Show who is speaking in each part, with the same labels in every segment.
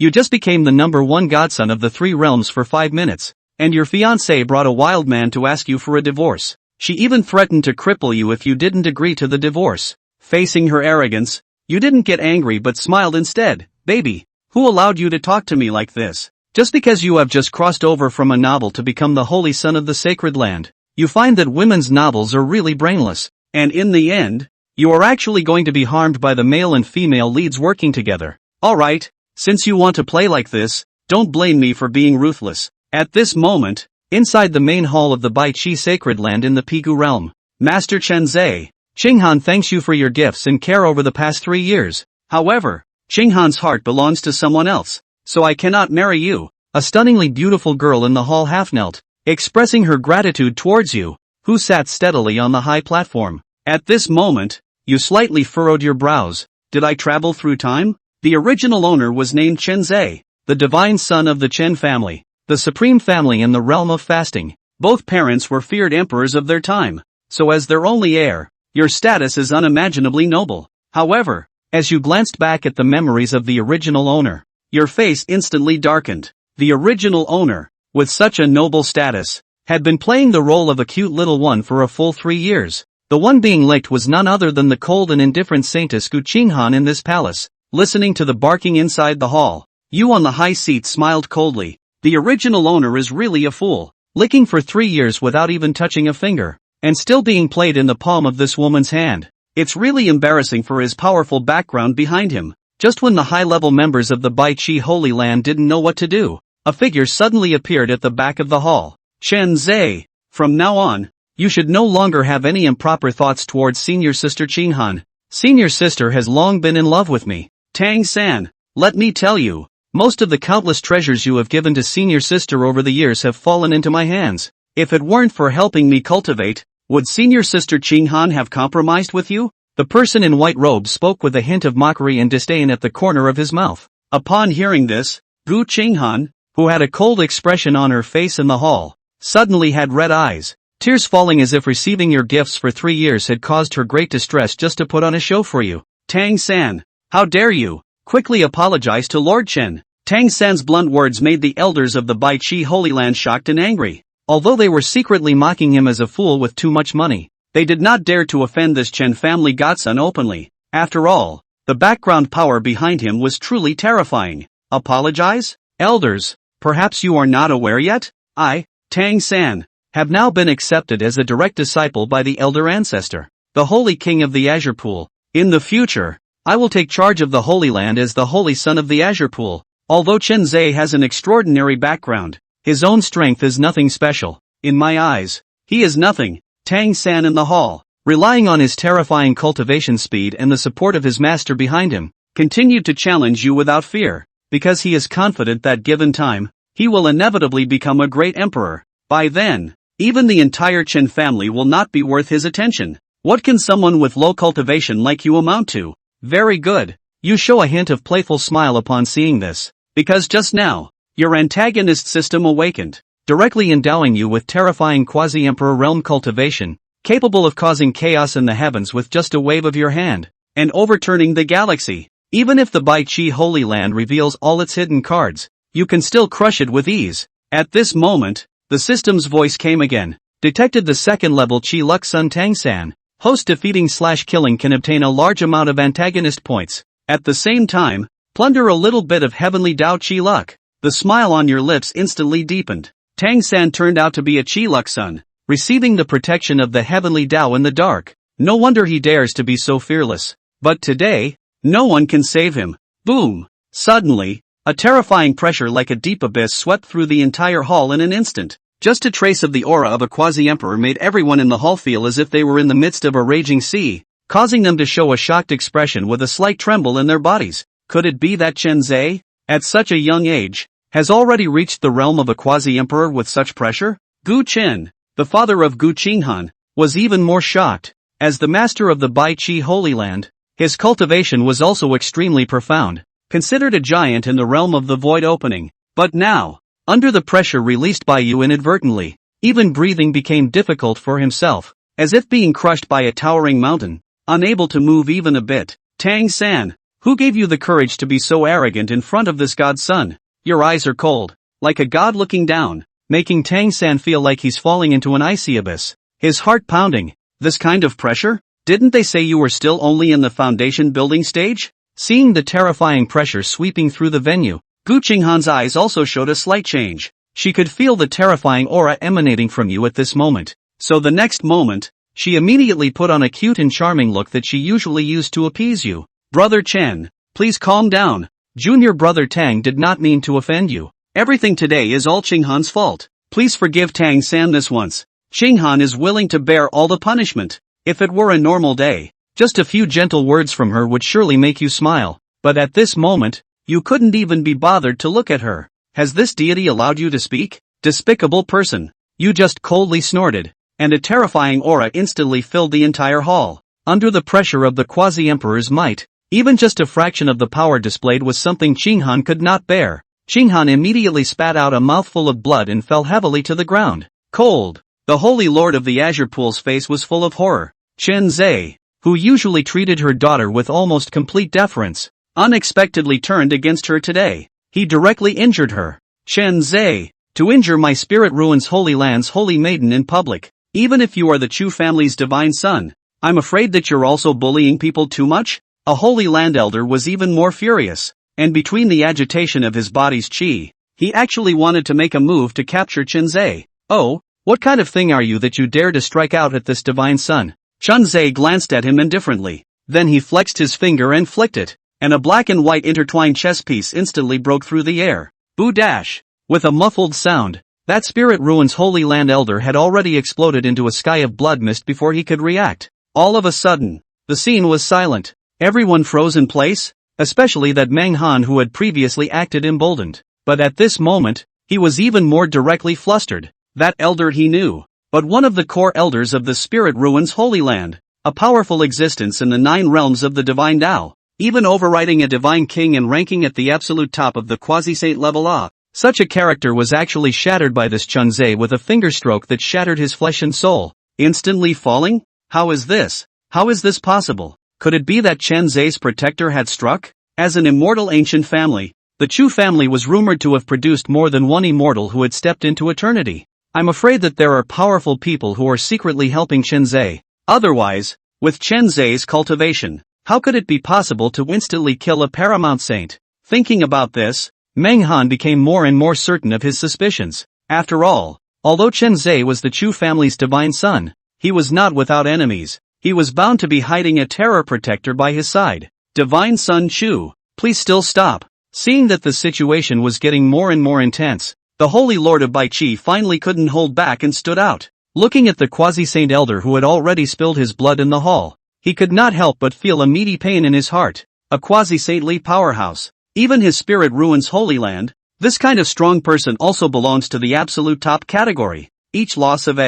Speaker 1: You just became the #1 godson of the 3 realms for 5 minutes, and your fiancé brought a wild man to ask you for a divorce. She even threatened to cripple you if you didn't agree to the divorce. Facing her arrogance, you didn't get angry but smiled instead. Baby, who allowed you to talk to me like this? Just because you have just crossed over from a novel to become the holy son of the sacred land, you find that women's novels are really brainless, and in the end, you are actually going to be harmed by the male and female leads working together. Alright, since you want to play like this, don't blame me for being ruthless. At this moment, inside the main hall of the Bai Chi sacred land in the Pigu realm, Master Chen Zhe, Qinghan thanks you for your gifts and care over the past 3 years. However, Qinghan's heart belongs to someone else, so I cannot marry you. A stunningly beautiful girl in the hall half-knelt, expressing her gratitude towards you, who sat steadily on the high platform. At this moment, you slightly furrowed your brows. Did I travel through time? The original owner was named Chen Zhe, the divine son of the Chen family, the supreme family in the realm of fasting. Both parents were feared emperors of their time, so as their only heir, your status is unimaginably noble. However, as you glanced back at the memories of the original owner, your face instantly darkened. The original owner, with such a noble status, had been playing the role of a cute little one for a full 3 years. The one being licked was none other than the cold and indifferent Saintess Gu Qinghan in this palace. Listening to the barking inside the hall, you on the high seat smiled coldly. The original owner is really a fool, licking for 3 years without even touching a finger, and still being played in the palm of this woman's hand. It's really embarrassing for his powerful background behind him. Just when the high-level members of the Bai Chi Holy Land didn't know what to do, a figure suddenly appeared at the back of the hall. Chen Zhe, from now on, you should no longer have any improper thoughts towards senior sister Qinghan. Senior sister has long been in love with me. Tang-san, let me tell you, most of the countless treasures you have given to senior sister over the years have fallen into my hands. If it weren't for helping me cultivate, would senior sister Qinghan have compromised with you? The person in white robes spoke with a hint of mockery and disdain at the corner of his mouth. Upon hearing this, Gu Qinghan, who had a cold expression on her face in the hall, suddenly had red eyes, tears falling as if receiving your gifts for 3 years had caused her great distress just to put on a show for you. Tang-san, how dare you? Quickly apologize to Lord Chen. Tang-san's blunt words made the elders of the Bai Chi Holy Land shocked and angry. Although they were secretly mocking him as a fool with too much money, they did not dare to offend this Chen family godson openly. After all, the background power behind him was truly terrifying. Apologize? Elders, perhaps you are not aware yet? I, Tang-san, have now been accepted as a direct disciple by the elder ancestor, the Holy King of the Azure Pool. In the future, I will take charge of the Holy Land as the Holy Son of the Azure Pool. Although Chen Zhe has an extraordinary background, his own strength is nothing special. In my eyes, he is nothing. Tang-san in the hall, relying on his terrifying cultivation speed and the support of his master behind him, continued to challenge you without fear, because he is confident that given time, he will inevitably become a great emperor. By then, even the entire Chen family will not be worth his attention. What can someone with low cultivation like you amount to? Very good. You show a hint of playful smile upon seeing this, because just now, your antagonist system awakened, directly endowing you with terrifying quasi-emperor realm cultivation, capable of causing chaos in the heavens with just a wave of your hand, and overturning the galaxy. Even if the Bai Chi Holy Land reveals all its hidden cards, you can still crush it with ease. At this moment, the system's voice came again. Detected the second-level Chi Luck Sun Tang-san. Host defeating/killing can obtain a large amount of antagonist points. At the same time, plunder a little bit of heavenly Dao Chi Luck. The smile on your lips instantly deepened. Tang-san turned out to be a Chi Luck Sun, receiving the protection of the heavenly Dao in the dark. No wonder he dares to be so fearless. But today, no one can save him. Boom! Suddenly, a terrifying pressure like a deep abyss swept through the entire hall in an instant. Just a trace of the aura of a quasi-emperor made everyone in the hall feel as if they were in the midst of a raging sea, causing them to show a shocked expression with a slight tremble in their bodies. Could it be that Chen Zhe, at such a young age, has already reached the realm of a quasi-emperor with such pressure? Gu Chen, the father of Gu Qinghan, was even more shocked. As the master of the Bai Chi Holy Land, his cultivation was also extremely profound, considered a giant in the realm of the void opening. But now, under the pressure released by you inadvertently, even breathing became difficult for himself, as if being crushed by a towering mountain, unable to move even a bit. Tang-san, Who gave you the courage to be so arrogant in front of this god's son? Your eyes are cold, like a god looking down, making Tang San feel like he's falling into an icy abyss. His heart pounding. This kind of pressure? Didn't they say you were still only in the foundation building stage? Seeing the terrifying pressure sweeping through the venue, Gu Qinghan's eyes also showed a slight change. She could feel the terrifying aura emanating from you at this moment. So the next moment, she immediately put on a cute and charming look that she usually used to appease you. Brother Chen, please calm down. Junior brother Tang did not mean to offend you. Everything today is all Qinghan's fault. Please forgive Tang San this once. Qinghan is willing to bear all the punishment. If it were a normal day, just a few gentle words from her would surely make you smile. But at this moment, you couldn't even be bothered to look at her. Has this deity allowed you to speak? Despicable person. You just coldly snorted, and a terrifying aura instantly filled the entire hall. Under the pressure of the quasi-emperor's might, even just a fraction of the power displayed was something Qinghan could not bear. Qinghan immediately spat out a mouthful of blood and fell heavily to the ground. Cold. The holy lord of the azure pool's face was full of horror. Chen Zhe, who usually treated her daughter with almost complete deference, unexpectedly turned against her today. He directly injured her. Chen Zhe, to injure my spirit ruins Holy Land's holy maiden in public, even if you are the Chu family's divine son. I'm afraid that you're also bullying people too much? A Holy Land elder was even more furious, and between the agitation of his body's qi, he actually wanted to make a move to capture Chen Zhe. Oh, what kind of thing are you that you dare to strike out at this divine son? Chen Zhe glanced at him indifferently. Then he flexed his finger and flicked it, and a black and white intertwined chess piece instantly broke through the air. Boo dash! With a muffled sound, that Spirit Ruins Holy Land elder had already exploded into a sky of blood mist before he could react. All of a sudden, the scene was silent. Everyone froze in place, especially that Manhwa who had previously acted emboldened. But at this moment, he was even more directly flustered. That elder he knew, but one of the core elders of the Spirit Ruins Holy Land, a powerful existence in the 9 realms of the Divine Tao, even overriding a divine king and ranking at the absolute top of the quasi-saint level A. Such a character was actually shattered by this Chen Zhe with a fingerstroke that shattered his flesh and soul. Instantly falling? How is this? How is this possible? Could it be that Chen Zhe's protector had struck? As an immortal ancient family, the Chu family was rumored to have produced more than one immortal who had stepped into eternity. I'm afraid that there are powerful people who are secretly helping Chen Zhe. Otherwise, with Chen Zhe's cultivation, how could it be possible to instantly kill a paramount saint? Thinking about this, Manhwa became more and more certain of his suspicions. After all, although Chen Zhe was the Chu family's divine son, he was not without enemies. He was bound to be hiding a terror protector by his side. Divine Son Chu, please still stop. Seeing that the situation was getting more and more intense, the Holy Lord of Baichi finally couldn't hold back and stood out. Looking at the quasi-saint elder who had already spilled his blood in the hall, he could not help but feel a meaty pain in his heart. A quasi-saintly powerhouse. Even his spirit ruins Holy Land. This kind of strong person also belongs to the absolute top category. Each loss of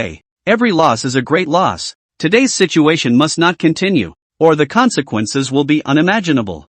Speaker 1: every loss is a great loss. Today's situation must not continue, or the consequences will be unimaginable.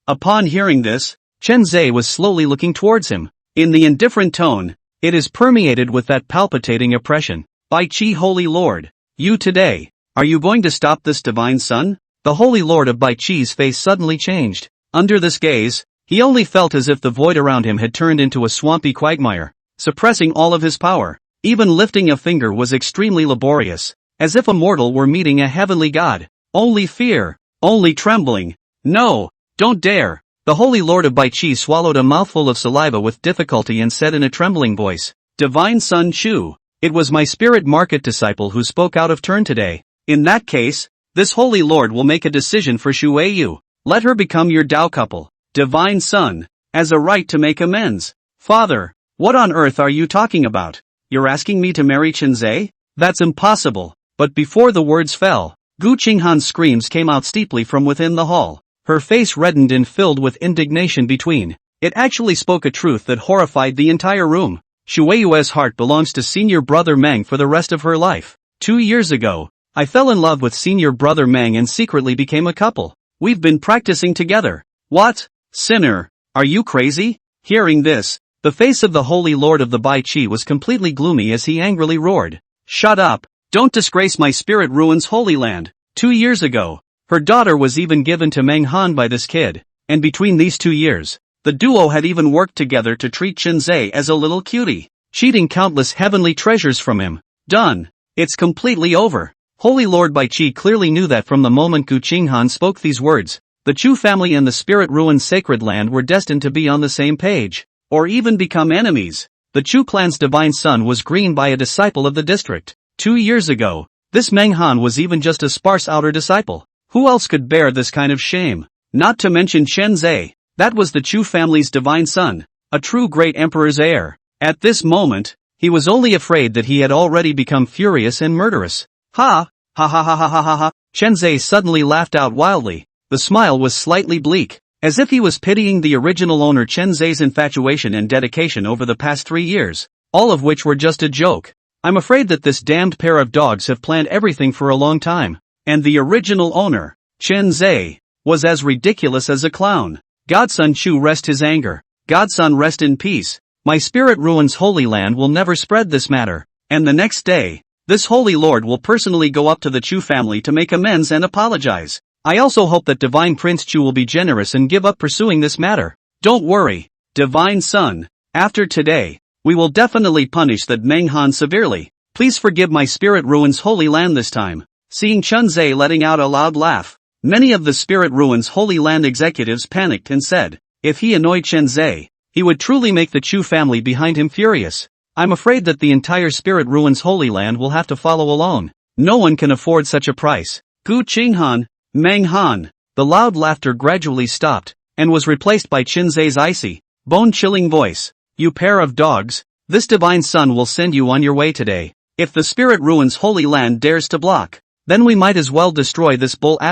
Speaker 1: Upon hearing this, Chen Zhe was slowly looking towards him. In the indifferent tone, it is permeated with that palpitating oppression. By Qi Holy Lord, you today, are you going to stop this divine son? The Holy Lord of Baichi's face suddenly changed. Under this gaze, he only felt as if the void around him had turned into a swampy quagmire, suppressing all of his power. Even lifting a finger was extremely laborious, as if a mortal were meeting a heavenly god. Only fear, only trembling. No, don't dare. The Holy Lord of Baichi swallowed a mouthful of saliva with difficulty and said in a trembling voice, Divine Son Chu, it was my spirit market disciple who spoke out of turn today. In that case, this Holy Lord will make a decision for Shu Yu. Let her become your Tao couple. Divine Son, as a right to make amends. Father, what on earth are you talking about? You're asking me to marry Chen Zhe? That's impossible. But before the words fell, Gu Qinghan's screams came out steeply from within the hall. Her face reddened and filled with indignation between. It actually spoke a truth that horrified the entire room. Shueyue's heart belongs to senior brother Meng for the rest of her life. 2 years ago, I fell in love with senior brother Meng and secretly became a couple. We've been practicing together. What? Sinner, are you crazy? Hearing this, the face of the Holy Lord of the Bai Chi was completely gloomy as he angrily roared. Shut up, don't disgrace my spirit ruins Holy Land. 2 years ago, Her daughter was even given to Manhwa by this kid, and between these 2 years, the duo had even worked together to treat Chenze as a little cutie, cheating countless heavenly treasures from him. Done. It's completely over. Holy Lord Baichi clearly knew that from the moment Gu Qinghan spoke these words, the Chu family and the spirit-ruined sacred land were destined to be on the same page, or even become enemies. The Chu clan's divine son was green by a disciple of the district. 2 years ago, this Manhwa was even just a sparse outer disciple. Who else could bear this kind of shame? Not to mention Chenze. That was the Chu family's divine son, a true great emperor's heir. At this moment, he was only afraid that he had already become furious and murderous. Ha! Ha ha ha ha ha ha ha! Chenze suddenly laughed out wildly. The smile was slightly bleak, as if he was pitying the original owner Chenze's infatuation and dedication over the past 3 years, all of which were just a joke. I'm afraid that this damned pair of dogs have planned everything for a long time. And the original owner, Chenze, was as ridiculous as a clown. Godson Chu rest his anger. Godson rest in peace. My spirit ruins Holy Land will never spread this matter. And the next day, this Holy Lord will personally go up to the Chu family to make amends and apologize. I also hope that Divine Prince Chu will be generous and give up pursuing this matter. Don't worry, Divine Son. After today, we will definitely punish that Manhwa severely. Please forgive my spirit ruins Holy Land this time. Seeing Chenze letting out a loud laugh, many of the Spirit Ruins Holy Land executives panicked and said, if he annoyed Chenze, he would truly make the Chu family behind him furious. I'm afraid that the entire Spirit Ruins Holy Land will have to follow alone. No one can afford such a price. Gu Qinghan, Manhwa. The loud laughter gradually stopped, and was replaced by Chenze's icy, bone-chilling voice. You pair of dogs, this divine son will send you on your way today. If the Spirit Ruins Holy Land dares to block, then we might as well destroy this bull *******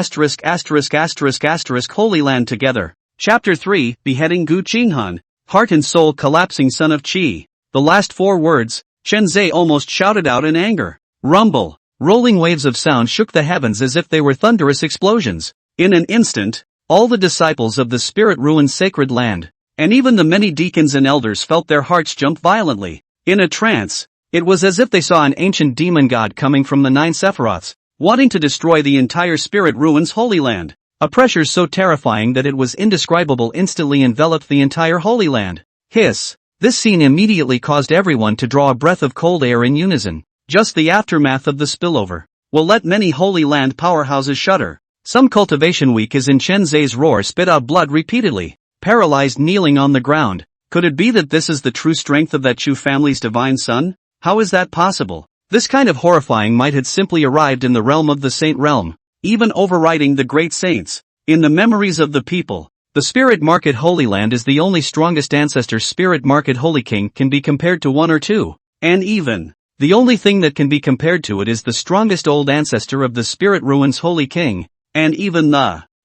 Speaker 1: Holy Land together. Chapter 3, Beheading Gu Qinghan, Heart and Soul Collapsing Son of Qi. The last 4 words, Chenze almost shouted out in anger. Rumble. Rolling waves of sound shook the heavens as if they were thunderous explosions. In an instant, all the disciples of the spirit-ruined sacred land, and even the many deacons and elders felt their hearts jump violently. In a trance, it was as if they saw an ancient demon god coming from the 9 Sephiroths, wanting to destroy the entire Spirit Ruins Holy Land. A pressure so terrifying that it was indescribable instantly enveloped the entire Holy Land. Hiss. This scene immediately caused everyone to draw a breath of cold air in unison. Just the aftermath of the spillover will let many Holy Land powerhouses shudder. Some cultivation weak as in Chenze's roar spit out blood repeatedly, paralyzed kneeling on the ground. Could it be that this is the true strength of that Chu family's divine son? How is that possible? This kind of horrifying might had simply arrived in the realm of the Saint Realm, even overriding the great saints. In the memories of the people, the Spirit Market Holy Land is the only strongest ancestor Spirit Market Holy King can be compared to 1 or 2, and even, the only thing that can be compared to it is the strongest old ancestor of the Spirit Ruins Holy King, and even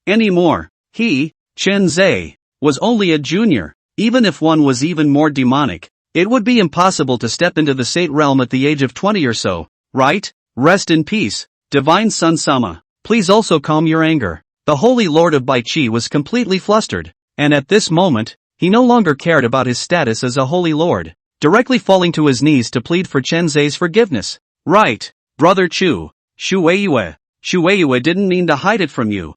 Speaker 1: anymore, he, Chenze, was only a junior. Even if one was even more demonic, it would be impossible to step into the Saint Realm at the age of 20 or so, right? Rest in peace, Divine Son Sama. Please also calm your anger. The Holy Lord of Baichi was completely flustered, and at this moment, he no longer cared about his status as a Holy Lord, directly falling to his knees to plead for Chenze's forgiveness. Right, Brother Chu, Shueiyue didn't mean to hide it from you.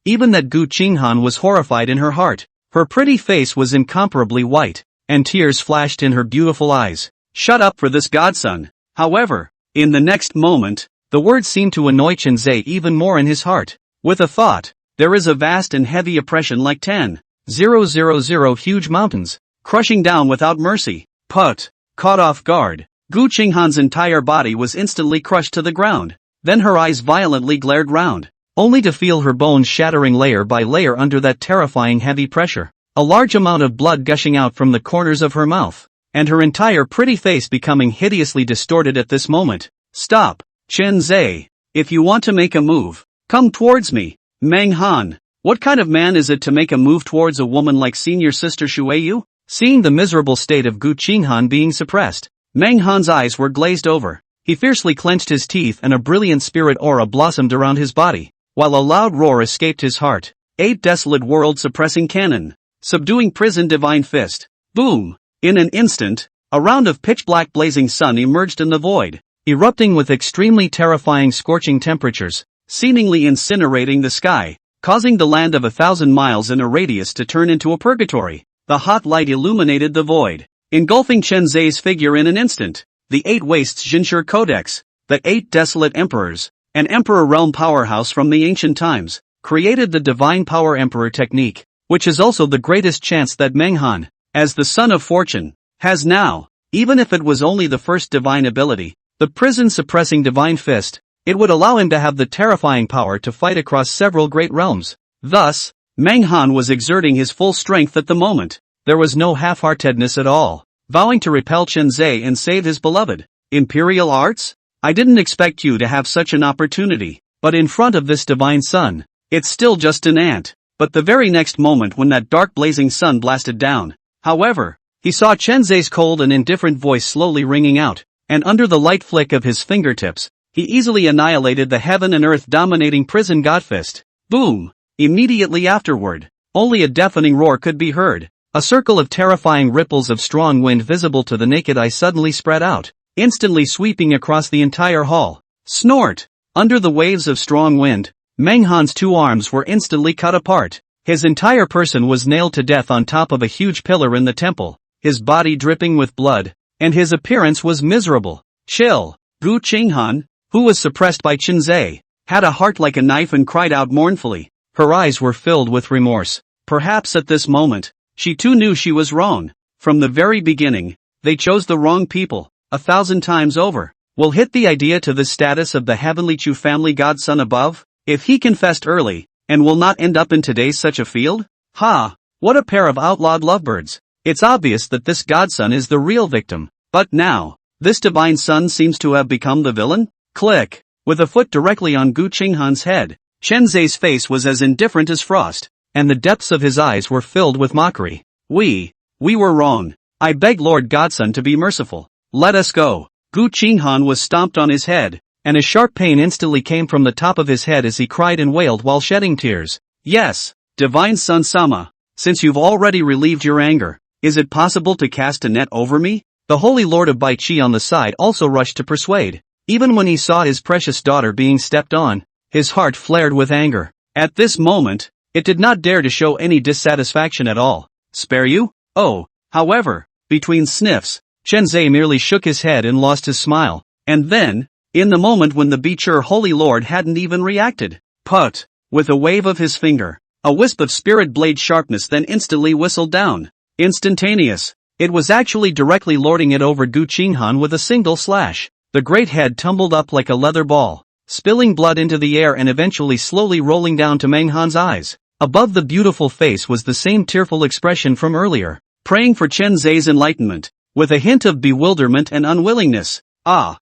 Speaker 1: Even that Gu Qinghan was horrified in her heart. Her pretty face was incomparably white, and tears flashed in her beautiful eyes. Shut up for this godson. However, in the next moment, the words seemed to annoy Chenze even more in his heart. With a thought, there is a vast and heavy oppression like 10,000 huge mountains, crushing down without mercy. Caught off guard, Gu Qinghan's entire body was instantly crushed to the ground. Then her eyes violently glared round, only to feel her bones shattering layer by layer under that terrifying heavy pressure. A large amount of blood gushing out from the corners of her mouth, and her entire pretty face becoming hideously distorted at this moment. Stop, Chenze. If you want to make a move, come towards me. Manhwa. What kind of man is it to make a move towards a woman like senior sister Shueyu? Seeing the miserable state of Gu Qinghan being suppressed, Manhwa's eyes were glazed over. He fiercely clenched his teeth and a brilliant spirit aura blossomed around his body, while a loud roar escaped his heart. 8 desolate world-suppressing cannon. Subduing prison divine fist. Boom! In an instant, a round of pitch-black blazing sun emerged in the void, erupting with extremely terrifying scorching temperatures. seemingly incinerating the sky, causing the land of 1,000 miles in a radius to turn into a purgatory. The hot light illuminated the void, engulfing Chen Zai's figure in an instant. The 8 Wastes Jinshi Codex, the 8 Desolate Emperors, an emperor realm powerhouse from the ancient times, created the Divine Power Emperor technique, which is also the greatest chance that Menghan, as the Son of Fortune, has now. Even if it was only the first divine ability, the prison-suppressing Divine Fist, it would allow him to have the terrifying power to fight across several great realms. Thus, Menghan was exerting his full strength at the moment. There was no half-heartedness at all, vowing to repel Chen Zai and save his beloved. Imperial arts? I didn't expect you to have such an opportunity, but in front of this divine sun, it's still just an ant. But the very next moment when that dark blazing sun blasted down, however, he saw Chen Zai's cold and indifferent voice slowly ringing out, and under the light flick of his fingertips, he easily annihilated the heaven and earth dominating prison godfist. Boom! Immediately afterward, only a deafening roar could be heard. A circle of terrifying ripples of strong wind visible to the naked eye suddenly spread out, instantly sweeping across the entire hall. Snort! Under the waves of strong wind, Menghan's 2 arms were instantly cut apart. His entire person was nailed to death on top of a huge pillar in the temple, his body dripping with blood, and his appearance was miserable. Chill. Gu Qinghan, who was suppressed by Chen Zai, had a heart like a knife and cried out mournfully. Her eyes were filled with remorse. Perhaps at this moment, she too knew she was wrong. From the very beginning, they chose the wrong people, 1,000 times over. Will hit the idea to the status of the heavenly Chu family godson above? If he confessed early, and will not end up in today's such a field? Ha! What a pair of outlawed lovebirds. It's obvious that this godson is the real victim. But now, this divine son seems to have become the villain? Click! With a foot directly on Gu Qinghan's head, Chen Zai's face was as indifferent as frost, and the depths of his eyes were filled with mockery. We were wrong. I beg Lord Godson to be merciful. Let us go. Gu Qinghan was stomped on his head, and a sharp pain instantly came from the top of his head as he cried and wailed while shedding tears. Yes, Divine Son Sama, since you've already relieved your anger, is it possible to cast a net over me? The Holy Lord of Bai Qi on the side also rushed to persuade. Even when he saw his precious daughter being stepped on, his heart flared with anger. At this moment, it did not dare to show any dissatisfaction at all. Spare you? Oh, however, between sniffs, Chen Zai merely shook his head and lost his smile. And then, in the moment when the Beecher Holy Lord hadn't even reacted, put, with a wave of his finger, a wisp of spirit blade sharpness then instantly whistled down. Instantaneous. It was actually directly lording it over Gu Qinghan with a single slash. The great head tumbled up like a leather ball, spilling blood into the air and eventually slowly rolling down to Menghan's eyes. Above the beautiful face was the same tearful expression from earlier, praying for Chen Zai's enlightenment, with a hint of bewilderment and unwillingness. Ha!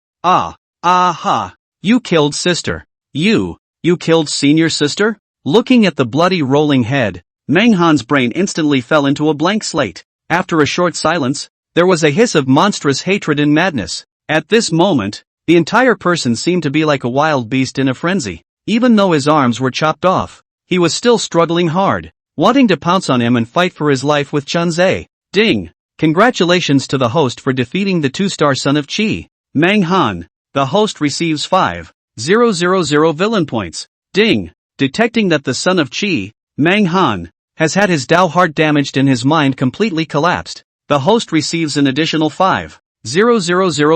Speaker 1: You killed sister. You killed senior sister? Looking at the bloody rolling head, Menghan's brain instantly fell into a blank slate. After a short silence, there was a hiss of monstrous hatred and madness. At this moment, the entire person seemed to be like a wild beast in a frenzy. Even though his arms were chopped off, he was still struggling hard, wanting to pounce on him and fight for his life with Chen Zai. Ding! Congratulations to the host for defeating the 2-star son of Qi. Menghan, the host receives 5,000 villain points. Ding! Detecting that the son of Qi, Menghan, has had his Dao heart damaged and his mind completely collapsed, the host receives an additional 5,000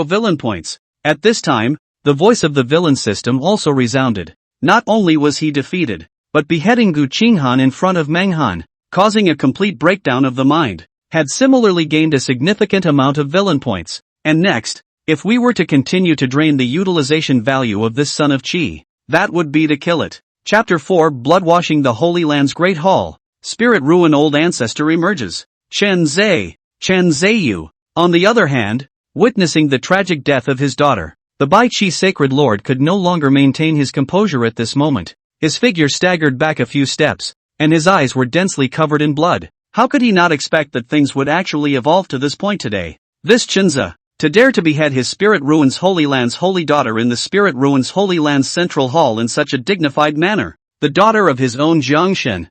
Speaker 1: villain points. At this time, the voice of the villain system also resounded. Not only was he defeated, but beheading Gu Qinghan in front of Menghan, causing a complete breakdown of the mind, had similarly gained a significant amount of villain points. And next, if we were to continue to drain the utilization value of this son of Qi, that would be to kill it. Chapter 4 Bloodwashing the Holy Land's Great Hall. Spirit Ruin Old Ancestor emerges. Chen Zaiyu, on the other hand, witnessing the tragic death of his daughter, the Bai Qi Sacred Lord could no longer maintain his composure at this moment. His figure staggered back a few steps, and his eyes were densely covered in blood. How could he not expect that things would actually evolve to this point today? This Chenza, to dare to behead his Spirit Ruins Holy Land's holy daughter in the Spirit Ruins Holy Land's central hall in such a dignified manner. The daughter of his own Jiangshen.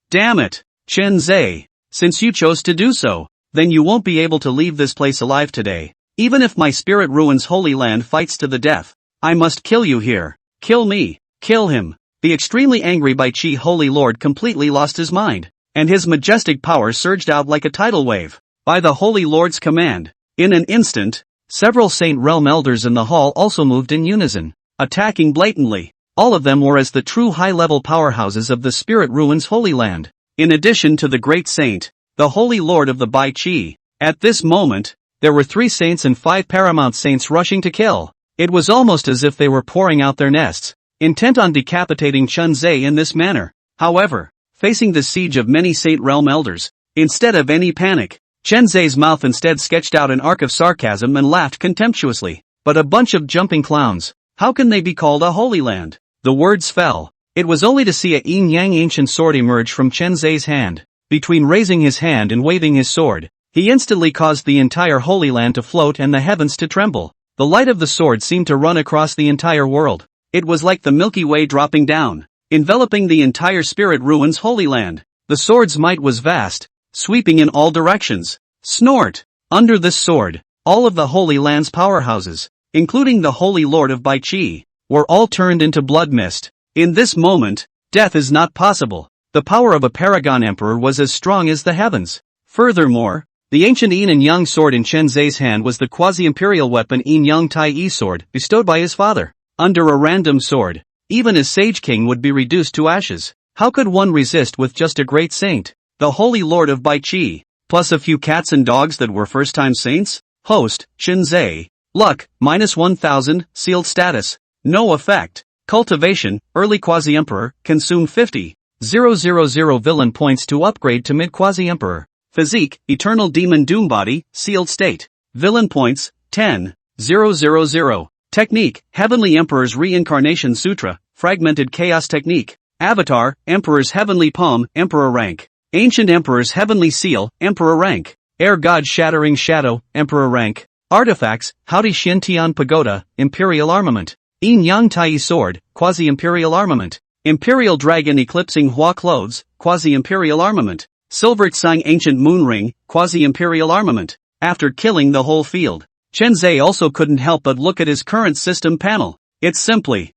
Speaker 1: Damn it, Chen Zai. Since you chose to do so, then you won't be able to leave this place alive today. Even if my Spirit Ruins Holy Land fights to the death, I must kill you here. Kill me. Kill him. The extremely angry Bai Qi Holy Lord completely lost his mind, and his majestic power surged out like a tidal wave. By the Holy Lord's command, in an instant, several Saint Realm elders in the hall also moved in unison, attacking blatantly. All of them were as the true high-level powerhouses of the Spirit Ruins Holy Land. In addition to the great saint, the Holy Lord of the Bai Qi, at this moment, there were 3 saints and 5 paramount saints rushing to kill. It was almost as if they were pouring out their nests, intent on decapitating Chen Zhe in this manner. However, facing the siege of many Saint Realm elders, instead of any panic, Chen Zhe's mouth instead sketched out an arc of sarcasm and laughed contemptuously. But a bunch of jumping clowns, how can they be called a Holy Land? The words fell. It was only to see a yin-yang ancient sword emerge from Chen Zhe's hand. Between raising his hand and waving his sword, he instantly caused the entire Holy Land to float and the heavens to tremble. The light of the sword seemed to run across the entire world. It was like the Milky Way dropping down, enveloping the entire Spirit Ruins Holy Land. The sword's might was vast, sweeping in all directions. Snort! Under this sword, all of the Holy Land's powerhouses, including the Holy Lord of Bai Qi, were all turned into blood mist. In this moment, death is not possible. The power of a paragon emperor was as strong as the heavens. Furthermore, the ancient yin and yang sword in Chen Zhe's hand was the quasi-imperial weapon yin yang tai yi sword bestowed by his father. Under a random sword, even a sage king would be reduced to ashes. How could one resist with just a great saint, the Holy Lord of Bai Qi, plus a few cats and dogs that were first-time saints? Host, Chen Zhe. Luck, -1000, sealed status. No effect. Cultivation, early quasi-emperor, consume 50,000 villain points to upgrade to mid-quasi-emperor. Physique, eternal demon doom body, sealed state. Villain points, 10,000. Technique, Heavenly Emperor's Reincarnation Sutra, fragmented chaos technique. Avatar, Emperor's Heavenly Palm, Emperor rank. Ancient Emperor's Heavenly Seal, Emperor rank. Air God Shattering Shadow, Emperor rank. Artifacts, Haori Xiantian Pagoda, Imperial Armament. Yin Yang Tai Sword, Quasi-Imperial Armament. Imperial Dragon Eclipsing Hua Clothes, Quasi-Imperial Armament. Silver Tsang Ancient Moon Ring, Quasi-Imperial Armament. After killing the whole field, Chen Zhe also couldn't help but look at his current system panel. It's simply,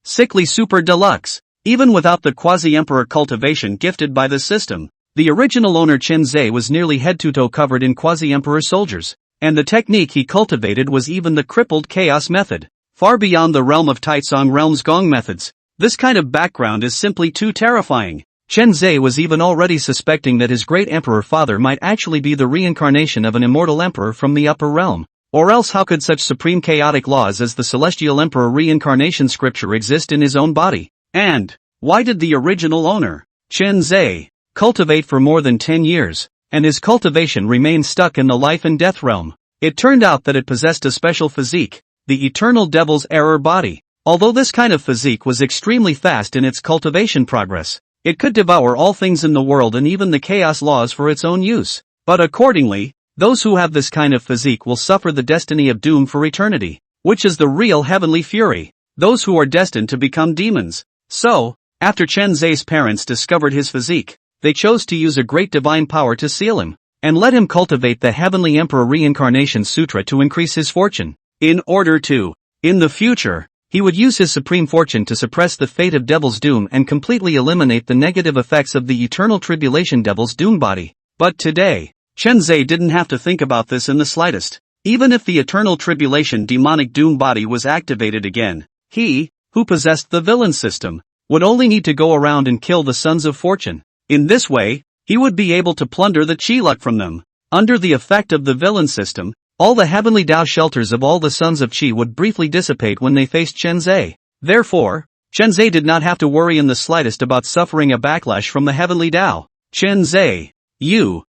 Speaker 1: sickly super deluxe. Even without the quasi-emperor cultivation gifted by the system, the original owner Chen Zhe was nearly head-to-toe covered in quasi-emperor soldiers. And the technique he cultivated was even the crippled chaos method. Far beyond the realm of Taitsong Realm's Gong methods. This kind of background is simply too terrifying. Chen Zhe was even already suspecting that his great emperor father might actually be the reincarnation of an immortal emperor from the upper realm. Or else how could such supreme chaotic laws as the celestial emperor reincarnation scripture exist in his own body? And why did the original owner, Chen Zhe, cultivate for more than 10 years, and his cultivation remained stuck in the life and death realm? It turned out that it possessed a special physique, the eternal devil's error body. Although this kind of physique was extremely fast in its cultivation progress, it could devour all things in the world and even the chaos laws for its own use. But accordingly, those who have this kind of physique will suffer the destiny of doom for eternity, which is the real heavenly fury, those who are destined to become demons. So, after Chen Zhe's parents discovered his physique, they chose to use a great divine power to seal him, and let him cultivate the Heavenly Emperor Reincarnation Sutra to increase his fortune. In order to, in the future, he would use his supreme fortune to suppress the fate of Devil's Doom and completely eliminate the negative effects of the eternal tribulation Devil's Doom body. But today, Chen Zhe didn't have to think about this in the slightest. Even if the eternal tribulation demonic doom body was activated again, he, who possessed the villain system, would only need to go around and kill the Sons of Fortune. In this way, he would be able to plunder the chi luck from them. Under the effect of the villain system, all the heavenly Tao shelters of all the Sons of Qi would briefly dissipate when they faced Chen Zhe. Therefore, Chen Zhe did not have to worry in the slightest about suffering a backlash from the heavenly Tao. Chen Zhe, you're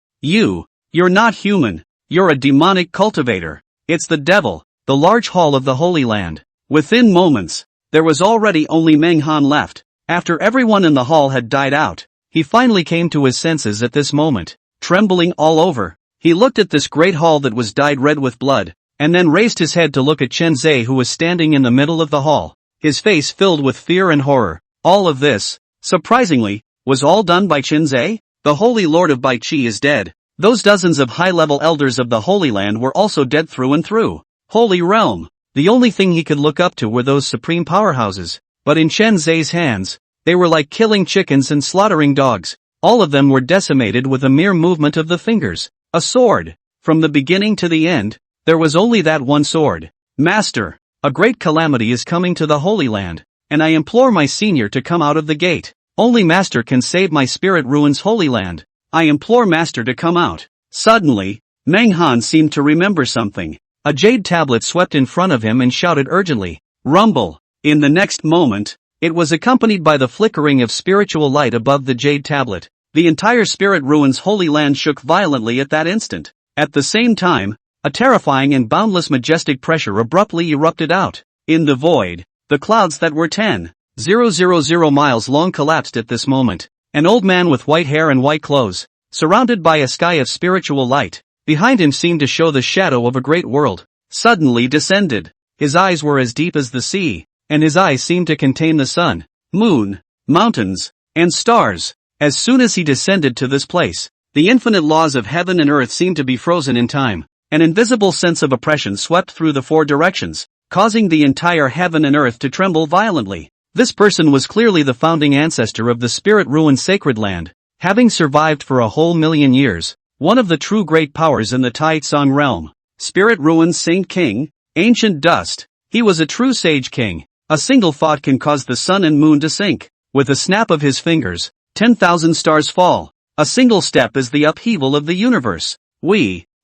Speaker 1: not human, you're a demonic cultivator. It's the devil, the large hall of the Holy Land. Within moments, there was already only Meng Han left. After everyone in the hall had died out, he finally came to his senses at this moment. Trembling all over, he looked at this great hall that was dyed red with blood, and then raised his head to look at Chen Zhe, who was standing in the middle of the hall, his face filled with fear and horror. All of this, surprisingly, was all done by Chen Zhe? The Holy Lord of Bai Qi is dead. Those dozens of high-level elders of the Holy Land were also dead through and through. Holy Realm. The only thing he could look up to were those supreme powerhouses. But in Chen Zhe's hands, they were like killing chickens and slaughtering dogs. All of them were decimated with a mere movement of the fingers. A sword. From the beginning to the end, there was only that one sword. Master, a great calamity is coming to the Holy Land, and I implore my senior to come out of the gate. Only Master can save my spirit ruins Holy Land. I implore Master to come out. Suddenly, Menghan seemed to remember something. A jade tablet swept in front of him and shouted urgently, "Rumble!" In the next moment, it was accompanied by the flickering of spiritual light above the jade tablet. The entire spirit ruins Holy Land shook violently at that instant. At the same time, a terrifying and boundless majestic pressure abruptly erupted out. In the void, the clouds that were 10,000 miles long collapsed at this moment. An old man with white hair and white clothes, surrounded by a sky of spiritual light, behind him seemed to show the shadow of a great world, suddenly descended. His eyes were as deep as the sea, and his eyes seemed to contain the sun, moon, mountains, and stars. As soon as he descended to this place, the infinite laws of heaven and earth seemed to be frozen in time. An invisible sense of oppression swept through the four directions, causing the entire heaven and earth to tremble violently. This person was clearly the founding ancestor of the spirit-ruined sacred land, having survived for a whole million years, one of the true great powers in the Taitsong realm. Spirit-ruined Saint King, ancient dust. He was a true sage king. A single thought can cause the sun and moon to sink. With a snap of his fingers, 10,000 stars fall. A single step is the upheaval of the universe.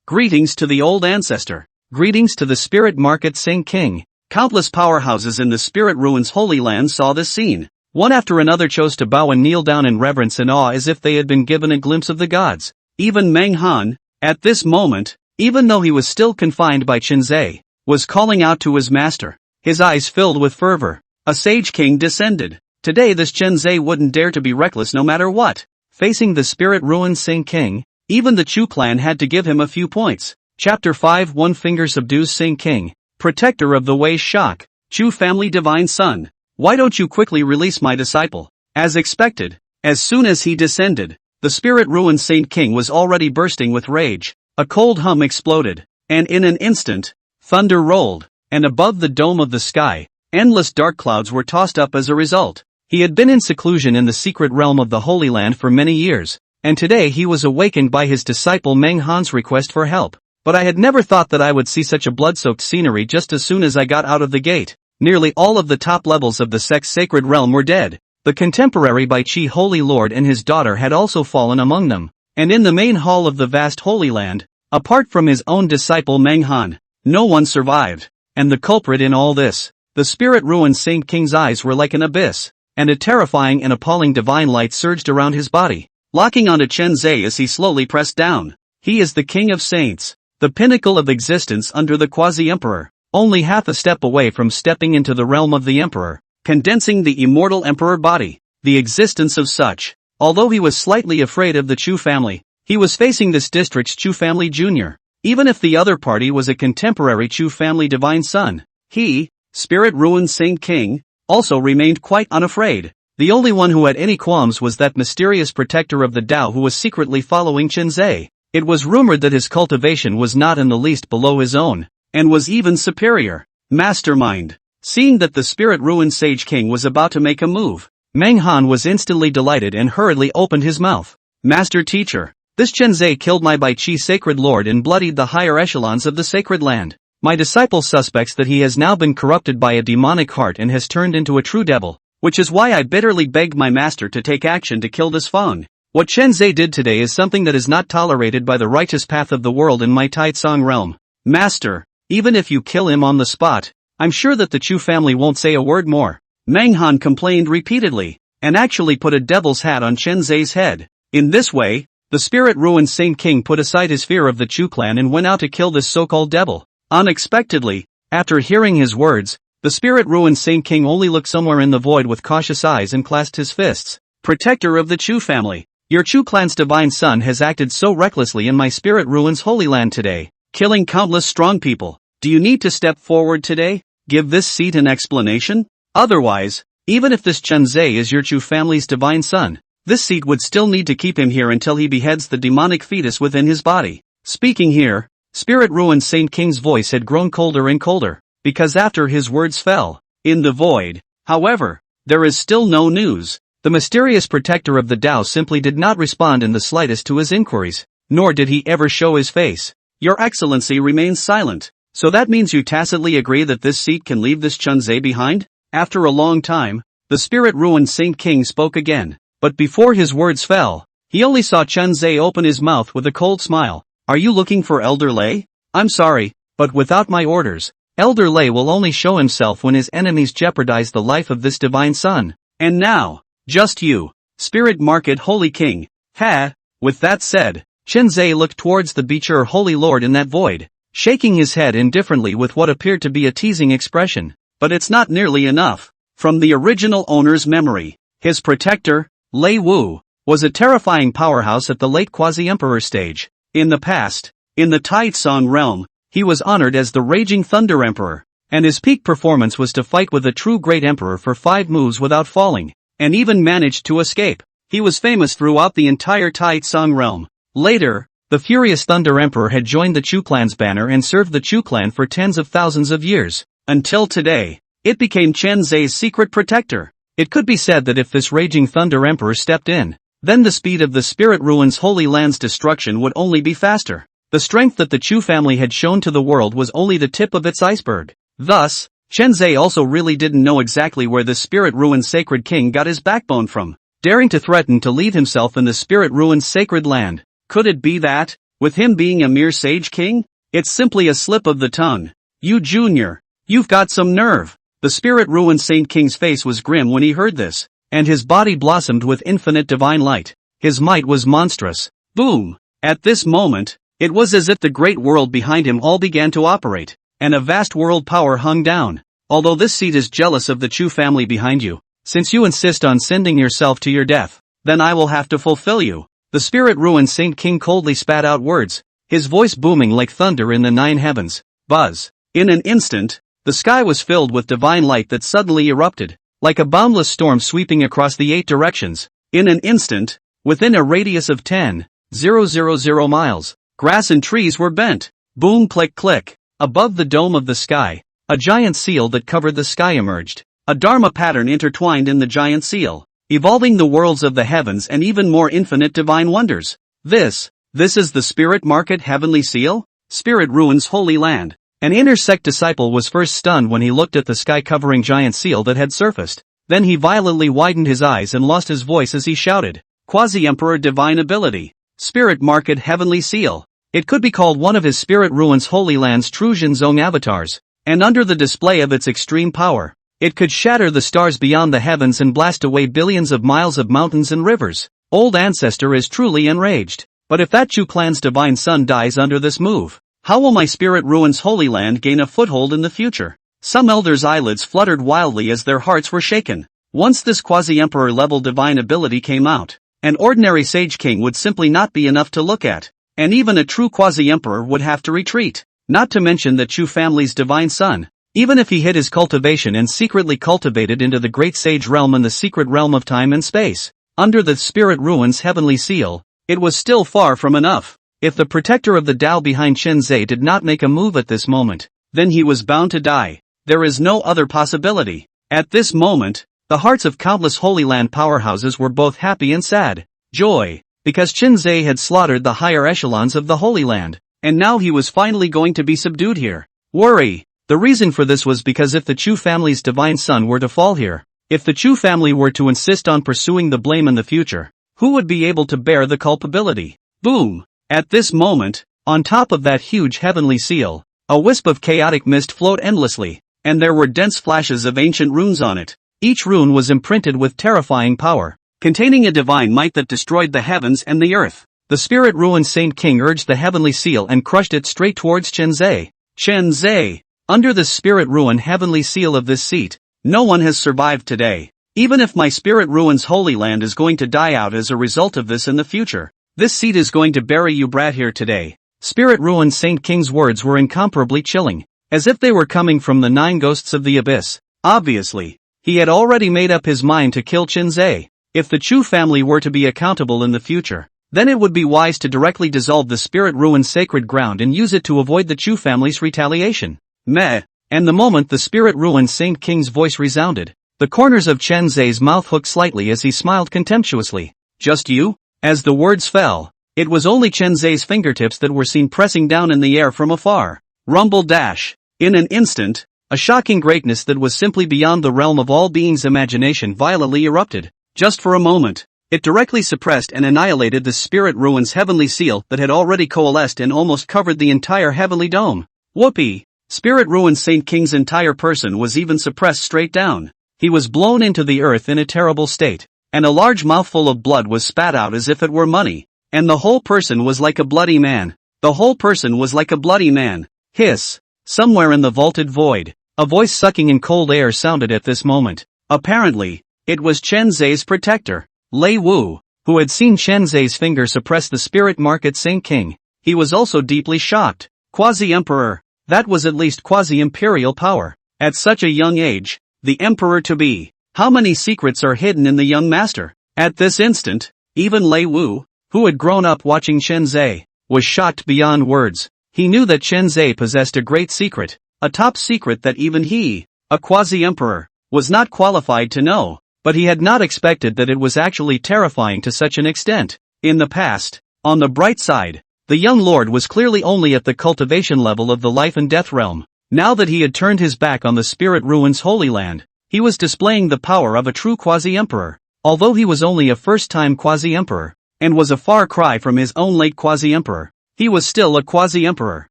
Speaker 1: Greetings to the old ancestor. Greetings to the spirit market Saint King. Countless powerhouses in the spirit ruins Holy Land saw this scene. One after another chose to bow and kneel down in reverence and awe as if they had been given a glimpse of the gods. Even Meng Han, at this moment, even though he was still confined by Chen Zhe, was calling out to his master. His eyes filled with fervor. A sage king descended. Today this Chen Zhe wouldn't dare to be reckless no matter what. Facing the spirit-ruined Saint King, even the Chu clan had to give him a few points. Chapter 5 One Finger subdues Saint King, protector of the Wei Shock, Chu family divine son. Why don't you quickly release my disciple? As expected, as soon as he descended, the spirit-ruined Saint King was already bursting with rage. A cold hum exploded, and in an instant, thunder rolled, and above the dome of the sky, endless dark clouds were tossed up as a result. He had been in seclusion in the secret realm of the Holy Land for many years, and today he was awakened by his disciple Meng Han's request for help. But I had never thought that I would see such a blood-soaked scenery just as soon as I got out of the gate. Nearly all of the top levels of the sect's sacred realm were dead. The contemporary Bai Chi Holy Lord and his daughter had also fallen among them. And in the main hall of the vast Holy Land, apart from his own disciple Meng Han, no one survived. And the culprit in all this, the spirit-ruined Saint King's eyes were like an abyss, and a terrifying and appalling divine light surged around his body, locking onto Chen Zhe as he slowly pressed down. He is the King of Saints, the pinnacle of existence under the quasi-emperor, only half a step away from stepping into the realm of the emperor, condensing the immortal emperor body. The existence of such. Although he was slightly afraid of the Chu family, he was facing this district's Chu family junior. Even if the other party was a contemporary Chu family divine son, he, spirit-ruined Saint King, also remained quite unafraid. The only one who had any qualms was that mysterious protector of the Tao who was secretly following Chen Zhe. It was rumored that his cultivation was not in the least below his own, and was even superior. Mastermind. Seeing that the spirit-ruined Sage King was about to make a move, Meng Han was instantly delighted and hurriedly opened his mouth. Master Teacher, this Chen Zhe killed my Bai Chi Sacred Lord and bloodied the higher echelons of the sacred land. My disciple suspects that he has now been corrupted by a demonic heart and has turned into a true devil, which is why I bitterly begged my master to take action to kill this Feng. What Chen Zhe did today is something that is not tolerated by the righteous path of the world in my Taitsong realm. Master, even if you kill him on the spot, I'm sure that the Chu family won't say a word more. Meng Han complained repeatedly, and actually put a devil's hat on Chen Zhe's head. In this way, the spirit-ruined Saint King put aside his fear of the Chu clan and went out to kill this so-called devil. Unexpectedly, after hearing his words, the spirit-ruined Saint King only looked somewhere in the void with cautious eyes and clasped his fists. Protector of the Chu family, your Chu clan's divine son has acted so recklessly in my spirit ruins Holy Land today, killing countless strong people. Do you need to step forward today? Give this seat an explanation? Otherwise, even if this Chen Zhe is your Chu family's divine son, this seat would still need to keep him here until he beheads the demonic fetus within his body. Speaking here, spirit-ruined Saint King's voice had grown colder and colder. because after his words fell in the void, however, there is still no news. The mysterious protector of the Tao simply did not respond in the slightest to his inquiries, nor did he ever show his face. Your Excellency remains silent. So that means you tacitly agree that this seat can leave this Chunzhe behind? After a long time, the spirit-ruined Saint King spoke again, but before his words fell, he only saw Chunzhe open his mouth with a cold smile. Are you looking for Elder Lei? I'm sorry, but without my orders, Elder Lei will only show himself when his enemies jeopardize the life of this divine son. And now, just you, Spirit Market Holy King. Ha! With that said, Chunzhe looked towards the Beecher Holy Lord in that void, shaking his head indifferently with what appeared to be a teasing expression. But it's not nearly enough. From the original owner's memory, his protector, Lei Wu, was a terrifying powerhouse at the late Quasi-Emperor stage. In the past, in the Taitsong realm, he was honored as the Raging Thunder Emperor, and his peak performance was to fight with a true great emperor for 5 moves without falling, and even managed to escape. He was famous throughout the entire Taitsong realm. Later, the furious Thunder Emperor had joined the Chu clan's banner and served the Chu clan for tens of thousands of years. Until today, it became Chunzhe's secret protector. It could be said that if this Raging Thunder Emperor stepped in, then the speed of the Spirit Ruins Holy Land's destruction would only be faster. The strength that the Chu family had shown to the world was only the tip of its iceberg. Thus, Chunzhe also really didn't know exactly where the Spirit Ruins Sacred King got his backbone from, daring to threaten to leave himself in the Spirit Ruins Sacred Land. Could it be that, with him being a mere sage king, it's simply a slip of the tongue? You junior, you've got some nerve. The Spirit Ruins Saint King's face was grim when he heard this, and his body blossomed with infinite divine light. His might was monstrous. Boom! At this moment, it was as if the great world behind him all began to operate, and a vast world power hung down. Although this seat is jealous of the Chu family behind you, since you insist on sending yourself to your death, then I will have to fulfill you. The Spirit Ruined Saint King coldly spat out words, his voice booming like thunder in the 9 heavens. Buzz! In an instant, the sky was filled with divine light that suddenly erupted, like a boundless storm sweeping across the 8 directions. In an instant, within a radius of 10,000 miles, grass and trees were bent. Boom click click. Above the dome of the sky, a giant seal that covered the sky emerged. A Dharma pattern intertwined in the giant seal, evolving the worlds of the heavens and even more infinite divine wonders. This is the Spirit Market Heavenly Seal? Spirit Ruins Holy Land. An inner sect disciple was first stunned when he looked at the sky-covering giant seal that had surfaced. Then he violently widened his eyes and lost his voice as he shouted, Quasi-Emperor Divine Ability. Spirit Market Heavenly Seal. It could be called one of his Spirit Ruins Holy Land's true Zhenzong avatars, and under the display of its extreme power, it could shatter the stars beyond the heavens and blast away billions of miles of mountains and rivers. Old Ancestor is truly enraged. But if that Chu clan's divine son dies under this move, how will my Spirit Ruins Holy Land gain a foothold in the future? Some elders' eyelids fluttered wildly as their hearts were shaken. Once this quasi-emperor level divine ability came out, an ordinary sage king would simply not be enough to look at, and even a true quasi-emperor would have to retreat. Not to mention the Chu family's divine son. Even if he hid his cultivation and secretly cultivated into the great sage realm and the secret realm of time and space, under the Spirit Ruins Heavenly Seal, it was still far from enough. If the protector of the Tao behind Chunzhe did not make a move at this moment, then he was bound to die. There is no other possibility. At this moment, the hearts of countless Holy Land powerhouses were both happy and sad. Joy, because Chunzhe had slaughtered the higher echelons of the Holy Land, and now he was finally going to be subdued here. Worry. The reason for this was because if the Chu family's divine son were to fall here, if the Chu family were to insist on pursuing the blame in the future, who would be able to bear the culpability? Boom! At this moment, on top of that huge heavenly seal, a wisp of chaotic mist flowed endlessly, and there were dense flashes of ancient runes on it. Each rune was imprinted with terrifying power, containing a divine might that destroyed the heavens and the earth. The Spirit Ruined Saint King urged the heavenly seal and crushed it straight towards Chunzhe. Chunzhe! Under the Spirit Ruin Heavenly Seal of this seat, no one has survived today. Even if my Spirit Ruins Holy Land is going to die out as a result of this in the future, this seat is going to bury you brat here today. Spirit Ruined Saint King's words were incomparably chilling, as if they were coming from the 9 ghosts of the abyss. Obviously, he had already made up his mind to kill Chunzhe. If the Chu family were to be accountable in the future, then it would be wise to directly dissolve the Spirit Ruined sacred ground and use it to avoid the Chu family's retaliation. Meh, And the moment the spirit-ruined Saint King's voice resounded, the corners of Chen Zhe's mouth hooked slightly as he smiled contemptuously. Just you? As the words fell, it was only Chen Zhe's fingertips that were seen pressing down in the air from afar. Rumble dash. In an instant, a shocking greatness that was simply beyond the realm of all beings' imagination violently erupted. Just for a moment, it directly suppressed and annihilated the spirit ruin's heavenly seal that had already coalesced and almost covered the entire heavenly dome. Whoopee! Spirit ruined Saint King's entire person was even suppressed straight down. He was blown into the earth in a terrible state, and a large mouthful of blood was spat out as if it were money. And the whole person was like a bloody man. The whole person was like a bloody man. Hiss! Somewhere in the vaulted void, a voice sucking in cold air sounded at this moment. Apparently, it was Chen Zhe's protector, Lei Wu, who had seen Chen Zhe's finger suppress the spirit mark at Saint King. He was also deeply shocked. Quasi-emperor. That was at least quasi-imperial power. At such a young age, the emperor-to-be. How many secrets are hidden in the young master? At this instant, even Lei Wu, who had grown up watching Chen Zhe, was shocked beyond words. He knew that Chen Zhe possessed a great secret, a top secret that even he, a quasi-emperor, was not qualified to know, but he had not expected that it was actually terrifying to such an extent. In the past, on the bright side, the young lord was clearly only at the cultivation level of the life and death realm. Now that he had turned his back on the spirit ruins Holy Land, he was displaying the power of a true quasi-emperor. Although he was only a first-time quasi-emperor, and was a far cry from his own late quasi-emperor, he was still a quasi-emperor,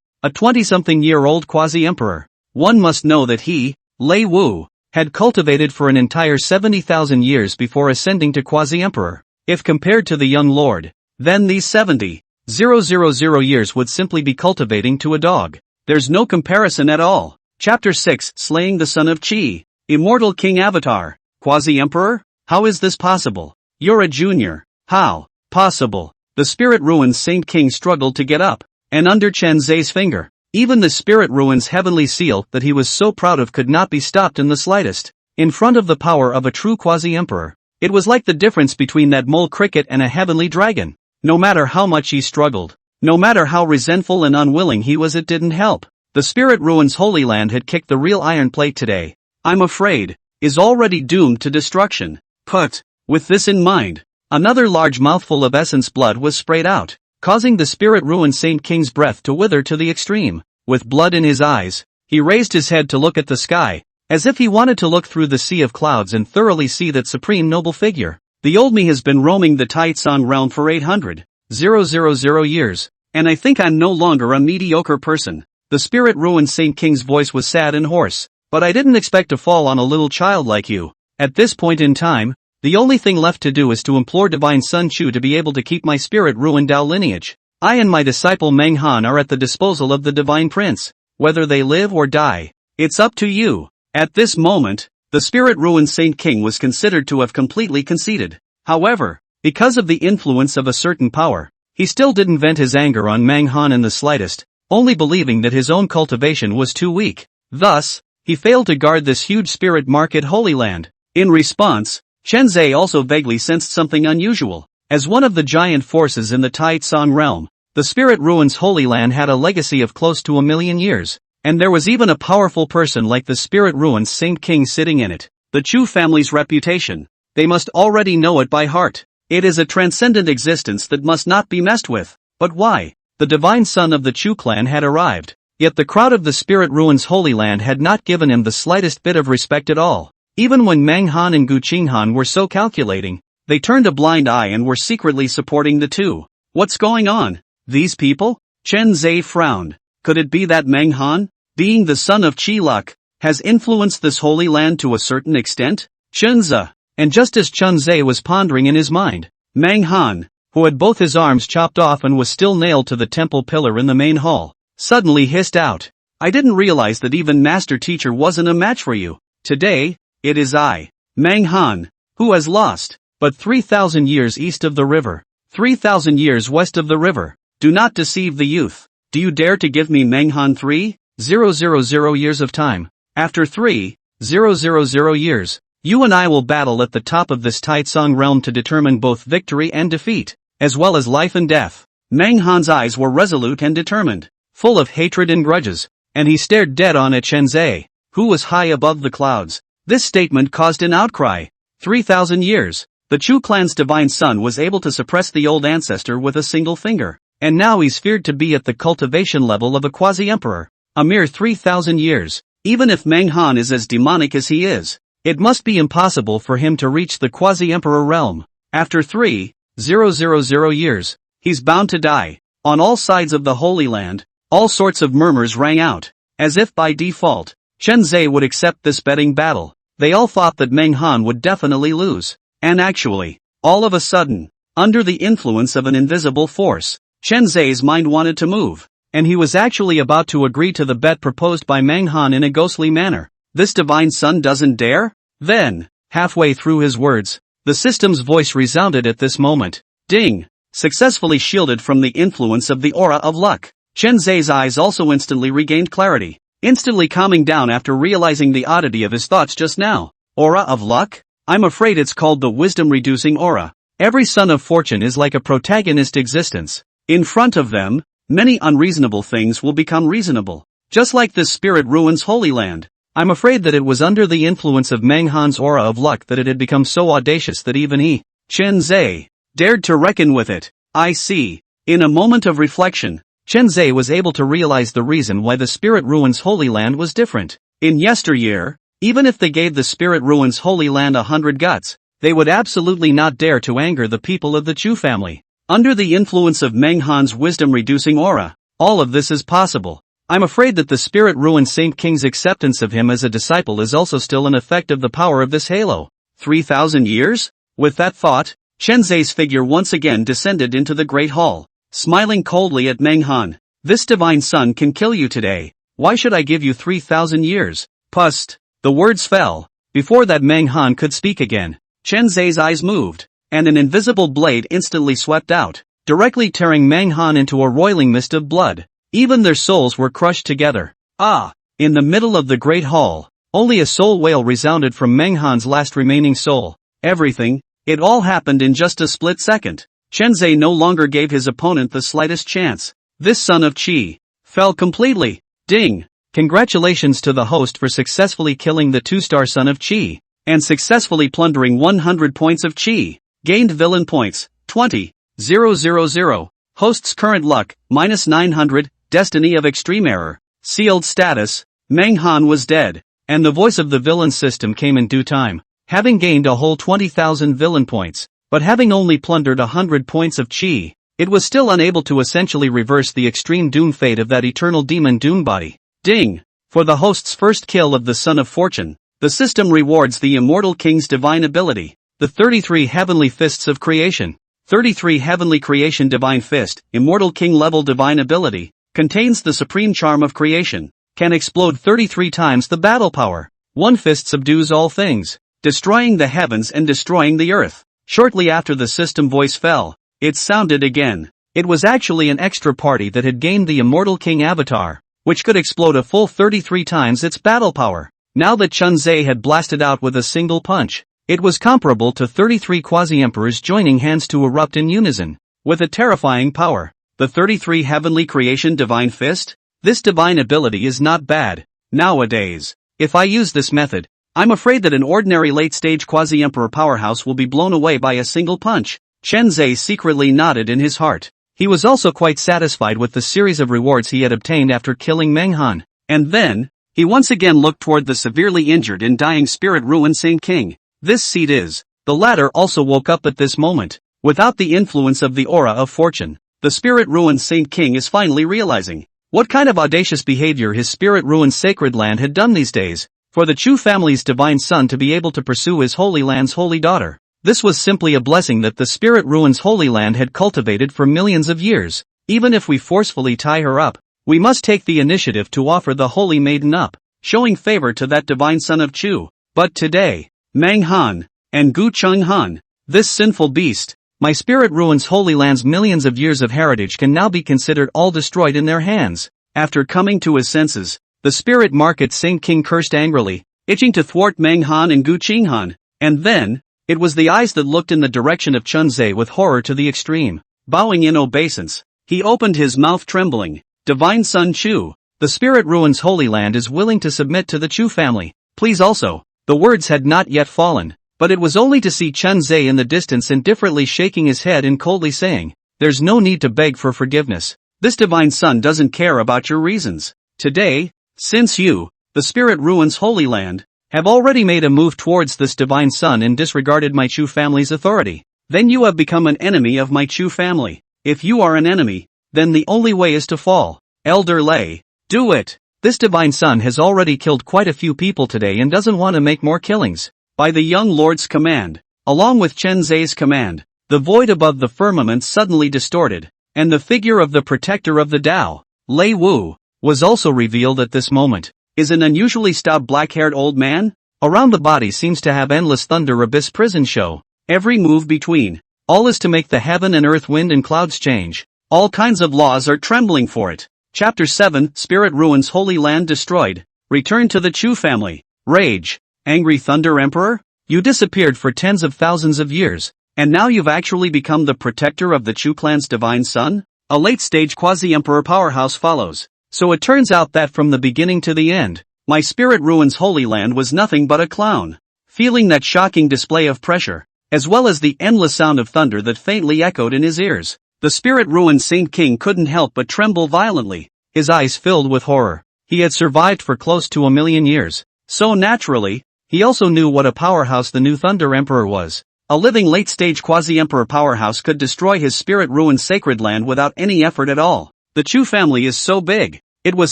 Speaker 1: a 20-something-year-old quasi-emperor. One must know that he, Lei Wu, had cultivated for an entire 70,000 years before ascending to quasi-emperor. If compared to the young lord, then these 70,000 years would simply be cultivating to a dog. There's no comparison at all. Chapter 6, Slaying the Son of Qi. Immortal King Avatar. Quasi-emperor? How is this possible? You're a junior. How? Possible. The spirit ruins Saint King struggled to get up, and under Chen Zhe's finger, even the spirit ruins heavenly seal that he was so proud of could not be stopped in the slightest. In front of the power of a true quasi-emperor, it was like the difference between that mole cricket and a heavenly dragon. No matter how much he struggled, no matter how resentful and unwilling he was, it didn't help. The spirit ruins Holy Land had kicked the real iron plate today. I'm afraid, is already doomed to destruction. But, with this in mind, another large mouthful of essence blood was sprayed out, causing the spirit-ruined Saint King's breath to wither to the extreme. With blood in his eyes, he raised his head to look at the sky, as if he wanted to look through the sea of clouds and thoroughly see that supreme noble figure. The old me has been roaming the Taitsong realm for 800,000 years, and I think I'm no longer a mediocre person. The spirit-ruined Saint King's voice was sad and hoarse, but I didn't expect to fall on a little child like you. At this point in time, the only thing left to do is to implore Divine Sun Chu to be able to keep my spirit-ruined Dao lineage. I and my disciple Meng Han are at the disposal of the Divine Prince. Whether they live or die, it's up to you. At this moment, the spirit-ruined Saint King was considered to have completely conceded. However, because of the influence of a certain power, he still didn't vent his anger on Meng Han in the slightest, only believing that his own cultivation was too weak. Thus, he failed to guard this huge spirit market Holy Land. In response, Chen Zhe also vaguely sensed something unusual. As one of the giant forces in the Taitsong realm, the spirit ruins Holy Land had a legacy of close to 1,000,000 years, and there was even a powerful person like the spirit ruins Saint King sitting in it. The Chu family's reputation. They must already know it by heart. It is a transcendent existence that must not be messed with. But why? The divine son of the Chu clan had arrived, yet the crowd of the spirit ruins Holy Land had not given him the slightest bit of respect at all. Even when Meng Han and Gu Qinghan were so calculating, they turned a blind eye and were secretly supporting the two. What's going on? These people? Chen Zhe frowned. Could it be that Meng Han, being the son of Qi Luck, has influenced this Holy Land to a certain extent? Chen Zhe. And just as Chen Zhe was pondering in his mind, Meng Han, who had both his arms chopped off and was still nailed to the temple pillar in the main hall, suddenly hissed out, "I didn't realize that even Master Teacher wasn't a match for you. Today, it is I, Meng Han, who has lost." But 3,000 years east of the river, 3,000 years west of the river, do not deceive the youth. Do you dare to give me Meng Han 3,000 years of time? After 3,000 years, you and I will battle at the top of this Taitsong realm to determine both victory and defeat, as well as life and death. Meng Han's eyes were resolute and determined, full of hatred and grudges. and he stared dead on at Chenzai, who was high above the clouds. This statement caused an outcry. 3,000 years. The Chu clan's divine son was able to suppress the old ancestor with a single finger, and now he's feared to be at the cultivation level of a quasi-emperor. A mere 3,000 years. Even if Manhwa is as demonic as he is, it must be impossible for him to reach the quasi-emperor realm. After 3,000 years, he's bound to die. On all sides of the Holy Land, all sorts of murmurs rang out, as if by default, Chenzai would accept this betting battle. They all thought that Manhwa would definitely lose. And actually, all of a sudden, under the influence of an invisible force, Chenzai's mind wanted to move, and he was actually about to agree to the bet proposed by Manhwa in a ghostly manner. This divine son doesn't dare? Then, halfway through his words, the system's voice resounded at this moment. Ding! Successfully shielded from the influence of the aura of luck. Chenzai's eyes also instantly regained clarity, instantly calming down after realizing the oddity of his thoughts just now. Aura of luck? I'm afraid it's called the wisdom-reducing aura. Every son of fortune is like a protagonist existence. In front of them, many unreasonable things will become reasonable. Just like this spirit ruins Holy Land. I'm afraid that it was under the influence of Manhwa's aura of luck that it had become so audacious that even he, Chenzai, dared to reckon with it. I see. In a moment of reflection, Chenzai was able to realize the reason why the Spirit Ruins Holy Land was different. In yesteryear, even if they gave the Spirit Ruins Holy Land 100 guts, they would absolutely not dare to anger the people of the Chu family. Under the influence of Manhwa's wisdom-reducing aura, all of this is possible. I'm afraid that the Spirit Ruined Saint King's acceptance of him as a disciple is also still an effect of the power of this halo. 3,000 years? With that thought, Chenzai's figure once again descended into the Great Hall, smiling coldly at Manhwa. This divine son can kill you today. Why should I give you 3,000 years? Pust. The words fell. Before that Manhwa could speak again, Chenzai's eyes moved, and an invisible blade instantly swept out, directly tearing Manhwa into a roiling mist of blood. Even their souls were crushed together. Ah! In the middle of the Great Hall, only a soul wail resounded from Manhwa's last remaining soul. Everything, it all happened in just a split second. Chenzai no longer gave his opponent the slightest chance. This son of Qi fell completely. Ding! Congratulations to the host for successfully killing the two-star son of Qi, and successfully plundering 100 points of Qi. Gained villain points, 20,000. Host's current luck, -900, destiny of extreme error. Sealed status, Manhwa was dead, and the voice of the villain system came in due time. Having gained a whole 20,000 villain points, but having only plundered 100 points of Qi, it was still unable to essentially reverse the extreme doom fate of that eternal demon doom body. Ding! For the host's first kill of the Son of Fortune, the system rewards the Immortal King's divine ability, the 33 Heavenly Fists of Creation. 33 Heavenly Creation Divine Fist, Immortal King level divine ability, contains the supreme charm of creation, can explode 33 times the battle power. One fist subdues all things, destroying the heavens and destroying the earth. Shortly after the system voice fell, it sounded again. It was actually an extra party that had gained the Immortal King avatar, which could explode a full 33 times its battle power. Now that Chenzai had blasted out with a single punch, it was comparable to 33 quasi-emperors joining hands to erupt in unison, with a terrifying power. The 33 Heavenly Creation Divine Fist? This divine ability is not bad. Nowadays, if I use this method, I'm afraid that an ordinary late-stage quasi-emperor powerhouse will be blown away by a single punch. Chenzai secretly nodded in his heart. He was also quite satisfied with the series of rewards he had obtained after killing Manhwa. And then, he once again looked toward the severely injured and dying Spirit Ruined Saint King. This seed is. The latter also woke up at this moment. Without the influence of the aura of fortune, the Spirit Ruined Saint King is finally realizing what kind of audacious behavior his Spirit Ruined Sacred Land had done these days. For the Chu family's divine son to be able to pursue his Holy Land's holy daughter, this was simply a blessing that the Spirit Ruins Holy Land had cultivated for millions of years. Even if we forcefully tie her up, we must take the initiative to offer the Holy Maiden up, showing favor to that divine son of Chu. But today, Manhwa and Gu Chenghan, this sinful beast, my Spirit Ruins Holy Land's millions of years of heritage can now be considered all destroyed in their hands. After coming to his senses, the Spirit Market Saint King cursed angrily, itching to thwart Manhwa and Gu Chenghan, and then, it was the eyes that looked in the direction of Chenzai with horror to the extreme. Bowing in obeisance, he opened his mouth trembling. Divine Son Chu, The Spirit Ruins Holy Land is willing to submit to the Chu family. Please also. The words had not yet fallen, but it was only to see Chen Zai in the distance indifferently shaking his head and coldly saying, "There's no need to beg for forgiveness. This divine son doesn't care about your reasons. Today, since you, the Spirit Ruins Holy Land, have already made a move towards this divine son and disregarded my Chu family's authority, then you have become an enemy of my Chu family. If you are an enemy, then the only way is to fall. Elder Lei, do it. This divine son has already killed quite a few people today and doesn't want to make more killings." By the young lord's command, along with Chen Zai's command, the void above the firmament suddenly distorted, and the figure of the protector of the Tao, Lei Wu, was also revealed at this moment. Is an unusually stout black-haired old man? Around the body seems to have endless thunder abyss prison show. Every move between. All is to make the heaven and earth wind and clouds change. All kinds of laws are trembling for it. Chapter 7, Spirit Ruins Holy Land Destroyed. Return to the Chu family. Rage. Angry Thunder Emperor? You disappeared for tens of thousands of years, and now you've actually become the protector of the Chu clan's divine son? A late-stage quasi-emperor powerhouse follows. So it turns out that from the beginning to the end, my Spirit Ruins Holy Land was nothing but a clown. Feeling that shocking display of pressure, as well as the endless sound of thunder that faintly echoed in his ears, the Spirit Ruined Saint King couldn't help but tremble violently, his eyes filled with horror. He had survived for close to 1,000,000 years, so naturally, he also knew what a powerhouse the new Thunder Emperor was. A living late-stage quasi-emperor powerhouse could destroy his Spirit-Ruined sacred land without any effort at all. The Chu family is so big, it was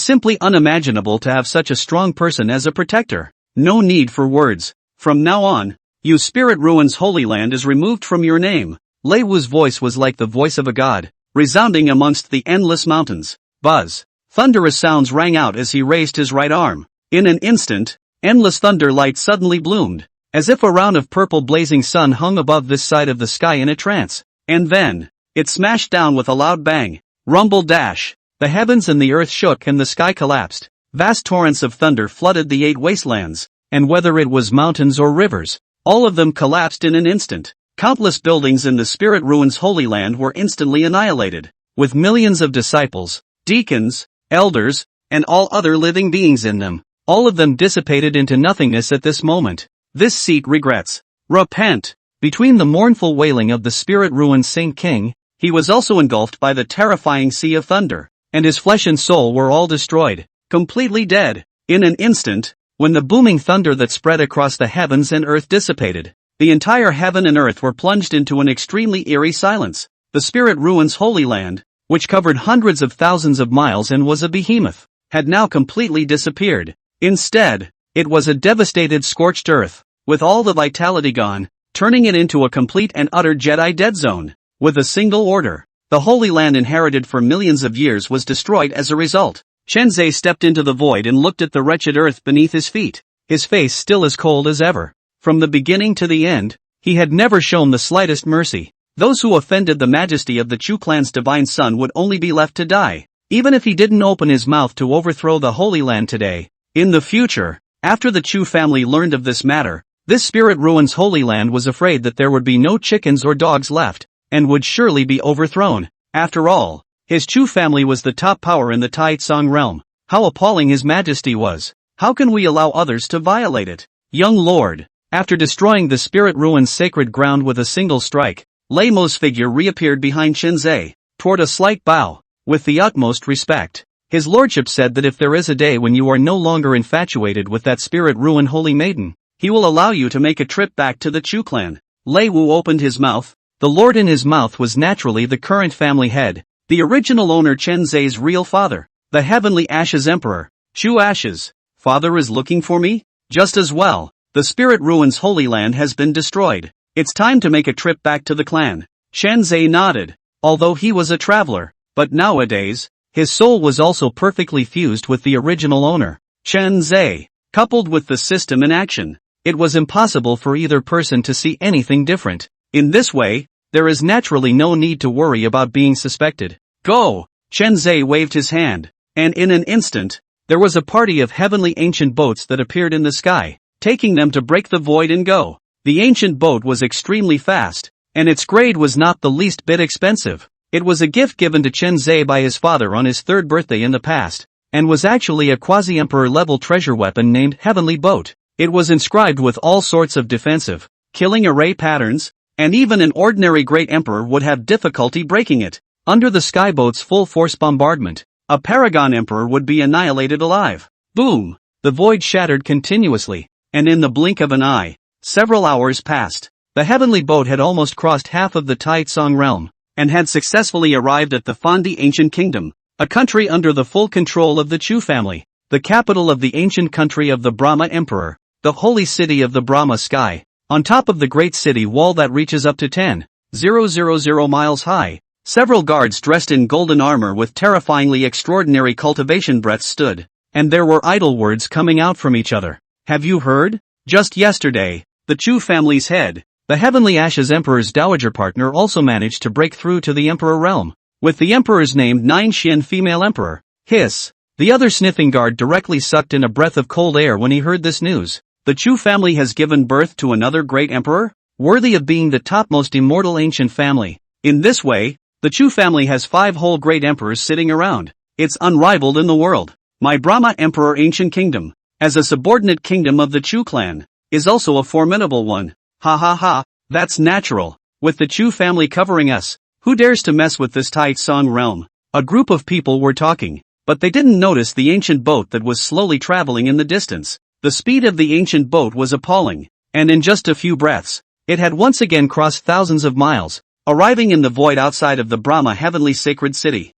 Speaker 1: simply unimaginable to have such a strong person as a protector. No need for words. From now on, you Spirit Ruins Holy Land is removed from your name. Lei Wu's voice was like the voice of a god, resounding amongst the endless mountains. Buzz. Thunderous sounds rang out as he raised his right arm. In an instant, endless thunder light suddenly bloomed, as if a round of purple blazing sun hung above this side of the sky in a trance. And then, it smashed down with a loud bang. Rumble dash. The heavens and the earth shook and the sky collapsed. Vast torrents of thunder flooded the 8 wastelands, and whether it was mountains or rivers, all of them collapsed in an instant. Countless buildings in the Spirit Ruins Holy Land were instantly annihilated, with millions of disciples, deacons, elders, and all other living beings in them. All of them dissipated into nothingness at this moment. This seat regrets. Repent. Between the mournful wailing of the Spirit Ruined Saint King, he was also engulfed by the terrifying sea of thunder, and his flesh and soul were all destroyed, completely dead. In an instant, when the booming thunder that spread across the heavens and earth dissipated, the entire heaven and earth were plunged into an extremely eerie silence. The Spirit Ruins Holy Land, which covered hundreds of thousands of miles and was a behemoth, had now completely disappeared. Instead, it was a devastated scorched earth, with all the vitality gone, turning it into a complete and utter Jedi dead zone. With a single order, the Holy Land inherited for millions of years was destroyed as a result. Chen Zai stepped into the void and looked at the wretched earth beneath his feet, his face still as cold as ever. From the beginning to the end, he had never shown the slightest mercy. Those who offended the majesty of the Chu clan's divine son would only be left to die, even if he didn't open his mouth to overthrow the Holy Land today. In the future, after the Chu family learned of this matter, this Spirit Ruins Holy Land was afraid that there would be no chickens or dogs left, and would surely be overthrown. After all, his Chu family was the top power in the Taitsong realm. How appalling his majesty was. How can we allow others to violate it? Young lord, after destroying the Spirit Ruins sacred ground with a single strike, Lei Mo's figure reappeared behind Chen Zai, toward a slight bow. With the utmost respect, his lordship said that if there is a day when you are no longer infatuated with that Spirit Ruin Holy Maiden, he will allow you to make a trip back to the Chu clan. Lei Wu opened his mouth. The lord in his mouth was naturally the current family head, the original owner Chen Zai's real father, the Heavenly Ashes Emperor. Chu Ashes, father is looking for me? Just as well, the Spirit Ruins Holy Land has been destroyed. It's time to make a trip back to the clan. Chen Zai nodded, although he was a traveler, but nowadays, his soul was also perfectly fused with the original owner, Chen Zai. Coupled with the system in action, it was impossible for either person to see anything different. In this way, there is naturally no need to worry about being suspected. Go! Chen Zai waved his hand, and in an instant, there was a party of heavenly ancient boats that appeared in the sky, taking them to break the void and go. The ancient boat was extremely fast, and its grade was not the least bit expensive. It was a gift given to Chen Zai by his father on his 3rd birthday in the past. and was actually a quasi-emperor-level treasure weapon named Heavenly Boat. It was inscribed with all sorts of defensive, killing array patterns, and even an ordinary great emperor would have difficulty breaking it. Under the skyboat's full-force bombardment, a paragon emperor would be annihilated alive. Boom! The void shattered continuously, and in the blink of an eye, several hours passed. The heavenly boat had almost crossed half of the Taitsong realm, and had successfully arrived at the Fondi ancient kingdom, a country under the full control of the Chu family, the capital of the ancient country of the Brahma Emperor, the holy city of the Brahma sky, on top of the great city wall that reaches up to 10,000 miles high. Several guards dressed in golden armor with terrifyingly extraordinary cultivation breaths stood, and there were idle words coming out from each other. Have you heard? Just yesterday, the Chu family's head, the Heavenly Ashes Emperor's dowager partner, also managed to break through to the Emperor realm, with the Emperor's named Nine Xian female Emperor. Hiss! The other sniffing guard directly sucked in a breath of cold air when he heard this news. The Chu family has given birth to another great emperor, worthy of being the topmost immortal ancient family. In this way, the Chu family has 5 whole great emperors sitting around. It's unrivaled in the world. My Brahma Emperor ancient kingdom, as a subordinate kingdom of the Chu clan, is also a formidable one. Ha ha ha, that's natural. With the Chu family covering us, who dares to mess with this Taitsong realm? A group of people were talking, but they didn't notice the ancient boat that was slowly traveling in the distance. The speed of the ancient boat was appalling, and in just a few breaths, it had once again crossed thousands of miles, arriving in the void outside of the Brahma heavenly sacred city.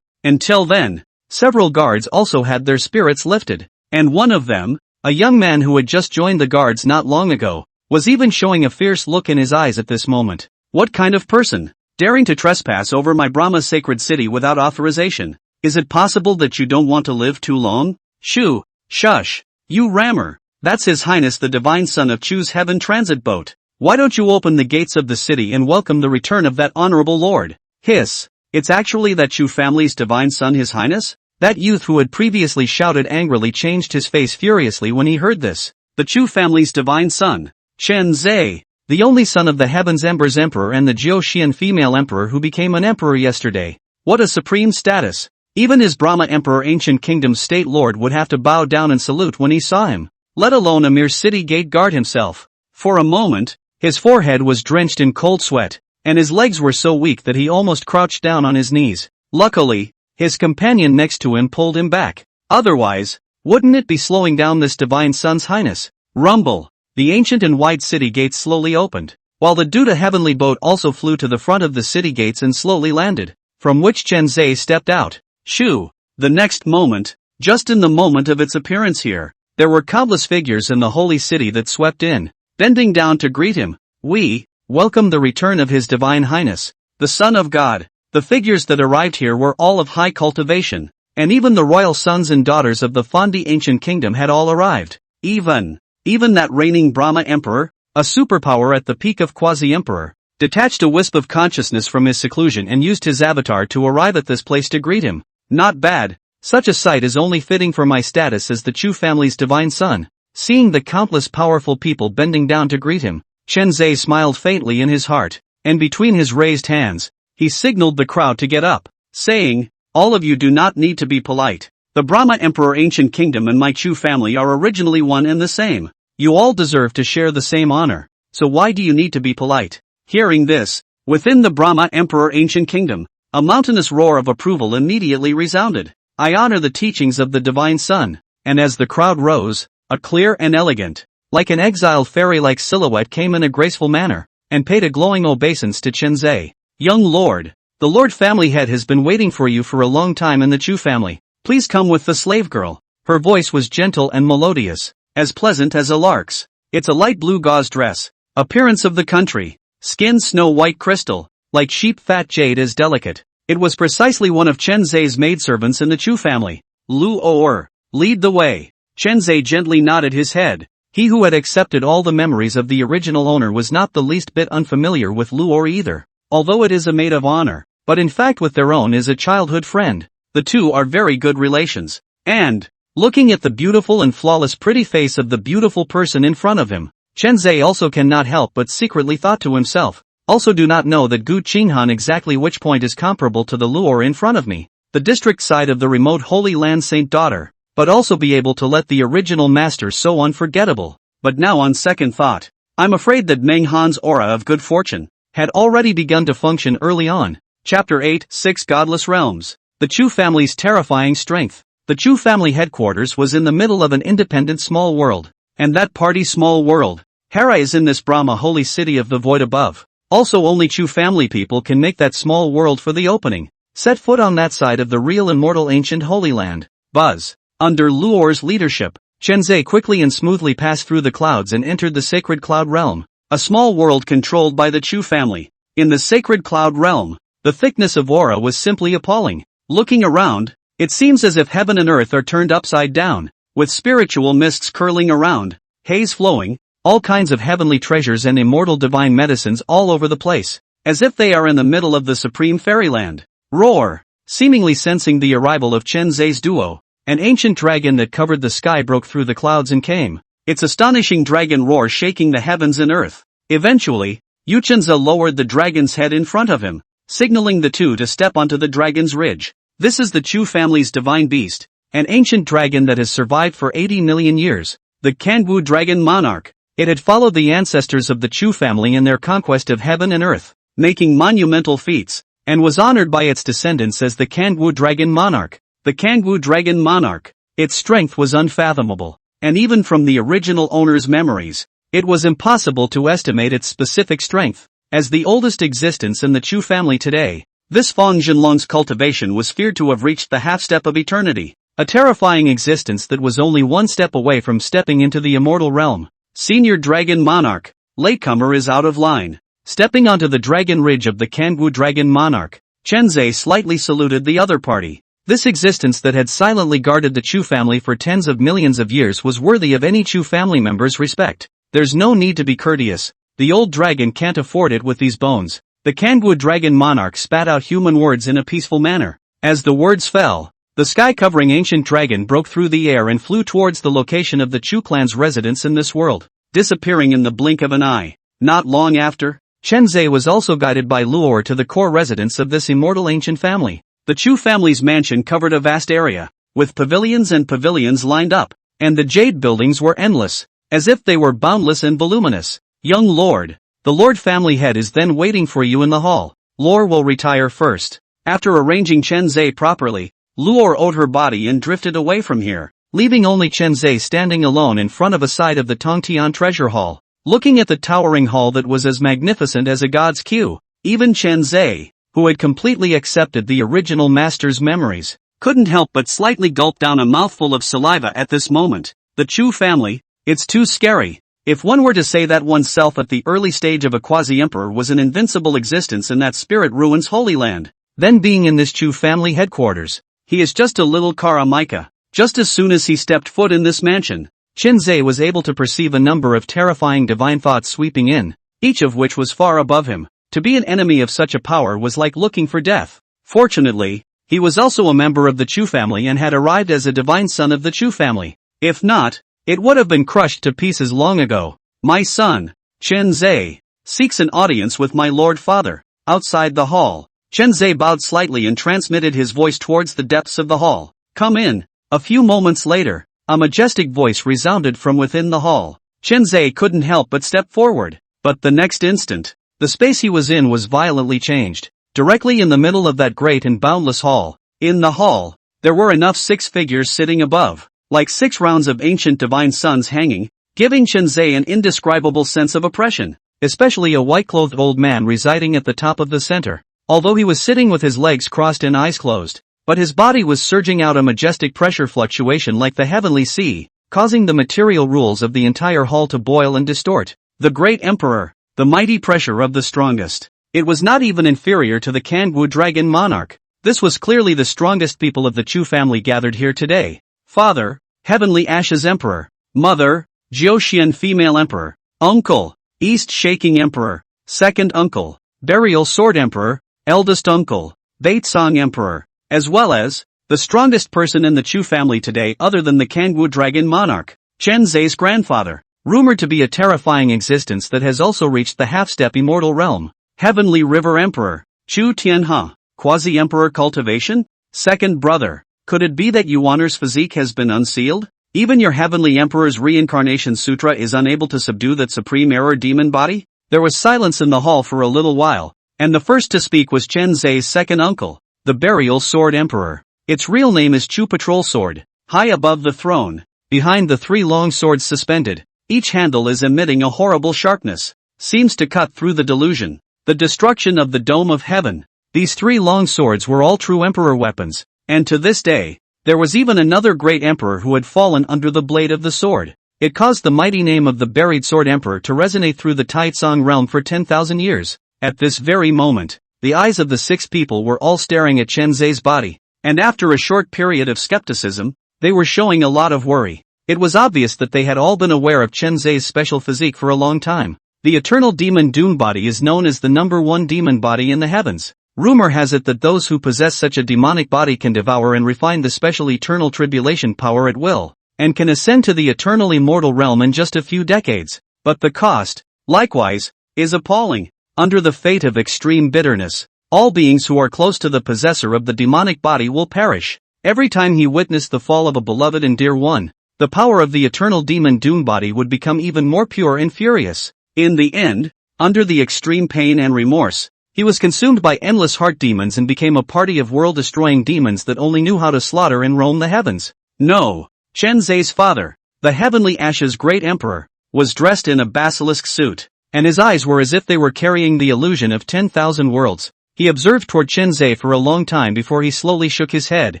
Speaker 1: Until then, several guards also had their spirits lifted, and one of them, a young man who had just joined the guards not long ago, was even showing a fierce look in his eyes at this moment. What kind of person, daring to trespass over my Brahma sacred city without authorization? Is it possible that you don't want to live too long? Shoo! Shush! You rammer! That's His Highness the Divine Son of Chu's Heaven Transit Boat. Why don't you open the gates of the city and welcome the return of that honorable lord? Hiss! It's actually that Chu family's divine son, His Highness? That youth who had previously shouted angrily changed his face furiously when he heard this. The Chu family's divine son, Chen Zhe, the only son of the Heaven's Ember's Emperor and the Jiao Xian female emperor who became an emperor yesterday. What a supreme status! Even his Brahma Emperor ancient kingdom's state lord would have to bow down and salute when he saw him, let alone a mere city gate guard himself. For a moment, his forehead was drenched in cold sweat, and his legs were so weak that he almost crouched down on his knees. Luckily, his companion next to him pulled him back. Otherwise, wouldn't it be slowing down this divine son's highness? Rumble! The ancient and wide city gates slowly opened, while the Duda heavenly boat also flew to the front of the city gates and slowly landed, from which Chen Zhe stepped out. Shoo! The next moment, just in the moment of its appearance here, there were countless figures in the holy city that swept in, bending down to greet him. We welcome the return of His Divine Highness, the Son of God. The figures that arrived here were all of high cultivation, and even the royal sons and daughters of the Fondi ancient kingdom had all arrived. Even that reigning Brahma Emperor, a superpower at the peak of quasi-emperor, detached a wisp of consciousness from his seclusion and used his avatar to arrive at this place to greet him. Not bad. Such a sight is only fitting for my status as the Chu family's divine son. Seeing the countless powerful people bending down to greet him, Chen Zhe smiled faintly in his heart, and between his raised hands, he signaled the crowd to get up, saying, "All of you do not need to be polite. The Brahma Emperor ancient kingdom and my Chu family are originally one and the same. You all deserve to share the same honor, so why do you need to be polite?" Hearing this, within the Brahma Emperor ancient kingdom, a mountainous roar of approval immediately resounded. I honor the teachings of the Divine Son, and as the crowd rose, a clear and elegant, like an exiled fairy-like silhouette came in a graceful manner, and paid a glowing obeisance to Chen Zhe. Young lord, the lord family head has been waiting for you for a long time in the Chu family. Please come with the slave girl. Her voice was gentle and melodious, as pleasant as a lark's. It's a light blue gauze dress, appearance of the country, skin snow white crystal, like sheep fat jade as delicate. It was precisely one of Chen Zhe's maidservants in the Chu family. Lu Or, lead the way. Chen Zhe gently nodded his head. He who had accepted all the memories of the original owner was not the least bit unfamiliar with Lu Or either, although it is a maid of honor, but in fact with their own is a childhood friend. The two are very good relations. And, looking at the beautiful and flawless pretty face of the beautiful person in front of him, Chen Zhe also cannot help but secretly thought to himself, also do not know that Gu Qinghan exactly which point is comparable to the Luor in front of me. the district side of the remote Holy Land Saint Daughter, but also be able to let the original master so unforgettable. But now on second thought, I'm afraid that Manhwa's aura of good fortune had already begun to function early on. Chapter 8, 6 Godless Realms. The Chu family's terrifying strength. The Chu family headquarters was in the middle of an independent small world. And that party small world. Hera is in this Brahma holy city of the void above. Also only Chu family people can make that small world for the opening. Set foot on that side of the real immortal ancient Holy Land. Buzz. Under Luor's leadership, Chenzhe quickly and smoothly passed through the clouds and entered the sacred cloud realm. A small world controlled by the Chu family. In the sacred cloud realm, the thickness of aura was simply appalling. Looking around, it seems as if heaven and earth are turned upside down, with spiritual mists curling around, haze flowing, all kinds of heavenly treasures and immortal divine medicines all over the place, as if they are in the middle of the supreme fairyland. Roar! Seemingly sensing the arrival of Chenzhe's duo, an ancient dragon that covered the sky broke through the clouds and came, its astonishing dragon roar shaking the heavens and earth. Eventually, Yuchenza lowered the dragon's head in front of him, signaling the two to step onto the dragon's ridge. This is the Chu family's divine beast, an ancient dragon that has survived for 80 million years, the Kangwu dragon monarch. It had followed the ancestors of the Chu family in their conquest of heaven and earth, making monumental feats, and was honored by its descendants as the Kangwu dragon monarch. The Kangwu dragon monarch, its strength was unfathomable, and even from the original owner's memories, it was impossible to estimate its specific strength. As the oldest existence in the Chu family today, this Feng Zhenlong's cultivation was feared to have reached the half-step of eternity, a terrifying existence that was only one step away from stepping into the immortal realm. Senior Dragon Monarch, latecomer is out of line. Stepping onto the dragon ridge of the Kangwu Dragon Monarch, Chenzhe slightly saluted the other party. This existence that had silently guarded the Chu family for tens of millions of years was worthy of any Chu family member's respect. There's no need to be courteous, the old dragon can't afford it with these bones. The Kangwu Dragon Monarch spat out human words in a peaceful manner. As the words fell, the sky-covering ancient dragon broke through the air and flew towards the location of the Chu clan's residence in this world, disappearing in the blink of an eye. Not long after, Chenzhe was also guided by Luor to the core residence of this immortal ancient family. The Chu family's mansion covered a vast area, with pavilions and pavilions lined up, and the jade buildings were endless, as if they were boundless and voluminous. Young lord, the lord family head is then waiting for you in the hall. Luor will retire first. After arranging Chenzhe properly, Luor owed her body and drifted away from here, leaving only Chenzhe standing alone in front of a side of the Tongtian treasure hall, looking at the towering hall that was as magnificent as a god's queue. Even Chenzhe, who had completely accepted the original master's memories, couldn't help but slightly gulp down a mouthful of saliva at this moment. The Chu family, it's too scary. If one were to say that oneself at the early stage of a quasi-emperor was an invincible existence in that spirit ruins Holy Land, then being in this Chu family headquarters, he is just a little Karamika. Just as soon as he stepped foot in this mansion, Chenzhe was able to perceive a number of terrifying divine thoughts sweeping in, each of which was far above him. To be an enemy of such a power was like looking for death. Fortunately, he was also a member of the Chu family and had arrived as a divine son of the Chu family. If not, it would have been crushed to pieces long ago. My son, Chenzhe, seeks an audience with my lord father. Outside the hall, Chenzhe bowed slightly and transmitted his voice towards the depths of the hall. Come in. A few moments later, a majestic voice resounded from within the hall. Chenzhe couldn't help but step forward. But the next instant, the space he was in was violently changed. Directly in the middle of that great and boundless hall, in the hall, there were enough 6 figures sitting above, like 6 rounds of ancient divine suns hanging, giving Chenzhe an indescribable sense of oppression, especially a white-clothed old man residing at the top of the center. Although he was sitting with his legs crossed and eyes closed, but his body was surging out a majestic pressure fluctuation like the heavenly sea, causing the material rules of the entire hall to boil and distort. The great emperor, the mighty pressure of the strongest. It was not even inferior to the Kangwu Dragon Monarch. This was clearly the strongest people of the Chu family gathered here today. Father, Heavenly Ashes Emperor. Mother, Jiuxian Female Emperor. Uncle, East Shaking Emperor. Second Uncle, Burial Sword Emperor. Eldest Uncle, Baitsong Emperor. As well as, the strongest person in the Chu family today other than the Kangwu Dragon Monarch, Chenzhe's grandfather. Rumored to be a terrifying existence that has also reached the half-step immortal realm. Heavenly River Emperor, Chu Tianhe, Quasi-Emperor Cultivation, Second brother, could it be that Yuaner's physique has been unsealed? Even your heavenly emperor's reincarnation sutra is unable to subdue that supreme error demon body? There was silence in the hall for a little while, and the first to speak was Chen Zai's second uncle, the burial sword emperor. Its real name is Chu Patrol Sword. High above the throne, behind the three long swords suspended, each handle is emitting a horrible sharpness, seems to cut through the delusion, the destruction of the dome of heaven. These three long swords were all true emperor weapons, and to this day, there was even another great emperor who had fallen under the blade of the sword. It caused the mighty name of the buried sword emperor to resonate through the Taitsong realm for 10,000 years. At this very moment, the eyes of the six people were all staring at Chen Zai's body, and after a short period of skepticism, they were showing a lot of worry. It was obvious that they had all been aware of Chen Zai's special physique for a long time. The eternal demon Doom body is known as the #1 demon body in the heavens. Rumor has it that those who possess such a demonic body can devour and refine the special eternal tribulation power at will, and can ascend to the eternal immortal realm in just a few decades. But the cost, likewise, is appalling. Under the fate of extreme bitterness, all beings who are close to the possessor of the demonic body will perish. Every time he witnessed the fall of a beloved and dear one, the power of the eternal demon Doom body would become even more pure and furious. In the end, under the extreme pain and remorse, he was consumed by endless heart demons and became a party of world-destroying demons that only knew how to slaughter and roam the heavens. No. Chen Zai's father, the Heavenly Ash's great emperor, was dressed in a basilisk suit, and his eyes were as if they were carrying the illusion of 10,000 worlds. He observed toward Chen Zai for a long time before he slowly shook his head.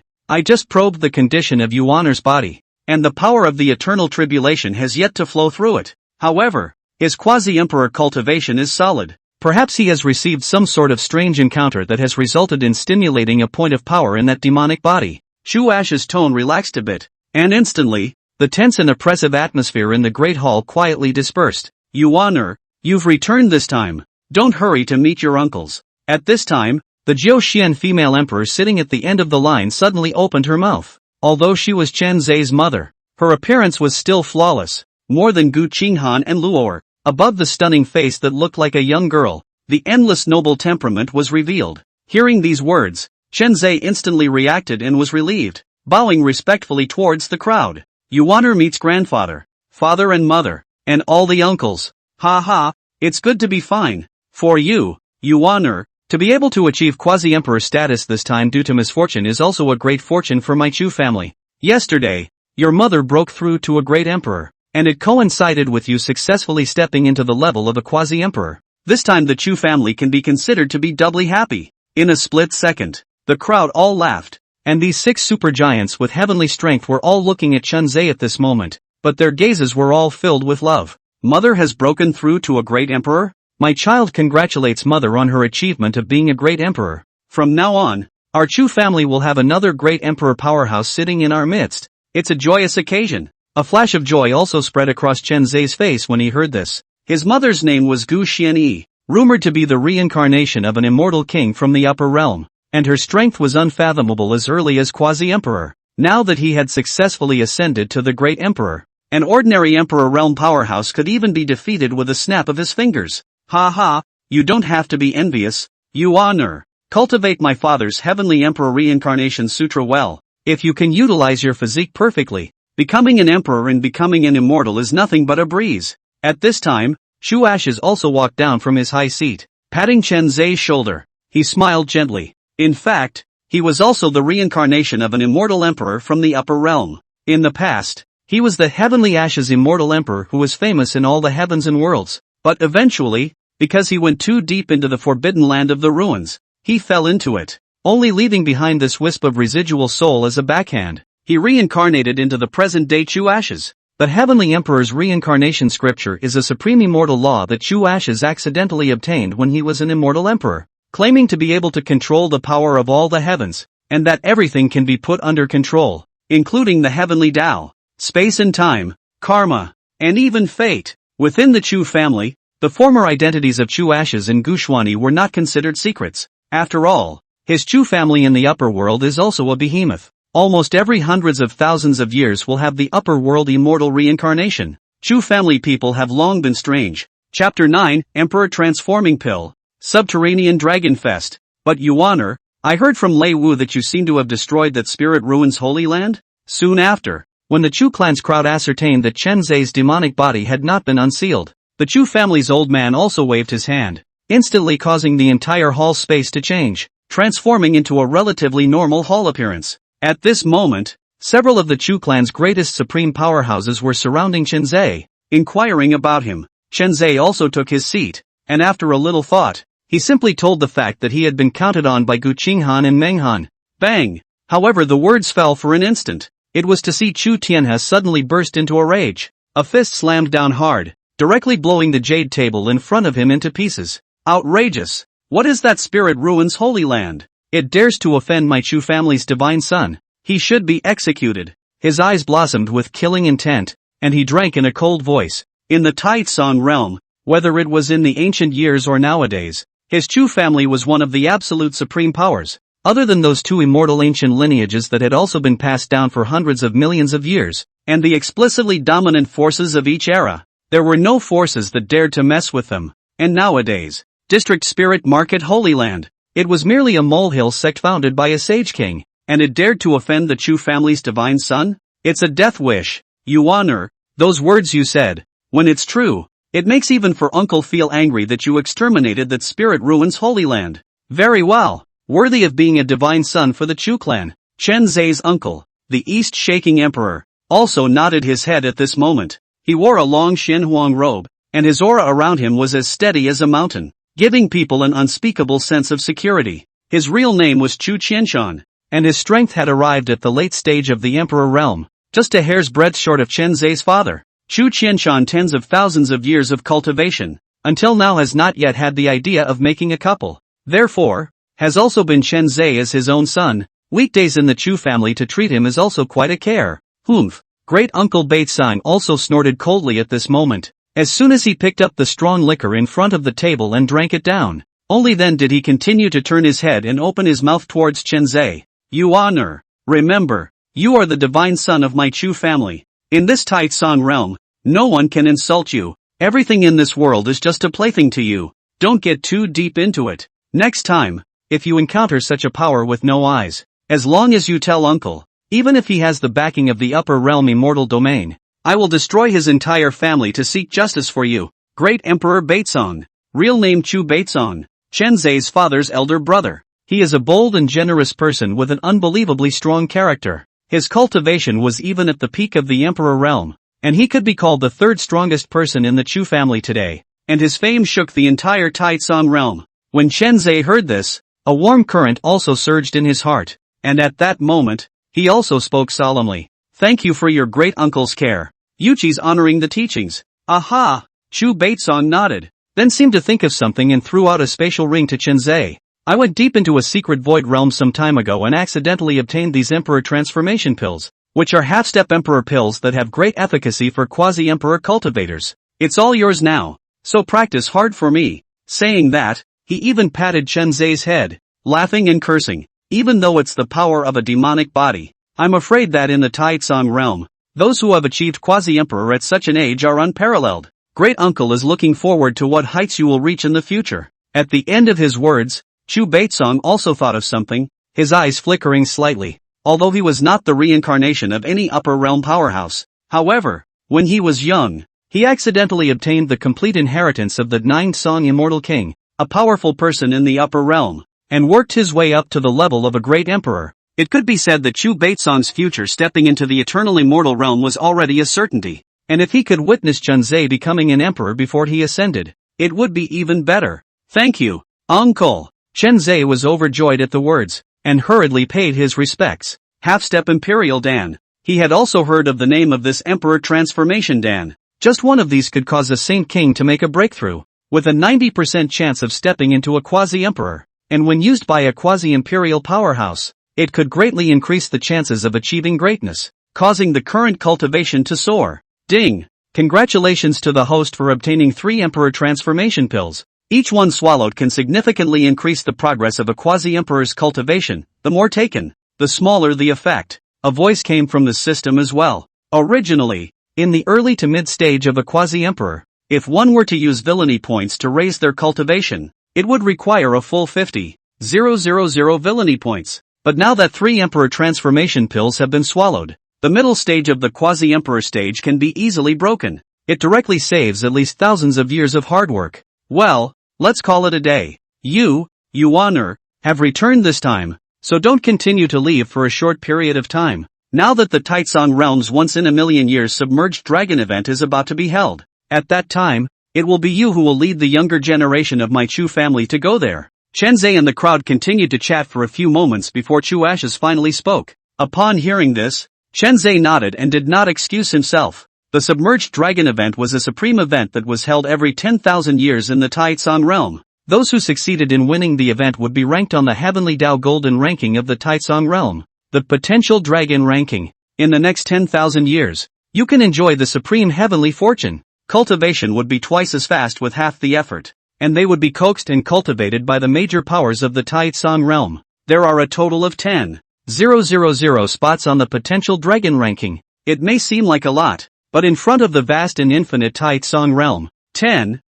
Speaker 1: I just probed the condition of Yuaner's body, and the power of the eternal tribulation has yet to flow through it. However, his quasi-emperor cultivation is solid. Perhaps he has received some sort of strange encounter that has resulted in stimulating a point of power in that demonic body. Chu Ash's tone relaxed a bit, and instantly, the tense and oppressive atmosphere in the great hall quietly dispersed. Yuaner, you've returned this time. Don't hurry to meet your uncles. At this time, the Jiao Xian female emperor sitting at the end of the line suddenly opened her mouth. Although she was Chen Zai's mother, her appearance was still flawless, more than Gu Qinghan and Luor. Above the stunning face that looked like a young girl, the endless noble temperament was revealed. Hearing these words, Chen Zai instantly reacted and was relieved, bowing respectfully towards the crowd. Yuaner meets grandfather, father and mother, and all the uncles. Ha ha, it's good to be fine. For you, Yuaner, to be able to achieve quasi-emperor status this time due to misfortune is also a great fortune for my Chu family. Yesterday, your mother broke through to a great emperor, and it coincided with you successfully stepping into the level of a quasi-emperor. This time the Chu family can be considered to be doubly happy. In a split second, the crowd all laughed, and these six supergiants with heavenly strength were all looking at Chen Zai at this moment, but their gazes were all filled with love. Mother has broken through to a great emperor? My child congratulates mother on her achievement of being a great emperor. From now on, our Chu family will have another great emperor powerhouse sitting in our midst. It's a joyous occasion. A flash of joy also spread across Chen Zai's face when he heard this. His mother's name was Gu Xianyi, rumored to be the reincarnation of an immortal king from the upper realm, and her strength was unfathomable as early as quasi-emperor. Now that he had successfully ascended to the great emperor, an ordinary emperor realm powerhouse could even be defeated with a snap of his fingers. Ha ha, you don't have to be envious, Yuaner. Cultivate my father's heavenly emperor reincarnation sutra well. If you can utilize your physique perfectly, becoming an emperor and becoming an immortal is nothing but a breeze. At this time, Chu Ashes also walked down from his high seat, patting Chen Zai's shoulder. He smiled gently. In fact, he was also the reincarnation of an immortal emperor from the upper realm. In the past, he was the Heavenly Ashes immortal emperor who was famous in all the heavens and worlds. But eventually, because he went too deep into the forbidden land of the ruins, he fell into it, only leaving behind this wisp of residual soul as a backhand. He reincarnated into the present-day Chu Ashes. The Heavenly Emperor's reincarnation scripture is a supreme immortal law that Chu Ashes accidentally obtained when he was an immortal emperor, claiming to be able to control the power of all the heavens, and that everything can be put under control, including the heavenly Tao, space and time, karma, and even fate. Within the Chu family, the former identities of Chu Ashes and Gu Xuanyi were not considered secrets. After all, his Chu family in the upper world is also a behemoth. Almost every hundreds of thousands of years will have the upper world immortal reincarnation. Chu family people have long been strange. Chapter 9, Emperor Transforming Pill, Subterranean Dragon Fest. But Yuaner, I heard from Lei Wu that you seem to have destroyed that spirit ruins Holy Land? Soon after, when the Chu clan's crowd ascertained that Chen Zai's demonic body had not been unsealed, the Chu family's old man also waved his hand, instantly causing the entire hall space to change, transforming into a relatively normal hall appearance. At this moment, several of the Chu clan's greatest supreme powerhouses were surrounding Chen Zai, inquiring about him. Chen Zai also took his seat, and after a little thought, he simply told the fact that he had been counted on by Gu Qinghan and Meng Han. Bang! However, the words fell for an instant. It was to see Chu Tianhe suddenly burst into a rage. A fist slammed down hard, directly blowing the jade table in front of him into pieces. Outrageous! What is that spirit ruins Holy Land? It dares to offend my Chu family's divine son. He should be executed. His eyes blossomed with killing intent, and he drank in a cold voice. In the Taitsong realm, whether it was in the ancient years or nowadays, his Chu family was one of the absolute supreme powers. Other than those two immortal ancient lineages that had also been passed down for hundreds of millions of years, and the explicitly dominant forces of each era, there were no forces that dared to mess with them. And nowadays, District Spirit Market Holy Land, it was merely a molehill sect founded by a sage king, and it dared to offend the Chu family's divine son? It's a death wish, you honor, those words you said. When it's true, it makes even for uncle feel angry that you exterminated that spirit ruins Holy Land. Very well. Worthy of being a divine son for the Chu clan. Chen Zai's uncle, the East-shaking emperor, also nodded his head at this moment. He wore a long Xinhuang robe, and his aura around him was as steady as a mountain, giving people an unspeakable sense of security. His real name was Chu Qianshan, and his strength had arrived at the late stage of the emperor realm, just a hair's breadth short of Chen Zai's father. Chu Qianshan tens of thousands of years of cultivation, until now has not yet had the idea of making a couple. Therefore, has also been Chen Zai as his own son. Weekdays in the Chu family to treat him is also quite a care. Humph. Great Uncle Beitsang also snorted coldly at this moment, as soon as he picked up the strong liquor in front of the table and drank it down. Only then did he continue to turn his head and open his mouth towards Chen Zai. You honor. Remember, you are the divine son of my Chu family. In this Taitsong realm, no one can insult you. Everything in this world is just a plaything to you. Don't get too deep into it. Next time, if you encounter such a power with no eyes, as long as you tell uncle, even if he has the backing of the upper realm immortal domain, I will destroy his entire family to seek justice for you. Great Emperor Beitsong. Real name Chu Beitsong, Chen Zai's father's elder brother. He is a bold and generous person with an unbelievably strong character. His cultivation was even at the peak of the emperor realm, and he could be called the third strongest person in the Chu family today, and his fame shook the entire Taitsong realm. When Chen Zai heard this, a warm current also surged in his heart, and at that moment, he also spoke solemnly. Thank you for your great uncle's care. Yuchi's honoring the teachings. Aha! Chu Beitsong nodded, then seemed to think of something and threw out a spatial ring to Chen Zai. I went deep into a secret void realm some time ago and accidentally obtained these emperor transformation pills, which are half-step emperor pills that have great efficacy for quasi-emperor cultivators. It's all yours now, so practice hard for me. Saying that, he even patted Chen Zai's head, laughing and cursing. Even though it's the power of a demonic body, I'm afraid that in the Taitsong realm, those who have achieved quasi-emperor at such an age are unparalleled. Great uncle is looking forward to what heights you will reach in the future. At the end of his words, Chu Beitsong also thought of something, his eyes flickering slightly. Although he was not the reincarnation of any upper realm powerhouse, however, when he was young, he accidentally obtained the complete inheritance of the Nine Song Immortal King, a powerful person in the upper realm, and worked his way up to the level of a great emperor. It could be said that Chu Beitsong's future stepping into the eternal immortal realm was already a certainty, and if he could witness Chen Zai becoming an emperor before he ascended, it would be even better. Thank you, uncle. Chen Zai was overjoyed at the words, and hurriedly paid his respects. Half-step Imperial Dan. He had also heard of the name of this Emperor Transformation Dan. Just one of these could cause a Saint King to make a breakthrough, with a 90% chance of stepping into a quasi-emperor, and when used by a quasi-imperial powerhouse, it could greatly increase the chances of achieving greatness, causing the current cultivation to soar. Ding! Congratulations to the host for obtaining 3 Emperor Transformation pills. Each one swallowed can significantly increase the progress of a quasi-emperor's cultivation. The more taken, the smaller the effect. A voice came from the system as well. Originally, in the early to mid-stage of a quasi-emperor, if one were to use villainy points to raise their cultivation, it would require a full 50 10,000 villainy points. But now that 3 Emperor transformation pills have been swallowed, the middle stage of the quasi-emperor stage can be easily broken. It directly saves at least thousands of years of hard work. Well, let's call it a day. You honor, have returned this time, so don't continue to leave for a short period of time. Now that the Taitsong Realm's once-in-a-million-years submerged dragon event is about to be held, at that time, it will be you who will lead the younger generation of my Chu family to go there. Chenzhe and the crowd continued to chat for a few moments before Chu Ashes finally spoke. Upon hearing this, Chenzhe nodded and did not excuse himself. The submerged dragon event was a supreme event that was held every 10,000 years in the Taitsong realm. Those who succeeded in winning the event would be ranked on the Heavenly Dao Golden ranking of the Taitsong realm, the potential dragon ranking. In the next 10,000 years, you can enjoy the supreme heavenly fortune. Cultivation would be twice as fast with half the effort, and they would be coaxed and cultivated by the major powers of the Taitsong realm. There are a total of 10,000 spots on the potential dragon ranking. It may seem like a lot, but in front of the vast and infinite Taitsong realm, 10,000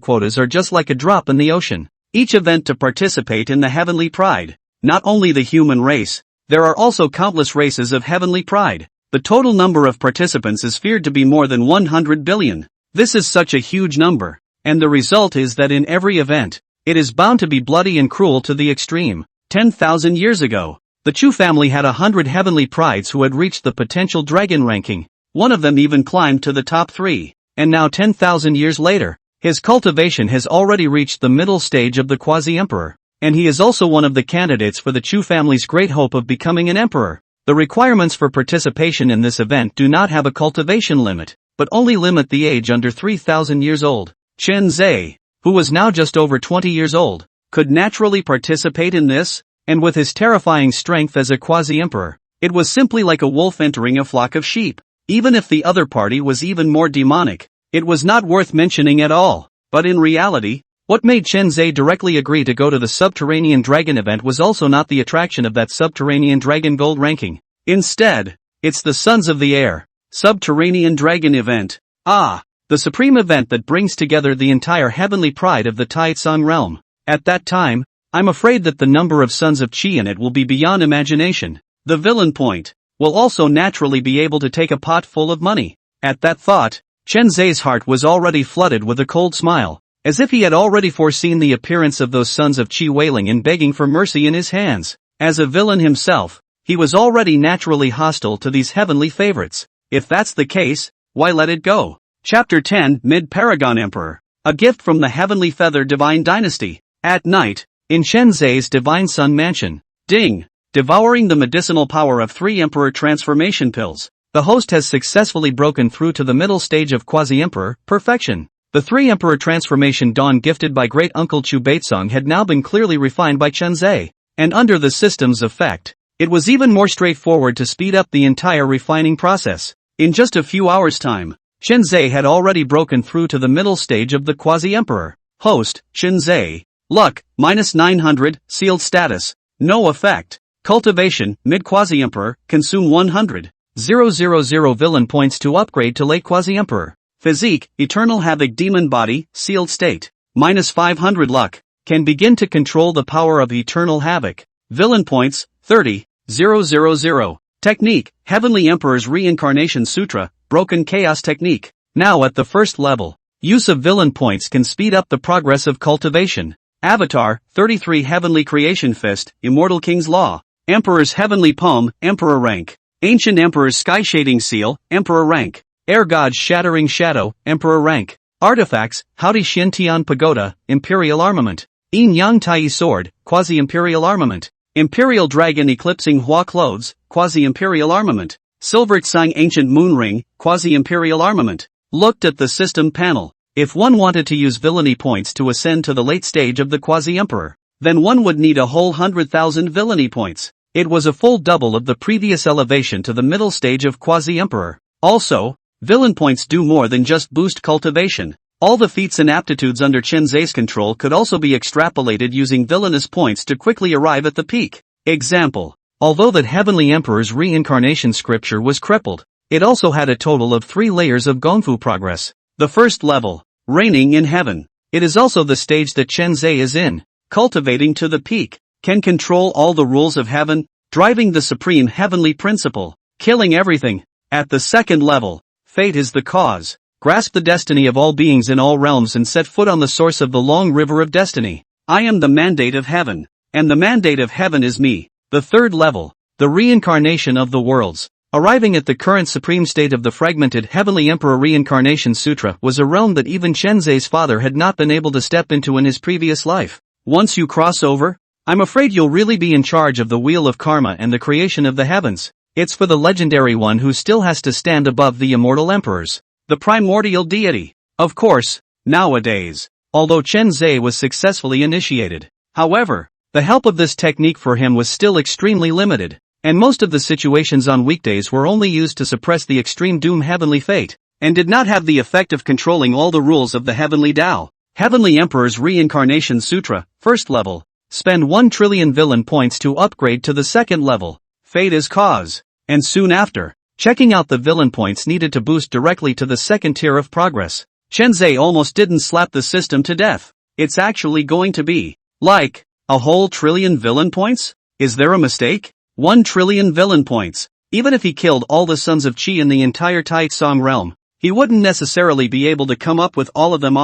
Speaker 1: quotas are just like a drop in the ocean. Each event to participate in the heavenly pride. Not only the human race, there are also countless races of heavenly pride. The total number of participants is feared to be more than 100 billion. This is such a huge number, and the result is that in every event, it is bound to be bloody and cruel to the extreme. 10,000 years ago, the Chu family had 100 heavenly prides who had reached the potential dragon ranking. One of them even climbed to the top 3, and now 10,000 years later, his cultivation has already reached the middle stage of the quasi-emperor, and he is also one of the candidates for the Chu family's great hope of becoming an emperor. The requirements for participation in this event do not have a cultivation limit, but only limit the age under 3,000 years old. Chen Zhe, who was now just over 20 years old, could naturally participate in this, and with his terrifying strength as a quasi-emperor, it was simply like a wolf entering a flock of sheep. Even if the other party was even more demonic, it was not worth mentioning at all. But in reality, what made Chen Zhe directly agree to go to the Subterranean Dragon event was also not the attraction of that Subterranean Dragon Gold ranking. Instead, it's the Sons of the Air, Subterranean Dragon event. The supreme event that brings together the entire heavenly pride of the Taitsong realm. At that time, I'm afraid that the number of Sons of Qi in it will be beyond imagination. The villain point will also naturally be able to take a pot full of money. At that thought, Chen Zhe's heart was already flooded with a cold smile, as if he had already foreseen the appearance of those Sons of Qi wailing and begging for mercy in his hands. As a villain himself, he was already naturally hostile to these heavenly favorites. If that's the case, why let it go? Chapter 10, Mid-Paragon Emperor. A gift from the Heavenly Feather Divine Dynasty. At night, in Chen Zhe's Divine Sun Mansion. Ding! Devouring the medicinal power of 3 Emperor transformation pills, the host has successfully broken through to the middle stage of quasi-emperor, perfection. The 3 Emperor transformation dawn gifted by Great Uncle Chu Baitsong had now been clearly refined by Chen Zhe, and under the system's effect, it was even more straightforward to speed up the entire refining process. In just a few hours' time, Chen Zhe had already broken through to the middle stage of the quasi-emperor. Host, Chen Zhe. Luck, -900, sealed status, no effect. Cultivation, mid-quasi-emperor, consume 100,000 villain points to upgrade to late quasi-emperor. Physique, eternal havoc demon body, sealed state, -500 luck, can begin to control the power of eternal havoc. Villain points, 30,000. Technique, Heavenly Emperor's Reincarnation Sutra, Broken Chaos Technique. Now at the first level, use of villain points can speed up the progress of cultivation. Avatar, 33 Heavenly Creation Fist, Immortal King's Law. Emperor's Heavenly Palm, Emperor Rank. Ancient Emperor's Sky Shading Seal, Emperor Rank. Air God's Shattering Shadow, Emperor Rank. Artifacts, Haori Xiantian Pagoda, Imperial Armament. Yin Yang Tai Sword, Quasi-Imperial Armament. Imperial Dragon Eclipsing Hua Clothes, Quasi-Imperial Armament. Silver Tsang Ancient Moon Ring, Quasi-Imperial Armament. Looked at the system panel. If one wanted to use villainy points to ascend to the late stage of the quasi-emperor, then one would need a whole 100,000 villainy points. It was a full double of the previous elevation to the middle stage of quasi-emperor. Also, villain points do more than just boost cultivation. All the feats and aptitudes under Chen Zhe's control could also be extrapolated using villainous points to quickly arrive at the peak. Example. Although that Heavenly Emperor's reincarnation scripture was crippled, it also had a total of 3 layers of Gongfu progress. The first level, reigning in heaven. It is also the stage that Chen Zhe is in. cultivating to the peak, can control all the rules of heaven, driving the supreme heavenly principle, killing everything. At the second level, fate is the cause. Grasp the destiny of all beings in all realms and set foot on the source of the long river of destiny. I am the mandate of heaven, and the mandate of heaven is me. The third level, the reincarnation of the worlds. Arriving at the current supreme state of the fragmented Heavenly Emperor Reincarnation Sutra was a realm that even Chenzei's father had not been able to step into in his previous life. Once you cross over, I'm afraid you'll really be in charge of the wheel of karma and the creation of the heavens. It's for the legendary one who still has to stand above the immortal emperors, the primordial deity. Of course, nowadays, although Chenzei was successfully initiated, however, the help of this technique for him was still extremely limited, and most of the situations on weekdays were only used to suppress the extreme doom heavenly fate, and did not have the effect of controlling all the rules of the heavenly Tao. Heavenly Emperor's Reincarnation Sutra, first level. Spend 1 trillion villain points to upgrade to the second level. Fate is cause. And soon after, checking out the villain points needed to boost directly to the second tier of progress. Chenzei almost didn't slap the system to death. It's actually going to be like a whole trillion villain points? Is there a mistake? 1 trillion villain points. Even if he killed all the sons of Qi in the entire Taitsong realm, he wouldn't necessarily be able to come up with all of them.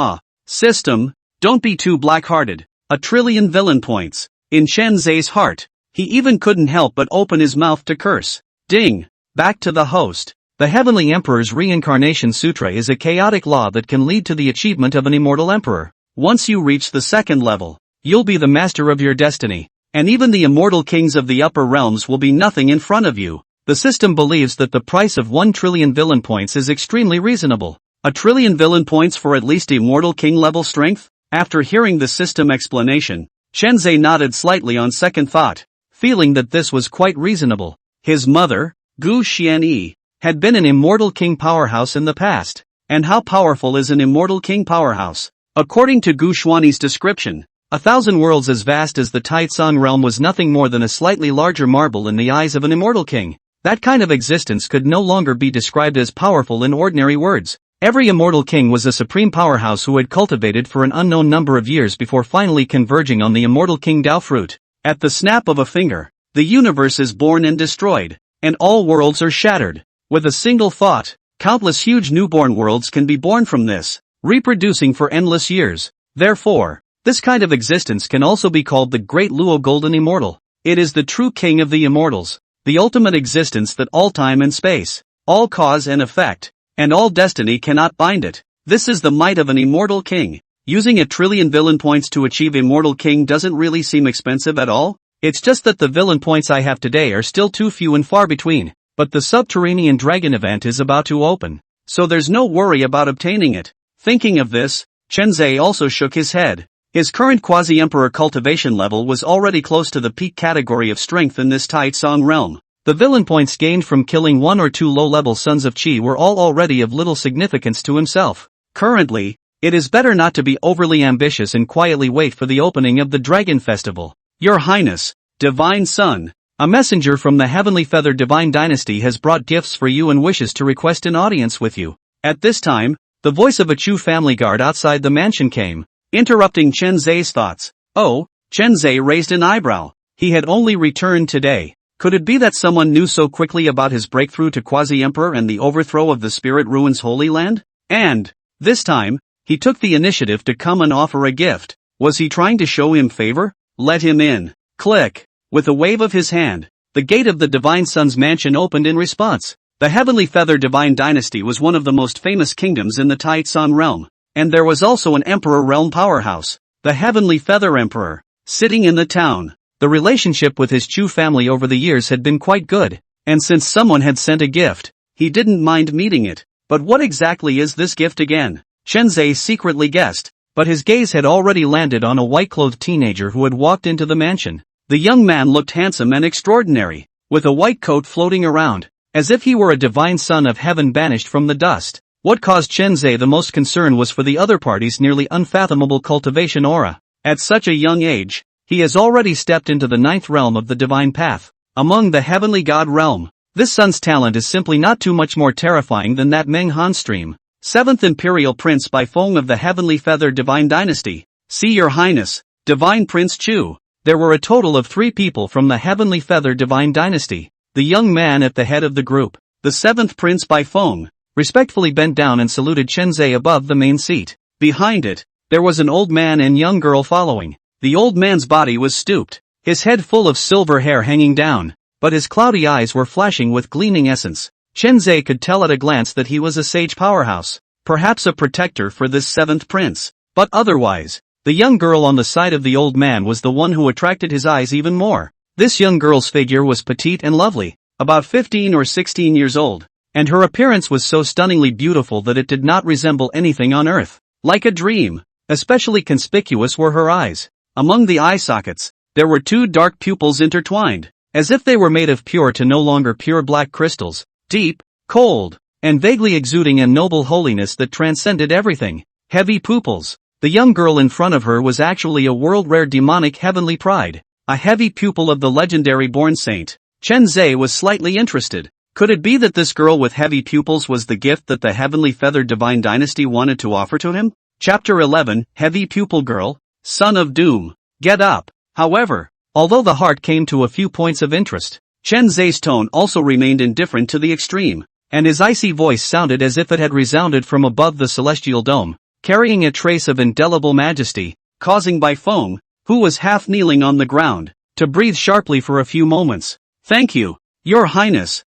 Speaker 1: System, don't be too black-hearted. 1 trillion villain points. In Chenzei's heart, he even couldn't help but open his mouth to curse. Ding! Back to the host. The Heavenly Emperor's Reincarnation Sutra is a chaotic law that can lead to the achievement of an immortal emperor. Once you reach the second level, you'll be the master of your destiny, and even the immortal kings of the upper realms will be nothing in front of you. The system believes that the price of 1 trillion villain points is extremely reasonable. 1 trillion villain points for at least immortal king level strength? After hearing the system explanation, Chenzei nodded slightly on second thought, feeling that this was quite reasonable. His mother, Gu Xianyi, had been an immortal king powerhouse in the past. And how powerful is an immortal king powerhouse? According to Gu Xuanyi's description, 1,000 worlds as vast as the Taitsong realm was nothing more than a slightly larger marble in the eyes of an immortal king. That kind of existence could no longer be described as powerful in ordinary words. Every immortal king was a supreme powerhouse who had cultivated for an unknown number of years before finally converging on the immortal king Tao fruit. At the snap of a finger, the universe is born and destroyed, and all worlds are shattered. With a single thought, countless huge newborn worlds can be born from this, reproducing for endless years. Therefore, this kind of existence can also be called the Great Luo Golden Immortal. It is the true king of the immortals, the ultimate existence that all time and space, all cause and effect, and all destiny cannot bind it. This is the might of an immortal king. Using 1 trillion villain points to achieve immortal king doesn't really seem expensive at all. It's just that the villain points I have today are still too few and far between. But the subterranean dragon event is about to open, so there's no worry about obtaining it. Thinking of this, Chenzei also shook his head. His current quasi-emperor cultivation level was already close to the peak category of strength in this Taitsong realm. The villain points gained from killing 1 or 2 low-level sons of Qi were all already of little significance to himself. Currently, it is better not to be overly ambitious and quietly wait for the opening of the Dragon Festival. Your Highness, Divine Son, a messenger from the Heavenly Feather Divine Dynasty has brought gifts for you and wishes to request an audience with you. At this time, the voice of a Chu family guard outside the mansion came, interrupting Chenzei's thoughts. Oh, Chenzei raised an eyebrow. He had only returned today. Could it be that someone knew so quickly about his breakthrough to Quasi-Emperor and the overthrow of the Spirit Ruins Holy Land? And, this time, he took the initiative to come and offer a gift. Was he trying to show him favor? Let him in. Click. With a wave of his hand, the gate of the Divine Son's mansion opened in response. The Heavenly Feather Divine Dynasty was one of the most famous kingdoms in the Taitsong realm. And there was also an Emperor realm powerhouse, the Heavenly Feather Emperor, sitting in the town. The relationship with his Chu family over the years had been quite good, and since someone had sent a gift, he didn't mind meeting it. But what exactly is this gift again? Chenzei secretly guessed, but his gaze had already landed on a white-clothed teenager who had walked into the mansion. The young man looked handsome and extraordinary, with a white coat floating around, as if he were a divine son of heaven banished from the dust. What caused Chenzei the most concern was for the other party's nearly unfathomable cultivation aura. At such a young age, he has already stepped into the 9th realm of the divine path, among the heavenly god realm. This son's talent is simply not too much more terrifying than that Meng Han stream. 7th Imperial Prince by Feng of the Heavenly Feather Divine Dynasty. See Your Highness, Divine Prince Chu. There were a total of 3 people from the Heavenly Feather Divine Dynasty. The young man at the head of the group, the 7th Prince Bai Feng, respectfully bent down and saluted Chen Zhe above the main seat. Behind it, there was an old man and young girl following. The old man's body was stooped, his head full of silver hair hanging down, but his cloudy eyes were flashing with gleaming essence. Chen Zhe could tell at a glance that he was a sage powerhouse, perhaps a protector for this 7th prince. But otherwise, the young girl on the side of the old man was the one who attracted his eyes even more. This young girl's figure was petite and lovely, about 15 or 16 years old, and her appearance was so stunningly beautiful that it did not resemble anything on earth. Like a dream, especially conspicuous were her eyes. Among the eye sockets, there were 2 dark pupils intertwined, as if they were made of pure to no longer pure black crystals, deep, cold, and vaguely exuding a noble holiness that transcended everything. Heavy pupils. The young girl in front of her was actually a world-rare demonic heavenly pride, a heavy pupil of the legendary born saint. Chen Zhe was slightly interested. Could it be that this girl with heavy pupils was the gift that the Heavenly Feather Divine Dynasty wanted to offer to him? Chapter 11, Heavy Pupil Girl, Son of Doom. Get up. However, although the heart came to a few points of interest, Chen Zhe's tone also remained indifferent to the extreme, and his icy voice sounded as if it had resounded from above the celestial dome, carrying a trace of indelible majesty, causing Bai Feng, who was half kneeling on the ground, to breathe sharply for a few moments. Thank you, Your Highness,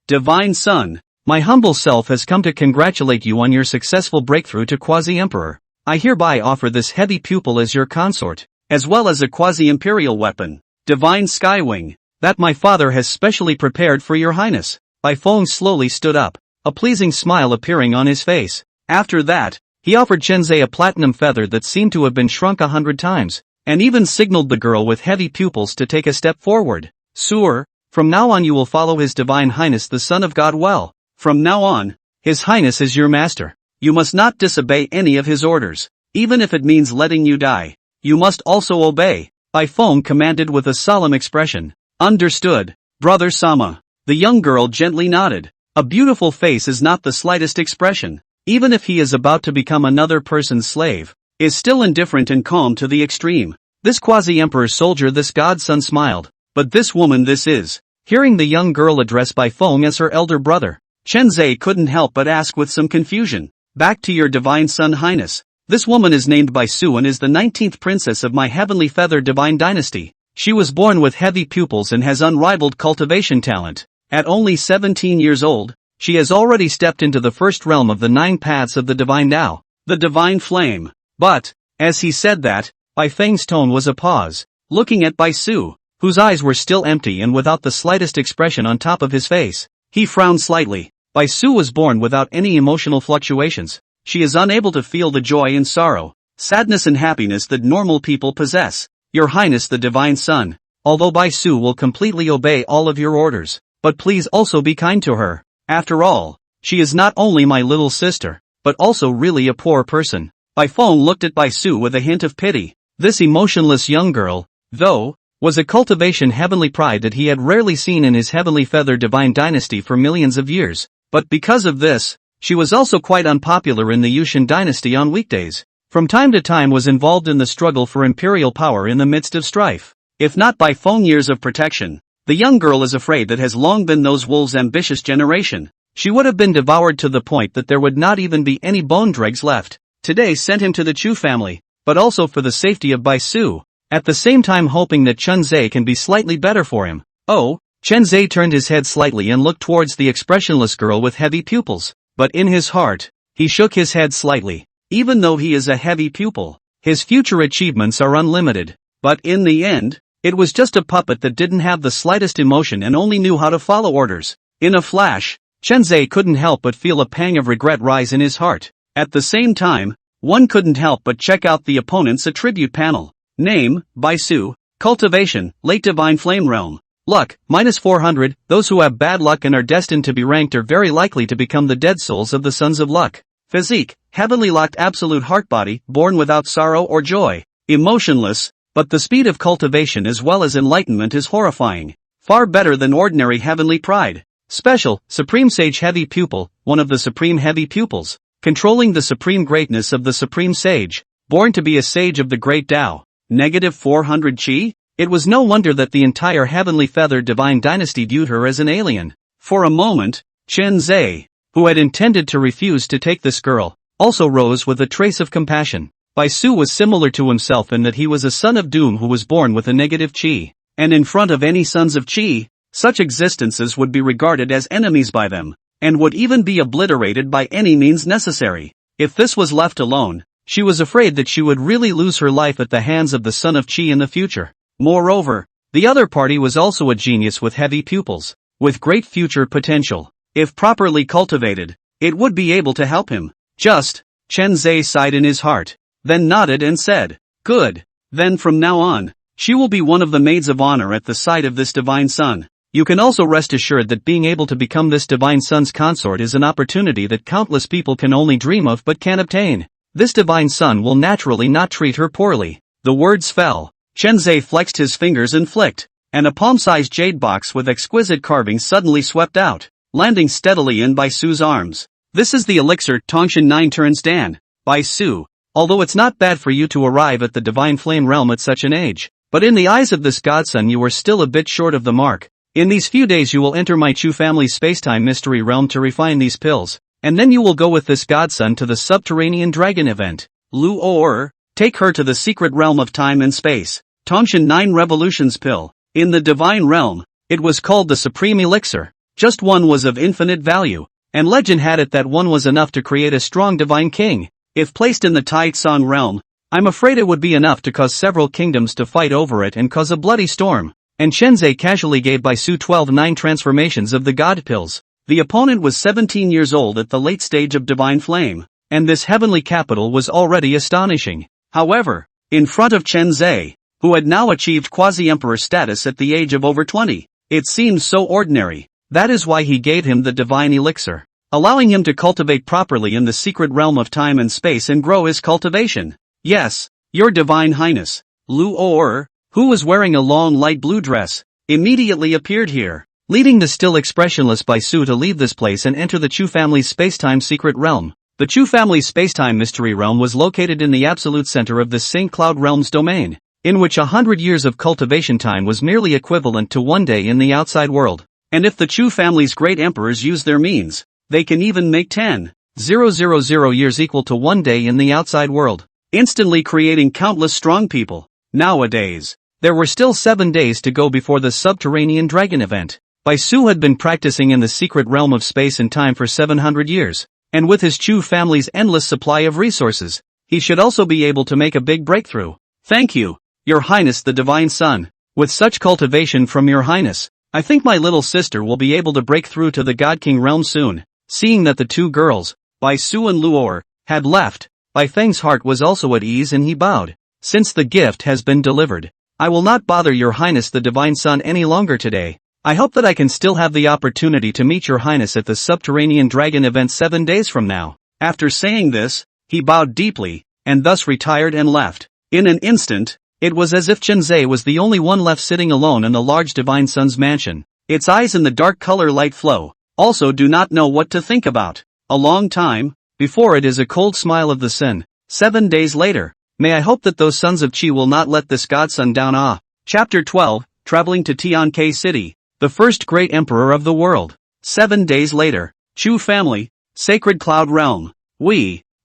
Speaker 1: Divine Son. My humble self has come to congratulate you on your successful breakthrough to Quasi-Emperor. I hereby offer this heavy pupil as your consort, as well as a quasi-imperial weapon, Divine Skywing, that my father has specially prepared for your highness. Bai Feng slowly stood up, a pleasing smile appearing on his face. After that, he offered Chen Zhe a platinum feather that seemed to have been shrunk 100 times, and even signaled the girl with heavy pupils to take a step forward. Sir, from now on you will follow His Divine Highness the Son of God well. From now on, His Highness is your master. You must not disobey any of his orders, even if it means letting you die. You must also obey, Bai Feng commanded with a solemn expression. Understood, Brother Sama. The young girl gently nodded. A beautiful face is not the slightest expression, even if he is about to become another person's slave, is still indifferent and calm to the extreme. This quasi-emperor soldier, this godson smiled. But this woman this is. Hearing the young girl address Bai Feng as her elder brother, Chen Zhe couldn't help but ask with some confusion. Back to your Divine Son Highness. This woman is named Bai Su and is the 19th princess of my Heavenly Feather Divine Dynasty. She was born with heavy pupils and has unrivaled cultivation talent. At only 17 years old, she has already stepped into the first realm of the 9 paths of the Divine Tao, the Divine Flame. But, as he said that, Bai Feng's tone was a pause, looking at Bai Su, whose eyes were still empty and without the slightest expression on top of his face. He frowned slightly. Bai Su was born without any emotional fluctuations. She is unable to feel the joy and sorrow, sadness and happiness that normal people possess. Your Highness the Divine Son, although Bai Su will completely obey all of your orders, but please also be kind to her. After all, she is not only my little sister, but also really a poor person. Bai Feng looked at Bai Su with a hint of pity. This emotionless young girl, though, was a cultivation heavenly pride that he had rarely seen in his Heavenly Feather Divine Dynasty for millions of years. But because of this, she was also quite unpopular in the Yushin Dynasty on weekdays. From time to time was involved in the struggle for imperial power in the midst of strife. If not by Feng years of protection, the young girl is afraid that has long been those wolves' ambitious generation. She would have been devoured to the point that there would not even be any bone dregs left. Today sent him to the Chu family, but also for the safety of Bai Su, at the same time hoping that Chen Zhe can be slightly better for him. Oh, Chen Zhe turned his head slightly and looked towards the expressionless girl with heavy pupils, but in his heart, he shook his head slightly. Even though he is a heavy pupil, his future achievements are unlimited. But in the end, it was just a puppet that didn't have the slightest emotion and only knew how to follow orders. In a flash, Chen Zhe couldn't help but feel a pang of regret rise in his heart. At the same time, one couldn't help but check out the opponent's attribute panel. Name, Bai Su, Cultivation, Late Divine Flame Realm. Luck, -400, those who have bad luck and are destined to be ranked are very likely to become the dead souls of the Sons of Luck. Physique, heavenly locked absolute heart body, born without sorrow or joy. Emotionless, but the speed of cultivation as well as enlightenment is horrifying. Far better than ordinary heavenly pride. Special, Supreme Sage Heavy Pupil, one of the Supreme Heavy Pupils, controlling the supreme greatness of the Supreme Sage. born to be a sage of the great Tao. Negative 400 chi? It was no wonder that the entire heavenly feathered divine dynasty viewed her as an alien. For a moment, Chen Zhe, who had intended to refuse to take this girl, also rose with a trace of compassion. Bai Su was similar to himself in that he was a son of doom who was born with a negative chi. And in front of any sons of chi, such existences would be regarded as enemies by them, and would even be obliterated by any means necessary. If this was left alone, she was afraid that she would really lose her life at the hands of the son of chi in the future. Moreover, the other party was also a genius with heavy pupils, with great future potential. If properly cultivated, it would be able to help him. Just, Chen Zhe sighed in his heart, then nodded and said, "Good. Then from now on, she will be one of the maids of honor at the side of this divine son. You can also rest assured that being able to become this divine son's consort is an opportunity that countless people can only dream of but can't obtain. This divine son will naturally not treat her poorly." The words fell. Chen Zhe flexed his fingers and flicked, and a palm-sized jade box with exquisite carving suddenly swept out, landing steadily in Bai Su's arms. "This is the elixir Tongshan 9 turns Dan. Bai Su, although it's not bad for you to arrive at the divine flame realm at such an age, but in the eyes of this godson you are still a bit short of the mark. In these few days you will enter my Chu family's spacetime mystery realm to refine these pills, and then you will go with this godson to the subterranean dragon event. Lu Or, take her to the secret realm of time and space. Tongshan 9 Revolutions pill. In the divine realm, it was called the supreme elixir. Just one was of infinite value, and legend had it that one was enough to create a strong divine king. If placed in the Taitsong realm, I'm afraid it would be enough to cause several kingdoms to fight over it and cause a bloody storm." And Chen Zhe casually gave Bai Su 12 transformations of the god pills. The opponent was 17 years old at the late stage of divine flame, and this heavenly capital was already astonishing. However, in front of Chen Zhe, who had now achieved quasi-emperor status at the age of over 20, it seemed so ordinary. That is why he gave him the divine elixir, allowing him to cultivate properly in the secret realm of time and space and grow his cultivation. "Yes, your divine highness." Lu Or, who was wearing a long light blue dress, immediately appeared here, leading the still expressionless Bai Su to leave this place and enter the Chu family's spacetime secret realm. The Chu family's spacetime mystery realm was located in the absolute center of the St. Cloud realm's domain, in which 100 years of cultivation time was merely equivalent to one day in the outside world. And if the Chu family's great emperors use their means, they can even make 10,000 years equal to one day in the outside world, instantly creating countless strong people. Nowadays, there were still 7 days to go before the subterranean dragon event. Bai Su had been practicing in the secret realm of space and time for 700 years, and with his Chu family's endless supply of resources, he should also be able to make a big breakthrough. "Thank you, Your Highness the Divine Son. With such cultivation from Your Highness, I think my little sister will be able to break through to the God King realm soon." Seeing that the two girls, Bai Su and Luor, had left, Bai Feng's heart was also at ease and he bowed. "Since the gift has been delivered, I will not bother Your Highness the Divine Son any longer today. I hope that I can still have the opportunity to meet Your Highness at the subterranean dragon event 7 days from now." After saying this, he bowed deeply, and thus retired and left. In an instant, it was as if Chen Zhe was the only one left sitting alone in the large divine son's mansion. Its eyes in the dark color light flow, also do not know what to think about. A long time, before it is a cold smile of the sin. 7 days later, may I hope that those sons of Qi will not let this godson down. Chapter 12, Traveling to Tian City, the first great emperor of the world. 7 days later, Chu family, Sacred Cloud Realm.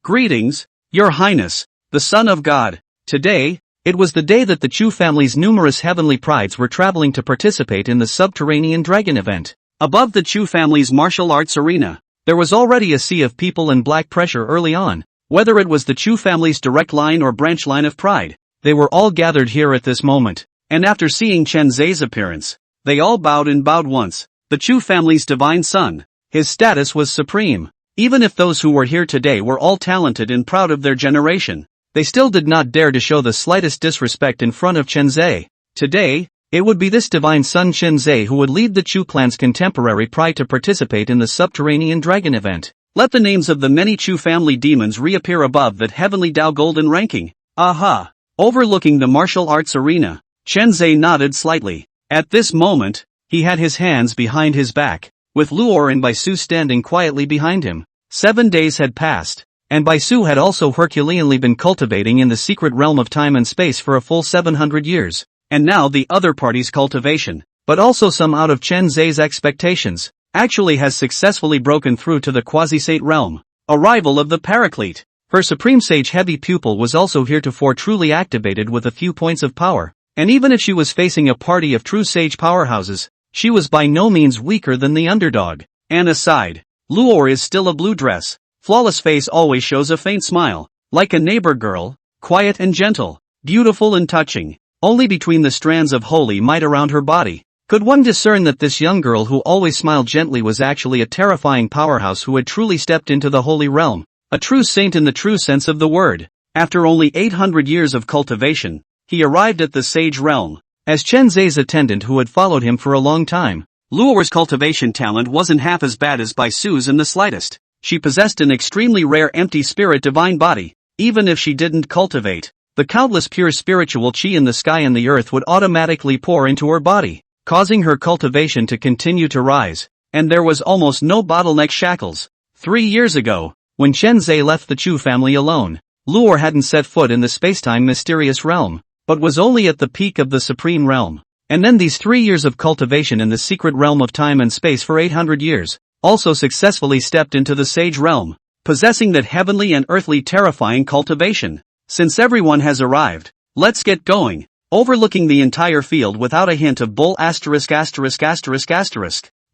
Speaker 1: Greetings, Your Highness, the Son of God. Today, it was the day that the Chu family's numerous heavenly prides were traveling to participate in the subterranean dragon event. Above the Chu family's martial arts arena, there was already a sea of people and black pressure early on. Whether it was the Chu family's direct line or branch line of pride, they were all gathered here at this moment, and after seeing Chen Zhe's appearance, they all bowed and bowed once. The Chu family's divine son, his status was supreme. Even if those who were here today were all talented and proud of their generation, they still did not dare to show the slightest disrespect in front of Chen Zhe. Today, it would be this divine son Chen Zhe who would lead the Chu clan's contemporary pride to participate in the subterranean dragon event. Let the names of the many Chu family demons reappear above that heavenly Dao golden ranking. Aha! Overlooking the martial arts arena, Chen Zhe nodded slightly. At this moment, he had his hands behind his back, with Luor and Bai Su standing quietly behind him. 7 days had passed, and Baisu had also Herculeanly been cultivating in the secret realm of time and space for a full 700 years. And now the other party's cultivation, but also some out of Chen Zhe's expectations, actually has successfully broken through to the quasi-sate realm, a rival of the Paraclete. Her Supreme Sage heavy pupil was also heretofore truly activated with a few points of power, and even if she was facing a party of true sage powerhouses, she was by no means weaker than the underdog. And aside, Luor is still a blue dress, flawless face always shows a faint smile, like a neighbor girl, quiet and gentle, beautiful and touching. Only between the strands of holy might around her body could one discern that this young girl who always smiled gently was actually a terrifying powerhouse who had truly stepped into the holy realm, a true saint in the true sense of the word. After only 800 years of cultivation, he arrived at the sage realm. As Chen Zhe's attendant who had followed him for a long time, Luor's cultivation talent wasn't half as bad as Baisu's in the slightest. She possessed an extremely rare empty spirit divine body. Even if she didn't cultivate, the countless pure spiritual chi in the sky and the earth would automatically pour into her body, causing her cultivation to continue to rise, and there was almost no bottleneck shackles. 3 years ago, when Chen Zhe left the Chu family alone, Luor hadn't set foot in the spacetime mysterious realm, but was only at the peak of the supreme realm. And then these 3 years of cultivation in the secret realm of time and space for 800 years, also successfully stepped into the sage realm, possessing that heavenly and earthly terrifying cultivation. Since everyone has arrived, let's get going. Overlooking the entire field without a hint of bull ********,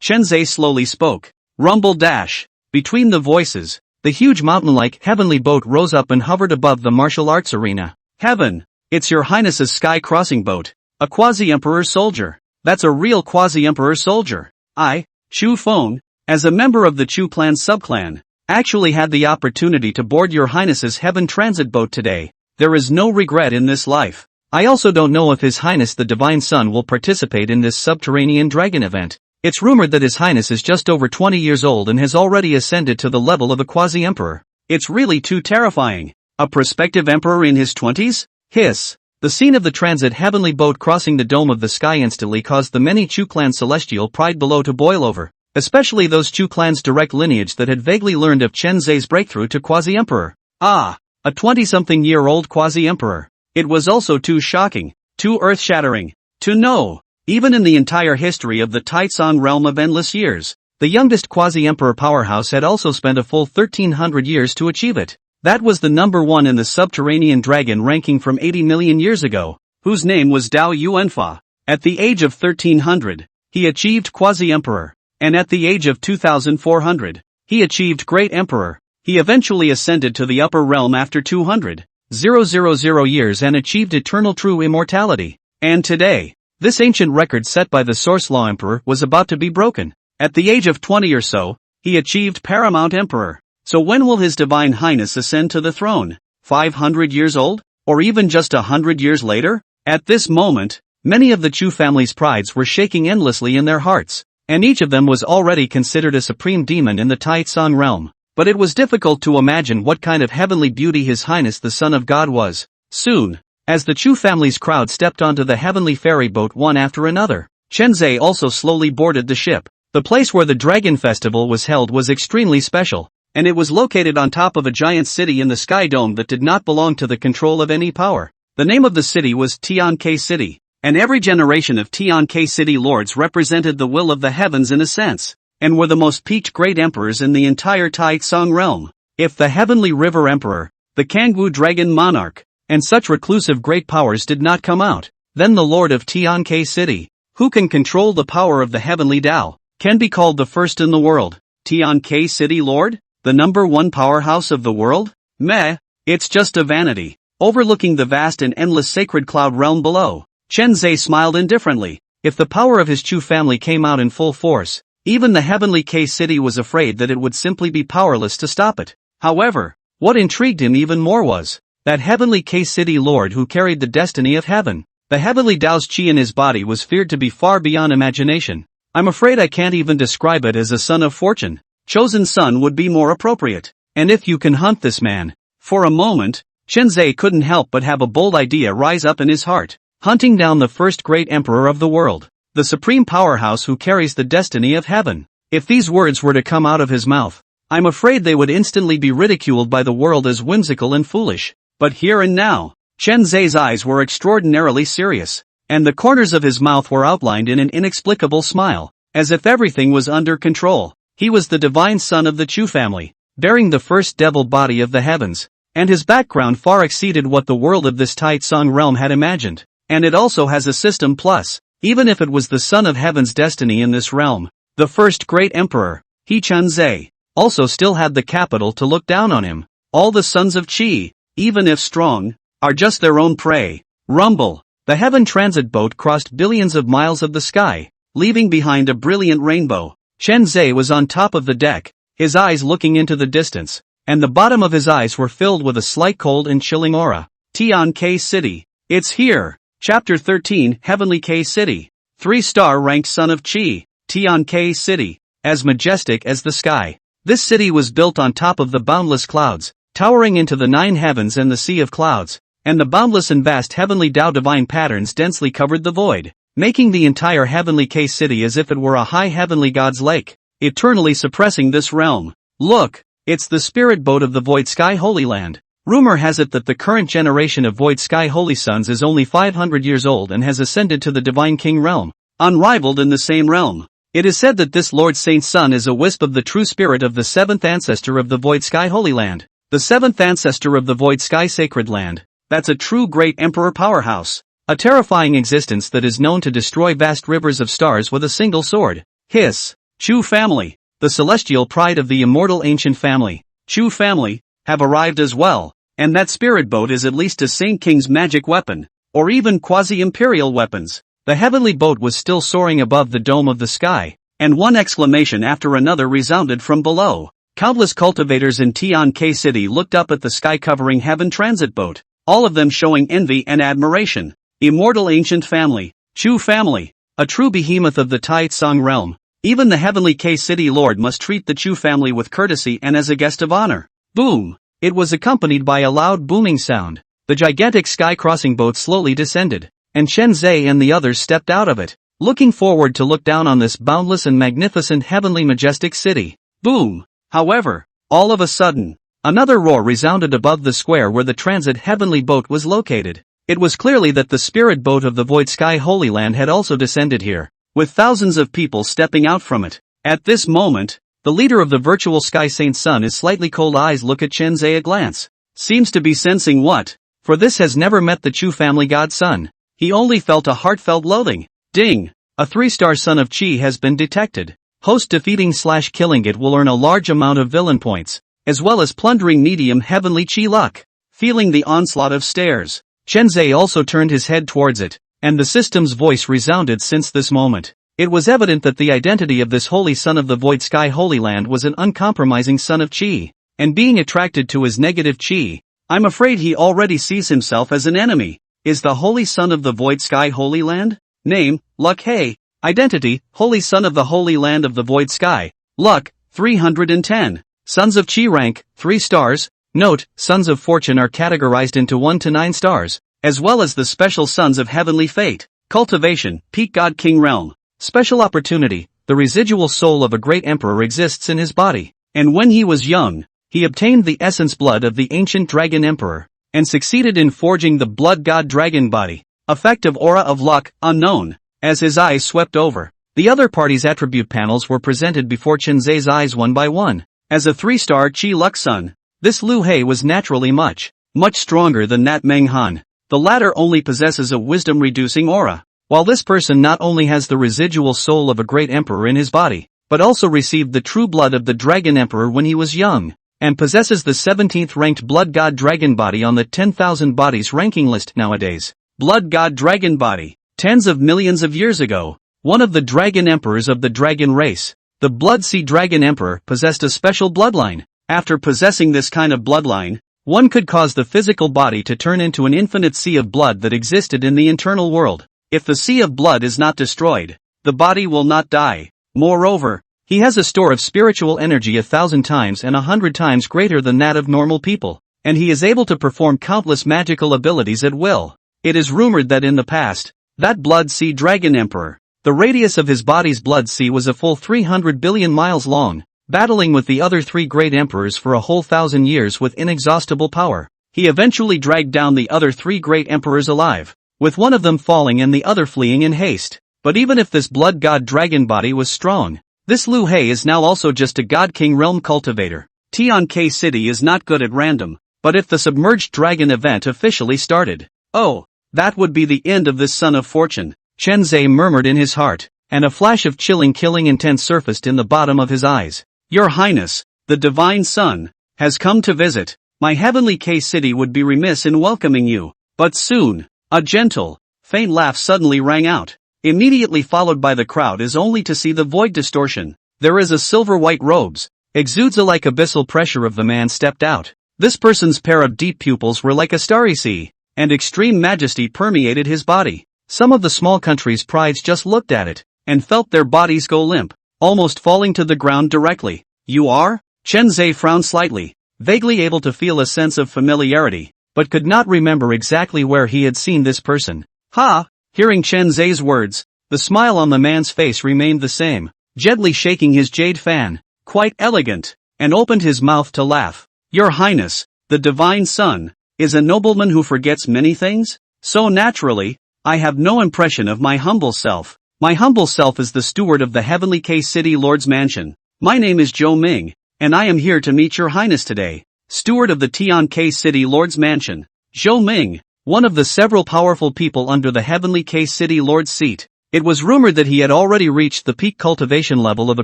Speaker 1: Chen Zhe slowly spoke. Rumble dash. Between the voices, the huge mountain-like heavenly boat rose up and hovered above the martial arts arena. Heaven, it's your highness's sky crossing boat. A quasi-emperor soldier. That's a real quasi-emperor soldier. I, Chu Feng, as a member of the Chu clan subclan, actually had the opportunity to board your highness's heaven transit boat today. There is no regret in this life. I also don't know if His Highness the Divine Sun will participate in this subterranean dragon event. It's rumored that His Highness is just over 20 years old and has already ascended to the level of a quasi-emperor. It's really too terrifying. A prospective emperor in his 20s? Hiss. The scene of the transit heavenly boat crossing the dome of the sky instantly caused the many Chu clan celestial pride below to boil over, especially those Chu clan's direct lineage that had vaguely learned of Chen Zhe's breakthrough to quasi-emperor. Ah, a 20-something-year-old quasi-emperor. It was also too shocking, too earth-shattering, to know. Even in the entire history of the Taitsong realm of endless years, the youngest quasi-emperor powerhouse had also spent a full 1300 years to achieve it. That was the number one in the subterranean dragon ranking from 80 million years ago, whose name was Dao Yuanfa. At the age of 1300, he achieved quasi-emperor, and at the age of 2400, he achieved great emperor. He eventually ascended to the upper realm after 200,000 years and achieved eternal true immortality. And today, this ancient record set by the Source Law Emperor was about to be broken. At the age of 20 or so, he achieved paramount emperor. So when will His Divine Highness ascend to the throne? 500 years old? Or even just 100 years later? At this moment, many of the Chu family's prides were shaking endlessly in their hearts, and each of them was already considered a supreme demon in the Taitsong realm. But it was difficult to imagine what kind of heavenly beauty His Highness the Son of God was. Soon, as the Chu family's crowd stepped onto the heavenly ferry boat one after another, Chen Zhe also slowly boarded the ship. The place where the Dragon Festival was held was extremely special, and it was located on top of a giant city in the sky dome that did not belong to the control of any power. The name of the city was Tian-Ke City, and every generation of Tian-Ke City lords represented the will of the heavens in a sense, and were the most peaked great emperors in the entire Taitsong realm. If the Heavenly River Emperor, the Kangwu Dragon Monarch, and such reclusive great powers did not come out, then the Lord of Tian-Ke City, who can control the power of the Heavenly Tao, can be called the first in the world. Tian-Ke City Lord? The number one powerhouse of the world? Meh, it's just a vanity. Overlooking the vast and endless sacred cloud realm below, Chen Zhe smiled indifferently. If the power of his Chu family came out in full force, even the Heavenly K City was afraid that it would simply be powerless to stop it. However, what intrigued him even more was that Heavenly K City Lord who carried the destiny of heaven. The Heavenly Tao's chi in his body was feared to be far beyond imagination. I'm afraid I can't even describe it as a son of fortune. Chosen son would be more appropriate. And if you can hunt this man. For a moment, Chen Zhe couldn't help but have a bold idea rise up in his heart. Hunting down the first great emperor of the world. The supreme powerhouse who carries the destiny of heaven. If these words were to come out of his mouth, I'm afraid they would instantly be ridiculed by the world as whimsical and foolish. But here and now, Chen Zhe's eyes were extraordinarily serious, and the corners of his mouth were outlined in an inexplicable smile, as if everything was under control. He was the divine son of the Chu family, bearing the first devil body of the heavens, and his background far exceeded what the world of this Tai-Tsung realm had imagined. And it also has a system plus, even if it was the son of heaven's destiny in this realm, the first great emperor, he Chen Zhe, also still had the capital to look down on him. All the sons of Qi, even if strong, are just their own prey. Rumble. The heaven transit boat crossed billions of miles of the sky, leaving behind a brilliant rainbow. Chen Zhe was on top of the deck, his eyes looking into the distance, and the bottom of his eyes were filled with a slight cold and chilling aura. Tian K City. It's here. Chapter 13, Heavenly K City. 3-star ranked son of Qi, Tian K City, as majestic as the sky. This city was built on top of the boundless clouds, towering into the 9 heavens and the sea of clouds, and the boundless and vast heavenly Tao divine patterns densely covered the void, making the entire Heavenly K City as if it were a high heavenly god's lake, eternally suppressing this realm. Look, it's the spirit boat of the Void Sky Holy Land. Rumor has it that the current generation of Void Sky Holy Sons is only 500 years old and has ascended to the Divine King realm, unrivaled in the same realm. It is said that this Lord Saint's son is a wisp of the true spirit of the 7th ancestor of the Void Sky Holy Land, the 7th ancestor of the Void Sky Sacred Land. That's a true great emperor powerhouse, a terrifying existence that is known to destroy vast rivers of stars with a single sword. Hiss. Chu family, the celestial pride of the immortal ancient family, Chu family, have arrived as well, and that spirit boat is at least a Saint King's magic weapon, or even quasi-imperial weapons. The heavenly boat was still soaring above the dome of the sky, and one exclamation after another resounded from below. Countless cultivators in Tian K City looked up at the sky-covering heaven transit boat, all of them showing envy and admiration. Immortal ancient family, Chu family, a true behemoth of the Tai-Tsung realm. Even the heavenly K City Lord must treat the Chu family with courtesy and as a guest of honor. Boom! It was accompanied by a loud booming sound. The gigantic sky-crossing boat slowly descended, and Chen Zhe and the others stepped out of it, looking forward to look down on this boundless and magnificent heavenly majestic city. Boom! However, all of a sudden, another roar resounded above the square where the transit heavenly boat was located. It was clearly that the spirit boat of the Void Sky Holy Land had also descended here, with thousands of people stepping out from it. At this moment, the leader of the virtual Sky Saint's son his slightly cold eyes look at Chen Zhe a glance. Seems to be sensing what? For this has never met the Chu family god's son. He only felt a heartfelt loathing. Ding! A 3-star son of Qi has been detected. Host defeating/killing it will earn a large amount of villain points, as well as plundering medium heavenly Qi luck. Feeling the onslaught of stares, Chen Zhe also turned his head towards it, and the system's voice resounded since this moment. It was evident that the identity of this holy son of the Void Sky Holy Land was an uncompromising son of Qi, and being attracted to his negative Qi, I'm afraid he already sees himself as an enemy. Is the holy son of the Void Sky Holy Land? Name, Luck Hey. Identity, Holy Son of the Holy Land of the Void Sky. Luck, 310. Sons of Qi rank, 3 stars. Note, Sons of Fortune are categorized into 1 to 9 stars, as well as the special Sons of Heavenly Fate. Cultivation, Peak God King Realm. Special opportunity, the residual soul of a great emperor exists in his body, and when he was young, he obtained the essence blood of the ancient dragon emperor, and succeeded in forging the blood god dragon body. Effective aura of luck, unknown. As his eyes swept over, the other party's attribute panels were presented before Chen Zhe's eyes one by one. As a 3-star Qi luck son, this Lu He was naturally much stronger than Nat Meng Han. The latter only possesses a wisdom-reducing aura, while this person not only has the residual soul of a great emperor in his body, but also received the true blood of the dragon emperor when he was young, and possesses the 17th ranked blood god dragon body on the 10,000 bodies ranking list nowadays. Blood god dragon body. Tens of millions of years ago, one of the dragon emperors of the dragon race, the Blood Sea Dragon Emperor, possessed a special bloodline. After possessing this kind of bloodline, one could cause the physical body to turn into an infinite sea of blood that existed in the internal world. If the sea of blood is not destroyed, the body will not die. Moreover, he has a store of spiritual energy 1,000 times and 100 times greater than that of normal people, and he is able to perform countless magical abilities at will. It is rumored that in the past, that Blood Sea Dragon Emperor, the radius of his body's blood sea was a full 300 billion miles long, battling with the other three great emperors for a whole 1,000 years with inexhaustible power. He eventually dragged down the other three great emperors alive, with one of them falling and the other fleeing in haste. But even if this blood god dragon body was strong, this Liu He is now also just a god king realm cultivator. Tian K City is not good at random, but if the submerged dragon event officially started, oh, that would be the end of this son of fortune, Chen Zhe murmured in his heart, and a flash of chilling killing intent surfaced in the bottom of his eyes. Your Highness, the Divine Sun, has come to visit. My heavenly K City would be remiss in welcoming you, but soon. A gentle, faint laugh suddenly rang out, immediately followed by the crowd as only to see the void distortion. There is a silver-white robes, exudes a like abyssal pressure of the man stepped out. This person's pair of deep pupils were like a starry sea, and extreme majesty permeated his body. Some of the small country's prides just looked at it, and felt their bodies go limp, almost falling to the ground directly. You are? Chen Zhe frowned slightly, vaguely able to feel a sense of familiarity, but could not remember exactly where he had seen this person. Ha! Hearing Chen Zhe's words, the smile on the man's face remained the same, gently shaking his jade fan, quite elegant, and opened his mouth to laugh. Your Highness, the Divine Sun, is a nobleman who forgets many things? So naturally, I have no impression of my humble self. My humble self is the steward of the Heavenly K City Lord's Mansion. My name is Zhou Ming, and I am here to meet your Highness today. Steward of the Tian K City Lord's Mansion. Zhou Ming, one of the several powerful people under the Heavenly K City Lord's seat. It was rumored that he had already reached the peak cultivation level of a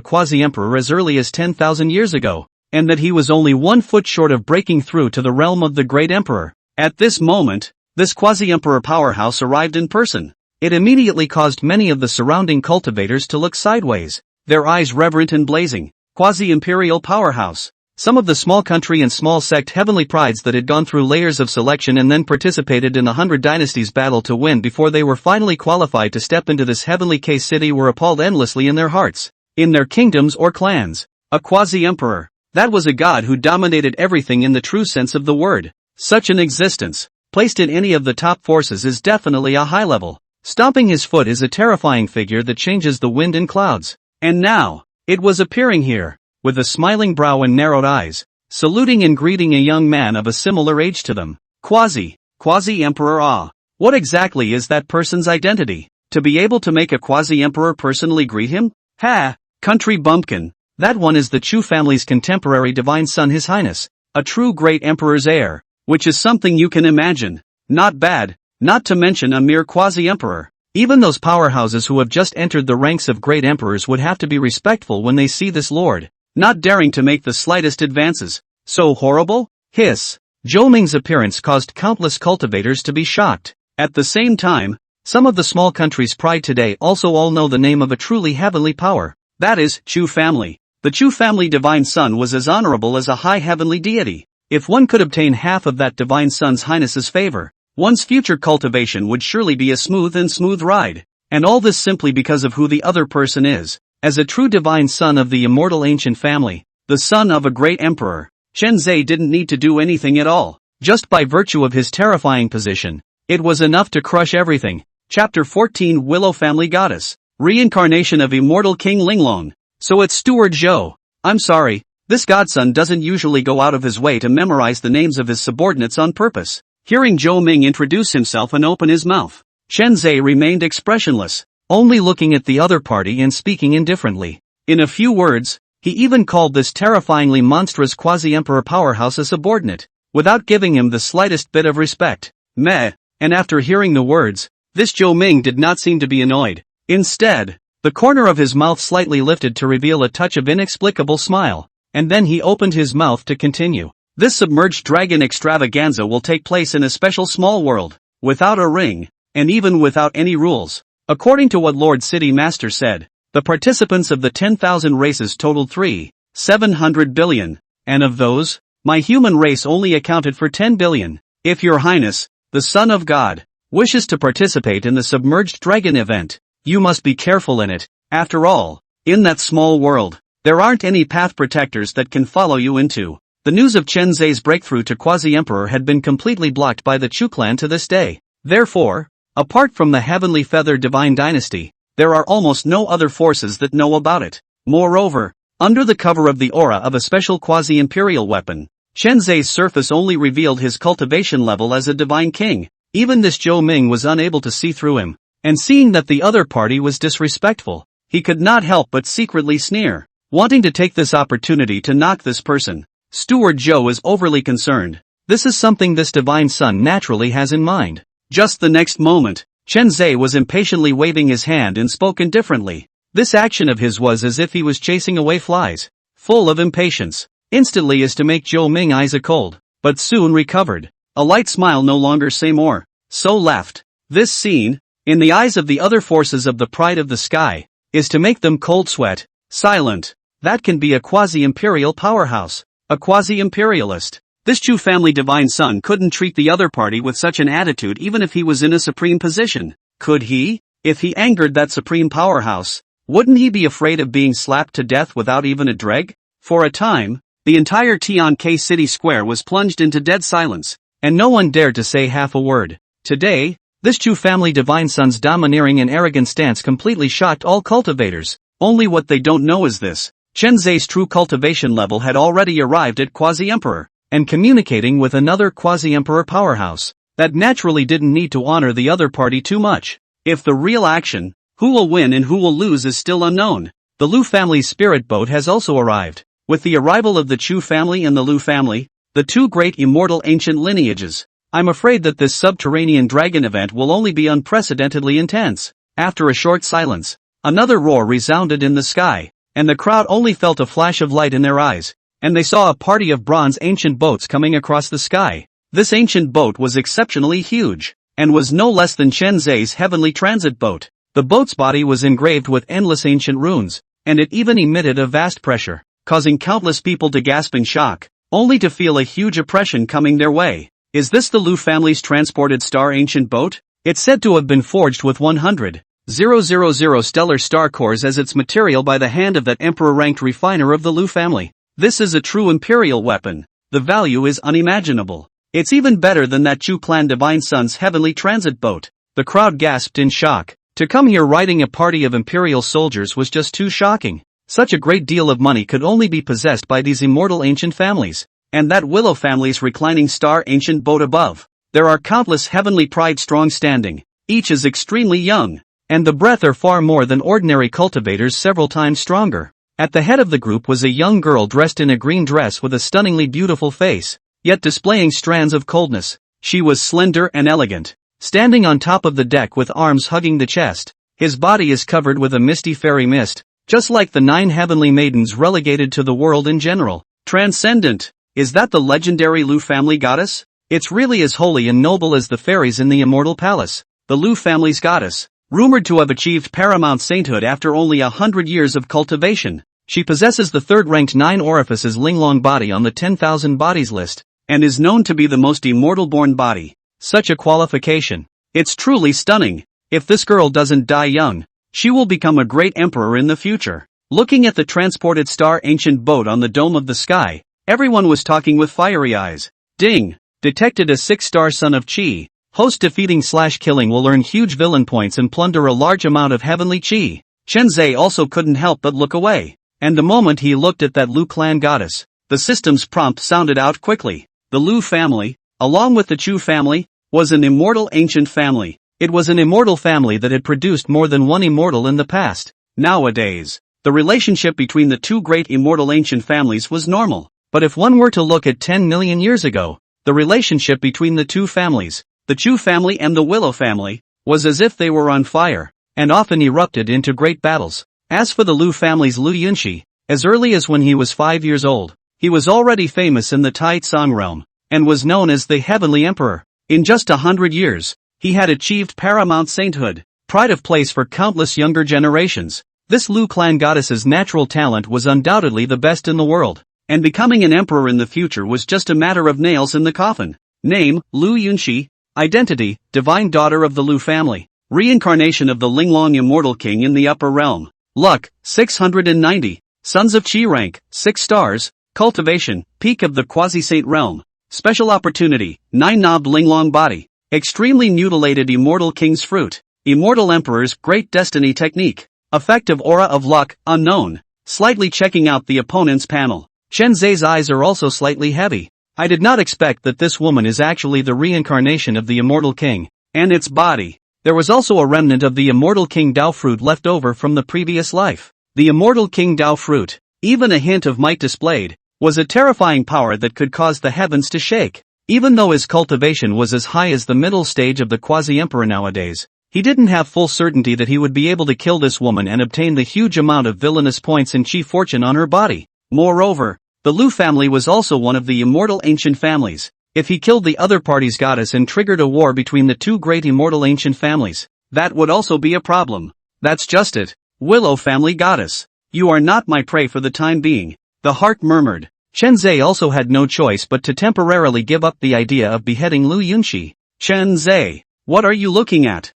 Speaker 1: quasi-emperor as early as 10,000 years ago, and that he was only 1 foot short of breaking through to the realm of the great emperor. At this moment, this quasi-emperor powerhouse arrived in person. It immediately caused many of the surrounding cultivators to look sideways, their eyes reverent and blazing. Quasi-imperial powerhouse. Some of the small country and small sect heavenly prides that had gone through layers of selection and then participated in the 100 Dynasties battle to win before they were finally qualified to step into this heavenly K city were appalled endlessly in their hearts, in their kingdoms or clans. A quasi-emperor. That was a god who dominated everything in the true sense of the word. Such an existence, placed in any of the top forces, is definitely a high level. Stomping his foot is a terrifying figure that changes the wind and clouds. And now, it was appearing here, with a smiling brow and narrowed eyes, saluting and greeting a young man of a similar age to them. Quasi-emperor. Ah, what exactly is that person's identity? To be able to make a quasi-emperor personally greet him? Ha! Country bumpkin. That one is the Chu family's contemporary divine son, His Highness, a true great emperor's heir, which is something you can imagine. Not bad, not to mention a mere quasi-emperor. Even those powerhouses who have just entered the ranks of great emperors would have to be respectful when they see this lord, not daring to make the slightest advances. So horrible? Hiss. Zhou Ming's appearance caused countless cultivators to be shocked. At the same time, some of the small country's pride today also all know the name of a truly heavenly power. That is, Chu family. The Chu family divine son was as honorable as a high heavenly deity. If one could obtain half of that divine son's highness's favor, one's future cultivation would surely be a smooth ride. And all this simply because of who the other person is. As a true divine son of the immortal ancient family, the son of a great emperor, Chen Zhe didn't need to do anything at all. Just by virtue of his terrifying position, it was enough to crush everything. Chapter 14 Willow Family Goddess. Reincarnation of immortal King Linglong. So it's Steward Zhou. I'm sorry, this godson doesn't usually go out of his way to memorize the names of his subordinates on purpose. Hearing Zhou Ming introduce himself and open his mouth, Chen Zhe remained expressionless, only looking at the other party and speaking indifferently. In a few words, he even called this terrifyingly monstrous quasi-emperor powerhouse a subordinate, without giving him the slightest bit of respect. Meh. And after hearing the words, this Zhou Ming did not seem to be annoyed. Instead, the corner of his mouth slightly lifted to reveal a touch of inexplicable smile, and then he opened his mouth to continue. This submerged dragon extravaganza will take place in a special small world, without a ring, and even without any rules. According to what Lord City Master said, the participants of the 10,000 races totaled 3,700 billion, and of those, my human race only accounted for 10 billion. If your highness, the Son of God, wishes to participate in the submerged dragon event, you must be careful in it. After all, in that small world, there aren't any path protectors that can follow you into. The news of Chen Zhe's breakthrough to quasi-emperor had been completely blocked by the Chu clan to this day. Therefore, apart from the Heavenly Feather Divine Dynasty, there are almost no other forces that know about it. Moreover, Under the cover of the aura of a special quasi-imperial weapon, Chen Zhe's surface only revealed his cultivation level as a divine king. Even this Zhou Ming was unable to see through him, and seeing that the other party was disrespectful, he could not help but secretly sneer, wanting to take this opportunity to knock this person. Steward Zhou is overly concerned. This is something this divine son naturally has in mind. Just the next moment, Chen Zhe was impatiently waving his hand and spoke indifferently. This action of his was as if he was chasing away flies. Full of impatience, instantly as to make Zhou Ming eyes a cold, but soon recovered. A light smile no longer say more. So laughed. This scene, in the eyes of the other forces of the pride of the sky, is to make them cold sweat, silent. That can be a quasi-imperial powerhouse, a quasi-imperialist. This Chu family divine son couldn't treat the other party with such an attitude even if he was in a supreme position. Could he? If he angered that supreme powerhouse, wouldn't he be afraid of being slapped to death without even a dreg? For a time, the entire Tian-K city square was plunged into dead silence, and no one dared to say half a word. Today, this Chu family divine son's domineering and arrogant stance completely shocked all cultivators. Only what they don't know is this: Chen Zhe's true cultivation level had already arrived at quasi-emperor, and communicating with another quasi-emperor powerhouse, that naturally didn't need to honor the other party too much. If the real action, who will win and who will lose, is still unknown, the Lu family's spirit boat has also arrived. With the arrival of the Chu family and the Lu family, the two great immortal ancient lineages, I'm afraid that this subterranean dragon event will only be unprecedentedly intense. After a short silence, another roar resounded in the sky, and the crowd only felt a flash of light in their eyes, and they saw a party of bronze ancient boats coming across the sky. This ancient boat was exceptionally huge, and was no less than Chen Zhe's heavenly transit boat. The boat's body was engraved with endless ancient runes, and it even emitted a vast pressure, causing countless people to gasp in shock, only to feel a huge oppression coming their way. Is this the Lu family's transported star ancient boat? It's said to have been forged with 100,000 stellar star cores as its material by the hand of that emperor-ranked refiner of the Lu family. This is a true imperial weapon. The value is unimaginable. It's even better than that Chu clan divine son's heavenly transit boat. The crowd gasped in shock. To come here riding a party of imperial soldiers was just too shocking. Such a great deal of money could only be possessed by these immortal ancient families. And that Willow family's reclining star ancient boat above. There are countless heavenly pride strong standing. Each is extremely young, and the breath are far more than ordinary cultivators, several times stronger. At the head of the group was a young girl dressed in a green dress with a stunningly beautiful face, yet displaying strands of coldness. She was slender and elegant, standing on top of the deck with arms hugging the chest. His body is covered with a misty fairy mist, just like the 9 heavenly maidens relegated to the world in general. Transcendent. Is that the legendary Lu family goddess? It's really as holy and noble as the fairies in the immortal palace. The Lu family's goddess, rumored to have achieved paramount sainthood after only 100 years of cultivation. She possesses the third-ranked 9 orifices Linglong body on the 10,000 bodies list, and is known to be the most immortal-born body. Such a qualification. It's truly stunning. If this girl doesn't die young, she will become a great emperor in the future. Looking at the transported star ancient boat on the dome of the sky, everyone was talking with fiery eyes. Ding! Detected a 6-star son of Qi. Host defeating/killing will earn huge villain points and plunder a large amount of heavenly Qi. Chen Zhe also couldn't help but look away. And the moment he looked at that Lu clan goddess, the system's prompt sounded out quickly. The Lu family, along with the Chu family, was an immortal ancient family. It was an immortal family that had produced more than one immortal in the past. Nowadays, the relationship between the two great immortal ancient families was normal. But if one were to look at 10 million years ago, the relationship between the two families, the Chu family and the Willow family, was as if they were on fire, and often erupted into great battles. As for the Lu family's Lu Yunxi, as early as when he was 5 years old, he was already famous in the Taitsong realm, and was known as the Heavenly Emperor. In just 100 years, he had achieved paramount sainthood, pride of place for countless younger generations. This Lu clan goddess's natural talent was undoubtedly the best in the world, and becoming an emperor in the future was just a matter of nails in the coffin. Name, Lu Yunxi. Identity, divine daughter of the Lu family. Reincarnation of the Linglong immortal king in the upper realm. Luck, 690. Sons of Qi rank, 6 stars. Cultivation, peak of the quasi-saint realm. Special opportunity, 9-knobbed Linglong body. Extremely mutilated immortal king's fruit. Immortal emperor's great destiny technique. Effective aura of luck, unknown. slightly checking out the opponent's panel. Chen Zhe's eyes are also slightly heavy. I did not expect that this woman is actually the reincarnation of the immortal king. And its body. There was also a remnant of the immortal king Dao fruit left over from the previous life. The immortal king Dao fruit, even a hint of might displayed, was a terrifying power that could cause the heavens to shake. Even though his cultivation was as high as the middle stage of the quasi-emperor nowadays, he didn't have full certainty that he would be able to kill this woman and obtain the huge amount of villainous points and chi fortune on her body. Moreover, the Lu family was also one of the immortal ancient families. If he killed the other party's goddess and triggered a war between the two great immortal ancient families, that would also be a problem. That's just it. Willow family goddess. You are not my prey for the time being. The heart murmured. Chen Zhe also had no choice but to temporarily give up the idea of beheading Lu Yunxi. Chen Zhe, what are you looking at?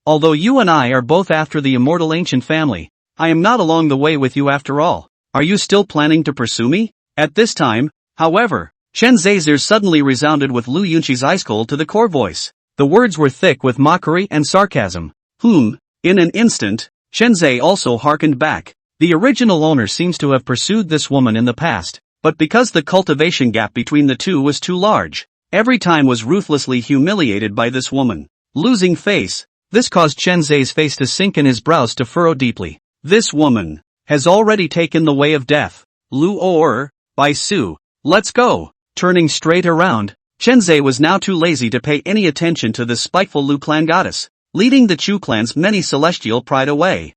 Speaker 1: Although you and I are both after the immortal ancient family, I am not along the way with you after all. Are you still planning to pursue me? At this time, however, Chen Zhe's ears suddenly resounded with Lu Yunxi's ice-cold to the core voice. The words were thick with mockery and sarcasm. In an instant, Chen Zhe also hearkened back. The original owner seems to have pursued this woman in the past, but because the cultivation gap between the two was too large, every time was ruthlessly humiliated by this woman. Losing face, this caused Chen Zhe's face to sink and his brows to furrow deeply. This woman has already taken the way of death. Lu or, by Su, let's go. Turning straight around, Chen Zhe was now too lazy to pay any attention to the spiteful Lu clan goddess, leading the Chu clan's many celestial pride away.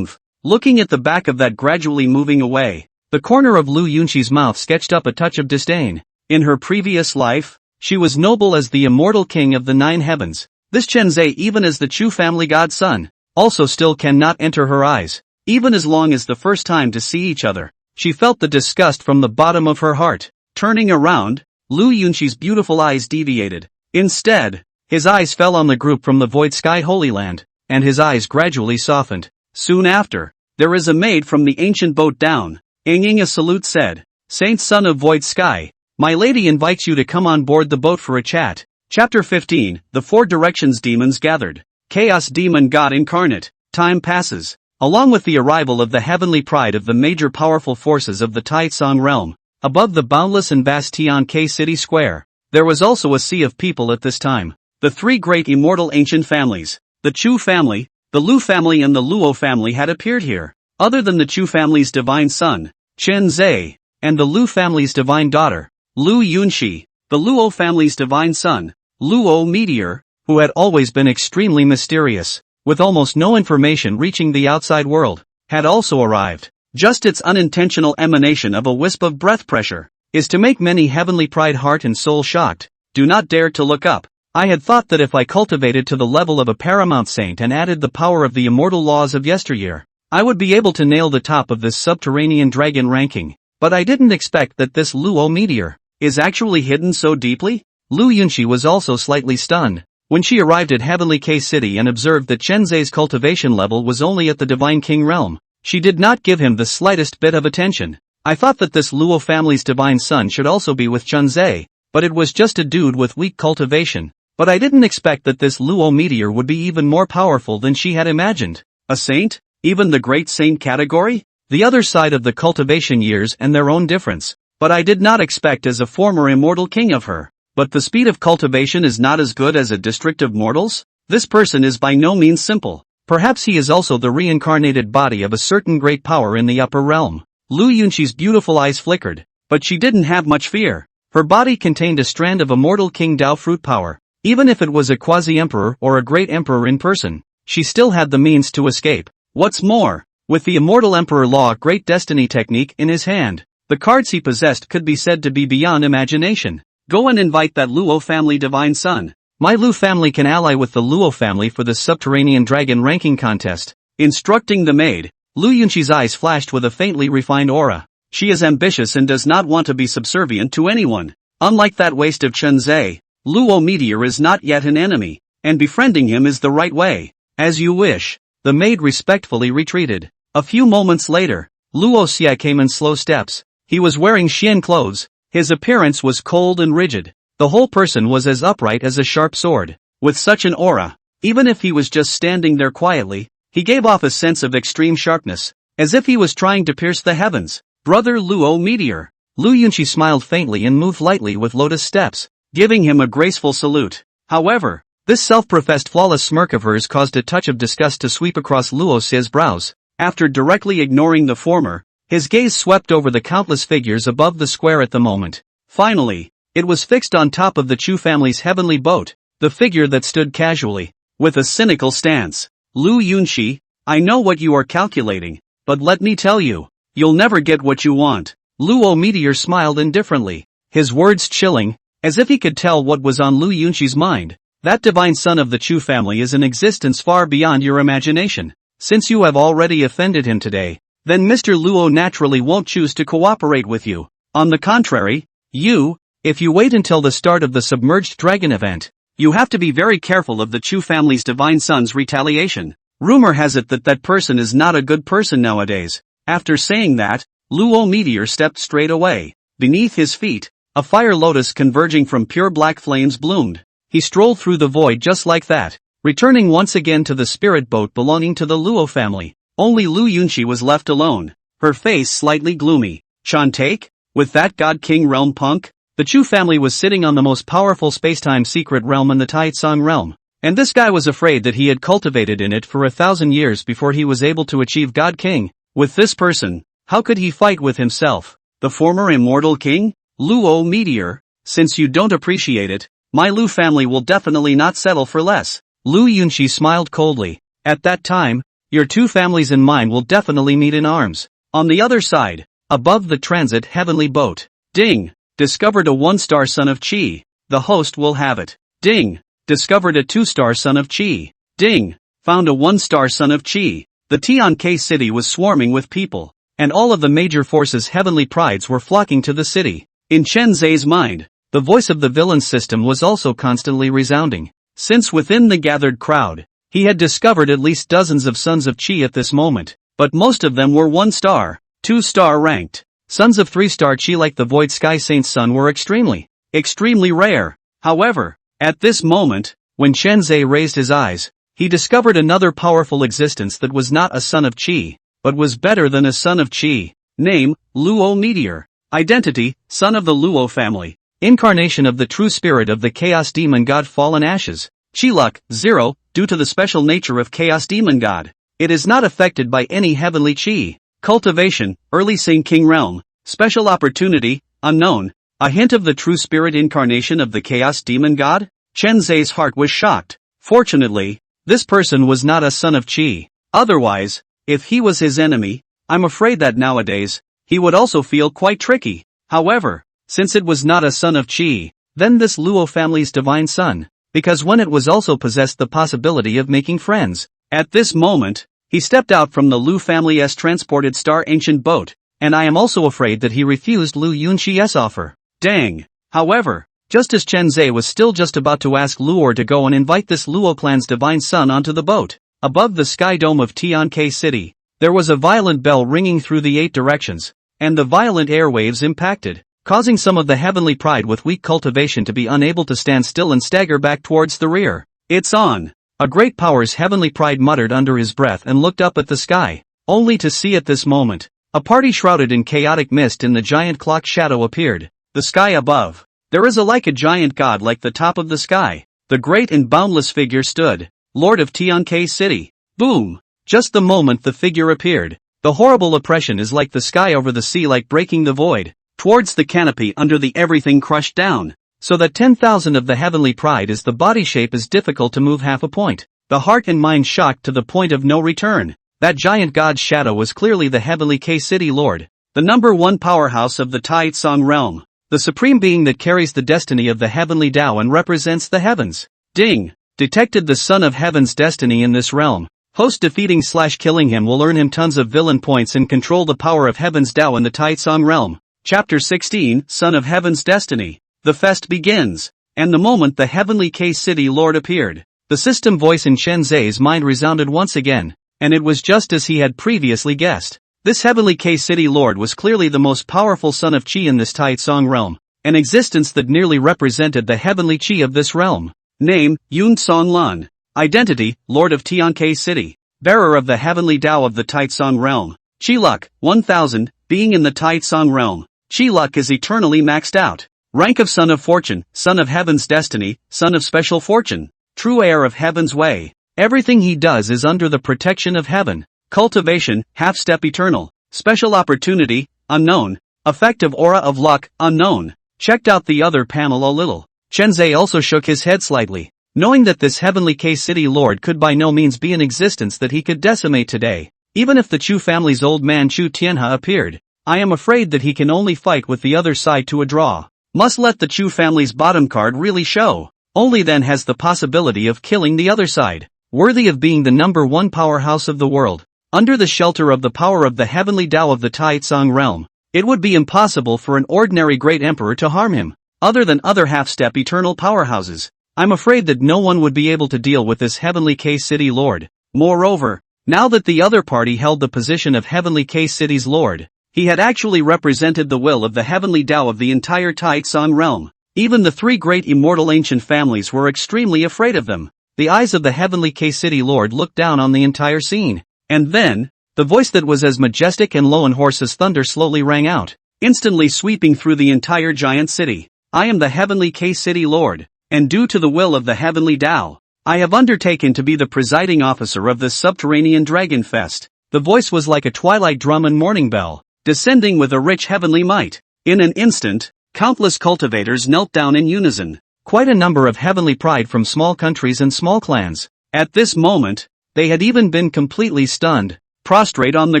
Speaker 1: Looking at the back of that gradually moving away, the corner of Lu Yunxi's mouth sketched up a touch of disdain. In her previous life, she was noble as the immortal king of the 9 heavens. This Chen Zhe, even as the Chu family god's son, also still cannot enter her eyes, even as long as the first time to see each other. She felt the disgust from the bottom of her heart. Turning around, Lu Yunxi's beautiful eyes deviated. Instead, his eyes fell on the group from the Void Sky Holy Land, and his eyes gradually softened. Soon after, there is a maid from the ancient boat down. Inging a salute said, Saint son of Void Sky, my lady invites you to come on board the boat for a chat. Chapter 15, The 4 Directions Demons Gathered. Chaos Demon God Incarnate. Time passes. Along with the arrival of the heavenly pride of the major powerful forces of the Taitsong realm, above the boundless and vast Tian-K City Square, there was also a sea of people at this time. The 3 great immortal ancient families, the Chu family, the Lu family and the Luo family had appeared here. Other than the Chu family's divine son, Chen Zhe, and the Lu family's divine daughter, Lu Yunxi, the Luo family's divine son, Luo Meteor, who had always been extremely mysterious, with almost no information reaching the outside world, had also arrived. Just its unintentional emanation of a wisp of breath pressure is to make many heavenly pride heart and soul shocked. Do not dare to look up. I had thought that if I cultivated to the level of a paramount saint and added the power of the immortal laws of yesteryear, I would be able to nail the top of this subterranean dragon ranking. But I didn't expect that this Luo meteor is actually hidden so deeply. Lu Yunxi was also slightly stunned when she arrived at Heavenly K City and observed that Chen Zhe's cultivation level was only at the Divine King realm. She did not give him the slightest bit of attention. I thought that this Luo family's divine son should also be with Chen Zhe, but it was just a dude with weak cultivation. But I didn't expect that this Luo meteor would be even more powerful than she had imagined. A saint? Even the great saint category? The other side of the cultivation years and their own difference. But I did not expect as a former immortal king of her. But the speed of cultivation is not as good as a district of mortals? This person is by no means simple. Perhaps he is also the reincarnated body of a certain great power in the upper realm. Lu Yunxi's beautiful eyes flickered, but she didn't have much fear. Her body contained a strand of immortal King Dao fruit power. Even if it was a quasi-emperor or a great emperor in person, she still had the means to escape. What's more, with the immortal emperor law great destiny technique in his hand, the cards he possessed could be said to be beyond imagination. Go and invite that Luo family divine son. My Lu family can ally with the Luo family for the subterranean dragon ranking contest. Instructing the maid, Lu Yunxi's eyes flashed with a faintly refined aura. She is ambitious and does not want to be subservient to anyone. Unlike that waste of Chen Zhe, Luo Meteor is not yet an enemy, and befriending him is the right way. As you wish. The maid respectfully retreated. A few moments later, Luo Xia came in slow steps. He was wearing Xian clothes. His appearance was cold and rigid. The whole person was as upright as a sharp sword. With such an aura, even if he was just standing there quietly, he gave off a sense of extreme sharpness. as if he was trying to pierce the heavens. Brother Luo Meteor. Lu Yunshi smiled faintly and moved lightly with lotus steps, giving him a graceful salute. However, this self-professed flawless smirk of hers caused a touch of disgust to sweep across Luo Si's brows. After directly ignoring the former, his gaze swept over the countless figures above the square at the moment. Finally, it was fixed on top of the Chu family's heavenly boat, the figure that stood casually, with a cynical stance. Lu Yunshi, I know what you are calculating, but let me tell you, you'll never get what you want. Luo Meteor smiled indifferently, his words chilling, as if he could tell what was on Lu Yunshi's mind. That divine son of the Chu family is an existence far beyond your imagination. Since you have already offended him today, then Mr. Luo naturally won't choose to cooperate with you. On the contrary, if you wait until the start of the submerged dragon event, you have to be very careful of the Chu family's divine son's retaliation. Rumor has it that that person is not a good person nowadays. After saying that, Luo Meteor stepped straight away. Beneath his feet, a fire lotus converging from pure black flames bloomed. He strolled through the void just like that, returning once again to the spirit boat belonging to the Luo family. Only Lu Yunshi was left alone, her face slightly gloomy. Take? With that God King realm punk? The Chu family was sitting on the most powerful spacetime secret realm in the Taitsong realm, and this guy was afraid that he had cultivated in it for 1,000 years before he was able to achieve God King. With this person, how could he fight with himself? The former immortal king? Luo Meteor, since you don't appreciate it, my Lu family will definitely not settle for less. Lu Yunshi smiled coldly. At that time, your two families and mine will definitely meet in arms. On the other side, above the transit heavenly boat. Ding! Discovered a 1-star son of Qi. The host will have it. Ding! Discovered a 2-star son of Qi. Ding! Found a 1-star son of Qi. The Tiankai city was swarming with people, and all of the major forces' heavenly prides were flocking to the city. In Chen Zhe's mind, the voice of the villain system was also constantly resounding. Since within the gathered crowd, he had discovered at least dozens of sons of Qi at this moment, but most of them were 1-star, 2-star ranked. Sons of 3-star Qi like the Void Sky Saint's son were extremely rare. However, at this moment, when Chen Zhe raised his eyes, he discovered another powerful existence that was not a son of Qi, but was better than a son of Qi. Name, Luo Meteor. Identity, son of the Luo family. Incarnation of the true spirit of the Chaos Demon God Fallen Ashes. Qi luck, 0, due to the special nature of Chaos Demon God. It is not affected by any heavenly Qi. Cultivation, early Sing King realm. Special opportunity, unknown. A hint of the true spirit incarnation of the Chaos Demon God? Chen Zhe's heart was shocked. Fortunately, this person was not a son of Qi. Otherwise, if he was his enemy, I'm afraid that nowadays, he would also feel quite tricky. However, since it was not a son of Qi, then this Luo family's divine son, because when it was also possessed the possibility of making friends. At this moment, he stepped out from the Lu family's transported star ancient boat, and I am also afraid that he refused Lu Yunshi's offer. Dang! However, just as Chen Zhe was still just about to ask Luor to go and invite this Luo clan's divine son onto the boat, above the sky dome of Tiankai City, there was a violent bell ringing through the 8 directions, and the violent airwaves impacted, causing some of the heavenly pride with weak cultivation to be unable to stand still and stagger back towards the rear. It's on! A great power's heavenly pride muttered under his breath and looked up at the sky, only to see at this moment, a party shrouded in chaotic mist in the giant clock shadow appeared. The sky above. There is a giant god like the top of the sky. The great and boundless figure stood, Lord of Tiankai City. Boom! Just the moment the figure appeared, the horrible oppression is like the sky over the sea like breaking the void, towards the canopy under the everything crushed down, so that 10,000 of the heavenly pride is the body shape is difficult to move half a point. The heart and mind shocked to the point of no return. That giant god's shadow was clearly the heavenly K City Lord, the #1 powerhouse of the Taitsong realm. The supreme being that carries the destiny of the heavenly Tao and represents the heavens. Ding! Detected the son of heaven's destiny in this realm. Host defeating/killing him will earn him tons of villain points and control the power of heaven's Tao in the Taitsong realm. Chapter 16, Son of Heaven's Destiny. The fest begins. And the moment the heavenly K City Lord appeared, the system voice in Chen Zhe's mind resounded once again, and it was just as he had previously guessed. This heavenly K City Lord was clearly the most powerful son of Qi in this Taitsong realm, an existence that nearly represented the heavenly Qi of this realm. Name, Yun Songlan. Identity, Lord of Tiankai City. Bearer of the heavenly Tao of the Taitsong realm. Chi luck, 1000, being in the Taitsong realm. Chi luck is eternally maxed out. Rank of Son of Fortune, Son of Heaven's Destiny, Son of Special Fortune. True heir of Heaven's way. Everything he does is under the protection of Heaven. Cultivation, half-step eternal. Special opportunity, unknown. Effective aura of luck, unknown. Checked out the other panel a little. Chenzei also shook his head slightly, knowing that this heavenly K-City Lord could by no means be in existence that he could decimate today. Even if the Chu family's old man Chu Tianhe appeared, I am afraid that he can only fight with the other side to a draw. Must let the Chu family's bottom card really show. Only then has the possibility of killing the other side. Worthy of being the #1 powerhouse of the world. Under the shelter of the power of the heavenly Tao of the Taitsong realm, it would be impossible for an ordinary great emperor to harm him. Other than other half-step eternal powerhouses, I'm afraid that no one would be able to deal with this heavenly K-City Lord. Moreover, now that the other party held the position of heavenly K-City's Lord, he had actually represented the will of the heavenly Tao of the entire Taitsong realm. Even the three great immortal ancient families were extremely afraid of them. The eyes of the heavenly K-City Lord looked down on the entire scene. And then, the voice that was as majestic and low and hoarse as thunder slowly rang out, instantly sweeping through the entire giant city. I am the heavenly K-City Lord, and due to the will of the heavenly Tao, I have undertaken to be the presiding officer of this subterranean dragon fest. The voice was like a twilight drum and morning bell, descending with a rich heavenly might. In an instant, countless cultivators knelt down in unison. Quite a number of heavenly pride from small countries and small clans. At this moment, they had even been completely stunned, prostrate on the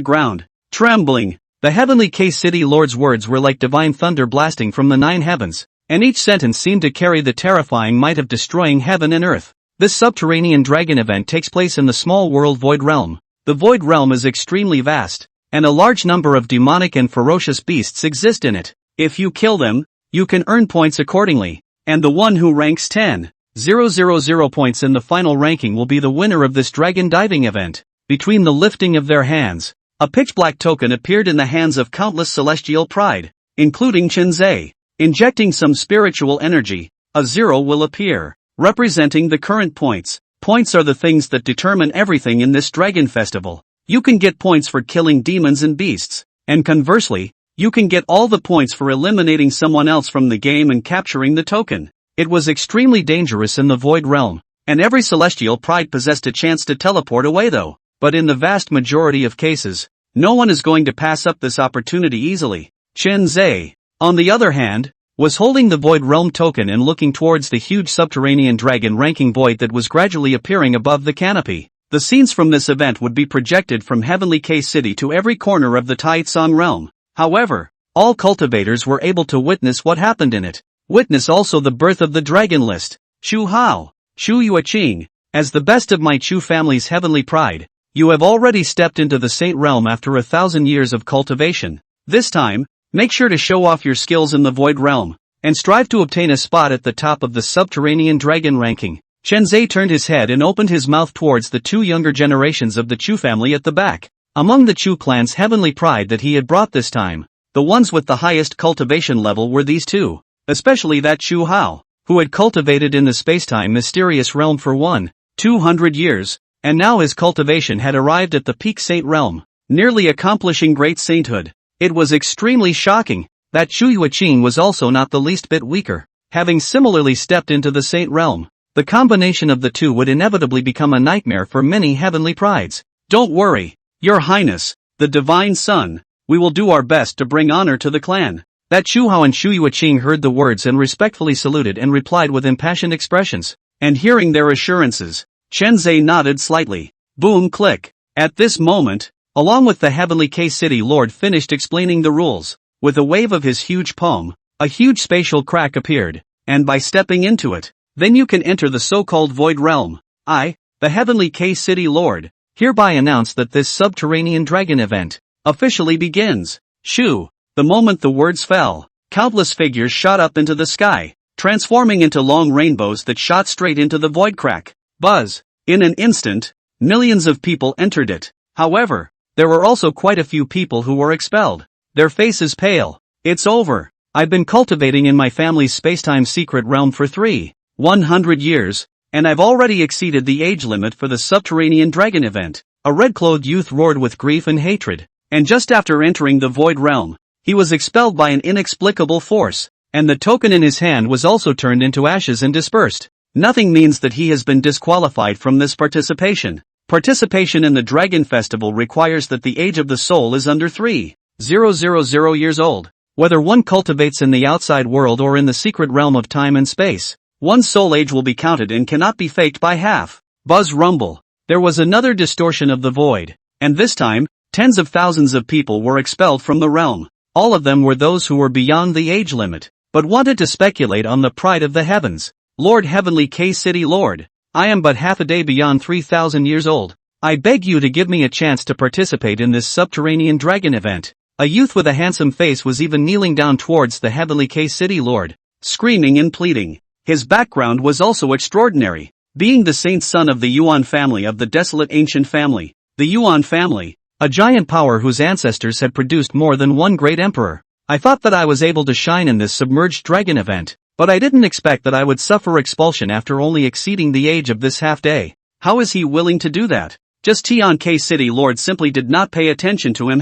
Speaker 1: ground, trembling. The heavenly K-City Lord's words were like divine thunder blasting from the 9 heavens, and each sentence seemed to carry the terrifying might of destroying heaven and earth. This subterranean dragon event takes place in the small world Void Realm. The Void Realm is extremely vast, and a large number of demonic and ferocious beasts exist in it. If you kill them, you can earn points accordingly, and the one who ranks 10,000 points in the final ranking will be the winner of this dragon diving event. Between the lifting of their hands, a pitch-black token appeared in the hands of countless celestial pride, including Chenzei. Injecting some spiritual energy, a 0 will appear, representing the current points. Points are the things that determine everything in this dragon festival. You can get points for killing demons and beasts, and conversely, you can get all the points for eliminating someone else from the game and capturing the token. It was extremely dangerous in the Void Realm, and every celestial pride possessed a chance to teleport away though. But in the vast majority of cases, no one is going to pass up this opportunity easily. Chenzei, on the other hand, was holding the Void Realm token and looking towards the huge subterranean dragon ranking void that was gradually appearing above the canopy. The scenes from this event would be projected from Heavenly K-City to every corner of the Taitsong realm. However, all cultivators were able to witness what happened in it. Witness also the birth of the dragon list. Shu Hao, Shu Yueqing, as the best of my Chu family's heavenly pride, you have already stepped into the Saint Realm after 1,000 years of cultivation. This time, make sure to show off your skills in the Void Realm, and strive to obtain a spot at the top of the subterranean dragon ranking. Chenzei turned his head and opened his mouth towards the 2 younger generations of the Chu family at the back. Among the Chu clan's heavenly pride that he had brought this time, the ones with the highest cultivation level were these 2, especially that Shu Hao, who had cultivated in the spacetime mysterious realm for 1,200 years, and now his cultivation had arrived at the peak saint realm, nearly accomplishing great sainthood. It was extremely shocking that Shu Yueqing was also not the least bit weaker, having similarly stepped into the saint realm. The combination of the two would inevitably become a nightmare for many heavenly prides. Don't worry, Your Highness, the Divine Son, we will do our best to bring honor to the clan. That Shu Hao and Shu Yueqing heard the words and respectfully saluted and replied with impassioned expressions. And hearing their assurances, Chenzei nodded slightly. Boom click. At this moment, along with the heavenly K-City Lord finished explaining the rules. With a wave of his huge palm, a huge spatial crack appeared, and by stepping into it, then you can enter the so-called Void Realm. I, the heavenly K-City Lord, hereby announce that this subterranean dragon event officially begins. Shoo! The moment the words fell, countless figures shot up into the sky, transforming into long rainbows that shot straight into the void crack. Buzz! In an instant, millions of people entered it. However, there were also quite a few people who were expelled. Their faces pale. It's over. I've been cultivating in my family's spacetime secret realm for 300 years, and I've already exceeded the age limit for the subterranean dragon event. A red-clothed youth roared with grief and hatred. and just after entering the Void Realm, he was expelled by an inexplicable force, and the token in his hand was also turned into ashes and dispersed. Nothing means that he has been disqualified from this participation. Participation in the Dragon Festival requires that the age of the soul is under 3,000 years old. Whether one cultivates in the outside world or in the secret realm of time and space, one's soul age will be counted and cannot be faked by half. Buzz rumble. There was another distortion of the void, and this time, tens of thousands of people were expelled from the realm. All of them were those who were beyond the age limit, but wanted to speculate on the pride of the heavens. Lord Heavenly K-City Lord, I am but half a day beyond 3,000 years old. I beg you to give me a chance to participate in this subterranean dragon event. A youth with a handsome face was even kneeling down towards the Heavenly K-City Lord, screaming and pleading. His background was also extraordinary, being the saint son of the Yuan family of the desolate ancient family. The Yuan family, a giant power whose ancestors had produced more than one great emperor. I thought that I was able to shine in this submerged dragon event, but I didn't expect that I would suffer expulsion after only exceeding the age of this half day. How is he willing to do that? Just Tian K-City Lord simply did not pay attention to him.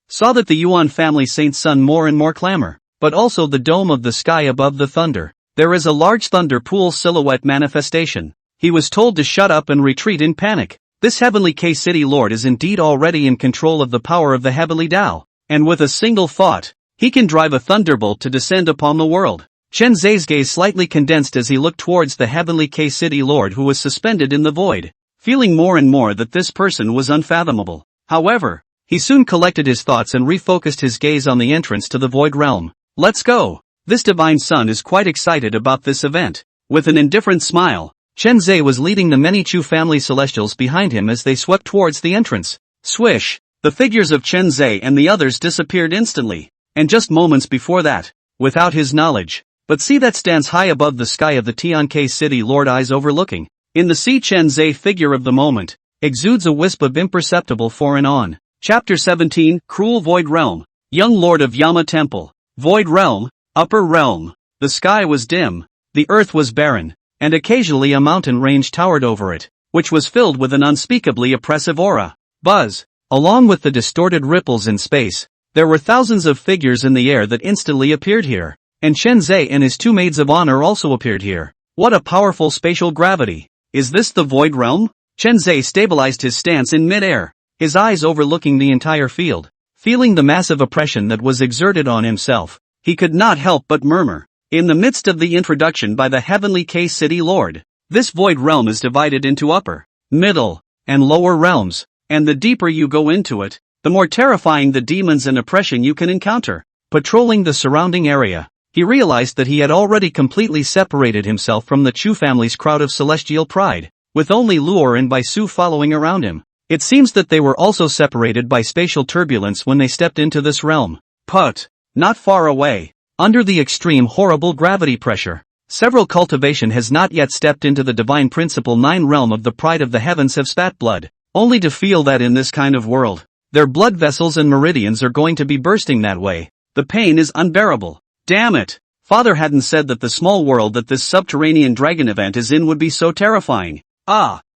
Speaker 1: Saw that the Yuan family saint's son more and more clamor, but also the dome of the sky above the thunder. There is a large thunder pool silhouette manifestation. He was told to shut up and retreat in panic. This Heavenly K-City Lord is indeed already in control of the power of the Heavenly Tao, and with a single thought, he can drive a thunderbolt to descend upon the world. Chen Zhe's gaze slightly condensed as he looked towards the Heavenly K-City Lord who was suspended in the void, feeling more and more that this person was unfathomable. However, he soon collected his thoughts and refocused his gaze on the entrance to the Void Realm. Let's go! This divine son is quite excited about this event. With an indifferent smile, Chen Zhe was leading the many Chu family celestials behind him as they swept towards the entrance. Swish! The figures of Chen Zhe and the others disappeared instantly, and just moments before that, without his knowledge. But see that stands high above the sky of the Tian K-City Lord eyes overlooking. In the sea Chen Zhe figure of the moment, exudes a wisp of imperceptible foreign on. Chapter 17, Cruel Void Realm. Young Lord of Yama Temple. Void Realm, Upper Realm. The sky was dim, the earth was barren, and occasionally a mountain range towered over it, which was filled with an unspeakably oppressive aura. Buzz. Along with the distorted ripples in space, there were thousands of figures in the air that instantly appeared here. And Chen Zhe and his two maids of honor also appeared here. What a powerful spatial gravity. Is this the Void Realm? Chen Zhe stabilized his stance in mid-air, his eyes overlooking the entire field. Feeling the massive oppression that was exerted on himself, he could not help but murmur. In the midst of the introduction by the Heavenly K-City Lord, this Void Realm is divided into upper, middle, and lower realms, and the deeper you go into it, the more terrifying the demons and oppression you can encounter. Patrolling the surrounding area, he realized that he had already completely separated himself from the Chu family's crowd of celestial pride, with only Luor and Baisu following around him. It seems that they were also separated by spatial turbulence when they stepped into this realm. But, not far away, under the extreme horrible gravity pressure, several cultivation has not yet stepped into the divine principle 9 realm of the pride of the heavens have spat blood, only to feel that in this kind of world, their blood vessels and meridians are going to be bursting that way. The pain is unbearable. Damn it! Father hadn't said that the small world that this subterranean dragon event is in would be so terrifying.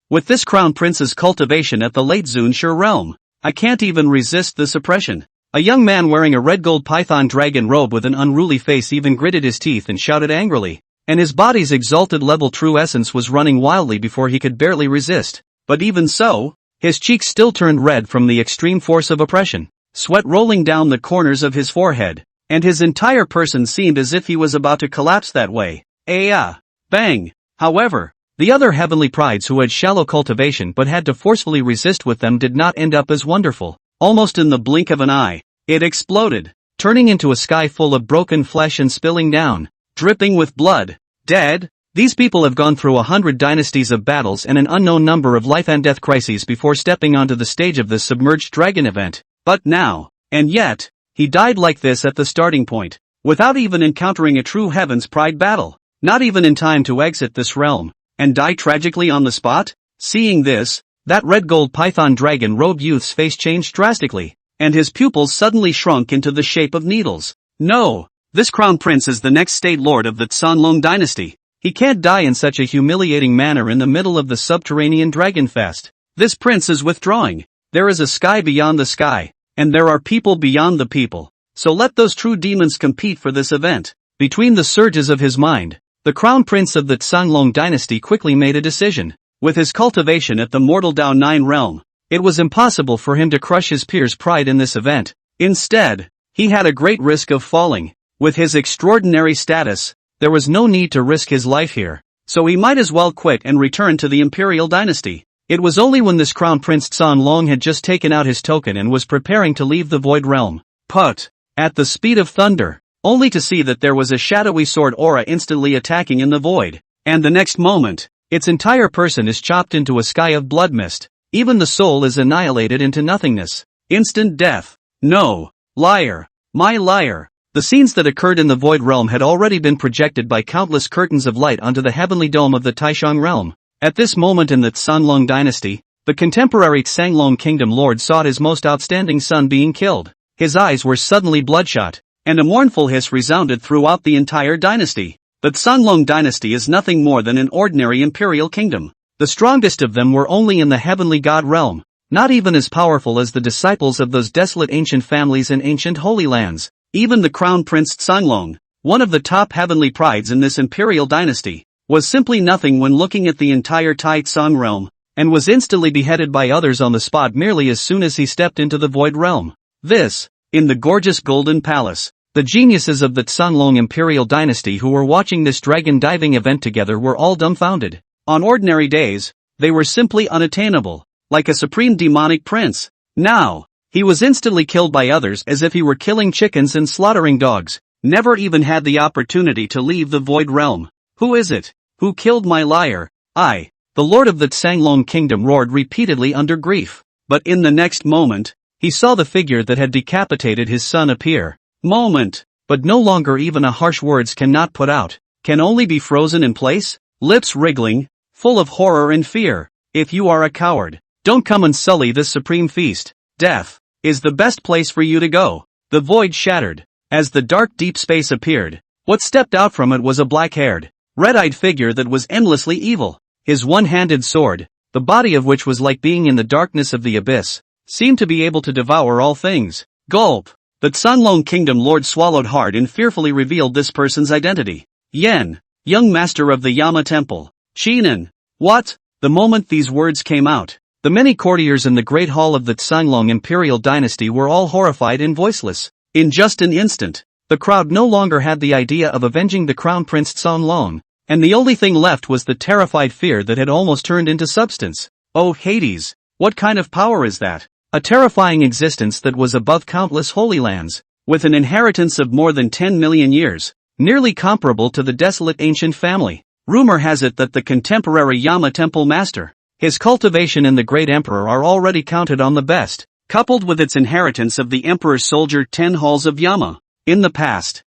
Speaker 1: With this crown prince's cultivation at the late Zunshur realm, I can't even resist this oppression. A young man wearing a red gold python dragon robe with an unruly face even gritted his teeth and shouted angrily, and his body's exalted level true essence was running wildly before he could barely resist. But even so, his cheeks still turned red from the extreme force of oppression, sweat rolling down the corners of his forehead, and his entire person seemed as if he was about to collapse that way. Bang! However, the other heavenly prides who had shallow cultivation but had to forcefully resist with them did not end up as wonderful. Almost in the blink of an eye, it exploded, turning into a sky full of broken flesh and spilling down, dripping with blood. Dead? These people have gone through 100 dynasties of battles and an unknown number of life and death crises before stepping onto the stage of this submerged dragon event. But now, and yet, he died like this at the starting point, without even encountering a true heaven's pride battle, not even in time to exit this realm, and die tragically on the spot? Seeing this, that red gold python dragon robed youth's face changed drastically, and his pupils suddenly shrunk into the shape of needles. No! This crown prince is the next state lord of the Tsanlong dynasty. He can't die in such a humiliating manner in the middle of the subterranean dragon fest. This prince is withdrawing. There is a sky beyond the sky, and there are people beyond the people. So let those true demons compete for this event. Between the surges of his mind, the crown prince of the Tsanglong dynasty quickly made a decision. With his cultivation at the mortal Dao 9 realm, it was impossible for him to crush his peers' pride in this event. Instead, he had a great risk of falling. With his extraordinary status, there was no need to risk his life here, so he might as well quit and return to the imperial dynasty. It was only when this crown prince Tsanglong had just taken out his token and was preparing to leave the void realm, put, at the speed of thunder, only to see that there was a shadowy sword aura instantly attacking in the void, and the next moment, its entire person is chopped into a sky of blood mist. Even the soul is annihilated into nothingness. Instant death. No. Liar. My liar. The scenes that occurred in the void realm had already been projected by countless curtains of light onto the heavenly dome of the Taishang realm. At this moment in the Tsanglong dynasty, the contemporary Tsanglong kingdom lord saw his most outstanding son being killed. His eyes were suddenly bloodshot, and a mournful hiss resounded throughout the entire dynasty. The Tsanglong dynasty is nothing more than an ordinary imperial kingdom. The strongest of them were only in the heavenly god realm, not even as powerful as the disciples of those desolate ancient families in ancient holy lands. Even the crown prince Tsanglong, one of the top heavenly prides in this imperial dynasty, was simply nothing when looking at the entire Tai Tsang realm, and was instantly beheaded by others on the spot merely as soon as he stepped into the void realm. This, in the gorgeous golden palace. The geniuses of the Tsanglong imperial dynasty who were watching this dragon diving event together were all dumbfounded. On ordinary days, they were simply unattainable, like a supreme demonic prince. Now, he was instantly killed by others as if he were killing chickens and slaughtering dogs, never even had the opportunity to leave the void realm. Who is it? Who killed my liar? I, the lord of the Tsanglong kingdom, roared repeatedly under grief. But in the next moment, he saw the figure that had decapitated his son appear. But no longer even a harsh words cannot put out, can only be frozen in place, lips wriggling, full of horror and fear. If you are a coward, don't come and sully this supreme feast. Death is the best place for you to go. The void shattered. As the dark deep space appeared, what stepped out from it was a black-haired, red-eyed figure that was endlessly evil. His one-handed sword, the body of which was like being in the darkness of the abyss, seemed to be able to devour all things. Gulp! The Tsanglong kingdom lord swallowed hard and fearfully revealed this person's identity. Yen, young master of the Yama temple. Chinan. What? The moment these words came out, the many courtiers in the great hall of the Tsanglong imperial dynasty were all horrified and voiceless. In just an instant, the crowd no longer had the idea of avenging the crown prince Tsanglong, and the only thing left was the terrified fear that had almost turned into substance. Oh Hades, what kind of power is that? A terrifying existence that was above countless holy lands, with an inheritance of more than 10 million years, nearly comparable to the desolate ancient family. Rumor has it that the contemporary Yama temple master, his cultivation and the great emperor are already counted on the best, coupled with its inheritance of the emperor's soldier 10 halls of Yama. In the past,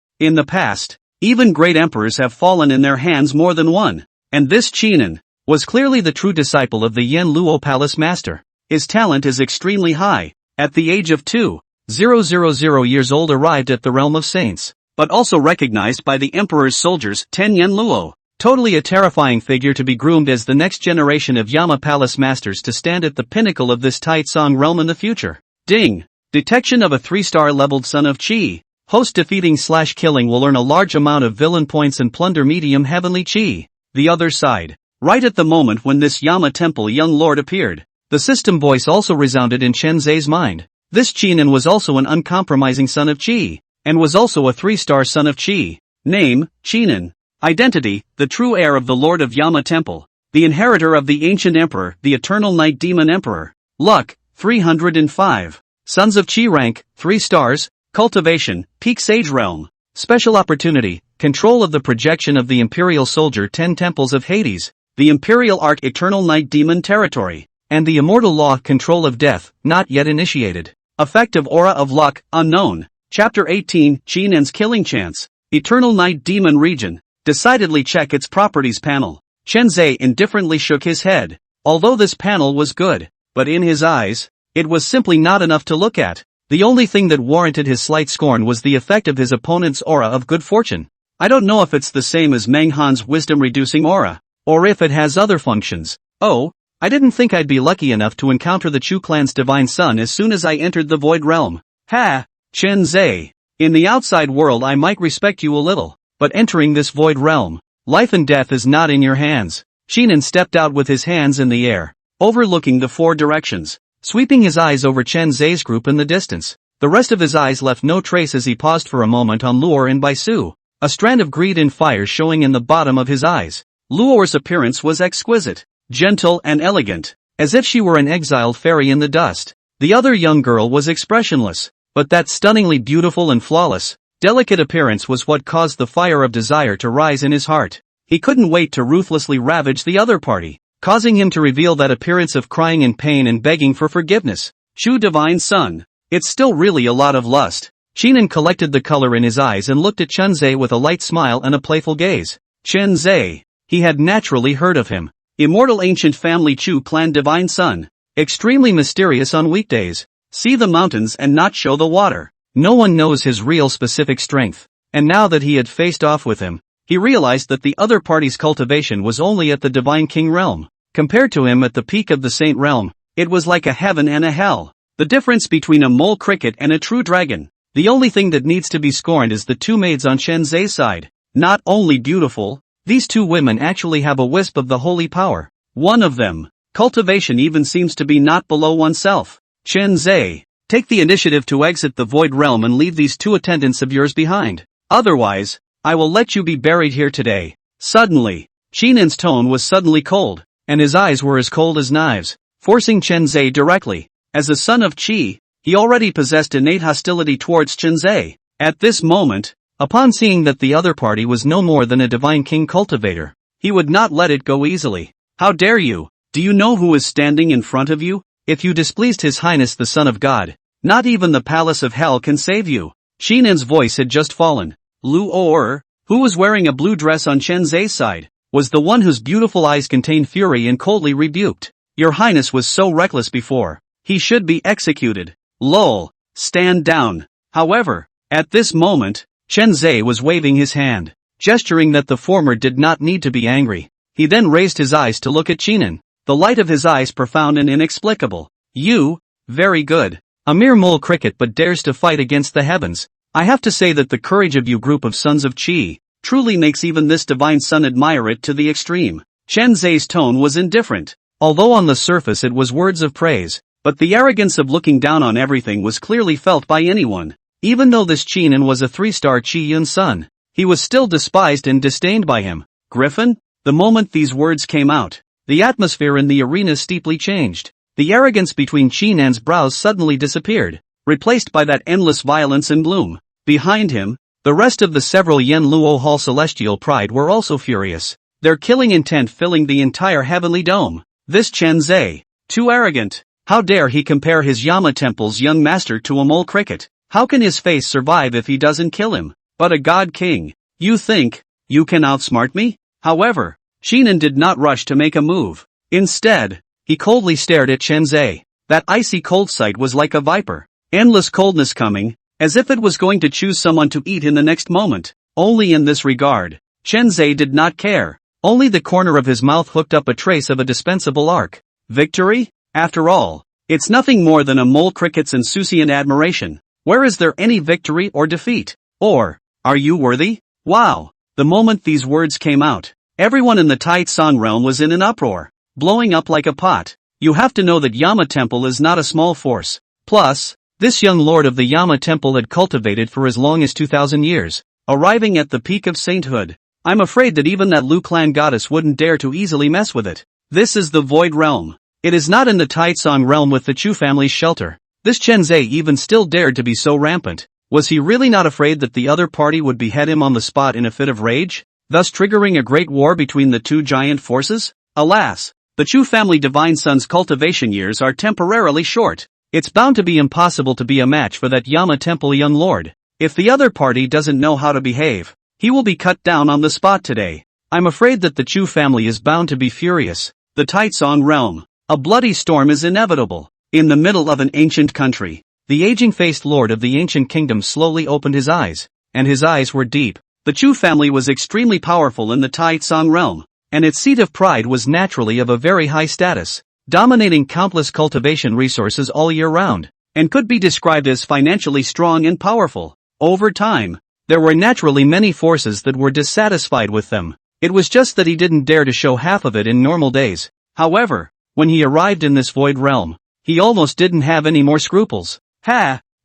Speaker 1: even great emperors have fallen in their hands more than one, and this Chinan was clearly the true disciple of the Yen Luo palace master. His talent is extremely high. At the age of 2,000 years old arrived at the realm of saints, but also recognized by the emperor's soldiers 10 Yen Luo. Totally a terrifying figure to be groomed as the next generation of Yama palace masters to stand at the pinnacle of this Tai Tsang realm in the future. Ding! Detection of a 3-star leveled son of Chi. Host defeating/killing will earn a large amount of villain points and plunder medium heavenly Chi. The other side. Right at the moment when this Yama temple young lord appeared, the system voice also resounded in Chen Zhe's mind. This Chinan was also an uncompromising son of Qi, and was also a 3-star son of Qi. Name, Chinan. Identity, the true heir of the Lord of Yama Temple, the inheritor of the ancient emperor, the eternal night demon emperor. Luck, 305. Sons of Qi rank, 3 stars, cultivation, peak sage realm. Special opportunity, control of the projection of the imperial soldier 10 temples of Hades, the imperial arc eternal night demon territory, and the immortal law control of death, not yet initiated. Effect of aura of luck, unknown. Chapter 18, Chinan's killing chance. Eternal night demon region. Decidedly check its properties panel. Chen Zhe indifferently shook his head. Although this panel was good, but in his eyes, it was simply not enough to look at. The only thing that warranted his slight scorn was the effect of his opponent's aura of good fortune. I don't know if it's the same as Manhwa's wisdom reducing aura, or if it has other functions. Oh, I didn't think I'd be lucky enough to encounter the Chu clan's divine son as soon as I entered the Void Realm. Ha! Chen Zai. In the outside world I might respect you a little, but entering this Void Realm, life and death is not in your hands. Xinan stepped out with his hands in the air, overlooking the four directions, sweeping his eyes over Chen Zai's group in the distance. The rest of his eyes left no trace as he paused for a moment on Luor and Baisu, a strand of greed and fire showing in the bottom of his eyes. Luor's appearance was exquisite, gentle and elegant, as if she were an exiled fairy in the dust. The other young girl was expressionless, but that stunningly beautiful and flawless, delicate appearance was what caused the fire of desire to rise in his heart. He couldn't wait to ruthlessly ravage the other party, causing him to reveal that appearance of crying in pain and begging for forgiveness. Chu Divine Son. It's still really a lot of lust. Xinan collected the color in his eyes and looked at Chen Zai with a light smile and a playful gaze. Chen Zai. He had naturally heard of him. Immortal ancient family Chu clan divine son. Extremely mysterious on weekdays. See the mountains and not show the water. No one knows his real specific strength. And now that he had faced off with him, he realized that the other party's cultivation was only at the Divine King realm. Compared to him at the peak of the Saint realm, it was like a heaven and a hell. The difference between a mole cricket and a true dragon. The only thing that needs to be scorned is the two maids on Chen Zai's side. Not only beautiful, these two women actually have a wisp of the holy power. One of them, cultivation, even seems to be not below oneself. Chen Zai, take the initiative to exit the Void Realm and leave these two attendants of yours behind. Otherwise, I will let you be buried here today. Suddenly, Shinan's tone was suddenly cold, and his eyes were as cold as knives, forcing Chen Zai directly. As a son of Qi, he already possessed innate hostility towards Chen Zai. At this moment, upon seeing that the other party was no more than a divine king cultivator, he would not let it go easily. How dare you? Do you know who is standing in front of you? If you displeased His Highness the Son of God, not even the palace of hell can save you. Shinan's voice had just fallen. Luor, who was wearing a blue dress on Chen Zai's side, was the one whose beautiful eyes contained fury and coldly rebuked. Your Highness was so reckless before. He should be executed. Lol. Stand down. However, at this moment, Chen Zai was waving his hand, gesturing that the former did not need to be angry. He then raised his eyes to look at Xinan, the light of his eyes profound and inexplicable. You, very good. A mere mole cricket but dares to fight against the heavens. I have to say that the courage of you group of sons of Qi truly makes even this divine son admire it to the extreme. Chen Zai's tone was indifferent, although on the surface it was words of praise. But the arrogance of looking down on everything was clearly felt by anyone. Even though this Qinan was a 3-star Qi Yun son, he was still despised and disdained by him. Griffin? The moment these words came out, the atmosphere in the arena steeply changed. The arrogance between Qinan's brows suddenly disappeared, replaced by that endless violence and gloom. Behind him, the rest of the several Yen Luo Hall celestial pride were also furious, their killing intent filling the entire heavenly dome. This Chen Zai, too arrogant. How dare he compare his Yama Temple's young master to a mole cricket? How can his face survive if he doesn't kill him? But a god king. You think you can outsmart me? However, Xinan did not rush to make a move. Instead, he coldly stared at Chen Zai. That icy cold sight was like a viper. Endless coldness coming, as if it was going to choose someone to eat in the next moment. Only in this regard, Chen Zai did not care. Only the corner of his mouth hooked up a trace of a dispensable arc. Victory? After all, it's nothing more than a mole cricket's insouciant admiration. Where is there any victory or defeat? Or, are you worthy? Wow! The moment these words came out, everyone in the Taitsong realm was in an uproar, blowing up like a pot. You have to know that Yama Temple is not a small force. Plus, this young lord of the Yama Temple had cultivated for as long as 2,000 years, arriving at the peak of sainthood. I'm afraid that even that Lu clan goddess wouldn't dare to easily mess with it. This is the Void Realm. It is not in the Taitsong realm with the Chu family's shelter. This Chen Zai even still dared to be so rampant. Was he really not afraid that the other party would behead him on the spot in a fit of rage, thus triggering a great war between the two giant forces? Alas, the Chu family divine son's cultivation years are temporarily short. It's bound to be impossible to be a match for that Yama Temple young lord. If the other party doesn't know how to behave, he will be cut down on the spot today. I'm afraid that the Chu family is bound to be furious. The Taitsong realm. A bloody storm is inevitable. In the middle of an ancient country, the aging-faced lord of the ancient kingdom slowly opened his eyes, and his eyes were deep. The Chu family was extremely powerful in the Taitsong realm, and its seat of pride was naturally of a very high status. dominating countless cultivation resources all year round, and could be described as financially strong and powerful. Over time, there were naturally many forces that were dissatisfied with them. It was just that he didn't dare to show half of it in normal days. However, when he arrived in this void realm, he almost didn't have any more scruples.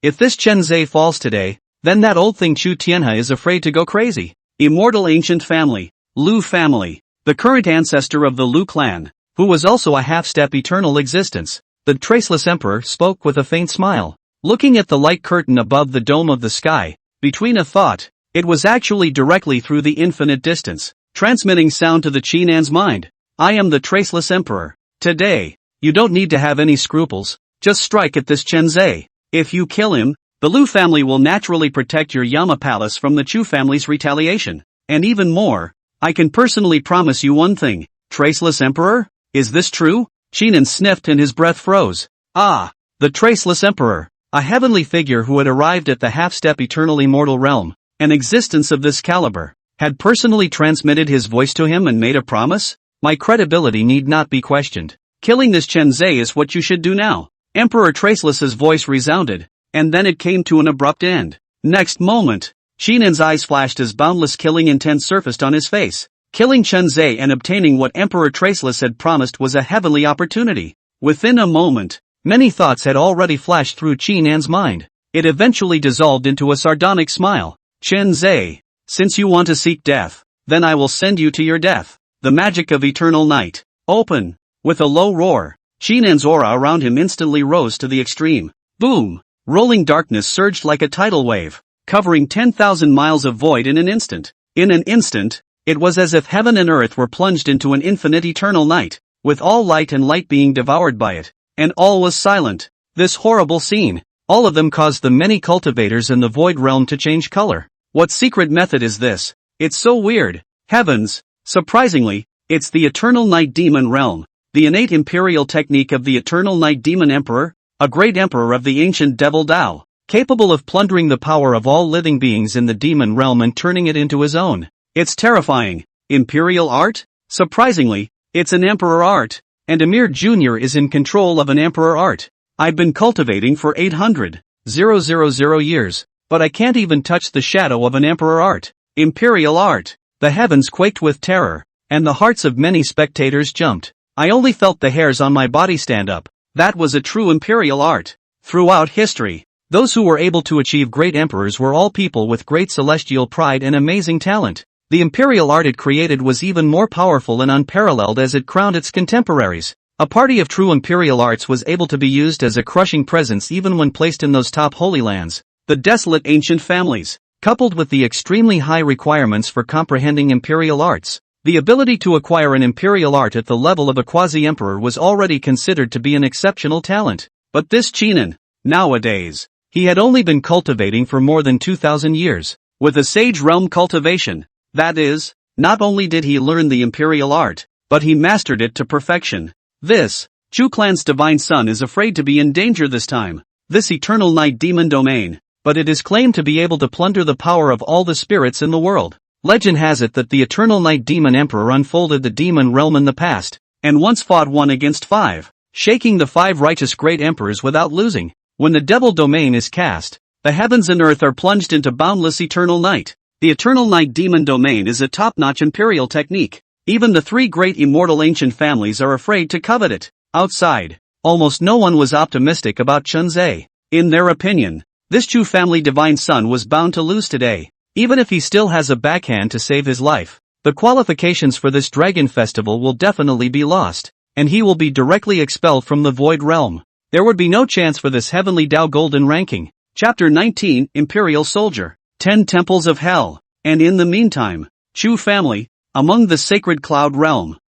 Speaker 1: If this Chen Zhe falls today, then that old thing Chu Tianhe is afraid to go crazy. Immortal ancient family, Lu family, the current ancestor of the Lu clan, who was also a half-step eternal existence. The traceless emperor spoke with a faint smile, looking at the light curtain above the dome of the sky. Between a thought, it was actually directly through the infinite distance, transmitting sound to the Qinan's mind. I am the traceless emperor. Today, you don't need to have any scruples, just strike at this Chen Zhe. If you kill him, the Lu family will naturally protect your Yama palace from the Chu family's retaliation. And even more, I can personally promise you one thing. Traceless emperor? Is this true? Qinan sniffed and his breath froze. The traceless emperor, a heavenly figure who had arrived at the half-step eternal immortal realm, an existence of this caliber, had personally transmitted his voice to him and made a promise? My credibility need not be questioned. Killing this Chen Zhe is what you should do now. Emperor Traceless's voice resounded, and then it came to an abrupt end. Next moment, Qinan's eyes flashed as boundless killing intent surfaced on his face. Killing Chen Zhe and obtaining what Emperor Traceless had promised was a heavenly opportunity. Within a moment, many thoughts had already flashed through Qinan's mind. It eventually dissolved into a sardonic smile. Chen Zhe, since you want to seek death, then I will send you to your death. The magic of eternal night. Open. With a low roar, Qinan's aura around him instantly rose to the extreme. Boom! Rolling darkness surged like a tidal wave, covering 10,000 miles of void in an instant. In an instant, it was as if heaven and earth were plunged into an infinite eternal night, with all light and light being devoured by it. And all was silent. This horrible scene, all of them caused the many cultivators in the void realm to change color. What secret method is this? It's so weird. Heavens! Surprisingly, it's the Eternal Night Demon realm. The innate imperial technique of the Eternal Night Demon Emperor, a great emperor of the ancient Devil Dao, capable of plundering the power of all living beings in the demon realm and turning it into his own. It's terrifying. Imperial art? Surprisingly, it's an emperor art, and Emir Jr. is in control of an emperor art. I've been cultivating for 800,000 years, but I can't even touch the shadow of an emperor art. Imperial art. The heavens quaked with terror, and the hearts of many spectators jumped. I only felt the hairs on my body stand up. That was a true imperial art. Throughout history, those who were able to achieve great emperors were all people with great celestial pride and amazing talent. The imperial art it created was even more powerful and unparalleled as it crowned its contemporaries. A party of true imperial arts was able to be used as a crushing presence even when placed in those top holy lands, the desolate ancient families. Coupled with the extremely high requirements for comprehending imperial arts, the ability to acquire an imperial art at the level of a quasi-emperor was already considered to be an exceptional talent. But this Qinan, nowadays, he had only been cultivating for more than 2,000 years, with a sage realm cultivation. That is, not only did he learn the imperial art, but he mastered it to perfection. This, Chu clan's divine son is afraid to be in danger this time. This eternal night demon domain, but it is claimed to be able to plunder the power of all the spirits in the world. Legend has it that the Eternal Night Demon Emperor unfolded the demon realm in the past, and once fought 1 against 5, shaking the 5 righteous great emperors without losing. When the devil domain is cast, the heavens and earth are plunged into boundless eternal night. The Eternal Night Demon domain is a top-notch imperial technique. Even the 3 great immortal ancient families are afraid to covet it. Outside, almost no one was optimistic about Chen Zhe. In their opinion, this Chu family divine son was bound to lose today. Even if he still has a backhand to save his life, the qualifications for this dragon festival will definitely be lost, and he will be directly expelled from the void realm. There would be no chance for this heavenly Dao golden ranking. Chapter 19, Imperial Soldier. 10 Temples of Hell. And in the meantime, Chu family, among the sacred cloud realm.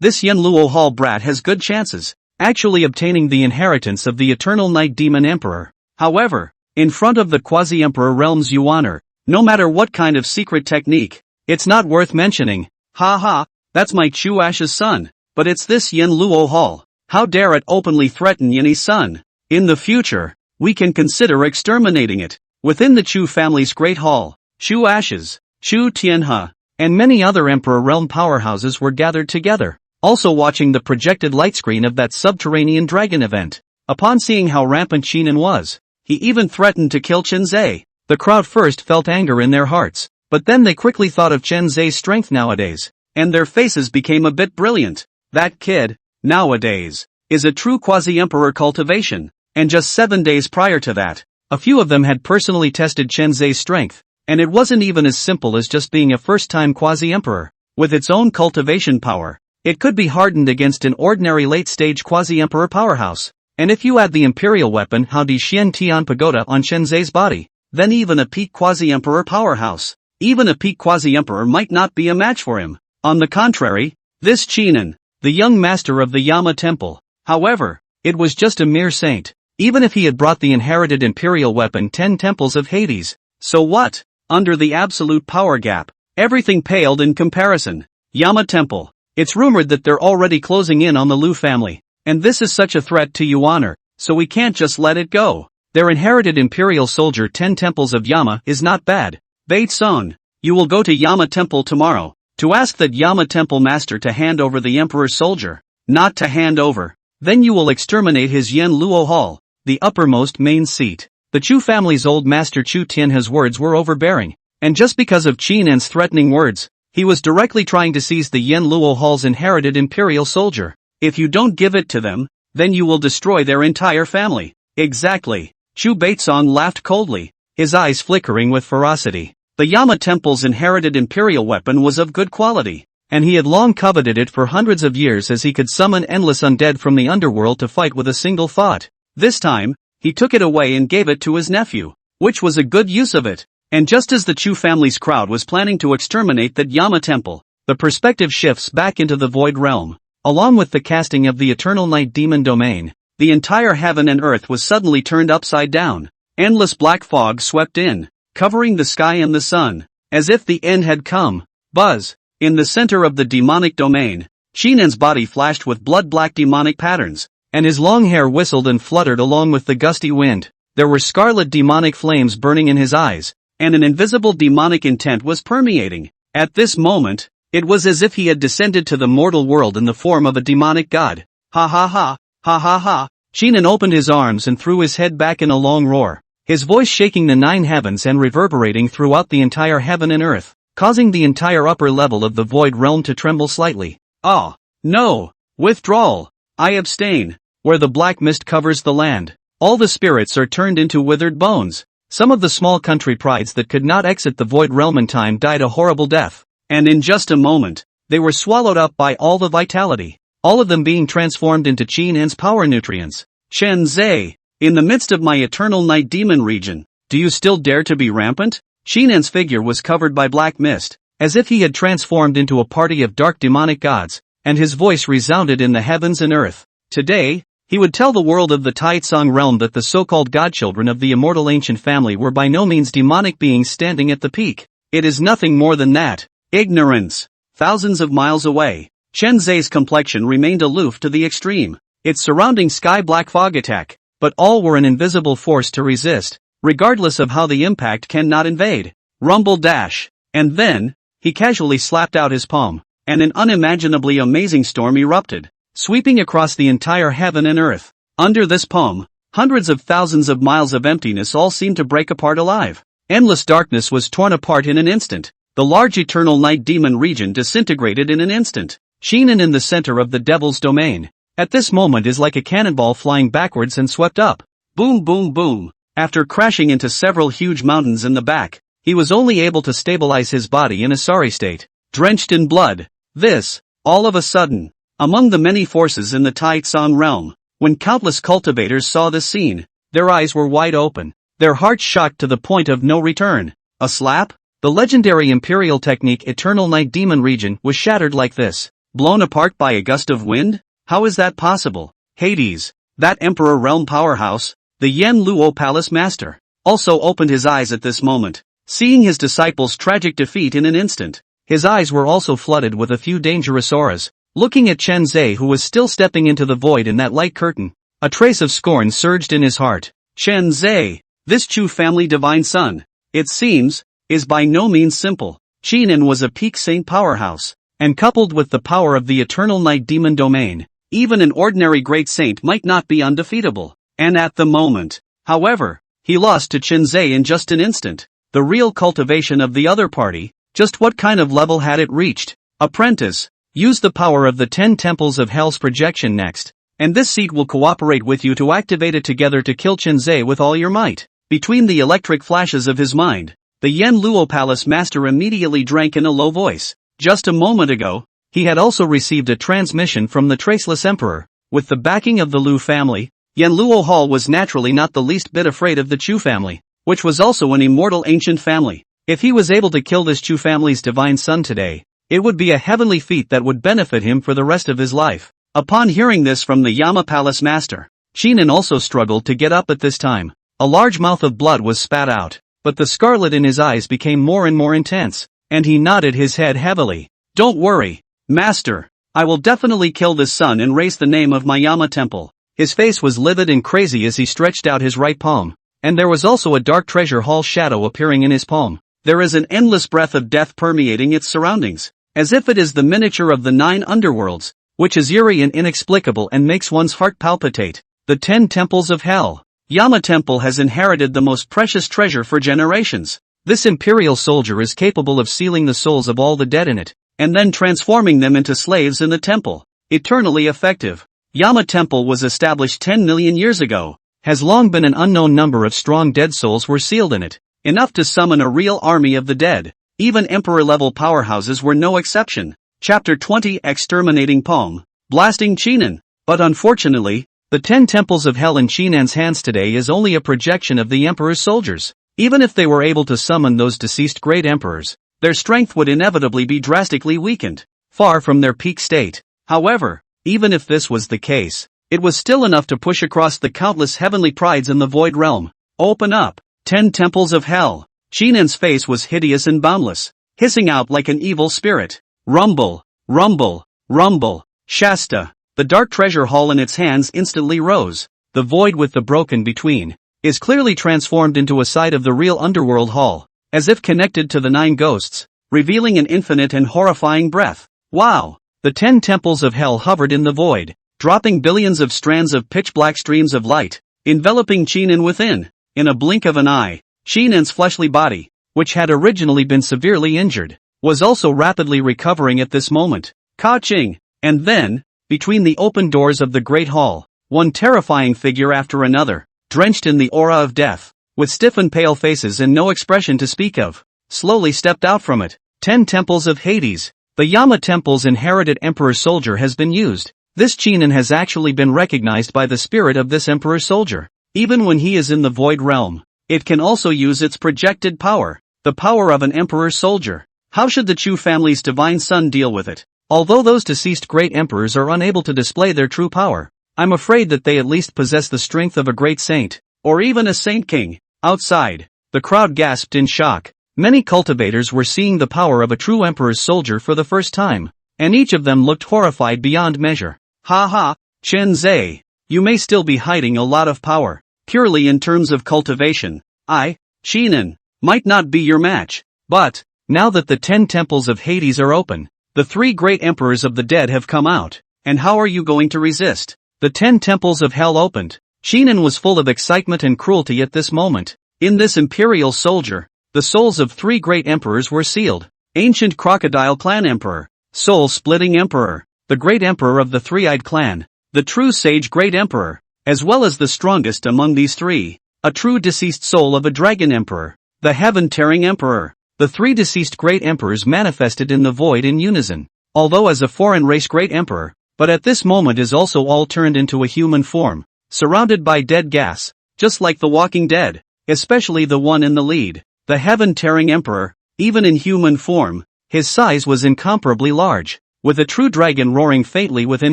Speaker 1: This Yen Luo Hall brat has good chances, actually obtaining the inheritance of the Eternal Night Demon Emperor. However, in front of the quasi-emperor realm's Yuaner, no matter what kind of secret technique, it's not worth mentioning. That's my Chu Ash's son, but it's this Yen Luo Hall. How dare it openly threaten Yen's son? In the future, we can consider exterminating it. Within the Chu family's great hall, Chu Ashes, Chu Tianhe, and many other emperor realm powerhouses were gathered together. also watching the projected light screen of that subterranean dragon event. Upon seeing how rampant Qinan was, he even threatened to kill Chen Zhe. The crowd first felt anger in their hearts, but then they quickly thought of Chen Zhe's strength nowadays, and their faces became a bit brilliant. That kid, nowadays, is a true quasi-emperor cultivation, and just 7 days prior to that, a few of them had personally tested Chen Zhe's strength, and it wasn't even as simple as just being a first-time quasi-emperor. With its own cultivation power, it could be hardened against an ordinary late-stage quasi-emperor powerhouse. And if you add the imperial weapon Hao Di Xian Tian Pagoda on Chen Zhe's body, then even a peak quasi-emperor powerhouse, even a peak quasi-emperor might not be a match for him. On the contrary, this Qinan, the young master of the Yama temple, however, it was just a mere saint. Even if he had brought the inherited imperial weapon 10 temples of Hades, so what? Under the absolute power gap, everything paled in comparison. Yama temple. It's rumored that they're already closing in on the Lu family, and this is such a threat to you honor, so we can't just let it go. Their inherited imperial soldier 10 temples of Yama is not bad. Bait Song, you will go to Yama temple tomorrow, to ask that Yama temple master to hand over the emperor's soldier, not to hand over. Then you will exterminate his Yen Luo Hall, the uppermost main seat. The Chu family's old master Chu Tianhe's words were overbearing, and just because of Qinan's threatening words, he was directly trying to seize the Yen Luo Hall's inherited imperial soldier. If you don't give it to them, then you will destroy their entire family. Exactly. Chu Baitsong laughed coldly, his eyes flickering with ferocity. The Yama temple's inherited imperial weapon was of good quality, and he had long coveted it for hundreds of years as he could summon endless undead from the underworld to fight with a single thought. This time, he took it away and gave it to his nephew, which was a good use of it. And just as the Chu family's crowd was planning to exterminate that Yama temple, the perspective shifts back into the void realm. Along with the casting of the eternal night demon domain, the entire heaven and earth was suddenly turned upside down. Endless black fog swept in, covering the sky and the sun, as if the end had come. Buzz. In the center of the demonic domain, Qinan's body flashed with blood-black demonic patterns, and his long hair whistled and fluttered along with the gusty wind. There were scarlet demonic flames burning in his eyes, and an invisible demonic intent was permeating. At this moment, it was as if he had descended to the mortal world in the form of a demonic god. Ha ha ha, ha ha ha. Qinan opened his arms and threw his head back in a long roar, his voice shaking the 9 heavens and reverberating throughout the entire heaven and earth, causing the entire upper level of the void realm to tremble slightly. Ah, no, withdrawal. I abstain. Where the black mist covers the land, all the spirits are turned into withered bones. Some of the small country prides that could not exit the void realm in time died a horrible death, and in just a moment, they were swallowed up by all the vitality, all of them being transformed into Qinan's power nutrients. Chen Zhe, in the midst of my eternal night demon region, do you still dare to be rampant? Qinan's figure was covered by black mist, as if he had transformed into a party of dark demonic gods, and his voice resounded in the heavens and earth. Today, he would tell the world of the Taitsong realm that the so-called godchildren of the immortal ancient family were by no means demonic beings standing at the peak. It is nothing more than that. Ignorance. Thousands of miles away, Chen Zhe's complexion remained aloof to the extreme, its surrounding sky-black fog attack, but all were an invisible force to resist, regardless of how the impact cannot invade. Rumble dash. And then, he casually slapped out his palm, and an unimaginably amazing storm erupted, sweeping across the entire heaven and earth. Under this palm, hundreds of thousands of miles of emptiness all seemed to break apart alive. Endless darkness was torn apart in an instant. The large eternal night demon region disintegrated in an instant. Qinan in the center of the devil's domain, at this moment is like a cannonball flying backwards and swept up. Boom boom boom. After crashing into several huge mountains in the back, he was only able to stabilize his body in a sorry state, drenched in blood. This, all of a sudden, among the many forces in the Taitsong realm, when countless cultivators saw this scene, their eyes were wide open, their hearts shocked to the point of no return. A slap? The legendary imperial technique Eternal Night Demon region was shattered like this, blown apart by a gust of wind? How is that possible? Hades, that Emperor Realm powerhouse, the Yen Luo Palace Master, also opened his eyes at this moment, seeing his disciple's tragic defeat in an instant. His eyes were also flooded with a few dangerous auras. Looking at Chen Zhe, who was still stepping into the void in that light curtain, a trace of scorn surged in his heart. Chen Zhe, this Chu family divine son, it seems, is by no means simple. Qinan was a peak saint powerhouse, and coupled with the power of the eternal night demon domain, even an ordinary great saint might not be undefeatable. And at the moment, however, he lost to Qinzhe in just an instant. The real cultivation of the other party, just what kind of level had it reached? Apprentice, use the power of the 10 temples of hell's projection next, and this seat will cooperate with you to activate it together to kill Qinzhe with all your might. Between the electric flashes of his mind, the Yen Luo Palace master immediately drank in a low voice. Just a moment ago, he had also received a transmission from the Traceless Emperor. With the backing of the Lu family, Yen Luo Hall was naturally not the least bit afraid of the Chu family, which was also an immortal ancient family. If he was able to kill this Chu family's divine son today, it would be a heavenly feat that would benefit him for the rest of his life. Upon hearing this from the Yama Palace master, Qinan also struggled to get up at this time. A large mouth of blood was spat out, but the scarlet in his eyes became more and more intense, and he nodded his head heavily. Don't worry, master. I will definitely kill this son and raise the name of my Yama temple. His face was livid and crazy as he stretched out his right palm, and there was also a dark treasure hall shadow appearing in his palm. There is an endless breath of death permeating its surroundings, as if it is the miniature of the 9 underworlds, which is eerie and inexplicable and makes one's heart palpitate. The 10 temples of hell. Yama Temple has inherited the most precious treasure for generations. This imperial soldier is capable of sealing the souls of all the dead in it, and then transforming them into slaves in the temple. Eternally effective. Yama Temple was established 10 million years ago, has long been an unknown number of strong dead souls were sealed in it, enough to summon a real army of the dead. Even Emperor-level powerhouses were no exception. Chapter 20 Exterminating Pong. Blasting Qinan. But unfortunately, the 10 temples of hell in Qinan's hands today is only a projection of the Emperor's soldiers. Even if they were able to summon those deceased great emperors, their strength would inevitably be drastically weakened, far from their peak state. However, even if this was the case, it was still enough to push across the countless heavenly prides in the void realm. Open up, 10 temples of hell. Qinan's face was hideous and boundless, hissing out like an evil spirit. Rumble, rumble, rumble. Shasta. The dark treasure hall in its hands instantly rose. The void with the broken between is clearly transformed into a side of the real underworld hall, as if connected to the 9 ghosts, revealing an infinite and horrifying breath. Wow! The 10 temples of hell hovered in the void, dropping billions of strands of pitch-black streams of light, enveloping Qinan within. In a blink of an eye, Qinan's fleshly body, which had originally been severely injured, was also rapidly recovering at this moment. Ka-ching! And then, between the open doors of the great hall, one terrifying figure after another, drenched in the aura of death, with stiff and pale faces and no expression to speak of, slowly stepped out from it. 10 temples of Hades. The Yama Temple's inherited Emperor soldier has been used. This Qinan has actually been recognized by the spirit of this Emperor soldier. Even when he is in the void realm, it can also use its projected power, the power of an Emperor soldier. How should the Chu family's divine son deal with it? Although those deceased great emperors are unable to display their true power, I'm afraid that they at least possess the strength of a great saint, or even a saint king. Outside, the crowd gasped in shock. Many cultivators were seeing the power of a true emperor's soldier for the first time, and each of them looked horrified beyond measure. Ha ha, Chen Zhe, you may still be hiding a lot of power. Purely in terms of cultivation, I, Qinan, might not be your match. But, now that the 10 temples of Hades are open, the 3 great emperors of the dead have come out, and how are you going to resist? The 10 temples of hell opened. Qinan was full of excitement and cruelty at this moment. In this imperial soldier, the souls of 3 great emperors were sealed. Ancient Crocodile Clan Emperor, Soul-Splitting Emperor, the great emperor of the Three-Eyed Clan, the true sage great emperor, as well as the strongest among these 3, a true deceased soul of a dragon emperor, the heaven-tearing emperor. The 3 deceased great emperors manifested in the void in unison, although as a foreign race great emperor, but at this moment is also all turned into a human form, surrounded by dead gas, just like the Walking Dead, especially the one in the lead. The heaven-tearing emperor, even in human form, his size was incomparably large, with a true dragon roaring faintly within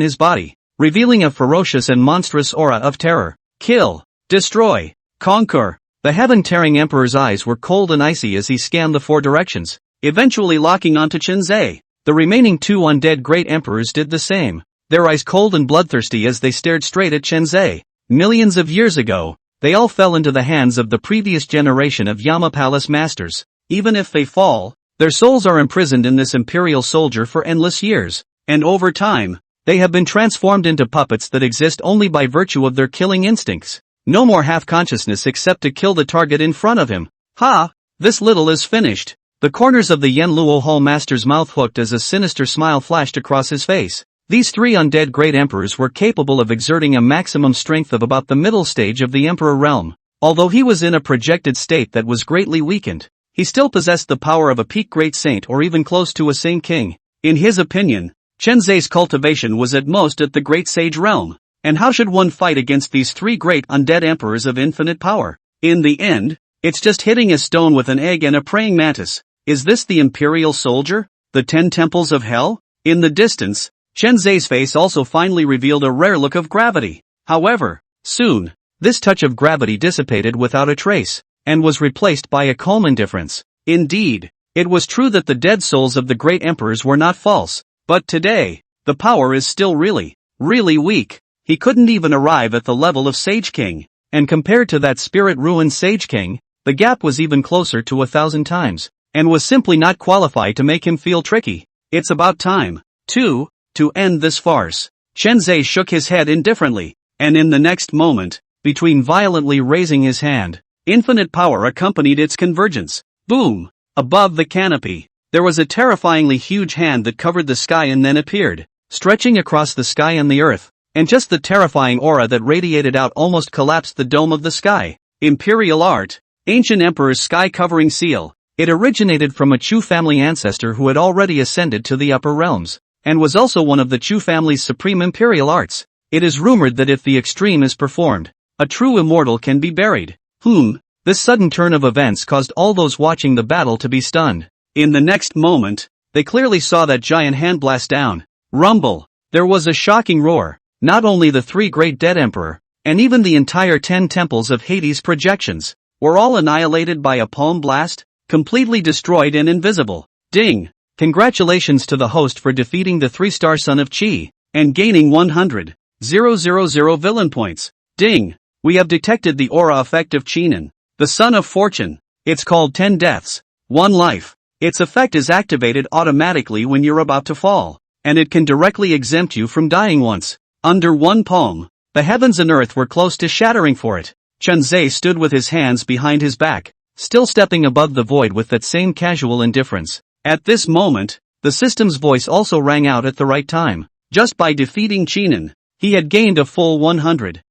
Speaker 1: his body, revealing a ferocious and monstrous aura of terror. Kill, destroy, conquer. The heaven-tearing emperor's eyes were cold and icy as he scanned the 4 directions, eventually locking onto Qinzhe. The remaining 2 undead great emperors did the same, their eyes cold and bloodthirsty as they stared straight at Qinzhe. Millions of years ago, they all fell into the hands of the previous generation of Yama Palace masters. Even if they fall, Their souls are imprisoned in this imperial soldier for endless years, and over time, they have been transformed into puppets that exist only by virtue of their killing instincts. No more half-consciousness except to kill the target in front of him. Ha! This little is finished. The corners of the Yanluo Hall master's mouth hooked as a sinister smile flashed across his face. These three undead great emperors were capable of exerting a maximum strength of about the middle stage of the emperor realm. Although he was in a projected state that was greatly weakened, he still possessed the power of a peak great saint or even close to a saint king. In his opinion, Chen Zhe's cultivation was at most at the great sage realm. And how should one fight against these three great undead emperors of infinite power? In the end, it's just hitting a stone with an egg and a praying mantis. Is this the imperial soldier? The 10 temples of hell? In the distance, Chen Zhe's face also finally revealed a rare look of gravity. However, soon, this touch of gravity dissipated without a trace, and was replaced by a calm indifference. Indeed, it was true that the dead souls of the great emperors were not false, but today, the power is still really weak. He couldn't even arrive at the level of Sage King, and compared to that spirit-ruined Sage King, the gap was even closer to 1,000 times, and was simply not qualified to make him feel tricky. It's about time, to end this farce. Chen Zhe shook his head indifferently, and in the next moment, between violently raising his hand, infinite power accompanied its convergence. Boom! Above the canopy, there was a terrifyingly huge hand that covered the sky and then appeared, stretching across the sky and the earth, and just the terrifying aura that radiated out almost collapsed the dome of the sky. Imperial art, ancient emperor's sky-covering seal. It originated from a Chu family ancestor who had already ascended to the upper realms, and was also one of the Chu family's supreme imperial arts. It is rumored that if the extreme is performed, a true immortal can be buried. This sudden turn of events caused all those watching the battle to be stunned. In the next moment, they clearly saw that giant hand blast down. Rumble! There was a shocking roar. Not only the three great dead emperor, and even the entire 10 temples of Hades projections, were all annihilated by a palm blast, completely destroyed and invisible. Ding! Congratulations to the host for defeating the 3-star son of Qi, and gaining 100,000 villain points. Ding! We have detected the aura effect of Qinin, the son of fortune. It's called 10 deaths, 1 life. Its effect is activated automatically when you're about to fall, and it can directly exempt you from dying once. Under one palm, the heavens and earth were close to shattering for it. Chen Zhe stood with his hands behind his back, still stepping above the void with that same casual indifference. At this moment, the system's voice also rang out at the right time. Just by defeating Qinin, he had gained a full 100,000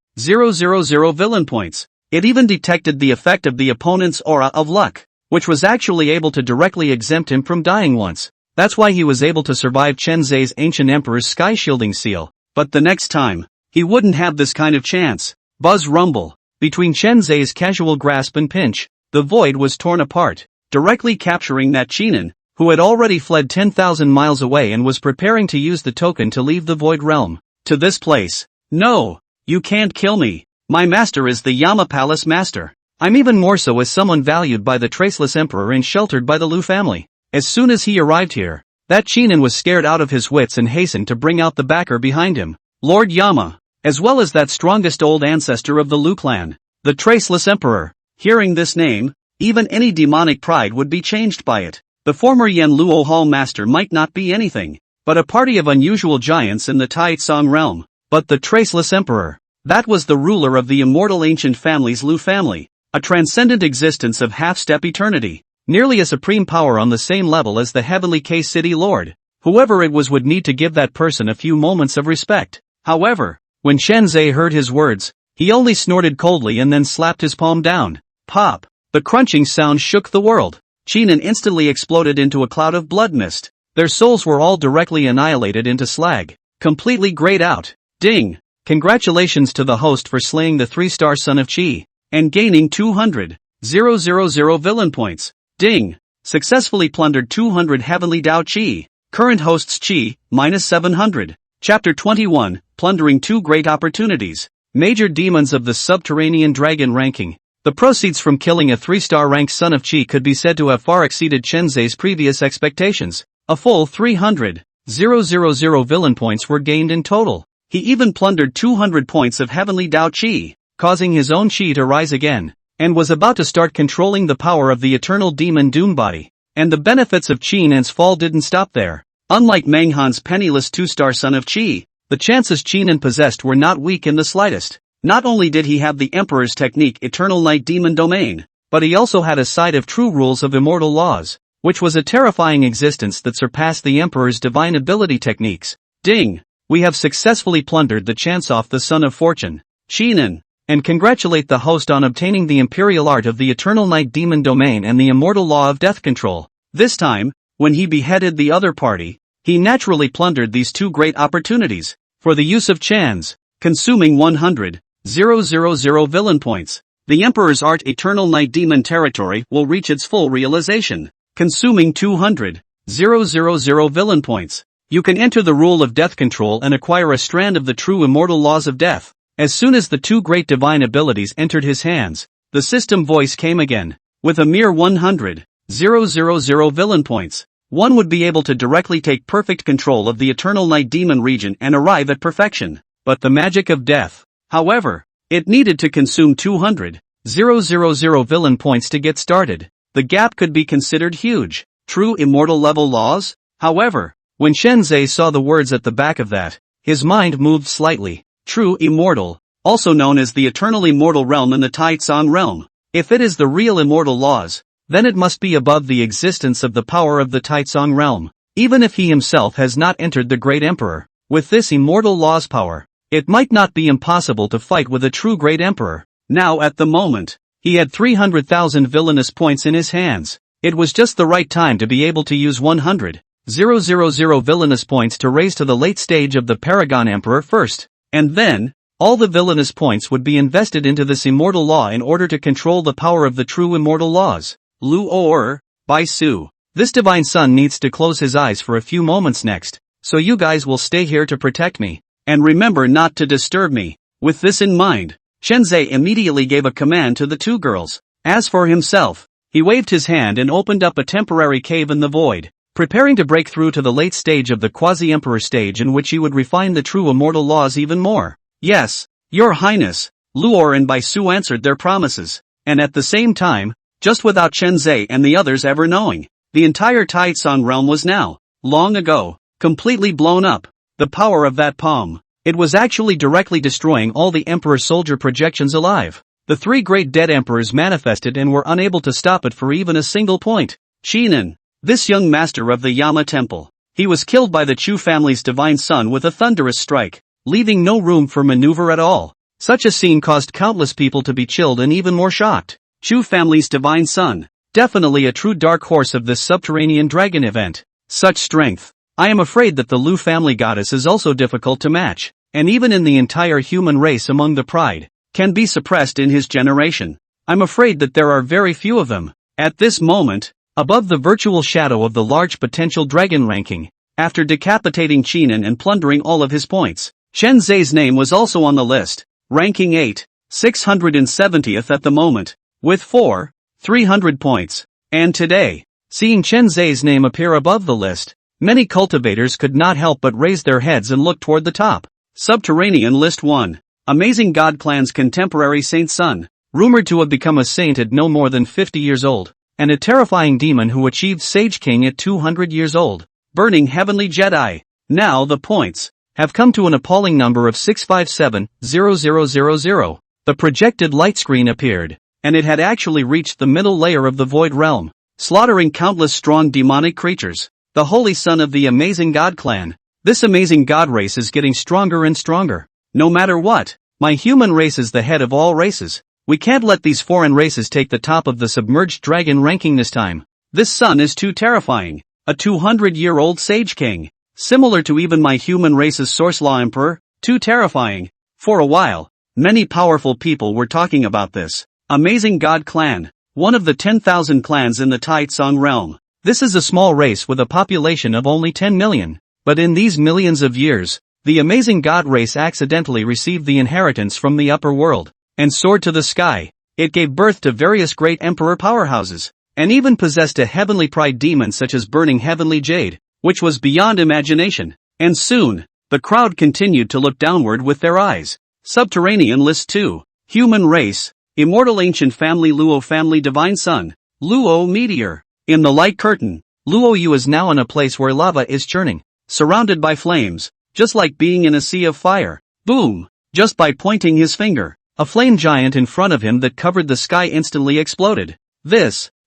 Speaker 1: villain points. It even detected the effect of the opponent's aura of luck, which was actually able to directly exempt him from dying once. That's why he was able to survive Chen Zhe's ancient emperor's sky shielding seal. But the next time, he wouldn't have this kind of chance. Buzz rumble. Between Chen Zhe's casual grasp and pinch, the void was torn apart, directly capturing that Qinin, who had already fled 10,000 miles away and was preparing to use the token to leave the void realm. To this place. No! You can't kill me. My master is the Yama Palace master. I'm even more so as someone valued by the Traceless Emperor and sheltered by the Lu family. As soon as he arrived here, that Qinin was scared out of his wits and hastened to bring out the backer behind him, Lord Yama, as well as that strongest old ancestor of the Lu clan, the Traceless Emperor. Hearing this name, even any demonic pride would be changed by it. The former Yanluo Hall master might not be anything but a party of unusual giants in the Taitsong realm, but the Traceless Emperor, that was the ruler of the immortal ancient family's Lu family, a transcendent existence of half-step eternity, nearly a supreme power on the same level as the heavenly K-City Lord. Whoever it was would need to give that person a few moments of respect. However, when Chen Zhe heard his words, he only snorted coldly and then slapped his palm down. Pop! The crunching sound shook the world. Qinin instantly exploded into a cloud of blood mist. Their souls were all directly annihilated into slag, completely grayed out. Ding! Congratulations to the host for slaying the 3-star son of Qi, and gaining 200,000 villain points. Ding! Successfully plundered 200 heavenly Dao Qi. Current host's Qi, minus 700. Chapter 21, Plundering 2 Great Opportunities. Major demons of the subterranean dragon ranking. The proceeds from killing a 3-star ranked son of Qi could be said to have far exceeded Chen Zhe's previous expectations. A full 300,000 villain points were gained in total. He even plundered 200 points of heavenly Dao Qi, causing his own Qi to rise again, and was about to start controlling the power of the eternal demon Doom Body. And the benefits of Qinan's fall didn't stop there. Unlike Manghan's penniless two-star son of Qi, the chances Qinan possessed were not weak in the slightest. Not only did he have the Emperor's technique Eternal Night Demon Domain, but he also had a side of true rules of immortal laws, which was a terrifying existence that surpassed the Emperor's divine ability techniques. Ding! We have successfully plundered the chance off the Son of Fortune, Qinan, and congratulate the host on obtaining the imperial art of the Eternal Night Demon Domain and the immortal law of death control. This time, when he beheaded the other party, he naturally plundered these two great opportunities for the use of Chans, consuming 100,000 villain points. The Emperor's art Eternal Night Demon territory will reach its full realization, consuming 200,000 villain points. You can enter the rule of death control and acquire a strand of the true immortal laws of death. As soon as the two great divine abilities entered his hands, the system voice came again. With a mere 100,000 villain points, one would be able to directly take perfect control of the Eternal Night Demon region and arrive at perfection. But the magic of death, however, it needed to consume 200,000 villain points to get started. The gap could be considered huge. True immortal level laws? However, when Shenzai saw the words at the back of that, his mind moved slightly. True immortal, also known as the eternal immortal realm and the Taitsong realm. If it is the real immortal laws, then it must be above the existence of the power of the Taitsong realm. Even if he himself has not entered the Great Emperor, with this immortal law's power, it might not be impossible to fight with a true Great Emperor. Now at the moment, he had 300,000 villainous points in his hands. It was just the right time to be able to use 100,000 villainous points to raise to the late stage of the Paragon Emperor first. And then, all the villainous points would be invested into this immortal law in order to control the power of the true immortal laws. Lu or, Bai Su. This divine son needs to close his eyes for a few moments next, so you guys will stay here to protect me. And remember not to disturb me. With this in mind, Shenzai immediately gave a command to the two girls. As for himself, he waved his hand and opened up a temporary cave in the void, preparing to break through to the late stage of the quasi-emperor stage in which he would refine the true immortal laws even more. Yes, Your Highness, Luor and Bai Su answered their promises, and at the same time, just without Shenzai and the others ever knowing, the entire Taitsong realm was now, long ago, completely blown up. The power of that palm, it was actually directly destroying all the Emperor soldier projections alive. The three great dead emperors manifested and were unable to stop it for even a single point. Qinan, this young master of the Yama temple, he was killed by the Chu family's divine son with a thunderous strike, leaving no room for maneuver at all. Such a scene caused countless people to be chilled and even more shocked. Chu family's divine son, definitely a true dark horse of this subterranean dragon event. Such strength. I am afraid that the Lu family goddess is also difficult to match, and even in the entire human race among the pride, can be suppressed in his generation. I'm afraid that there are very few of them. At this moment, above the virtual shadow of the large potential dragon ranking, after decapitating Qinan and plundering all of his points, Shenzai's name was also on the list, ranking 670th at the moment, with 300 points. And today, seeing Shenzai's name appear above the list, many cultivators could not help but raise their heads and look toward the top. Subterranean List 1. Amazing God Clan's contemporary saint son, rumored to have become a saint at no more than 50 years old, and a terrifying demon who achieved Sage King at 200 years old. Burning Heavenly Jedi. Now the points have come to an appalling number of 657,000. The projected light screen appeared, and it had actually reached the middle layer of the Void Realm, slaughtering countless strong demonic creatures. The holy son of the amazing God clan. This amazing god race is getting stronger and stronger. No matter what, my human race is the head of all races. We can't let these foreign races take the top of the submerged dragon ranking this time. This son is too terrifying. A 200-year-old Sage King. Similar to even my human race's Source Law Emperor. Too terrifying. For a while, many powerful people were talking about this. Amazing God Clan, one of the 10,000 clans in the Taitsong realm. This is a small race with a population of only 10 million. But in these millions of years, the amazing God race accidentally received the inheritance from the upper world, and soared to the sky. It gave birth to various great emperor powerhouses, and even possessed a heavenly pride demon such as Burning Heavenly Jade, which was beyond imagination. And soon, the crowd continued to look downward with their eyes. Subterranean List 2. Human Race. Immortal Ancient Family Luo Family Divine Son. Luo Meteor. In the light curtain, Luo Yu is now in a place where lava is churning, surrounded by flames, just like being in a sea of fire. Boom! Just by pointing his finger, a flame giant in front of him that covered the sky instantly exploded.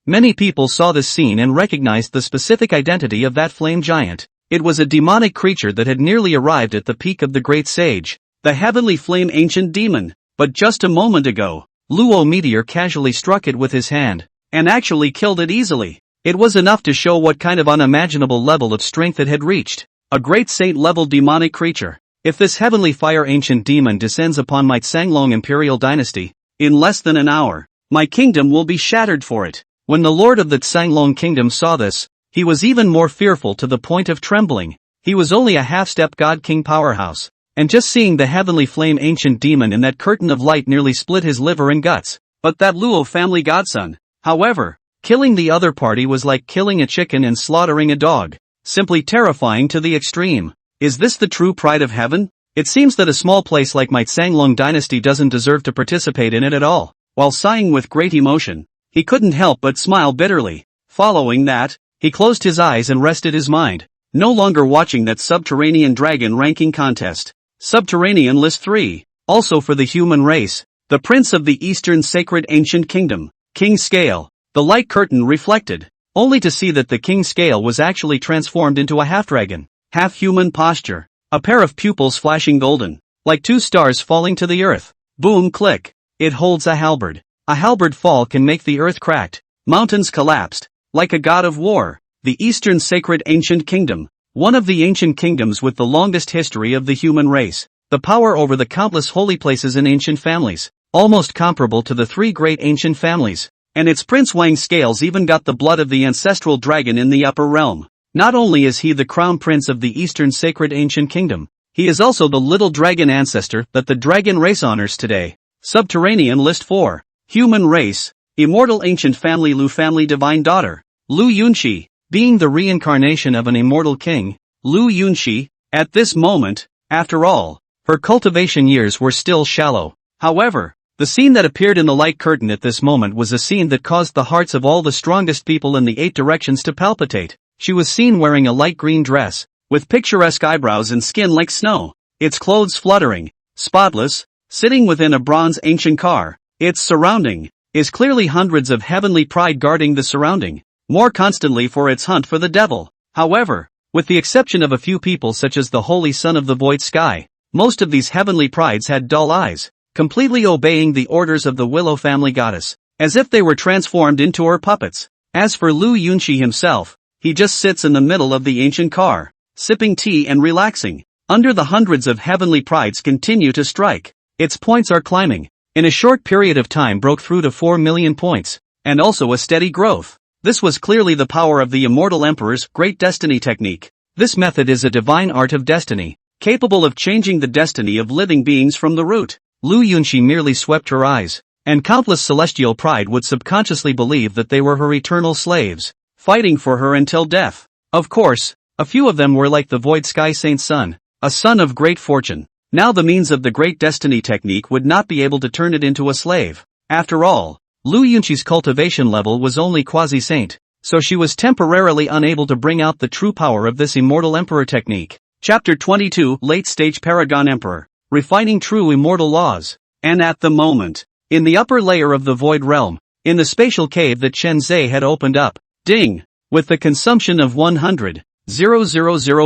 Speaker 1: Many people saw this scene and recognized the specific identity of that flame giant. It was a demonic creature that had nearly arrived at the peak of the great sage, the heavenly flame ancient demon. But just a moment ago, Luo Meteor casually struck it with his hand, and actually killed it easily. It was enough to show what kind of unimaginable level of strength it had reached. A great saint-level demonic creature. If this heavenly fire ancient demon descends upon my Tsanglong imperial dynasty, in less than an hour, my kingdom will be shattered for it. When the lord of the Tsanglong kingdom saw this, he was even more fearful to the point of trembling. He was only a half-step god-king powerhouse, and just seeing the heavenly flame ancient demon in that curtain of light nearly split his liver and guts. But that Luo family godson, however, killing the other party was like killing a chicken and slaughtering a dog. Simply terrifying to the extreme. Is this the true pride of heaven? It seems that a small place like my Tsanglong dynasty doesn't deserve to participate in it at all. While sighing with great emotion, he couldn't help but smile bitterly. Following that, he closed his eyes and rested his mind, no longer watching that subterranean dragon ranking contest. Subterranean List 3. Also for the human race, the prince of the Eastern Sacred Ancient Kingdom, King Scale. The light curtain reflected, only to see that the King Scale was actually transformed into a half-dragon, half-human posture, a pair of pupils flashing golden, like two stars falling to the earth. Boom click. It holds a halberd. A halberd fall can make the earth cracked, mountains collapsed, like a god of war. The Eastern Sacred Ancient Kingdom, one of the ancient kingdoms with the longest history of the human race, the power over the countless holy places in ancient families, almost comparable to the three great ancient families. And its Prince Wang Scales even got the blood of the ancestral dragon in the upper realm. Not only is he the crown prince of the Eastern Sacred Ancient Kingdom, he is also the little dragon ancestor that the dragon race honors today. Subterranean List 4. Human race, immortal ancient family Lu family divine daughter, Lu Yunxi, being the reincarnation of an immortal king, Lu Yunxi, at this moment, after all, her cultivation years were still shallow. However, the scene that appeared in the light curtain at this moment was a scene that caused the hearts of all the strongest people in the 8 directions to palpitate. She was seen wearing a light green dress, with picturesque eyebrows and skin like snow, its clothes fluttering, spotless, sitting within a bronze ancient car. Its surrounding is clearly hundreds of heavenly pride guarding the surrounding, more constantly for its hunt for the devil. However, with the exception of a few people such as the Holy Son of the Void Sky, most of these heavenly prides had dull eyes, completely obeying the orders of the Willow family goddess, as if they were transformed into her puppets. As for Lu Yunxi himself, he just sits in the middle of the ancient car, sipping tea and relaxing. Under the hundreds of heavenly prides continue to strike. Its points are climbing. In a short period of time broke through to 4 million points, and also a steady growth. This was clearly the power of the immortal emperor's great destiny technique. This method is a divine art of destiny, capable of changing the destiny of living beings from the root. Lu Yunxi merely swept her eyes, and countless celestial pride would subconsciously believe that they were her eternal slaves, fighting for her until death. Of course, a few of them were like the Void Sky Saint's son, a son of great fortune. Now the means of the great destiny technique would not be able to turn it into a slave. After all, Lu Yunxi's cultivation level was only quasi-saint, so she was temporarily unable to bring out the true power of this immortal emperor technique. Chapter 22 Late-Stage Paragon Emperor, Refining True Immortal Laws. And at the moment, in the upper layer of the Void Realm, in the spatial cave that Chen Zhe had opened up, ding! With the consumption of 100,000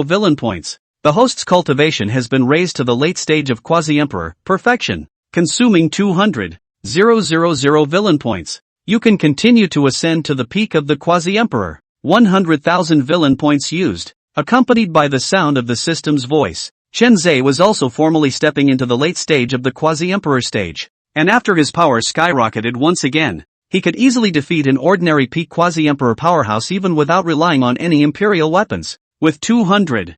Speaker 1: villain points, the host's cultivation has been raised to the late stage of quasi-emperor, perfection, consuming 200,000 villain points. You can continue to ascend to the peak of the quasi-emperor. 100,000 villain points used, accompanied by the sound of the system's voice. Chen Zhe was also formally stepping into the late stage of the quasi-emperor stage, and after his power skyrocketed once again, he could easily defeat an ordinary peak quasi-emperor powerhouse even without relying on any imperial weapons. With 200,000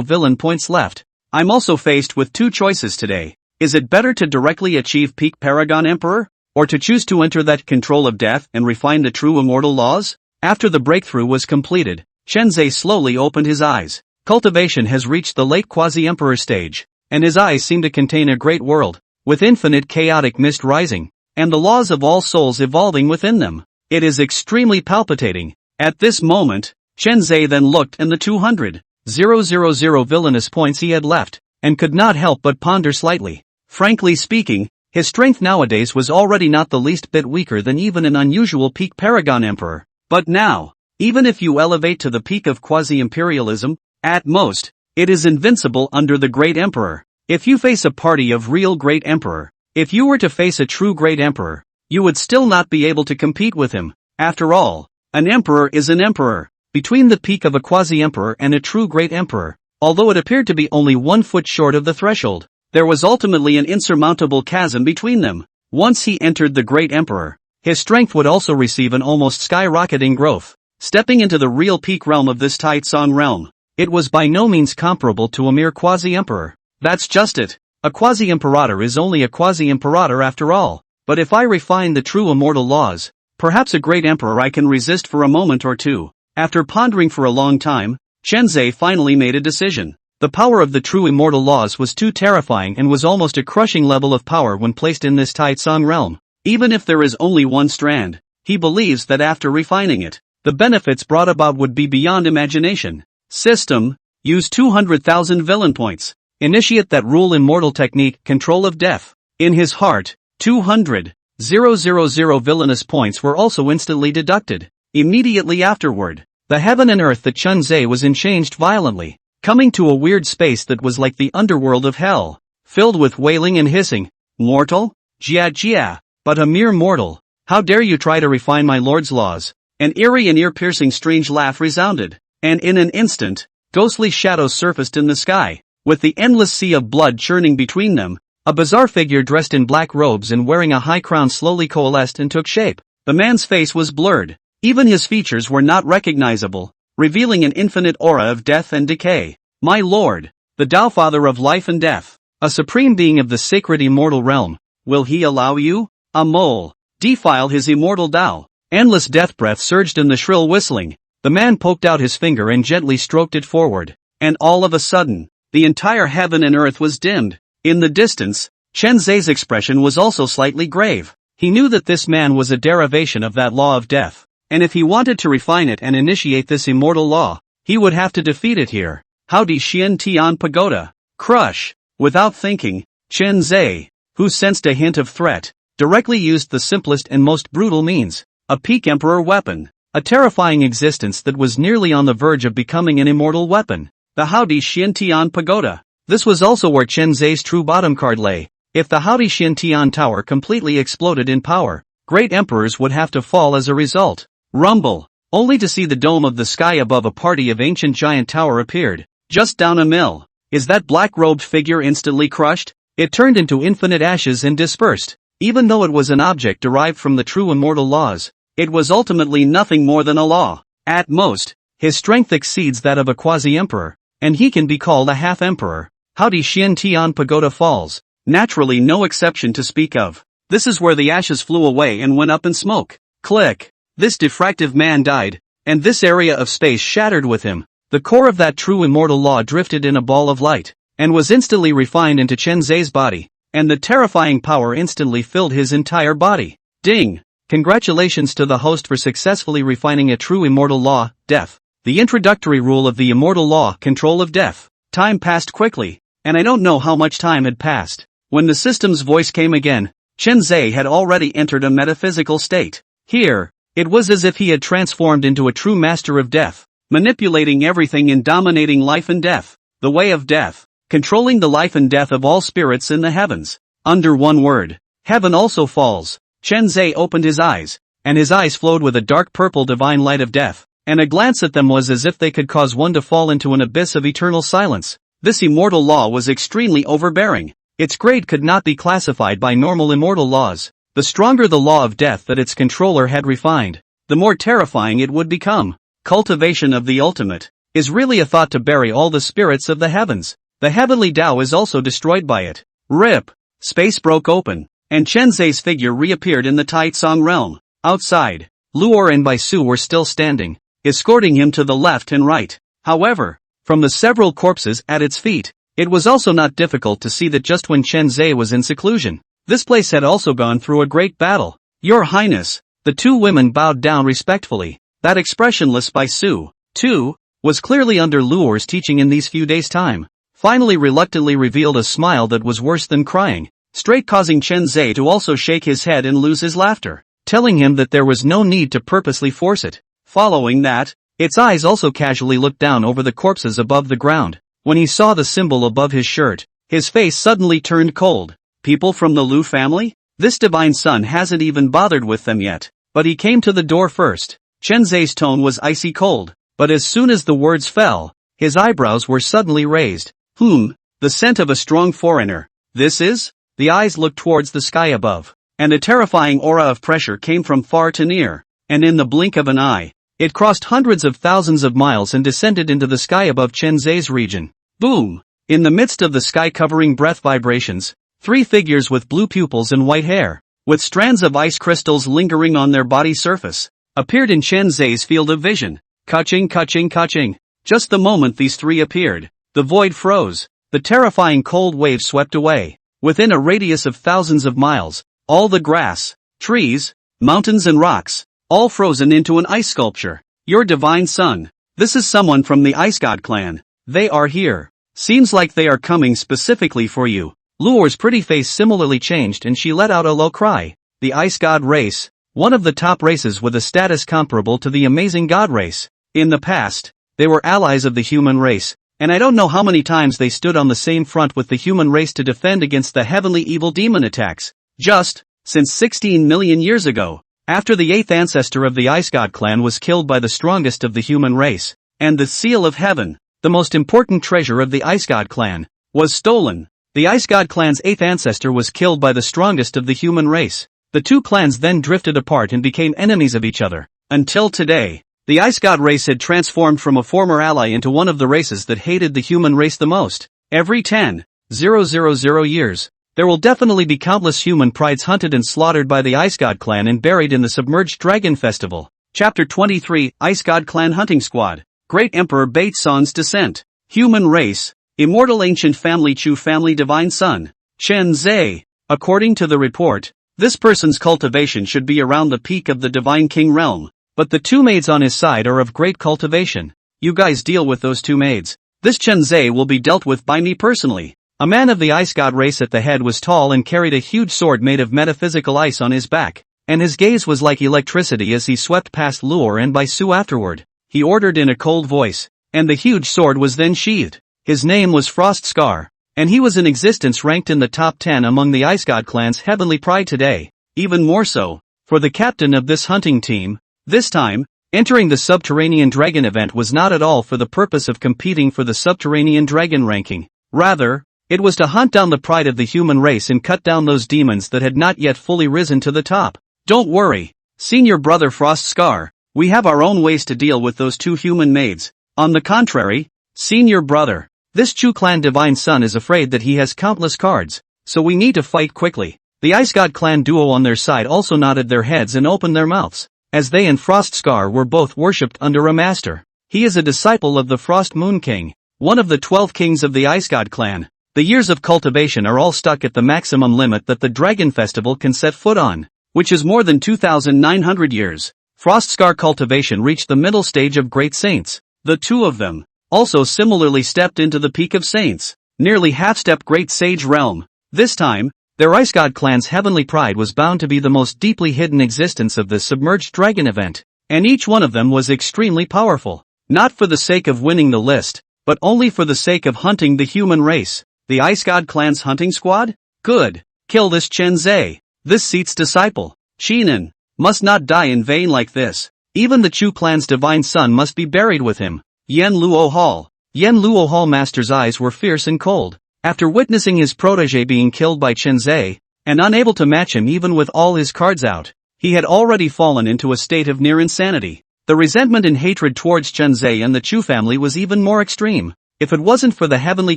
Speaker 1: villain points left, I'm also faced with two choices today. Is it better to directly achieve peak Paragon Emperor, or to choose to enter that control of death and refine the true immortal laws? After the breakthrough was completed, Chen Zhe slowly opened his eyes. Cultivation has reached the late quasi-emperor stage, and his eyes seem to contain a great world, with infinite chaotic mist rising, and the laws of all souls evolving within them. It is extremely palpitating. At this moment, Chen Zhe then looked in the 200,000 villainous points he had left, and could not help but ponder slightly. Frankly speaking, his strength nowadays was already not the least bit weaker than even an unusual peak Paragon Emperor. But now, even if you elevate to the peak of quasi-imperialism, at most, it is invincible under the Great Emperor. If you face a party of real Great Emperor, if you were to face a true Great Emperor, you would still not be able to compete with him. After all, an emperor is an emperor. Between the peak of a quasi-emperor and a true Great Emperor, although it appeared to be only 1 foot short of the threshold, there was ultimately an insurmountable chasm between them. Once he entered the Great Emperor, his strength would also receive an almost skyrocketing growth. Stepping into the real peak realm of this Taitsong realm, it was by no means comparable to a mere quasi-emperor. That's just it. A quasi-imperator is only a quasi-imperator after all. But if I refine the true immortal laws, perhaps a great emperor I can resist for a moment or two. After pondering for a long time, Chen Zhe finally made a decision. The power of the true immortal laws was too terrifying and was almost a crushing level of power when placed in this Taitsong realm. Even if there is only one strand, he believes that after refining it, the benefits brought about would be beyond imagination. System: use 200,000 villain points. Initiate that rule immortal technique, control of death. In his heart, 200,000 villainous points were also instantly deducted. Immediately afterward, the heaven and earth that Chen Zhe was in changed violently, coming to a weird space that was like the underworld of hell, filled with wailing and hissing. Mortal? Jia, but a mere mortal. How dare you try to refine my lord's laws? An eerie and ear-piercing strange laugh resounded, and in an instant, ghostly shadows surfaced in the sky, with the endless sea of blood churning between them. A bizarre figure dressed in black robes and wearing a high crown slowly coalesced and took shape. The man's face was blurred. Even his features were not recognizable, revealing an infinite aura of death and decay. My lord, the Tao Father of life and death, a supreme being of the sacred immortal realm, will he allow you? A mole, defile his immortal Tao. Endless death breath surged in the shrill whistling. The man poked out his finger and gently stroked it forward, and all of a sudden, the entire heaven and earth was dimmed. In the distance, Chen Zhe's expression was also slightly grave. He knew that this man was a derivation of that law of death, and if he wanted to refine it and initiate this immortal law, he would have to defeat it here. Howdy Xian Tian Pagoda. Crush. Without thinking, Chen Zhe, who sensed a hint of threat, directly used the simplest and most brutal means, a peak emperor weapon, a terrifying existence that was nearly on the verge of becoming an immortal weapon. The Howdy Xian Tian Pagoda. This was also where Chen Zhe's true bottom card lay. If the Howdy Xian Tian Tower completely exploded in power, great emperors would have to fall as a result. Rumble. Only to see the dome of the sky above a party of ancient giant tower appeared, just down a mill. Is that black-robed figure instantly crushed? It turned into infinite ashes and dispersed. Even though it was an object derived from the true immortal laws, it was ultimately nothing more than a law. At most, his strength exceeds that of a quasi-emperor, and he can be called a half-emperor. Howdy Xian Tian Pagoda falls. Naturally no exception to speak of. This is where the ashes flew away and went up in smoke. Click. This diffractive man died, and this area of space shattered with him. The core of that true immortal law drifted in a ball of light, and was instantly refined into Chen Zhe's body, and the terrifying power instantly filled his entire body. Ding! Congratulations to the host for successfully refining a true immortal law, death. The introductory rule of the immortal law, control of death. Time passed quickly, and I don't know how much time had passed. When the system's voice came again, Chen Zhe had already entered a metaphysical state. Here, it was as if he had transformed into a true master of death, manipulating everything and dominating life and death. The way of death, controlling the life and death of all spirits in the heavens. Under one word, heaven also falls. Chen Zhe opened his eyes, and his eyes flowed with a dark purple divine light of death, and a glance at them was as if they could cause one to fall into an abyss of eternal silence. This immortal law was extremely overbearing. Its grade could not be classified by normal immortal laws. The stronger the law of death that its controller had refined, the more terrifying it would become. Cultivation of the ultimate is really a thought to bury all the spirits of the heavens. The heavenly Tao is also destroyed by it. Rip! Space broke open, and Chen Zhe's figure reappeared in the Taitsong realm. Outside, Luor and Baisu were still standing, escorting him to the left and right. However, from the several corpses at its feet, it was also not difficult to see that just when Chen Zhe was in seclusion, this place had also gone through a great battle. Your Highness, The two women bowed down respectfully. That expressionless by Su, too, was clearly under Luo's teaching in these few days' time. Finally reluctantly revealed a smile that was worse than crying, straight causing Chen Zhe to also shake his head and lose his laughter, telling him that there was no need to purposely force it. Following that, its eyes also casually looked down over the corpses above the ground. When he saw the symbol above his shirt, his face suddenly turned cold. People from the Lu family? This divine son hasn't even bothered with them yet. But he came to the door first. Chen Zhe's tone was icy cold, but as soon as the words fell, his eyebrows were suddenly raised. The scent of a strong foreigner. This is? The eyes looked towards the sky above, and a terrifying aura of pressure came from far to near, and in the blink of an eye, it crossed hundreds of thousands of miles and descended into the sky above Chen Zhe's region. Boom! In the midst of the sky-covering breath vibrations, three figures with blue pupils and white hair, with strands of ice crystals lingering on their body surface, appeared in Chen Zhe's field of vision. Kaching, kaching, kaching. Just the moment these three appeared, the void froze. The terrifying cold wave swept away. Within a radius of thousands of miles, all the grass, trees, mountains and rocks, all frozen into an ice sculpture. Your divine son. This is someone from the Ice God clan. They are here. Seems like they are coming specifically for you. Luo's pretty face similarly changed and she let out a low cry. The Ice God race, one of the top races with a status comparable to the amazing God race. In the past, they were allies of the human race, and I don't know how many times they stood on the same front with the human race to defend against the heavenly evil demon attacks. Just, since 16 million years ago, after the 8th ancestor of the Ice God clan was killed by the strongest of the human race, and the Seal of Heaven, the most important treasure of the Ice God clan, was stolen. The Ice God clan's 8th ancestor was killed by the strongest of the human race. The two clans then drifted apart and became enemies of each other. Until today, the Ice God race had transformed from a former ally into one of the races that hated the human race the most. Every 10,000 years, there will definitely be countless human prides hunted and slaughtered by the Ice God clan and buried in the submerged dragon festival. Chapter 23, Ice God Clan Hunting Squad. Great Emperor Baitsan's Descent. Human race. Immortal ancient family Chu family divine son. Chen Zhe. According to the report, this person's cultivation should be around the peak of the divine king realm. But the two maids on his side are of great cultivation. You guys deal with those two maids. This Chen Zhe will be dealt with by me personally. A man of the Ice God race at the head was tall and carried a huge sword made of metaphysical ice on his back, and his gaze was like electricity as he swept past Luo and Bai Su afterward. He ordered in a cold voice, and the huge sword was then sheathed. His name was Frost Scar, and he was in existence ranked in the top 10 among the Ice God clan's heavenly pride today. Even more so, for the captain of this hunting team. This time, entering the Subterranean Dragon event was not at all for the purpose of competing for the Subterranean Dragon ranking. Rather, it was to hunt down the pride of the human race and cut down those demons that had not yet fully risen to the top. Don't worry, senior brother Frost Scar, we have our own ways to deal with those two human maids. On the contrary, senior brother, this Chu clan divine son is afraid that he has countless cards, so we need to fight quickly. The Ice God clan duo on their side also nodded their heads and opened their mouths, as they and Frost Scar were both worshipped under a master. He is a disciple of the Frost Moon King, one of the 12 kings of the Ice God clan. The years of cultivation are all stuck at the maximum limit that the Dragon Festival can set foot on, which is more than 2,900 years. Frost Scar cultivation reached the middle stage of Great Saints. The two of them also similarly stepped into the peak of Saints, nearly half-step Great Sage realm. This time, their Ice God clan's heavenly pride was bound to be the most deeply hidden existence of the Submerged Dragon event, and each one of them was extremely powerful, not for the sake of winning the list, but only for the sake of hunting the human race. The Ice God clan's hunting squad? Good. Kill this Chen Zhe, this Seat's disciple. Shinan must not die in vain like this. Even the Chu clan's divine son must be buried with him. Yen Luo Hall. Yen Luo Hall master's eyes were fierce and cold. After witnessing his protege being killed by Chen Zhe, and unable to match him even with all his cards out, he had already fallen into a state of near insanity. The resentment and hatred towards Chen Zhe and the Chu family was even more extreme. If it wasn't for the Heavenly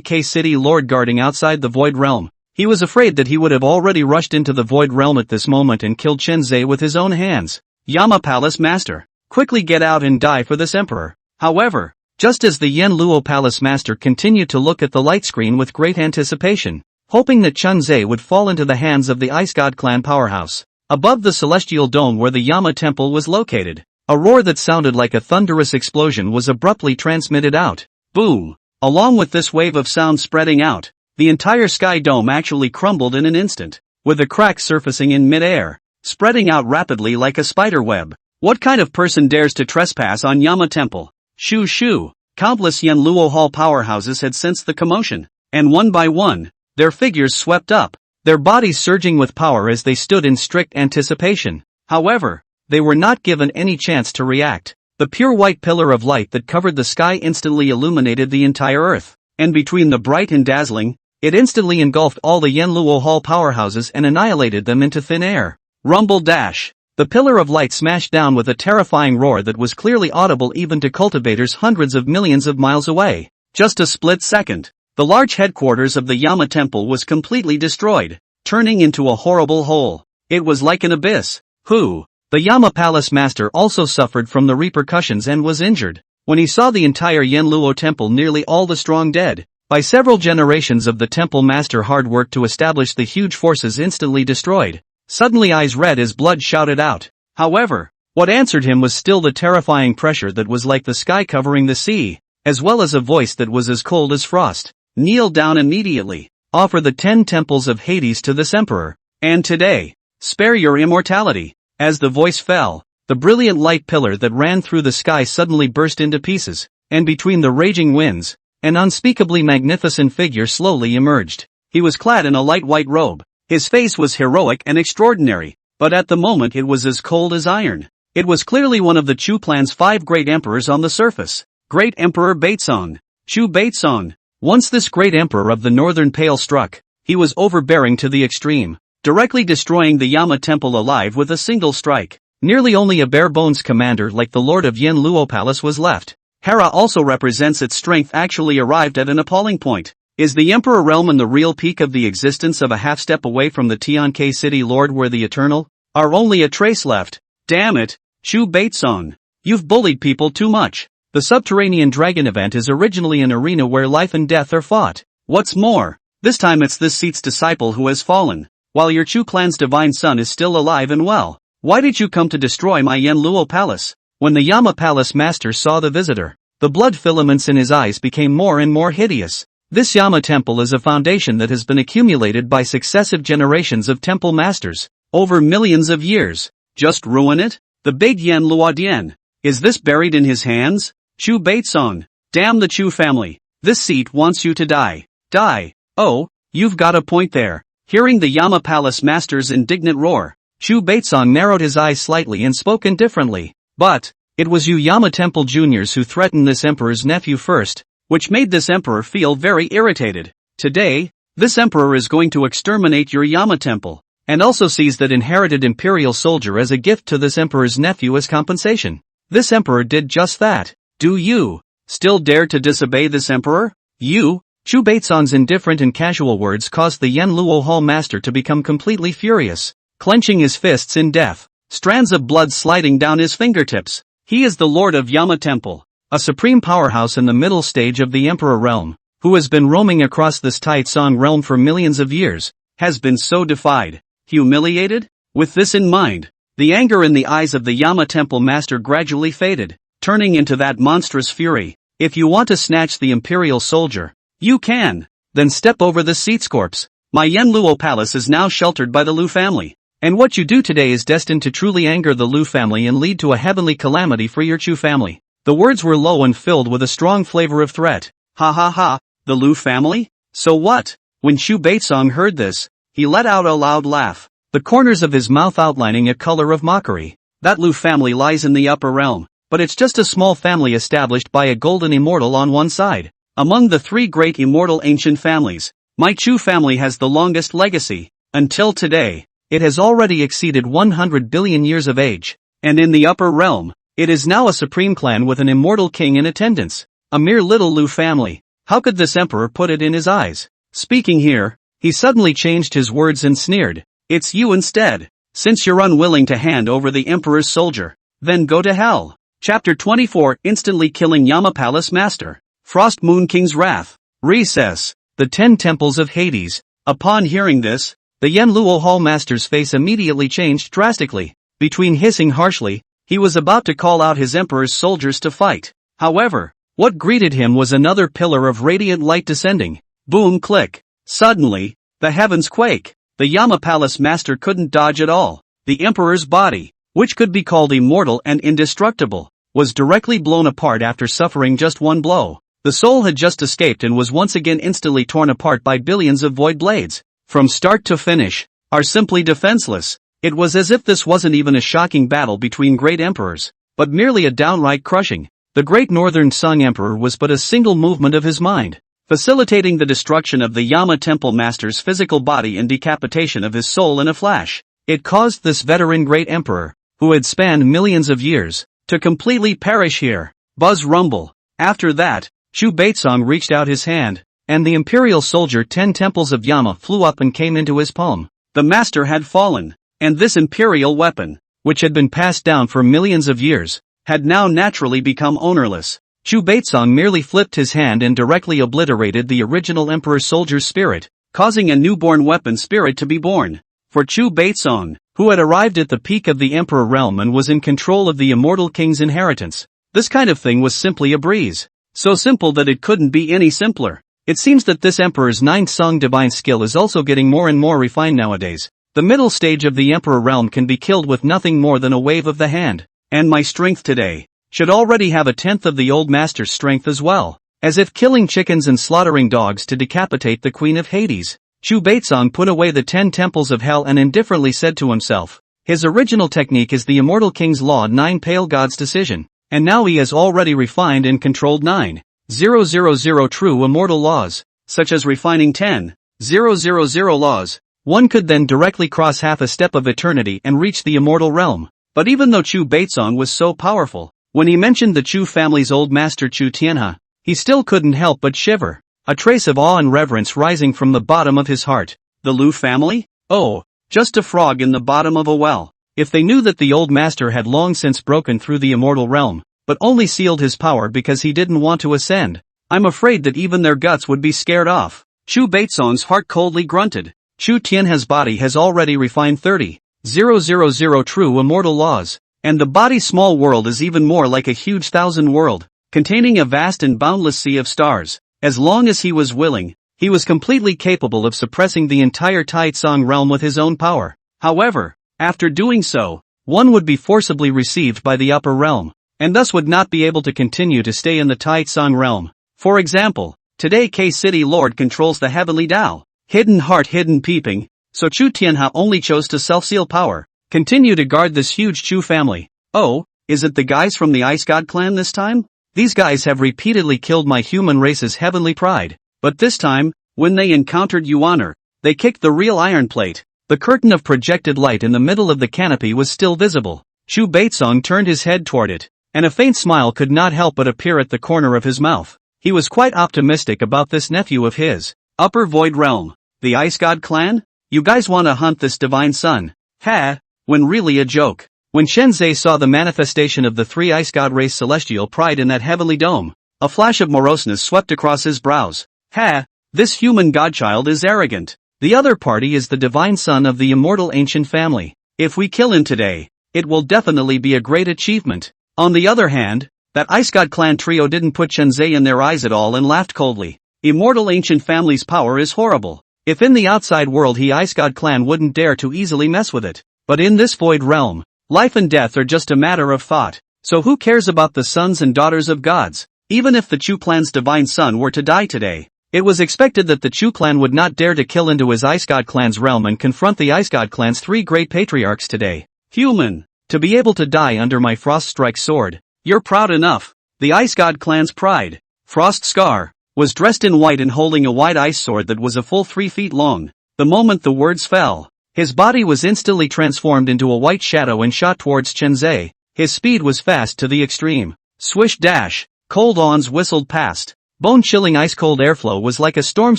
Speaker 1: K-City Lord guarding outside the Void Realm, he was afraid that he would have already rushed into the Void Realm at this moment and killed Chen Zhe with his own hands. Yama Palace Master, quickly get out and die for this emperor. However, just as the Yen Luo Palace Master continued to look at the light screen with great anticipation, hoping that Chen Zhe would fall into the hands of the Ice God clan powerhouse, above the celestial dome where the Yama temple was located. A roar that sounded like a thunderous explosion was abruptly transmitted out. Boom! Along with this wave of sound spreading out, the entire sky dome actually crumbled in an instant, with a crack surfacing in mid-air, spreading out rapidly like a spider web. What kind of person dares to trespass on Yama temple? Shoo shoo! Countless Yanluo Hall powerhouses had sensed the commotion, and one by one, their figures swept up, their bodies surging with power as they stood in strict anticipation. However, they were not given any chance to react. The pure white pillar of light that covered the sky instantly illuminated the entire earth, and between the bright and dazzling, it instantly engulfed all the Yanluo Hall powerhouses and annihilated them into thin air. Rumble dash! The pillar of light smashed down with a terrifying roar that was clearly audible even to cultivators hundreds of millions of miles away. Just a split second, the large headquarters of the Yama temple was completely destroyed, turning into a horrible hole. It was like an abyss. The Yama palace master also suffered from the repercussions and was injured. When he saw the entire Yanluo temple, nearly all the strong dead, by several generations of the temple master hard work to establish the huge forces instantly destroyed. Suddenly eyes red as blood shouted out. However, what answered him was still the terrifying pressure that was like the sky covering the sea, as well as a voice that was as cold as frost. Kneel down immediately. Offer the 10 temples of Hades to this emperor, and today, spare your immortality. As the voice fell, the brilliant light pillar that ran through the sky suddenly burst into pieces, and between the raging winds, an unspeakably magnificent figure slowly emerged. He was clad in a light white robe. His face was heroic and extraordinary, but at the moment it was as cold as iron. It was clearly one of the Chu clan's 5 great emperors on the surface. Great Emperor Baitsong. Chu Baitsong. Once this great emperor of the Northern Pale struck, he was overbearing to the extreme, directly destroying the Yama temple alive with a single strike. Nearly only a bare-bones commander like the Lord of Yanluo Palace was left. Hera also represents its strength actually arrived at an appalling point. Is the Emperor realm in the real peak of the existence of a half-step away from the Tianke City Lord where the Eternal are only a trace left? Damn it, Chu Baitsong. You've bullied people too much. The subterranean dragon event is originally an arena where life and death are fought. What's more, this time it's this seat's disciple who has fallen, while your Chu clan's divine son is still alive and well. Why did you come to destroy my Yanluo Palace? When the Yama Palace master saw the visitor, the blood filaments in his eyes became more and more hideous. This Yama temple is a foundation that has been accumulated by successive generations of temple masters, over millions of years. Just ruin it? The big Yanluo Dian. Is this buried in his hands? Chu Baitsong. Damn the Chu family. This seat wants you to die. Die. Oh, you've got a point there. Hearing the Yama Palace master's indignant roar, Chu Baitsong narrowed his eyes slightly and spoke indifferently. But, it was you Yama Temple juniors who threatened this emperor's nephew first, which made this emperor feel very irritated. Today, this emperor is going to exterminate your Yama temple, and also sees that inherited imperial soldier as a gift to this emperor's nephew as compensation. This emperor did just that. Do you still dare to disobey this emperor? You? Chu Baitsong's indifferent and casual words caused the Yanluo Hall master to become completely furious, clenching his fists in death, strands of blood sliding down his fingertips. He is the Lord of Yama Temple, a supreme powerhouse in the middle stage of the Emperor realm, who has been roaming across this Taitsong realm for millions of years, has been so defied, humiliated? With this in mind, the anger in the eyes of the Yama Temple master gradually faded, turning into that monstrous fury. If you want to snatch the Imperial soldier, you can. Then step over the seat's corpse. My Yanluo Palace is now sheltered by the Lu family, and what you do today is destined to truly anger the Lu family and lead to a heavenly calamity for your Chu family. The words were low and filled with a strong flavor of threat. Ha ha ha, the Lu family? So what? When Chu Baitsong heard this, he let out a loud laugh, the corners of his mouth outlining a color of mockery. That Lu family lies in the upper realm, but it's just a small family established by a golden immortal on one side. Among the 3 great immortal ancient families, my Chu family has the longest legacy. Until today, it has already exceeded 100 billion years of age, and in the upper realm, it is now a supreme clan with an immortal king in attendance. A mere little Lu family. How could this emperor put it in his eyes? Speaking here, he suddenly changed his words and sneered. It's you instead. Since you're unwilling to hand over the emperor's soldier, then go to hell. Chapter 24, Instantly Killing Yama Palace Master. Frost Moon King's Wrath. Recess. The 10 Temples of Hades. Upon hearing this, the Yanluo Hall Master's face immediately changed drastically. Between hissing harshly, he was about to call out his emperor's soldiers to fight. However, what greeted him was another pillar of radiant light descending. Boom click. Suddenly, the heavens quake. The Yama Palace Master couldn't dodge at all. The emperor's body, which could be called immortal and indestructible, was directly blown apart after suffering just one blow. The soul had just escaped and was once again instantly torn apart by billions of void blades. From start to finish, are simply defenseless. It was as if this wasn't even a shocking battle between great emperors, but merely a downright crushing. The great northern Sung Emperor was but a single movement of his mind, facilitating the destruction of the Yama Temple Master's physical body and decapitation of his soul in a flash. It caused this veteran great emperor, who had spanned millions of years, to completely perish here. Buzz rumble. After that, Chu Baitsong reached out his hand, and the imperial soldier 10 temples of Yama flew up and came into his palm. The master had fallen, and this imperial weapon, which had been passed down for millions of years, had now naturally become ownerless. Chu Baitsong merely flipped his hand and directly obliterated the original emperor soldier's spirit, causing a newborn weapon spirit to be born. For Chu Baitsong, who had arrived at the peak of the emperor realm and was in control of the immortal king's inheritance, this kind of thing was simply a breeze. So simple that it couldn't be any simpler. It seems that this emperor's 9th Sung divine skill is also getting more and more refined nowadays. The middle stage of the emperor realm can be killed with nothing more than a wave of the hand. And my strength today should already have a 10th of the old master's strength as well. As if killing chickens and slaughtering dogs to decapitate the queen of Hades. Chu Baitsong put away the 10 temples of hell and indifferently said to himself, his original technique is the immortal king's law 9 pale god's decision, and now he has already refined and controlled 9,000 true immortal laws, such as refining 10,000 laws. One could then directly cross half a step of eternity and reach the immortal realm. But even though Chu Baitsong was so powerful, when he mentioned the Chu family's old master Chu Tianhe, he still couldn't help but shiver, a trace of awe and reverence rising from the bottom of his heart. The Lu family? Oh, just a frog in the bottom of a well. If they knew that the old master had long since broken through the immortal realm, but only sealed his power because he didn't want to ascend, I'm afraid that even their guts would be scared off. Chu Baitsong's heart coldly grunted. Chu Tianhe's body has already refined 30,000 true immortal laws, and the body's small world is even more like a huge thousand world, containing a vast and boundless sea of stars. As long as he was willing, he was completely capable of suppressing the entire Taitsong realm with his own power. However, after doing so, one would be forcibly received by the upper realm, and thus would not be able to continue to stay in the Taitsong realm. For example, today K-City Lord controls the heavenly Tao, hidden heart hidden peeping, so Chu Tianhe only chose to self-seal power, continue to guard this huge Chu family. Oh, is it the guys from the Ice God clan this time? These guys have repeatedly killed my human race's heavenly pride, but this time, when they encountered Yuaner, they kicked the real iron plate. The curtain of projected light in the middle of the canopy was still visible. Chu Baitsong turned his head toward it, and a faint smile could not help but appear at the corner of his mouth. He was quite optimistic about this nephew of his. Upper Void Realm. The Ice God clan? You guys wanna hunt this divine son? Ha! When really a joke. When Shenzhe saw the manifestation of the 3 Ice God race celestial pride in that heavenly dome, a flash of moroseness swept across his brows. Ha! This human godchild is arrogant. The other party is the divine son of the immortal ancient family. If we kill him today, it will definitely be a great achievement. On the other hand, that Ice God clan trio didn't put Shenzhe in their eyes at all and laughed coldly. Immortal ancient family's power is horrible. If in the outside world Ice God clan wouldn't dare to easily mess with it. But in this void realm, life and death are just a matter of thought. So who cares about the sons and daughters of gods? Even if the Chu clan's divine son were to die today, it was expected that the Chu clan would not dare to kill into his Ice God clan's realm and confront the Ice God clan's 3 great patriarchs today. Human, to be able to die under my Frost Strike sword, you're proud enough. The Ice God clan's pride, Frost Scar, was dressed in white and holding a white ice sword that was a full 3 feet long. The moment the words fell, his body was instantly transformed into a white shadow and shot towards Shenzhe. His speed was fast to the extreme. Swish dash, cold awns whistled past. Bone-chilling ice-cold airflow was like a storm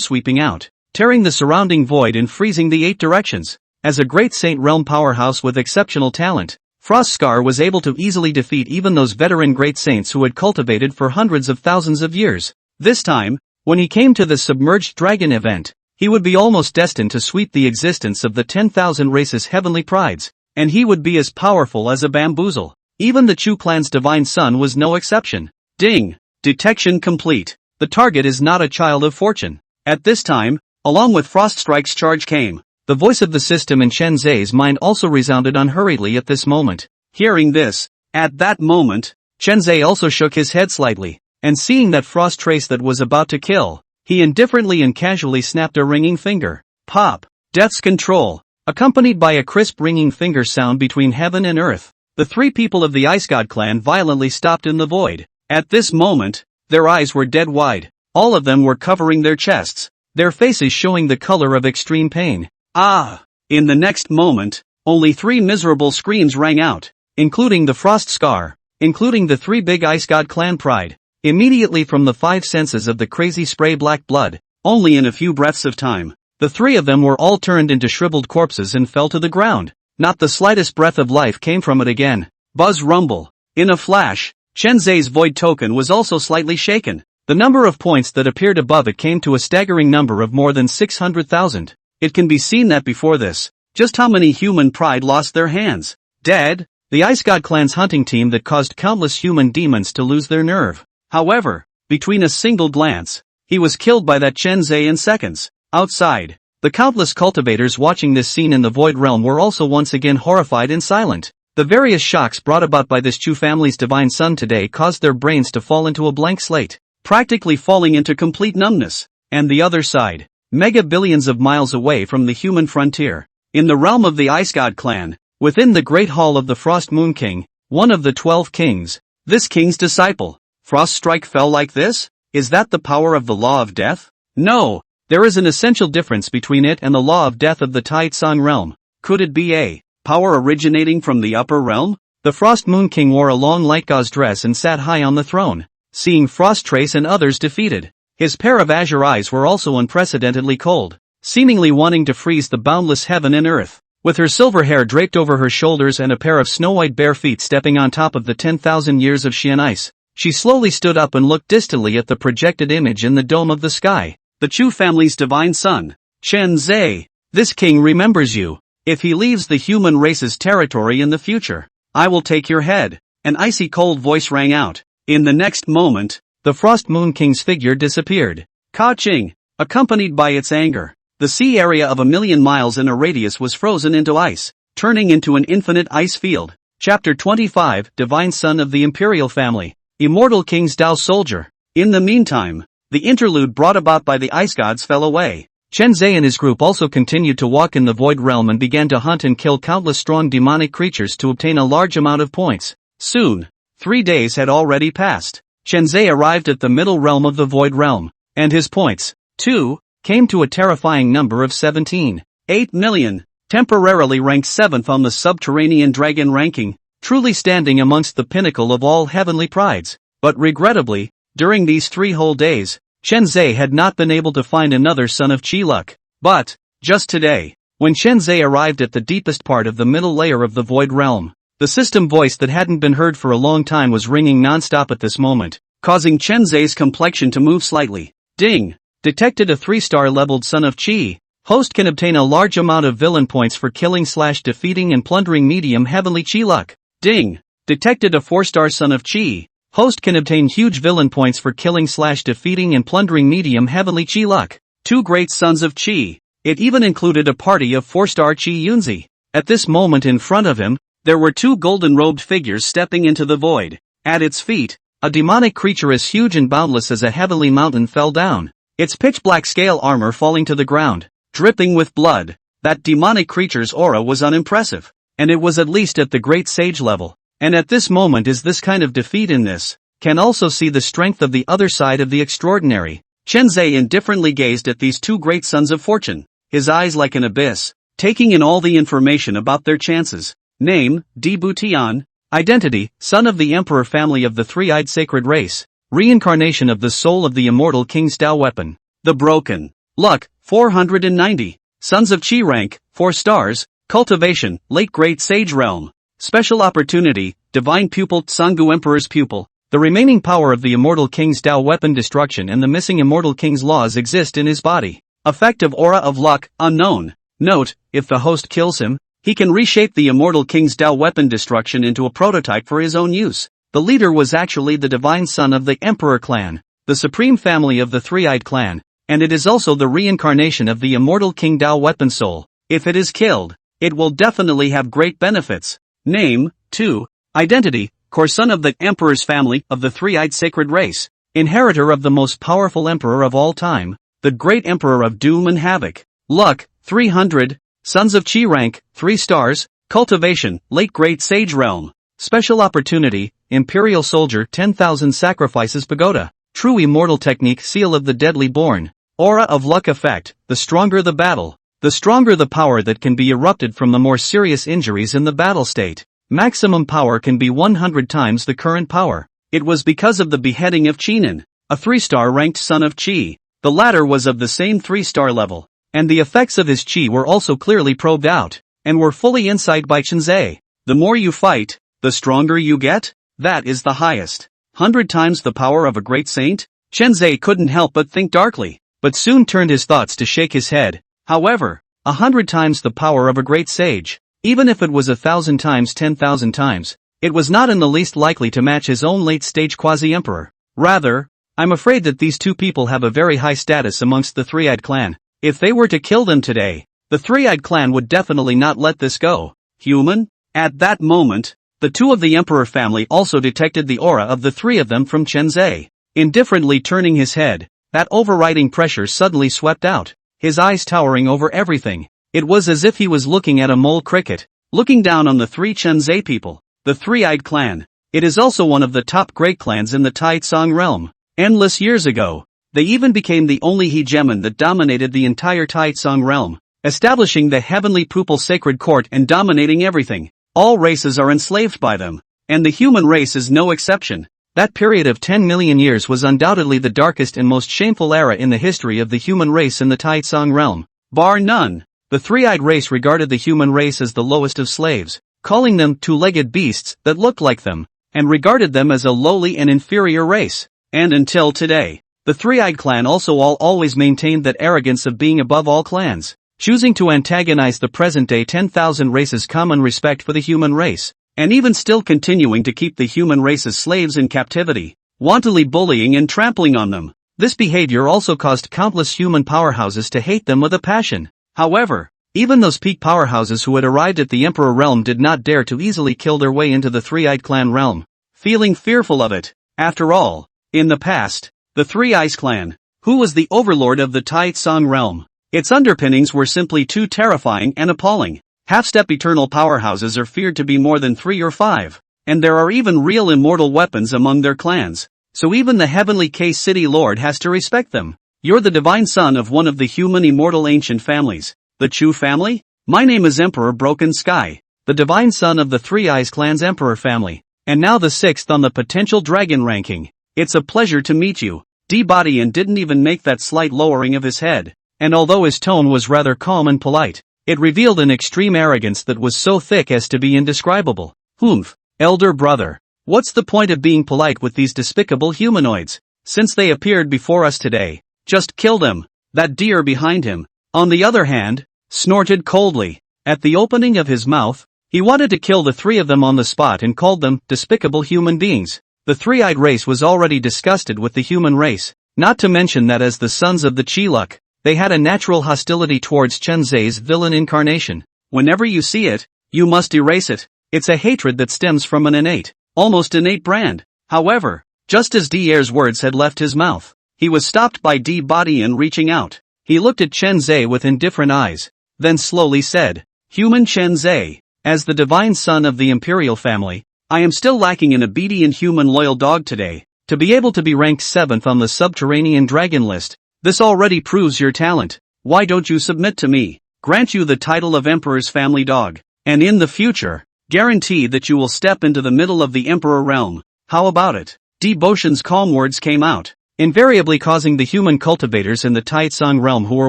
Speaker 1: sweeping out, tearing the surrounding void and freezing the 8 directions. As a great Saint Realm powerhouse with exceptional talent, Frostscar was able to easily defeat even those veteran great saints who had cultivated for hundreds of thousands of years. This time, when he came to the submerged dragon event, he would be almost destined to sweep the existence of the 10,000 races' heavenly prides, and he would be as powerful as a bamboozle. Even the Chu clan's divine son was no exception. Ding! Detection complete. The target is not a child of fortune. At this time, along with Froststrike's charge came. The voice of the system in Chen Zhe's mind also resounded unhurriedly at this moment. Hearing this, at that moment, Chen Zhe also shook his head slightly, and seeing that frost trace that was about to kill, he indifferently and casually snapped a ringing finger. Pop! Death's control! Accompanied by a crisp ringing finger sound between heaven and earth, the three people of the Ice God clan violently stopped in the void. At this moment, their eyes were dead wide. All of them were covering their chests, their faces showing the color of extreme pain. Ah! In the next moment, only 3 miserable screams rang out, including the frost scar, including the 3 big Ice God clan pride, immediately from the 5 senses of the crazy spray black blood. Only in a few breaths of time, the 3 of them were all turned into shriveled corpses and fell to the ground. Not the slightest breath of life came from it again. Buzz rumble. In a flash, Chen Zhe's void token was also slightly shaken. The number of points that appeared above it came to a staggering number of more than 600,000. It can be seen that before this, just how many human pride lost their hands. Dead, the Ice God clan's hunting team that caused countless human demons to lose their nerve. However, between a single glance, he was killed by that Chen Zhe in seconds. Outside, the countless cultivators watching this scene in the Void Realm were also once again horrified and silent. The various shocks brought about by this Chu family's divine son today caused their brains to fall into a blank slate, practically falling into complete numbness. And the other side, mega billions of miles away from the human frontier, in the realm of the Ice God clan, within the Great Hall of the Frost Moon King, one of the 12 kings, this king's disciple, Froststrike fell like this? Is that the power of the law of death? No, there is an essential difference between it and the law of death of the Taitsong realm. Could it be a power originating from the upper realm? The Frost Moon King wore a long light gauze dress and sat high on the throne, seeing Frosttrace and others defeated. His pair of azure eyes were also unprecedentedly cold, seemingly wanting to freeze the boundless heaven and earth. With her silver hair draped over her shoulders and a pair of snow-white bare feet stepping on top of the 10,000 years of Xian ice, she slowly stood up and looked distantly at the projected image in the dome of the sky. The Chu family's divine son, Chen Zhe. This king remembers you. If he leaves the human race's territory in the future, I will take your head. An icy cold voice rang out. In the next moment, the Frost Moon King's figure disappeared. Ka-ching! Accompanied by its anger, the sea area of 1,000,000 miles in a radius was frozen into ice, turning into an infinite ice field. Chapter 25, Divine Son of the Imperial Family, Immortal King's Dao Soldier. In the meantime, the interlude brought about by the ice gods fell away. Chen Zhe and his group also continued to walk in the Void Realm and began to hunt and kill countless strong demonic creatures to obtain a large amount of points. Soon, 3 days had already passed. Chen Zhe arrived at the middle realm of the Void Realm, and his points, too, came to a terrifying number of 17.8 million, temporarily ranked 7th on the subterranean dragon ranking, truly standing amongst the pinnacle of all heavenly prides. But regrettably, during these 3 whole days, Chen Zhe had not been able to find another son of Qi Luck. But, just today, when Chen Zhe arrived at the deepest part of the middle layer of the Void Realm, the system voice that hadn't been heard for a long time was ringing non-stop at this moment, causing Chen Zhe's complexion to move slightly. Ding! Detected a 3-star leveled son of Qi. Host can obtain a large amount of villain points for killing/defeating and plundering medium heavenly Qi Luck. Ding! Detected a 4-star son of Qi. Host can obtain huge villain points for killing/defeating and plundering medium heavenly Qi Luck. 2 great sons of Qi. It even included a party of 4-star Qi Yunzi. At this moment in front of him, there were 2 golden-robed figures stepping into the void. At its feet, a demonic creature as huge and boundless as a heavenly mountain fell down, its pitch-black scale armor falling to the ground, dripping with blood. That demonic creature's aura was unimpressive, and it was at least at the great sage level. And at this moment is this kind of defeat in this, can also see the strength of the other side of the extraordinary. Chen Zhe indifferently gazed at these 2 great sons of fortune, his eyes like an abyss, taking in all the information about their chances. Name, Di Butian. Identity, son of the Emperor family of the 3-eyed sacred race. Reincarnation of the soul of the immortal King's Dao weapon. The broken. Luck, 490. Sons of Qi rank, 4 stars. Cultivation, late great sage realm. Special opportunity, divine pupil, Sanggu Emperor's pupil. The remaining power of the immortal King's Dao weapon destruction and the missing immortal King's laws exist in his body. Effective aura of luck, unknown. Note, if the host kills him, he can reshape the immortal king's Dao weapon destruction into a prototype for his own use. The leader was actually the divine son of the Emperor clan, the supreme family of the three-eyed clan, and it is also the reincarnation of the immortal King Dao weapon soul. If it is killed, it will definitely have great benefits. Name, 2. Identity, core son of the Emperor's family of the three-eyed sacred race, inheritor of the most powerful emperor of all time, the great emperor of doom and havoc. Luck, 300, sons of Qi rank, 3 stars, cultivation, late great sage realm. Special opportunity, imperial soldier 10,000 sacrifices pagoda, true immortal technique seal of the deadly born. Aura of luck effect, the stronger the battle, the stronger the power that can be erupted from the more serious injuries in the battle state. Maximum power can be 100 times the current power. It was because of the beheading of Qinin, a 3-star ranked son of Qi. The latter was of the same 3-star level, and the effects of his Qi were also clearly probed out, and were fully insight by Chenzai. The more you fight, the stronger you get? That is the highest. 100 times the power of a great saint? Chenzai couldn't help but think darkly, but soon turned his thoughts to shake his head. However, 100 times the power of a great sage, even if it was 1,000 times 10,000 times, it was not in the least likely to match his own late-stage quasi-emperor. Rather, I'm afraid that these two people have a very high status amongst the three-eyed clan. If they were to kill them today, the three-eyed clan would definitely not let this go. Human? At that moment, the two of the emperor family also detected the aura of the three of them from Chenzai. Indifferently turning his head, that overriding pressure suddenly swept out, his eyes towering over everything. It was as if he was looking at a mole cricket, looking down on the 3 Chenzai people, the three-eyed clan. It is also one of the top great clans in the Taitsong realm. Endless years ago, they even became the only hegemon that dominated the entire Taitsong realm, establishing the heavenly pupil sacred court and dominating everything. All races are enslaved by them, and the human race is no exception. That period of 10 million years was undoubtedly the darkest and most shameful era in the history of the human race in the Taitsong realm. Bar none, the three-eyed race regarded the human race as the lowest of slaves, calling them two-legged beasts that looked like them, and regarded them as a lowly and inferior race. And until today, the three-eyed clan also always maintained that arrogance of being above all clans, choosing to antagonize the present-day 10,000 races' common respect for the human race, and even still continuing to keep the human race as slaves in captivity, wantonly bullying and trampling on them. This behavior also caused countless human powerhouses to hate them with a passion. However, even those peak powerhouses who had arrived at the Emperor realm did not dare to easily kill their way into the three-eyed clan realm, feeling fearful of it. After all, in the past, the Three Eyes clan, who was the overlord of the Taitsong realm, its underpinnings were simply too terrifying and appalling. Half-step eternal powerhouses are feared to be more than 3 or 5, and there are even real immortal weapons among their clans, so even the heavenly K-City Lord has to respect them. You're the divine son of one of the human immortal ancient families, the Chu family? My name is Emperor Broken Sky, the divine son of the Three Eyes clan's emperor family, and now the 6th on the potential dragon ranking. It's a pleasure to meet you. D-Bodian didn't even make that slight lowering of his head, and although his tone was rather calm and polite, it revealed an extreme arrogance that was so thick as to be indescribable. Humph, elder brother, what's the point of being polite with these despicable humanoids? Since they appeared before us today, just kill them. That deer behind him, on the other hand, snorted coldly. At the opening of his mouth, he wanted to kill the 3 of them on the spot and called them despicable human beings. The three-eyed race was already disgusted with the human race, not to mention that as the sons of the Chiluk, they had a natural hostility towards Chenzai's villain incarnation. Whenever you see it, you must erase it. It's a hatred that stems from an innate, almost innate brand. However, just as Dier's words had left his mouth, he was stopped by D-Bodian reaching out. He looked at Chenzai with indifferent eyes, then slowly said, "Human Chenzai, as the divine son of the imperial family, I am still lacking an obedient human loyal dog today, to be able to be ranked 7th on the subterranean dragon list. This already proves your talent. Why don't you submit to me, grant you the title of Emperor's family dog, and in the future, guarantee that you will step into the middle of the Emperor realm? How about it?" D-Boshan's calm words came out, invariably causing the human cultivators in the Taitsong realm who were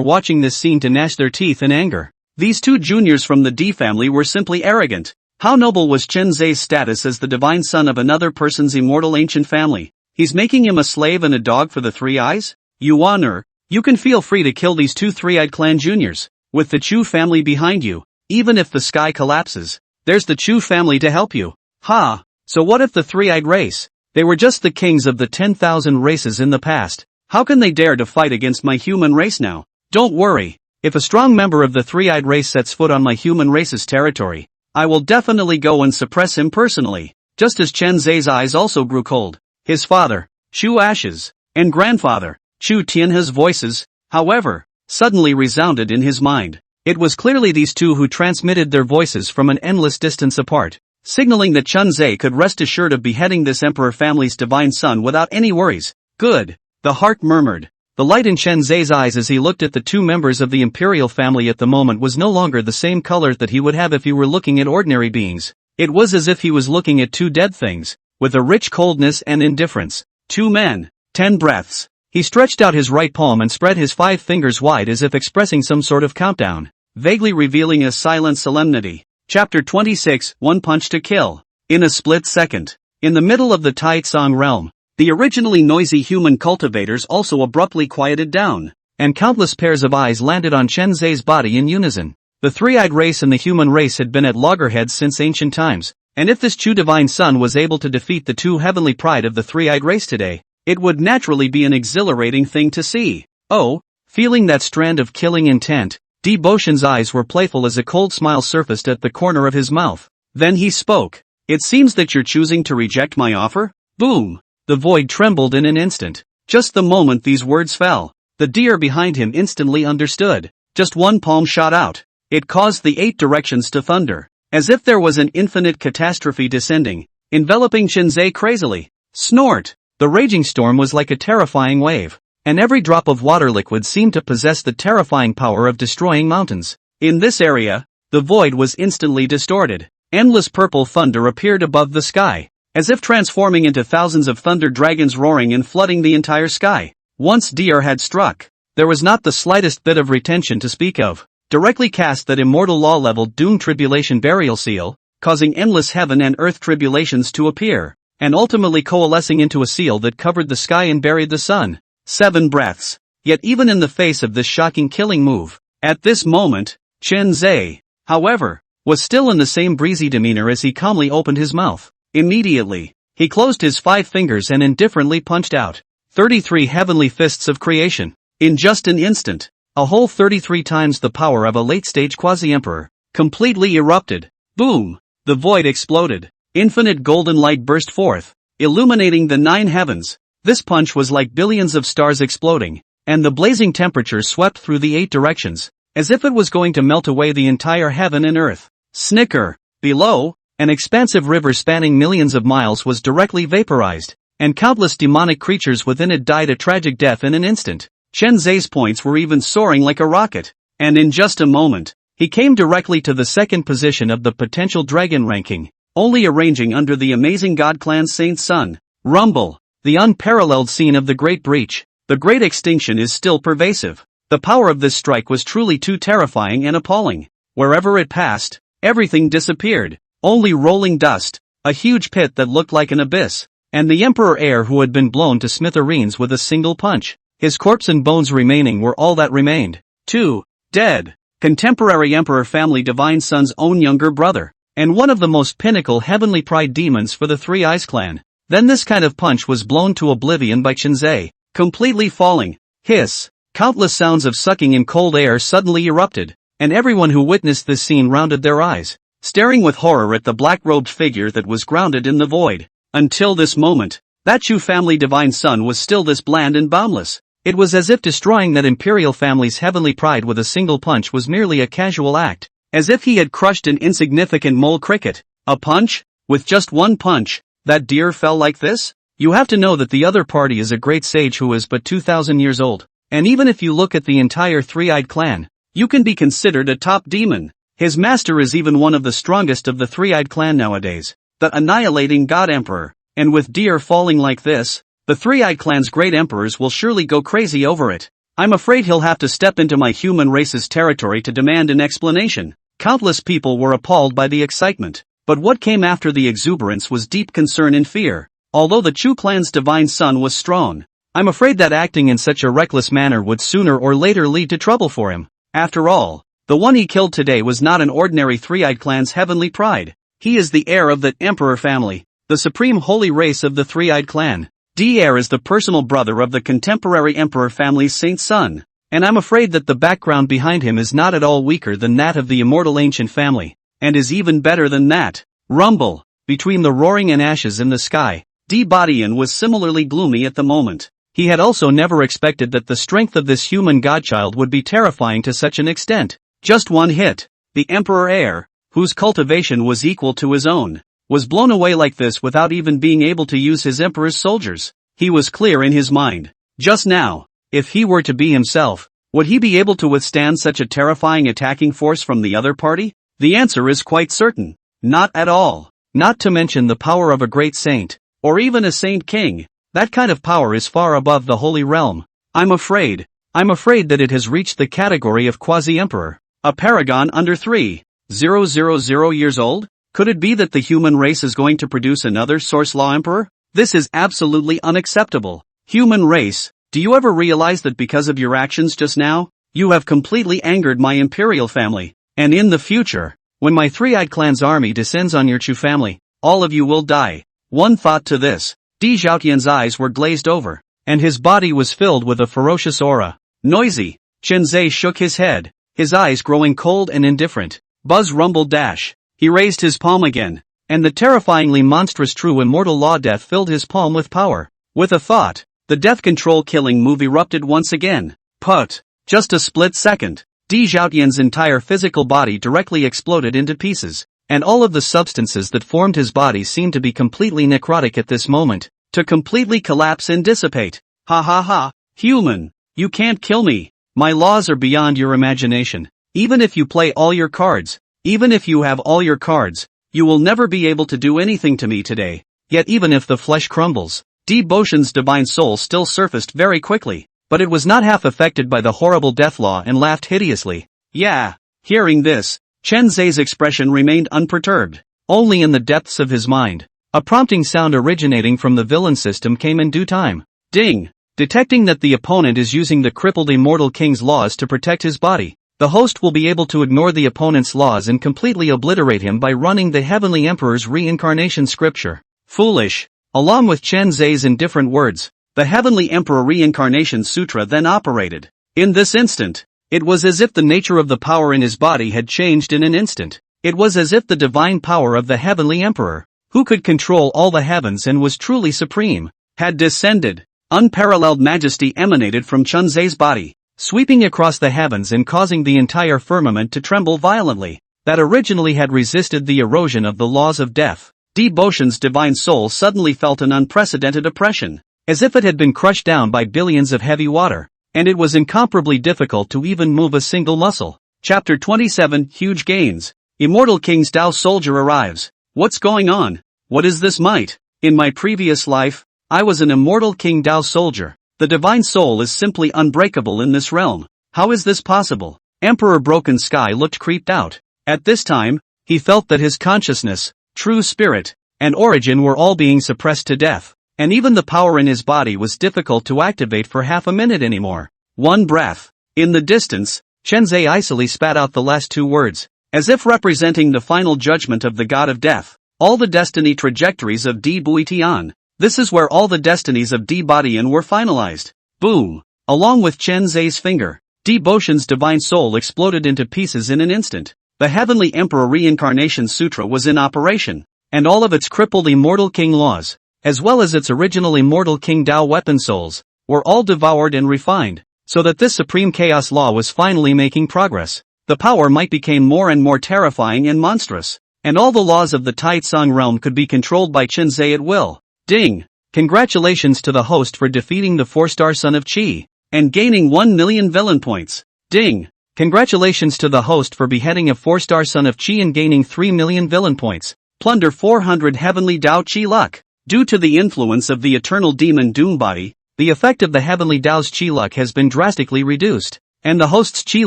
Speaker 1: watching this scene to gnash their teeth in anger. These 2 juniors from the D family were simply arrogant. How noble was Chenzai's status as the divine son of another person's immortal ancient family? He's making him a slave and a dog for the Three Eyes? Yuan, You can feel free to kill these two three-eyed clan juniors. With the Chu family behind you, even if the sky collapses, there's the Chu family to help you. Ha! So what if the three-eyed race? They were just the kings of the 10,000 races in the past. How can they dare to fight against my human race now? Don't worry. If a strong member of the three-eyed race sets foot on my human race's territory, I will definitely go and suppress him personally. Just as Chen Zai's eyes also grew cold, his father, Chu Ashes, and grandfather, Chu Tianhe's voices, however, suddenly resounded in his mind. It was clearly these two who transmitted their voices from an endless distance apart, signaling that Chen Zai could rest assured of beheading this emperor family's divine son without any worries. Good, the heart murmured. The light in Chen Zai's eyes as he looked at the two members of the imperial family at the moment was no longer the same color that he would have if he were looking at ordinary beings. It was as if he was looking at two dead things, with a rich coldness and indifference. 2 men, 10 breaths. He stretched out his right palm and spread his 5 fingers wide as if expressing some sort of countdown, vaguely revealing a silent solemnity. Chapter 26, One Punch to Kill. In a split second, in the middle of the Taitsong realm, the originally noisy human cultivators also abruptly quieted down, and countless pairs of eyes landed on Chen Zai's body in unison. The three-eyed race and the human race had been at loggerheads since ancient times, and if this Chu divine son was able to defeat the two heavenly pride of the three-eyed race today, it would naturally be an exhilarating thing to see. Oh, feeling that strand of killing intent, Deboshen's eyes were playful as a cold smile surfaced at the corner of his mouth. Then he spoke. It seems that you're choosing to reject my offer? Boom! The void trembled in an instant. Just the moment these words fell, the deer behind him instantly understood. Just one palm shot out. It caused the 8 directions to thunder, as if there was an infinite catastrophe descending, enveloping Chen Zai crazily. Snort! The raging storm was like a terrifying wave, and every drop of water liquid seemed to possess the terrifying power of destroying mountains. In this area, the void was instantly distorted. Endless purple thunder appeared above the sky, as if transforming into thousands of thunder dragons roaring and flooding the entire sky. Once deer had struck, there was not the slightest bit of retention to speak of. Directly cast that immortal law-level doom tribulation burial seal, causing endless heaven and earth tribulations to appear, and ultimately coalescing into a seal that covered the sky and buried the sun. 7 breaths. Yet even in the face of this shocking killing move, at this moment, Chen Zai, however, was still in the same breezy demeanor as he calmly opened his mouth. Immediately, he closed his 5 fingers and indifferently punched out 33 heavenly fists of creation. In just an instant, a whole 33 times the power of a late-stage quasi-emperor, completely erupted. Boom! The void exploded. Infinite golden light burst forth, illuminating the 9 heavens. This punch was like billions of stars exploding, and the blazing temperature swept through the 8 directions, as if it was going to melt away the entire heaven and earth. Snicker! Below, an expansive river spanning millions of miles was directly vaporized, and countless demonic creatures within it died a tragic death in an instant. Chen Zai's points were even soaring like a rocket, and in just a moment, he came directly to the 2nd position of the potential dragon ranking, only arranging under the amazing God Clan Saint Sun. Rumble! The unparalleled scene of the Great Breach, the Great Extinction is still pervasive. The power of this strike was truly too terrifying and appalling. Wherever it passed, everything disappeared. Only rolling dust, a huge pit that looked like an abyss, and the Emperor heir who had been blown to smithereens with a single punch. His corpse and bones remaining were all that remained. 2. Dead. Contemporary Emperor family divine son's own younger brother, and one of the most pinnacle heavenly pride demons for the Three Eyes clan. Then this kind of punch was blown to oblivion by Chen Zai, completely falling. Hiss. Countless sounds of sucking in cold air suddenly erupted, and everyone who witnessed this scene rounded their eyes, staring with horror at the black-robed figure that was grounded in the void. Until this moment, that Chu family divine son was still this bland and boundless. It was as if destroying that imperial family's heavenly pride with a single punch was merely a casual act, as if he had crushed an insignificant mole cricket. A punch? With just one punch, that deer fell like this? You have to know that the other party is a great sage who is but 2,000 years old, and even if you look at the entire three-eyed clan, you can be considered a top demon. His master is even one of the strongest of the three-eyed clan nowadays, the annihilating God Emperor, and with deer falling like this, the three-eyed clan's great emperors will surely go crazy over it. I'm afraid he'll have to step into my human race's territory to demand an explanation. Countless people were appalled by the excitement, but what came after the exuberance was deep concern and fear. Although the Chu clan's divine son was strong, I'm afraid that acting in such a reckless manner would sooner or later lead to trouble for him. After all, the one he killed today was not an ordinary three-eyed clan's heavenly pride. He is the heir of the Emperor family, the supreme holy race of the three-eyed clan. The heir is the personal brother of the contemporary Emperor family's saint son, and I'm afraid that the background behind him is not at all weaker than that of the immortal ancient family, and is even better than that. Rumble. Between the roaring and ashes in the sky, Bodian was similarly gloomy at the moment. He had also never expected that the strength of this human godchild would be terrifying to such an extent. Just one hit. The Emperor heir, whose cultivation was equal to his own, was blown away like this without even being able to use his emperor's soldiers. He was clear in his mind. Just now, if he were to be himself, would he be able to withstand such a terrifying attacking force from the other party? The answer is quite certain. Not at all. Not to mention the power of a great saint, or even a saint king. That kind of power is far above the holy realm. I'm afraid that it has reached the category of quasi-emperor. A paragon under 3,000 years old? Could it be that the human race is going to produce another source law emperor? This is absolutely unacceptable. Human race, do you ever realize that because of your actions just now, you have completely angered my imperial family, and in the future, when my three-eyed clan's army descends on your Chu family, all of you will die. One thought to this. Di Zhaotian's eyes were glazed over, and his body was filled with a ferocious aura. Noisy. Chen Zai shook his head, his eyes growing cold and indifferent. Buzz rumbled dash. He raised his palm again, and the terrifyingly monstrous true immortal law death filled his palm with power. With a thought, the death control killing move erupted once again. Put. Just a split second. Di Zhaotian's entire physical body directly exploded into pieces, and all of the substances that formed his body seemed to be completely necrotic at this moment, to completely collapse and dissipate. Ha ha ha, human, you can't kill me. My laws are beyond your imagination. Even if you play all your cards, even if you have all your cards, you will never be able to do anything to me today. Yet even if the flesh crumbles, Di Boshan's divine soul still surfaced very quickly, but it was not half affected by the horrible death law and laughed hideously. Yeah. Hearing this, Chen Zai's expression remained unperturbed. Only in the depths of his mind, a prompting sound originating from the villain system came in due time. Ding! Detecting that the opponent is using the crippled immortal king's laws to protect his body, the host will be able to ignore the opponent's laws and completely obliterate him by running the Heavenly Emperor's reincarnation scripture. Foolish! Along with Chen Zai's indifferent words, the Heavenly Emperor Reincarnation Sutra then operated. In this instant, it was as if the nature of the power in his body had changed in an instant. It was as if the divine power of the Heavenly Emperor, who could control all the heavens and was truly supreme, had descended. Unparalleled majesty emanated from Chen Zai's body, sweeping across the heavens and causing the entire firmament to tremble violently, that originally had resisted the erosion of the laws of death. Di Boshan's divine soul suddenly felt an unprecedented oppression, as if it had been crushed down by billions of heavy water, and it was incomparably difficult to even move a single muscle. Chapter 27 Huge Gains. Immortal King's Tao Soldier arrives. What's going on? What is this might? In my previous life, I was an immortal King Tao soldier. The divine soul is simply unbreakable in this realm. How is this possible? Emperor Broken Sky looked creeped out. At this time, he felt that his consciousness, true spirit, and origin were all being suppressed to death, and even the power in his body was difficult to activate for half a minute anymore. One breath. In the distance, Chen Zai icily spat out the last two words, as if representing the final judgment of the god of death. All the destiny trajectories of Di Buitian. This is where all the destinies of Di Bodian were finalized. Boom! Along with Chen Zai's finger, Di Boshan's divine soul exploded into pieces in an instant. The Heavenly Emperor Reincarnation Sutra was in operation, and all of its crippled immortal king laws, as well as its original immortal king Tao weapon souls, were all devoured and refined, so that this supreme chaos law was finally making progress. The power might become more and more terrifying and monstrous, and all the laws of the Taitsong realm could be controlled by Chen Zai at will. Ding! Congratulations to the host for defeating the 4-star son of Qi, and gaining 1 million villain points. Ding! Congratulations to the host for beheading a 4-star son of Qi and gaining 3 million villain points. Plunder 400 heavenly Dao Qi luck. Due to the influence of the eternal demon Doombody, the effect of the heavenly Dao's Qi luck has been drastically reduced, and the host's Qi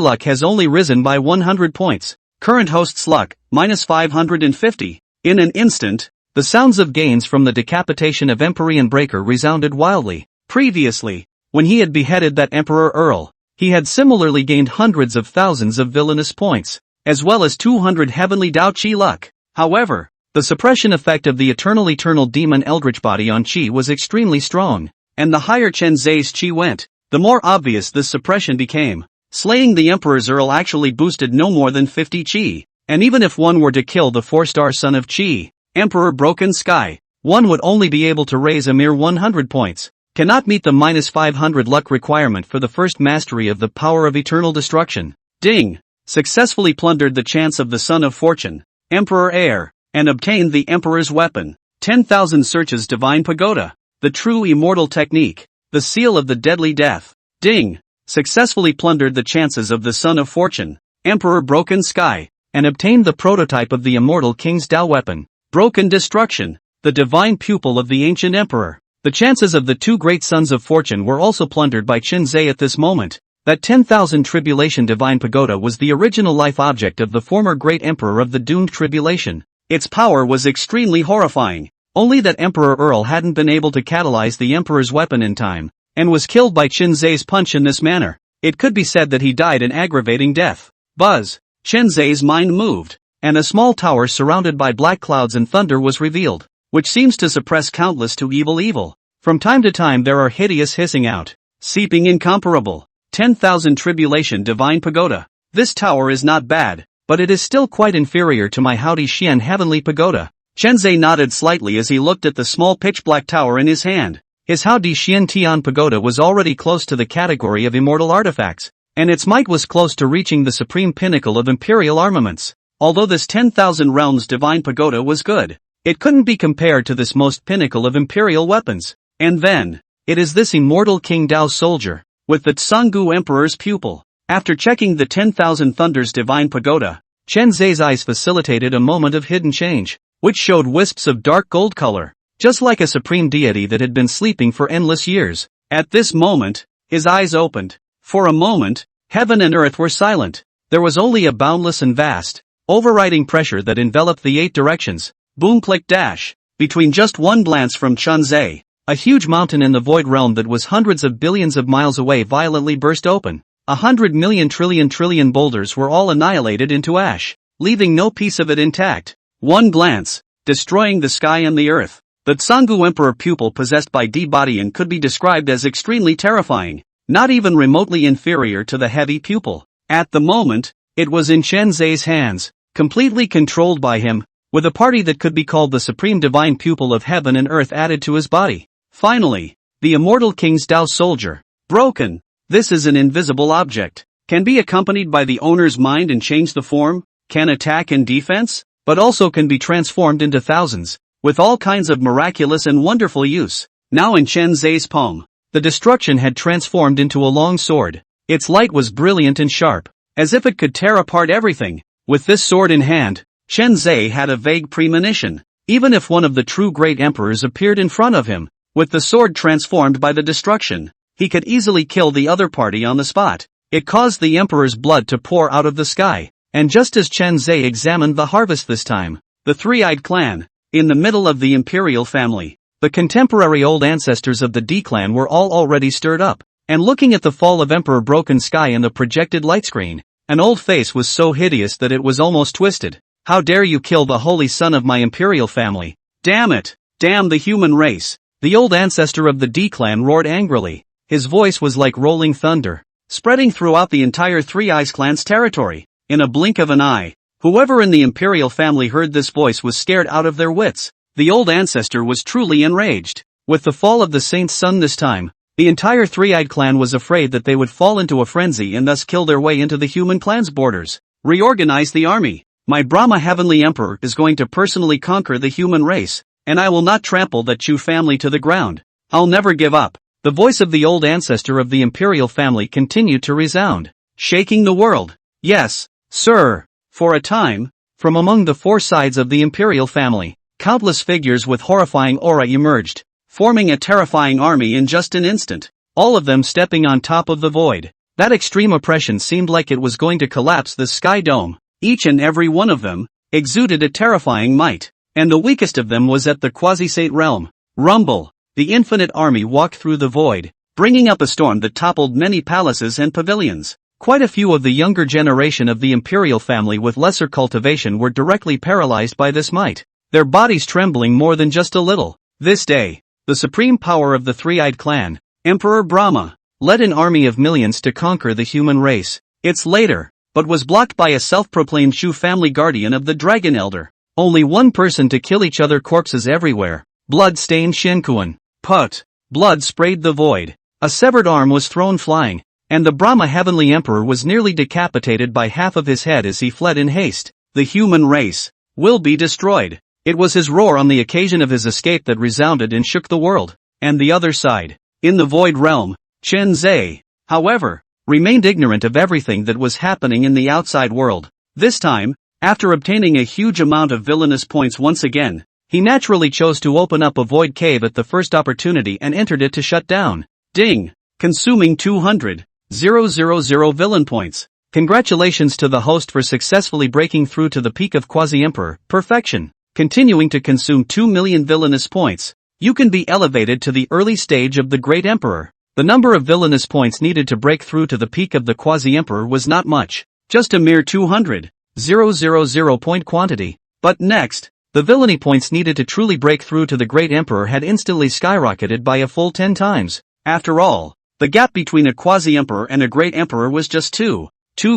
Speaker 1: luck has only risen by 100 points. Current host's luck, minus 550. In an instant, the sounds of gains from the decapitation of Empyrean Breaker resounded wildly. Previously, when he had beheaded that Emperor Earl, he had similarly gained hundreds of thousands of villainous points, as well as 200 heavenly Dao Qi luck. However, the suppression effect of the eternal demon Eldritch body on Qi was extremely strong, and the higher Chen Zai's Qi went, the more obvious this suppression became. Slaying the Emperor's Earl actually boosted no more than 50 Qi, and even if one were to kill the 4-star son of Qi, Emperor Broken Sky, one would only be able to raise a mere 100 points. Cannot meet the -500 luck requirement for the first mastery of the power of eternal destruction. Ding! Successfully plundered the chance of the Son of Fortune, Emperor Air, and obtained the Emperor's weapon. 10,000 searches Divine Pagoda. The true immortal technique. The seal of the deadly death. Ding! Successfully plundered the chances of the Son of Fortune, Emperor Broken Sky, and obtained the prototype of the immortal King's Dao weapon. Broken Destruction. The divine pupil of the ancient Emperor. The chances of the two great sons of fortune were also plundered by Chen Zai at this moment. That 10,000 Tribulation Divine Pagoda was the original life object of the former great emperor of the doomed tribulation. Its power was extremely horrifying, only that Emperor Earl hadn't been able to catalyze the Emperor's weapon in time, and was killed by Chen Zai's punch in this manner. It could be said that he died an aggravating death. Buzz! Chen Zai's mind moved, and a small tower surrounded by black clouds and thunder was revealed, which seems to suppress countless to evil. From time to time there are hideous hissing out, seeping incomparable. 10,000 Tribulation Divine Pagoda. This tower is not bad, but it is still quite inferior to my Hao Di Xian Heavenly Pagoda. Chen Zai nodded slightly as he looked at the small pitch-black tower in his hand. His Hao Di Xian Tian Pagoda was already close to the category of immortal artifacts, and its might was close to reaching the supreme pinnacle of imperial armaments. Although this 10,000 Realms Divine Pagoda was good, it couldn't be compared to this most pinnacle of imperial weapons. And then, it is this immortal King Dao soldier, with the Tsungu Emperor's pupil. After checking the 10,000 Thunders Divine Pagoda, Chen Zai's eyes facilitated a moment of hidden change, which showed wisps of dark gold color, just like a supreme deity that had been sleeping for endless years. At this moment, his eyes opened. For a moment, heaven and earth were silent. There was only a boundless and vast, overriding pressure that enveloped the 8 directions. Boom click dash. Between just one glance from Chen Zai, a huge mountain in the void realm that was hundreds of billions of miles away violently burst open. 100 million trillion boulders were all annihilated into ash, leaving no piece of it intact. One glance, destroying the sky and the earth. The Tsungu Emperor pupil possessed by D Bodian could be described as extremely terrifying, not even remotely inferior to the heavy pupil. At the moment, it was in Chen Zai's hands, completely controlled by him, with a party that could be called the supreme divine pupil of heaven and earth added to his body. Finally, the immortal King's Dao soldier, broken. This is an invisible object, can be accompanied by the owner's mind and change the form, can attack and defense, but also can be transformed into thousands, with all kinds of miraculous and wonderful use. Now in Chen Zai's palm, the destruction had transformed into a long sword. Its light was brilliant and sharp, as if it could tear apart everything. With this sword in hand, Chen Zai had a vague premonition, even if one of the true great emperors appeared in front of him, with the sword transformed by the destruction, he could easily kill the other party on the spot. It caused the emperor's blood to pour out of the sky, and just as Chen Zai examined the harvest this time, the three-eyed clan, in the middle of the imperial family, the contemporary old ancestors of the D clan were all already stirred up, and looking at the fall of Emperor Broken Sky in the projected light screen, an old face was so hideous that it was almost twisted. How dare you kill the holy son of my imperial family? Damn it! Damn the human race! The old ancestor of the D clan roared angrily. His voice was like rolling thunder, spreading throughout the entire Three Eyes clan's territory. In a blink of an eye, whoever in the imperial family heard this voice was scared out of their wits. The old ancestor was truly enraged. With the fall of the saint's son this time, the entire Three-Eyed clan was afraid that they would fall into a frenzy and thus kill their way into the human clan's borders. Reorganize the army. My Brahma Heavenly Emperor is going to personally conquer the human race, and I will not trample that Chu family to the ground. I'll never give up. The voice of the old ancestor of the imperial family continued to resound, shaking the world. Yes, sir. For a time, from among the 4 sides of the imperial family, countless figures with horrifying aura emerged, forming a terrifying army in just an instant, all of them stepping on top of the void. That extreme oppression seemed like it was going to collapse the sky dome. Each and every one of them exuded a terrifying might, and the weakest of them was at the quasi-sate realm. Rumble. the infinite army walked through the void, bringing up a storm that toppled many palaces and pavilions. Quite a few of the younger generation of the imperial family with lesser cultivation were directly paralyzed by this might, their bodies trembling more than just a little. This day, the supreme power of the three-eyed clan, Emperor Brahma, led an army of millions to conquer the human race. It's later, but was blocked by a self-proclaimed Shu family guardian of the Dragon Elder. Only one person to kill each other, corpses everywhere. Blood-stained Shinkuan. Put. Blood sprayed the void. A severed arm was thrown flying, and the Brahma Heavenly Emperor was nearly decapitated by half of his head as he fled in haste. The human race will be destroyed. It was his roar on the occasion of his escape that resounded and shook the world. And the other side, in the void realm, Chen Zai, however, remained ignorant of everything that was happening in the outside world. This time, after obtaining a huge amount of villainous points once again, he naturally chose to open up a void cave at the first opportunity and entered it to shut down. Ding! Consuming 200,000 villain points. Congratulations to the host for successfully breaking through to the peak of Quasi-Emperor Perfection. Continuing to consume 2 million villainous points, you can be elevated to the early stage of the Great Emperor. The number of villainous points needed to break through to the peak of the Quasi-Emperor was not much, just a mere 200,000 point quantity. But next, the villainy points needed to truly break through to the Great Emperor had instantly skyrocketed by a full 10 times. After all, the gap between a Quasi-Emperor and a Great Emperor was just too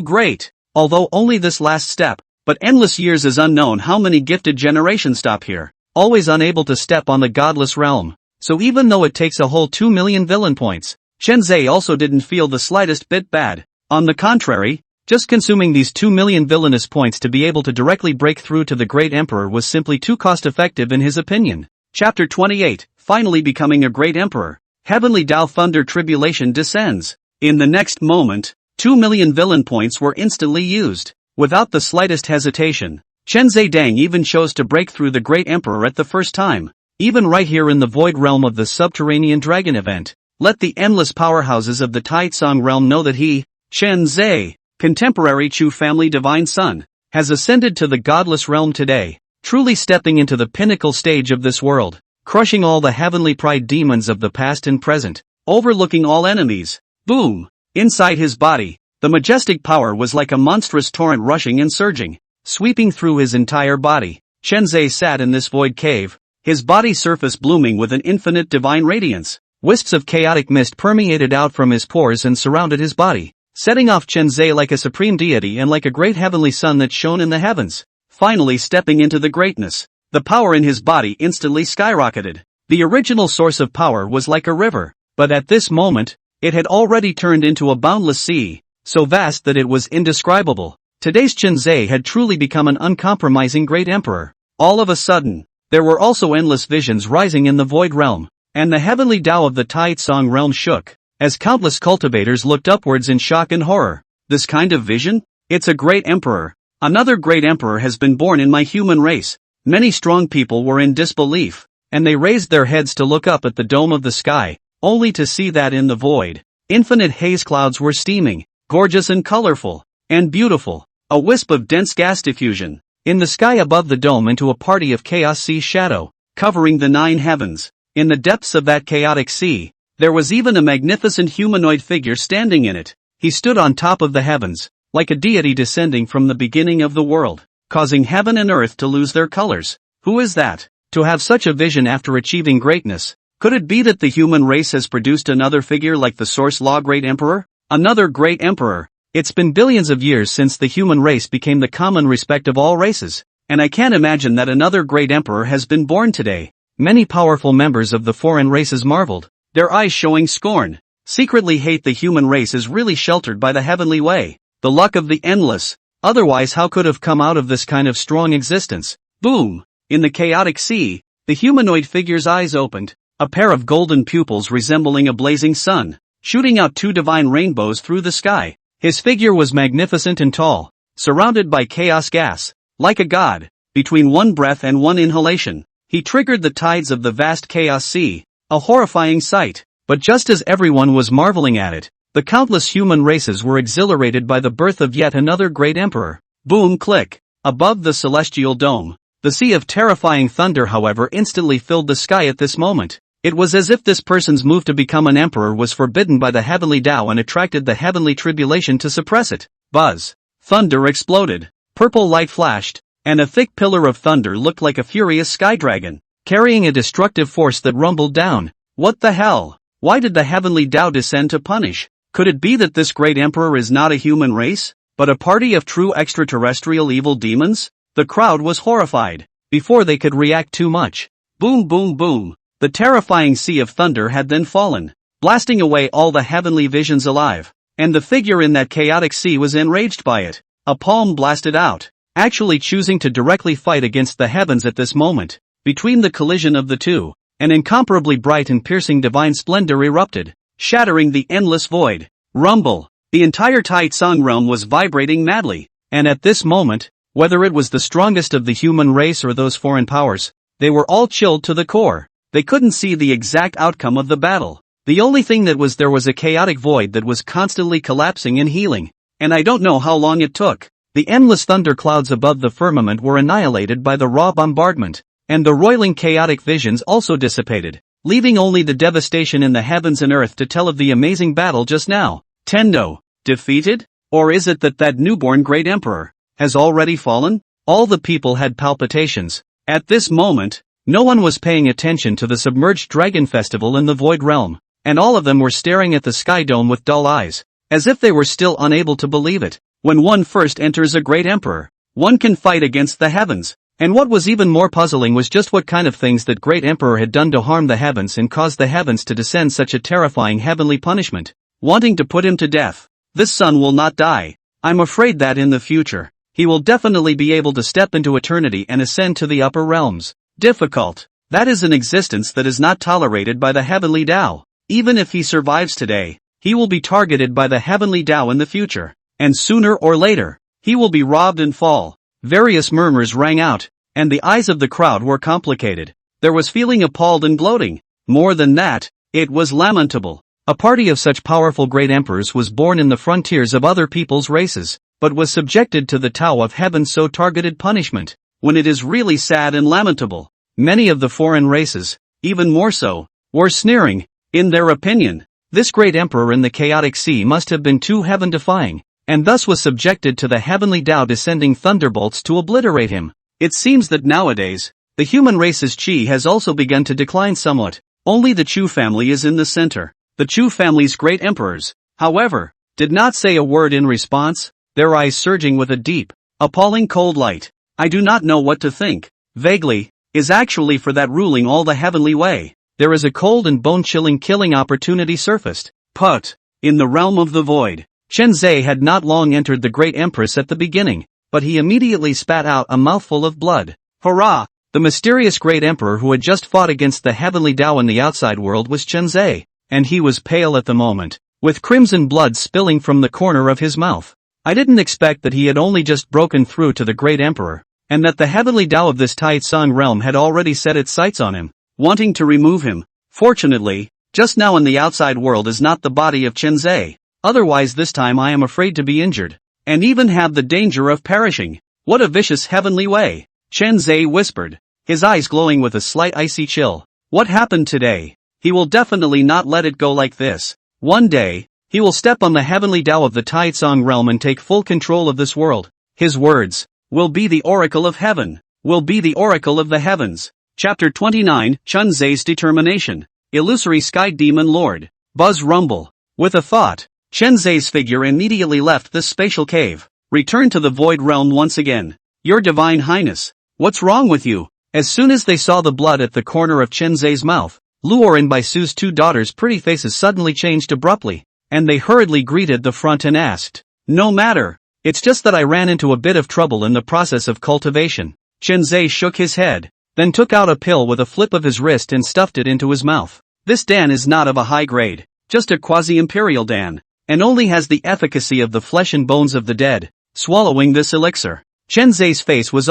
Speaker 1: great. Although only this last step, but endless years is unknown how many gifted generations stop here, always unable to step on the godless realm. So even though it takes a whole 2 million villain points, Chen Zai also didn't feel the slightest bit bad. On the contrary, just consuming these 2 million villainous points to be able to directly break through to the Great Emperor was simply too cost-effective in his opinion. Chapter 28, Finally Becoming a Great Emperor. Heavenly Tao Thunder Tribulation descends. In the next moment, 2 million villain points were instantly used. Without the slightest hesitation, Chen Zedang even chose to break through the Great Emperor at the first time. Even right here in the void realm of the subterranean dragon event, let the endless powerhouses of the Taitsong realm know that he, Chen Zai, contemporary Chu family divine son, has ascended to the godless realm today, truly stepping into the pinnacle stage of this world, crushing all the heavenly pride demons of the past and present, overlooking all enemies. Boom! Inside his body, the majestic power was like a monstrous torrent rushing and surging, sweeping through his entire body. Chen Zai sat in this void cave, his body surface blooming with an infinite divine radiance. Wisps of chaotic mist permeated out from his pores and surrounded his body, setting off Chen Zai like a supreme deity and like a great heavenly sun that shone in the heavens. Finally stepping into the greatness, the power in his body instantly skyrocketed. The original source of power was like a river, but at this moment, it had already turned into a boundless sea, so vast that it was indescribable. Today's Chen Zai had truly become an uncompromising great emperor. All of a sudden, there were also endless visions rising in the void realm, and the heavenly Tao of the Taitsong realm shook, as countless cultivators looked upwards in shock and horror. This kind of vision? It's a great emperor. Another great emperor has been born in my human race. Many strong people were in disbelief, and they raised their heads to look up at the dome of the sky, only to see that in the void, infinite haze clouds were steaming, gorgeous and colorful, and beautiful, a wisp of dense gas diffusion, in the sky above the dome into a party of chaos sea shadow, covering the 9 heavens. In the depths of that chaotic sea, there was even a magnificent humanoid figure standing in it. He stood on top of the heavens, like a deity descending from the beginning of the world, causing heaven and earth to lose their colors. Who is that? To have such a vision after achieving greatness, could it be that the human race has produced another figure like the Source Law Great Emperor? Another great emperor. It's been billions of years since the human race became the common respect of all races, and I can't imagine that another great emperor has been born today. Many powerful members of the foreign races marveled, their eyes showing scorn. Secretly hate the human race is really sheltered by the heavenly way, the luck of the endless. Otherwise how could have come out of this kind of strong existence? Boom! In the chaotic sea, the humanoid figure's eyes opened, a pair of golden pupils resembling a blazing sun, shooting out 2 divine rainbows through the sky. His figure was magnificent and tall, surrounded by chaos gas, like a god. Between one breath and one inhalation, he triggered the tides of the vast chaos sea, a horrifying sight. But just as everyone was marveling at it, the countless human races were exhilarated by the birth of yet another great emperor. Boom click! Above the celestial dome, the sea of terrifying thunder however instantly filled the sky at this moment. It was as if this person's move to become an emperor was forbidden by the heavenly Tao and attracted the heavenly tribulation to suppress it. Buzz. Thunder exploded. Purple light flashed, and a thick pillar of thunder looked like a furious sky dragon, carrying a destructive force that rumbled down. What the hell? Why did the heavenly Tao descend to punish? Could it be that this great emperor is not a human race, but a party of true extraterrestrial evil demons? The crowd was horrified. Before they could react too much. Boom boom boom. The terrifying sea of thunder had then fallen, blasting away all the heavenly visions alive, and the figure in that chaotic sea was enraged by it. A palm blasted out, actually choosing to directly fight against the heavens at this moment. Between the collision of the two, an incomparably bright and piercing divine splendor erupted, shattering the endless void. Rumble. The entire Tai Tsung realm was vibrating madly, and at this moment, whether it was the strongest of the human race or those foreign powers, they were all chilled to the core. They couldn't see the exact outcome of the battle. The only thing that was there was a chaotic void that was constantly collapsing and healing. And I don't know how long it took. The endless thunder clouds above the firmament were annihilated by the raw bombardment, and the roiling chaotic visions also dissipated, leaving only the devastation in the heavens and earth to tell of the amazing battle just now. Tendo. Defeated? Or is it that that newborn great emperor has already fallen? All the people had palpitations. At this moment, no one was paying attention to the submerged dragon festival in the void realm, and all of them were staring at the sky dome with dull eyes, as if they were still unable to believe it. When one first enters a great emperor, one can fight against the heavens, and what was even more puzzling was just what kind of things that great emperor had done to harm the heavens and cause the heavens to descend such a terrifying heavenly punishment, wanting to put him to death. This son will not die. I'm afraid that in the future, he will definitely be able to step into eternity and ascend to the upper realms. Difficult. That is an existence that is not tolerated by the heavenly Tao. Even if he survives today, he will be targeted by the heavenly Tao in the future, and sooner or later, he will be robbed and fall. Various murmurs rang out, and the eyes of the crowd were complicated. There was feeling appalled and gloating. More than that, it was lamentable. A party of such powerful great emperors was born in the frontiers of other people's races, but was subjected to the Tao of heaven's so targeted punishment. When it is really sad and lamentable, many of the foreign races, even more so, were sneering. In their opinion, this great emperor in the chaotic sea must have been too heaven-defying, and thus was subjected to the heavenly Tao descending thunderbolts to obliterate him. It seems that nowadays, the human race's chi has also begun to decline somewhat. Only the Chu family is in the center. The Chu family's great emperors, however, did not say a word in response, their eyes surging with a deep, appalling cold light. I do not know what to think. Vaguely, is actually for that ruling all the heavenly way. There is a cold and bone-chilling killing opportunity surfaced. Put. In the realm of the void. Chen Zhe had not long entered the great empress at the beginning, but he immediately spat out a mouthful of blood. Hurrah! The mysterious great emperor who had just fought against the heavenly Tao in the outside world was Chen Zhe, and he was pale at the moment, with crimson blood spilling from the corner of his mouth. I didn't expect that he had only just broken through to the great emperor, and that the heavenly Tao of this Tai Tsung realm had already set its sights on him, wanting to remove him. Fortunately, just now in the outside world is not the body of Chen Zhe, otherwise this time I am afraid to be injured, and even have the danger of perishing. What a vicious heavenly way, Chen Zhe whispered, his eyes glowing with a slight icy chill. What happened today? He will definitely not let it go like this. One day, he will step on the heavenly Tao of the Tai Tsung realm and take full control of this world. His words will be the oracle of heaven, will be the oracle of the heavens. Chapter 29, Chen Zhe's determination. Illusory Sky Demon Lord. Buzz rumble. With a thought, Chen Zhe's figure immediately left this spatial cave, returned to the void realm once again. Your divine highness, what's wrong with you? As soon as they saw the blood at the corner of Chen Zhe's mouth, Luor and Baisu's two daughters' pretty faces suddenly changed abruptly, and they hurriedly greeted the front and asked, "No matter. It's just that I ran into a bit of trouble in the process of cultivation." Chen Zhe shook his head, then took out a pill with a flip of his wrist and stuffed it into his mouth. This Dan is not of a high grade, just a quasi-imperial Dan, and only has the efficacy of the flesh and bones of the dead. Swallowing this elixir, Chen Zhe's face was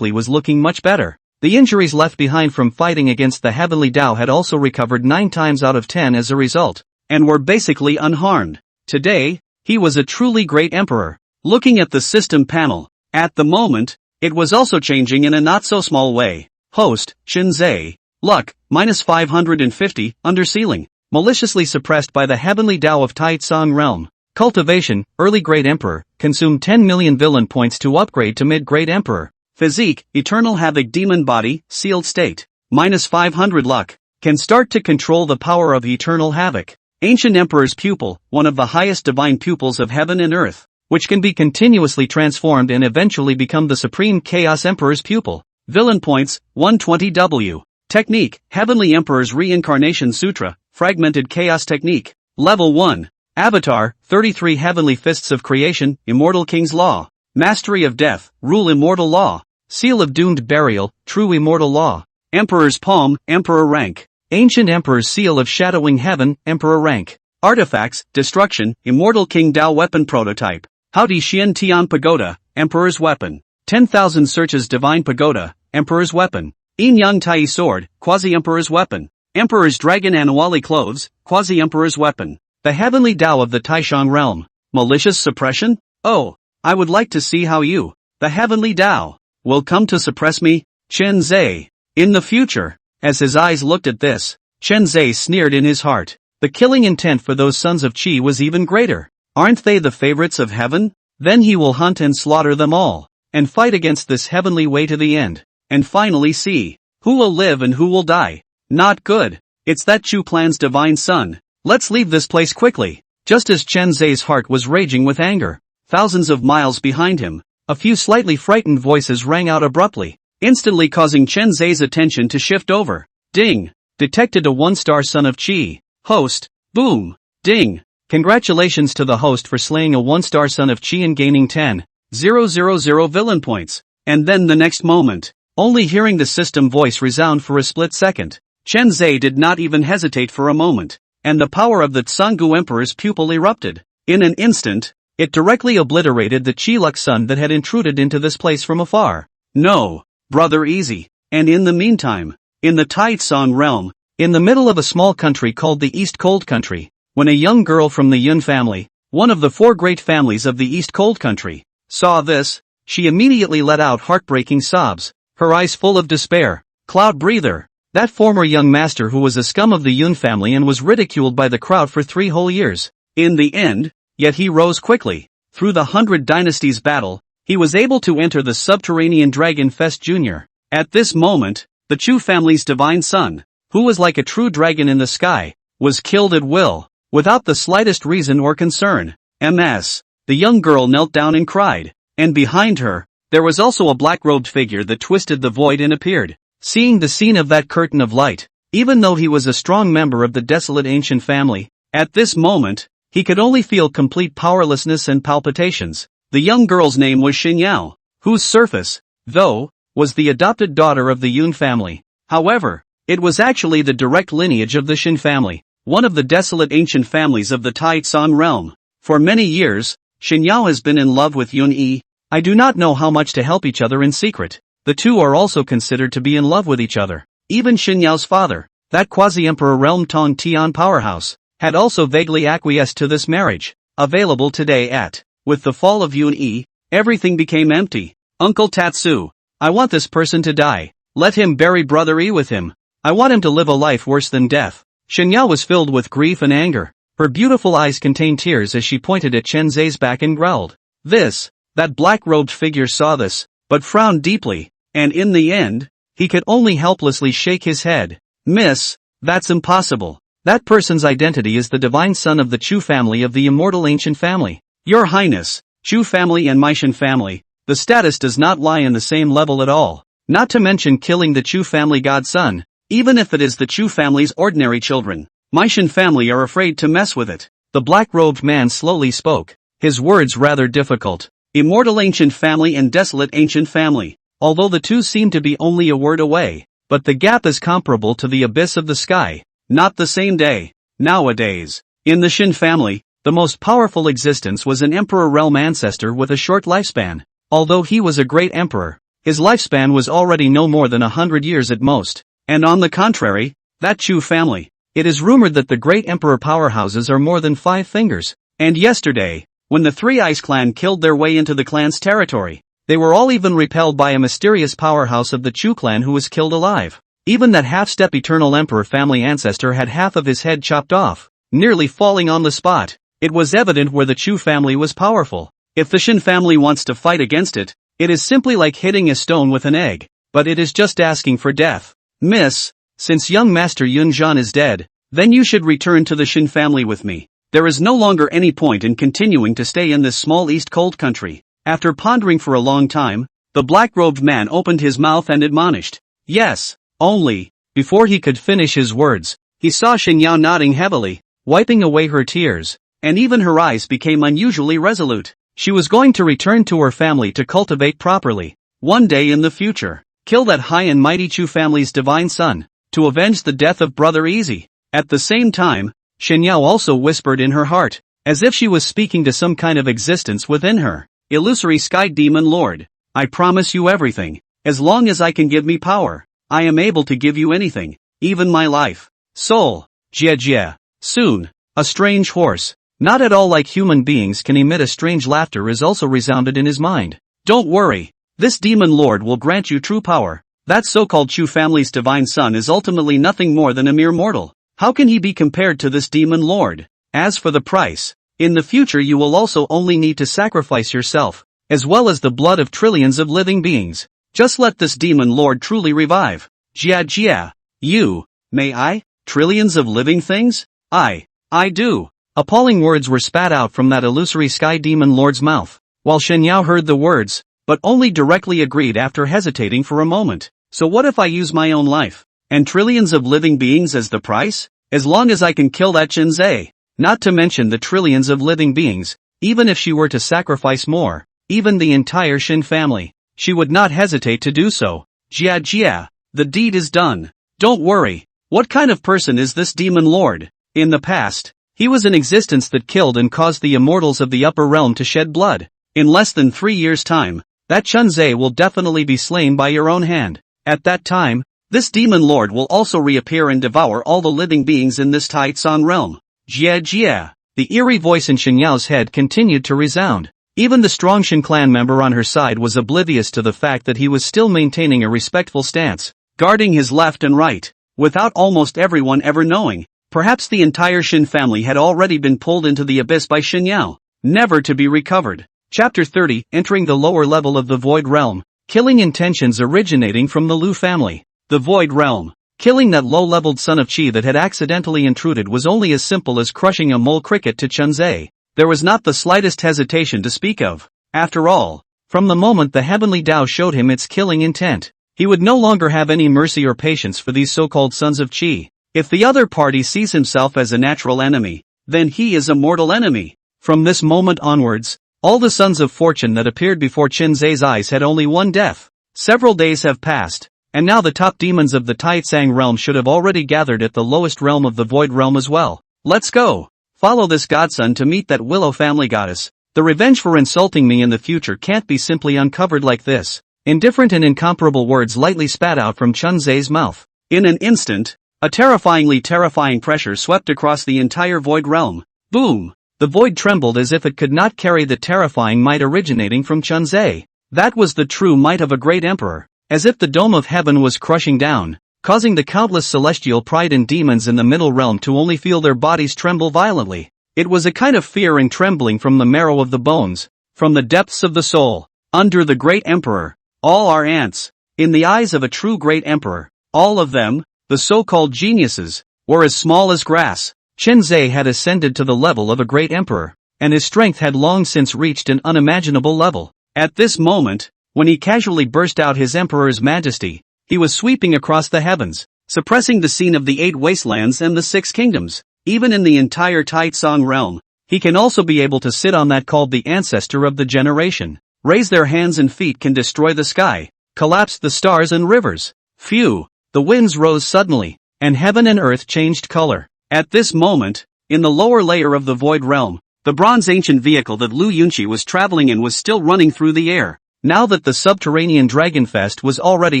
Speaker 1: looking much better. The injuries left behind from fighting against the heavenly Tao had also recovered 9 times out of 10 as a result, and were basically unharmed. Today, he was a truly great emperor. Looking at the system panel, at the moment, it was also changing in a not-so-small way. Host, Chen Zhe. Luck, minus 550, under ceiling, maliciously suppressed by the heavenly Tao of Taitsong realm. Cultivation, early grade emperor, consumed 10 million villain points to upgrade to mid-grade emperor. Physique, eternal havoc demon body, sealed state, minus 500 luck, can start to control the power of eternal havoc. Ancient emperor's pupil, one of the highest divine pupils of heaven and earth, which can be continuously transformed and eventually become the supreme chaos emperor's pupil. Villain points, 120W. Technique, Heavenly Emperor's Reincarnation Sutra, Fragmented Chaos Technique. Level 1. Avatar, 33 Heavenly Fists of Creation, Immortal King's Law. Mastery of Death, Rule Immortal Law. Seal of Doomed Burial, True Immortal Law. Emperor's Palm, Emperor Rank. Ancient Emperor's Seal of Shadowing Heaven, Emperor Rank. Artifacts, Destruction, Immortal King Dao Weapon Prototype. Haodi Xian Tian Pagoda, Emperor's Weapon. 10,000 Searches Divine Pagoda, Emperor's Weapon. Yin Yang Tai Sword, Quasi-Emperor's Weapon. Emperor's Dragon Anuali Clothes, Quasi-Emperor's Weapon. The Heavenly Tao of the Taishang Realm. Malicious Suppression? Oh, I would like to see how you, the Heavenly Tao, will come to suppress me, Chen Zai. In the future. As his eyes looked at this, Chen Zai sneered in his heart. The killing intent for those sons of Qi was even greater. Aren't they the favorites of heaven? Then he will hunt and slaughter them all, and fight against this heavenly way to the end. And finally see who will live and who will die. Not good. It's that Chu clan's divine son. Let's leave this place quickly. Just as Chen Zai's heart was raging with anger, thousands of miles behind him, a few slightly frightened voices rang out abruptly, instantly causing Chen Zai's attention to shift over. Ding! Detected a one-star son of Qi. Host. Boom! Ding! Congratulations to the host for slaying a one-star son of Qi and gaining 10,000 villain points. And then the next moment, only hearing the system voice resound for a split second, Chen Zai did not even hesitate for a moment, and the power of the Tsungu Emperor's pupil erupted. In an instant, it directly obliterated the Qiluk sun that had intruded into this place from afar. No, brother, easy. And in the meantime, in the Taitsong realm, in the middle of a small country called the East Cold Country, when a young girl from the Yun family, one of the 4 great families of the East Cold Country, saw this, she immediately let out heartbreaking sobs, her eyes full of despair. Cloud Breather, that former young master who was a scum of the Yun family and was ridiculed by the crowd for 3 whole years. In the end, yet he rose quickly. Through the 100 Dynasties battle, he was able to enter the subterranean Dragon Fest Jr. At this moment, the Chu family's divine son, who was like a true dragon in the sky, was killed at will, without the slightest reason or concern. MS. The young girl knelt down and cried, and behind her, there was also a black-robed figure that twisted the void and appeared. Seeing the scene of that curtain of light, even though he was a strong member of the desolate ancient family, at this moment, he could only feel complete powerlessness and palpitations. The young girl's name was Xinyao, whose surface, though, was the adopted daughter of the Yun family. However, it was actually the direct lineage of the Xin family, one of the desolate ancient families of the Taitsong realm. For many years, Xinyao has been in love with Yun Yi. I do not know how much to help each other in secret. The two are also considered to be in love with each other. Even Xinyao's father, that quasi-emperor realm Tong Tian powerhouse, had also vaguely acquiesced to this marriage. Available today at. With the fall of Yun Yi, everything became empty. Uncle Tatsu, I want this person to die. Let him bury Brother Yi with him. I want him to live a life worse than death. Xinyao was filled with grief and anger. Her beautiful eyes contained tears as she pointed at Chen Zai's back and growled. That black-robed figure saw this, but frowned deeply, and in the end, he could only helplessly shake his head. Miss, that's impossible. That person's identity is the divine son of the Chu family of the immortal ancient family. Your Highness, Chu family and Maishan family, the status does not lie in the same level at all. Not to mention killing the Chu family godson, even if it is the Chu family's ordinary children. Maishan family are afraid to mess with it. The black-robed man slowly spoke, his words rather difficult. Immortal ancient family and desolate ancient family, although the two seem to be only a word away, but the gap is comparable to the abyss of the sky. Not the same day. Nowadays, in the Xin family, the most powerful existence was an emperor realm ancestor with a short lifespan. Although he was a great emperor, his lifespan was already no more than 100 years at most. And on the contrary, that Chu family, it is rumored that the great emperor powerhouses are more than 5 fingers. And yesterday, when the Three Eyes clan killed their way into the clan's territory, they were all even repelled by a mysterious powerhouse of the Chu clan who was killed alive. Even that half-step eternal emperor family ancestor had half of his head chopped off, nearly falling on the spot. It was evident where the Chu family was powerful. If the Shin family wants to fight against it, it is simply like hitting a stone with an egg, but it is just asking for death. Miss, since young Master Yun Zhan is dead, then you should return to the Shin family with me. There is no longer any point in continuing to stay in this small East Cold country. After pondering for a long time, the black-robed man opened his mouth and admonished. Yes, only, before he could finish his words, he saw Xinyao nodding heavily, wiping away her tears, and even her eyes became unusually resolute. She was going to return to her family to cultivate properly. One day in the future, kill that high and mighty Chu family's divine son, to avenge the death of Brother Easy. At the same time, Xinyao also whispered in her heart, as if she was speaking to some kind of existence within her. Illusory Sky Demon Lord, I promise you everything. As long as I can give me power, I am able to give you anything, even my life. Soul, Jie. Soon, a strange horse, not at all like human beings can emit a strange laughter is also resounded in his mind. Don't worry, this demon lord will grant you true power. That so-called Chu family's divine son is ultimately nothing more than a mere mortal. How can he be compared to this demon lord? As for the price, in the future you will also only need to sacrifice yourself, as well as the blood of trillions of living beings. Just let this demon lord truly revive. Jia. You, may I? Trillions of living things? I do. Appalling words were spat out from that illusory sky demon lord's mouth, while Xinyao heard the words, but only directly agreed after hesitating for a moment. So what if I use my own life, and trillions of living beings as the price? As long as I can kill that Qinzai, not to mention the trillions of living beings, even if she were to sacrifice more, even the entire Shin family, she would not hesitate to do so. Jia, the deed is done. Don't worry. What kind of person is this demon lord? In the past, he was an existence that killed and caused the immortals of the upper realm to shed blood. In less than 3 years' time, that Chunzai will definitely be slain by your own hand. At that time, this demon lord will also reappear and devour all the living beings in this Taizong realm. Jia. The eerie voice in Shinyao's head continued to resound. Even the strong Shin clan member on her side was oblivious to the fact that he was still maintaining a respectful stance, guarding his left and right, without almost everyone ever knowing. Perhaps the entire Shin family had already been pulled into the abyss by Xinyao, never to be recovered. Chapter 30, entering the lower level of the Void Realm, killing intentions originating from the Lu family. The Void Realm. Killing that low-leveled son of Qi that had accidentally intruded was only as simple as crushing a mole cricket to Chunzai. There was not the slightest hesitation to speak of. After all, from the moment the heavenly Tao showed him its killing intent, he would no longer have any mercy or patience for these so-called sons of Qi. If the other party sees himself as a natural enemy, then he is a mortal enemy. From this moment onwards, all the sons of fortune that appeared before Qinzai's eyes had only one death. Several days have passed, and now the top demons of the Taizang realm should have already gathered at the lowest realm of the Void Realm as well. Let's go! Follow this godson to meet that Willow family goddess. The revenge for insulting me in the future can't be simply uncovered like this. Indifferent and incomparable words lightly spat out from Chunzai's mouth. In an instant, a terrifying pressure swept across the entire Void Realm. Boom! The void trembled as if it could not carry the terrifying might originating from Chunzai. That was the true might of a great emperor, as if the dome of heaven was crushing down, causing the countless celestial pride and demons in the middle realm to only feel their bodies tremble violently. It was a kind of fear and trembling from the marrow of the bones, from the depths of the soul. Under the great emperor, all are ants. In the eyes of a true great emperor, all of them, the so-called geniuses, were as small as grass. Qinzai had ascended to the level of a great emperor, and his strength had long since reached an unimaginable level. At this moment, when he casually burst out his emperor's majesty, he was sweeping across the heavens, suppressing the scene of the 8 wastelands and the 6 kingdoms. Even in the entire Taizong realm, he can also be able to sit on that called the ancestor of the generation. Raise their hands and feet can destroy the sky, collapse the stars and rivers. Phew! The winds rose suddenly, and heaven and earth changed color. At this moment, in the lower layer of the Void Realm, the bronze ancient vehicle that Lu Yunqi was traveling in was still running through the air. Now that the subterranean dragon fest was already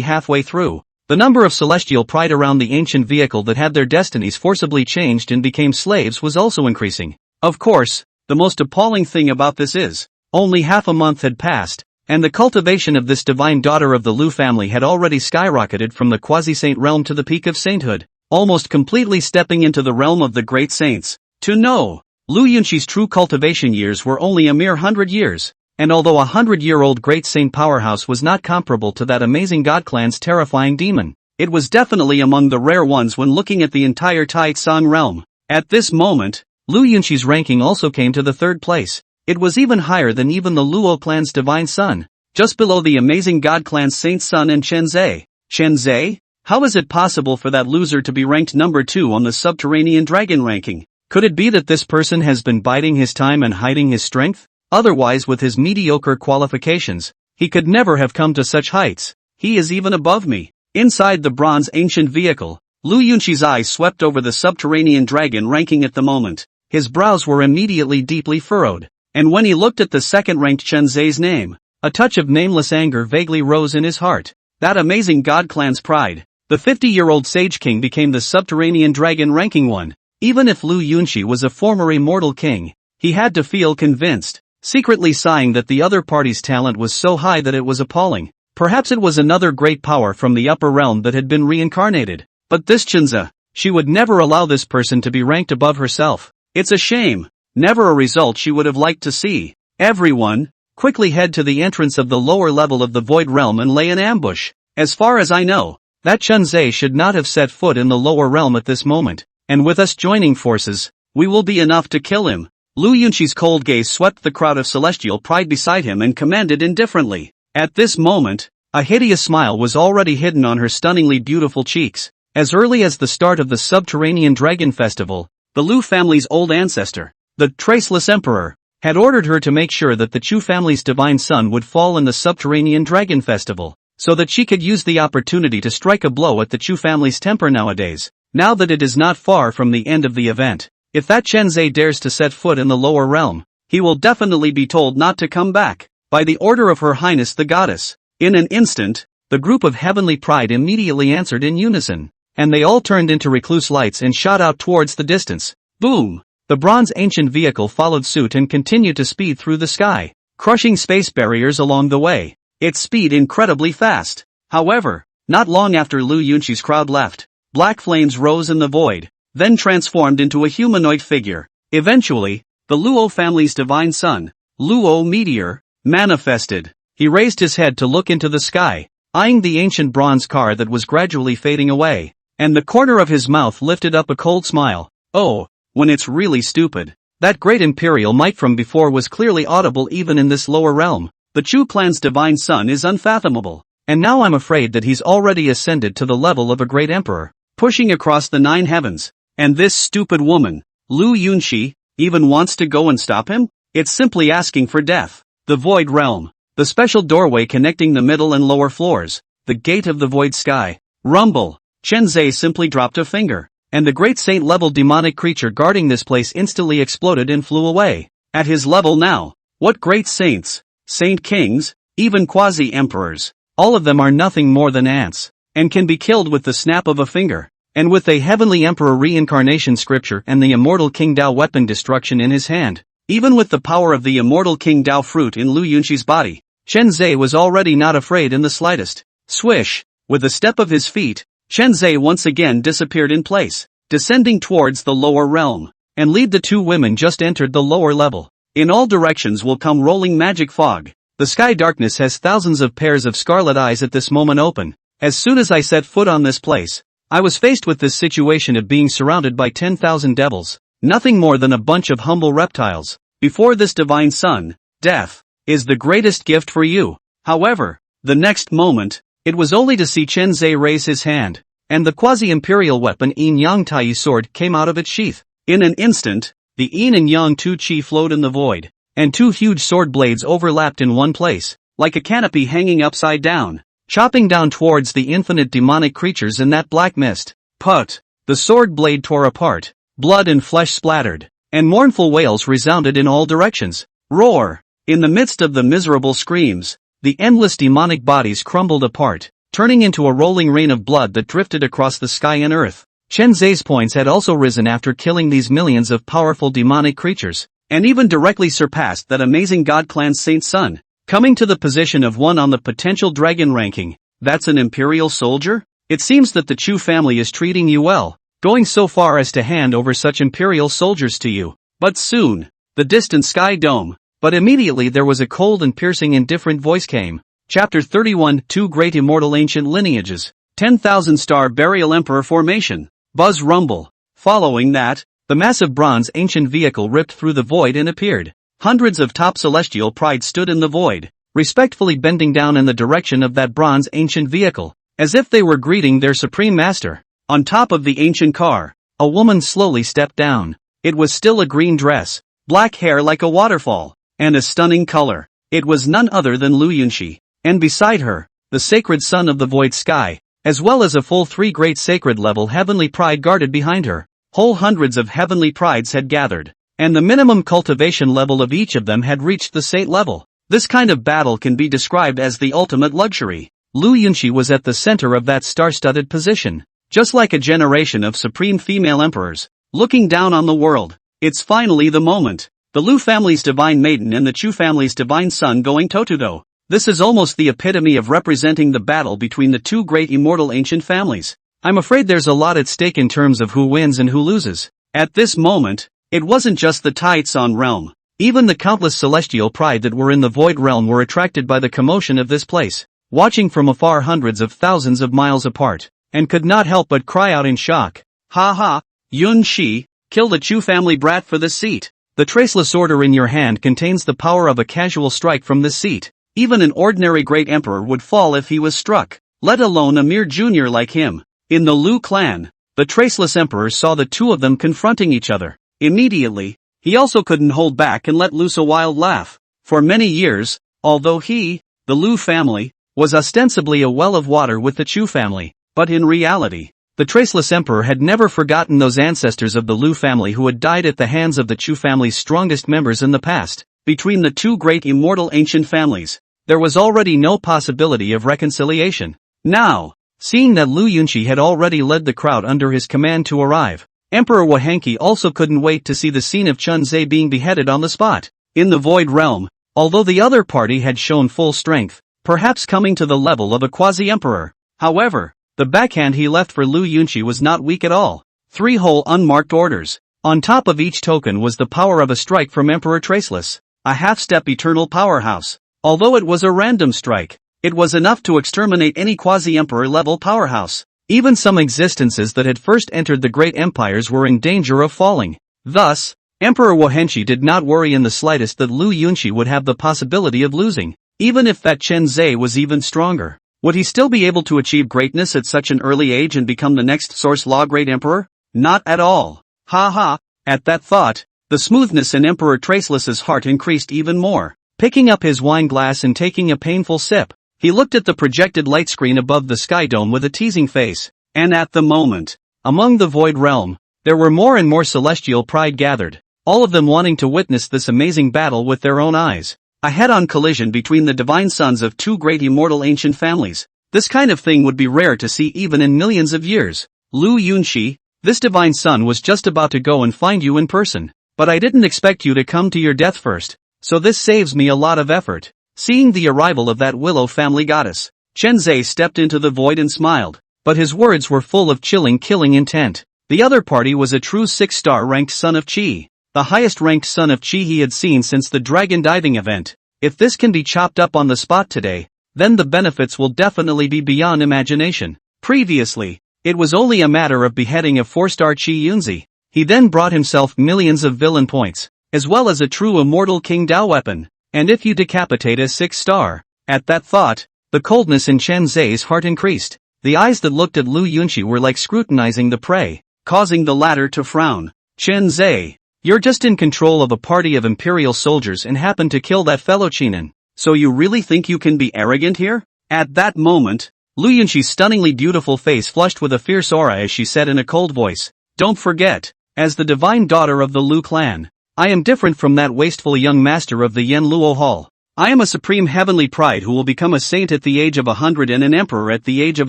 Speaker 1: halfway through, the number of celestial pride around the ancient vehicle that had their destinies forcibly changed and became slaves was also increasing. Of course, the most appalling thing about this is, only half a month had passed, and the cultivation of this divine daughter of the Lu family had already skyrocketed from the quasi-saint realm to the peak of sainthood, almost completely stepping into the realm of the great saints. To know, Lu Yunqi's true cultivation years were only a mere 100 years, and although a 100-year-old great saint powerhouse was not comparable to that amazing god clan's terrifying demon, it was definitely among the rare ones when looking at the entire Taixang realm. At this moment, Lu Yunqi's ranking also came to the third place. It was even higher than even the Luo clan's divine son, just below the amazing god clan's saint son and Chen Zhe. Chen Zhe? How is it possible for that loser to be ranked number 2 on the subterranean dragon ranking? Could it be that this person has been biding his time and hiding his strength? Otherwise, with his mediocre qualifications, he could never have come to such heights. He is even above me. Inside the bronze ancient vehicle, Lu Yunqi's eyes swept over the subterranean dragon ranking at the moment. His brows were immediately deeply furrowed, and when he looked at the second-ranked Chen Zhe's name, a touch of nameless anger vaguely rose in his heart. That amazing god clan's pride. The 50-year-old Sage King became the subterranean dragon ranking 1. Even if Lu Yunqi was a former immortal king, he had to feel convinced, secretly sighing that the other party's talent was so high that it was appalling. Perhaps it was another great power from the upper realm that had been reincarnated. But this Chenze, she would never allow this person to be ranked above herself. It's a shame. Never a result she would have liked to see. Everyone, quickly head to the entrance of the lower level of the Void Realm and lay an ambush. As far as I know, that Chenze should not have set foot in the lower realm at this moment, and with us joining forces, we will be enough to kill him. Lu Yunqi's cold gaze swept the crowd of celestial pride beside him and commanded indifferently. At this moment, a hideous smile was already hidden on her stunningly beautiful cheeks. As early as the start of the Subterranean Dragon Festival, the Lu family's old ancestor, the Traceless Emperor, had ordered her to make sure that the Chu family's divine son would fall in the Subterranean Dragon Festival, so that she could use the opportunity to strike a blow at the Chu family's temper nowadays. Now that it is not far from the end of the event, if that Chenze dares to set foot in the lower realm, he will definitely be told not to come back, by the order of Her Highness the Goddess. In an instant, the group of heavenly pride immediately answered in unison, and they all turned into recluse lights and shot out towards the distance. Boom! The bronze ancient vehicle followed suit and continued to speed through the sky, crushing space barriers along the way. Its speed incredibly fast. However, not long after Lu Yunqi's crowd left, black flames rose in the void, then transformed into a humanoid figure. Eventually, the Luo family's divine son, Luo Meteor, manifested. He raised his head to look into the sky, eyeing the ancient bronze car that was gradually fading away, and the corner of his mouth lifted up a cold smile. Oh, when it's really stupid. That great imperial might from before was clearly audible even in this lower realm. The Chu clan's divine son is unfathomable, and now I'm afraid that he's already ascended to the level of a great emperor, pushing across the 9 heavens. And this stupid woman, Lu Yunqi, even wants to go and stop him? It's simply asking for death. The Void Realm. The special doorway connecting the middle and lower floors. The gate of the void sky. Rumble. Chenze simply dropped a finger, and the great saint-level demonic creature guarding this place instantly exploded and flew away. At his level now, what great saints, saint kings, even quasi-emperors, all of them are nothing more than ants, and can be killed with the snap of a finger. And with a heavenly emperor reincarnation scripture and the immortal King Dao weapon destruction in his hand, even with the power of the immortal King Dao fruit in Lu Yunqi's body, Chenze was already not afraid in the slightest. Swish! With a step of his feet, Chenze once again disappeared in place, descending towards the lower realm, and lead the 2 women just entered the lower level. In all directions will come rolling magic fog. The sky darkness has thousands of pairs of scarlet eyes at this moment open. As soon as I set foot on this place, I was faced with this situation of being surrounded by 10,000 devils, nothing more than a bunch of humble reptiles. Before this divine son, death is the greatest gift for you. However, the next moment, it was only to see Chenze raise his hand, and the quasi-imperial weapon Yin Yang Tai sword came out of its sheath. In an instant, the Yin and Yang Tu Chi flowed in the void, and 2 huge sword blades overlapped in one place, like a canopy hanging upside down, chopping down towards the infinite demonic creatures in that black mist. Put! The sword blade tore apart, blood and flesh splattered, and mournful wails resounded in all directions. Roar! In the midst of the miserable screams, the endless demonic bodies crumbled apart, turning into a rolling rain of blood that drifted across the sky and earth. Chenze's points had also risen after killing these millions of powerful demonic creatures, and even directly surpassed that amazing god clan's saint son. Coming to the position of 1 on the potential dragon ranking, that's an imperial soldier? It seems that the Chu family is treating you well, going so far as to hand over such imperial soldiers to you. But soon, the distant sky dome. But immediately there was a cold and piercing indifferent voice came. Chapter 31, 2 Great Immortal Ancient Lineages. 10,000 Star Burial Emperor Formation. Buzz rumble. Following that, the massive bronze ancient vehicle ripped through the void and appeared. Hundreds of top celestial pride stood in the void, respectfully bending down in the direction of that bronze ancient vehicle, as if they were greeting their supreme master. On top of the ancient car, a woman slowly stepped down. It was still a green dress, black hair like a waterfall, and a stunning color. It was none other than Lu Yunxi, and beside her, the sacred son of the void sky, as well as a full 3 great sacred level heavenly pride guarded behind her. Whole hundreds of heavenly prides had gathered, and the minimum cultivation level of each of them had reached the Sate level. This kind of battle can be described as the ultimate luxury. Lu Yunxi was at the center of that star-studded position, just like a generation of supreme female emperors, looking down on the world. It's finally the moment. The Lu family's divine maiden and the Chu family's divine son going toe-to-toe. This is almost the epitome of representing the battle between the 2 great immortal ancient families. I'm afraid there's a lot at stake in terms of who wins and who loses. At this moment, it wasn't just the Taitsan realm. Even the countless celestial pride that were in the void realm were attracted by the commotion of this place, watching from afar hundreds of thousands of miles apart, and could not help but cry out in shock. Ha ha, Yun Shi, kill the Chu family brat for this seat. The traceless order in your hand contains the power of a casual strike from this seat. Even an ordinary great emperor would fall if he was struck, let alone a mere junior like him. In the Lu clan, the traceless emperor saw the two of them confronting each other. Immediately, he also couldn't hold back and let loose a wild laugh. For many years, although he, the Lu family, was ostensibly a well of water with the Chu family, but in reality, the traceless emperor had never forgotten those ancestors of the Lu family who had died at the hands of the Chu family's strongest members in the past. Between the 2 great immortal ancient families, there was already no possibility of reconciliation. Now, seeing that Lu Yunxi had already led the crowd under his command to arrive, Emperor Wahenki also couldn't wait to see the scene of Chun Zhe being beheaded on the spot. In the Void Realm, although the other party had shown full strength, perhaps coming to the level of a quasi-emperor, however, the backhand he left for Lu Yunxi was not weak at all. 3 whole unmarked orders. On top of each token was the power of a strike from Emperor Traceless, a half-step eternal powerhouse. Although it was a random strike, it was enough to exterminate any quasi-emperor level powerhouse. Even some existences that had first entered the great empires were in danger of falling. Thus, Emperor Wahenshi did not worry in the slightest that Lu Yunxi would have the possibility of losing. Even if that Chen Zhe was even stronger, would he still be able to achieve greatness at such an early age and become the next Source Law Great Emperor? Not at all. Ha ha. At that thought, the smoothness in Emperor Traceless's heart increased even more. Picking up his wine glass and taking a painful sip, he looked at the projected light screen above the sky dome with a teasing face. And at the moment, among the Void Realm, there were more and more celestial pride gathered, all of them wanting to witness this amazing battle with their own eyes. A head-on collision between the divine sons of 2 great immortal ancient families. This kind of thing would be rare to see even in millions of years. Lu Yunxi, this divine son was just about to go and find you in person, but I didn't expect you to come to your death first, so this saves me a lot of effort. Seeing the arrival of that willow family goddess, Chen Zhe stepped into the void and smiled, but his words were full of chilling killing intent. The other party was a true 6-star ranked son of Qi, the highest ranked son of Qi he had seen since the dragon diving event. If this can be chopped up on the spot today, then the benefits will definitely be beyond imagination. Previously, it was only a matter of beheading a 4-star Qi Yunzi. He then brought himself millions of villain points, as well as a true immortal King Dao weapon. And if you decapitate a 6-star, at that thought, the coldness in Chen Zhe's heart increased. The eyes that looked at Lu Yunxi were like scrutinizing the prey, causing the latter to frown. Chen Zhe, you're just in control of a party of imperial soldiers and happen to kill that fellow Chinan. So you really think you can be arrogant here? At that moment, Lu Yunxi's stunningly beautiful face flushed with a fierce aura as she said in a cold voice, "Don't forget, as the divine daughter of the Lu clan, I am different from that wasteful young master of the Yen Luo Hall. I am a supreme heavenly pride who will become a saint at the age of 100 and an emperor at the age of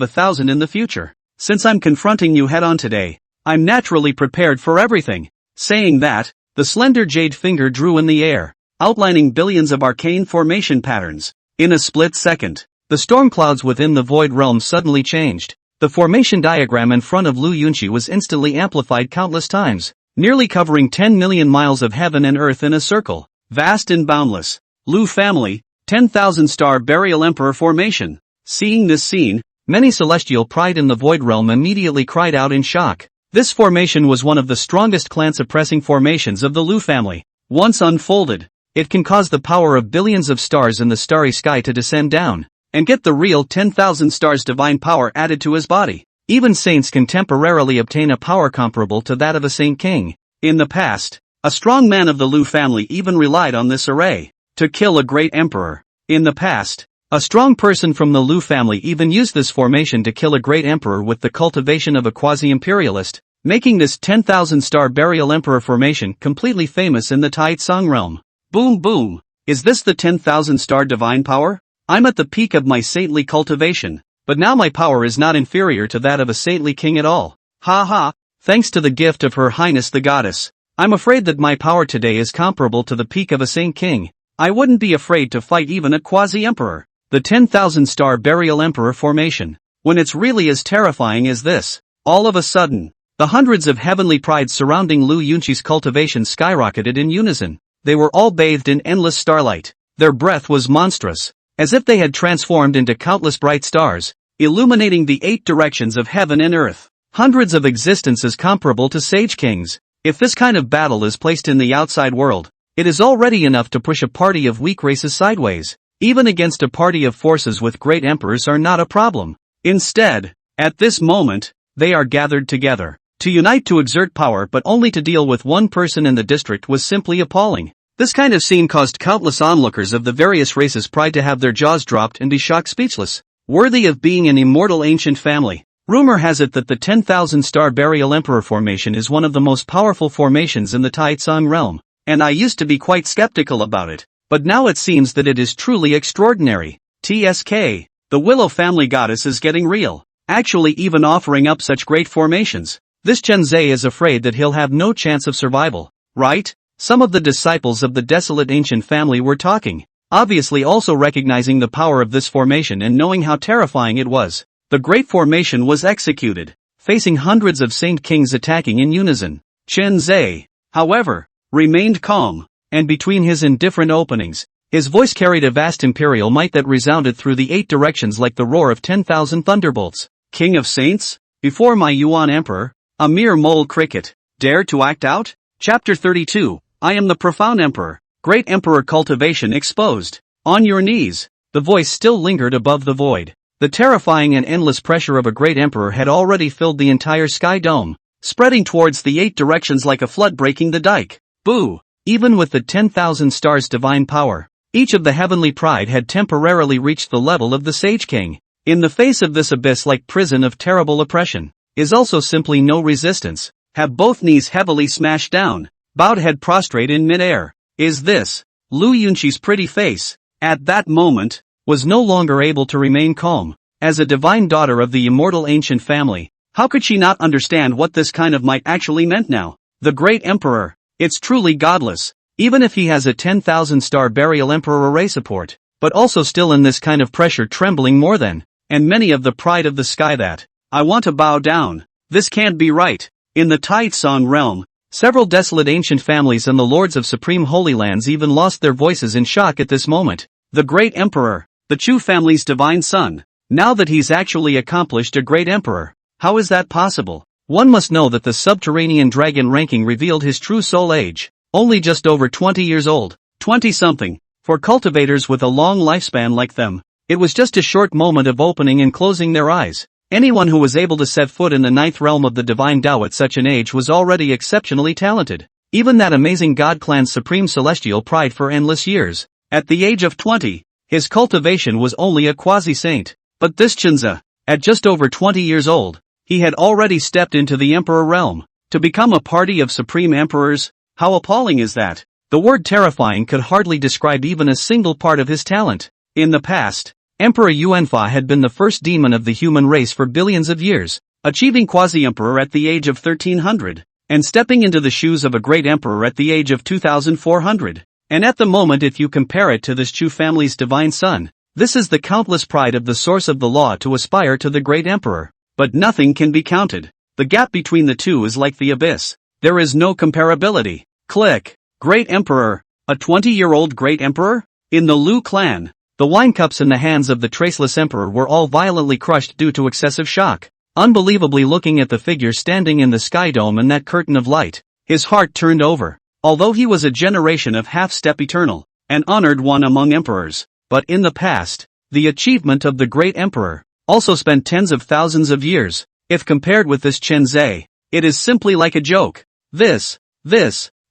Speaker 1: 1,000 in the future. Since I'm confronting you head on today, I'm naturally prepared for everything." Saying that, the slender jade finger drew in the air. outlining billions of arcane formation patterns. In a split second, the storm clouds within the void realm suddenly changed. The formation diagram in front of Lu Yunqi was instantly amplified countless times, nearly covering 10 million miles of heaven and earth in a circle, vast and boundless. Lu family, 10,000 star burial emperor formation. Seeing this scene, many celestial pride in the void realm immediately cried out in shock. This formation was one of the strongest clan-suppressing formations of the Lu family. Once unfolded, it can cause the power of billions of stars in the starry sky to descend down, and get the real 10,000 stars divine power added to his body. Even saints can temporarily obtain a power comparable to that of a saint king. In the past, a strong man of the Lu family even relied on this array to kill a great emperor. In the past, a strong person from the Lu family even used this formation to kill a great emperor with the cultivation of a quasi-imperialist, making this 10,000 star burial emperor formation completely famous in the Taitsong realm. Boom boom! Is this the 10,000 star divine power? I'm at the peak of my saintly cultivation, but now my power is not inferior to that of a saintly king at all. Ha ha! Thanks to the gift of Her Highness the Goddess, I'm afraid that my power today is comparable to the peak of a saint king. I wouldn't be afraid to fight even a quasi-emperor. The 10,000 star burial emperor formation. When it's really as terrifying as this. All of a sudden, the hundreds of heavenly prides surrounding Lu Yunqi's cultivation skyrocketed in unison. They were all bathed in endless starlight. Their breath was monstrous, as if they had transformed into countless bright stars, illuminating the 8 directions of heaven and earth. Hundreds of existences comparable to sage kings. If this kind of battle is placed in the outside world, it is already enough to push a party of weak races sideways. Even against a party of forces with great emperors are not a problem. Instead, at this moment, they are gathered together. To unite to exert power but only to deal with one person in the district was simply appalling. This kind of scene caused countless onlookers of the various races' pride to have their jaws dropped and be shocked speechless. Worthy of being an immortal ancient family. Rumor has it that the 10,000 star burial emperor formation is one of the most powerful formations in the Taitsong realm, and I used to be quite skeptical about it. But now it seems that it is truly extraordinary. TSK, the Willow family goddess is getting real, actually even offering up such great formations. This Chen Zhe is afraid that he'll have no chance of survival, right? Some of the disciples of the desolate ancient family were talking, obviously also recognizing the power of this formation and knowing how terrifying it was. The great formation was executed, facing hundreds of saint kings attacking in unison. Chen Zhe, however, remained calm. And between his indifferent openings, his voice carried a vast imperial might that resounded through the 8 directions like the roar of 10,000 thunderbolts. King of saints? Before my Yuan emperor, a mere mole cricket, dare to act out? Chapter 32, I am the profound emperor, great emperor cultivation exposed. On your knees. The voice still lingered above the void. The terrifying and endless pressure of a great emperor had already filled the entire sky dome, spreading towards the 8 directions like a flood breaking the dike. Boo! Even with the 10,000 stars divine power, each of the heavenly pride had temporarily reached the level of the Sage King. In the face of this abyss-like prison of terrible oppression, is also simply no resistance. Have both knees heavily smashed down, bowed head prostrate in midair. Is this Lu Yunqi's pretty face? At that moment, was no longer able to remain calm. As a divine daughter of the immortal ancient family, how could she not understand what this kind of might actually meant now? The great emperor. It's truly godless, even if he has a 10,000 star burial emperor array support, but also still in this kind of pressure trembling more than, and many of the pride of the sky that, I want to bow down. This can't be right. In the Taitsong realm, several desolate ancient families and the lords of supreme holy lands even lost their voices in shock at this moment. The great emperor, the Chu family's divine son, now that he's actually accomplished a great emperor, how is that possible? One must know that the subterranean dragon ranking revealed his true soul age, only just over 20 years old, 20-something. For cultivators with a long lifespan like them, it was just a short moment of opening and closing their eyes. Anyone who was able to set foot in the 9th realm of the divine Tao at such an age was already exceptionally talented. Even that amazing god clan's supreme celestial pride for endless years. At the age of 20, his cultivation was only a quasi-saint. But this Chenza, at just over 20 years old, he had already stepped into the emperor realm. To become a party of supreme emperors, how appalling is that? The word terrifying could hardly describe even a single part of his talent. In the past, Emperor Yuanfa had been the first demon of the human race for billions of years, achieving quasi-emperor at the age of 1300, and stepping into the shoes of a great emperor at the age of 2400. And at the moment if you compare it to this Chu family's divine son, this is the countless pride of the source of the law to aspire to the great emperor. But nothing can be counted. The gap between the two is like the abyss. There is no comparability. Click. Great emperor. A 20-year-old great emperor? In the Lu clan, the wine cups in the hands of the traceless emperor were all violently crushed due to excessive shock. Unbelievably looking at the figure standing in the sky dome and that curtain of light, his heart turned over. Although he was a generation of half-step eternal, an honored one among emperors, but in the past, the achievement of the great emperor also spent tens of thousands of years. If compared with this Chen Zhe, it is simply like a joke. This,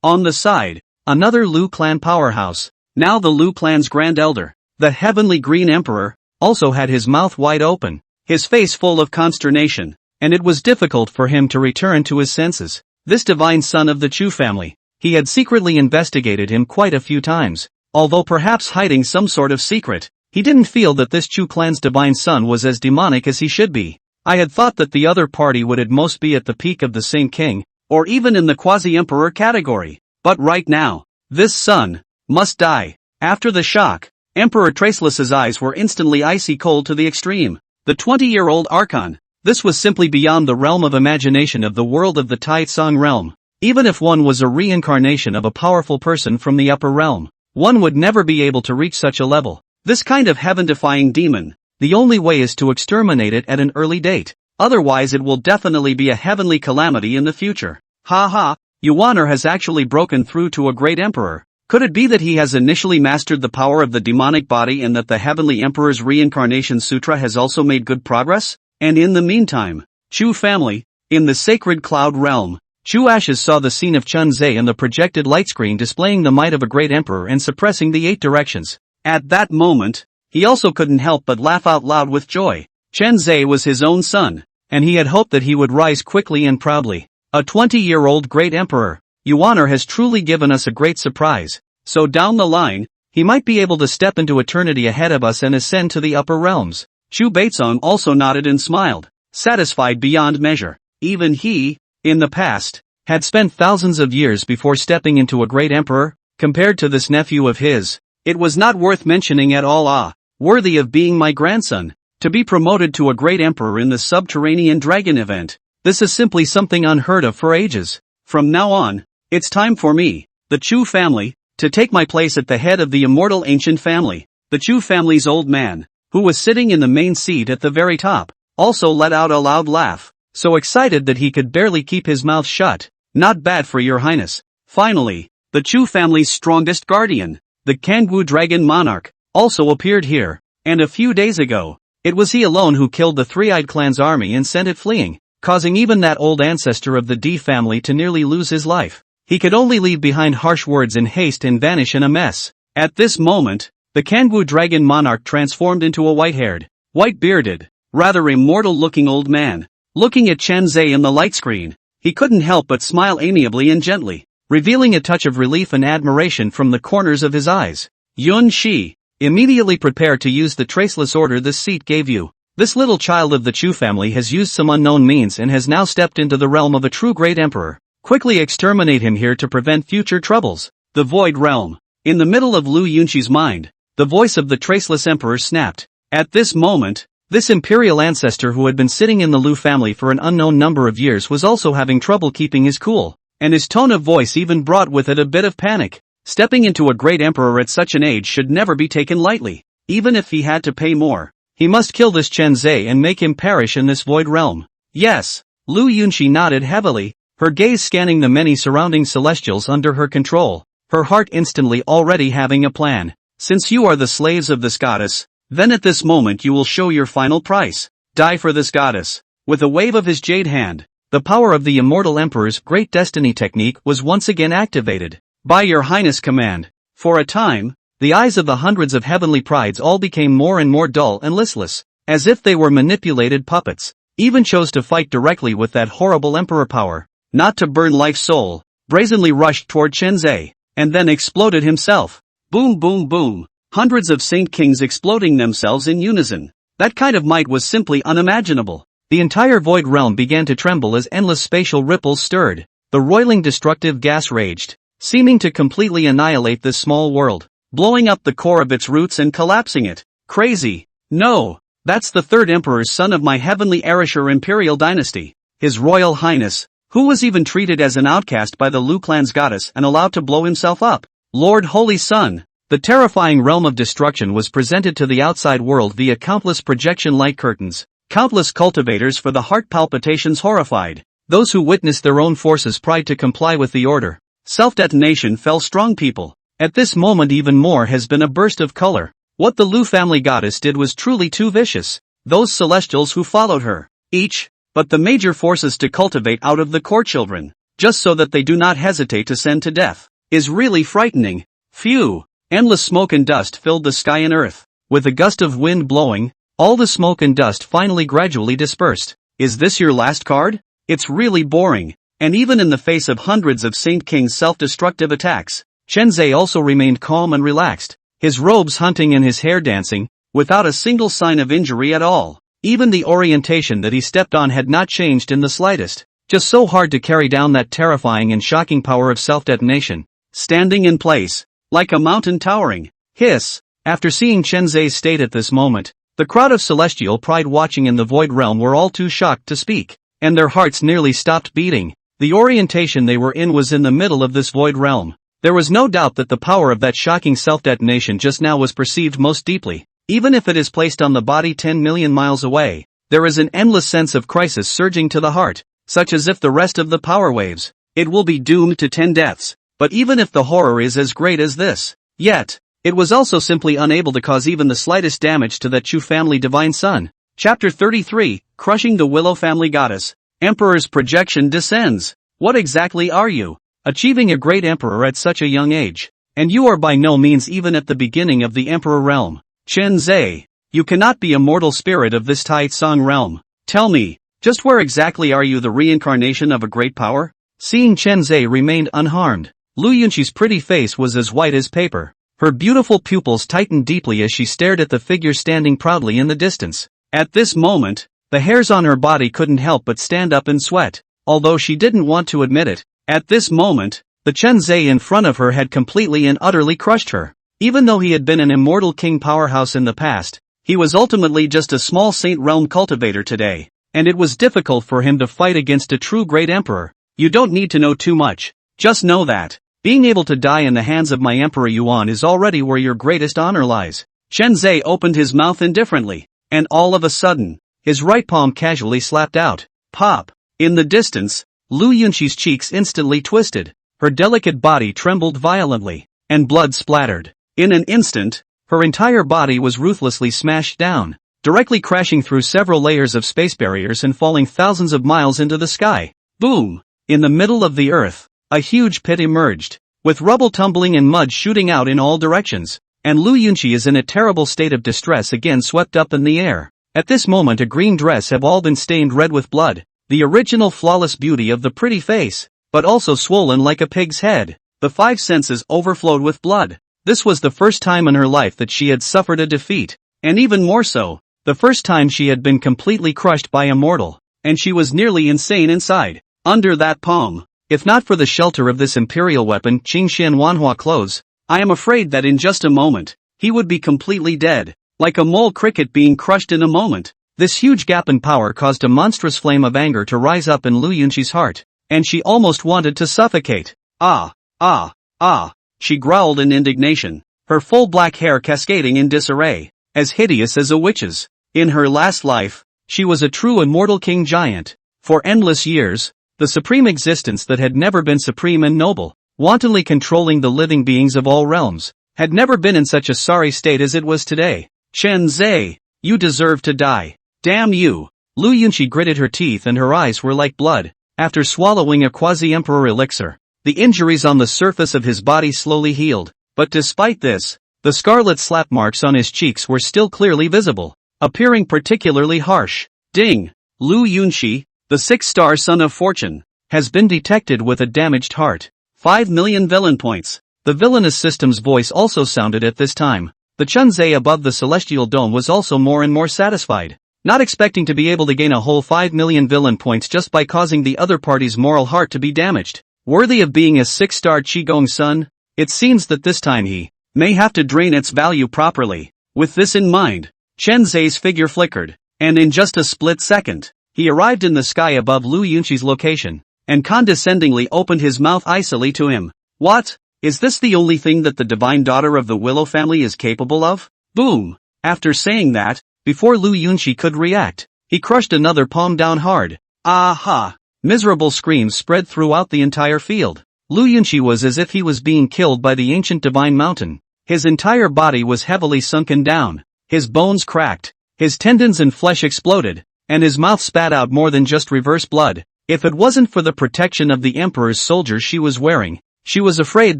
Speaker 1: on the side, another Lu clan powerhouse, now the Lu clan's grand elder, the heavenly green emperor, also had his mouth wide open, his face full of consternation, and it was difficult for him to return to his senses. This divine son of the Chu family, he had secretly investigated him quite a few times, although perhaps hiding some sort of secret. He didn't feel that this Chu clan's divine son was as demonic as he should be. I had thought that the other party would at most be at the peak of the same king, or even in the quasi-emperor category. But right now, this son must die. After the shock, Emperor Traceless's eyes were instantly icy cold to the extreme. The 20-year-old Archon. This was simply beyond the realm of imagination of the world of the Tai Tsang realm. Even if one was a reincarnation of a powerful person from the upper realm, one would never be able to reach such a level. This kind of heaven-defying demon, the only way is to exterminate it at an early date. Otherwise it will definitely be a heavenly calamity in the future. Ha, Yuaner has actually broken through to a great emperor. Could it be that he has initially mastered the power of the demonic body and that the heavenly emperor's reincarnation sutra has also made good progress? And in the meantime, Chu family, in the sacred cloud realm, Chu Ashes saw the scene of Chen Zhe and the projected light screen displaying the might of a great emperor and suppressing the 8 directions. At that moment, he also couldn't help but laugh out loud with joy. Chen Zhe was his own son, and he had hoped that he would rise quickly and proudly. A 20-year-old great emperor, Yuaner has truly given us a great surprise. So down the line, he might be able to step into eternity ahead of us and ascend to the upper realms. Chu Baizong also nodded and smiled, satisfied beyond measure. Even he, in the past, had spent thousands of years before stepping into a great emperor. Compared to this nephew of his, it was not worth mentioning at all. Worthy of being my grandson. To be promoted to a great emperor in the subterranean dragon event, this is simply something unheard of for ages. From now on, it's time for me, the Chu family, to take my place at the head of the immortal ancient family. The Chu family's old man, who was sitting in the main seat at the very top, also let out a loud laugh, so excited that he could barely keep his mouth shut. Not bad for your highness. Finally, the Chu family's strongest guardian, the Kangwu dragon monarch, also appeared here, and a few days ago, it was he alone who killed the Three-Eyed Clan's army and sent it fleeing, causing even that old ancestor of the D family to nearly lose his life. He could only leave behind harsh words in haste and vanish in a mess. At this moment, the Kangwu dragon monarch transformed into a white-haired, white-bearded, rather immortal-looking old man. Looking at Chen Zhe in the light screen, he couldn't help but smile amiably and gently, revealing a touch of relief and admiration from the corners of his eyes. Yun Shi, immediately prepare to use the traceless order this seat gave you. This little child of the Chu family has used some unknown means and has now stepped into the realm of a true great emperor. Quickly exterminate him here to prevent future troubles. The Void Realm. In the middle of Lu Yunshi's mind, the voice of the traceless emperor snapped. At this moment, this imperial ancestor who had been sitting in the Lu family for an unknown number of years was also having trouble keeping his cool, and his tone of voice even brought with it a bit of panic. Stepping into a great emperor at such an age should never be taken lightly. Even if he had to pay more, he must kill this Chen Zhe and make him perish in this void realm. Yes, Lu Yunshi nodded heavily, her gaze scanning the many surrounding celestials under her control, her heart instantly already having a plan. Since you are the slaves of this goddess, then at this moment you will show your final price. Die for this goddess. With a wave of his jade hand, the power of the immortal emperor's great destiny technique was once again activated. By your highness command. For a time, the eyes of the hundreds of heavenly prides all became more and more dull and listless, as if they were manipulated puppets. Even chose to fight directly with that horrible emperor power. Not to burn life's soul, brazenly rushed toward Chen Zhe, and then exploded himself. Boom boom boom, hundreds of Saint Kings exploding themselves in unison. That kind of might was simply unimaginable. The entire void realm began to tremble as endless spatial ripples stirred. The roiling destructive gas raged. seeming to completely annihilate this small world, blowing up the core of its roots and collapsing it. Crazy. No. That's the third emperor's son of my heavenly Arisher imperial dynasty, His Royal Highness, who was even treated as an outcast by the Lu clan's goddess and allowed to blow himself up. Lord Holy Sun. The terrifying realm of destruction was presented to the outside world via countless projection light curtains, countless cultivators for the heart palpitations horrified, those who witnessed their own forces pride to comply with the order. Self-detonation fell strong people. At this moment even more has been a burst of color. What the Lu family goddess did was truly too vicious. Those celestials who followed her, each, but the major forces to cultivate out of the core children, just so that they do not hesitate to send to death, is really frightening. Phew. Endless smoke and dust filled the sky and earth. With a gust of wind blowing, all the smoke and dust finally gradually dispersed. Is this your last card? It's really boring. And even in the face of hundreds of Saint King's self-destructive attacks, Chenzhe also remained calm and relaxed, his robes hunting and his hair dancing, without a single sign of injury at all. Even the orientation that he stepped on had not changed in the slightest. Just so hard to carry down that terrifying and shocking power of self-detonation. Standing in place, like a mountain towering. Hiss. After seeing Chenzhe's state at this moment, the crowd of celestial pride watching in the void realm were all too shocked to speak, and their hearts nearly stopped beating. The orientation they were in was in the middle of this void realm. There was no doubt that the power of that shocking self-detonation just now was perceived most deeply. Even if it is placed on the body 10 million miles away, there is an endless sense of crisis surging to the heart, such as if the rest of the power waves, it will be doomed to 10 deaths. But even if the horror is as great as this, yet, it was also simply unable to cause even the slightest damage to that Chu family divine son. Chapter 33, Crushing the Willow Family Goddess. Emperor's projection descends. What exactly are you? Achieving a great emperor at such a young age. And you are by no means even at the beginning of the emperor realm. Chenzhe, you cannot be a mortal spirit of this Tai Tsung realm. Tell me, just where exactly are you the reincarnation of a great power? Seeing Chenzhe remained unharmed, Lu Yunqi's pretty face was as white as paper. Her beautiful pupils tightened deeply as she stared at the figure standing proudly in the distance. At this moment, the hairs on her body couldn't help but stand up and sweat, although she didn't want to admit it. At this moment, the Chenzhe in front of her had completely and utterly crushed her. Even though he had been an immortal king powerhouse in the past, he was ultimately just a small Saint Realm cultivator today, and it was difficult for him to fight against a true great emperor. You don't need to know too much, just know that being able to die in the hands of my Emperor Yuan is already where your greatest honor lies. Chenzhe opened his mouth indifferently, and all of a sudden, his right palm casually slapped out. Pop! In the distance, Lu Yunqi's cheeks instantly twisted, her delicate body trembled violently, and blood splattered. In an instant, her entire body was ruthlessly smashed down, directly crashing through several layers of space barriers and falling thousands of miles into the sky. Boom! In the middle of the earth, a huge pit emerged, with rubble tumbling and mud shooting out in all directions, and Lu Yunqi is in a terrible state of distress again swept up in the air. At this moment a green dress have all been stained red with blood, the original flawless beauty of the pretty face, but also swollen like a pig's head. The five senses overflowed with blood. This was the first time in her life that she had suffered a defeat, and even more so, the first time she had been completely crushed by a mortal, and she was nearly insane inside. Under that palm, if not for the shelter of this imperial weapon Qingxian Manhwa clothes, I am afraid that in just a moment, he would be completely dead, like a mole cricket being crushed in a moment. This huge gap in power caused a monstrous flame of anger to rise up in Lu Yunqi's heart, and she almost wanted to suffocate. Ah, ah, ah, she growled in indignation, her full black hair cascading in disarray, as hideous as a witch's. In her last life, she was a true immortal king giant. For endless years, the supreme existence that had never been supreme and noble, wantonly controlling the living beings of all realms, had never been in such a sorry state as it was today. Chenzhe, you deserve to die. Damn you! Lu Yunqi gritted her teeth and her eyes were like blood. After swallowing a quasi-emperor elixir, the injuries on the surface of his body slowly healed, but despite this, the scarlet slap marks on his cheeks were still clearly visible, appearing particularly harsh. Ding! Lu Yunqi, the six-star son of fortune, has been detected with a damaged heart. 5 million villain points. The villainous system's voice also sounded at this time. The Chenzhe above the celestial dome was also more and more satisfied, not expecting to be able to gain a whole 5 million villain points just by causing the other party's moral heart to be damaged. Worthy of being a 6-star Qigong son? It seems that this time he may have to drain its value properly. With this in mind, Chen Zhe's figure flickered, and in just a split second, he arrived in the sky above Lu Yunqi's location, and condescendingly opened his mouth icily to him. What? Is this the only thing that the divine daughter of the Willow family is capable of? Boom! After saying that, before Lu Yunqi could react, he crushed another palm down hard. Aha! Miserable screams spread throughout the entire field. Lu Yunqi was as if he was being killed by the ancient divine mountain. His entire body was heavily sunken down. His bones cracked, his tendons and flesh exploded, and his mouth spat out more than just reverse blood. If it wasn't for the protection of the Emperor's soldiers she was wearing, she was afraid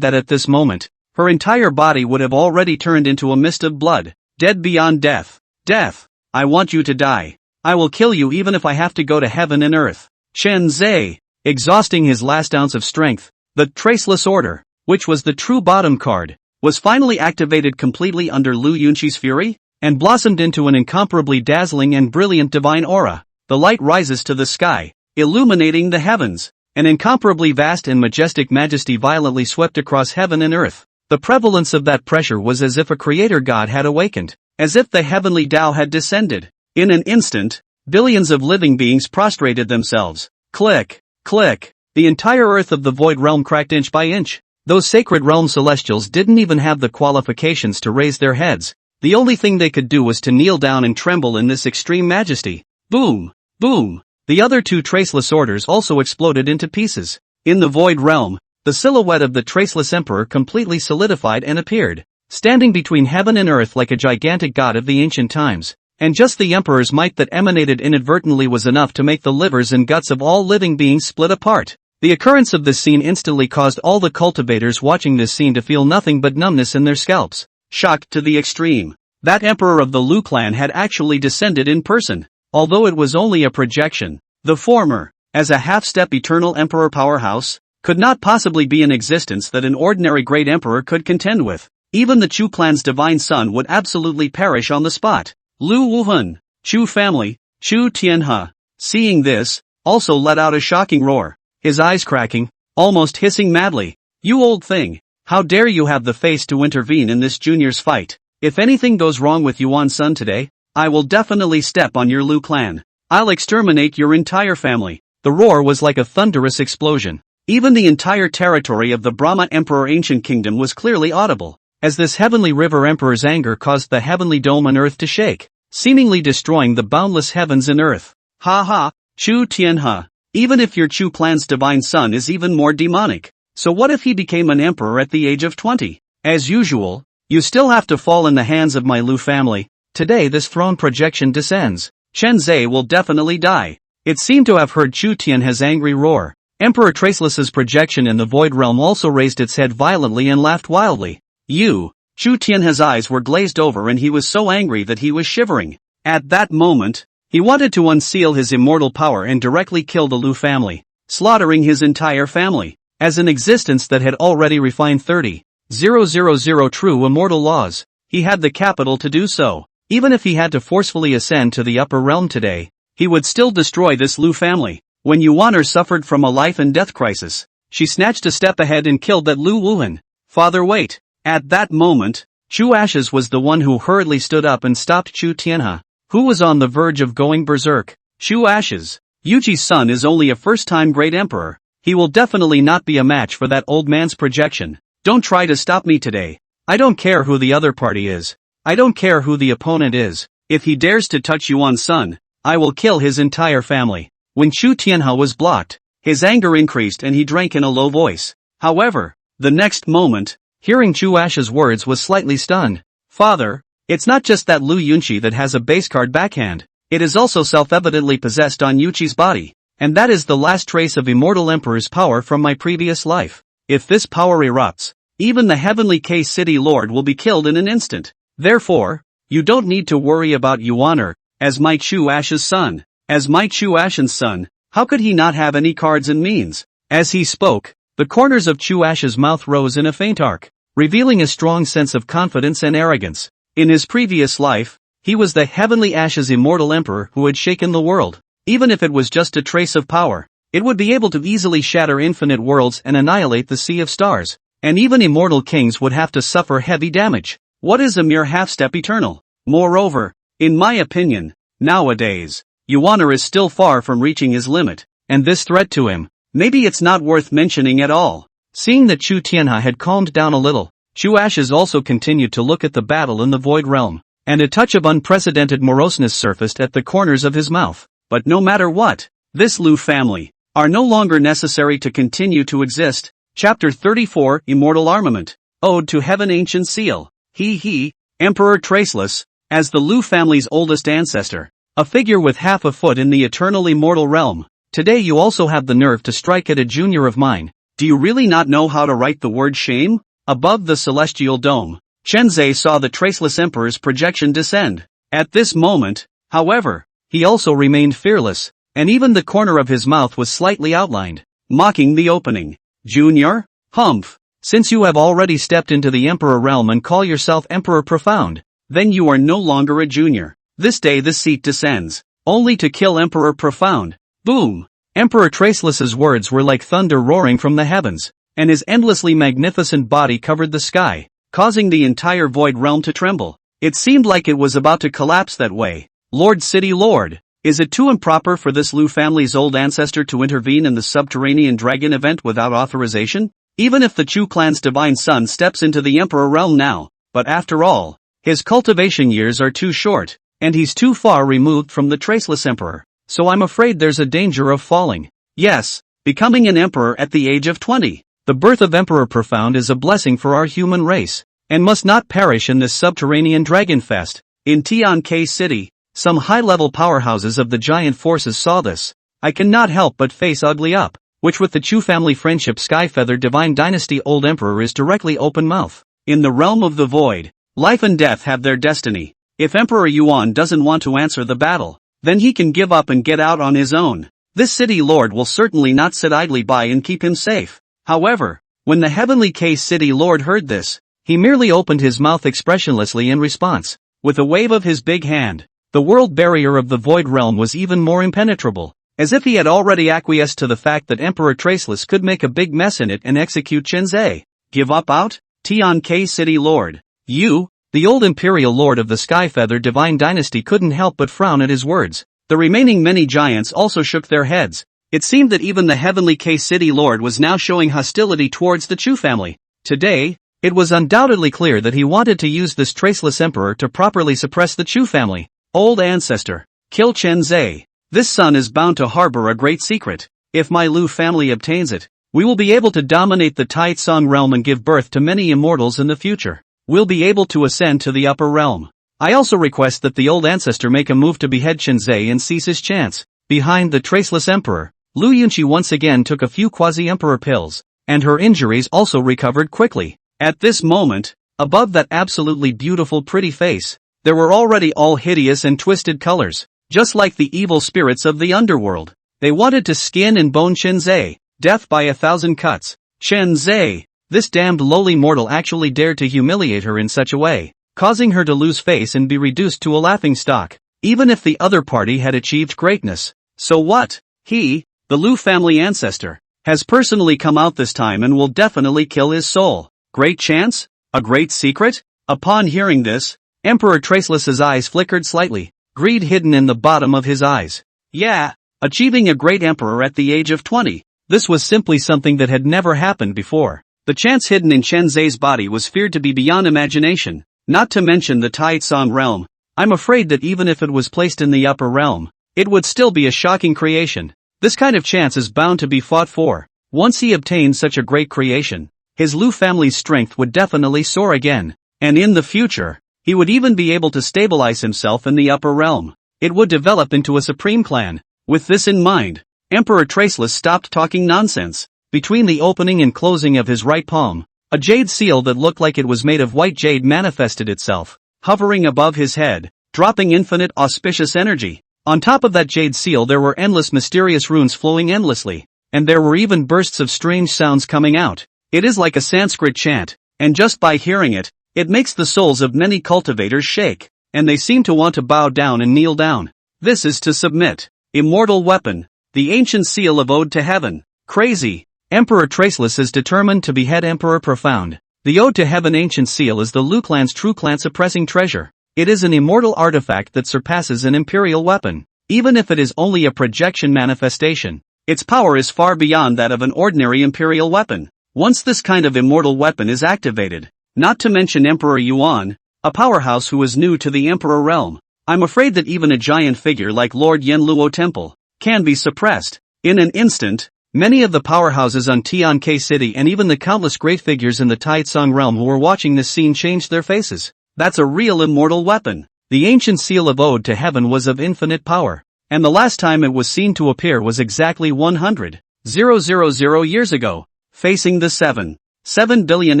Speaker 1: that at this moment, her entire body would have already turned into a mist of blood. Dead beyond death. Death! I want you to die. I will kill you even if I have to go to heaven and earth. Chen Zhe, exhausting his last ounce of strength, the Traceless Order, which was the true bottom card, was finally activated completely under Lu Yunqi's fury, and blossomed into an incomparably dazzling and brilliant divine aura. The light rises to the sky, illuminating the heavens. An incomparably vast and majestic majesty violently swept across heaven and earth. The prevalence of that pressure was as if a creator god had awakened, as if the heavenly Tao had descended. In an instant, billions of living beings prostrated themselves. Click, click. The entire earth of the void realm cracked inch by inch. Those sacred realm celestials didn't even have the qualifications to raise their heads. The only thing they could do was to kneel down and tremble in this extreme majesty. Boom, boom. The other two Traceless Orders also exploded into pieces. In the void realm, the silhouette of the Traceless Emperor completely solidified and appeared, standing between heaven and earth like a gigantic god of the ancient times. And just the Emperor's might that emanated inadvertently was enough to make the livers and guts of all living beings split apart. The occurrence of this scene instantly caused all the cultivators watching this scene to feel nothing but numbness in their scalps. Shocked to the extreme. That Emperor of the Lu clan had actually descended in person. Although it was only a projection, the former, as a half-step eternal emperor powerhouse, could not possibly be in existence that an ordinary great emperor could contend with. Even the Chu clan's divine son would absolutely perish on the spot. Lu Wuhun, Chu family, Chu Tianhe, seeing this, also let out a shocking roar, his eyes cracking, almost hissing madly. You old thing, how dare you have the face to intervene in this junior's fight? If anything goes wrong with Yuan's son today, I will definitely step on your Lu clan. I'll exterminate your entire family. The roar was like a thunderous explosion. Even the entire territory of the Brahma Emperor Ancient Kingdom was clearly audible, as this heavenly river emperor's anger caused the heavenly dome on earth to shake, seemingly destroying the boundless heavens and earth. Ha ha, Chu Tianhe. Even if your Chu clan's divine son is even more demonic, so what if he became an emperor at the age of 20? As usual, you still have to fall in the hands of my Lu family. Today this throne projection descends. Chen Zhe will definitely die. It seemed to have heard Chu Tianhe's angry roar. Emperor Traceless's projection in the void realm also raised its head violently and laughed wildly. Chu Tianhe's eyes were glazed over and he was so angry that he was shivering. At that moment, he wanted to unseal his immortal power and directly kill the Lu family, slaughtering his entire family. As an existence that had already refined 30,000 true immortal laws, he had the capital to do so. Even if he had to forcefully ascend to the upper realm today, he would still destroy this Lu family. When Yuan suffered from a life and death crisis, she snatched a step ahead and killed that Lu Wuhan. Father, wait. At that moment, Chu Ashes was the one who hurriedly stood up and stopped Chu Tianhe, who was on the verge of going berserk. Chu Ashes, Yuji's son is only a first-time great emperor. He will definitely not be a match for that old man's projection. Don't try to stop me today. I don't care who the other party is. I don't care who the opponent is. If he dares to touch Yuan's son, I will kill his entire family. When Chu Tianhe was blocked, his anger increased and he drank in a low voice. However, the next moment, hearing Chu Ash's words was slightly stunned. Father, it's not just that Lu Yunqi that has a base card backhand. It is also self-evidently possessed on Yuqi's body. And that is the last trace of immortal emperor's power from my previous life. If this power erupts, even the heavenly K-City Lord will be killed in an instant. Therefore, you don't need to worry about Yuan as my Chu Ash's son. As my Chu Ashen's son, how could he not have any cards and means? As he spoke, the corners of Chu Ash's mouth rose in a faint arc, revealing a strong sense of confidence and arrogance. In his previous life, he was the heavenly Ash's immortal emperor who had shaken the world. Even if it was just a trace of power, It would be able to easily shatter infinite worlds and annihilate the sea of stars. And even immortal kings would have to suffer heavy damage. What is a mere half-step eternal? Moreover, in my opinion, nowadays, Yuaner is still far from reaching his limit, and this threat to him, maybe it's not worth mentioning at all. Seeing that Chu Tianhe had calmed down a little, Chu Ashes also continued to look at the battle in the Void Realm, and a touch of unprecedented moroseness surfaced at the corners of his mouth. But no matter what, this Lu family are no longer necessary to continue to exist. Chapter 34 Immortal Armament. Ode to Heaven Ancient Seal. He, Emperor Traceless, as the Lu family's oldest ancestor, a figure with half a foot in the eternal immortal realm. Today you also have the nerve to strike at a junior of mine. Do you really not know how to write the word shame? Above the celestial dome, Chenzhe saw the Traceless Emperor's projection descend. At this moment, however, he also remained fearless, and even the corner of his mouth was slightly outlined, mocking the opening. Junior? Humph. Since you have already stepped into the Emperor realm and call yourself Emperor Profound, then you are no longer a junior. This day the seat descends, only to kill Emperor Profound. Boom! Emperor Traceless's words were like thunder roaring from the heavens, and his endlessly magnificent body covered the sky, causing the entire Void Realm to tremble. It seemed like it was about to collapse that way. Lord City Lord, is it too improper for this Lu family's old ancestor to intervene in the subterranean dragon event without authorization? Even if the Chu clan's divine son steps into the Emperor realm now, but after all, his cultivation years are too short, and he's too far removed from the Traceless Emperor, so I'm afraid there's a danger of falling. Yes, becoming an emperor at the age of 20. The birth of Emperor Profound is a blessing for our human race, and must not perish in this subterranean dragon fest. In Tianke City, some high-level powerhouses of the giant forces saw this. I cannot help but face ugly up, which with the Chu family friendship Skyfeather Divine Dynasty Old Emperor is directly open mouth. In the realm of the void, life and death have their destiny. If Emperor Yuan doesn't want to answer the battle, then he can give up and get out on his own. This city lord will certainly not sit idly by and keep him safe. However, when the Heavenly Case City Lord heard this, he merely opened his mouth expressionlessly in response. With a wave of his big hand, the world barrier of the Void Realm was even more impenetrable, as if he had already acquiesced to the fact that Emperor Traceless could make a big mess in it and execute Chenzhe. Give up out? Tianke City Lord. You, the old Imperial Lord of the Skyfeather Divine Dynasty couldn't help but frown at his words. The remaining many giants also shook their heads. It seemed that even the Heavenly Case City Lord was now showing hostility towards the Chu family. Today, it was undoubtedly clear that he wanted to use this Traceless Emperor to properly suppress the Chu family. Old ancestor, kill Chenzhe. This son is bound to harbor a great secret. If my Lu family obtains it, we will be able to dominate the Taitsong realm and give birth to many immortals in the future. We'll be able to ascend to the upper realm. I also request that the old ancestor make a move to behead Chenzhe and seize his chance. Behind the Traceless Emperor, Lu Yunqi once again took a few quasi-emperor pills, and her injuries also recovered quickly. At this moment, above that absolutely beautiful pretty face, there were already all hideous and twisted colors, just like the evil spirits of the underworld. They wanted to skin and bone Chenzhe, death by 1,000 cuts. Chenzhe, this damned lowly mortal actually dared to humiliate her in such a way, causing her to lose face and be reduced to a laughingstock, even if the other party had achieved greatness. So what? He, the Lu family ancestor, has personally come out this time and will definitely kill his soul. Great chance? A great secret? Upon hearing this, Emperor Traceless's eyes flickered slightly, greed hidden in the bottom of his eyes. Yeah, achieving a great emperor at the age of 20. This was simply something that had never happened before. The chance hidden in Chenzhe's body was feared to be beyond imagination, not to mention the Taitsong realm. I'm afraid that even if it was placed in the upper realm, it would still be a shocking creation. This kind of chance is bound to be fought for. Once he obtained such a great creation, his Lu family's strength would definitely soar again, and in the future, he would even be able to stabilize himself in the upper realm. It would develop into a supreme clan. With this in mind, Emperor Traceless stopped talking nonsense. Between the opening and closing of his right palm, a jade seal that looked like it was made of white jade manifested itself, hovering above his head, dropping infinite auspicious energy. On top of that jade seal there were endless mysterious runes flowing endlessly, and there were even bursts of strange sounds coming out. It is like a Sanskrit chant, and just by hearing it, it makes the souls of many cultivators shake, and they seem to want to bow down and kneel down. This is to submit. Immortal weapon. The ancient seal of Ode to Heaven. Crazy. Emperor Traceless is determined to behead Emperor Profound. The Ode to Heaven ancient seal is the Liu clan's true clan-suppressing treasure. It is an immortal artifact that surpasses an imperial weapon. Even if it is only a projection manifestation, its power is far beyond that of an ordinary imperial weapon. Once this kind of immortal weapon is activated, not to mention Emperor Yuan, a powerhouse who is new to the Emperor realm, I'm afraid that even a giant figure like Lord Yenluo Temple can be suppressed. In an instant, many of the powerhouses on Tian-K City and even the countless great figures in the Taitsong realm who were watching this scene changed their faces. That's a real immortal weapon. The ancient seal of Ode to Heaven was of infinite power, and the last time it was seen to appear was exactly 100,000 years ago. Facing the 7 billion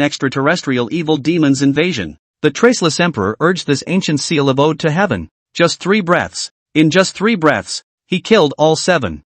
Speaker 1: extraterrestrial evil demons invasion, the Traceless Emperor urged this ancient seal of Ode to Heaven. Just 3 breaths. In just 3 breaths, he killed all 7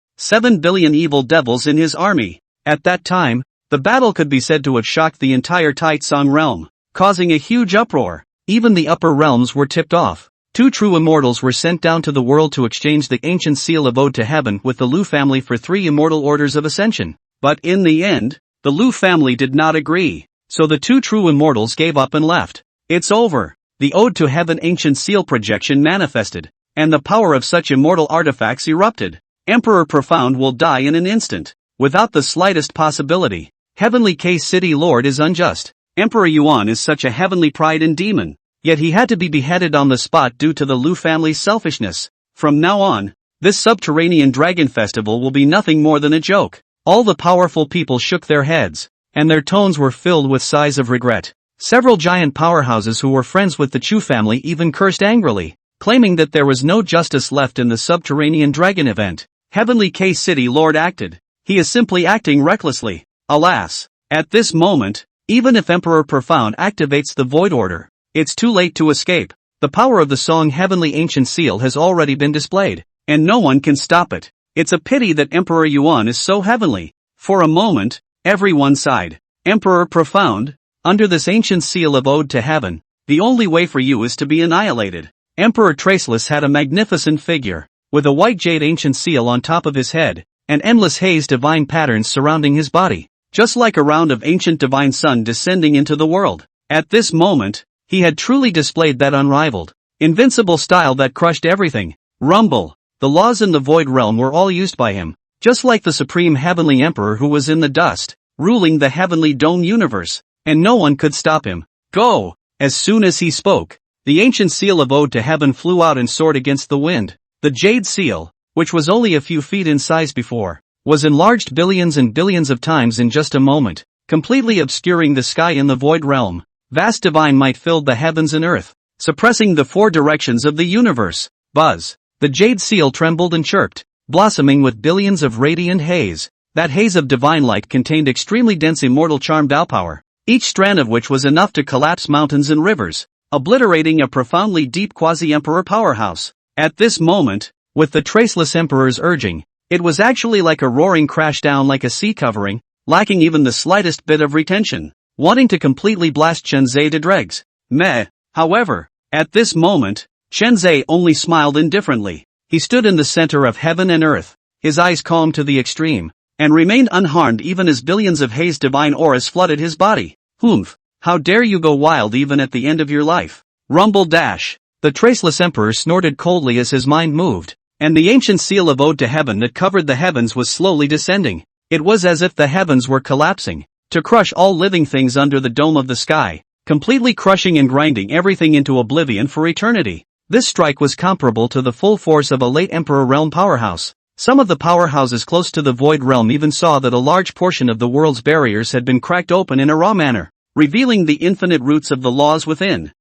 Speaker 1: billion evil devils in his army. At that time, the battle could be said to have shocked the entire Taitsong realm, causing a huge uproar. Even the upper realms were tipped off. 2 true immortals were sent down to the world to exchange the ancient seal of Ode to Heaven with the Liu family for 3 immortal orders of ascension. But in the end, the Liu family did not agree, so the 2 true immortals gave up and left. It's over. The Ode to Heaven ancient seal projection manifested, and the power of such immortal artifacts erupted. Emperor Profound will die in an instant, without the slightest possibility. Heavenly K City Lord is unjust. Emperor Yuan is such a heavenly pride and demon, yet he had to be beheaded on the spot due to the Liu family's selfishness. From now on, this subterranean dragon festival will be nothing more than a joke. All the powerful people shook their heads, and their tones were filled with sighs of regret. Several giant powerhouses who were friends with the Chu family even cursed angrily, claiming that there was no justice left in the subterranean dragon event. Heavenly K City Lord acted. He is simply acting recklessly. Alas, at this moment, even if Emperor Profound activates the Void Order, it's too late to escape. The power of the song Heavenly Ancient Seal has already been displayed, and no one can stop it. It's a pity that Emperor Yuan is so heavenly. For a moment, everyone sighed. Emperor Profound, under this ancient seal of Ode to Heaven, the only way for you is to be annihilated. Emperor Traceless had a magnificent figure, with a white jade ancient seal on top of his head, and endless haze divine patterns surrounding his body, just like a round of ancient divine sun descending into the world. At this moment, he had truly displayed that unrivaled, invincible style that crushed everything. Rumble. The laws in the Void Realm were all used by him, just like the Supreme Heavenly Emperor who was in the dust, ruling the Heavenly Dome universe, and no one could stop him. Go! As soon as he spoke, the ancient seal of Ode to Heaven flew out and soared against the wind. The Jade Seal, which was only a few feet in size before, was enlarged billions and billions of times in just a moment, completely obscuring the sky in the Void Realm. Vast divine might filled the heavens and earth, suppressing the 4 directions of the universe. Buzz. The Jade Seal trembled and chirped, blossoming with billions of radiant haze. That haze of divine light contained extremely dense immortal charm Dao power, each strand of which was enough to collapse mountains and rivers, obliterating a profoundly deep quasi-emperor powerhouse. At this moment, with the Traceless Emperor's urging, it was actually like a roaring crash down like a sea covering, lacking even the slightest bit of retention, wanting to completely blast Chenzai to dregs. Meh. However, at this moment, Chenzai only smiled indifferently. He stood in the center of heaven and earth, his eyes calm to the extreme, and remained unharmed even as billions of haze divine auras flooded his body. Humph. How dare you go wild even at the end of your life? Rumble dash. The Traceless Emperor snorted coldly as his mind moved, and the ancient seal of Ode to Heaven that covered the heavens was slowly descending. It was as if the heavens were collapsing, to crush all living things under the dome of the sky, completely crushing and grinding everything into oblivion for eternity. This strike was comparable to the full force of a late Emperor Realm powerhouse. Some of the powerhouses close to the Void Realm even saw that a large portion of the world's barriers had been cracked open in a raw manner, revealing the infinite roots of the laws within.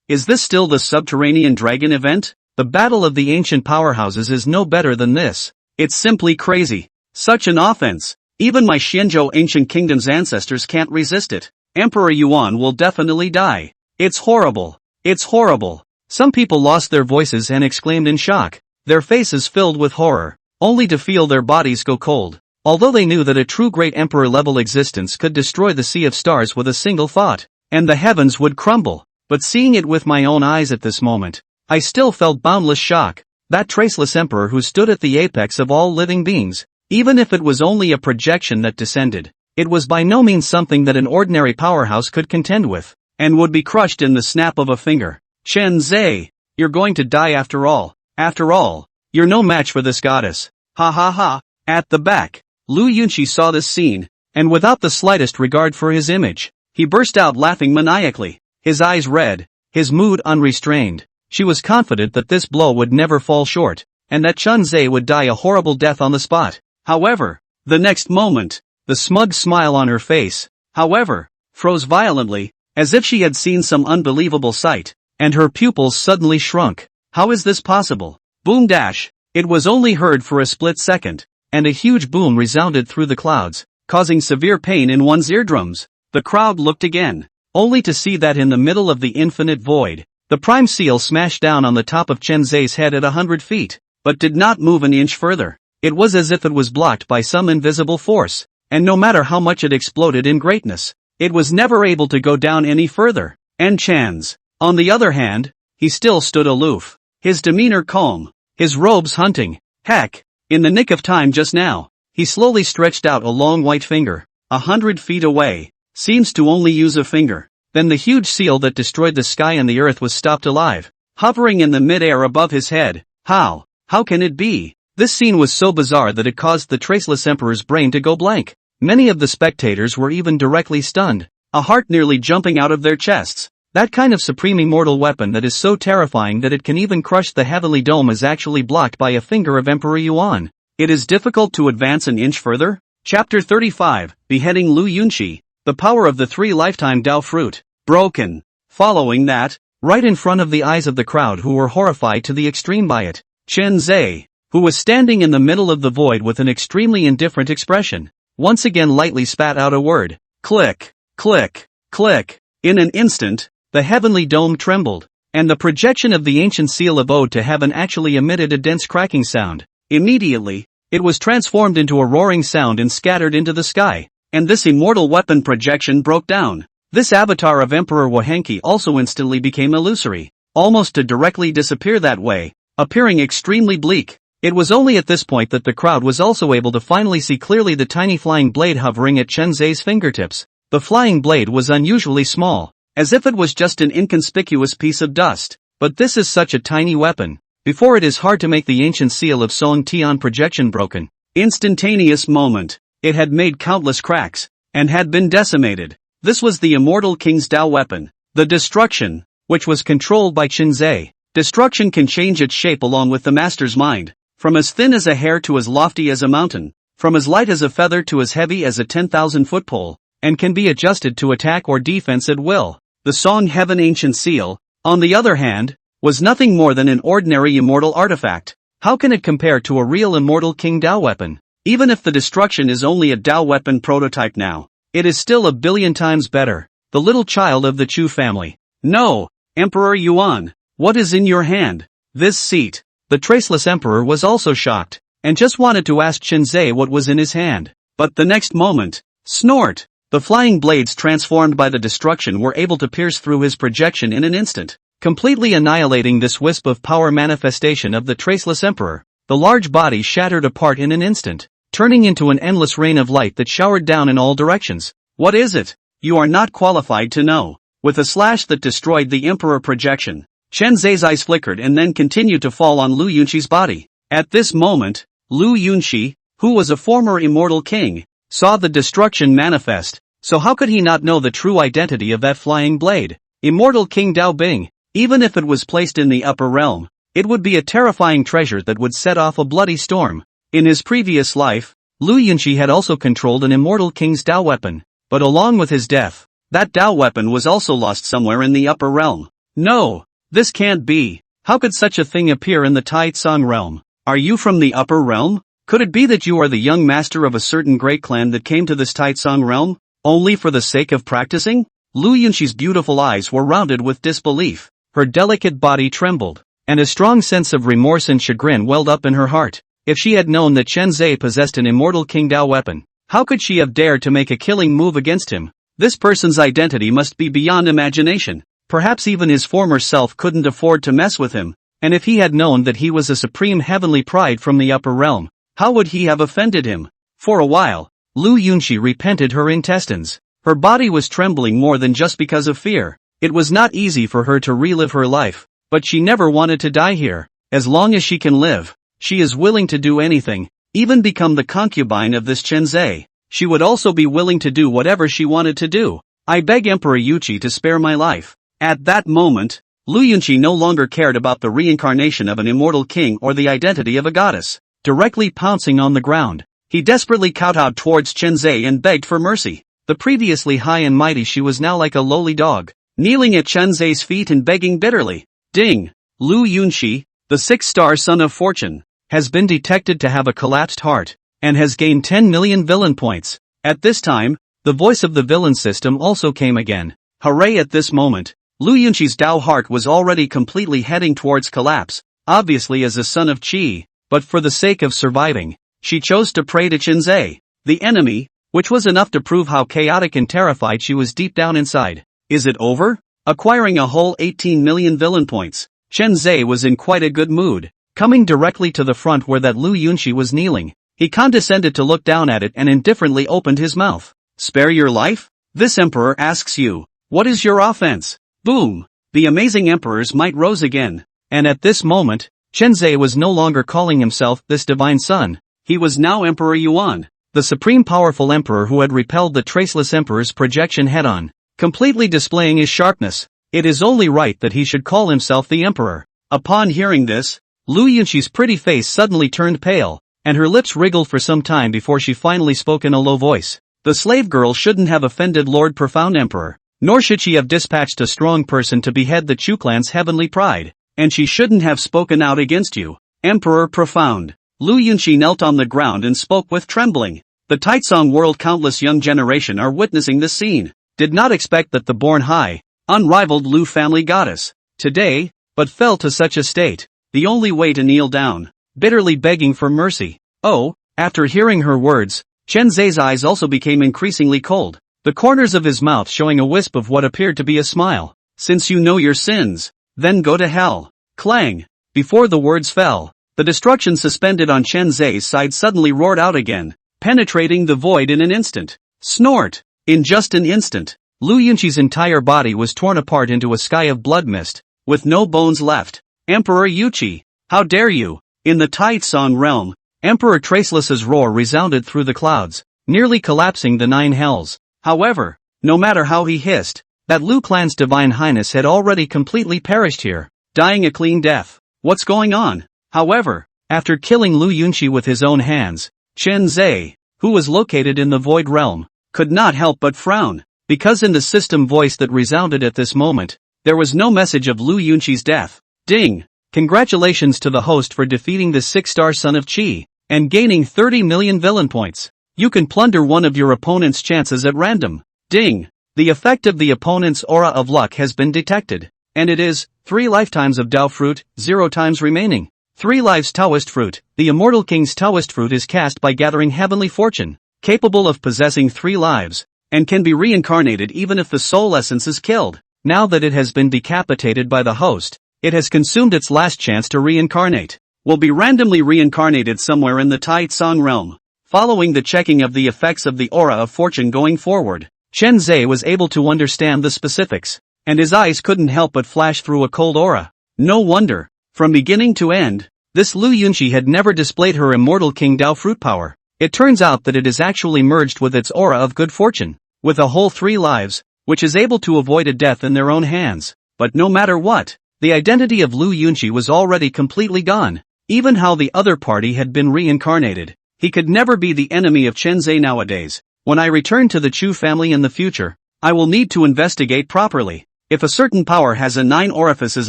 Speaker 1: Is this still the subterranean dragon event? The battle of the ancient powerhouses is no better than this. It's simply crazy. Such an offense. Even my Xianzhou ancient kingdom's ancestors can't resist it. Emperor Yuan will definitely die. It's horrible. It's horrible. Some people lost their voices and exclaimed in shock, their faces filled with horror, only to feel their bodies go cold. Although they knew that a true great emperor-level existence could destroy the sea of stars with a single thought, and the heavens would crumble. But seeing it with my own eyes at this moment, I still felt boundless shock. That traceless emperor who stood at the apex of all living beings. Even if it was only a projection that descended, it was by no means something that an ordinary powerhouse could contend with, and would be crushed in the snap of a finger. Chen Zhe, you're going to die after all. After all, you're no match for this goddess. Ha ha ha. At the back, Lu Yunqi saw this scene, and without the slightest regard for his image, he burst out laughing maniacally, his eyes red, his mood unrestrained. She was confident that this blow would never fall short, and that Chen Zhe would die a horrible death on the spot. However, the next moment, the smug smile on her face, however, froze violently, as if she had seen some unbelievable sight, and her pupils suddenly shrunk. How is this possible? Boom dash! It was only heard for a split second, and a huge boom resounded through the clouds, causing severe pain in one's eardrums. The crowd looked again, only to see that in the middle of the infinite void, the prime seal smashed down on the top of Chen Zhe's head at 100 feet, but did not move an inch further. It was as if it was blocked by some invisible force, and no matter how much it exploded in greatness, it was never able to go down any further. And Chan's, on the other hand, he still stood aloof, his demeanor calm, his robes hunting. Heck, in the nick of time just now, he slowly stretched out a long white finger, 100 feet away, seems to only use a finger. Then the huge seal that destroyed the sky and the earth was stopped alive, hovering in the mid-air above his head. How can it be? This scene was so bizarre that it caused the traceless emperor's brain to go blank. Many of the spectators were even directly stunned, a heart nearly jumping out of their chests. That kind of supreme immortal weapon that is so terrifying that it can even crush the heavenly dome is actually blocked by a finger of Emperor Yuan. It is difficult to advance an inch further? Chapter 35, Beheading Lu Yunqi, the power of the 3 lifetime Dao fruit. Broken. Following that, right in front of the eyes of the crowd who were horrified to the extreme by it, Chen Zhe, who was standing in the middle of the void with an extremely indifferent expression, once again lightly spat out a word. Click, click, click. In an instant, the heavenly dome trembled, and the projection of the ancient seal of Ode to Heaven actually emitted a dense cracking sound. Immediately, it was transformed into a roaring sound and scattered into the sky, and this immortal weapon projection broke down. This avatar of Emperor Wahenki also instantly became illusory, almost to directly disappear that way, appearing extremely bleak. It was only at this point that the crowd was also able to finally see clearly the tiny flying blade hovering at Chen Zhe's fingertips. The flying blade was unusually small, as if it was just an inconspicuous piece of dust. But this is such a tiny weapon. Before it is hard to make the ancient seal of Song Tian projection broken. Instantaneous moment. It had made countless cracks, and had been decimated. This was the immortal king's Dao weapon, the destruction, which was controlled by Chen Zhe. Destruction can change its shape along with the master's mind, from as thin as a hair to as lofty as a mountain, from as light as a feather to as heavy as a 10,000-foot pole, and can be adjusted to attack or defense at will. The Song Heaven Ancient Seal, on the other hand, was nothing more than an ordinary immortal artifact. How can it compare to a real immortal King Dao weapon? Even if the destruction is only a Dao weapon prototype now, it is still a billion times better. The little child of the Chu family. No, Emperor Yuan, what is in your hand? This seat. The traceless emperor was also shocked, and just wanted to ask Chen Zhe what was in his hand. But the next moment, snort! The flying blades transformed by the destruction were able to pierce through his projection in an instant, completely annihilating this wisp of power manifestation of the traceless emperor. The large body shattered apart in an instant, turning into an endless rain of light that showered down in all directions. What is it? You are not qualified to know. With a slash that destroyed the emperor projection, Chen Zhe's eyes flickered and then continued to fall on Lu Yunqi's body. At this moment, Lu Yunqi, who was a former immortal king, saw the destruction manifest, so how could he not know the true identity of that flying blade? Immortal King Dao Bing. Even if it was placed in the upper realm, it would be a terrifying treasure that would set off a bloody storm. In his previous life, Lu Yunqi had also controlled an immortal king's Dao weapon, but along with his death, that Dao weapon was also lost somewhere in the upper realm. No, this can't be. How could such a thing appear in the Tai Tsang realm? Are you from the upper realm? Could it be that you are the young master of a certain great clan that came to this Tai Tsang realm, only for the sake of practicing? Lu Yunqi's beautiful eyes were rounded with disbelief, her delicate body trembled, and a strong sense of remorse and chagrin welled up in her heart. If she had known that Chen Zhe possessed an immortal King Dao weapon, how could she have dared to make a killing move against him? This person's identity must be beyond imagination. Perhaps even his former self couldn't afford to mess with him. and if he had known that he was a supreme heavenly pride from the upper realm, how would he have offended him? For a while, Lu Yunxi repented her intestines. Her body was trembling more than just because of fear. It was not easy for her to relive her life, but she never wanted to die here. As long as she can live, she is willing to do anything, even become the concubine of this Chenzai. She would also be willing to do whatever she wanted to do. I beg Emperor Yuqi to spare my life. At that moment, Lu Yunxi no longer cared about the reincarnation of an immortal king or the identity of a goddess. Directly pouncing on the ground, he desperately kowtowed towards Chenzai and begged for mercy. The previously high and mighty she was now like a lowly dog, kneeling at Chenzai's feet and begging bitterly. Ding! Lu Yunxi, the 6-star son of fortune, has been detected to have a collapsed heart, and has gained 10 million villain points. At this time, the voice of the villain system also came again. Hooray! At this moment, Lu Yunxi's Dao heart was already completely heading towards collapse, obviously as a son of Qi, but for the sake of surviving, she chose to pray to Chenzai, the enemy, which was enough to prove how chaotic and terrified she was deep down inside. Is it over? Acquiring a whole 18 million villain points, Chenzai was in quite a good mood. Coming directly to the front where that Lu Yunxi was kneeling, he condescended to look down at it and indifferently opened his mouth. Spare your life? This emperor asks you, what is your offense? Boom! The amazing emperor's might rose again. And at this moment, Chenzai was no longer calling himself this divine son. He was now Emperor Yuan, the supreme powerful emperor who had repelled the traceless emperor's projection head-on, completely displaying his sharpness. It is only right that he should call himself the emperor. Upon hearing this, Lu Yunxi's pretty face suddenly turned pale, and her lips wriggled for some time before she finally spoke in a low voice. The slave girl shouldn't have offended Lord Profound Emperor, nor should she have dispatched a strong person to behead the Chu clan's heavenly pride, and she shouldn't have spoken out against you, Emperor Profound. Lu Yunxi knelt on the ground and spoke with trembling. The Taitsong world countless young generation are witnessing this scene. Did not expect that the born high, unrivaled Lu family goddess, today, but fell to such a state. The only way to kneel down, bitterly begging for mercy. Oh, after hearing her words, Chenzai's eyes also became increasingly cold, the corners of his mouth showing a wisp of what appeared to be a smile. Since you know your sins, then go to hell. Clang! Before the words fell, the destruction suspended on Chenzai's side suddenly roared out again, penetrating the void in an instant. Snort! In just an instant, Lu Yunxi's entire body was torn apart into a sky of blood mist, with no bones left. Emperor Yuqi, how dare you! In the Taitsong realm, Emperor Traceless's roar resounded through the clouds, nearly collapsing the 9 hells. However, no matter how he hissed, that Lu clan's divine highness had already completely perished here, dying a clean death. What's going on? However, after killing Lu Yunxi with his own hands, Chenzai, who was located in the void realm, could not help but frown, because in the system voice that resounded at this moment, there was no message of Lu Yunxi's death. Ding! Congratulations to the host for defeating the 6-star son of Qi, and gaining 30 million villain points. You can plunder one of your opponent's chances at random. Ding! The effect of the opponent's aura of luck has been detected, and it is 3 lifetimes of Dao fruit, 0 times remaining. 3 lives Taoist fruit. The immortal king's Taoist fruit is cast by gathering heavenly fortune, capable of possessing 3 lives, and can be reincarnated even if the soul essence is killed. Now that it has been decapitated by the host, it has consumed its last chance to reincarnate. Will be randomly reincarnated somewhere in the Taitsong realm. Following the checking of the effects of the aura of fortune going forward, Chenzai was able to understand the specifics, and his eyes couldn't help but flash through a cold aura. No wonder, from beginning to end, this Lu Yunxi had never displayed her immortal King Dao fruit power. It turns out that it is actually merged with its aura of good fortune, with a whole 3 lives, which is able to avoid a death in their own hands. But no matter what, the identity of Lu Yunxi was already completely gone. Even how the other party had been reincarnated, he could never be the enemy of Chenzai nowadays. When I return to the Chu family in the future, I will need to investigate properly. If a certain power has a 9 orifices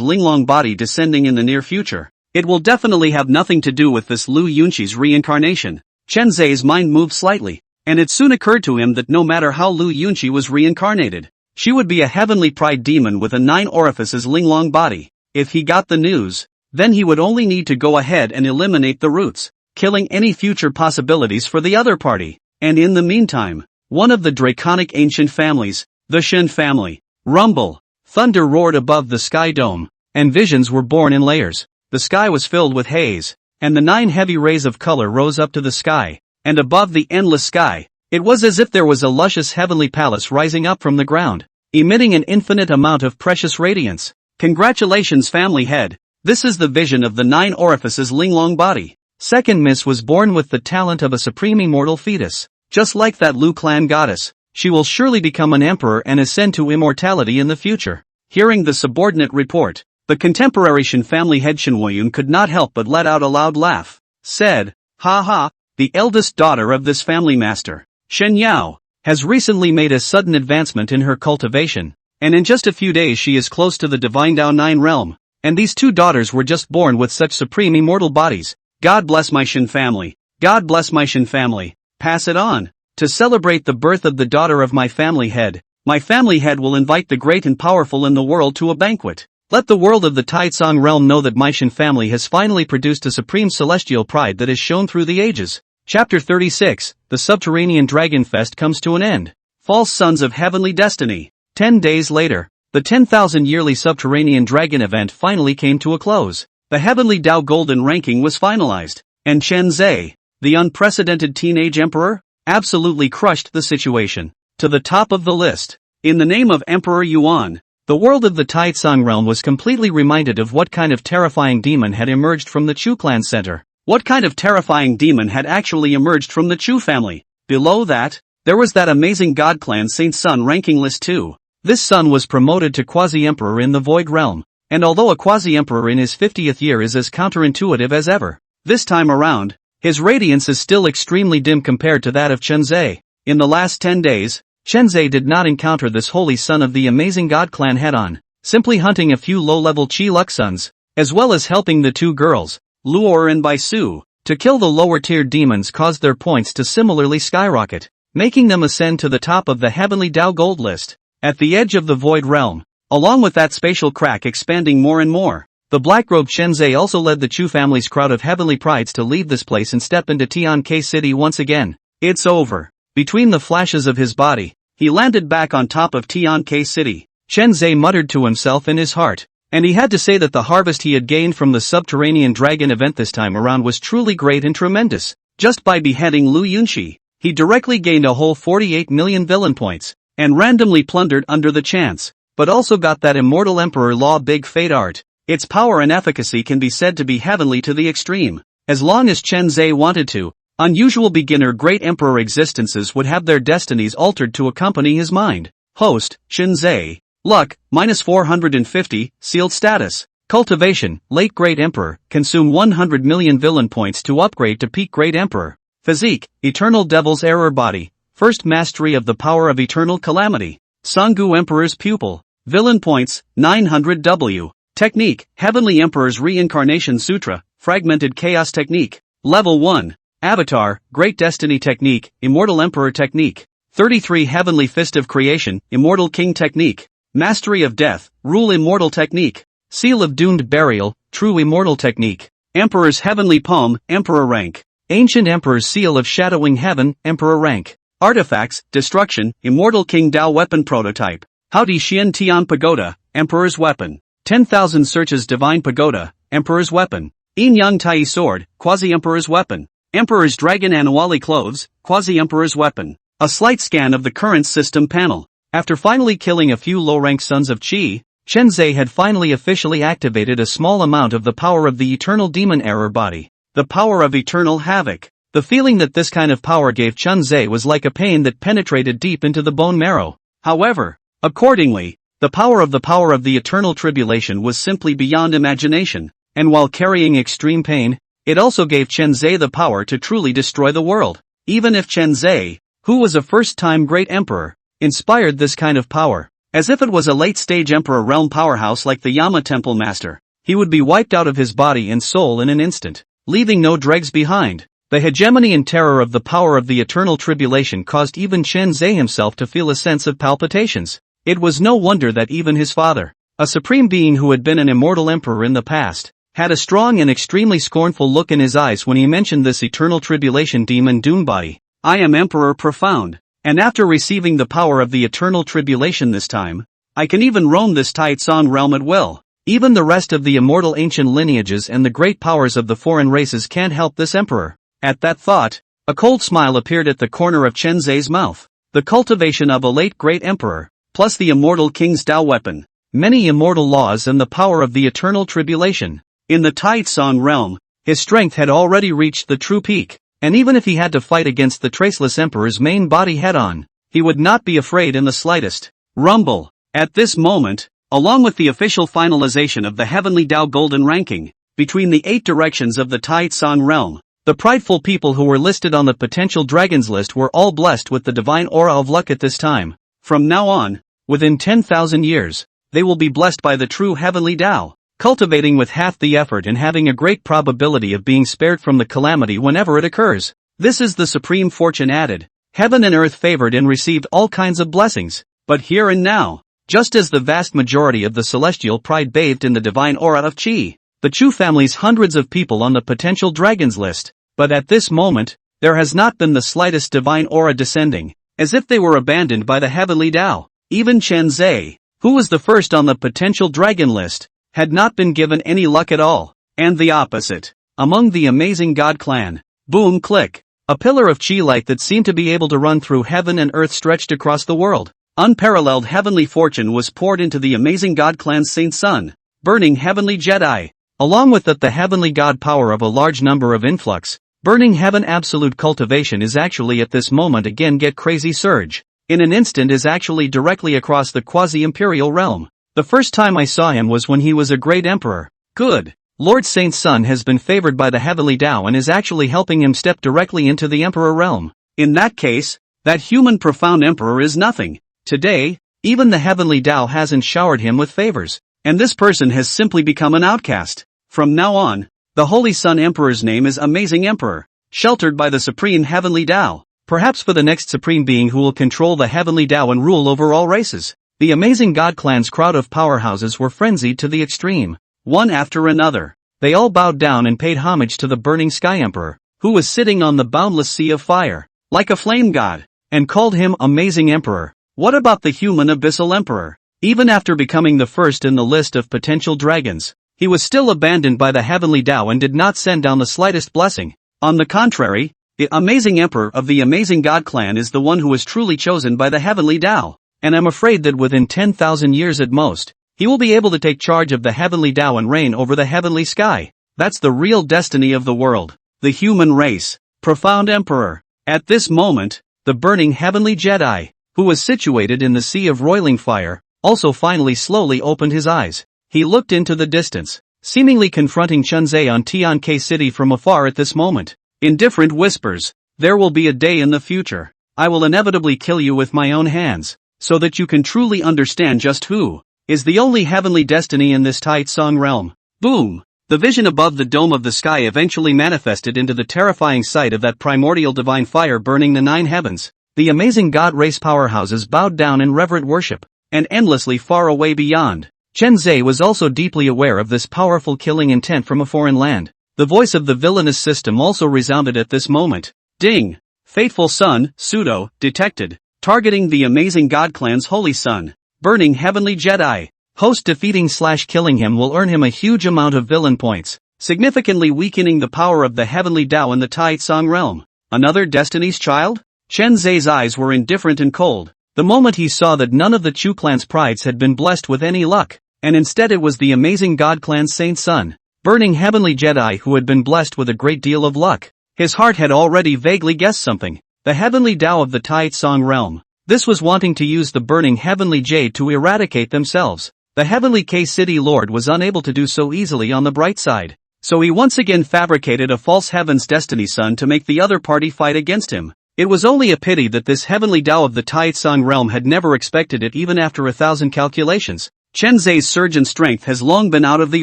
Speaker 1: Linglong body descending in the near future, it will definitely have nothing to do with this Lu Yunxi's reincarnation. Chenzai's mind moved slightly, and it soon occurred to him that no matter how Lu Yunxi was reincarnated, she would be a heavenly pride demon with a 9 orifices Linglong body. If he got the news, then he would only need to go ahead and eliminate the roots, killing any future possibilities for the other party. And in the meantime, one of the draconic ancient families, the Shen family, rumble, thunder roared above the sky dome, and visions were born in layers. the sky was filled with haze, and the 9 heavy rays of color rose up to the sky, and above the endless sky, it was as if there was a luscious heavenly palace rising up from the ground, emitting an infinite amount of precious radiance. Congratulations, family head. This is the vision of the 9 orifices Linglong body. Second Miss was born with the talent of a supreme immortal fetus. Just like that Lu clan goddess, she will surely become an emperor and ascend to immortality in the future. Hearing the subordinate report, the contemporary Shen family head Shen Woyun could not help but let out a loud laugh. Said, "Ha ha, the eldest daughter of this family master, Shen Yao, has recently made a sudden advancement in her cultivation, and in just a few days she is close to the divine Dao 9 realm, and these 2 daughters were just born with such supreme immortal bodies. God bless my Shen family. God bless my Shen family. Pass it on. To celebrate the birth of the daughter of my family head will invite the great and powerful in the world to a banquet. Let the world of the Taitsong realm know that my Shen family has finally produced a supreme celestial pride that has shone through the ages." Chapter 36, The Subterranean Dragon Fest comes to an end. False Sons of Heavenly Destiny. 10 days later, the 10,000 yearly Subterranean Dragon event finally came to a close. The Heavenly Dao Golden ranking was finalized, and Chen Zhe, the unprecedented teenage emperor, absolutely crushed the situation to the top of the list. In the name of Emperor Yuan, the world of the Taitsong realm was completely reminded of what kind of terrifying demon had emerged from the Chu clan center. What kind of terrifying demon had actually emerged from the Chu family? Below that, there was that amazing God clan Saint Sun ranking list too. This son was promoted to quasi-emperor in the Void realm, and although a quasi-emperor in his 50th year is as counterintuitive as ever, this time around, his radiance is still extremely dim compared to that of Chen Zhe. In the last 10 days, Chen Zhe did not encounter this holy son of the amazing God clan head-on, simply hunting a few low-level Qi Luxuns, as well as helping the 2 girls, Luor and Baisu, to kill the lower-tiered demons caused their points to similarly skyrocket, making them ascend to the top of the Heavenly Dao Gold list. At the edge of the Void realm, along with that spatial crack expanding more and more, the black-robed Chen Zhe also led the Chu family's crowd of heavenly prides to leave this place and step into Tian K City once again. It's over. Between the flashes of his body, he landed back on top of Tian K City. Chen Zhe muttered to himself in his heart, and he had to say that the harvest he had gained from the Subterranean Dragon event this time around was truly great and tremendous. Just by beheading Lu Yunxi, he directly gained a whole 48 million villain points, and randomly plundered under the chance, but also got that Immortal Emperor Law Big Fate art. Its power and efficacy can be said to be heavenly to the extreme. As long as Chen Zhe wanted to, unusual beginner Great Emperor existences would have their destinies altered to accompany his mind. Host, Chen Zhe. Luck, minus 450, sealed status. Cultivation, Late Great Emperor, consume 100 million villain points to upgrade to Peak Great Emperor. Physique, Eternal Devil's Error Body, first mastery of the power of Eternal Calamity. Sanggu Emperor's Pupil, villain points, 900 W. Technique, Heavenly Emperor's Reincarnation Sutra, Fragmented Chaos Technique. Level 1. Avatar, Great Destiny Technique, Immortal Emperor Technique. 33 Heavenly Fist of Creation, Immortal King Technique. Mastery of Death, Rule Immortal Technique. Seal of Doomed Burial, True Immortal Technique. Emperor's Heavenly Palm, Emperor Rank. Ancient Emperor's Seal of Shadowing Heaven, Emperor Rank. Artifacts, Destruction, Immortal King Dao Weapon Prototype. Haodi Xian Tian Pagoda, Emperor's Weapon. 10,000 Searches Divine Pagoda, Emperor's Weapon. Yin Yang Tai Sword, Quasi-Emperor's Weapon. Emperor's Dragon Annuali Clothes, Quasi-Emperor's Weapon. A slight scan of the current system panel. After finally killing a few low-rank sons of Qi, Chen Zhe had finally officially activated a small amount of the power of the Eternal Demon Error Body. The power of Eternal Havoc. The feeling that this kind of power gave Chen Zhe was like a pain that penetrated deep into the bone marrow. However, accordingly, the power of the Eternal Tribulation was simply beyond imagination, and while carrying extreme pain, it also gave Chen Zhe the power to truly destroy the world. Even if Chen Zhe, who was a first-time Great Emperor, inspired this kind of power, as if it was a late-stage Emperor realm powerhouse like the Yama Temple Master, he would be wiped out of his body and soul in an instant, leaving no dregs behind. The hegemony and terror of the power of the Eternal Tribulation caused even Chen Zhe himself to feel a sense of palpitations. It was no wonder that even his father, a supreme being who had been an immortal emperor in the past, had a strong and extremely scornful look in his eyes when he mentioned this Eternal Tribulation demon Dune body. I am Emperor Profound, and after receiving the power of the Eternal Tribulation this time, I can even roam this Taitsong realm at will. Even the rest of the immortal ancient lineages and the great powers of the foreign races can't help this emperor. At that thought, a cold smile appeared at the corner of Chen Zhe's mouth. The cultivation of a late great emperor, plus the immortal king's Tao weapon, many immortal laws and the power of the eternal tribulation. In the Tai Tsong realm, his strength had already reached the true peak, and even if he had to fight against the traceless emperor's main body head-on, he would not be afraid in the slightest. Rumble. At this moment, along with the official finalization of the Heavenly Tao Golden Ranking, between the 8 directions of the Tai Tsong realm, the prideful people who were listed on the potential dragons list were all blessed with the divine aura of luck at this time. From now on, within 10,000 years, they will be blessed by the true Heavenly Tao, cultivating with half the effort and having a great probability of being spared from the calamity whenever it occurs. This is the supreme fortune added. Heaven and earth favored and received all kinds of blessings, but here and now, just as the vast majority of the celestial pride bathed in the divine aura of Qi, the Chu family's hundreds of people on the potential dragons list, but at this moment, there has not been the slightest divine aura descending, as if they were abandoned by the Heavenly Tao. Even Chen Zhe, who was the first on the potential dragon list, had not been given any luck at all, and the opposite. Among the amazing God clan, boom click, a pillar of Qi light that seemed to be able to run through heaven and earth stretched across the world. Unparalleled heavenly fortune was poured into the amazing God clan's Saint Sun, burning heavenly Jedi. Along with that, the heavenly God power of a large number of influx, burning heaven absolute cultivation is actually at this moment again get crazy surge. In an instant is actually directly across the quasi-imperial realm. The first time I saw him was when he was a great emperor. Good. Lord Saint Sun has been favored by the Heavenly Tao and is actually helping him step directly into the emperor realm. In that case, that human profound emperor is nothing. Today, even the Heavenly Tao hasn't showered him with favors, and this person has simply become an outcast. From now on, the Holy Sun Emperor's name is Amazing Emperor, sheltered by the Supreme Heavenly Tao, perhaps for the next Supreme Being who will control the Heavenly Tao and rule over all races. The amazing God clan's crowd of powerhouses were frenzied to the extreme. One after another, they all bowed down and paid homage to the burning Sky Emperor, who was sitting on the boundless sea of fire, like a flame god, and called him Amazing Emperor. What about the human Abyssal Emperor? Even after becoming the first in the list of potential dragons, he was still abandoned by the Heavenly Tao and did not send down the slightest blessing. On the contrary, the Amazing Emperor of the Amazing God clan is the one who was truly chosen by the Heavenly Tao, and I'm afraid that within 10,000 years at most, he will be able to take charge of the Heavenly Tao and reign over the heavenly sky. That's the real destiny of the world, the human race. Profound Emperor. At this moment, the burning heavenly Jedi, who was situated in the sea of roiling fire, also finally slowly opened his eyes. He looked into the distance, seemingly confronting Chen Zhe on Tian K City from afar at this moment. In different whispers, there will be a day in the future. I will inevitably kill you with my own hands, so that you can truly understand just who is the only heavenly destiny in this Tai Tsong realm. Boom! The vision above the dome of the sky eventually manifested into the terrifying sight of that primordial divine fire burning the 9 heavens. The amazing God race powerhouses bowed down in reverent worship, and endlessly far away beyond, Chen Zhe was also deeply aware of this powerful killing intent from a foreign land. The voice of the villainous system also resounded at this moment. Ding! Fateful Sun, pseudo, detected, targeting the amazing God clan's Holy Sun, burning heavenly Jedi. Host defeating/killing him will earn him a huge amount of villain points, significantly weakening the power of the heavenly Tao in the Tai Tsong realm. Another Destiny's Child? Chen Zhe's eyes were indifferent and cold, the moment he saw that none of the Chu clan's prides had been blessed with any luck, and instead it was the amazing God clan's Saint Sun, burning heavenly Jedi who had been blessed with a great deal of luck. His heart had already vaguely guessed something. The heavenly Tao of the Tai Tsong realm. This was wanting to use the burning heavenly jade to eradicate themselves. The heavenly K-City Lord was unable to do so easily on the bright side, so he once again fabricated a false heaven's destiny sun to make the other party fight against him. It was only a pity that this heavenly Tao of the Tai Tsong realm had never expected it even after 1,000 calculations. Chen Zhe's surge in strength has long been out of the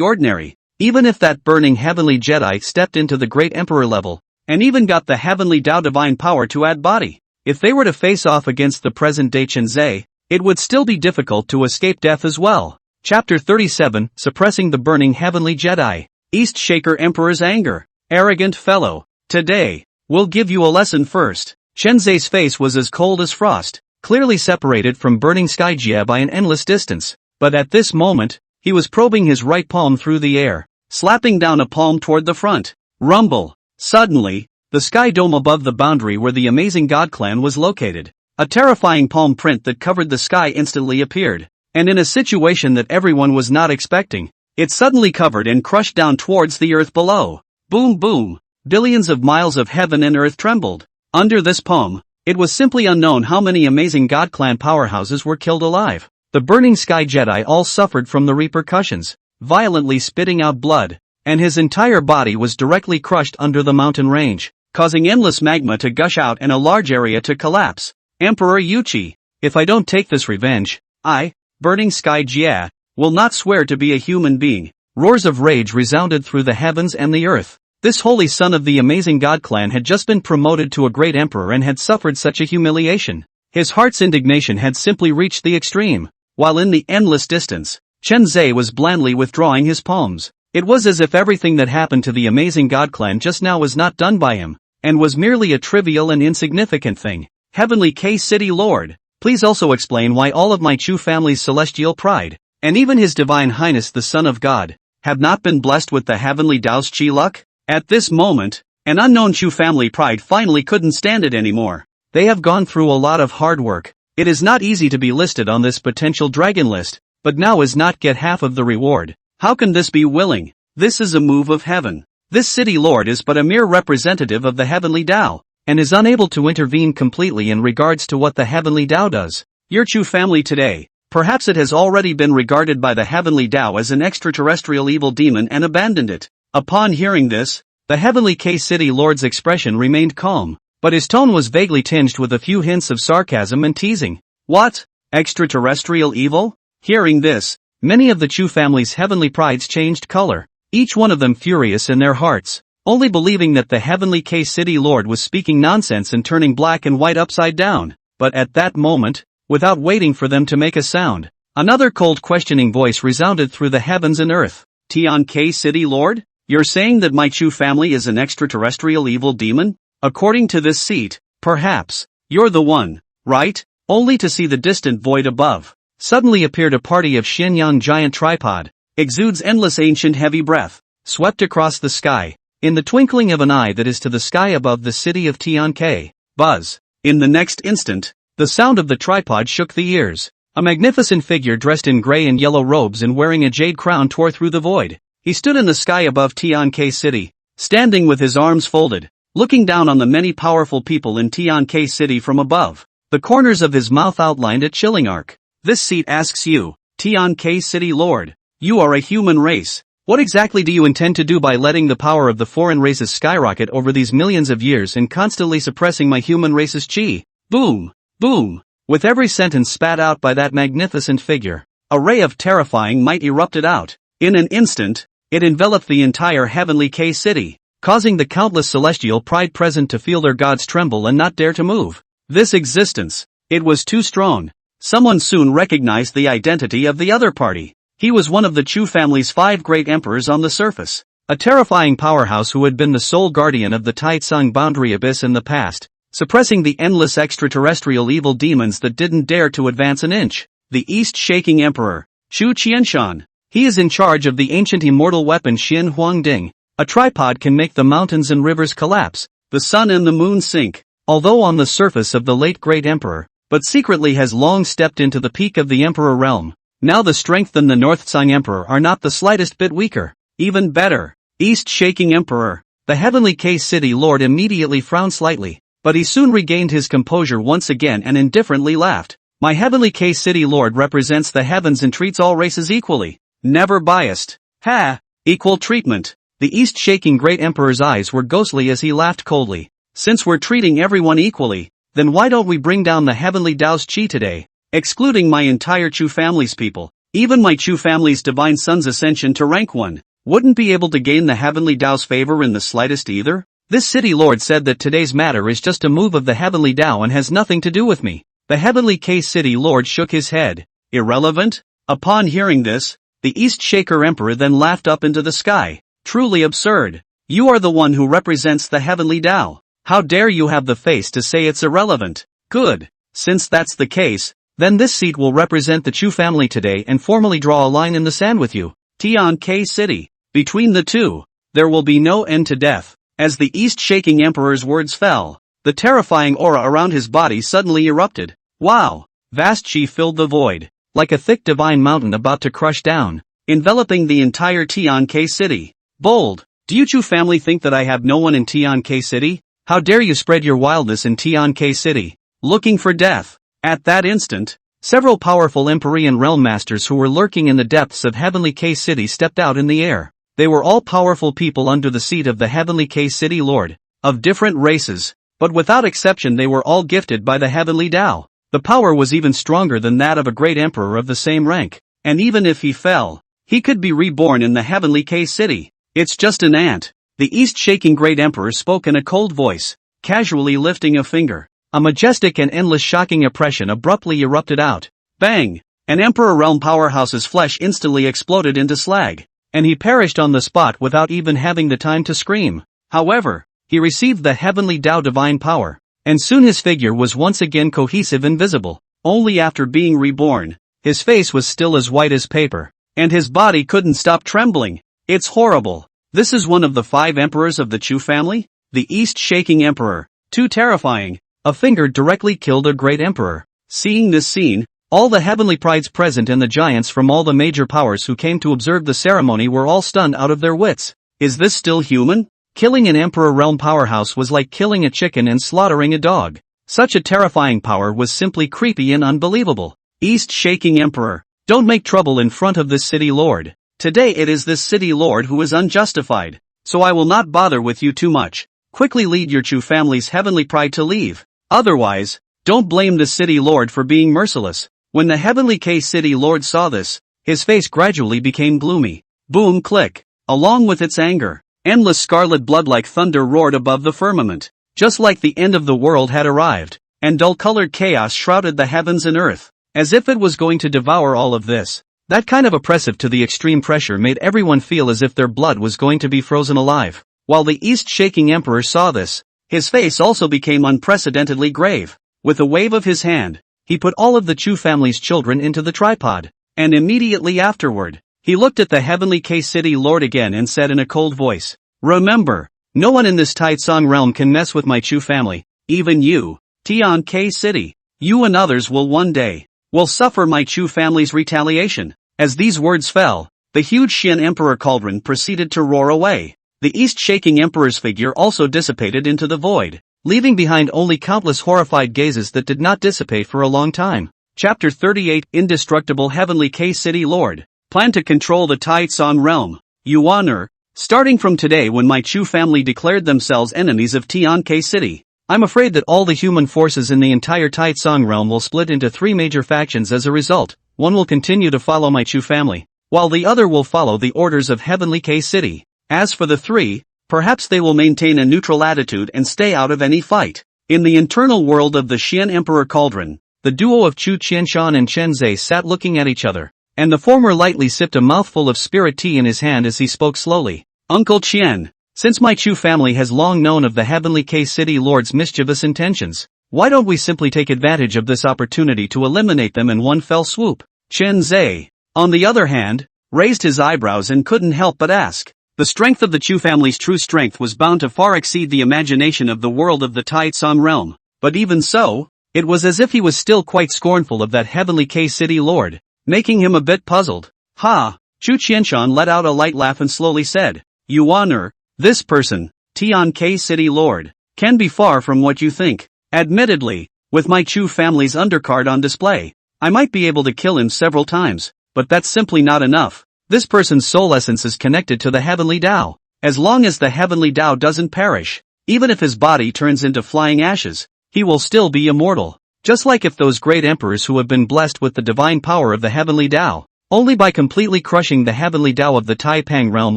Speaker 1: ordinary. Even if that burning heavenly Jedi stepped into the great emperor level, and even got the heavenly Tao divine power to add body, if they were to face off against the present-day Chen Zhe, it would still be difficult to escape death as well. Chapter 37, Suppressing the Burning Heavenly Jedi. East Shaker Emperor's Anger. Arrogant fellow. Today, we'll give you a lesson first. Chen Zhe's face was as cold as frost, clearly separated from burning sky Jia by an endless distance. But at this moment, He was probing his right palm through the air, slapping down a palm toward the front. Rumble. Suddenly, the sky dome above the boundary where the amazing god clan was located. A terrifying palm print that covered the sky instantly appeared. And in a situation that everyone was not expecting, it suddenly covered and crushed down towards the earth below. Boom boom. Billions of miles of heaven and earth trembled. Under this palm, it was simply unknown how many amazing god clan powerhouses were killed alive. The burning sky Jedi all suffered from the repercussions, violently spitting out blood, and his entire body was directly crushed under the mountain range, causing endless magma to gush out and a large area to collapse. Emperor Yuchi, if I don't take this revenge, I, burning sky Jia, will not swear to be a human being. Roars of rage resounded through the heavens and the earth. This holy son of the amazing god clan had just been promoted to a great emperor and had suffered such a humiliation. His heart's indignation had simply reached the extreme. While in the endless distance, Chen Zhe was blandly withdrawing his palms. It was as if everything that happened to the amazing god clan just now was not done by him, and was merely a trivial and insignificant thing. Heavenly K-City Lord, please also explain why all of my Chu family's celestial pride, and even His Divine Highness the Son of God, have not been blessed with the heavenly Dao's chi luck? At this moment, an unknown Chu family pride finally couldn't stand it anymore. They have gone through a lot of hard work. It is not easy to be listed on this potential dragon list, but now is not get half of the reward. How can this be willing? This is a move of heaven. This city lord is but a mere representative of the heavenly Dao, and is unable to intervene completely in regards to what the heavenly Dao does. Your Chu family today, perhaps it has already been regarded by the heavenly Dao as an extraterrestrial evil demon and abandoned it. Upon hearing this, the heavenly K-City Lord's expression remained calm, but his tone was vaguely tinged with a few hints of sarcasm and teasing. What? Extraterrestrial evil? Hearing this, many of the Chu family's heavenly prides changed color, each one of them furious in their hearts, only believing that the heavenly K-City Lord was speaking nonsense and turning black and white upside down. But at that moment, without waiting for them to make a sound, another cold questioning voice resounded through the heavens and earth. Tian K-City Lord? You're saying that my Chu family is an extraterrestrial evil demon? According to this seat, perhaps, you're the one, right? Only to see the distant void above. Suddenly appeared a party of Xinyang giant tripod, exudes endless ancient heavy breath, swept across the sky, in the twinkling of an eye that is to the sky above the city of Tian K. Buzz. In the next instant, the sound of the tripod shook the ears. A magnificent figure dressed in gray and yellow robes and wearing a jade crown tore through the void. He stood in the sky above Tian K City, standing with his arms folded, looking down on the many powerful people in Tian K City from above. The corners of his mouth outlined a chilling arc. This seat asks you, Tian K City Lord, you are a human race. What exactly do you intend to do by letting the power of the foreign races skyrocket over these millions of years and constantly suppressing my human race's chi? Boom, boom. With every sentence spat out by that magnificent figure, a ray of terrifying might erupted out. In an instant, it enveloped the entire heavenly K City, causing the countless celestial pride present to feel their gods tremble and not dare to move. This existence, it was too strong. Someone soon recognized the identity of the other party. He was one of the Chu family's 5 great emperors on the surface, a terrifying powerhouse who had been the sole guardian of the Taitsung boundary abyss in the past, suppressing the endless extraterrestrial evil demons that didn't dare to advance an inch. The East-shaking Emperor, Chu Qianshan. He is in charge of the ancient immortal weapon Xin Huangding. A tripod can make the mountains and rivers collapse, the sun and the moon sink. Although on the surface of the late great emperor, but secretly has long stepped into the peak of the emperor realm. Now the strength and the North Tsang Emperor are not the slightest bit weaker. Even better, East-shaking Emperor. The heavenly K-City Lord immediately frowned slightly, but he soon regained his composure once again and indifferently laughed. My heavenly K-City Lord represents the heavens and treats all races equally. Never biased. Ha! Equal treatment. The East-shaking great emperor's eyes were ghostly as he laughed coldly. Since we're treating everyone equally, then why don't we bring down the heavenly Dao's chi today? Excluding my entire Chu family's people, even my Chu family's divine son's ascension to rank 1, wouldn't be able to gain the heavenly Dao's favor in the slightest either? This city lord said that today's matter is just a move of the heavenly Dao and has nothing to do with me. The heavenly K-City Lord shook his head. Irrelevant? Upon hearing this, the East Shaker Emperor then laughed up into the sky. Truly absurd. You are the one who represents the heavenly Dao. How dare you have the face to say it's irrelevant? Good. Since that's the case, Then this seat will represent the Chu family today and formally draw a line in the sand with you. Tian K City. Between the two, there will be no end to death. As the East-shaking emperor's words fell, the terrifying aura around his body suddenly erupted. Wow! Vast chi filled the void, like a thick divine mountain about to crush down, enveloping the entire Tian K City. Bold! Do you Chu family think that I have no one in Tian K City? How dare you spread your wildness in Tian K City, looking for death? At that instant, several powerful Empyrean realm masters who were lurking in the depths of Heavenly K City stepped out in the air. They were all powerful people under the seat of the Heavenly K City Lord, of different races, but without exception they were all gifted by the Heavenly Tao. The power was even stronger than that of a great emperor of the same rank, and even if he fell, he could be reborn in the Heavenly K City. It's just an ant. The East-shaking great emperor spoke in a cold voice, casually lifting a finger. A majestic and endless shocking oppression abruptly erupted out. Bang! An Emperor Realm powerhouse's flesh instantly exploded into slag, and he perished on the spot without even having the time to scream. However, he received the Heavenly Tao divine power, and soon his figure was once again cohesive and visible. Only after being reborn, his face was still as white as paper, and his body couldn't stop trembling. It's horrible. This is one of the 5 emperors of the Chu family? The East-shaking emperor. Too terrifying. A finger directly killed a great emperor. Seeing this scene, all the heavenly prides present and the giants from all the major powers who came to observe the ceremony were all stunned out of their wits. Is this still human? Killing an Emperor Realm powerhouse was like killing a chicken and slaughtering a dog. Such a terrifying power was simply creepy and unbelievable. East-shaking emperor, don't make trouble in front of this city lord. Today it is this city lord who is unjustified, so I will not bother with you too much. Quickly lead your Chu family's heavenly pride to leave. Otherwise, don't blame the city lord for being merciless. When the Heavenly K City Lord saw this, his face gradually became gloomy. Boom click. Along with its anger, endless scarlet blood like thunder roared above the firmament, just like the end of the world had arrived, and dull-colored chaos shrouded the heavens and earth, as if it was going to devour all of this. That kind of oppressive to the extreme pressure made everyone feel as if their blood was going to be frozen alive. While the East-shaking emperor saw this, his face also became unprecedentedly grave. With a wave of his hand, he put all of the Chu family's children into the tripod, and immediately afterward, he looked at the Heavenly K City Lord again and said in a cold voice, "Remember, no one in this Taitsong realm can mess with my Chu family, even you, Tian K City. You and others will one day suffer my Chu family's retaliation." As these words fell, the huge Xian Emperor cauldron proceeded to roar away. The East-shaking emperor's figure also dissipated into the void, leaving behind only countless horrified gazes that did not dissipate for a long time. Chapter 38 Indestructible Heavenly K City Lord. Plan to control the Taitsong realm. Yuaner. Starting from today when my Chu family declared themselves enemies of Tian K City, I'm afraid that all the human forces in the entire Taitsong realm will split into 3 major factions as a result. One will continue to follow my Chu family, while the other will follow the orders of Heavenly K City. As for the 3, perhaps they will maintain a neutral attitude and stay out of any fight. In the internal world of the Xian Emperor Cauldron, the duo of Chu Qianshan and Chen Zhe sat looking at each other, and the former lightly sipped a mouthful of spirit tea in his hand as he spoke slowly. Uncle Qian, since my Chu family has long known of the Heavenly K City Lord's mischievous intentions, why don't we simply take advantage of this opportunity to eliminate them in one fell swoop? Chen Zhe, on the other hand, raised his eyebrows and couldn't help but ask. The strength of the Chu family's true strength was bound to far exceed the imagination of the world of the Taitsong realm, but even so, it was as if he was still quite scornful of that Heavenly K City Lord, making him a bit puzzled. Ha! Chu Qianshan let out a light laugh and slowly said, Yuaner, this person, Tian K City Lord, can be far from what you think. Admittedly, with my Chu family's undercard on display, I might be able to kill him several times, but that's simply not enough. This person's soul essence is connected to the Heavenly Tao. As long as the Heavenly Tao doesn't perish, even if his body turns into flying ashes, he will still be immortal. Just like if those great emperors who have been blessed with the divine power of the Heavenly Tao, only by completely crushing the Heavenly Tao of the Taipang realm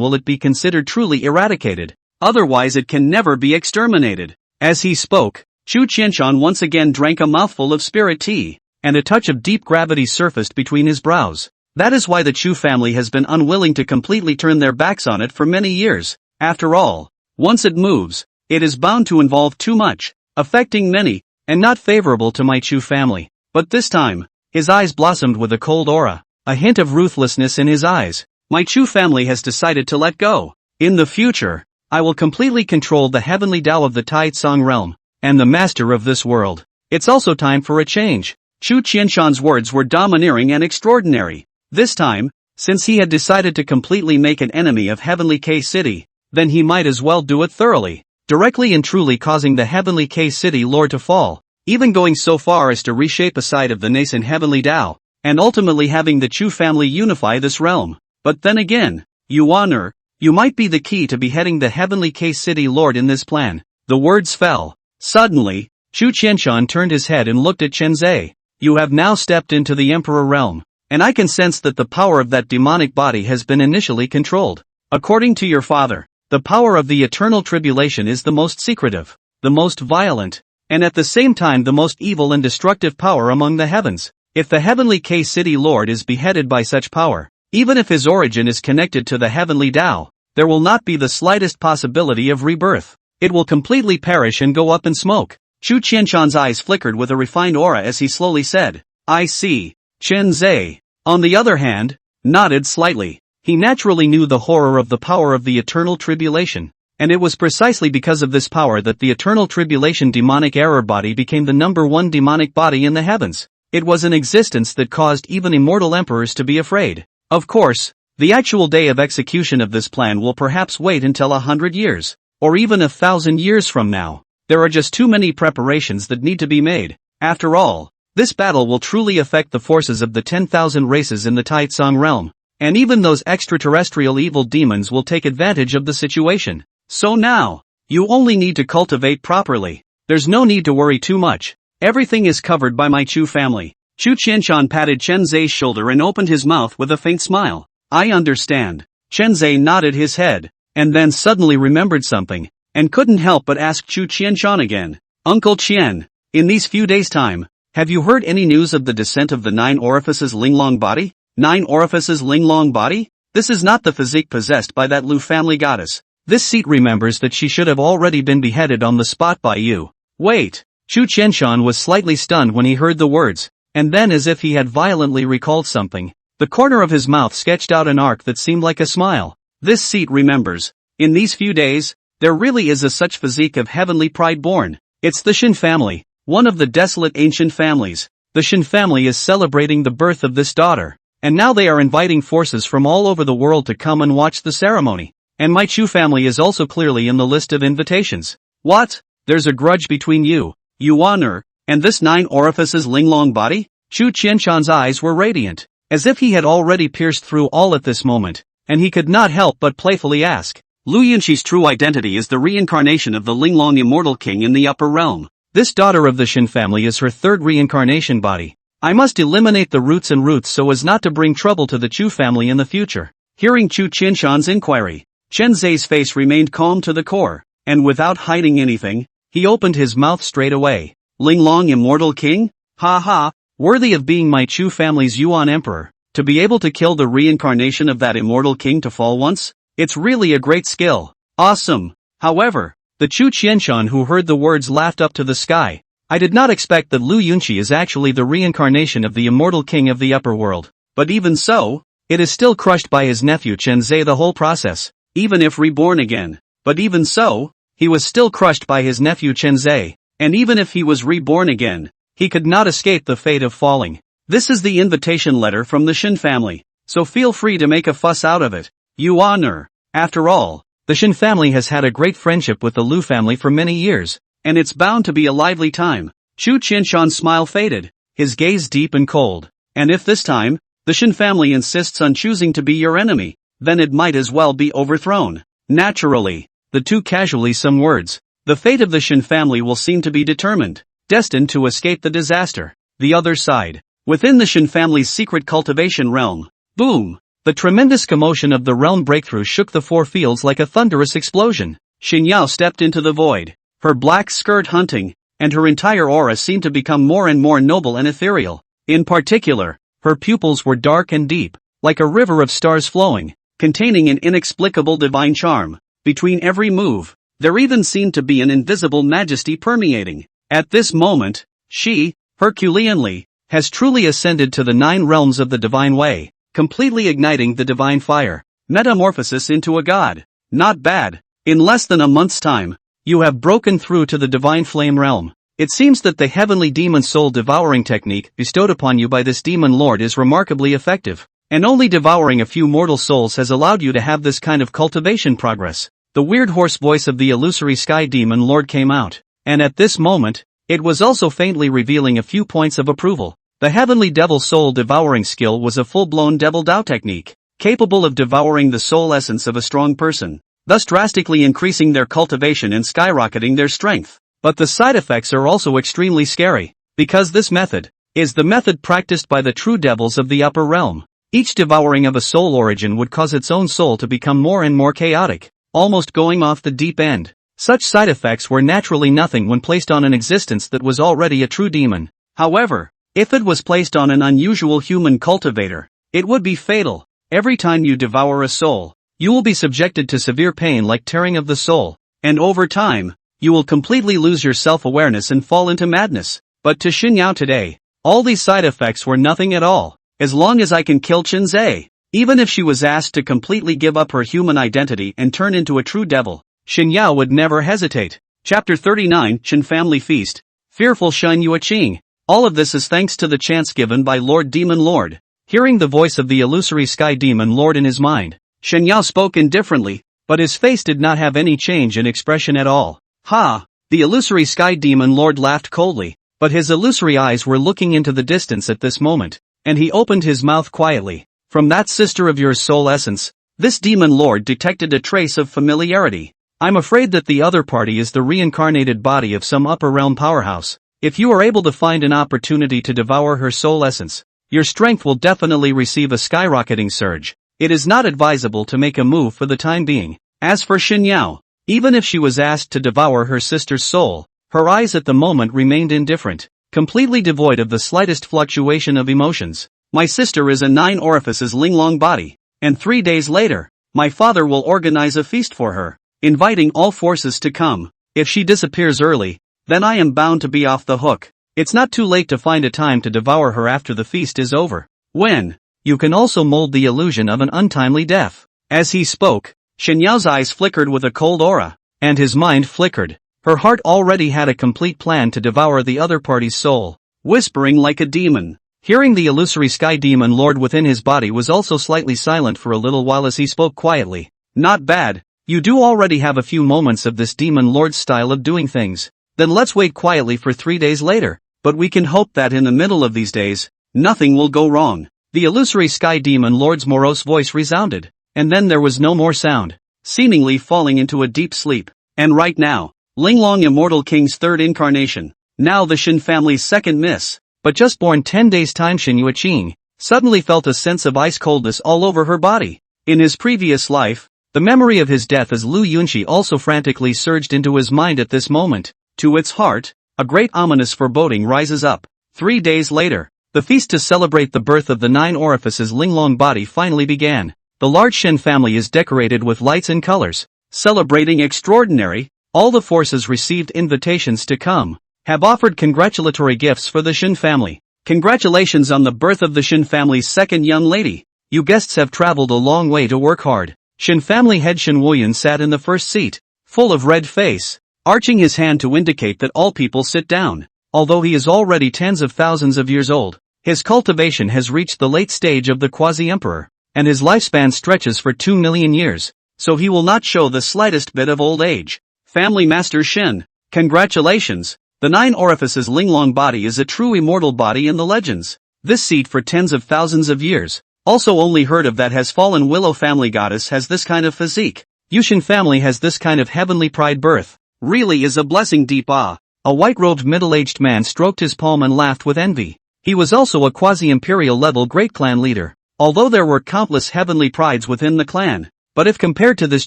Speaker 1: will it be considered truly eradicated. Otherwise it can never be exterminated. As he spoke, Chu Qianshan once again drank a mouthful of spirit tea, and a touch of deep gravity surfaced between his brows. That is why the Chu family has been unwilling to completely turn their backs on it for many years. After all, once it moves, it is bound to involve too much, affecting many, and not favorable to my Chu family. But this time, His eyes blossomed with a cold aura, a hint of ruthlessness in his eyes. My Chu family has decided to let go. In the future, I will completely control the heavenly Tao of the Taitsong realm, and the master of this world. It's also time for a change. Chu Qianshan's words were domineering and extraordinary. This time, since he had decided to completely make an enemy of Heavenly K City, then he might as well do it thoroughly, directly and truly causing the Heavenly K City Lord to fall, even going so far as to reshape a side of the nascent Heavenly Tao, and ultimately having the Chu family unify this realm. But then again, Yuan, you might be the key to beheading the Heavenly K City Lord in this plan. The words fell. Suddenly, Chu Qianshan turned his head and looked at Chen Zai. You have now stepped into the Emperor realm, and I can sense that the power of that demonic body has been initially controlled. According to your father, the power of the eternal tribulation is the most secretive, the most violent, and at the same time the most evil and destructive power among the heavens. If the Heavenly K City Lord is beheaded by such power, even if his origin is connected to the Heavenly Tao, there will not be the slightest possibility of rebirth. It will completely perish and go up in smoke. Chu Qianshan's eyes flickered with a refined aura as he slowly said, I see. Chen Zai, on the other hand, nodded slightly. He naturally knew the horror of the power of the eternal tribulation, and it was precisely because of this power that the eternal tribulation demonic error body became the #1 demonic body in the heavens. It was an existence that caused even immortal emperors to be afraid. Of course, the actual day of execution of this plan will perhaps wait until 100 years, or even 1,000 years from now. There are just too many preparations that need to be made. After all, this battle will truly affect the forces of the 10,000 races in the Taitsong realm, and even those extraterrestrial evil demons will take advantage of the situation. So now, you only need to cultivate properly. There's no need to worry too much. Everything is covered by my Chu family. Chu Qianshan patted Chen Zai's shoulder and opened his mouth with a faint smile. I understand. Chen Zai nodded his head, and then suddenly remembered something, and couldn't help but ask Chu Qianshan again. Uncle Qian, in these few days' time, have you heard any news of the descent of the 9 orifices Linglong body? 9 orifices Linglong body? This is not the physique possessed by that Lu family goddess. This seat remembers that she should have already been beheaded on the spot by you. Wait. Chu Qianshan was slightly stunned when he heard the words, and then as if he had violently recalled something, the corner of his mouth sketched out an arc that seemed like a smile. This seat remembers. In these few days, there really is a such physique of heavenly pride born. It's the Shin family, one of the desolate ancient families. The Shin family is celebrating the birth of this daughter, and now they are inviting forces from all over the world to come and watch the ceremony. And my Chu family is also clearly in the list of invitations. What? There's a grudge between you, Yuan, and this 9 orifices Linglong body? Chu Qianshan's eyes were radiant, as if he had already pierced through all at this moment, and he could not help but playfully ask. Lu Yunqi's true identity is the reincarnation of the Linglong immortal king in the upper realm. This daughter of the Shin family is her 3rd reincarnation body. I must eliminate the roots and roots so as not to bring trouble to the Chu family in the future. Hearing Chu Qianshan's inquiry, Chen Zai's face remained calm to the core, and without hiding anything, he opened his mouth straight away. Linglong immortal king? Ha ha, worthy of being my Chu family's Yuan emperor, to be able to kill the reincarnation of that immortal king to fall once? It's really a great skill. Awesome. However, the Chu Qianshan who heard the words laughed up to the sky. I did not expect that Lu Yunqi is actually the reincarnation of the immortal king of the upper world. But even so, it is still crushed by his nephew Chen Zai the whole process, even if reborn again. But even so, he was still crushed by his nephew Chen Zai, and even if he was reborn again, he could not escape the fate of falling. This is the invitation letter from the Shin family, so feel free to make a fuss out of it. Yuan. After all, the Shin family has had a great friendship with the Lu family for many years, and it's bound to be a lively time. Chu Qianshan's smile faded, his gaze deep and cold. And if this time, the Shin family insists on choosing to be your enemy, then it might as well be overthrown. Naturally, the two casually some words. The fate of the Shin family will seem to be determined, destined to escape the disaster. The other side. Within the Shin family's secret cultivation realm. Boom! The tremendous commotion of the realm breakthrough shook the 4 fields like a thunderous explosion. Xin Yao stepped into the void, her black skirt hunting, and her entire aura seemed to become more and more noble and ethereal. In particular, her pupils were dark and deep, like a river of stars flowing, containing an inexplicable divine charm. Between every move, there even seemed to be an invisible majesty permeating. At this moment, she, Herculeanly, has truly ascended to the 9 realms of the divine way, completely igniting the divine fire. Metamorphosis into a god. Not bad. In less than a month's time, you have broken through to the divine flame realm. It seems that the heavenly demon soul devouring technique bestowed upon you by this demon lord is remarkably effective, and only devouring a few mortal souls has allowed you to have this kind of cultivation progress. The weird hoarse voice of the illusory sky demon lord came out, and at this moment, it was also faintly revealing a few points of approval. The heavenly devil soul devouring skill was a full-blown devil Dao technique, capable of devouring the soul essence of a strong person, thus drastically increasing their cultivation and skyrocketing their strength. But the side effects are also extremely scary, because this method is the method practiced by the true devils of the upper realm. Each devouring of a soul origin would cause its own soul to become more and more chaotic, almost going off the deep end. Such side effects were naturally nothing when placed on an existence that was already a true demon. However, if it was placed on an unusual human cultivator, it would be fatal. Every time you devour a soul, you will be subjected to severe pain like tearing of the soul, and over time, you will completely lose your self-awareness and fall into madness. But to Xin Yao today, all these side effects were nothing at all. As long as I can kill Chen Zhe, even if she was asked to completely give up her human identity and turn into a true devil, Xin Yao would never hesitate. Chapter 39, Shen Family Feast. Fearful Shen Yueqing. All of this is thanks to the chance given by Lord Demon Lord. Hearing the voice of the illusory sky demon lord in his mind, Shen Yao spoke indifferently, but his face did not have any change in expression at all. Ha! The illusory sky demon lord laughed coldly, but his illusory eyes were looking into the distance at this moment, and he opened his mouth quietly. From that sister of yours soul essence, this demon lord detected a trace of familiarity. I'm afraid that the other party is the reincarnated body of some upper realm powerhouse. If you are able to find an opportunity to devour her soul essence, your strength will definitely receive a skyrocketing surge. It is not advisable to make a move for the time being. As for Xin Yao, even if she was asked to devour her sister's soul, her eyes at the moment remained indifferent, completely devoid of the slightest fluctuation of emotions. My sister is a 9 orifices Linglong body, and 3 days later, my father will organize a feast for her, inviting all forces to come. If she disappears early, then I am bound to be off the hook. It's not too late to find a time to devour her after the feast is over. When? You can also mold the illusion of an untimely death. As he spoke, Shen Yao's eyes flickered with a cold aura, and his mind flickered. Her heart already had a complete plan to devour the other party's soul. Whispering like a demon, hearing the illusory sky demon lord within his body was also slightly silent for a little while as he spoke quietly. Not bad, you do already have a few moments of this demon lord's style of doing things. Then let's wait quietly for 3 days later, but we can hope that in the middle of these days, nothing will go wrong. The illusory sky demon lord's morose voice resounded, and then there was no more sound, seemingly falling into a deep sleep. And right now, Linglong Immortal King's 3rd incarnation, now the Shen family's 2nd miss, but just born 10 days time Shen Yueqing, suddenly felt a sense of ice coldness all over her body. In his previous life, the memory of his death as Lu Yunxi also frantically surged into his mind at this moment. To its heart, a great ominous foreboding rises up. 3 days later, the feast to celebrate the birth of the 9 orifices Linglong body finally began. The large Shen family is decorated with lights and colors, celebrating extraordinary. All the forces received invitations to come, have offered congratulatory gifts for the Shen family. Congratulations on the birth of the Shen family's 2nd young lady. You guests have traveled a long way to work hard. Shen family head Shen Wuyan sat in the first seat, full of red face, arching his hand to indicate that all people sit down. Although he is already tens of thousands of years old, his cultivation has reached the late stage of the quasi-emperor, and his lifespan stretches for 2 million years, so he will not show the slightest bit of old age. Family Master Shen, congratulations! The 9 orifices Linglong body is a true immortal body in the legends. This seat for tens of thousands of years, also only heard of that has fallen Willow family goddess has this kind of physique. Yushin family has this kind of heavenly pride birth. Really is a blessing deep ah. A white-robed middle-aged man stroked his palm and laughed with envy. He was also a quasi-imperial-level great clan leader, although there were countless heavenly prides within the clan. But if compared to this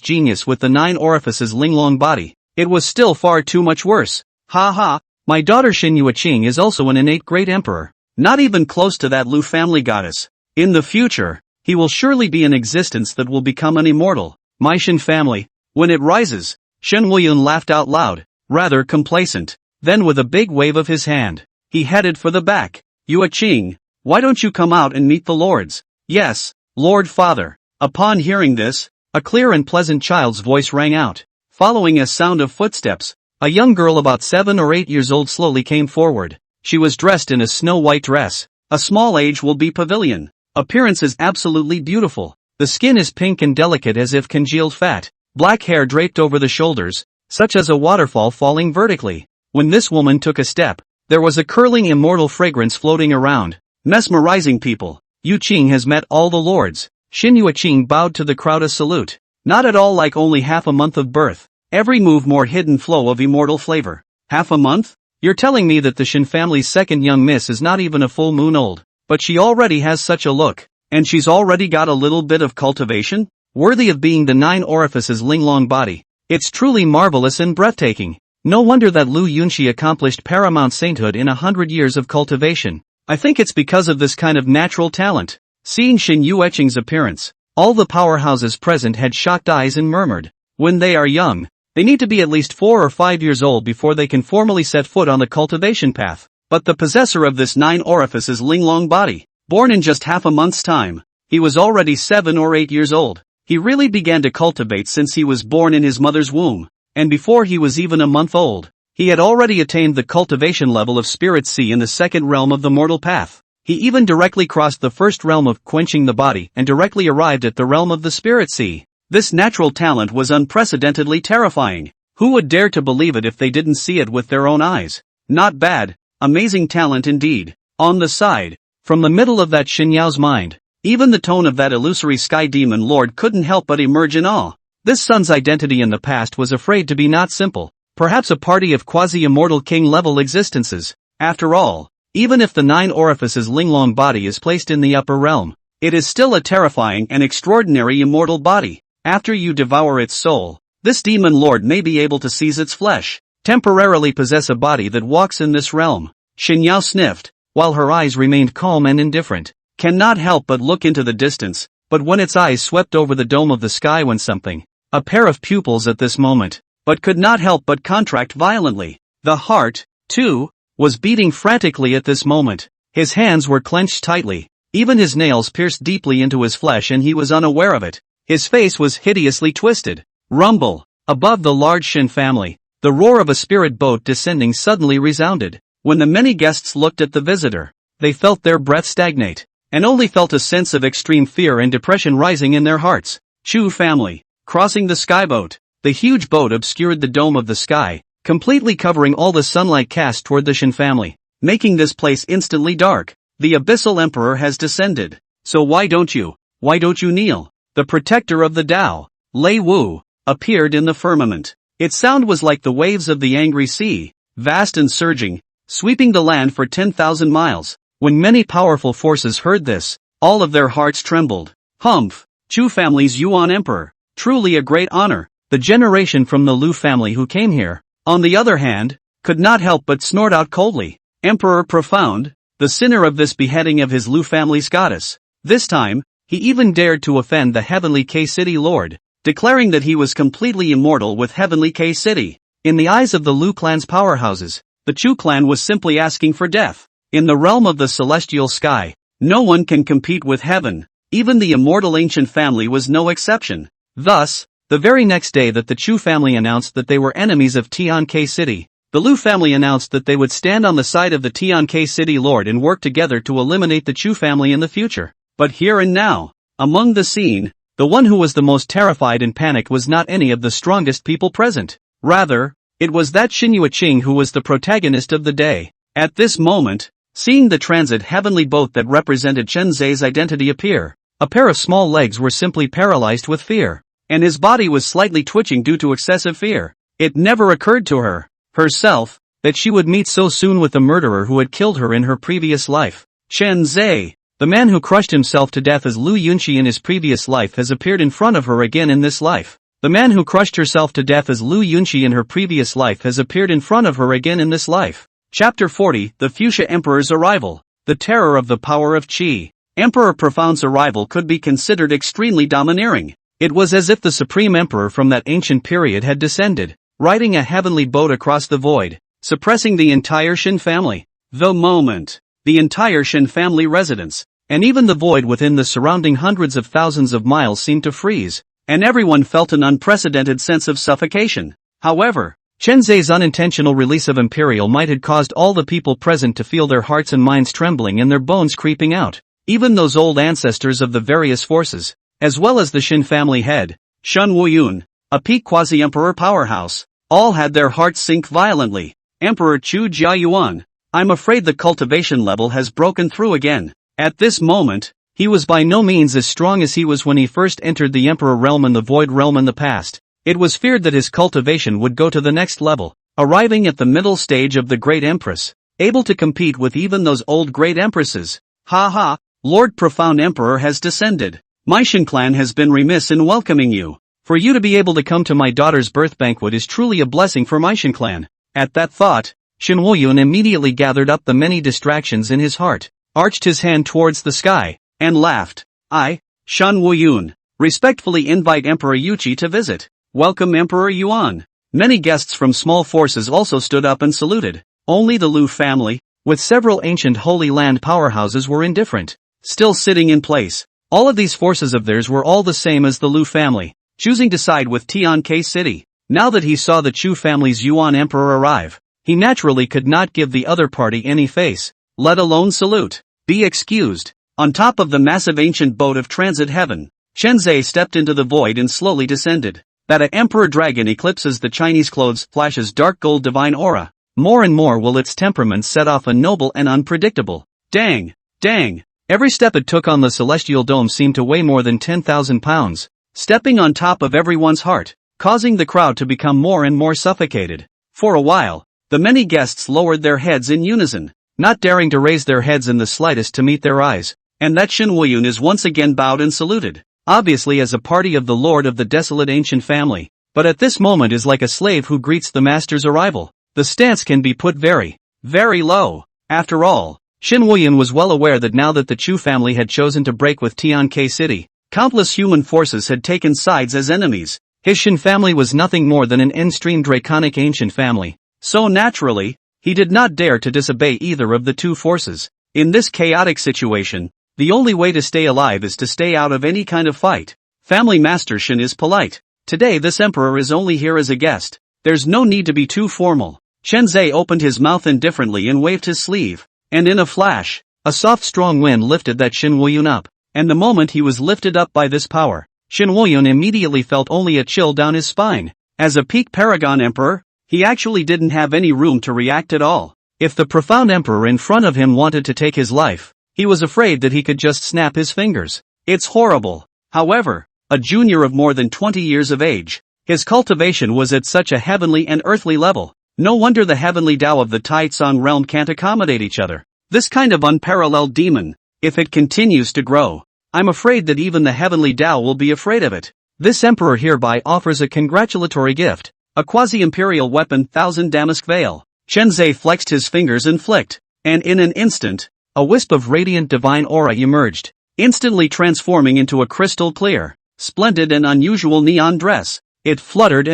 Speaker 1: genius with the 9 orifices Linglong body, it was still far too much worse. Ha ha, my daughter Xin Yueqing is also an innate great emperor, not even close to that Lu family goddess. In the future, he will surely be an existence that will become an immortal. My Shen family, when it rises. Shen Wuyan laughed out loud, rather complacent. Then with a big wave of his hand, he headed for the back. Yue Qing, why don't you come out and meet the lords? Yes, Lord Father. Upon hearing this, a clear and pleasant child's voice rang out. Following a sound of footsteps, a young girl about 7 or 8 years old slowly came forward. She was dressed in a snow-white dress. A small age will be pavilion. Appearance is absolutely beautiful. The skin is pink and delicate as if congealed fat. Black hair draped over the shoulders, such as a waterfall falling vertically. When this woman took a step, there was a curling immortal fragrance floating around, mesmerizing people. Yue Qing has met all the lords. Yue Qing bowed to the crowd a salute. Not at all like only half a month of birth. Every move more hidden flow of immortal flavor. Half a month? You're telling me that the Shin family's second young miss is not even a full moon old, but she already has such a look, and she's already got a little bit of cultivation? Worthy of being the 9 orifices Linglong body. It's truly marvelous and breathtaking. No wonder that Lu Yunxi accomplished paramount sainthood in 100 years of cultivation. I think it's because of this kind of natural talent. Seeing Yue Qing's appearance, all the powerhouses present had shocked eyes and murmured, when they are young, they need to be at least 4 or 5 years old before they can formally set foot on the cultivation path. But the possessor of this 9 orifices Linglong body, born in just half a month's time, he was already 7 or 8 years old. He really began to cultivate since he was born in his mother's womb, and before he was even a month old, he had already attained the cultivation level of Spirit Sea in the second realm of the mortal path. He even directly crossed the first realm of quenching the body and directly arrived at the realm of the Spirit Sea. This natural talent was unprecedentedly terrifying. Who would dare to believe it if they didn't see it with their own eyes? Not bad, amazing talent indeed. On the side, from the middle of that Shin Yao's mind, even the tone of that illusory sky demon lord couldn't help but emerge in awe. This son's identity in the past was afraid to be not simple, perhaps a party of quasi-immortal king-level existences. After all, even if the 9 orifices Linglong body is placed in the upper realm, it is still a terrifying and extraordinary immortal body. After you devour its soul, this demon lord may be able to seize its flesh, temporarily possess a body that walks in this realm. Shin Yao sniffed, while her eyes remained calm and indifferent. Cannot help but look into the distance, but when its eyes swept over the dome of the sky when something, a pair of pupils at this moment, but could not help but contract violently. The heart, too, was beating frantically at this moment. His hands were clenched tightly, even his nails pierced deeply into his flesh and he was unaware of it. His face was hideously twisted. Rumble. Above the large Shin family, the roar of a spirit boat descending suddenly resounded. When the many guests looked at the visitor, they felt their breath stagnate, and only felt a sense of extreme fear and depression rising in their hearts. Chu family. Crossing the skyboat. The huge boat obscured the dome of the sky, completely covering all the sunlight cast toward the Shin family, making this place instantly dark. The Abyssal Emperor has descended. So why don't you kneel? The protector of the Tao, Lei Wu, appeared in the firmament. Its sound was like the waves of the angry sea, vast and surging, sweeping the land for 10,000 miles. When many powerful forces heard this, all of their hearts trembled. Humph! Chu family's Yuan Emperor, truly a great honor. The generation from the Lu family who came here, on the other hand, could not help but snort out coldly. Emperor Profound, the sinner of this beheading of his Lu family's goddess. This time, he even dared to offend the Heavenly K-City Lord, declaring that he was completely immortal with Heavenly K-City. In the eyes of the Lu clan's powerhouses, the Chu clan was simply asking for death. In the realm of the celestial sky, no one can compete with heaven. Even the immortal ancient family was no exception. Thus, the very next day that the Chu family announced that they were enemies of Tian K-City, the Lu family announced that they would stand on the side of the Tian K-City Lord and work together to eliminate the Chu family in the future. But here and now, among the scene, the one who was the most terrified and panicked was not any of the strongest people present. Rather, it was that Yue Qing who was the protagonist of the day. At this moment, seeing the transit heavenly boat that represented Chen Zhe's identity appear, a pair of small legs were simply paralyzed with fear, and his body was slightly twitching due to excessive fear. It never occurred to her, herself, that she would meet so soon with the murderer who had killed her in her previous life. Chen Zhe, the man who crushed himself to death as Lu Yunxi in his previous life, has appeared in front of her again in this life. The man who crushed herself to death as Lu Yunxi in her previous life has appeared in front of her again in this life. Chapter 40, The Fuchsia Emperor's Arrival. The Terror of the Power of Qi. Emperor Profound's arrival could be considered extremely domineering. It was as if the supreme emperor from that ancient period had descended, riding a heavenly boat across the void, suppressing the entire Shin family. The moment the entire Shin family residence, and even the void within the surrounding hundreds of thousands of miles seemed to freeze, and everyone felt an unprecedented sense of suffocation. However, Chen Zhe's unintentional release of Imperial might had caused all the people present to feel their hearts and minds trembling and their bones creeping out. Even those old ancestors of the various forces, as well as the Shin family head, Shun Wuyun, a peak quasi-emperor powerhouse, all had their hearts sink violently. Emperor Chu Jiayuan, I'm afraid the cultivation level has broken through again. At this moment, he was by no means as strong as he was when he first entered the Emperor realm and the Void realm in the past. It was feared that his cultivation would go to the next level, arriving at the middle stage of the Great Empress, able to compete with even those old Great Empresses. Ha ha, Lord Profound Emperor has descended. My Shin clan has been remiss in welcoming you. For you to be able to come to my daughter's birth banquet is truly a blessing for my Shin clan. At that thought, Shin Woyun immediately gathered up the many distractions in his heart, arched his hand towards the sky, and laughed. I, Shun Woyun, respectfully invite Emperor Yuchi to visit. Welcome Emperor Yuan. Many guests from small forces also stood up and saluted. Only the Lu family, with several ancient Holy Land powerhouses, were indifferent, still sitting in place. All of these forces of theirs were all the same as the Lu family, choosing to side with Tian-K City. Now that he saw the Chu family's Yuan emperor arrive, he naturally could not give the other party any face, let alone salute. Be excused. On top of the massive ancient boat of transit heaven, Chen Zhe stepped into the void and slowly descended. That a emperor dragon eclipses the Chinese clothes flashes dark gold divine aura. More and more will its temperament set off a noble and unpredictable. Dang! Dang! Every step it took on the celestial dome seemed to weigh more than 10,000 pounds, stepping on top of everyone's heart, causing the crowd to become more and more suffocated. For a while, the many guests lowered their heads in unison, not daring to raise their heads in the slightest to meet their eyes, and that Shin Wuyun is once again bowed and saluted, obviously as a party of the lord of the desolate ancient family, but at this moment is like a slave who greets the master's arrival. The stance can be put very, very low. After all, Shin Wuyun was well aware that now that the Chu family had chosen to break with Tian-K City, countless human forces had taken sides as enemies. His Shin family was nothing more than an in-stream draconic ancient family, so naturally, he did not dare to disobey either of the two forces. In this chaotic situation, the only way to stay alive is to stay out of any kind of fight. Family Master Shin is polite. Today this emperor is only here as a guest. There's no need to be too formal. Chen Zhe opened his mouth indifferently and waved his sleeve, and in a flash, a soft strong wind lifted that Shin Wuyun up, and the moment he was lifted up by this power, Shin Wuyun immediately felt only a chill down his spine. As a peak paragon emperor, he actually didn't have any room to react at all. If the profound emperor in front of him wanted to take his life, he was afraid that he could just snap his fingers. It's horrible. However, a junior of more than 20 years of age, his cultivation was at such a heavenly and earthly level. No wonder the heavenly Tao of the Tai-Tsung realm can't accommodate each other. This kind of unparalleled demon, if it continues to grow, I'm afraid that even the heavenly Tao will be afraid of it. This emperor hereby offers a congratulatory gift, a quasi-imperial weapon 1000 damask veil. Chen Zhe flexed his fingers and flicked, and in an instant, a wisp of radiant divine aura emerged, instantly transforming into a crystal clear, splendid and unusual neon dress. It fluttered,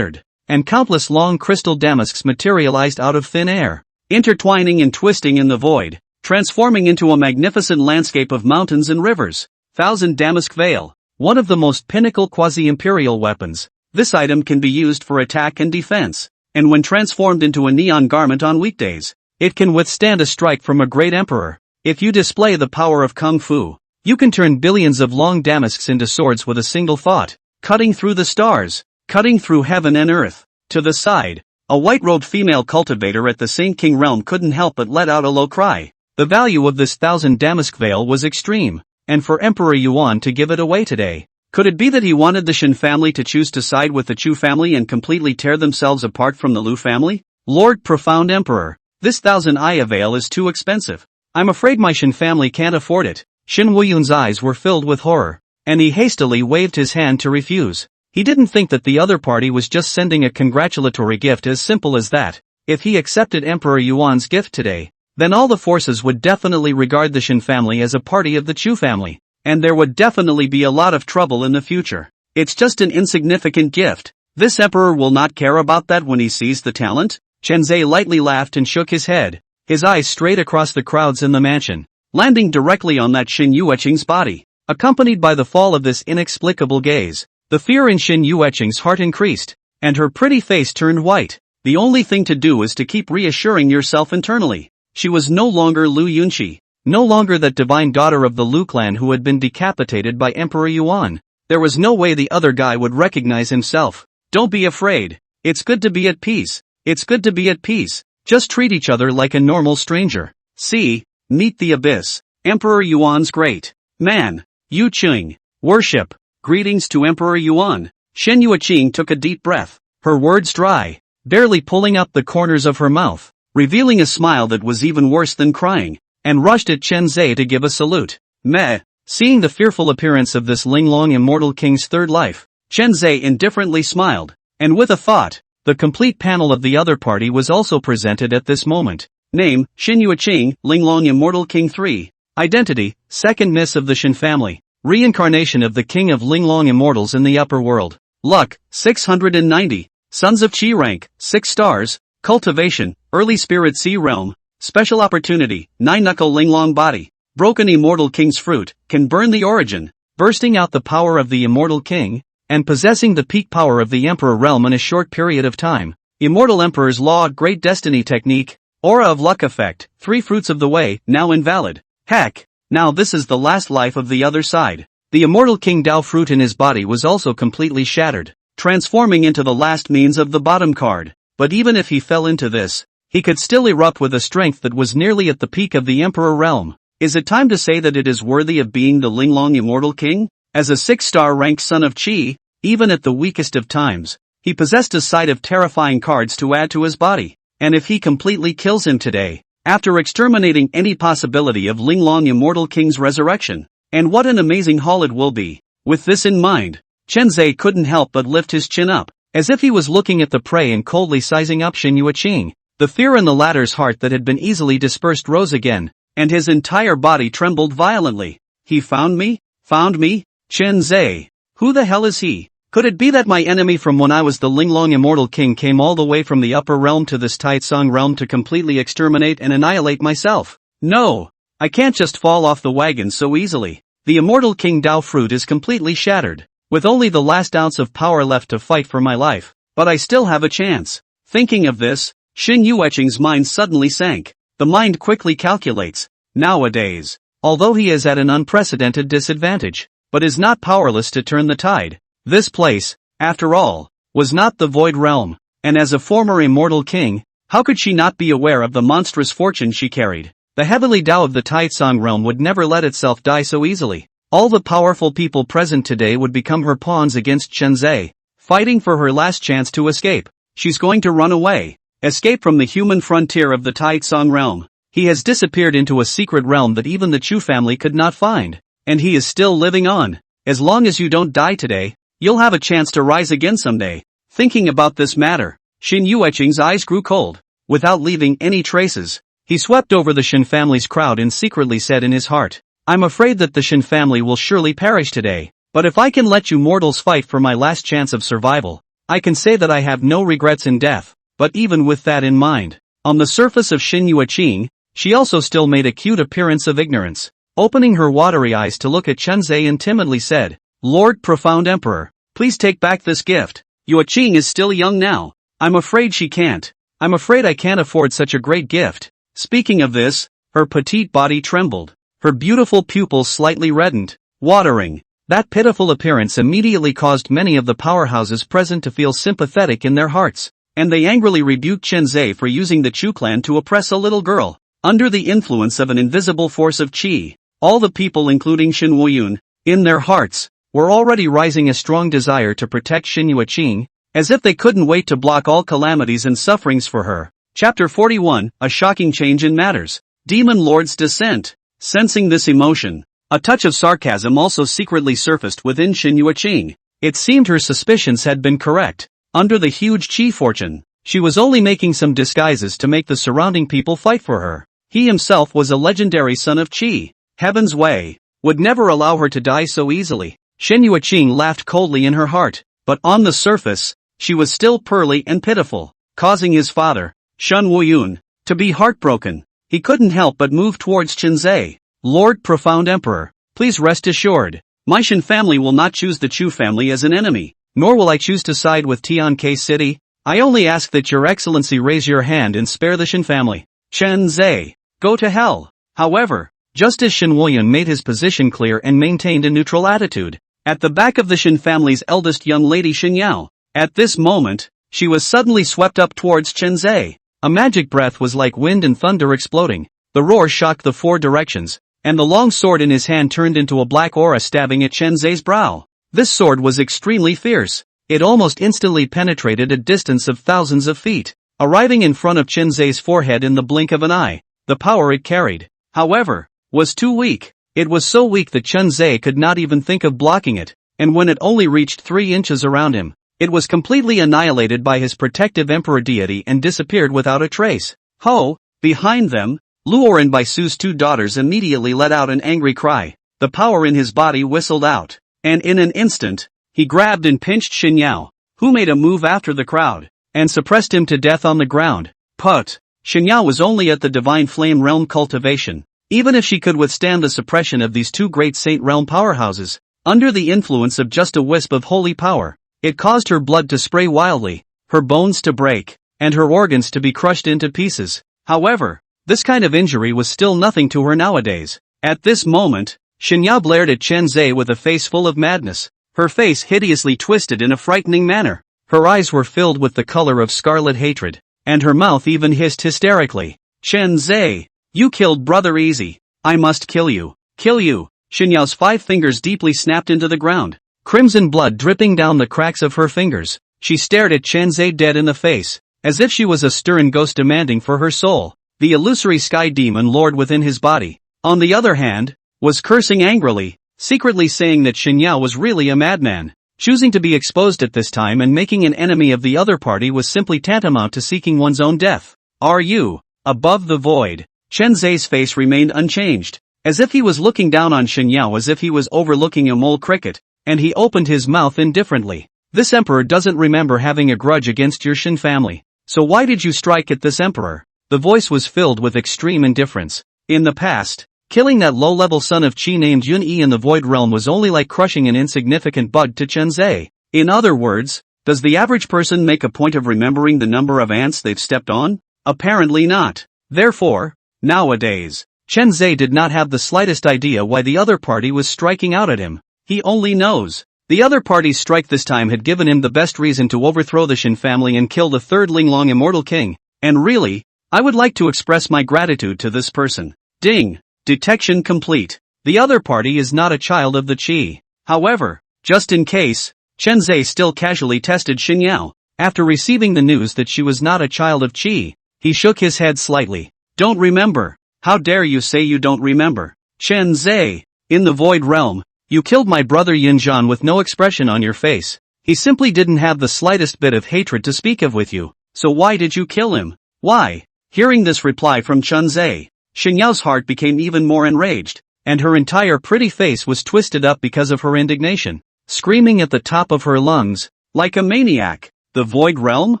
Speaker 1: and countless long crystal damasks materialized out of thin air, intertwining and twisting in the void, transforming into a magnificent landscape of mountains and rivers. 1000 damask veil, one of the most pinnacle quasi-imperial weapons. This item can be used for attack and defense, and when transformed into a neon garment on weekdays, it can withstand a strike from a great emperor. If you display the power of Kung Fu, you can turn billions of long damasks into swords with a single thought, cutting through the stars, cutting through heaven and earth. To the side, a white-robed female cultivator at the Saint King realm couldn't help but let out a low cry. The value of this 1000 damask veil was extreme, and for Emperor Yuan to give it away today, could it be that he wanted the Shin family to choose to side with the Chu family and completely tear themselves apart from the Lu family? Lord Profound Emperor, this 1000 Aya veil is too expensive. I'm afraid my Shin family can't afford it. Shin Wuyun's eyes were filled with horror, and he hastily waved his hand to refuse. He didn't think that the other party was just sending a congratulatory gift as simple as that. If he accepted Emperor Yuan's gift today, then all the forces would definitely regard the Shin family as a party of the Chu family, and there would definitely be a lot of trouble in the future. It's just an insignificant gift. This emperor will not care about that when he sees the talent? Chen Zhe lightly laughed and shook his head. his eyes straight across the crowds in the mansion, landing directly on that Shin Yueqing's body. Accompanied by the fall of this inexplicable gaze, the fear in Shin Yueqing's heart increased, and her pretty face turned white. The only thing to do was to keep reassuring yourself internally. She was no longer Lu Yunqi, no longer that divine daughter of the Lu clan who had been decapitated by Emperor Yuan. There was no way the other guy would recognize himself. Don't be afraid. It's good to be at peace. It's good to be at peace. Just treat each other like a normal stranger. See, meet the abyss. Emperor Yuan's great man, Yu Qing. Worship. Greetings to Emperor Yuan. Shin Yueqing took a deep breath, her words dry, barely pulling up the corners of her mouth, revealing a smile that was even worse than crying, and rushed at Chen Zai to give a salute. Meh. Seeing the fearful appearance of this Linglong immortal king's third life, Chen Zai indifferently smiled, and with a thought, the complete panel of the other party was also presented at this moment. Name, Shin Yueqing, Linglong immortal king 3. Identity, second miss of the Shin family. Reincarnation of the king of Linglong immortals in the upper world. Luck, 690. Sons of Qi rank, 6 stars. Cultivation, early spirit sea realm. Special opportunity, 9-knuckle Linglong body. Broken immortal king's fruit, can burn the origin, bursting out the power of the immortal king, and possessing the peak power of the emperor realm in a short period of time. Immortal emperor's law, great destiny technique, aura of luck effect, 3 fruits of the way, now invalid. Heck, now this is the last life of the other side. The immortal king Dao fruit in his body was also completely shattered, transforming into the last means of the bottom card. But even if he fell into this, he could still erupt with a strength that was nearly at the peak of the emperor realm. Is it time to say that it is worthy of being the Linglong immortal king? As a 6-star ranked son of Qi, even at the weakest of times, he possessed a sight of terrifying cards to add to his body. And if he completely kills him today, after exterminating any possibility of Linglong immortal king's resurrection, and what an amazing haul it will be. With this in mind, Chen Zai couldn't help but lift his chin up, as if he was looking at the prey and coldly sizing up Shin Yueqing. The fear in the latter's heart that had been easily dispersed rose again, and his entire body trembled violently. He found me? Found me? Chen Zai. Who the hell is he? Could it be that my enemy from when I was the Linglong immortal king came all the way from the upper realm to this Taitsong realm to completely exterminate and annihilate myself? No! I can't just fall off the wagon so easily. The immortal king Dao fruit is completely shattered, with only the last ounce of power left to fight for my life. But I still have a chance. Thinking of this, Shin Yueqing's mind suddenly sank. The mind quickly calculates. Nowadays, although he is at an unprecedented disadvantage, but is not powerless to turn the tide. This place, after all, was not the Void Realm, and as a former immortal king, how could she not be aware of the monstrous fortune she carried? The heavenly Tao of the Taitsong realm would never let itself die so easily. All the powerful people present today would become her pawns against Chen Zai, fighting for her last chance to escape. She's going to run away, escape from the human frontier of the Taitsong realm. He has disappeared into a secret realm that even the Chu family could not find, and he is still living on. As long as you don't die today, you'll have a chance to rise again someday. Thinking about this matter, Shin Yueqing's eyes grew cold. Without leaving any traces, he swept over the Shin family's crowd and secretly said in his heart, I'm afraid that the Shin family will surely perish today, but if I can let you mortals fight for my last chance of survival, I can say that I have no regrets in death. But even with that in mind, on the surface of Shin Yueqing, she also still made a cute appearance of ignorance. Opening her watery eyes to look at Chen Zai and timidly said, Lord Profound Emperor, please take back this gift. Yueqing is still young now. I'm afraid she can't. I'm afraid I can't afford such a great gift. Speaking of this, her petite body trembled. Her beautiful pupils slightly reddened, watering. That pitiful appearance immediately caused many of the powerhouses present to feel sympathetic in their hearts, and they angrily rebuked Chen Zai for using the Chu clan to oppress a little girl. Under the influence of an invisible force of Qi, all the people including Shin Woyun, in their hearts, were already rising a strong desire to protect Shin Yueqing, as if they couldn't wait to block all calamities and sufferings for her. Chapter 41, A Shocking Change in Matters. Demon Lord's Descent. Sensing this emotion, a touch of sarcasm also secretly surfaced within Shin Yueqing. It seemed her suspicions had been correct. Under the huge Qi fortune, she was only making some disguises to make the surrounding people fight for her. He himself was a legendary son of Qi. Heaven's way would never allow her to die so easily. Shin Yueqing laughed coldly in her heart, but on the surface, she was still pearly and pitiful, causing his father, Shun Woyun, to be heartbroken. he couldn't help but move towards Chenze. Lord Profound Emperor, please rest assured, my Shin family will not choose the Chu family as an enemy, nor will I choose to side with Tianke City. I only ask that your excellency raise your hand and spare the Shin family. Chenze, go to hell. However, just as Shin Woyun made his position clear and maintained a neutral attitude, at the back of the Shin family's eldest young lady Shin Yao, at this moment, she was suddenly swept up towards Chenze. A magic breath was like wind and thunder exploding. The roar shocked the four directions, and the long sword in his hand turned into a black aura stabbing at Chenze's brow. This sword was extremely fierce. It almost instantly penetrated a distance of thousands of feet, arriving in front of Chenze's forehead in the blink of an eye. The power it carried, however, was too weak. It was so weak that Chenze could not even think of blocking it, and when it only reached 3 inches around him, it was completely annihilated by his protective emperor deity and disappeared without a trace. Ho! Behind them, Luoren by Su's 2 daughters immediately let out an angry cry. The power in his body whistled out, and in an instant, he grabbed and pinched Shin Yao, who made a move after the crowd, and suppressed him to death on the ground. But Shin Yao was only at the Divine Flame Realm cultivation. Even if she could withstand the suppression of these 2 great Saint Realm powerhouses, under the influence of just a wisp of holy power, it caused her blood to spray wildly, her bones to break, and her organs to be crushed into pieces. However, this kind of injury was still nothing to her nowadays. At this moment, Shin Yao glared at Chenze with a face full of madness, her face hideously twisted in a frightening manner. Her eyes were filled with the color of scarlet hatred, and her mouth even hissed hysterically. Chenze, you killed Brother Easy. I must kill you. Kill you. Shin Yao's 5 fingers deeply snapped into the ground, crimson blood dripping down the cracks of her fingers. She stared at Chenze dead in the face, as if she was a stern ghost demanding for her soul. The illusory sky demon lord within his body, on the other hand, was cursing angrily, secretly saying that Shin Yao was really a madman. Choosing to be exposed at this time and making an enemy of the other party was simply tantamount to seeking one's own death. Are you above the void? Chenze's face remained unchanged, as if he was looking down on Shin Yao as if he was overlooking a mole cricket, and he opened his mouth indifferently. This emperor doesn't remember having a grudge against your Shin family, so why did you strike at this emperor? The voice was filled with extreme indifference. In the past, killing that low-level son of Qi named Yun Yi in the Void Realm was only like crushing an insignificant bug to Chenze. In other words, does the average person make a point of remembering the number of ants they've stepped on? Apparently not. Therefore, nowadays, Chenze did not have the slightest idea why the other party was striking out at him. He only knows the other party's strike this time had given him the best reason to overthrow the Shin family and kill the 3rd Linglong immortal king, and really, I would like to express my gratitude to this person. Ding! Detection complete. The other party is not a child of the Qi. However, just in case, Chenze still casually tested Shin Yao. After receiving the news that she was not a child of Qi, he shook his head slightly. Don't remember? How dare you say you don't remember? Chenze, in the Void Realm, you killed my brother Yinzhan with no expression on your face. He simply didn't have the slightest bit of hatred to speak of with you. So why did you kill him? Why? Hearing this reply from Chenze, Shin Yao's heart became even more enraged, and her entire pretty face was twisted up because of her indignation, screaming at the top of her lungs, like a maniac. The Void Realm?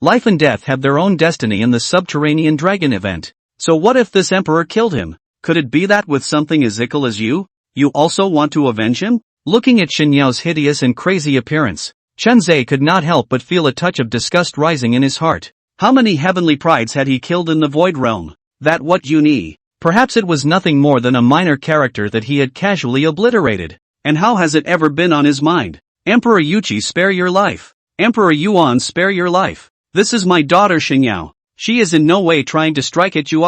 Speaker 1: Life and death have their own destiny in the subterranean dragon event. So what if this emperor killed him? Could it be that with something as ickle as you also want to avenge him? Looking at Shin Yao's hideous and crazy appearance, Chenze could not help but feel a touch of disgust rising in his heart. How many heavenly prides had he killed in the Void Realm? That what Yuni? Perhaps it was nothing more than a minor character that he had casually obliterated. And how has it ever been on his mind? Emperor Yuchi, spare your life. Emperor Yuan, spare your life. This is my daughter Shin Yao. She is in no way trying to strike at you.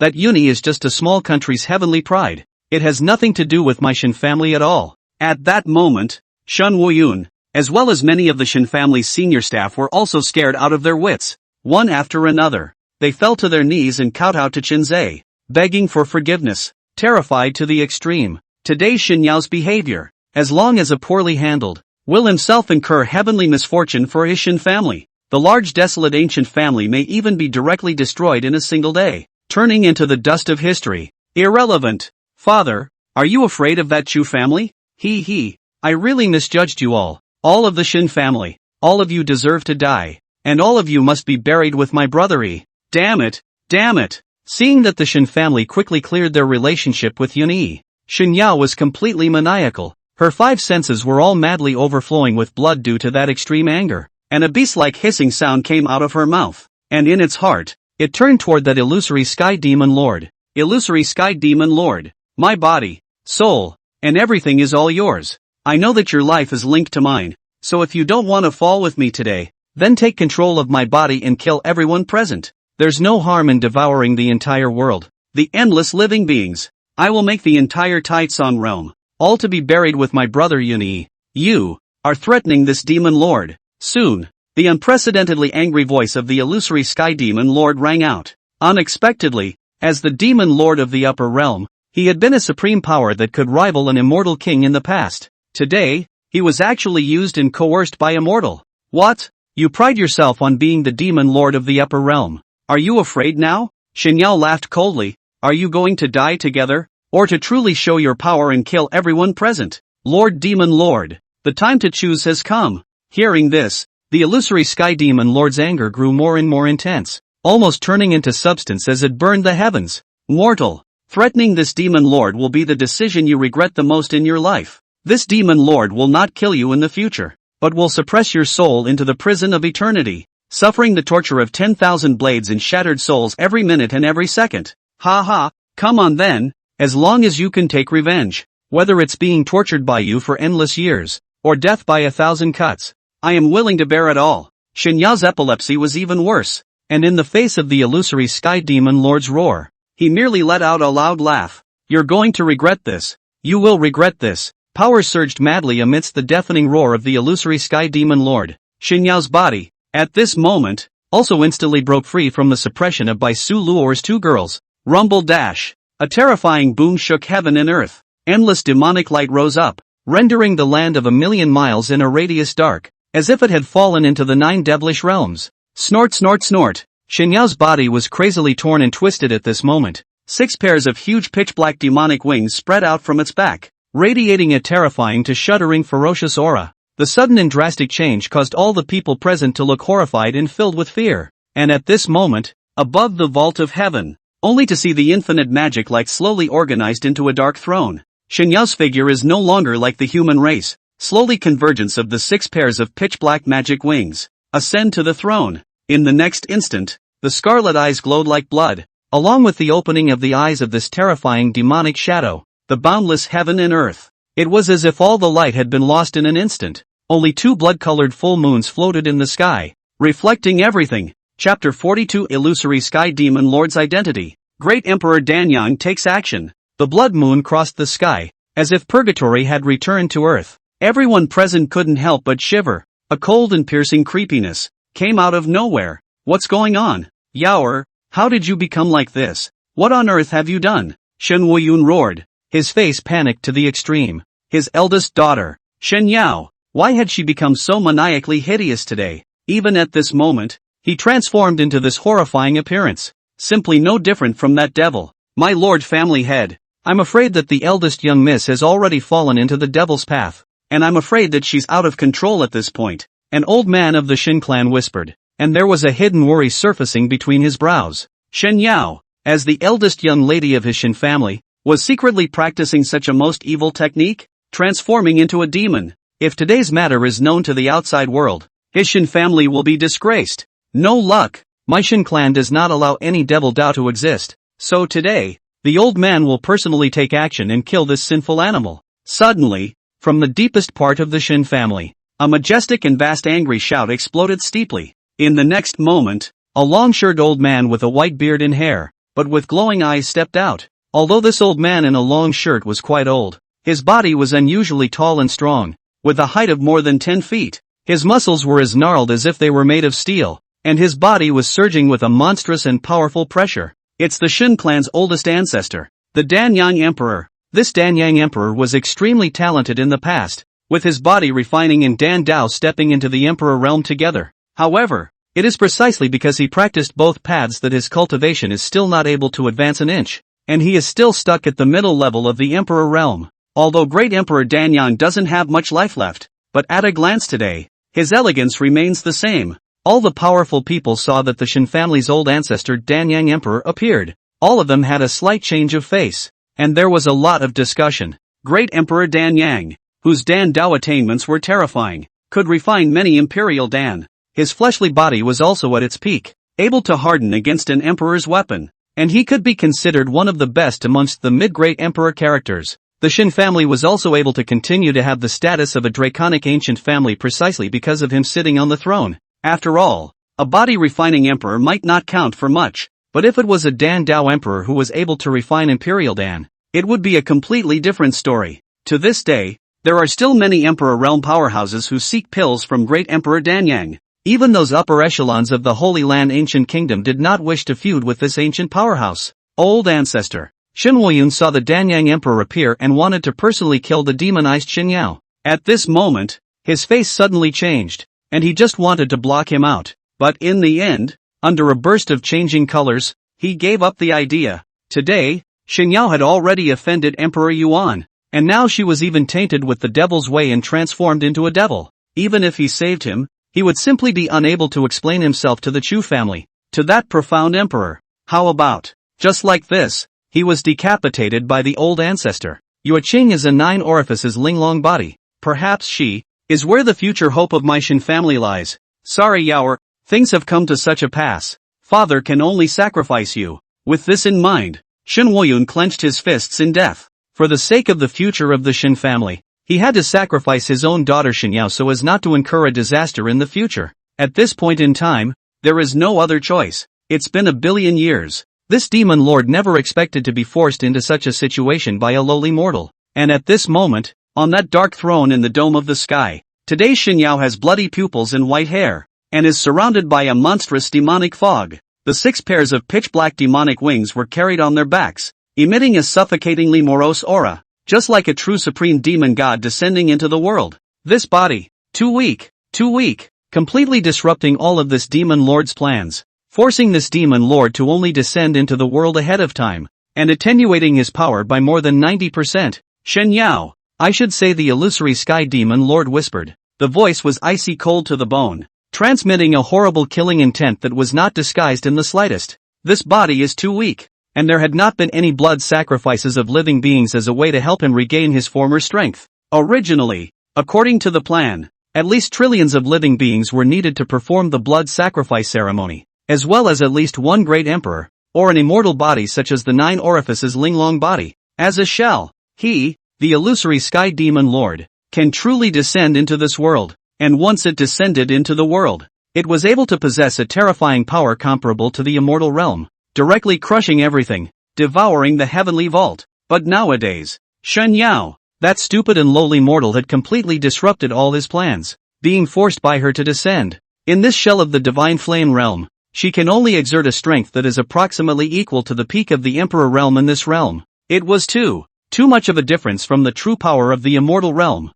Speaker 1: That Yuni is just a small country's heavenly pride. It has nothing to do with my Shin family at all. At that moment, Shun Wuyun, as well as many of the Shin family's senior staff were also scared out of their wits. One after another, they fell to their knees and kowtowed to Chenze, begging for forgiveness, terrified to the extreme. Today's Shin Yao's behavior, as long as poorly handled, will himself incur heavenly misfortune for his Shin family. The large desolate ancient family may even be directly destroyed in a single day, turning into the dust of history. Irrelevant. Father, are you afraid of that Chu family? I really misjudged you all of the Shin family. All of you deserve to die. And all of you must be buried with my brother. Damn it. Seeing that the Shin family quickly cleared their relationship with Yunyi, Shin Yao was completely maniacal. Her 5 senses were all madly overflowing with blood due to that extreme anger, and a beast-like hissing sound came out of her mouth, and in its heart, it turned toward that illusory Sky Demon Lord. Illusory Sky Demon Lord, my body, soul, and everything is all yours. I know that your life is linked to mine, so if you don't want to fall with me today, then take control of my body and kill everyone present. There's no harm in devouring the entire world, the endless living beings. I will make the entire Taitsong realm, all to be buried with my brother Yunyi. You are threatening this demon lord. Soon, the unprecedentedly angry voice of the illusory Sky Demon Lord rang out. Unexpectedly, as the demon lord of the upper realm, he had been a supreme power that could rival an immortal king in the past. Today, he was actually used and coerced by a mortal. What? You pride yourself on being the demon lord of the upper realm. Are you afraid now? Shin Yao laughed coldly. Are you going to die together, or to truly show your power and kill everyone present? Lord Demon Lord, the time to choose has come. Hearing this, the illusory Sky Demon Lord's anger grew more and more intense, almost turning into substance as it burned the heavens. Mortal, threatening this demon lord will be the decision you regret the most in your life. This demon lord will not kill you in the future, but will suppress your soul into the prison of eternity, suffering the torture of 10,000 blades and shattered souls every minute and every second. Ha ha, come on then, as long as you can take revenge, whether it's being tortured by you for endless years, or death by 1,000 cuts, I am willing to bear it all. Shin Yao's epilepsy was even worse, and in the face of the illusory Sky Demon Lord's roar, he merely let out a loud laugh. You're going to regret this. You will regret this. Power surged madly amidst the deafening roar of the illusory Sky Demon Lord. Shin Yao's body, at this moment, also instantly broke free from the suppression of by Su Luor's 2 girls. Rumble dash. A terrifying boom shook heaven and earth. Endless demonic light rose up, rendering the land of 1,000,000 miles in a radius dark, as if it had fallen into the 9 devilish realms. Snort snort snort. Shin Yao's body was crazily torn and twisted at this moment. 6 pairs of huge pitch-black demonic wings spread out from its back, radiating a terrifying to shuddering ferocious aura. The sudden and drastic change caused all the people present to look horrified and filled with fear. And at this moment, above the vault of heaven, only to see the infinite magic light slowly organized into a dark throne. Shin Yao's figure is no longer like the human race. Slowly convergence of the 6 pairs of pitch-black magic wings ascend to the throne. In the next instant, the scarlet eyes glowed like blood, along with the opening of the eyes of this terrifying demonic shadow, the boundless heaven and earth. It was as if all the light had been lost in an instant. Only 2 blood-colored full moons floated in the sky, reflecting everything. Chapter 42 Illusory Sky Demon Lord's Identity. Great Emperor Danyang takes action. The blood moon crossed the sky, as if purgatory had returned to earth. Everyone present couldn't help but shiver. A cold and piercing creepiness came out of nowhere. What's going on? Yaoer, how did you become like this? What on earth have you done? Shen Wuyun roared, his face panicked to the extreme. His eldest daughter, Shen Yao, why had she become so maniacally hideous today? Even at this moment, he transformed into this horrifying appearance, simply no different from that devil. My lord family head, I'm afraid that the eldest young miss has already fallen into the devil's path, and I'm afraid that she's out of control at this point, an old man of the Shin clan whispered, and there was a hidden worry surfacing between his brows. Shen Yao, as the eldest young lady of his Shin family, was secretly practicing such a most evil technique, transforming into a demon. If today's matter is known to the outside world, his Shin family will be disgraced. No luck. My Shin clan does not allow any devil Dao to exist, so today, the old man will personally take action and kill this sinful animal. Suddenly, from the deepest part of the Shin family, a majestic and vast angry shout exploded steeply. In the next moment, a long-shirted old man with a white beard and hair, but with glowing eyes stepped out. Although this old man in a long shirt was quite old, his body was unusually tall and strong, with a height of more than 10 feet. His muscles were as gnarled as if they were made of steel, and his body was surging with a monstrous and powerful pressure. It's the Shin clan's oldest ancestor, the Danyang Emperor. This Danyang Emperor was extremely talented in the past, with his body refining and Dan Dao stepping into the Emperor realm together. However, it is precisely because he practiced both paths that his cultivation is still not able to advance an inch, and he is still stuck at the middle level of the Emperor realm. Although Great Emperor Danyang doesn't have much life left, but at a glance today, his elegance remains the same. All the powerful people saw that the Shin family's old ancestor Danyang Emperor appeared. all of them had a slight change of face. And there was a lot of discussion. Great Emperor Dan Yang, whose Dan Dao attainments were terrifying, could refine many Imperial Dan. His fleshly body was also at its peak, able to harden against an Emperor's weapon. And he could be considered one of the best amongst the mid-great Emperor characters. The Shin family was also able to continue to have the status of a draconic ancient family precisely because of him sitting on the throne. After all, a body-refining emperor might not count for much, but if it was a Dan Dao emperor who was able to refine Imperial Dan, it would be a completely different story. To this day, there are still many Emperor realm powerhouses who seek pills from great Emperor Dan Yang. Even those upper echelons of the Holy Land Ancient Kingdom did not wish to feud with this ancient powerhouse. Old ancestor Shin Woyun saw the Danyang Emperor appear and wanted to personally kill the demonized Shin Yao. At this moment, his face suddenly changed, and he just wanted to block him out. But in the end, under a burst of changing colors, he gave up the idea. Today, Shin Yao had already offended Emperor Yuan, and now she was even tainted with the devil's way and transformed into a devil. Even if he saved him, he would simply be unable to explain himself to the Chu family, to that profound emperor. How about, just like this, he was decapitated by the old ancestor. Yue Qing is a 9 orifices Linglong body. Perhaps she is where the future hope of my Shin family lies. Sorry Yaoer, things have come to such a pass. Father can only sacrifice you. With this in mind, Shin Woyun clenched his fists in death. For the sake of the future of the Shin family, he had to sacrifice his own daughter Shin Yao so as not to incur a disaster in the future. At this point in time, there is no other choice. It's been a billion years. This demon lord never expected to be forced into such a situation by a lowly mortal. And at this moment, on that dark throne in the dome of the sky, today Shin Yao has bloody pupils and white hair, and is surrounded by a monstrous demonic fog. The 6 pairs of pitch-black demonic wings were carried on their backs, emitting a suffocatingly morose aura, just like a true supreme demon god descending into the world. This body, too weak, completely disrupting all of this demon lord's plans, forcing this demon lord to only descend into the world ahead of time, and attenuating his power by more than 90%. Shen Yao, I should say, the illusory sky demon lord whispered. The voice was icy cold to the bone, transmitting a horrible killing intent that was not disguised in the slightest. This body is too weak, and there had not been any blood sacrifices of living beings as a way to help him regain his former strength. Originally, according to the plan, at least trillions of living beings were needed to perform the blood sacrifice ceremony, as well as at least one great emperor, or an immortal body such as the 9 orifices Linglong body. As a shell, he, the illusory sky demon lord, can truly descend into this world, and once it descended into the world, it was able to possess a terrifying power comparable to the immortal realm, directly crushing everything, devouring the heavenly vault. But nowadays, Shen Yao, that stupid and lowly mortal, had completely disrupted all his plans, being forced by her to descend. In this shell of the divine flame realm, she can only exert a strength that is approximately equal to the peak of the emperor realm in this realm. It was too much of a difference from the true power of the immortal realm.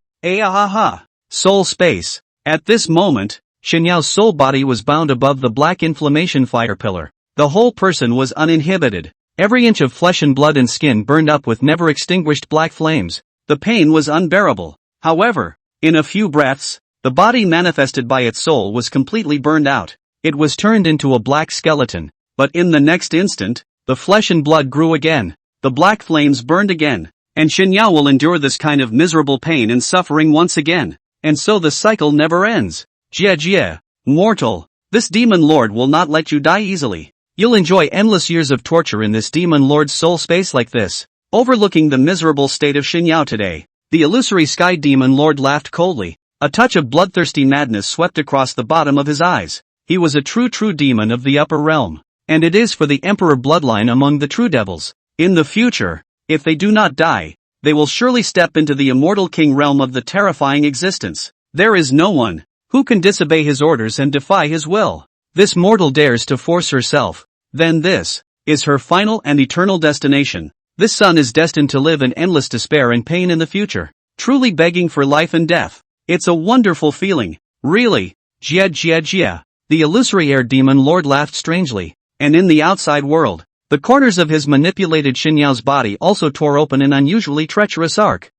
Speaker 1: Soul space. At this moment, Shen Yao's soul body was bound above the black inflammation fire pillar. The whole person was uninhibited. Every inch of flesh and blood and skin burned up with never extinguished black flames. The pain was unbearable. However, in a few breaths, the body manifested by its soul was completely burned out. It was turned into a black skeleton. But in the next instant, the flesh and blood grew again. The black flames burned again. And Shen Yao will endure this kind of miserable pain and suffering once again. And so the cycle never ends. Jie, mortal, this demon lord will not let you die easily. You'll enjoy endless years of torture in this demon lord's soul space like this. Overlooking the miserable state of Shen Yao today, the illusory sky demon lord laughed coldly. A touch of bloodthirsty madness swept across the bottom of his eyes. He was a true demon of the upper realm. And it is for the emperor bloodline among the true devils. In the future, if they do not die, they will surely step into the immortal king realm of the terrifying existence. There is no one who can disobey his orders and defy his will. This mortal dares to force herself, then this is her final and eternal destination. This son is destined to live in endless despair and pain in the future, truly begging for life and death. It's a wonderful feeling, really. Jie. The illusory air demon lord laughed strangely, and in the outside world, the corners of his manipulated Shen Yao's body also tore open an unusually treacherous arc.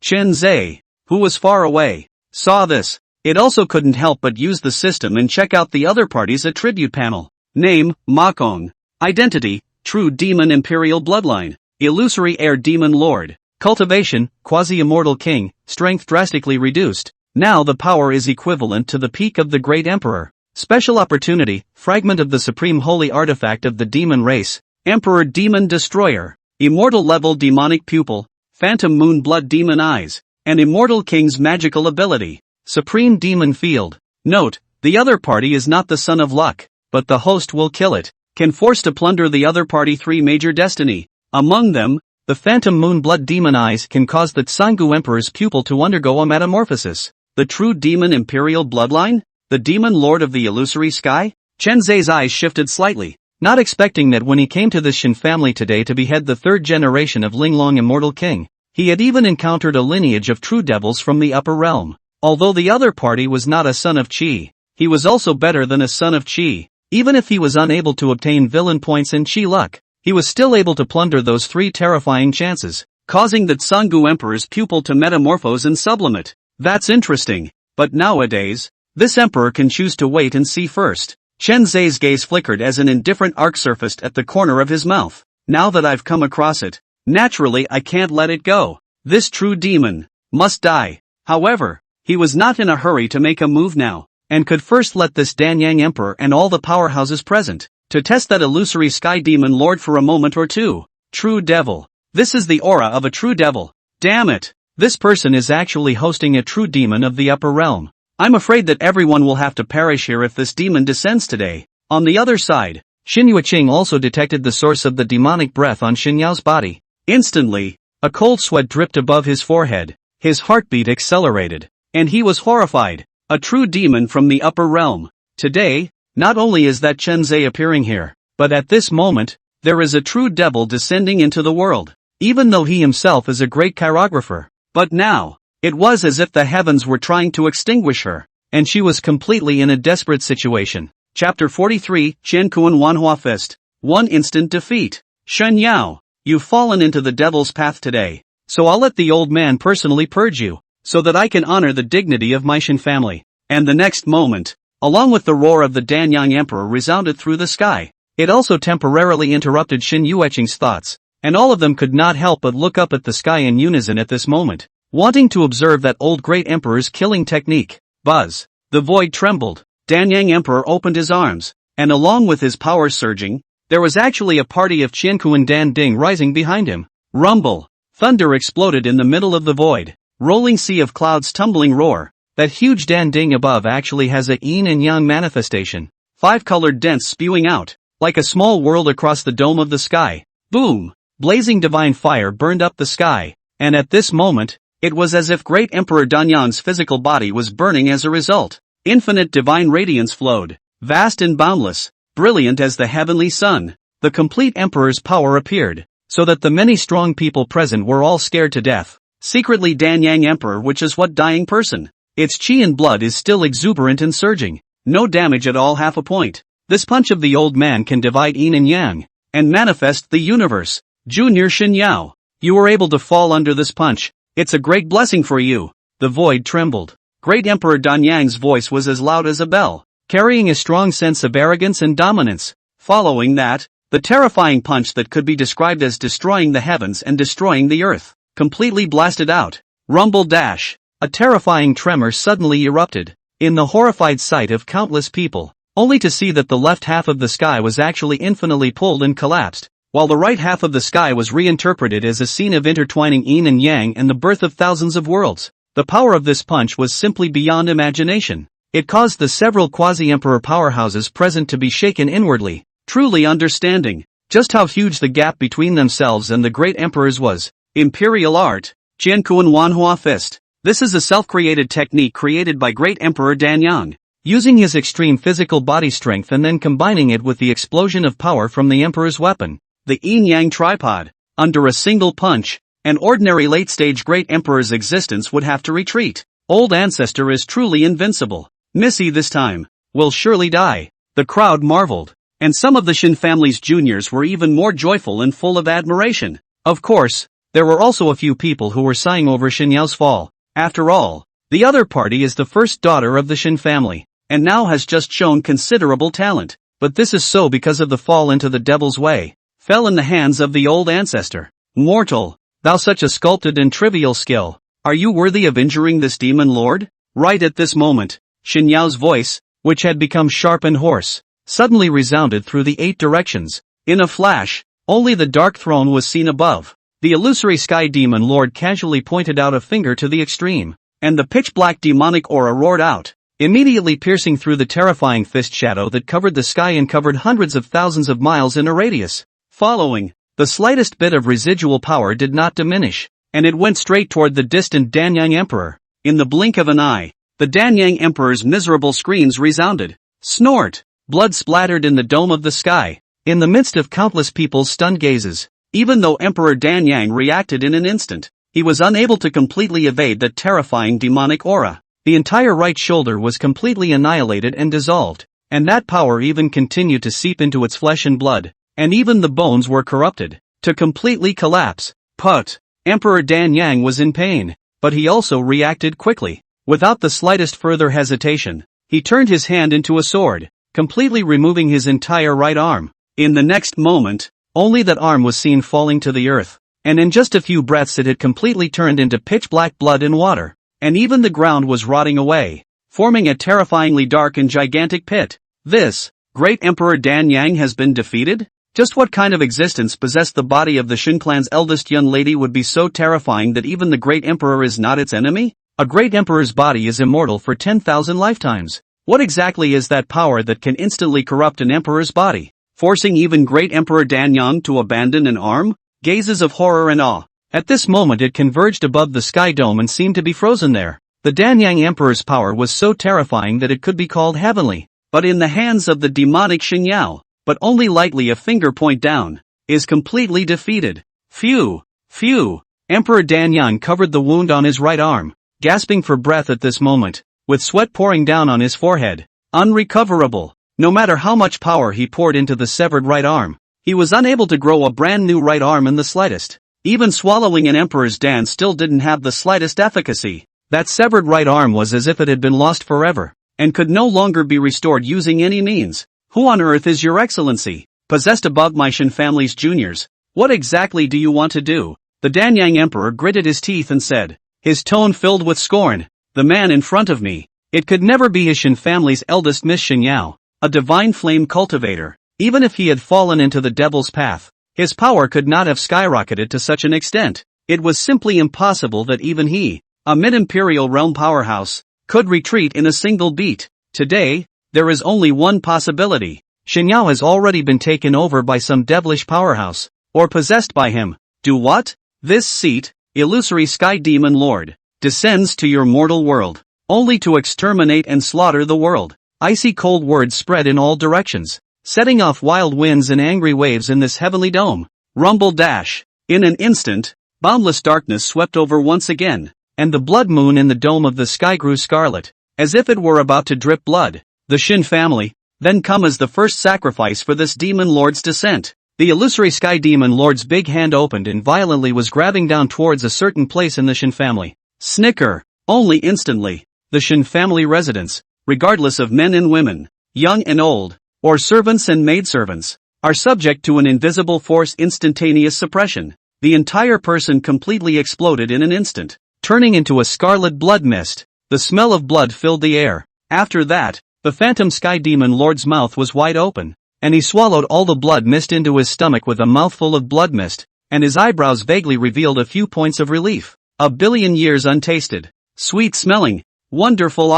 Speaker 1: Chen Zhe, who was far away, saw this. It also couldn't help but use the system and check out the other party's attribute panel. Name, Makong. Identity, true demon imperial bloodline. Illusory heir demon lord. Cultivation, quasi-immortal king, strength drastically reduced. Now the power is equivalent to the peak of the great emperor. Special opportunity, fragment of the supreme holy artifact of the demon race. Emperor demon destroyer. Immortal level demonic pupil. Phantom moon blood demon eyes. And immortal king's magical ability. Supreme demon field. Note, the other party is not the son of luck, but the host will kill it. Can force to plunder the other party 3 major destiny. Among them, the Phantom Moon Blood Demon Eyes can cause the Tsangu Emperor's pupil to undergo a metamorphosis. The true demon imperial bloodline? The demon lord of the illusory sky? Chen Zhe's eyes shifted slightly, not expecting that when he came to the Shin family today to behead the 3rd generation of Linglong Immortal King. He had even encountered a lineage of true devils from the upper realm. Although the other party was not a son of Qi, he was also better than a son of Qi. Even if he was unable to obtain villain points and Qi luck, he was still able to plunder those 3 terrifying chances, causing the Tsangu Emperor's pupil to metamorphose and sublimate. That's interesting, but nowadays, this emperor can choose to wait and see first. Chen Zhe's gaze flickered as an indifferent arc surfaced at the corner of his mouth. Now that I've come across it, naturally I can't let it go. This true demon must die. However, he was not in a hurry to make a move now, and could first let this Danyang Emperor and all the powerhouses present to test that illusory sky demon lord for a moment or two. True devil. This is the aura of a true devil. Damn it. This person is actually hosting a true demon of the upper realm. I'm afraid that everyone will have to perish here if this demon descends today. On the other side, Xin Yueqing also detected the source of the demonic breath on Xin Yao's body. Instantly, a cold sweat dripped above his forehead, his heartbeat accelerated, and he was horrified. A true demon from the upper realm. Today, not only is that Chen Zhe appearing here, but at this moment, there is a true devil descending into the world, even though he himself is a great chirographer. But now, it was as if the heavens were trying to extinguish her, and she was completely in a desperate situation. Chapter 43, Chen Kuan Manhwa Fist. 1 instant defeat. Shen Yao, you've fallen into the devil's path today, so I'll let the old man personally purge you, so that I can honor the dignity of my Shin family. And the next moment, along with the roar of the Danyang Emperor resounded through the sky. It also temporarily interrupted Xin Yueqing's thoughts, and all of them could not help but look up at the sky in unison at this moment, wanting to observe that old great emperor's killing technique. Buzz. The void trembled. Danyang Emperor opened his arms, and along with his power surging, there was actually a party of Qiankuan Dan Ding rising behind him. Rumble. Thunder exploded in the middle of the void. Rolling sea of clouds tumbling roar. That huge Dan Ding above actually has a yin and yang manifestation. 5-colored dents spewing out, like a small world across the dome of the sky. Boom! Blazing divine fire burned up the sky, and at this moment, it was as if great Emperor Danyang's physical body was burning as a result. Infinite divine radiance flowed, vast and boundless, brilliant as the heavenly sun. The complete Emperor's power appeared, so that the many strong people present were all scared to death. Secretly Danyang Emperor, which is what dying person. Its chi and blood is still exuberant and surging. No damage at all, half a point. This punch of the old man can divide yin and yang, and manifest the universe. Junior Shin Yao, you were able to fall under this punch. It's a great blessing for you. The void trembled. Great Emperor Danyang's voice was as loud as a bell, carrying a strong sense of arrogance and dominance. Following that, the terrifying punch that could be described as destroying the heavens and destroying the earth, completely blasted out. Rumble dash. A terrifying tremor suddenly erupted, in the horrified sight of countless people, only to see that the left half of the sky was actually infinitely pulled and collapsed, while the right half of the sky was reinterpreted as a scene of intertwining yin and yang and the birth of thousands of worlds. The power of this punch was simply beyond imagination. It caused the several quasi-emperor powerhouses present to be shaken inwardly, truly understanding just how huge the gap between themselves and the great emperors was. Imperial art. Qiankuan Wanhua Fist. This is a self-created technique created by great Emperor Danyang, using his extreme physical body strength and then combining it with the explosion of power from the Emperor's weapon, the yin-yang tripod. Under a single punch, an ordinary late-stage great Emperor's existence would have to retreat. Old ancestor is truly invincible. Missy this time will surely die. The crowd marveled, and some of the Shin family's juniors were even more joyful and full of admiration. Of course, there were also a few people who were sighing over Shin Yao's fall. After all, the other party is the first daughter of the Shin family, and now has just shown considerable talent. But this is so because of the fall into the devil's way. fell in the hands of the old ancestor. Mortal, thou such a sculpted and trivial skill, are you worthy of injuring this demon lord? Right at this moment, Shin Yao's voice, which had become sharp and hoarse, suddenly resounded through the 8 directions. In a flash, only the dark throne was seen above. The illusory sky demon lord casually pointed out a finger to the extreme, and the pitch-black demonic aura roared out, immediately piercing through the terrifying fist shadow that covered the sky and covered hundreds of thousands of miles in a radius. Following, the slightest bit of residual power did not diminish, and it went straight toward the distant Danyang Emperor. In the blink of an eye, the Danyang Emperor's miserable screams resounded. Snort! Blood splattered in the dome of the sky, in the midst of countless people's stunned gazes. Even though Emperor Danyang reacted in an instant, he was unable to completely evade that terrifying demonic aura. The entire right shoulder was completely annihilated and dissolved, and that power even continued to seep into its flesh and blood, and even the bones were corrupted, to completely collapse. Put! Emperor Danyang was in pain, but he also reacted quickly. Without the slightest further hesitation, he turned his hand into a sword, completely removing his entire right arm. In the next moment, only that arm was seen falling to the earth, and in just a few breaths it had completely turned into pitch-black blood and water, and even the ground was rotting away, forming a terrifyingly dark and gigantic pit. This, great Emperor Danyang has been defeated? Just what kind of existence possessed the body of the Shin clan's eldest young lady would be so terrifying that even the great emperor is not its enemy? A great emperor's body is immortal for 10,000 lifetimes. What exactly is that power that can instantly corrupt an emperor's body, forcing even great Emperor Danyang to abandon an arm? Gazes of horror and awe. At this moment it converged above the sky dome and seemed to be frozen there. The Danyang Emperor's power was so terrifying that it could be called heavenly, but in the hands of the demonic Shin Yao, but only lightly a finger point down, is completely defeated. Phew! Phew! Emperor Danyang covered the wound on his right arm, gasping for breath at this moment, with sweat pouring down on his forehead. Unrecoverable. No matter how much power he poured into the severed right arm, he was unable to grow a brand new right arm in the slightest. Even swallowing an emperor's dan still didn't have the slightest efficacy. That severed right arm was as if it had been lost forever, and could no longer be restored using any means. Who on earth is your excellency? Possessed above my Shin family's juniors, what exactly do you want to do? The Danyang Emperor gritted his teeth and said, his tone filled with scorn, the man in front of me, it could never be his Shin family's eldest Miss Shin Yao, a divine flame cultivator. Even if he had fallen into the devil's path, his power could not have skyrocketed to such an extent. It was simply impossible that even he, a mid-imperial realm powerhouse, could retreat in a single beat. Today, there is only one possibility. Shin Yao has already been taken over by some devilish powerhouse, or possessed by him. Do what? This seat, illusory sky demon lord, descends to your mortal world, only to exterminate and slaughter the world. Icy cold words spread in all directions, setting off wild winds and angry waves in this heavenly dome. Rumble dash. In an instant, boundless darkness swept over once again, and the blood moon in the dome of the sky grew scarlet, as if it were about to drip blood. The Shin family, then come as the first sacrifice for this demon lord's descent. The illusory sky demon lord's big hand opened and violently was grabbing down towards a certain place in the Shin family. Snicker. Only instantly, the Shin family residents, regardless of men and women, young and old, or servants and maidservants, are subject to an invisible force instantaneous suppression. The entire person completely exploded in an instant, turning into a scarlet blood mist. The smell of blood filled the air. After that, the phantom sky demon lord's mouth was wide open, and he swallowed all the blood mist into his stomach with a mouthful of blood mist, and his eyebrows vaguely revealed a few points of relief. A billion years untasted, sweet-smelling, wonderful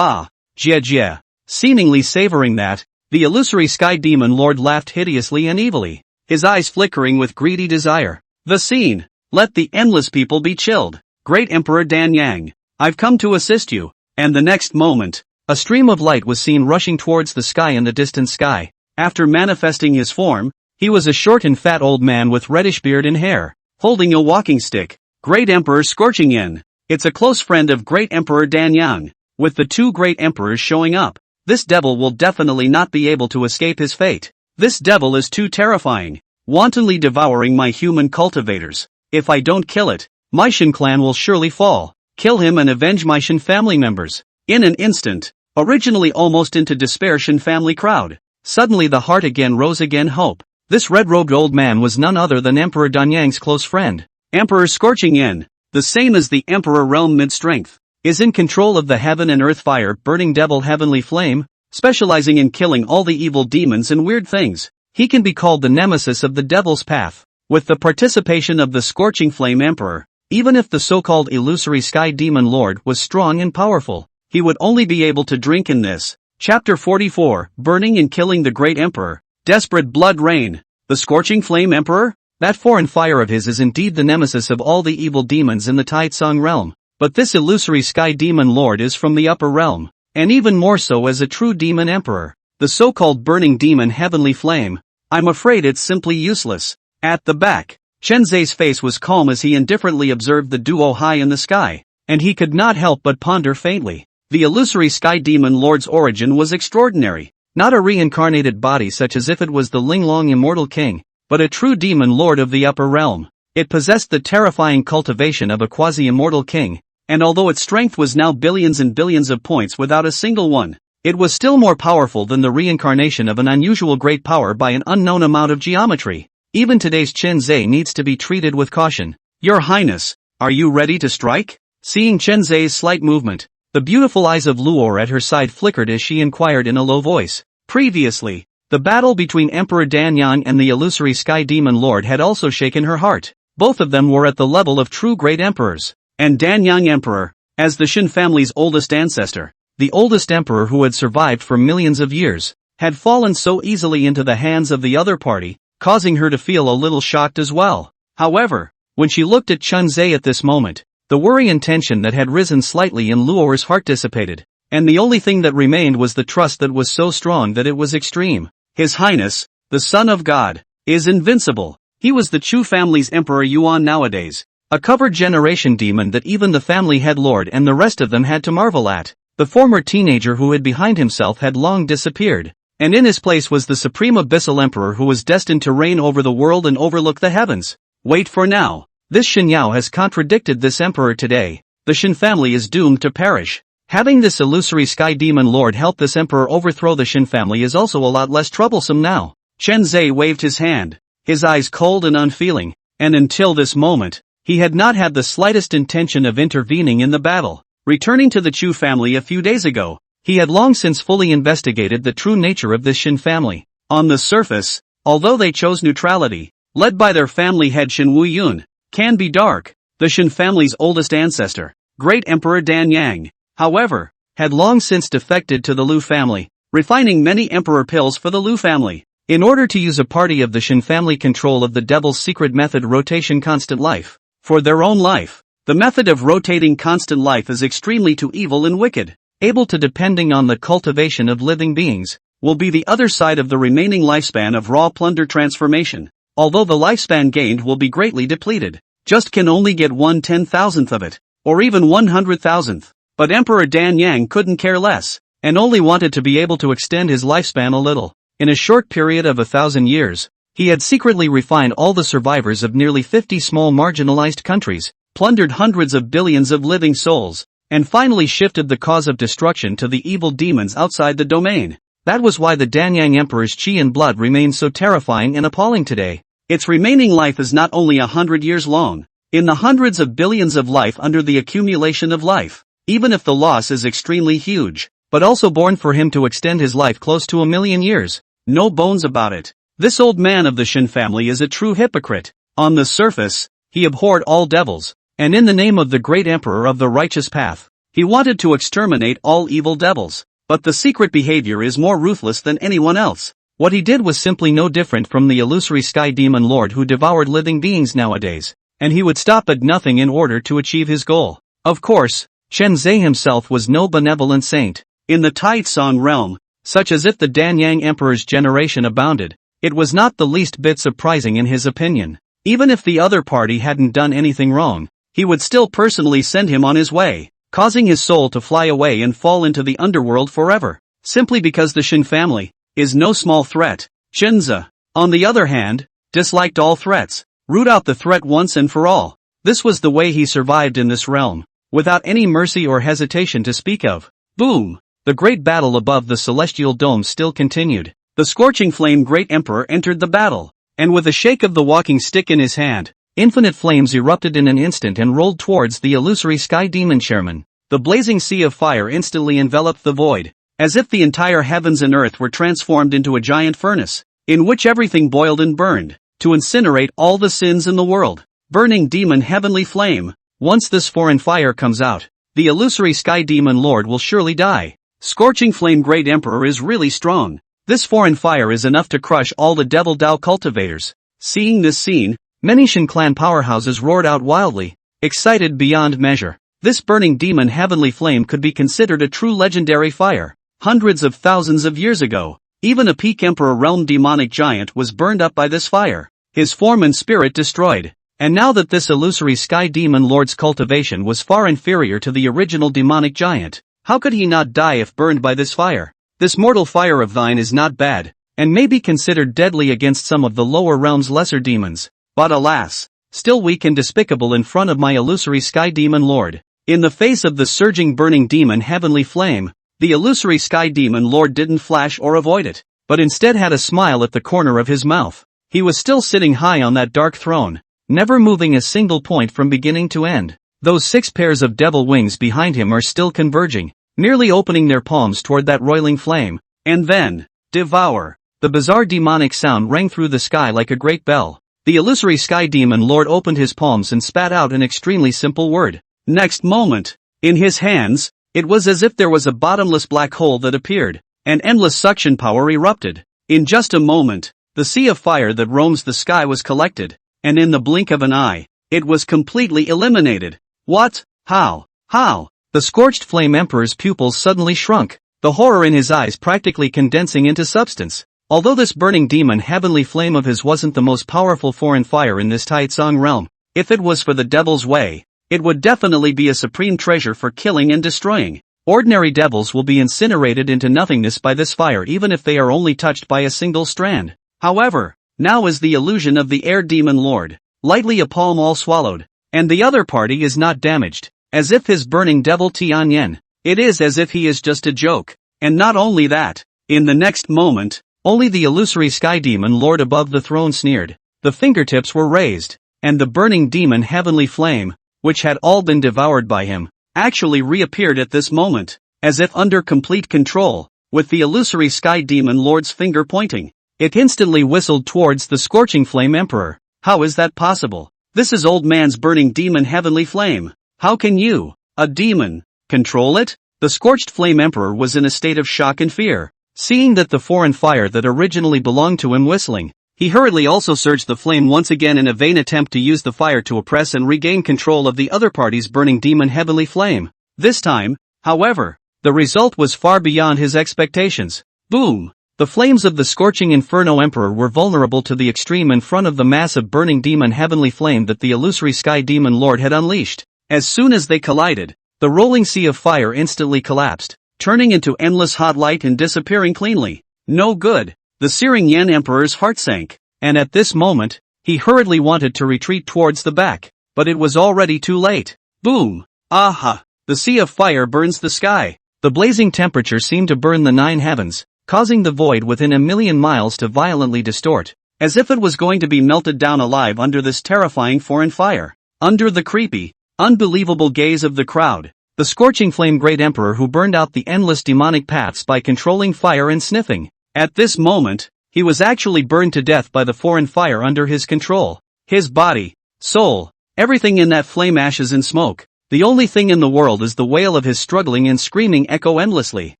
Speaker 1: jie. Seemingly savoring that, the illusory sky demon lord laughed hideously and evilly, his eyes flickering with greedy desire. The scene. Let the endless people be chilled. Great Emperor Danyang, I've come to assist you. And the next moment, a stream of light was seen rushing towards the sky in the distant sky. After manifesting his form, he was a short and fat old man with reddish beard and hair, holding a walking stick. Great Emperor Scorching In. It's a close friend of Great Emperor Danyang. With the two great emperors showing up, this devil will definitely not be able to escape his fate. This devil is too terrifying, wantonly devouring my human cultivators. If I don't kill it, my Shin clan will surely fall. Kill him and avenge my Shin family members. In an instant, originally almost into despair Shin family crowd, suddenly the heart again rose again hope. This red-robed old man was none other than Emperor Danyang's close friend. Emperor Scorching In, the same as the Emperor Realm Mid-Strength, is in control of the heaven and earth fire burning devil heavenly flame, specializing in killing all the evil demons and weird things. He can be called the nemesis of the devil's path. With the participation of the Scorching Flame Emperor, even if the so-called illusory Sky Demon Lord was strong and powerful, he would only be able to drink in this. Chapter 44, Burning and Killing the Great Emperor. Desperate Blood Rain. The Scorching Flame Emperor? That foreign fire of his is indeed the nemesis of all the evil demons in the Taitsong realm. But this illusory Sky Demon Lord is from the upper realm, and even more so as a true demon emperor. The so-called Burning Demon Heavenly Flame. I'm afraid it's simply useless. At the back, Chen Zhe's face was calm as he indifferently observed the duo high in the sky, and he could not help but ponder faintly. The illusory Sky Demon Lord's origin was extraordinary. Not a reincarnated body such as if it was the Linglong Immortal King, but a true demon lord of the upper realm. It possessed the terrifying cultivation of a quasi-immortal king, and although its strength was now billions and billions of points without a single one, it was still more powerful than the reincarnation of an unusual great power by an unknown amount of geometry. Even today's Chen Zhe needs to be treated with caution. Your Highness, are you ready to strike? Seeing Chen Zhe's slight movement, the beautiful eyes of Luor at her side flickered as she inquired in a low voice. Previously, the battle between Emperor Danyang and the illusory Sky Demon Lord had also shaken her heart. Both of them were at the level of true great emperors. And Danyang Emperor, as the Shin family's oldest ancestor, the oldest emperor who had survived for millions of years, had fallen so easily into the hands of the other party, causing her to feel a little shocked as well. However, when she looked at Chen Zhe at this moment, the worry and tension that had risen slightly in Luor's heart dissipated, and the only thing that remained was the trust that was so strong that it was extreme. His Highness, the Son of God, is invincible. He was the Chu family's Emperor Yuan nowadays, a covered generation demon that even the family head lord and the rest of them had to marvel at. The former teenager who hid behind himself had long disappeared, and in his place was the supreme abyssal emperor who was destined to reign over the world and overlook the heavens. Wait for now. This Shin Yao has contradicted this emperor today. The Shin family is doomed to perish. Having this illusory Sky Demon Lord help this emperor overthrow the Shin family is also a lot less troublesome now. Chen Zhe waved his hand, his eyes cold and unfeeling, and until this moment, he had not had the slightest intention of intervening in the battle. Returning to the Chu family a few days ago, he had long since fully investigated the true nature of this Shin family. On the surface, although they chose neutrality, led by their family head Shin Wuyun, can be dark, the Shin family's oldest ancestor, Great Emperor Danyang, however, had long since defected to the Lu family, refining many emperor pills for the Lu family, in order to use a party of the Shin family control of the devil's secret method rotation constant life, for their own life. The method of rotating constant life is extremely too evil and wicked, able to depending on the cultivation of living beings, will be the other side of the remaining lifespan of raw plunder transformation, although the lifespan gained will be greatly depleted, just can only get 1/10,000th of it, or even 100,000th. But Emperor Danyang couldn't care less, and only wanted to be able to extend his lifespan a little. In a short period of 1,000 years, he had secretly refined all the survivors of nearly 50 small marginalized countries, plundered hundreds of billions of living souls, and finally shifted the cause of destruction to the evil demons outside the domain. That was why the Danyang Emperor's chi and blood remains so terrifying and appalling today. Its remaining life is not only 100 years long, in the hundreds of billions of life under the accumulation of life, even if the loss is extremely huge, but also born for him to extend his life close to 1,000,000 years. No bones about it. This old man of the Shin family is a true hypocrite. On the surface, he abhorred all devils, and in the name of the great emperor of the righteous path, he wanted to exterminate all evil devils. But the secret behavior is more ruthless than anyone else. What he did was simply no different from the illusory Sky Demon Lord who devoured living beings nowadays, and he would stop at nothing in order to achieve his goal. Of course, Chen Zhe himself was no benevolent saint. In the Taitsong realm, such as if the Danyang Emperor's generation abounded, it was not the least bit surprising in his opinion. Even if the other party hadn't done anything wrong, he would still personally send him on his way, causing his soul to fly away and fall into the underworld forever, simply because the Shin family is no small threat. Shinza, on the other hand, disliked all threats. Root out the threat once and for all. This was the way he survived in this realm, without any mercy or hesitation to speak of. Boom! The great battle above the celestial dome still continued. The scorching flame Great Emperor entered the battle. and with a shake of the walking stick in his hand, infinite flames erupted in an instant and rolled towards the illusory sky demon chairman. The blazing sea of fire instantly enveloped the void, as if the entire heavens and earth were transformed into a giant furnace, in which everything boiled and burned, to incinerate all the sins in the world. Burning demon heavenly flame. Once this foreign fire comes out, the illusory sky demon lord will surely die. Scorching flame great emperor is really strong. This foreign fire is enough to crush all the devil Dao cultivators. Seeing this scene, many Shin clan powerhouses roared out wildly, excited beyond measure. This burning demon heavenly flame could be considered a true legendary fire. Hundreds of thousands of years ago, even a peak emperor realm demonic giant was burned up by this fire, his form and spirit destroyed. And now that this illusory sky demon lord's cultivation was far inferior to the original demonic giant, how could he not die if burned by this fire? This mortal fire of thine is not bad, and may be considered deadly against some of the lower realm's lesser demons, but alas, still weak and despicable in front of my illusory sky demon lord. In the face of the surging burning demon heavenly flame, the illusory sky demon lord didn't flash or avoid it, but instead had a smile at the corner of his mouth. He was still sitting high on that dark throne, never moving a single point from beginning to end. Those 6 pairs of devil wings behind him are still converging, nearly opening their palms toward that roiling flame. And then, devour. The bizarre demonic sound rang through the sky like a great bell. The illusory sky demon lord opened his palms and spat out an extremely simple word. Next moment, in his hands, it was as if there was a bottomless black hole that appeared, and endless suction power erupted. In just a moment, the sea of fire that roams the sky was collected, and in the blink of an eye, it was completely eliminated. What? How? How? The scorched flame emperor's pupils suddenly shrunk, the horror in his eyes practically condensing into substance. Although this burning demon heavenly flame of his wasn't the most powerful foreign fire in this Taitsong realm, if it was for the devil's way, it would definitely be a supreme treasure for killing and destroying. Ordinary devils will be incinerated into nothingness by this fire even if they are only touched by a single strand. However, now is the illusion of the air demon lord, lightly a palm all swallowed, and the other party is not damaged, as if his burning devil Tianyan. It is as if he is just a joke, and not only that, in the next moment, only the illusory sky demon lord above the throne sneered, the fingertips were raised, and the burning demon heavenly flame, which had all been devoured by him, actually reappeared at this moment, as if under complete control, with the illusory sky demon lord's finger pointing. It instantly whistled towards the scorching flame emperor. How is that possible? This is old man's burning demon heavenly flame. How can you, a demon, control it? The scorched flame emperor was in a state of shock and fear, seeing that the foreign fire that originally belonged to him whistling. He hurriedly also surged the flame once again in a vain attempt to use the fire to oppress and regain control of the other party's burning demon heavenly flame. This time, however, the result was far beyond his expectations. Boom! The flames of the scorching Inferno Emperor were vulnerable to the extreme in front of the massive burning demon heavenly flame that the illusory sky demon lord had unleashed. As soon as they collided, the rolling sea of fire instantly collapsed, turning into endless hot light and disappearing cleanly. No good. The searing Yan Emperor's heart sank, and at this moment, he hurriedly wanted to retreat towards the back, but it was already too late. Boom! Aha! The sea of fire burns the sky. The blazing temperature seemed to burn the 9 heavens, causing the void within a million miles to violently distort, as if it was going to be melted down alive under this terrifying foreign fire. Under the creepy, unbelievable gaze of the crowd, the scorching flame great emperor who burned out the endless demonic paths by controlling fire and sniffing. At this moment, he was actually burned to death by the foreign fire under his control. His body, soul, everything in that flame ashes and smoke. The only thing in the world is the wail of his struggling and screaming echo endlessly.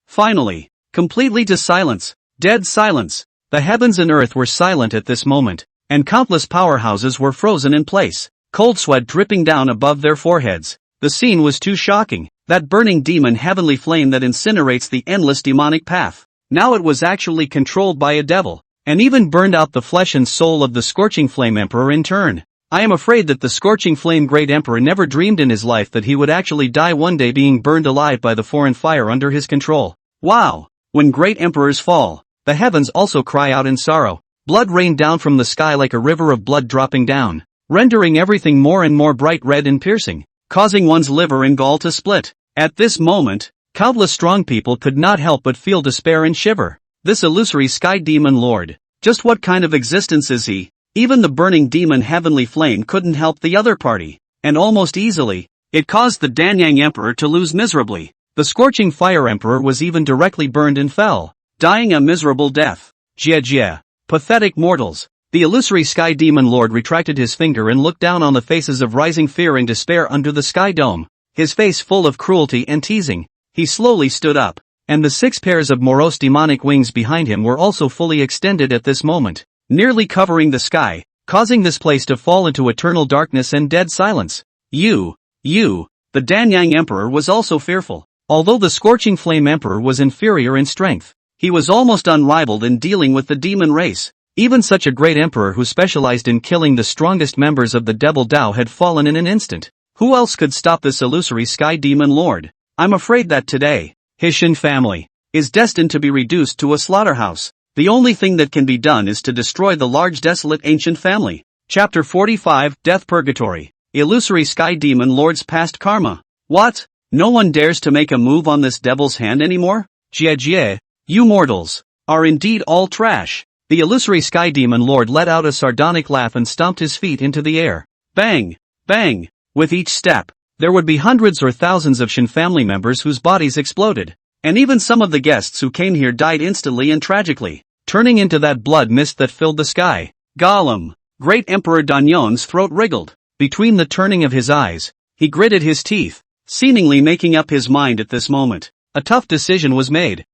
Speaker 1: Finally, completely to silence, dead silence. The heavens and earth were silent at this moment, and countless powerhouses were frozen in place, cold sweat dripping down above their foreheads. The scene was too shocking. That burning demon heavenly flame that incinerates the endless demonic path. Now it was actually controlled by a devil, and even burned out the flesh and soul of the scorching flame emperor in turn. I am afraid that the scorching flame great emperor never dreamed in his life that he would actually die one day being burned alive by the foreign fire under his control. Wow! When great emperors fall, the heavens also cry out in sorrow. Blood rained down from the sky like a river of blood dropping down, rendering everything more and more bright red and piercing, causing one's liver and gall to split. At this moment, countless strong people could not help but feel despair and shiver. This illusory sky demon lord, just what kind of existence is he? Even the burning demon heavenly flame couldn't help the other party, and almost easily, it caused the Danyang Emperor to lose miserably. The scorching fire emperor was even directly burned and fell, dying a miserable death. Jie. Pathetic mortals. The illusory sky demon lord retracted his finger and looked down on the faces of rising fear and despair under the sky dome, his face full of cruelty and teasing. He slowly stood up, and the 6 pairs of morose demonic wings behind him were also fully extended at this moment, nearly covering the sky, causing this place to fall into eternal darkness and dead silence. You, the Danyang Emperor was also fearful. Although the Scorching Flame Emperor was inferior in strength, he was almost unrivaled in dealing with the demon race. Even such a great emperor who specialized in killing the strongest members of the Devil Dao had fallen in an instant. Who else could stop this illusory sky demon lord? I'm afraid that today, his Shin family is destined to be reduced to a slaughterhouse. The only thing that can be done is to destroy the large desolate ancient family. Chapter 45, Death Purgatory. Illusory Sky Demon Lord's Past Karma. What? No one dares to make a move on this devil's hand anymore? Jie, you mortals are indeed all trash. The illusory Sky Demon Lord let out a sardonic laugh and stomped his feet into the air. Bang! Bang! With each step, there would be hundreds or thousands of Shin family members whose bodies exploded. And even some of the guests who came here died instantly and tragically, turning into that blood mist that filled the sky. Gollum! Great Emperor Danyon's throat wriggled. Between the turning of his eyes, he gritted his teeth, seemingly making up his mind at this moment. A tough decision was made.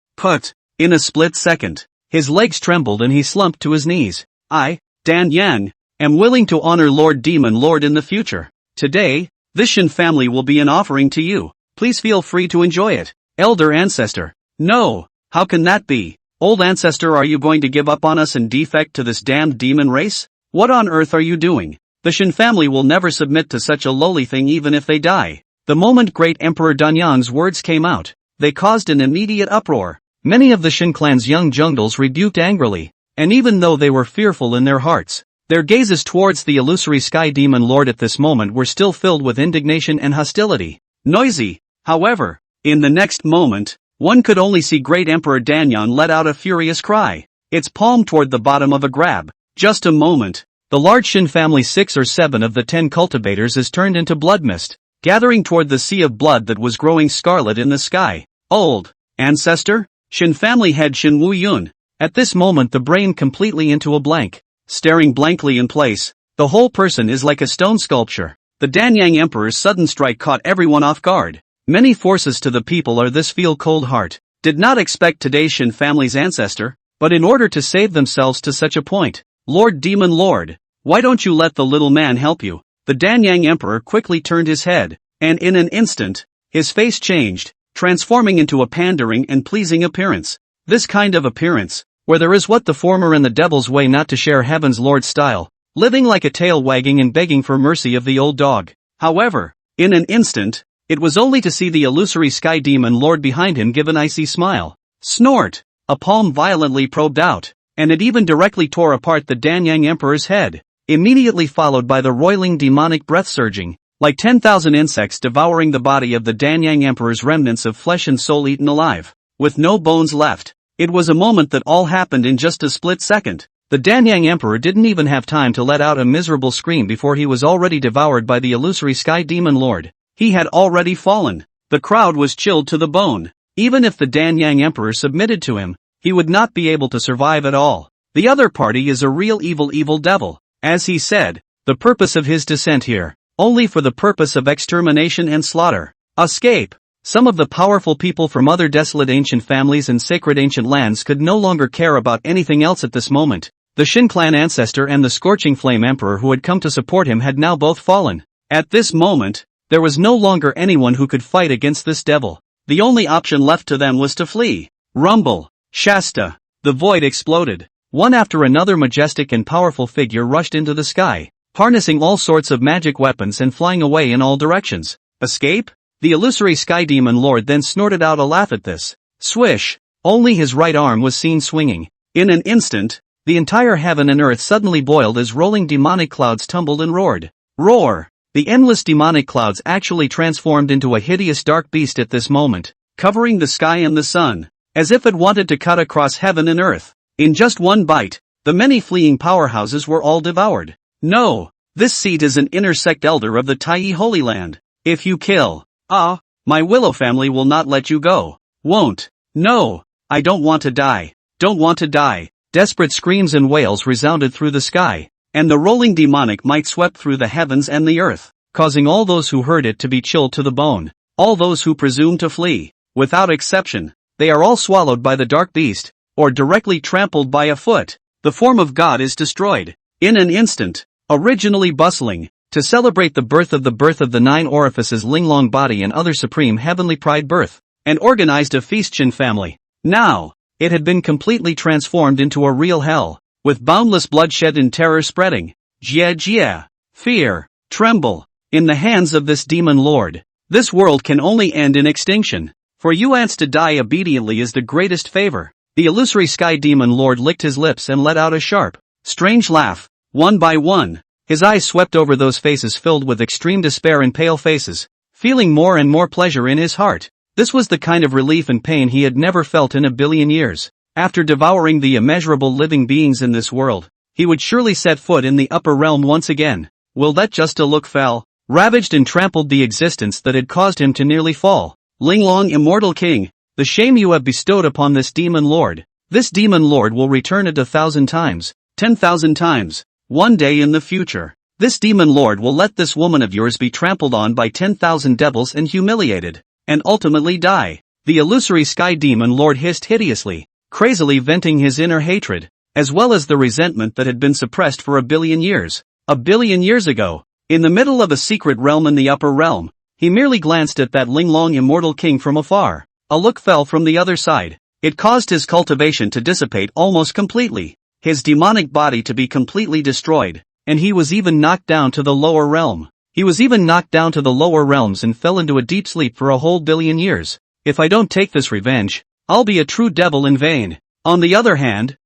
Speaker 1: In a split second, his legs trembled and he slumped to his knees. I, Dan Yang, am willing to honor Lord Demon Lord in the future. Today, this Shin family will be an offering to you. Please feel free to enjoy it. Elder Ancestor. No, how can that be? Old Ancestor, are you going to give up on us and defect to this damned demon race? What on earth are you doing? The Shin family will never submit to such a lowly thing even if they die. The moment Great Emperor Danyang's words came out, they caused an immediate uproar. Many of the Shin clan's young jungles rebuked angrily, and even though they were fearful in their hearts, their gazes towards the illusory Sky Demon Lord at this moment were still filled with indignation and hostility. Noisy, however, in the next moment, one could only see Great Emperor Danyan let out a furious cry, its palm toward the bottom of a grab. Just a moment. The large Shin family 6 or 7 of the 10 cultivators is turned into blood mist, gathering toward the sea of blood that was growing scarlet in the sky. Old Ancestor? Shin family head Shin Wu Yun. At this moment the brain completely into a blank, staring blankly in place. The whole person is like a stone sculpture. The Danyang Emperor's sudden strike caught everyone off guard. Many forces to the people are this feel cold heart. Did not expect today's Shin family's ancestor, but in order to save themselves to such a point. Lord Demon Lord, why don't you let the little man help you? The Danyang Emperor quickly turned his head, and in an instant, his face changed, transforming into a pandering and pleasing appearance. This kind of appearance, where there is what the former and the devil's way not to share heaven's Lord style, living like a tail wagging and begging for mercy of the old dog. However, in an instant, it was only to see the illusory Sky Demon Lord behind him give an icy smile. Snort! A palm violently probed out, and it even directly tore apart the Danyang Emperor's head, immediately followed by the roiling demonic breath surging, like 10,000 insects devouring the body of the Danyang Emperor's remnants of flesh and soul eaten alive, with no bones left. It was a moment that all happened in just a split second. The Danyang Emperor didn't even have time to let out a miserable scream before he was already devoured by the illusory Sky Demon Lord. He had already fallen. The crowd was chilled to the bone. Even if the Danyang Emperor submitted to him, he would not be able to survive at all. The other party is a real evil devil. As he said, the purpose of his descent here, only for the purpose of extermination and slaughter. Escape. Some of the powerful people from other desolate ancient families and sacred ancient lands could no longer care about anything else at this moment. The Shin clan ancestor and the Scorching Flame Emperor who had come to support him had now both fallen. At this moment, there was no longer anyone who could fight against this devil. The only option left to them was to flee. Rumble. Shasta. The void exploded. One after another majestic and powerful figure rushed into the sky, harnessing all sorts of magic weapons and flying away in all directions. Escape? The illusory Sky Demon Lord then snorted out a laugh at this. Swish! Only his right arm was seen swinging. In an instant, the entire heaven and earth suddenly boiled as rolling demonic clouds tumbled and roared. Roar! The endless demonic clouds actually transformed into a hideous dark beast at this moment, covering the sky and the sun, as if it wanted to cut across heaven and earth. In just one bite, The many fleeing powerhouses were all devoured. No, this seat is an inner sect elder of the Tai Holy Land. If you kill, my Willow family will not let you go. Won't. No, I don't want to die. Don't want to die. Desperate screams and wails resounded through the sky, and the rolling demonic might swept through the heavens and the earth, causing all those who heard it to be chilled to the bone. All those who presume to flee, without exception, they are all swallowed by the dark beast, or directly trampled by a foot. The form of God is destroyed, in an instant. Originally bustling, to celebrate the birth of the 9 orifices Linglong body and other supreme heavenly pride birth, and organized a feast Shin family. Now, it had been completely transformed into a real hell, with boundless bloodshed and terror spreading. Jia, fear, tremble, in the hands of this demon lord. This world can only end in extinction. For you ants to die obediently is the greatest favor. The illusory sky demon lord licked his lips and let out a sharp, strange laugh. One by one, his eyes swept over those faces filled with extreme despair and pale faces, feeling more and more pleasure in his heart. This was the kind of relief and pain he had never felt in a billion years. After devouring the immeasurable living beings in this world, he would surely set foot in the upper realm once again. Will that just a look fell, ravaged and trampled the existence that had caused him to nearly fall. Linglong immortal king, the shame you have bestowed upon this demon lord. This demon lord will return it 1,000 times, 10,000 times. One day in the future, this demon lord will let this woman of yours be trampled on by 10,000 devils and humiliated, and ultimately die. The illusory sky demon lord hissed hideously, crazily venting his inner hatred, as well as the resentment that had been suppressed for 1 billion years. 1 billion years ago, in the middle of a secret realm in the upper realm, he merely glanced at that Linglong immortal king from afar. A look fell from the other side. It caused his cultivation to dissipate almost completely, his demonic body to be completely destroyed, and he was even knocked down to the lower realm. He was even knocked down to the lower realms and fell into a deep sleep for a whole billion years. If I don't take this revenge, I'll be a true devil in vain. On the other hand,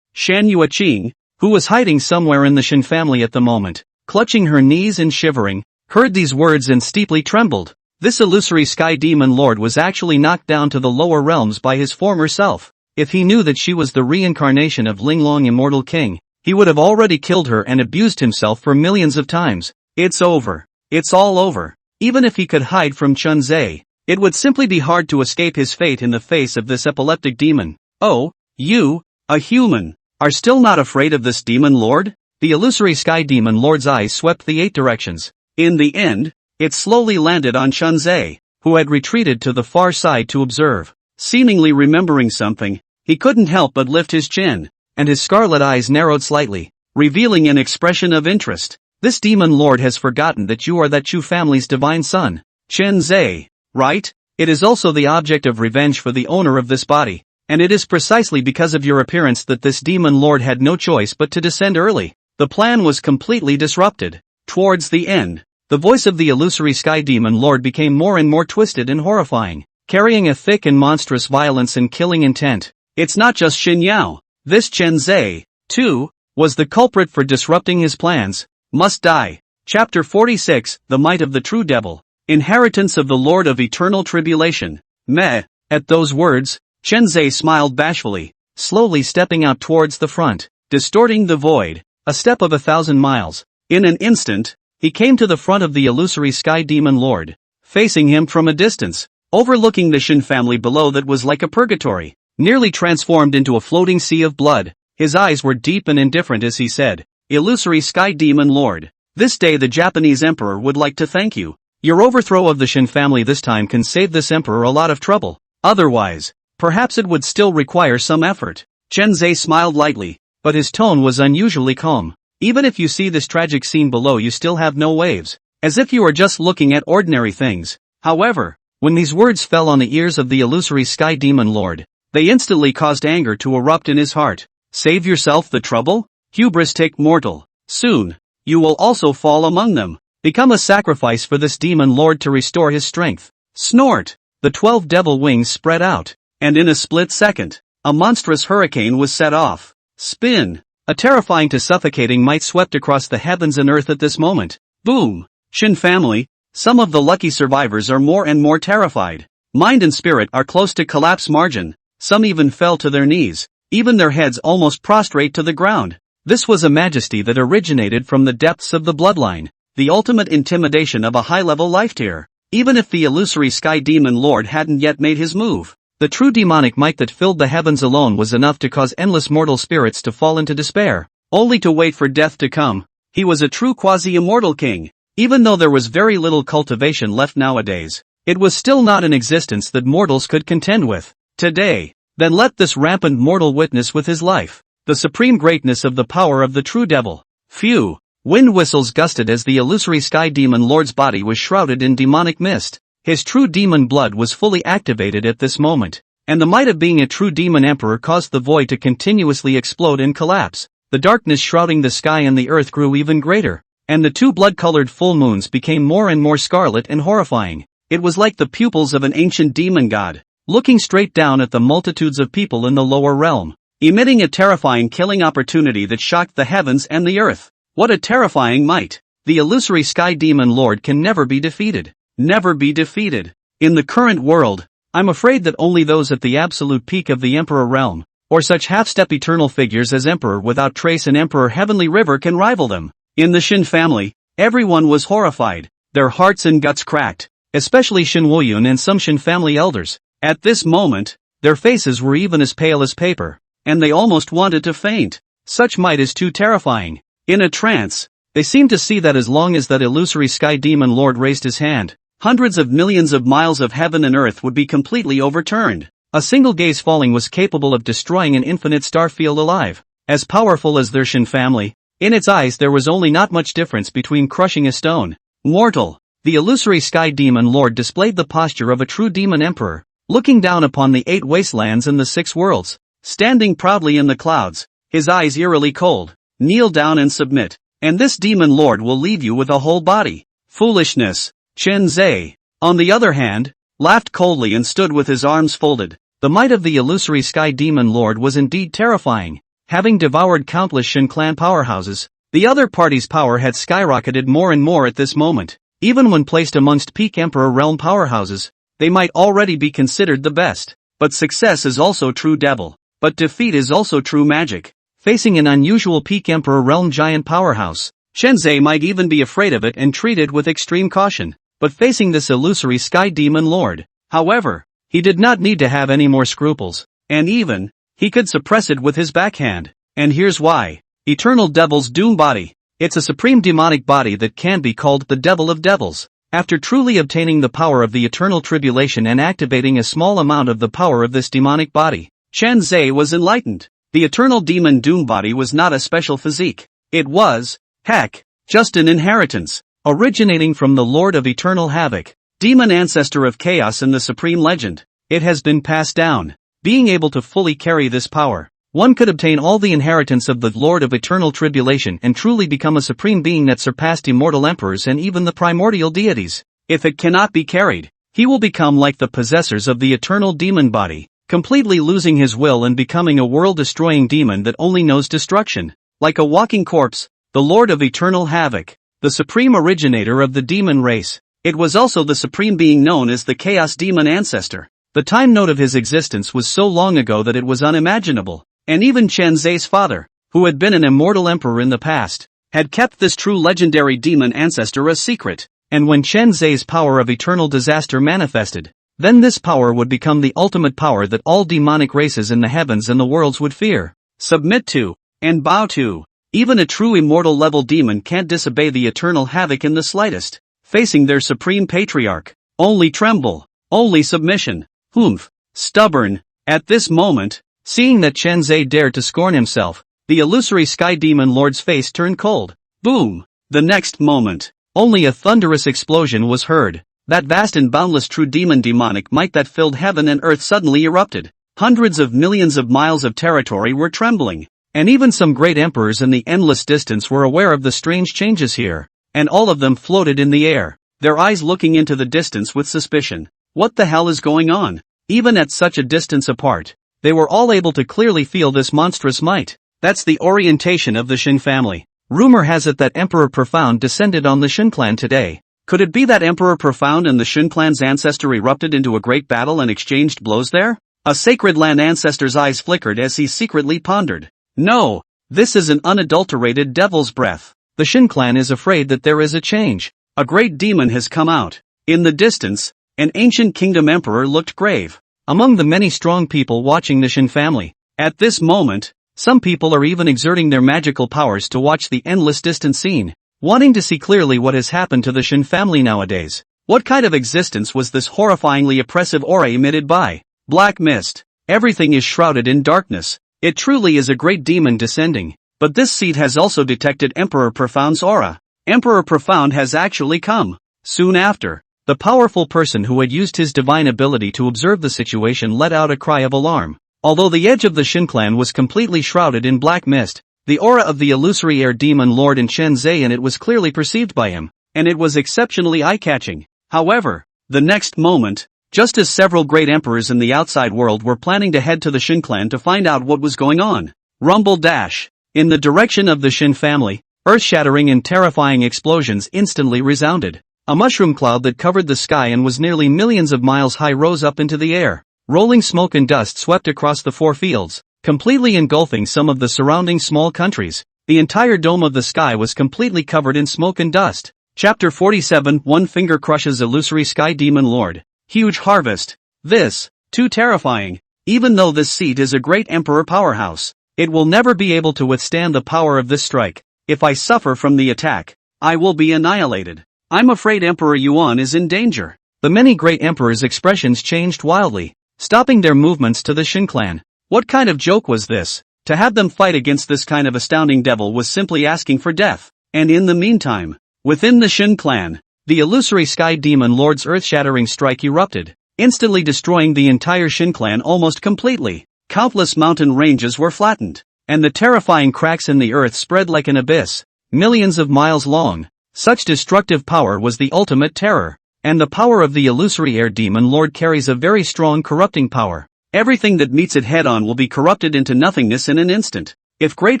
Speaker 1: Shan Yuaqing, who was hiding somewhere in the Shin family at the moment, clutching her knees and shivering, heard these words and steeply trembled. This illusory sky demon lord was actually knocked down to the lower realms by his former self. If he knew that she was the reincarnation of Linglong immortal king, he would have already killed her and abused himself for millions of times. It's over. It's all over. Even if he could hide from Chunzhe, it would simply be hard to escape his fate in the face of this epileptic demon. Oh, you, a human, are still not afraid of this demon lord? The illusory sky demon lord's eyes swept the 8 directions. In the end, it slowly landed on Chunzhe, who had retreated to the far side to observe. Seemingly remembering something, he couldn't help but lift his chin, and his scarlet eyes narrowed slightly, revealing an expression of interest. This demon lord has forgotten that you are that Chu family's divine son, Chen Zhe, right? It is also the object of revenge for the owner of this body, and it is precisely because of your appearance that this demon lord had no choice but to descend early. The plan was completely disrupted. Towards the end, the voice of the illusory sky demon lord became more and more twisted and horrifying, carrying a thick and monstrous violence and killing intent. It's not just Xin Yao. This Chen Zhe, too, was the culprit for disrupting his plans. Must die. Chapter 46, The Might of the True Devil. Inheritance of the Lord of Eternal Tribulation. Meh. At those words, Chen Zhe smiled bashfully, slowly stepping out towards the front, distorting the void, a step of 1,000 miles. In an instant, he came to the front of the illusory sky demon lord, facing him from a distance, overlooking the Shin family below that was like a purgatory, nearly transformed into a floating sea of blood. His eyes were deep and indifferent as he said, "Illusory sky demon lord, this day the Japanese emperor would like to thank you. Your overthrow of the Shin family this time can save this emperor a lot of trouble. Otherwise, perhaps it would still require some effort." Chen Zhe smiled lightly, but his tone was unusually calm. Even if you see this tragic scene below, you still have no waves, as if you are just looking at ordinary things. However, when these words fell on the ears of the illusory sky demon lord, they instantly caused anger to erupt in his heart. Save yourself the trouble? Hubristic mortal. Soon, you will also fall among them. Become a sacrifice for this demon lord to restore his strength. Snort! The 12 devil wings spread out, and in a split second, a monstrous hurricane was set off. Spin! A terrifying to suffocating might swept across the heavens and earth at this moment. Boom! Shin family, some of the lucky survivors are more and more terrified. Mind and spirit are close to collapse margin. Some even fell to their knees. even their heads almost prostrate to the ground. This was a majesty that originated from the depths of the bloodline, the ultimate intimidation of a high-level life tier. Even if the illusory Sky Demon Lord hadn't yet made his move, the true demonic might that filled the heavens alone was enough to cause endless mortal spirits to fall into despair, only to wait for death to come. He was a true quasi-immortal king. Even though there was very little cultivation left nowadays, it was still not an existence that mortals could contend with today. Then let this rampant mortal witness with his life the supreme greatness of the power of the true devil. Phew! Wind whistles gusted as the illusory Sky Demon Lord's body was shrouded in demonic mist. His true demon blood was fully activated at this moment, and the might of being a true demon emperor caused the void to continuously explode and collapse. The darkness shrouding the sky and the earth grew even greater, and the two blood-colored full moons became more and more scarlet and horrifying. It was like the pupils of an ancient demon god, looking straight down at the multitudes of people in the lower realm, emitting a terrifying killing opportunity that shocked the heavens and the earth. What a terrifying might! The illusory Sky Demon Lord can never be defeated. Never be defeated. In the current world, I'm afraid that only those at the absolute peak of the Emperor realm, or such half-step eternal figures as Emperor Without Trace and Emperor Heavenly River can rival them. In the Shin family, everyone was horrified, their hearts and guts cracked, especially Shin Woyun and some Shin family elders. At this moment, their faces were even as pale as paper, and they almost wanted to faint. Such might is too terrifying. In a trance, they seemed to see that as long as that illusory Sky Demon Lord raised his hand, hundreds of millions of miles of heaven and earth would be completely overturned. A single gaze falling was capable of destroying an infinite star field alive. As powerful as their Shin family, in its eyes there was only not much difference between crushing a stone. Mortal. The illusory Sky Demon Lord displayed the posture of a true demon emperor, looking down upon the 8 wastelands and the 6 worlds, standing proudly in the clouds, his eyes eerily cold. Kneel down and submit, and this demon lord will leave you with a whole body. Foolishness. Chen Zhe, on the other hand, laughed coldly and stood with his arms folded. The might of the illusory Sky Demon Lord was indeed terrifying. Having devoured countless Shin clan powerhouses, the other party's power had skyrocketed more and more at this moment. Even when placed amongst peak Emperor realm powerhouses, they might already be considered the best. But success is also true devil. But defeat is also true magic. Facing an unusual peak Emperor realm giant powerhouse, Shenzei might even be afraid of it and treat it with extreme caution. But facing this illusory Sky Demon Lord, however, he did not need to have any more scruples, and even, he could suppress it with his backhand. And here's why. Eternal Devil's Doom Body. It's a supreme demonic body that can be called the Devil of Devils. After truly obtaining the power of the Eternal Tribulation and activating a small amount of the power of this demonic body, Chen Zhe was enlightened. The Eternal Demon Doom Body was not a special physique. It was, heck, just an inheritance, originating from the Lord of Eternal Havoc, demon ancestor of chaos and the supreme legend. It has been passed down. Being able to fully carry this power, one could obtain all the inheritance of the Lord of Eternal Tribulation and truly become a supreme being that surpassed immortal emperors and even the primordial deities. If it cannot be carried, he will become like the possessors of the Eternal Demon Body, completely losing his will and becoming a world-destroying demon that only knows destruction. Like a walking corpse, the Lord of Eternal Havoc, the supreme originator of the demon race. It was also the supreme being known as the Chaos Demon Ancestor. The time note of his existence was so long ago that it was unimaginable, and even Chen Zhe's father, who had been an immortal emperor in the past, had kept this true legendary demon ancestor a secret. And when Chen Zhe's power of eternal disaster manifested, then this power would become the ultimate power that all demonic races in the heavens and the worlds would fear, submit to, and bow to. Even a true immortal level demon can't disobey the eternal havoc in the slightest. Facing their supreme patriarch, only tremble, only submission. Humph, stubborn. At this moment, seeing that Chen Zhe dared to scorn himself, the illusory Sky Demon Lord's face turned cold. Boom! The next moment, only a thunderous explosion was heard. That vast and boundless true demonic might that filled heaven and earth suddenly erupted. Hundreds of millions of miles of territory were trembling, and even some great emperors in the endless distance were aware of the strange changes here, and all of them floated in the air, their eyes looking into the distance with suspicion. What the hell is going on? Even at such a distance apart, they were all able to clearly feel this monstrous might. That's the orientation of the Shin family. Rumor has it that Emperor Profound descended on the Shin clan today. Could it be that Emperor Profound and the Shin clan's ancestor erupted into a great battle and exchanged blows there? A sacred land ancestor's eyes flickered as he secretly pondered. No, this is an unadulterated devil's breath. The Shin clan is afraid that there is a change. A great demon has come out. In the distance, an ancient kingdom emperor looked grave. Among the many strong people watching the Shin family, at this moment, some people are even exerting their magical powers to watch the endless distant scene, wanting to see clearly what has happened to the Shin family nowadays. What kind of existence was this horrifyingly oppressive aura emitted by? Black mist. Everything is shrouded in darkness. It truly is a great demon descending. But this seed has also detected Emperor Profound's aura. Emperor Profound has actually come. Soon after, the powerful person who had used his divine ability to observe the situation let out a cry of alarm. Although the edge of the Shin clan was completely shrouded in black mist, the aura of the illusory air demon lord in Chen Zhe in it was clearly perceived by him, and it was exceptionally eye-catching. However, the next moment, just as several great emperors in the outside world were planning to head to the Shin clan to find out what was going on, rumble dash. In the direction of the Shin family, earth-shattering and terrifying explosions instantly resounded. A mushroom cloud that covered the sky and was nearly millions of miles high rose up into the air. Rolling smoke and dust swept across the 4 fields, completely engulfing some of the surrounding small countries. The entire dome of the sky was completely covered in smoke and dust. Chapter 47 One Finger Crushes Illusory Sky Demon Lord. Huge harvest. This, too terrifying. Even though this seed is a great emperor powerhouse, it will never be able to withstand the power of this strike. If I suffer from the attack, I will be annihilated. I'm afraid Emperor Yuan is in danger. The many great emperors' expressions changed wildly, stopping their movements to the Shin clan. What kind of joke was this? To have them fight against this kind of astounding devil was simply asking for death. And in the meantime, within the Shin clan, the illusory sky demon lord's earth-shattering strike erupted, instantly destroying the entire Shin clan almost completely. Countless mountain ranges were flattened, and the terrifying cracks in the earth spread like an abyss, millions of miles long. Such destructive power was the ultimate terror, and the power of the illusory air demon lord carries a very strong corrupting power. Everything that meets it head-on will be corrupted into nothingness in an instant. If Great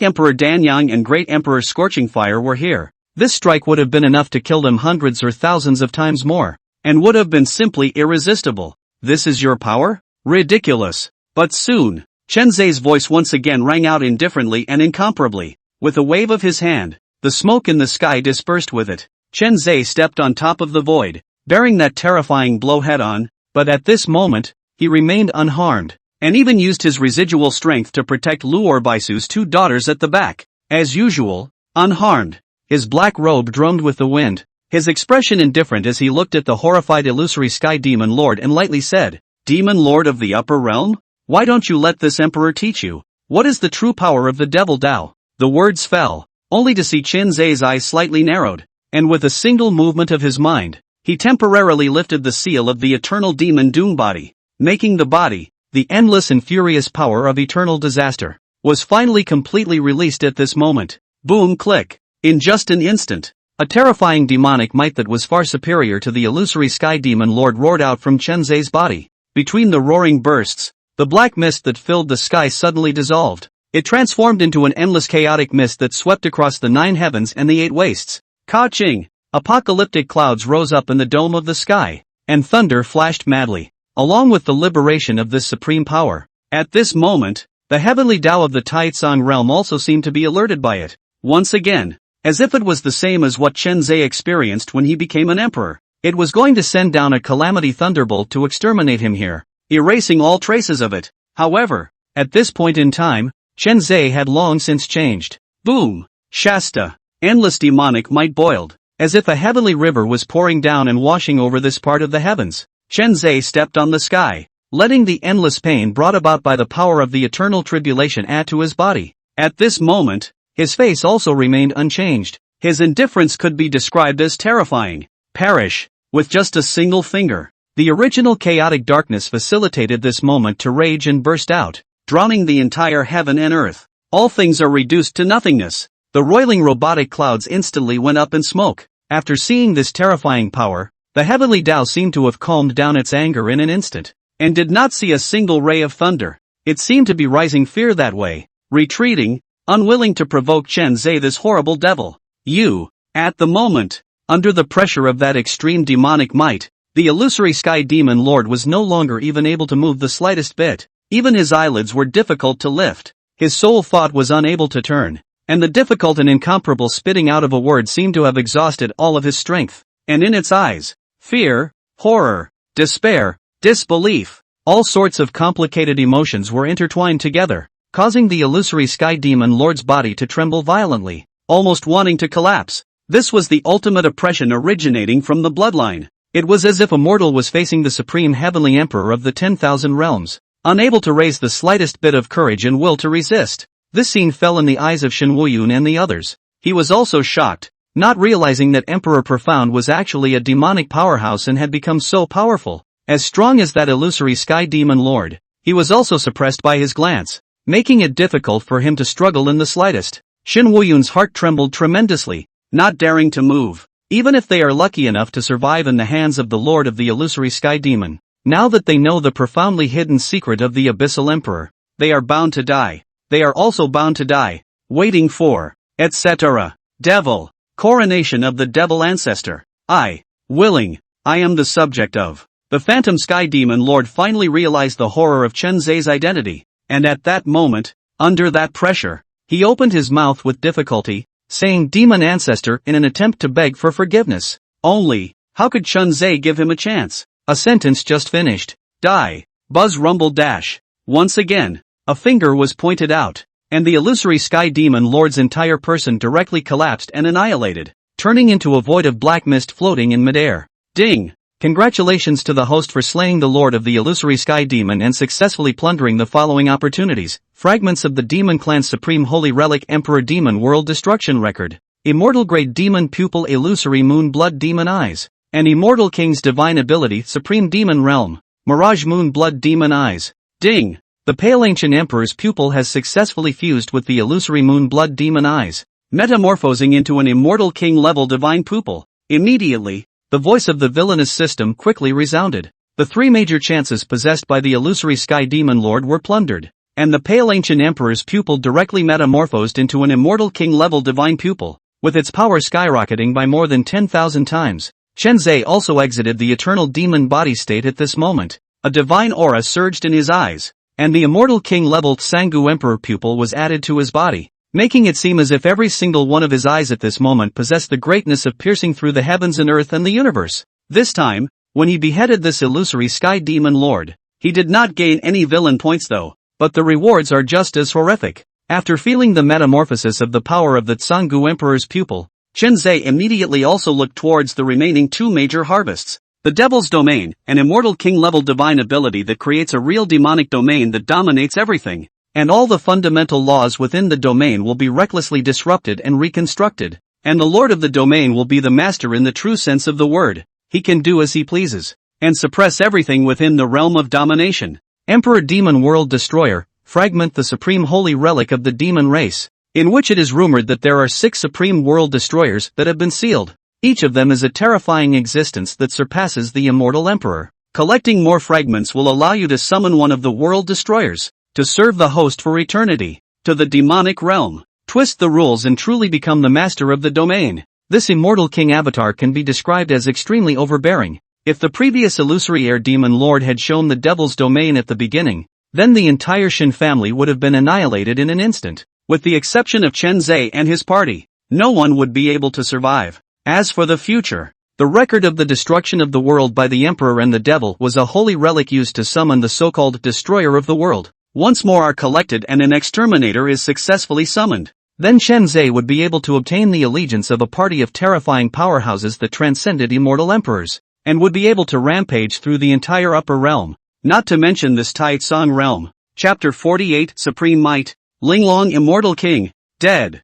Speaker 1: Emperor Danyang and Great Emperor Scorching Fire were here, this strike would have been enough to kill them hundreds or thousands of times more, and would have been simply irresistible. This is your power? Ridiculous. But soon, Chen Zhe's voice once again rang out indifferently and incomparably. With a wave of his hand, the smoke in the sky dispersed with it. Chen Zhe stepped on top of the void, bearing that terrifying blow head-on, but at this moment, he remained unharmed, and even used his residual strength to protect Luor Baisu's 2 daughters at the back. As usual, unharmed, his black robe drummed with the wind, his expression indifferent as he looked at the horrified illusory sky demon lord and lightly said, "Demon lord of the upper realm? Why don't you let this emperor teach you? What is the true power of the devil Tao?" The words fell, only to see Chen Zhe's eyes slightly narrowed, and with a single movement of his mind, he temporarily lifted the seal of the eternal demon doom body, making the body, the endless and furious power of eternal disaster, was finally completely released at this moment. Boom click. In just an instant, a terrifying demonic might that was far superior to the illusory sky demon lord roared out from Chen Zhe's body. Between the roaring bursts, the black mist that filled the sky suddenly dissolved. It transformed into an endless chaotic mist that swept across the 9 heavens and the 8 wastes. Ka-ching! Apocalyptic clouds rose up in the dome of the sky, and thunder flashed madly, along with the liberation of this supreme power. At this moment, the heavenly Tao of the Taitsang realm also seemed to be alerted by it. Once again, as if it was the same as what Chen Zhe experienced when he became an emperor, it was going to send down a calamity thunderbolt to exterminate him here, erasing all traces of it. However, at this point in time, Chen Zhe had long since changed. Boom! Shasta! Endless demonic might boiled, as if a heavenly river was pouring down and washing over this part of the heavens. Chen Zhe stepped on the sky, letting the endless pain brought about by the power of the eternal tribulation add to his body. At this moment, his face also remained unchanged. His indifference could be described as terrifying. Perish, with just a single finger. The original chaotic darkness facilitated this moment to rage and burst out, drowning the entire heaven and earth. All things are reduced to nothingness. The roiling robotic clouds instantly went up in smoke. After seeing this terrifying power, the heavenly Tao seemed to have calmed down its anger in an instant, and did not see a single ray of thunder. It seemed to be rising fear that way, retreating, unwilling to provoke Chen Zhe, this horrible devil. At the moment, under the pressure of that extreme demonic might, the illusory sky demon lord was no longer even able to move the slightest bit. Even his eyelids were difficult to lift. His sole thought was unable to turn, and the difficult and incomparable spitting out of a word seemed to have exhausted all of his strength. And in its eyes, fear, horror, despair, disbelief, all sorts of complicated emotions were intertwined together, causing the illusory Sky Demon Lord's body to tremble violently, almost wanting to collapse. This was the ultimate oppression originating from the bloodline. It was as if a mortal was facing the supreme heavenly emperor of the 10,000 realms, unable to raise the slightest bit of courage and will to resist. This scene fell in the eyes of Shen Wuyun and the others. He was also shocked, not realizing that Emperor Profound was actually a demonic powerhouse and had become so powerful, as strong as that illusory Sky Demon Lord. He was also suppressed by his glance, making it difficult for him to struggle in the slightest. Shen Wuyun's heart trembled tremendously, not daring to move. Even if they are lucky enough to survive in the hands of the Lord of the illusory Sky Demon, now that they know the profoundly hidden secret of the Abyssal Emperor, they are bound to die. They are also bound to die, waiting for, etc. Devil. Coronation of the Devil Ancestor. I am the subject of. The Phantom Sky Demon Lord finally realized the horror of Chen Zai's identity, and at that moment, under that pressure, he opened his mouth with difficulty, saying Demon Ancestor in an attempt to beg for forgiveness. Only, how could Chen Zai give him a chance? A sentence just finished. Die. Buzz rumbled dash. Once again, a finger was pointed out, and the illusory Sky Demon Lord's entire person directly collapsed and annihilated, turning into a void of black mist floating in midair. Ding! Congratulations to the host for slaying the Lord of the illusory Sky Demon and successfully plundering the following opportunities: fragments of the Demon Clan's Supreme Holy Relic Emperor Demon World Destruction Record, Immortal Grade Demon Pupil Illusory Moon Blood Demon Eyes, and Immortal King's Divine Ability Supreme Demon Realm, Mirage Moon Blood Demon Eyes. Ding! The Pale Ancient Emperor's pupil has successfully fused with the illusory Moon Blood Demon Eyes, metamorphosing into an Immortal King-level Divine Pupil. Immediately, the voice of the villainous system quickly resounded. The three major chances possessed by the illusory Sky Demon Lord were plundered, and the Pale Ancient Emperor's pupil directly metamorphosed into an Immortal King-level Divine Pupil, with its power skyrocketing by more than 10,000 times. Chen Zai also exited the eternal demon body state at this moment. A divine aura surged in his eyes, and the Immortal King-level Tsangu Emperor pupil was added to his body, making it seem as if every single one of his eyes at this moment possessed the greatness of piercing through the heavens and earth and the universe. This time, when he beheaded this illusory Sky Demon Lord, he did not gain any villain points though, but the rewards are just as horrific. After feeling the metamorphosis of the power of the Tsangu Emperor's pupil, Chen Zai immediately also looked towards the remaining two major harvests. The Devil's Domain, an Immortal King-level divine ability that creates a real demonic domain that dominates everything, and all the fundamental laws within the domain will be recklessly disrupted and reconstructed, and the Lord of the domain will be the master in the true sense of the word. He can do as he pleases, and suppress everything within the realm of domination. Emperor Demon World Destroyer, fragment the supreme holy relic of the demon race, in which it is rumored that there are 6 supreme world destroyers that have been sealed. Each of them is a terrifying existence that surpasses the immortal emperor. Collecting more fragments will allow you to summon one of the world destroyers, to serve the host for eternity, to the demonic realm. Twist the rules and truly become the master of the domain. This immortal king avatar can be described as extremely overbearing. If the previous illusory air demon lord had shown the devil's domain at the beginning, then the entire Shin family would have been annihilated in an instant. With the exception of Chen Zai and his party, no one would be able to survive. As for the future, the record of the destruction of the world by the Emperor and the Devil was a holy relic used to summon the so-called destroyer of the world. Once more are collected and an exterminator is successfully summoned, then Chen Zai would be able to obtain the allegiance of a party of terrifying powerhouses that transcended immortal emperors, and would be able to rampage through the entire upper realm, not to mention this Tai Tsang realm. Chapter 48 Supreme Might, Linglong Immortal King, dead,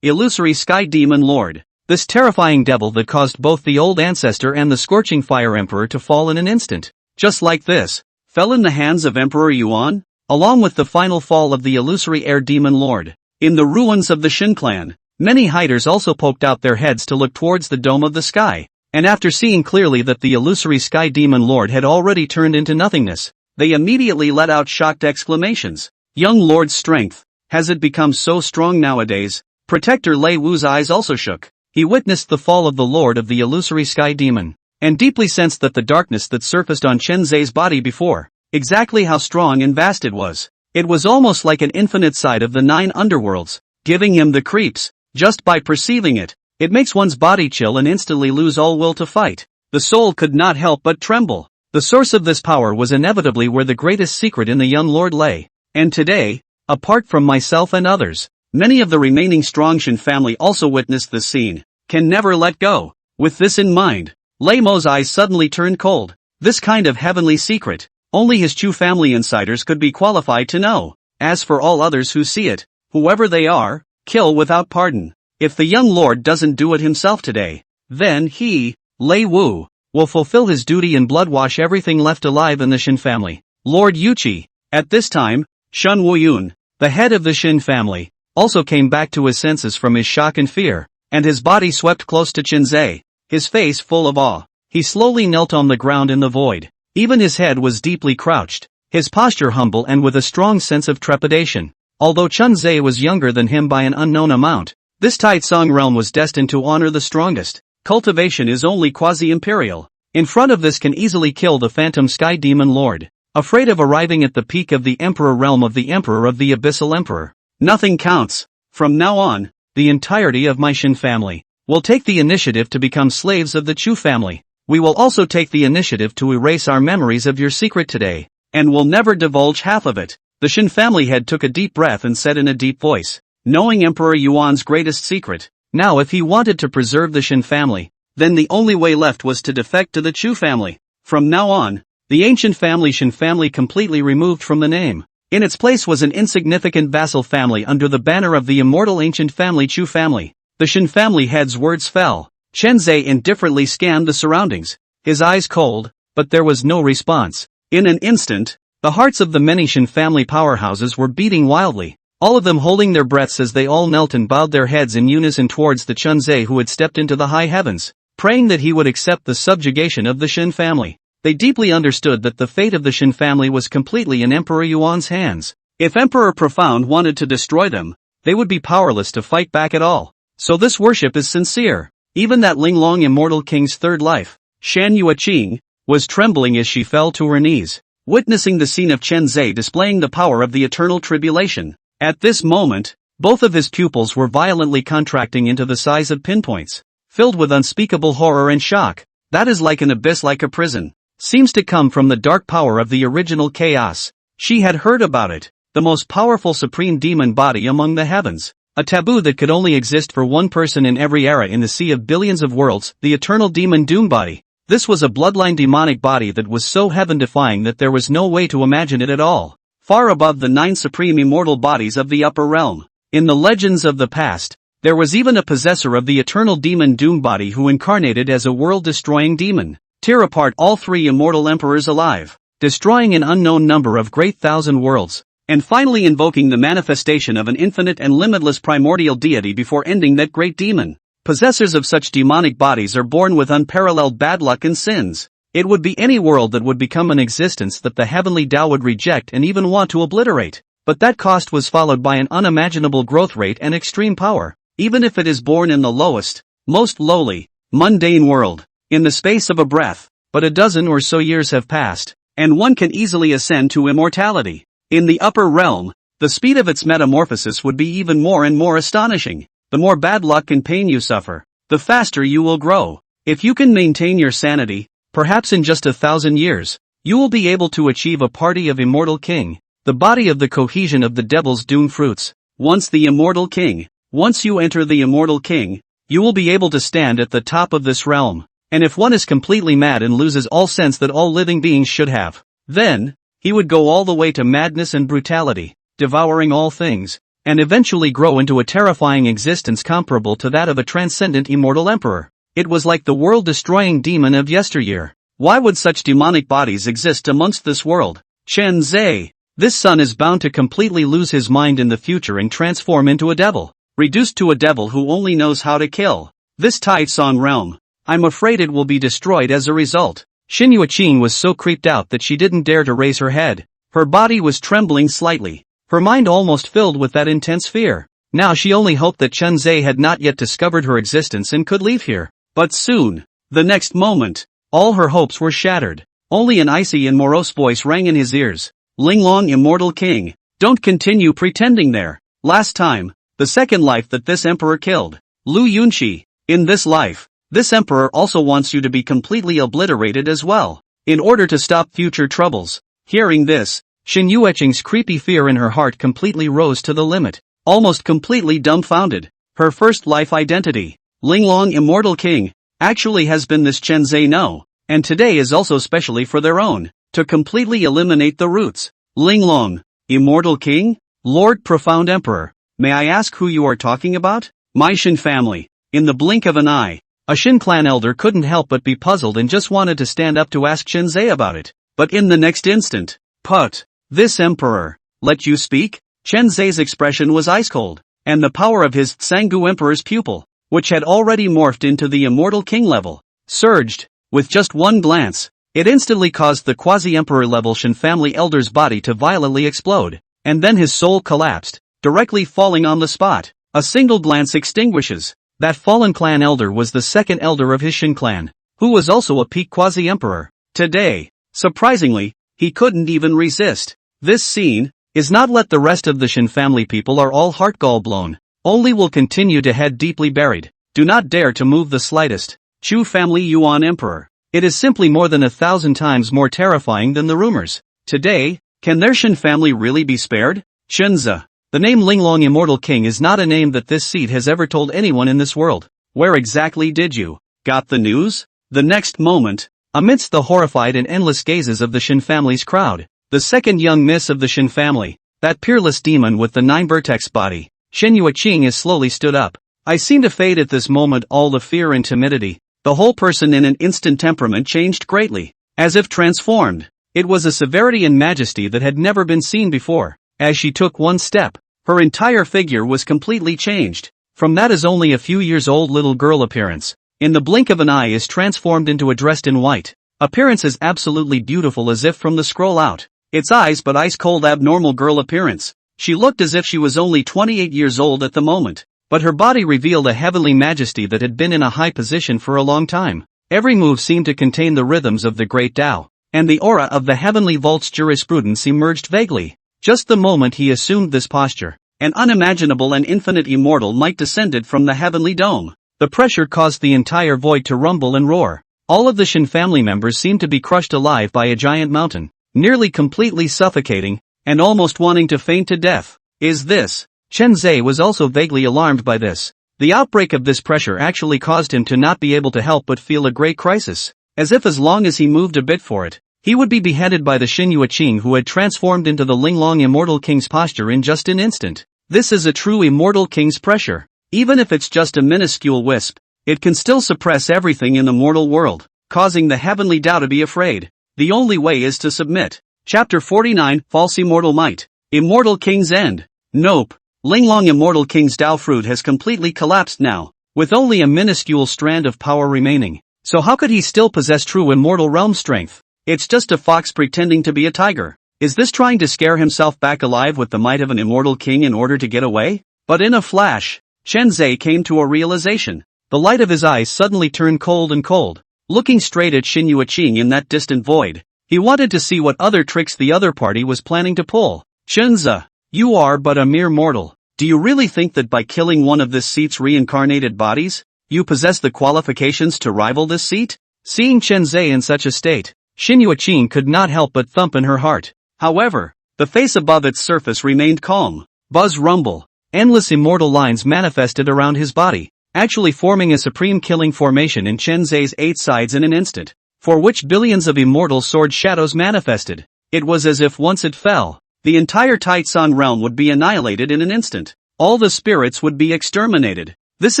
Speaker 1: illusory Sky Demon Lord. This terrifying devil that caused both the old ancestor and the scorching fire emperor to fall in an instant, just like this, fell in the hands of Emperor Yuan, along with the final fall of the illusory air demon lord. In the ruins of the Shin clan, many hiders also poked out their heads to look towards the dome of the sky, and after seeing clearly that the illusory Sky Demon Lord had already turned into nothingness, they immediately let out shocked exclamations. Young Lord's strength, has it become so strong nowadays? Protector Lei Wu's eyes also shook. He witnessed the fall of the Lord of the illusory Sky Demon, and deeply sensed that the darkness that surfaced on Chen Zai's body before, exactly how strong and vast it was. It was almost like an infinite side of the 9 underworlds, giving him the creeps, just by perceiving it. It makes one's body chill and instantly lose all will to fight. The soul could not help but tremble. The source of this power was inevitably where the greatest secret in the young lord lay. And today, apart from myself and others, many of the remaining strong Shin family also witnessed this scene, can never let go. With this in mind, Lei Mo's eyes suddenly turned cold. This kind of heavenly secret, only his Chu family insiders could be qualified to know. As for all others who see it, whoever they are, kill without pardon. If the young lord doesn't do it himself today, then he, Lei Wu, will fulfill his duty and bloodwash everything left alive in the Shin family. Lord Yuchi. At this time, Shun Wuyun, the head of the Shin family, also came back to his senses from his shock and fear, and his body swept close to Qinzhe, his face full of awe. He slowly knelt on the ground in the void. Even his head was deeply crouched, his posture humble and with a strong sense of trepidation. Although Qinzhe was younger than him by an unknown amount, this Taitsong realm was destined to honor the strongest. Cultivation is only quasi-imperial. In front of this can easily kill the phantom sky demon lord. Afraid of arriving at the peak of the emperor realm of the emperor of the abyssal emperor. Nothing counts. From now on, the entirety of my Shin family will take the initiative to become slaves of the Chu family. We will also take the initiative to erase our memories of your secret today, and will never divulge half of it. The Shin family head took a deep breath and said in a deep voice, knowing Emperor Yuan's greatest secret, now if he wanted to preserve the Shin family, then the only way left was to defect to the Chu family. From now on, the ancient family Shin family completely removed from the name. In its place was an insignificant vassal family under the banner of the immortal ancient family Chu family. The Shin family head's words fell. Qinzhe indifferently scanned the surroundings, his eyes cold, but there was no response. In an instant, the hearts of the many Shin family powerhouses were beating wildly, all of them holding their breaths as they all knelt and bowed their heads in unison towards the Qinzhe who had stepped into the high heavens, praying that he would accept the subjugation of the Shin family. They deeply understood that the fate of the Shin family was completely in Emperor Yuan's hands. If Emperor Profound wanted to destroy them, they would be powerless to fight back at all. So this worship is sincere. Even that Linglong immortal king's third life, Shan Yueqing, was trembling as she fell to her knees, witnessing the scene of Qinzhe displaying the power of the eternal tribulation. At this moment, both of his pupils were violently contracting into the size of pinpoints, filled with unspeakable horror and shock. That is like an abyss, like a prison. Seems to come from the dark power of the original chaos. She had heard about it, the most powerful supreme demon body among the heavens. A taboo that could only exist for one person in every era in the sea of billions of worlds, the eternal demon doom body. This was a bloodline demonic body that was so heaven-defying that there was no way to imagine it at all. Far above the 9 supreme immortal bodies of the upper realm. In the legends of the past, there was even a possessor of the eternal demon doom body who incarnated as a world-destroying demon, tear apart all 3 immortal emperors alive, destroying an unknown number of great thousand worlds, and finally invoking the manifestation of an infinite and limitless primordial deity before ending that great demon. Possessors of such demonic bodies are born with unparalleled bad luck and sins. It would be any world that would become an existence that the heavenly Tao would reject and even want to obliterate. But that cost was followed by an unimaginable growth rate and extreme power, even if it is born in the lowest, most lowly, mundane world, in the space of a breath. But a dozen or so years have passed, and one can easily ascend to immortality. In the upper realm, the speed of its metamorphosis would be even more and more astonishing. The more bad luck and pain you suffer, the faster you will grow. If you can maintain your sanity, perhaps in just 1,000 years, you will be able to achieve a party of immortal king, the body of the cohesion of the devil's doom fruits. Once the immortal king, once you enter the immortal king, you will be able to stand at the top of this realm. And if one is completely mad and loses all sense that all living beings should have, then, he would go all the way to madness and brutality, devouring all things, and eventually grow into a terrifying existence comparable to that of a transcendent immortal emperor. It was like the world-destroying demon of yesteryear. Why would such demonic bodies exist amongst this world? Qinzhe, this son is bound to completely lose his mind in the future and transform into a devil, reduced to a devil who only knows how to kill. This Taitsong realm, I'm afraid it will be destroyed as a result. Shin Yueqing was so creeped out that she didn't dare to raise her head. Her body was trembling slightly, her mind almost filled with that intense fear. Now she only hoped that Qinzhe had not yet discovered her existence and could leave here. But soon, the next moment, all her hopes were shattered. Only an icy and morose voice rang in his ears. Linglong, immortal king. Don't continue pretending there. Last time, the second life that this emperor killed. Lu Yunxi. In this life, this emperor also wants you to be completely obliterated as well, in order to stop future troubles. Hearing this, Xin Yueqing's creepy fear in her heart completely rose to the limit, almost completely dumbfounded. Her first life identity, Linglong immortal king, actually has been this Chen Zhe no, and today is also specially for their own, to completely eliminate the roots. Linglong, immortal king? Lord profound emperor, may I ask who you are talking about? My Xin family. In the blink of an eye, a Xin clan elder couldn't help but be puzzled and just wanted to stand up to ask Chen Zhe about it. But in the next instant, "Put, this emperor, let you speak?" Chen Zhe's expression was ice cold, and the power of his Sanggu emperor's pupil, which had already morphed into the immortal king level, surged. With just one glance, it instantly caused the quasi-emperor level Xin family elder's body to violently explode, and then his soul collapsed, directly falling on the spot. A single glance extinguishes. That fallen clan elder was the second elder of his Xin clan, who was also a peak quasi-emperor. Today, surprisingly, he couldn't even resist. This scene is not let the rest of the Xin family people are all heart gall blown, only will continue to head deeply buried. Do not dare to move the slightest. Chu family Yuan emperor. It is simply more than 1,000 times more terrifying than the rumors. Today, can their Xin family really be spared? Shunze. The name Linglong immortal king is not a name that this seat has ever told anyone in this world. Where exactly did you got the news? The next moment, amidst the horrified and endless gazes of the Xin family's crowd, the second young miss of the Xin family, that peerless demon with the 9-vertex body, Xin Yueqing, is slowly stood up. I seem to fade at this moment all the fear and timidity. The whole person in an instant temperament changed greatly, as if transformed. It was a severity and majesty that had never been seen before. As she took one step, her entire figure was completely changed. From that is only a few years old little girl appearance, in the blink of an eye is transformed into a dressed in white. Appearance is absolutely beautiful as if from the scroll out. Its eyes but ice cold abnormal girl appearance. She looked as if she was only 28 years old at the moment, but her body revealed a heavenly majesty that had been in a high position for a long time. Every move seemed to contain the rhythms of the great Tao, and the aura of the heavenly vault's jurisprudence emerged vaguely. Just the moment he assumed this posture, an unimaginable and infinite immortal might descended from the heavenly dome. The pressure caused the entire void to rumble and roar. All of the Xin family members seemed to be crushed alive by a giant mountain, nearly completely suffocating, and almost wanting to faint to death. Is this? Chen Zhe was also vaguely alarmed by this. The outbreak of this pressure actually caused him to not be able to help but feel a great crisis, as if as long as he moved a bit for it, he would be beheaded by the Xin Yueqing who had transformed into the Linglong immortal king's posture in just an instant. This is a true immortal king's pressure. Even if it's just a minuscule wisp, it can still suppress everything in the mortal world, causing the heavenly Tao to be afraid. The only way is to submit. Chapter 49, False Immortal Might. Immortal King's End. Nope. Linglong immortal king's Tao fruit has completely collapsed now, with only a minuscule strand of power remaining. So how could he still possess true immortal realm strength? It's just a fox pretending to be a tiger. Is this trying to scare himself back alive with the might of an immortal king in order to get away? But in a flash, Chen Zhe came to a realization. The light of his eyes suddenly turned cold and cold. Looking straight at Xin Yueqing in that distant void, he wanted to see what other tricks the other party was planning to pull. Shunze, you are but a mere mortal. Do you really think that by killing one of this seat's reincarnated bodies, you possess the qualifications to rival this seat? Seeing Chen Zhe in such a state, Xin Yueqing could not help but thump in her heart. However, the face above its surface remained calm. Buzz rumble. Endless immortal lines manifested around his body, actually forming a supreme killing formation in Chen Zhe's 8 sides in an instant, for which billions of immortal sword shadows manifested. It was as if once it fell, the entire Taitsong realm would be annihilated in an instant. All the spirits would be exterminated. This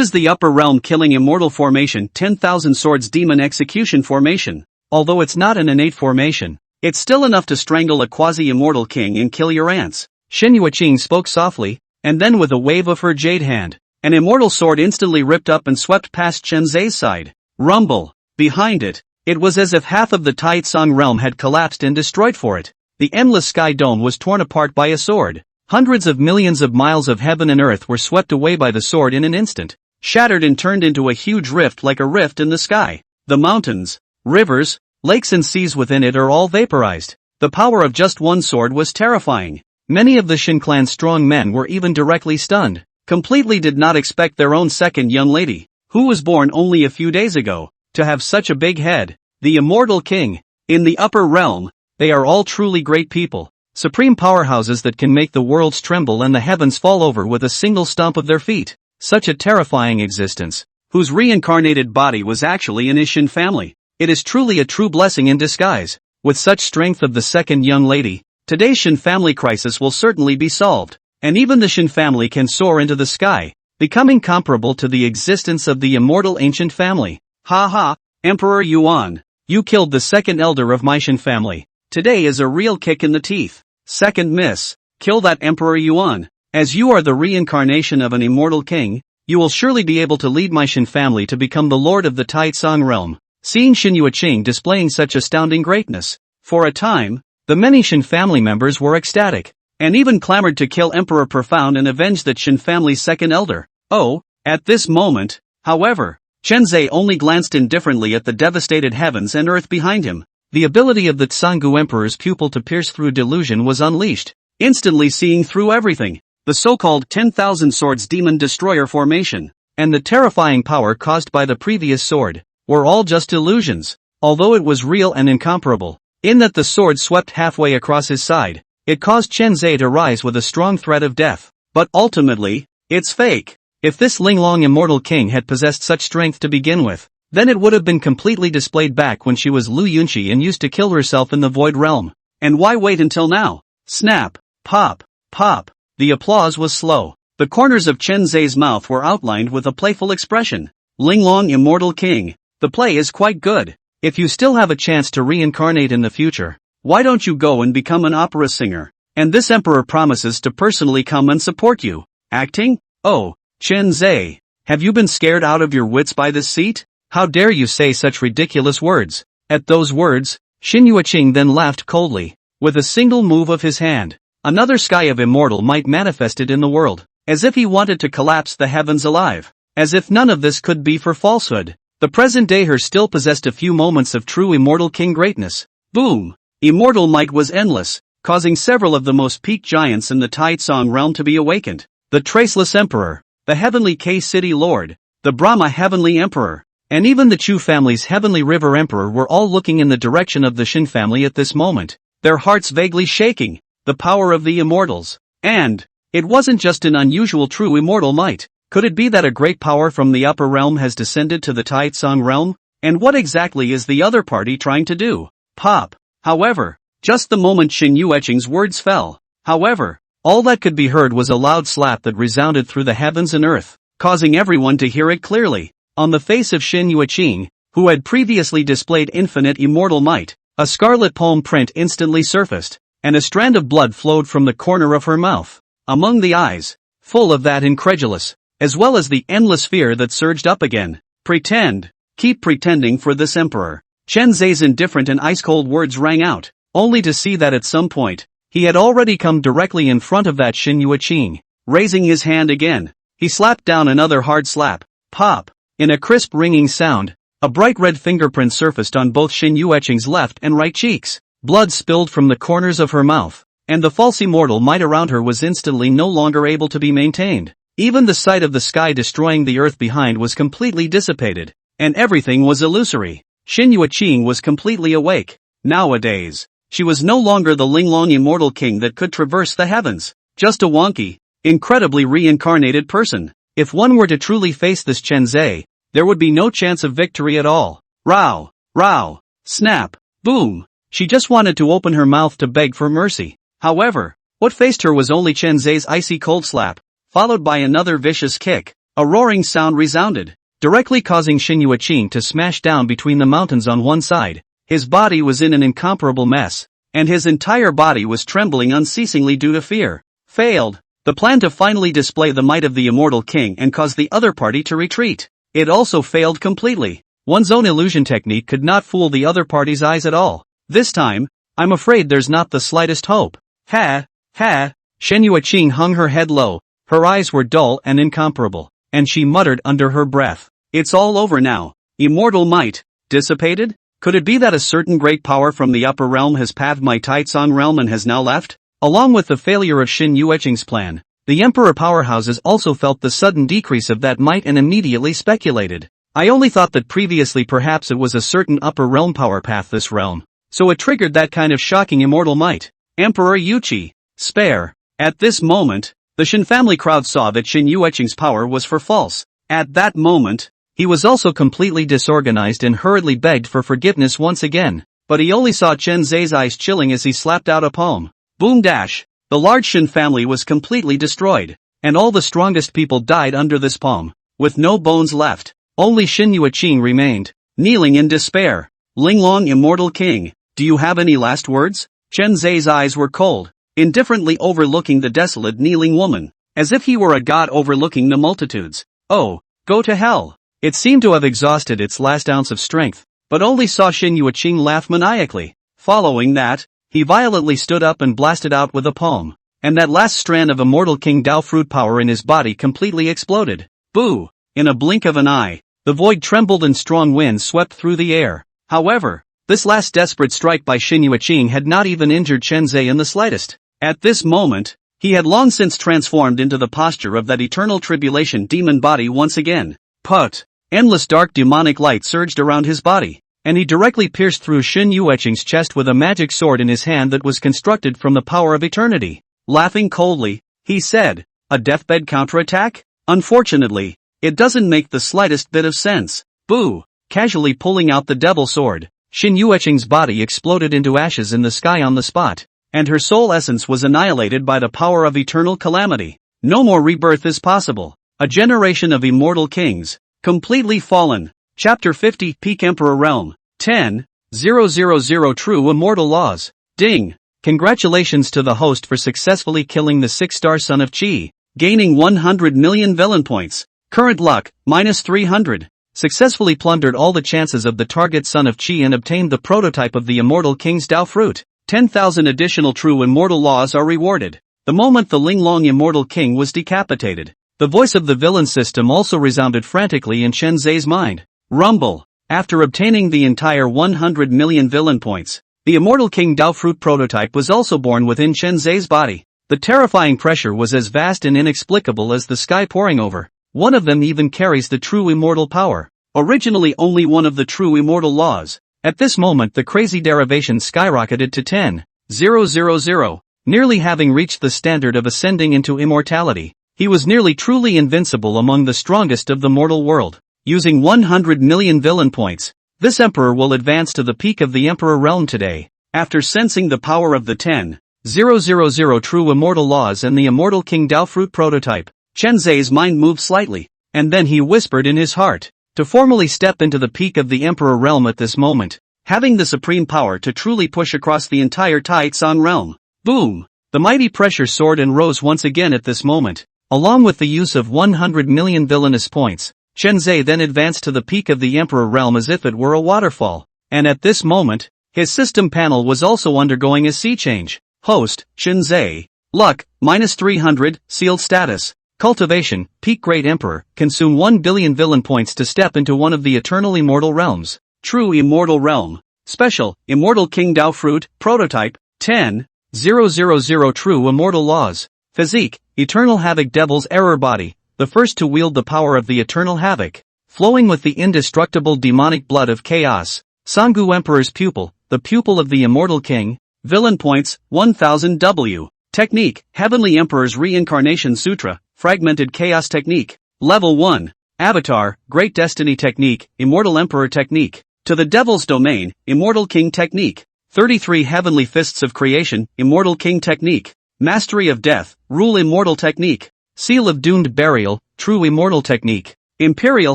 Speaker 1: is the upper realm killing immortal formation 10,000 swords demon execution formation. Although it's not an innate formation, it's still enough to strangle a quasi-immortal king and kill your ants. Xin Yueqing spoke softly, and then with a wave of her jade hand, an immortal sword instantly ripped up and swept past Chen Zhe's side. Rumble. Behind it, it was as if half of the Taitsong realm had collapsed and destroyed for it. The endless sky dome was torn apart by a sword. Hundreds of millions of miles of heaven and earth were swept away by the sword in an instant, shattered and turned into a huge rift like a rift in the sky. The mountains, rivers, lakes and seas within it are all vaporized. The power of just one sword was terrifying. Many of the Shin clan's strong men were even directly stunned, completely did not expect their own second young lady, who was born only a few days ago, to have such a big head. The immortal king. In the upper realm, they are all truly great people, supreme powerhouses that can make the worlds tremble and the heavens fall over with a single stomp of their feet. Such a terrifying existence, whose reincarnated body was actually an Shin family. It is truly a true blessing in disguise. With such strength of the second young lady, today's Shin family crisis will certainly be solved, and even the Shin family can soar into the sky, becoming comparable to the existence of the immortal ancient family. Ha ha, Emperor Yuan, you killed the second elder of my Shin family. Today is a real kick in the teeth. Second miss, kill that Emperor Yuan. As you are the reincarnation of an immortal king, you will surely be able to lead my Shin family to become the lord of the Taitsong realm. Seeing Shin Yueching displaying such astounding greatness, for a time, the many Shin family members were ecstatic, and even clamored to kill Emperor Profound and avenge that Shin family's second elder. Oh, at this moment, however, Chen Zhe only glanced indifferently at the devastated heavens and earth behind him. The ability of the Tsangu Emperor's pupil to pierce through delusion was unleashed, instantly seeing through everything. The so-called 10,000 Swords Demon Destroyer formation, and the terrifying power caused by the previous sword, were all just illusions, although it was real and incomparable, in that the sword swept halfway across his side. It caused Chen Zhe to rise with a strong threat of death. But ultimately, it's fake. If this Linglong immortal king had possessed such strength to begin with, then it would have been completely displayed back when she was Lu Yunqi and used to kill herself in the Void Realm. And why wait until now? Snap, pop, pop. The applause was slow. The corners of Chen Zhe's mouth were outlined with a playful expression. Linglong immortal king. The play is quite good. If you still have a chance to reincarnate in the future, why don't you go and become an opera singer? And this emperor promises to personally come and support you. Acting? Oh, Chen Zhe, have you been scared out of your wits by this seat? How dare you say such ridiculous words? At those words, Shin Yueching then laughed coldly. With a single move of his hand, another sky of immortal might manifested in the world, as if he wanted to collapse the heavens alive. As if none of this could be for falsehood. The present day her still possessed a few moments of true immortal king greatness. Boom! Immortal might was endless, causing several of the most peak giants in the Taitsong realm to be awakened. The Traceless Emperor, the Heavenly K-City Lord, the Brahma Heavenly Emperor, and even the Chu family's Heavenly River Emperor were all looking in the direction of the Shin family at this moment, their hearts vaguely shaking. The power of the immortals. And it wasn't just an unusual true immortal might. Could it be that a great power from the upper realm has descended to the Taitsong realm? And what exactly is the other party trying to do? Pop. However, just the moment Shin Yueching's words fell, however, all that could be heard was a loud slap that resounded through the heavens and earth, causing everyone to hear it clearly. On the face of Shin Yueching, who had previously displayed infinite immortal might, a scarlet palm print instantly surfaced, and a strand of blood flowed from the corner of her mouth, among the eyes, full of that incredulous, as well as the endless fear that surged up again. Pretend. Keep pretending for this emperor. Chen Zhe's indifferent and ice-cold words rang out, only to see that at some point, he had already come directly in front of that Shin Yueching. Raising his hand again, he slapped down another hard slap. Pop. In a crisp ringing sound, a bright red fingerprint surfaced on both Shin Yueching's left and right cheeks. Blood spilled from the corners of her mouth, and the false immortal might around her was instantly no longer able to be maintained. Even the sight of the sky destroying the earth behind was completely dissipated, and everything was illusory. Shin Yueching was completely awake. Nowadays, she was no longer the Linglong immortal king that could traverse the heavens, just a wonky, incredibly reincarnated person. If one were to truly face this Chen Zhe, there would be no chance of victory at all. Row, row, snap, boom. She just wanted to open her mouth to beg for mercy. However, what faced her was only Chen Zhe's icy cold slap, followed by another vicious kick. A roaring sound resounded, directly causing Shin Yueching to smash down between the mountains on one side. His body was in an incomparable mess, and his entire body was trembling unceasingly due to fear. Failed. The plan to finally display the might of the immortal king and cause the other party to retreat. It also failed completely. One's own illusion technique could not fool the other party's eyes at all. This time, I'm afraid there's not the slightest hope. Ha, ha. Shin Yueching hung her head low, her eyes were dull and incomparable, and she muttered under her breath. It's all over now. Immortal might, dissipated? Could it be that a certain great power from the upper realm has pathed my Taitsong realm and has now left? Along with the failure of Xin Yueqing's plan, the emperor powerhouses also felt the sudden decrease of that might and immediately speculated. I only thought that previously perhaps it was a certain upper realm power path this realm, so it triggered that kind of shocking immortal might. Emperor Yuqi. Spare. At this moment, the Xin family crowd saw that Xin Yueqing's power was for false. At that moment, he was also completely disorganized and hurriedly begged for forgiveness once again, but he only saw Chen Zhe's eyes chilling as he slapped out a palm. Boom dash! The large Xin family was completely destroyed, and all the strongest people died under this palm, with no bones left. Only Xin Yueqing remained, kneeling in despair. Linglong Immortal King, do you have any last words? Chen Zhe's eyes were cold, indifferently overlooking the desolate kneeling woman, as if he were a god overlooking the multitudes. Oh, go to hell! It seemed to have exhausted its last ounce of strength, but only saw Xin Yueqing laugh maniacally. Following that, he violently stood up and blasted out with a palm, and that last strand of Immortal King Dao fruit power in his body completely exploded. Boo! In a blink of an eye, the void trembled and strong winds swept through the air. However, this last desperate strike by Xin Yueqing had not even injured Chen Zhe in the slightest. At this moment, he had long since transformed into the posture of that eternal tribulation demon body once again. Put! Endless dark demonic light surged around his body, and he directly pierced through Xin Yueqing's chest with a magic sword in his hand that was constructed from the power of eternity. Laughing coldly, he said, "A deathbed counterattack? Unfortunately, it doesn't make the slightest bit of sense." Boo! Casually pulling out the devil sword, Xin Yueqing's body exploded into ashes in the sky on the spot, and her soul essence was annihilated by the power of eternal calamity. No more rebirth is possible. A generation of immortal kings, completely fallen. Chapter 50 Peak Emperor Realm. 10,000 True Immortal Laws. Ding! Congratulations to the host for successfully killing the 6-star son of Qi, gaining 100 million villain points. Current luck, -300. Successfully plundered all the chances of the target son of Qi and obtained the prototype of the Immortal King's Dao fruit. 10,000 additional true immortal laws are rewarded. The moment the Linglong Immortal King was decapitated, the voice of the villain system also resounded frantically in Chen Zhe's mind. Rumble. After obtaining the entire 100 million villain points, the Immortal King Dao fruit prototype was also born within Chen Zhe's body. The terrifying pressure was as vast and inexplicable as the sky pouring over. One of them even carries the true immortal power. Originally only one of the true immortal laws. At this moment the crazy derivation skyrocketed to 10,000, nearly having reached the standard of ascending into immortality. He was nearly truly invincible among the strongest of the mortal world. Using 100 million villain points, this emperor will advance to the peak of the emperor realm today. After sensing the power of the 10,000 true immortal laws and the Immortal King Dao fruit prototype, Chen Zhe's mind moved slightly, and then he whispered in his heart, to formally step into the peak of the emperor realm at this moment, having the supreme power to truly push across the entire Taitsong realm. Boom! The mighty pressure soared and rose once again at this moment. Along with the use of 100 million villainous points, Chen Zhe then advanced to the peak of the Emperor realm as if it were a waterfall, and at this moment, his system panel was also undergoing a sea change. Host, Chen Zhe. Luck, -300, sealed status. Cultivation, Peak Great Emperor, consume 1 billion villain points to step into one of the eternal immortal realms. True Immortal Realm. Special, Immortal King Dao Fruit, Prototype, 10,000 True Immortal Laws. Physique, Eternal Havoc Devil's Error Body, the first to wield the power of the Eternal Havoc. Flowing with the indestructible demonic blood of chaos. Sanggu Emperor's Pupil, the pupil of the Immortal King. Villain points, 1000 W. Technique, Heavenly Emperor's Reincarnation Sutra, Fragmented Chaos Technique. Level 1. Avatar, Great Destiny Technique, Immortal Emperor Technique. To the Devil's Domain, Immortal King Technique. 33 Heavenly Fists of Creation, Immortal King Technique. Mastery of Death, Rule Immortal Technique. Seal of Doomed Burial, True Immortal Technique. Imperial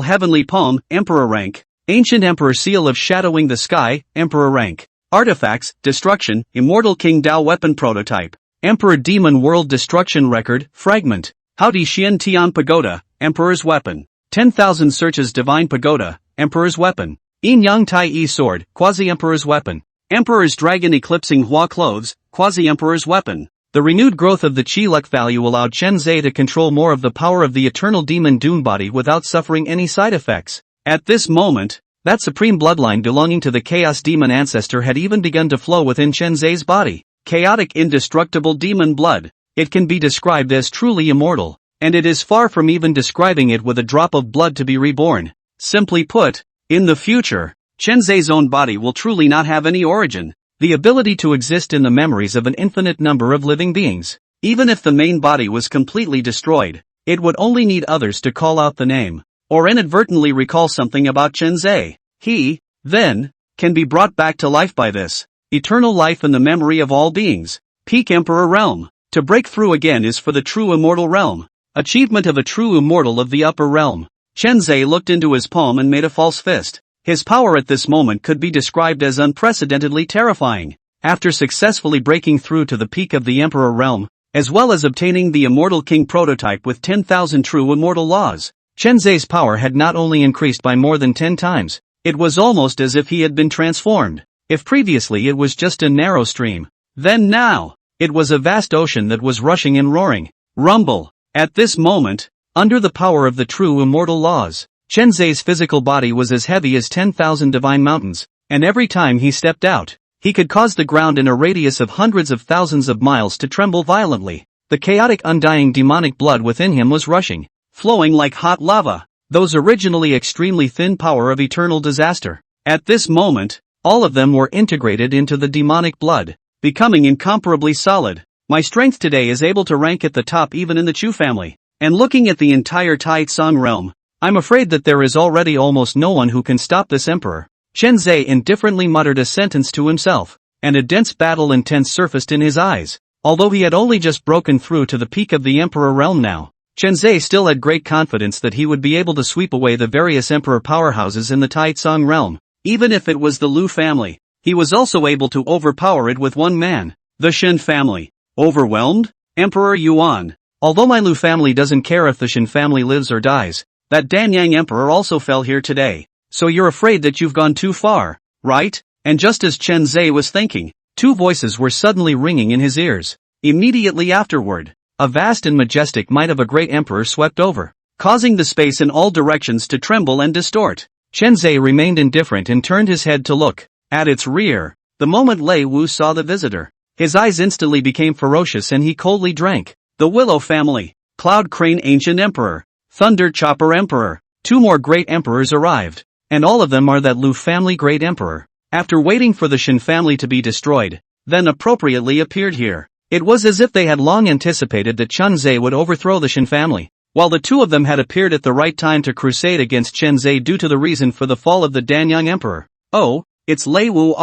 Speaker 1: Heavenly Palm, Emperor Rank. Ancient Emperor Seal of Shadowing the Sky, Emperor Rank. Artifacts, Destruction, Immortal King Dao Weapon Prototype. Emperor Demon World Destruction Record, Fragment. Haodi Xian Tian Pagoda, Emperor's Weapon. 10,000 Searches Divine Pagoda, Emperor's Weapon. Yin Yang Tai Yi Sword, Quasi-Emperor's Weapon. Emperor's Dragon Eclipsing Hua Clothes, Quasi-Emperor's Weapon. The renewed growth of the Qi luck value allowed Chen Zhe to control more of the power of the eternal demon Dune body without suffering any side effects. At this moment, That supreme bloodline belonging to the chaos demon ancestor had even begun to flow within Chen Zhe's body. Chaotic indestructible demon blood. It can be described as truly immortal, and it is far from even describing it with a drop of blood to be reborn. Simply put, in the future, Chen Zhe's own body will truly not have any origin, the ability to exist in the memories of an infinite number of living beings. Even if the main body was completely destroyed, it would only need others to call out the name, or inadvertently recall something about Chen Zhe. He, then, can be brought back to life by this eternal life in the memory of all beings. Peak Emperor Realm. To break through again is for the true immortal realm. Achievement of a true immortal of the upper realm. Chen Zhe looked into his palm and made a false fist. His power at this moment could be described as unprecedentedly terrifying. After successfully breaking through to the peak of the Emperor Realm, as well as obtaining the Immortal King prototype with 10,000 true immortal laws, Chen Zhe's power had not only increased by more than 10 times, it was almost as if he had been transformed. If previously it was just a narrow stream, then now, it was a vast ocean that was rushing and roaring. Rumble. At this moment, under the power of the true immortal laws, Chen Zhe's physical body was as heavy as 10,000 divine mountains, and every time he stepped out, he could cause the ground in a radius of hundreds of thousands of miles to tremble violently. The chaotic undying demonic blood within him was rushing, flowing like hot lava, those originally extremely thin power of eternal disaster. At this moment, all of them were integrated into the demonic blood, becoming incomparably solid. My strength today is able to rank at the top even in the Chu family, and looking at the entire Taitsong realm, I'm afraid that there is already almost no one who can stop this emperor. Chen Zhe indifferently muttered a sentence to himself, and a dense battle intent surfaced in his eyes. Although he had only just broken through to the peak of the emperor realm now, Chen Zhe still had great confidence that he would be able to sweep away the various emperor powerhouses in the Taitsong realm. Even if it was the Lu family, he was also able to overpower it with one man. The Shen family. Overwhelmed? Emperor Yuan. Although my Lu family doesn't care if the Shen family lives or dies, that Danyang emperor also fell here today. So you're afraid that you've gone too far, right? And just as Chen Zhe was thinking, two voices were suddenly ringing in his ears. Immediately afterward, a vast and majestic might of a great emperor swept over, causing the space in all directions to tremble and distort. Chen Zhe remained indifferent and turned his head to look. At its rear, the moment Lei Wu saw the visitor, his eyes instantly became ferocious and he coldly drank. The Willow family, Cloud Crane Ancient Emperor, Thunder Chopper Emperor. Two more great emperors arrived, and all of them are that Lu family great emperor. After waiting for the Shen family to be destroyed, then appropriately appeared here. It was as if they had long anticipated that Chen Zhe would overthrow the Shen family, while the two of them had appeared at the right time to crusade against Chen Zhe due to the reason for the fall of the Danyang emperor. Oh, it's Lei Wu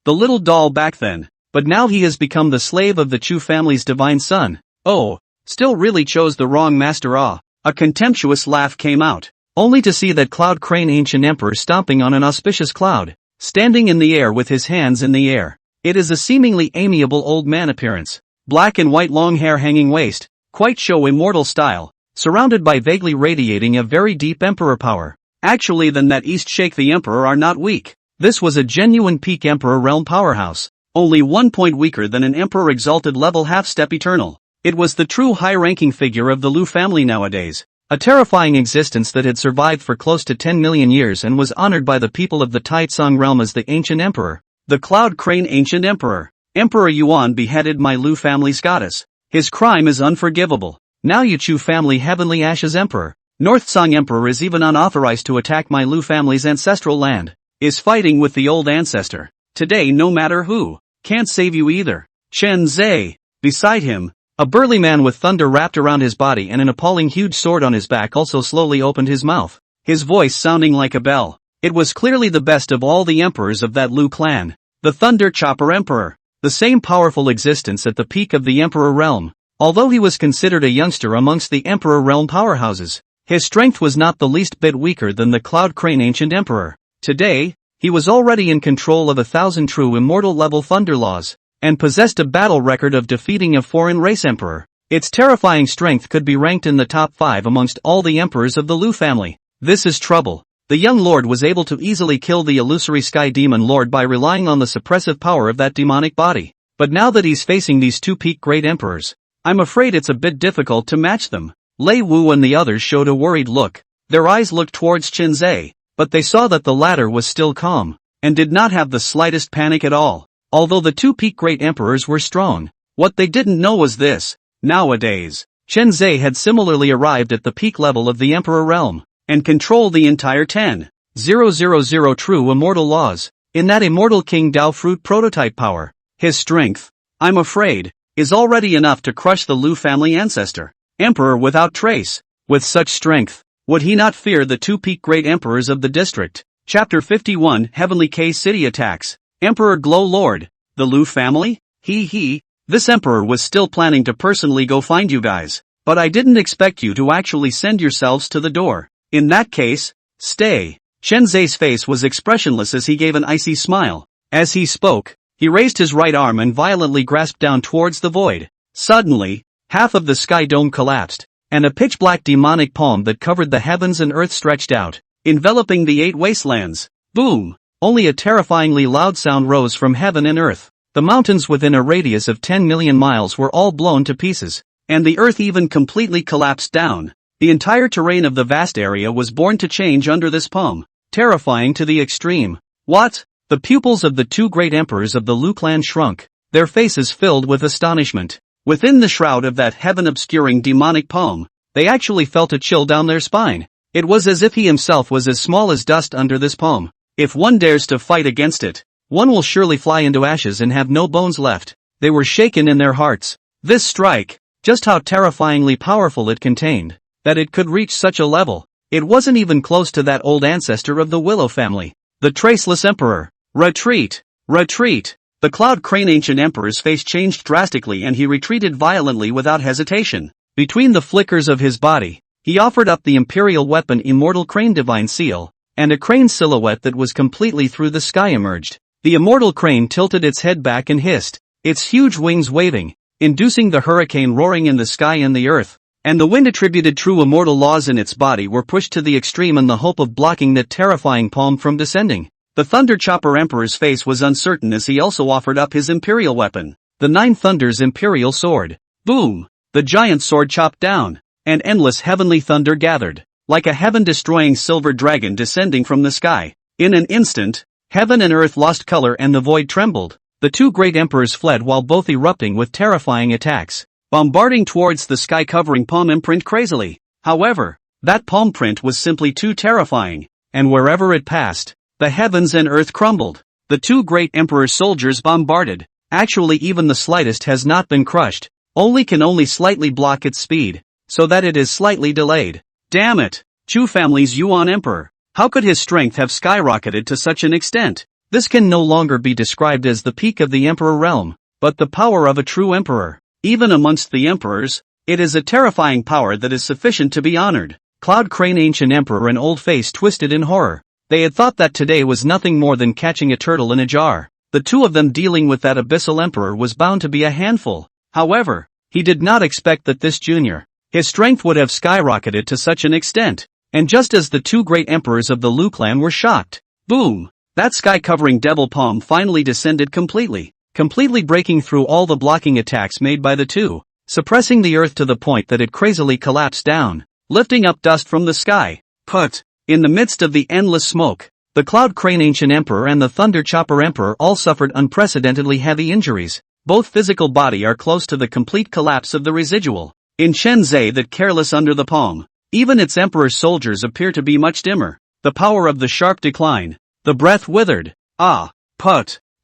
Speaker 1: the little doll back then, but now he has become the slave of the Chu family's divine son. Oh, still really chose the wrong master. A contemptuous laugh came out, only to see that Cloud Crane Ancient Emperor stomping on an auspicious cloud, standing in the air with his hands in the air. It is a seemingly amiable old man appearance, black and white long hair hanging waist, quite show immortal style, surrounded by vaguely radiating a very deep emperor power. Actually then that East Shake the Emperor are not weak. This was a genuine peak emperor realm powerhouse, only 1 point weaker than an emperor exalted level half-step eternal. It was the true high-ranking figure of the Lu family nowadays, a terrifying existence that had survived for close to 10 million years and was honored by the people of the Taitsong realm as the Ancient Emperor. The Cloud Crane Ancient Emperor. Emperor Yuan beheaded my Lu family's goddess. His crime is unforgivable. Now Yuchu family Heavenly Ashes Emperor. North Song Emperor is even unauthorized to attack my Lu family's ancestral land. Is fighting with the old ancestor. Today no matter who, can't save you either. Chen Zhe. Beside him, a burly man with thunder wrapped around his body and an appalling huge sword on his back also slowly opened his mouth, his voice sounding like a bell. It was clearly the best of all the emperors of that Lu clan. The Thunder Chopper Emperor. The same powerful existence at the peak of the Emperor realm. Although he was considered a youngster amongst the Emperor realm powerhouses, his strength was not the least bit weaker than the Cloud Crane Ancient Emperor. Today, he was already in control of 1,000 true immortal level thunder laws, and possessed a battle record of defeating a foreign race emperor. Its terrifying strength could be ranked in the top 5 amongst all the emperors of the Lu family. This is trouble. The young lord was able to easily kill the illusory sky demon lord by relying on the suppressive power of that demonic body. But now that he's facing these two peak great emperors, I'm afraid it's a bit difficult to match them. Lei Wu and the others showed a worried look. Their eyes looked towards Chen Zhe. but they saw that the latter was still calm, and did not have the slightest panic at all. Although the two peak great emperors were strong, what they didn't know was this: nowadays, Chen Zhe had similarly arrived at the peak level of the emperor realm, and controlled the entire 10,000 true immortal laws, in that immortal King Dao fruit prototype power. His strength, I'm afraid, is already enough to crush the Lu family ancestor, emperor without trace. With such strength, would he not fear the two peak great emperors of the district? Chapter 51 Heavenly K City Attacks. Emperor Glow Lord, the Lu family? This emperor was still planning to personally go find you guys, but I didn't expect you to actually send yourselves to the door. In that case, stay. Chen Zhe's face was expressionless as he gave an icy smile. As he spoke, he raised his right arm and violently grasped down towards the void. Suddenly, half of the sky dome collapsed, and a pitch-black demonic palm that covered the heavens and earth stretched out, enveloping the 8 wastelands. Boom! Only a terrifyingly loud sound rose from heaven and earth. The mountains within a radius of 10 million miles were all blown to pieces, and the earth even completely collapsed down. The entire terrain of the vast area was born to change under this palm, terrifying to the extreme. What? The pupils of the two great emperors of the Lu clan shrunk, their faces filled with astonishment. Within the shroud of that heaven-obscuring demonic palm, they actually felt a chill down their spine. It was as if he himself was as small as dust under this palm. If one dares to fight against it, one will surely fly into ashes and have no bones left. They were shaken in their hearts. This strike, just how terrifyingly powerful it contained, that it could reach such a level. It wasn't even close to that old ancestor of the Willow family, the Traceless Emperor. Retreat! Retreat! The Cloud Crane Ancient Emperor's face changed drastically and he retreated violently without hesitation. Between the flickers of his body, he offered up the imperial weapon Immortal Crane Divine Seal, and a crane silhouette that was completely through the sky emerged. The immortal crane tilted its head back and hissed, its huge wings waving, inducing the hurricane roaring in the sky and the earth, and the wind-attributed true immortal laws in its body were pushed to the extreme in the hope of blocking that terrifying palm from descending. The Thunder Chopper Emperor's face was uncertain as he also offered up his imperial weapon, the Nine Thunders Imperial Sword. Boom! The giant sword chopped down, and endless heavenly thunder gathered, like a heaven-destroying silver dragon descending from the sky. In an instant, heaven and earth lost color and the void trembled. The two great emperors fled while both erupting with terrifying attacks, bombarding towards the sky-covering palm imprint crazily. However, that palm print was simply too terrifying, and wherever it passed, the heavens and earth crumbled. The two great emperor's soldiers bombarded. Actually, even the slightest has not been crushed, can only slightly block its speed, so that it is slightly delayed. Damn it! Chu family's Yuan Emperor. How could his strength have skyrocketed to such an extent? This can no longer be described as the peak of the emperor realm, but the power of a true emperor. Even amongst the emperors, it is a terrifying power that is sufficient to be honored. Cloud Crane Ancient Emperor and Old Face twisted in horror. They had thought that today was nothing more than catching a turtle in a jar. The two of them dealing with that abyssal emperor was bound to be a handful. However, he did not expect that this junior, his strength would have skyrocketed to such an extent. And just as the two great emperors of the Lu clan were shocked, boom! That sky-covering devil palm finally descended completely breaking through all the blocking attacks made by the two, suppressing the earth to the point that it crazily collapsed down, lifting up dust from the sky. In the midst of the endless smoke, the Cloud Crane Ancient Emperor and the Thunder Chopper Emperor all suffered unprecedentedly heavy injuries. Both physical body are close to the complete collapse of the residual. In Chen Zhe that careless under the palm, even its emperor's soldiers appear to be much dimmer. The power of the sharp decline. The breath withered.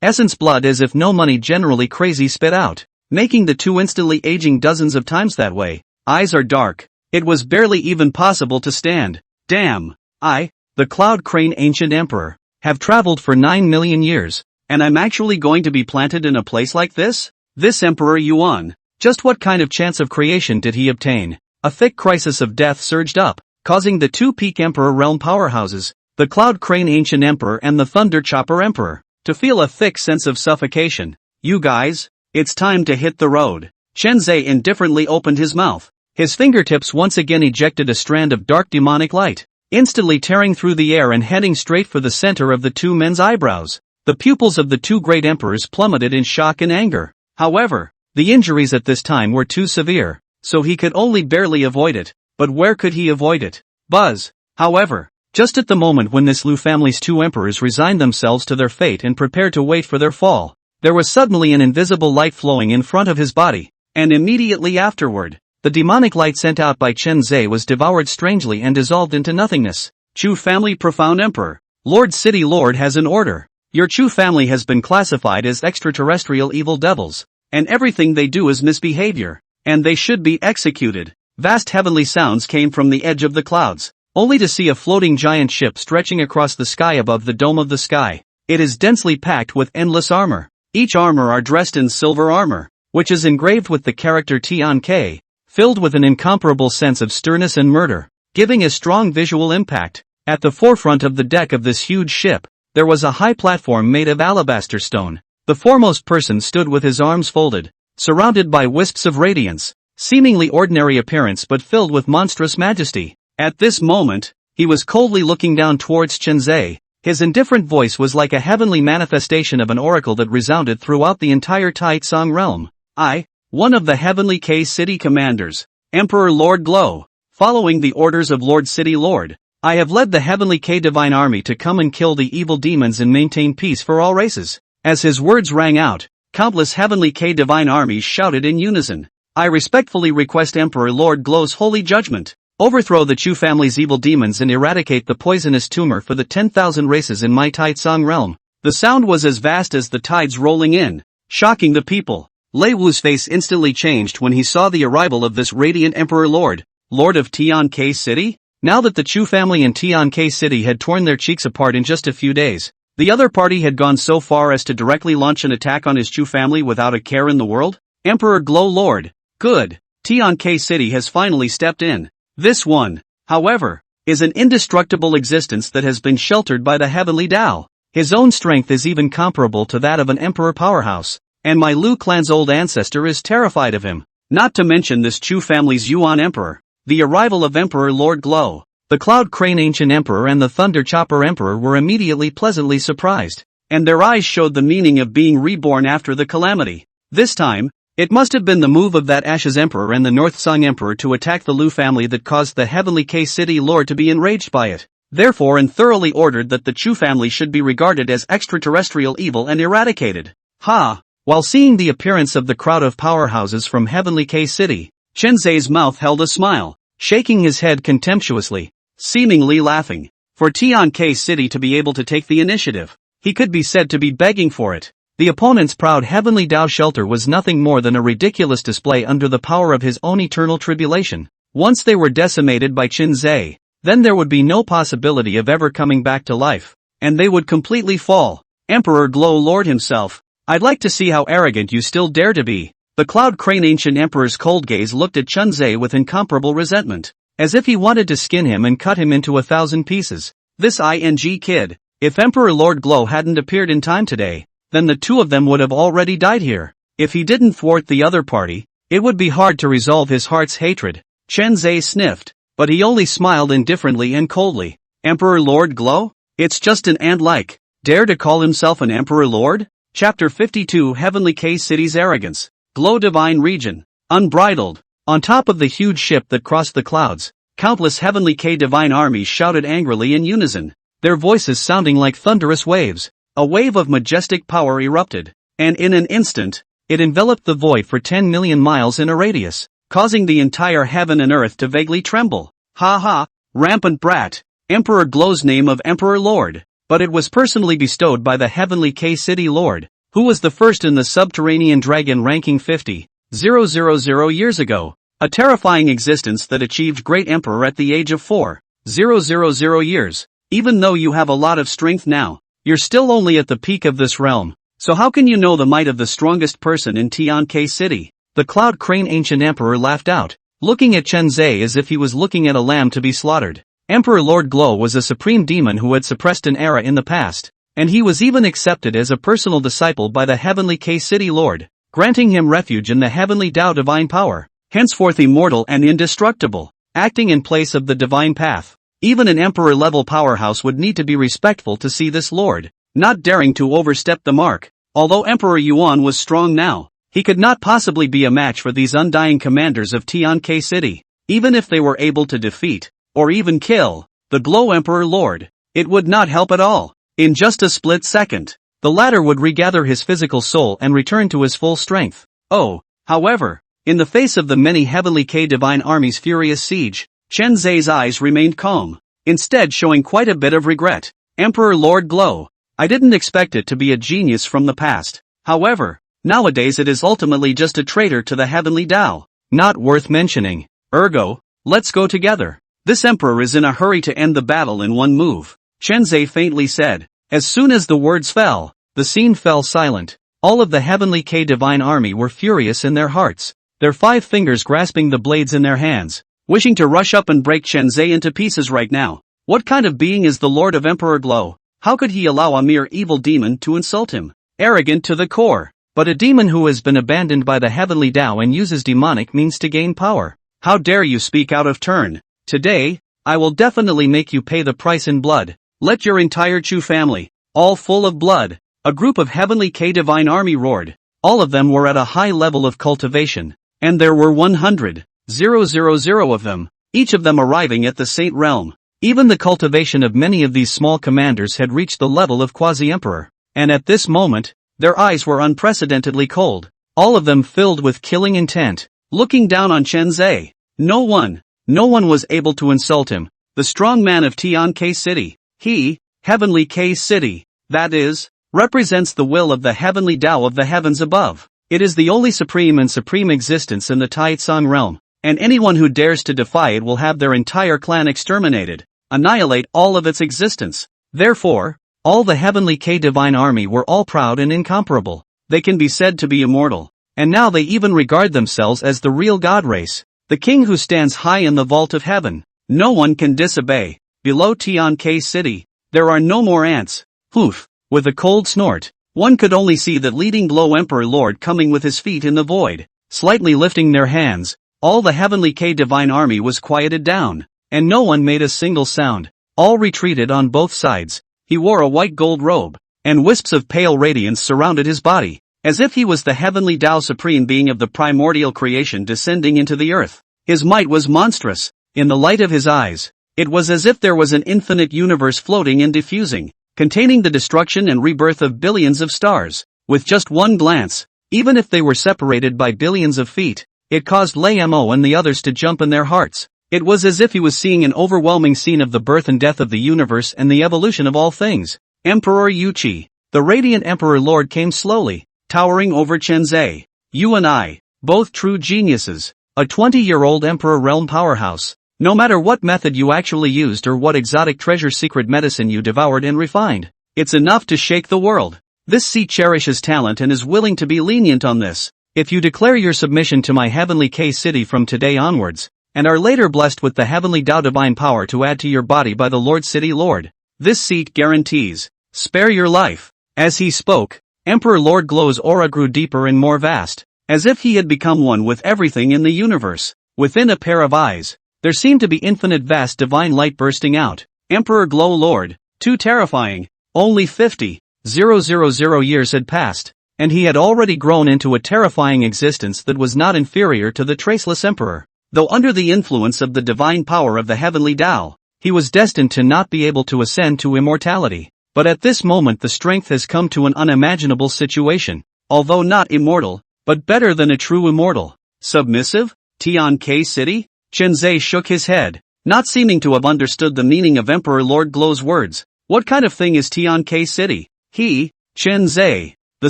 Speaker 1: Essence blood as if no money generally crazy spit out, making the two instantly aging dozens of times that way. Eyes are dark. It was barely even possible to stand. Damn. The Cloud Crane Ancient Emperor, have traveled for 9 million years, and I'm actually going to be planted in a place like this? This Emperor Yuan, just what kind of chance of creation did he obtain? A thick crisis of death surged up, causing the two peak emperor realm powerhouses, the Cloud Crane Ancient Emperor and the Thunder Chopper Emperor, to feel a thick sense of suffocation. You guys, it's time to hit the road. Chen Zhe indifferently opened his mouth. His fingertips once again ejected a strand of dark demonic light, instantly tearing through the air and heading straight for the center of the two men's eyebrows. The pupils of the two great emperors plummeted in shock and anger. However, the injuries at this time were too severe, so he could only barely avoid it. But where could he avoid it? Buzz! However, Just at the moment when this Lu family's two emperors resigned themselves to their fate and prepared to wait for their fall, there was suddenly an invisible light flowing in front of his body, and immediately afterward, the demonic light sent out by Chen Zhe was devoured strangely and dissolved into nothingness. Chu family profound emperor. Lord City Lord has an order. Your Chu family has been classified as extraterrestrial evil devils, and everything they do is misbehavior, and they should be executed. Vast heavenly sounds came from the edge of the clouds, only to see a floating giant ship stretching across the sky above the dome of the sky. It is densely packed with endless armor. Each armor are dressed in silver armor, which is engraved with the character Tian K, filled with an incomparable sense of sternness and murder, giving a strong visual impact. At the forefront of the deck of this huge ship, there was a high platform made of alabaster stone. The foremost person stood with his arms folded, surrounded by wisps of radiance, seemingly ordinary appearance but filled with monstrous majesty. At this moment, he was coldly looking down towards Chen Zhe. His indifferent voice was like a heavenly manifestation of an oracle that resounded throughout the entire Taitsong realm. I, one of the heavenly K City commanders, Emperor Lord Glow, following the orders of Lord City Lord, I have led the heavenly K divine army to come and kill the evil demons and maintain peace for all races. As his words rang out, countless heavenly K divine armies shouted in unison. I respectfully request Emperor Lord Glow's holy judgment. Overthrow the Chu family's evil demons and eradicate the poisonous tumor for the 10,000 races in my Taitsong realm. The sound was as vast as the tides rolling in, shocking the people. Lei Wu's face instantly changed when he saw the arrival of this radiant Emperor Lord of Tian K City? Now that the Chu family and Tian K City had torn their cheeks apart in just a few days, the other party had gone so far as to directly launch an attack on his Chu family without a care in the world? Emperor Glow Lord. Good. Tian K City has finally stepped in. This one, however, is an indestructible existence that has been sheltered by the heavenly Tao. His own strength is even comparable to that of an emperor powerhouse, and my Lu clan's old ancestor is terrified of him. Not to mention this Chu family's Yuan emperor. The arrival of Emperor Lord Glow, the Cloud Crane Ancient Emperor and the Thunder Chopper Emperor were immediately pleasantly surprised, and their eyes showed the meaning of being reborn after the calamity. This time, it must have been the move of that Ashes Emperor and the North Song Emperor to attack the Lu family that caused the Heavenly K City Lord to be enraged by it. Therefore and thoroughly ordered that the Chu family should be regarded as extraterrestrial evil and eradicated. Ha! While seeing the appearance of the crowd of powerhouses from Heavenly K City, Chen Zhe's mouth held a smile, shaking his head contemptuously, seemingly laughing. For Tian K City to be able to take the initiative, he could be said to be begging for it. The opponent's proud heavenly Tao shelter was nothing more than a ridiculous display under the power of his own eternal tribulation. Once they were decimated by Chen Zhe, then there would be no possibility of ever coming back to life, and they would completely fall. Emperor Glow Lord himself, I'd like to see how arrogant you still dare to be. The Cloud Crane Ancient Emperor's cold gaze looked at Chen Zhe with incomparable resentment, as if he wanted to skin him and cut him into 1,000 pieces. This ING kid, if Emperor Lord Glow hadn't appeared in time today, then the two of them would have already died here. If he didn't thwart the other party, it would be hard to resolve his heart's hatred. Chen Zhe sniffed, but he only smiled indifferently and coldly. Emperor Lord Glow? It's just an ant-like. Dare to call himself an Emperor Lord? Chapter 52 Heavenly K City's Arrogance. Glow Divine Region. Unbridled. On top of the huge ship that crossed the clouds, countless Heavenly K Divine armies shouted angrily in unison, their voices sounding like thunderous waves. A wave of majestic power erupted, and in an instant, it enveloped the void for 10 million miles in a radius, causing the entire heaven and earth to vaguely tremble. Ha ha, rampant brat. Emperor Glow's name of Emperor Lord, but it was personally bestowed by the Heavenly K City Lord, who was the first in the subterranean dragon ranking 50,000 years ago, a terrifying existence that achieved great emperor at the age of 4,000 years. Even though you have a lot of strength now, you're still only at the peak of this realm, so how can you know the might of the strongest person in Tian K City? The Cloud Crane Ancient Emperor laughed out, looking at Chen Zhe as if he was looking at a lamb to be slaughtered. Emperor Lord Glow was a supreme demon who had suppressed an era in the past, and he was even accepted as a personal disciple by the Heavenly K City Lord, granting him refuge in the Heavenly Tao Divine Power, henceforth immortal and indestructible, acting in place of the Divine Path. Even an emperor-level powerhouse would need to be respectful to see this lord, not daring to overstep the mark. Although Emperor Yuan was strong now, he could not possibly be a match for these undying commanders of Tian K City, even if they were able to defeat, or even kill, the Glow Emperor Lord. It would not help at all. In just a split second, the latter would regather his physical soul and return to his full strength. Oh, however, in the face of the many heavenly K divine armies' furious siege, Chen Zhe's eyes remained calm, instead showing quite a bit of regret. Emperor Lord Glow, I didn't expect it to be a genius from the past. However, nowadays it is ultimately just a traitor to the heavenly Tao. Not worth mentioning. Ergo, let's go together. This emperor is in a hurry to end the battle in one move, Chen Zhe faintly said. As soon as the words fell, the scene fell silent. All of the heavenly K divine army were furious in their hearts, their 5 fingers grasping the blades in their hands, wishing to rush up and break Chen Zhe into pieces right now. What kind of being is the Lord of Emperor Glow? How could he allow a mere evil demon to insult him? Arrogant to the core. But a demon who has been abandoned by the heavenly Tao and uses demonic means to gain power. How dare you speak out of turn? Today, I will definitely make you pay the price in blood. Let your entire Chu family, all full of blood. A group of heavenly K divine army roared. All of them were at a high level of cultivation, and there were 100,000 of them, each of them arriving at the Saint Realm. Even the cultivation of many of these small commanders had reached the level of quasi-emperor, and at this moment, their eyes were unprecedentedly cold, all of them filled with killing intent, looking down on Chen Zhe. No one was able to insult him, the strong man of Tian K City. He, Heavenly K City, that is, represents the will of the heavenly Tao of the heavens above. It is the only supreme existence in the Taitsang realm, and anyone who dares to defy it will have their entire clan exterminated, annihilate all of its existence. Therefore, all the heavenly K divine army were all proud and incomparable. They can be said to be immortal, and now they even regard themselves as the real god race, the king who stands high in the vault of heaven. No one can disobey. Below Tian K City, there are no more ants. Poof! With a cold snort, one could only see that leading Glow Emperor Lord coming with his feet in the void, slightly lifting their hands. All the heavenly K divine army was quieted down, and no one made a single sound. All retreated on both sides. He wore a white gold robe, and wisps of pale radiance surrounded his body, as if he was the heavenly Tao supreme being of the primordial creation descending into the earth. His might was monstrous. In the light of his eyes, it was as if there was an infinite universe floating and diffusing, containing the destruction and rebirth of billions of stars. With just one glance, even if they were separated by billions of feet, it caused Lei Mo and the others to jump in their hearts. It was as if he was seeing an overwhelming scene of the birth and death of the universe and the evolution of all things. Emperor Yuqi, the radiant Emperor Lord, came slowly, towering over Chen Zhe. You and I, both true geniuses, a 20-year-old Emperor realm powerhouse. No matter what method you actually used or what exotic treasure secret medicine you devoured and refined, it's enough to shake the world. This seat cherishes talent and is willing to be lenient on this. If you declare your submission to my heavenly K City from today onwards, and are later blessed with the heavenly Tao divine power to add to your body by the Lord City Lord, this seat guarantees, spare your life. As he spoke, Emperor Lord Glow's aura grew deeper and more vast, as if he had become one with everything in the universe. Within a pair of eyes, there seemed to be infinite vast divine light bursting out. Emperor Glow Lord, too terrifying. Only 50,000 years had passed, and he had already grown into a terrifying existence that was not inferior to the Traceless Emperor. Though under the influence of the divine power of the heavenly Tao, he was destined to not be able to ascend to immortality. But at this moment the strength has come to an unimaginable situation. Although not immortal, but better than a true immortal. Submissive? Tian K City? Chen Zhe shook his head, not seeming to have understood the meaning of Emperor Lord Glow's words. What kind of thing is Tian K City? He, Chen Zhe, the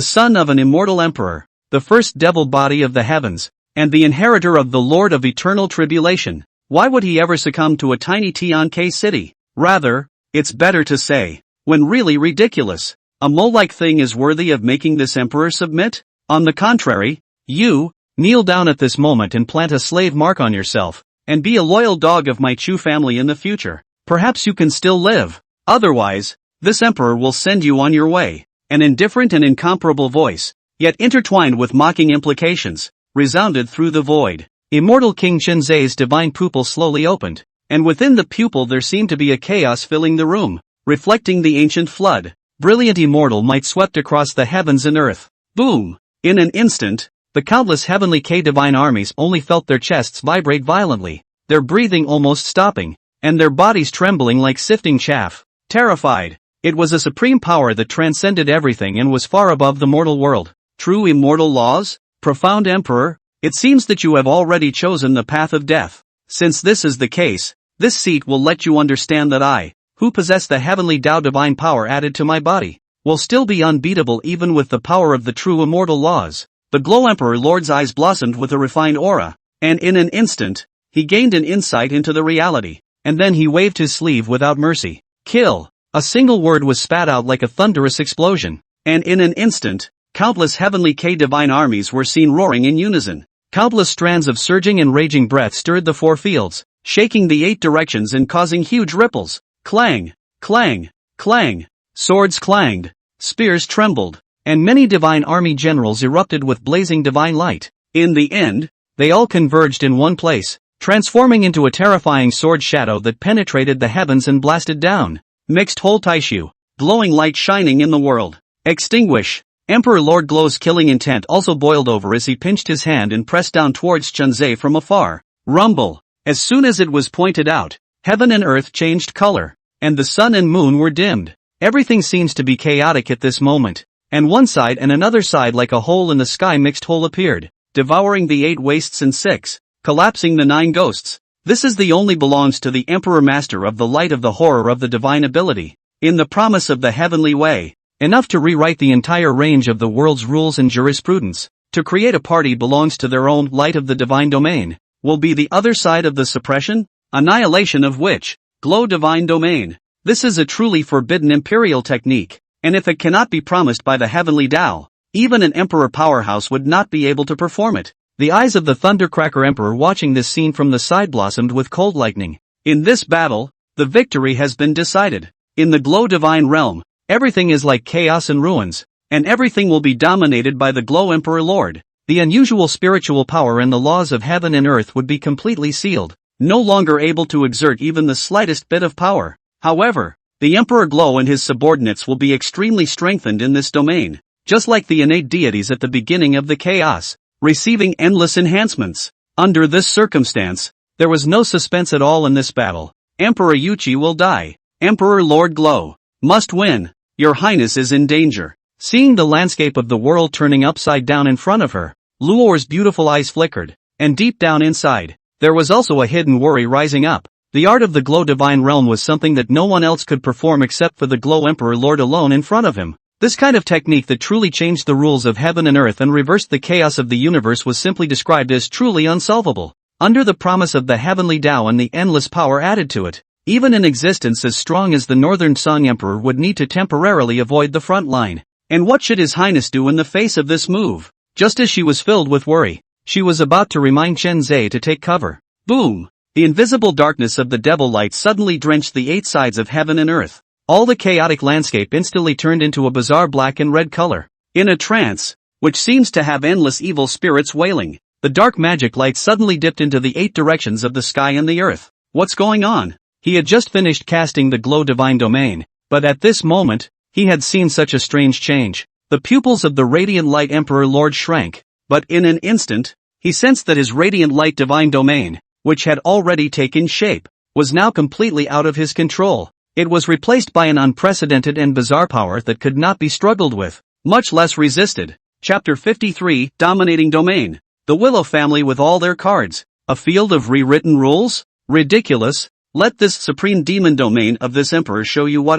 Speaker 1: son of an immortal emperor, the first devil body of the heavens, and the inheritor of the Lord of eternal tribulation. Why would he ever succumb to a tiny Tian K City? Rather, it's better to say, when really ridiculous, a mole-like thing is worthy of making this emperor submit? On the contrary, you, kneel down at this moment and plant a slave mark on yourself, and be a loyal dog of my Chu family in the future. Perhaps you can still live. Otherwise, this emperor will send you on your way. An indifferent and incomparable voice, yet intertwined with mocking implications, resounded through the void. Immortal King Chen Zhe's divine pupil slowly opened, and within the pupil there seemed to be a chaos filling the room, reflecting the ancient flood. Brilliant immortal might swept across the heavens and earth. Boom! In an instant, the countless heavenly K divine armies only felt their chests vibrate violently, their breathing almost stopping. and their bodies trembling like sifting chaff. Terrified. It was a supreme power that transcended everything and was far above the mortal world. True immortal laws? Profound Emperor, it seems that you have already chosen the path of death. Since this is the case, this seat will let you understand that I, who possess the heavenly Tao divine power added to my body, will still be unbeatable even with the power of the true immortal laws. The Glow Emperor Lord's eyes blossomed with a refined aura, and in an instant, he gained an insight into the reality, and then he waved his sleeve without mercy. Kill! A single word was spat out like a thunderous explosion, and in an instant, countless heavenly divine armies were seen roaring in unison. Countless strands of surging and raging breath stirred the four fields, shaking the 8 directions and causing huge ripples. Clang! Clang! Clang! Swords clanged, spears trembled, and many divine army generals erupted with blazing divine light. In the end, they all converged in one place, transforming into a terrifying sword shadow that penetrated the heavens and blasted down. Mixed whole tissue, glowing light shining in the world. Extinguish! Emperor Lord Glow's killing intent also boiled over as he pinched his hand and pressed down towards Chunzhe from afar. Rumble! As soon as it was pointed out, heaven and earth changed color, and the sun and moon were dimmed. Everything seems to be chaotic at this moment, and one side and another side like a hole in the sky mixed hole appeared, devouring the 8 wastes and 6, collapsing the 9 ghosts. This is the only belongs to the Emperor Master of the light of the horror of the divine ability, in the promise of the heavenly way, enough to rewrite the entire range of the world's rules and jurisprudence. To create a party belongs to their own light of the divine domain, will be the other side of the suppression, annihilation of which, Glow divine domain. This is a truly forbidden imperial technique, and if it cannot be promised by the heavenly Tao, even an emperor powerhouse would not be able to perform it. The eyes of the Thundercracker Emperor watching this scene from the side blossomed with cold lightning. In this battle, the victory has been decided. In the Glow divine realm, everything is like chaos and ruins, and everything will be dominated by the Glow Emperor Lord. The unusual spiritual power and the laws of heaven and earth would be completely sealed, no longer able to exert even the slightest bit of power. However, the Emperor Glow and his subordinates will be extremely strengthened in this domain, just like the innate deities at the beginning of the chaos, receiving endless enhancements. Under this circumstance, there was no suspense at all in this battle. Emperor Yuchi will die. Emperor Lord Glow must win. Your Highness is in danger. Seeing the landscape of the world turning upside down in front of her, Luor's beautiful eyes flickered, and deep down inside, there was also a hidden worry rising up. The art of the Glow divine realm was something that no one else could perform except for the Glow Emperor Lord alone in front of him. This kind of technique that truly changed the rules of heaven and earth and reversed the chaos of the universe was simply described as truly unsolvable. Under the promise of the heavenly Tao and the endless power added to it, even an existence as strong as the Northern Song Emperor would need to temporarily avoid the front line. And what should His Highness do in the face of this move? Just as she was filled with worry, she was about to remind Chen Zhe to take cover. Boom! The invisible darkness of the devil light suddenly drenched the 8 sides of heaven and earth. All the chaotic landscape instantly turned into a bizarre black and red color. In a trance, which seems to have endless evil spirits wailing, the dark magic light suddenly dipped into the 8 directions of the sky and the earth. What's going on? He had just finished casting the Glow divine domain, but at this moment, he had seen such a strange change. The pupils of the radiant light Emperor Lord shrank, but in an instant, he sensed that his radiant light divine domain, which had already taken shape, was now completely out of his control. It was replaced by an unprecedented and bizarre power that could not be struggled with, much less resisted. Chapter 53, Dominating Domain. The Willow family with all their cards. A field of rewritten rules? Ridiculous. Let this supreme demon domain of this emperor show you what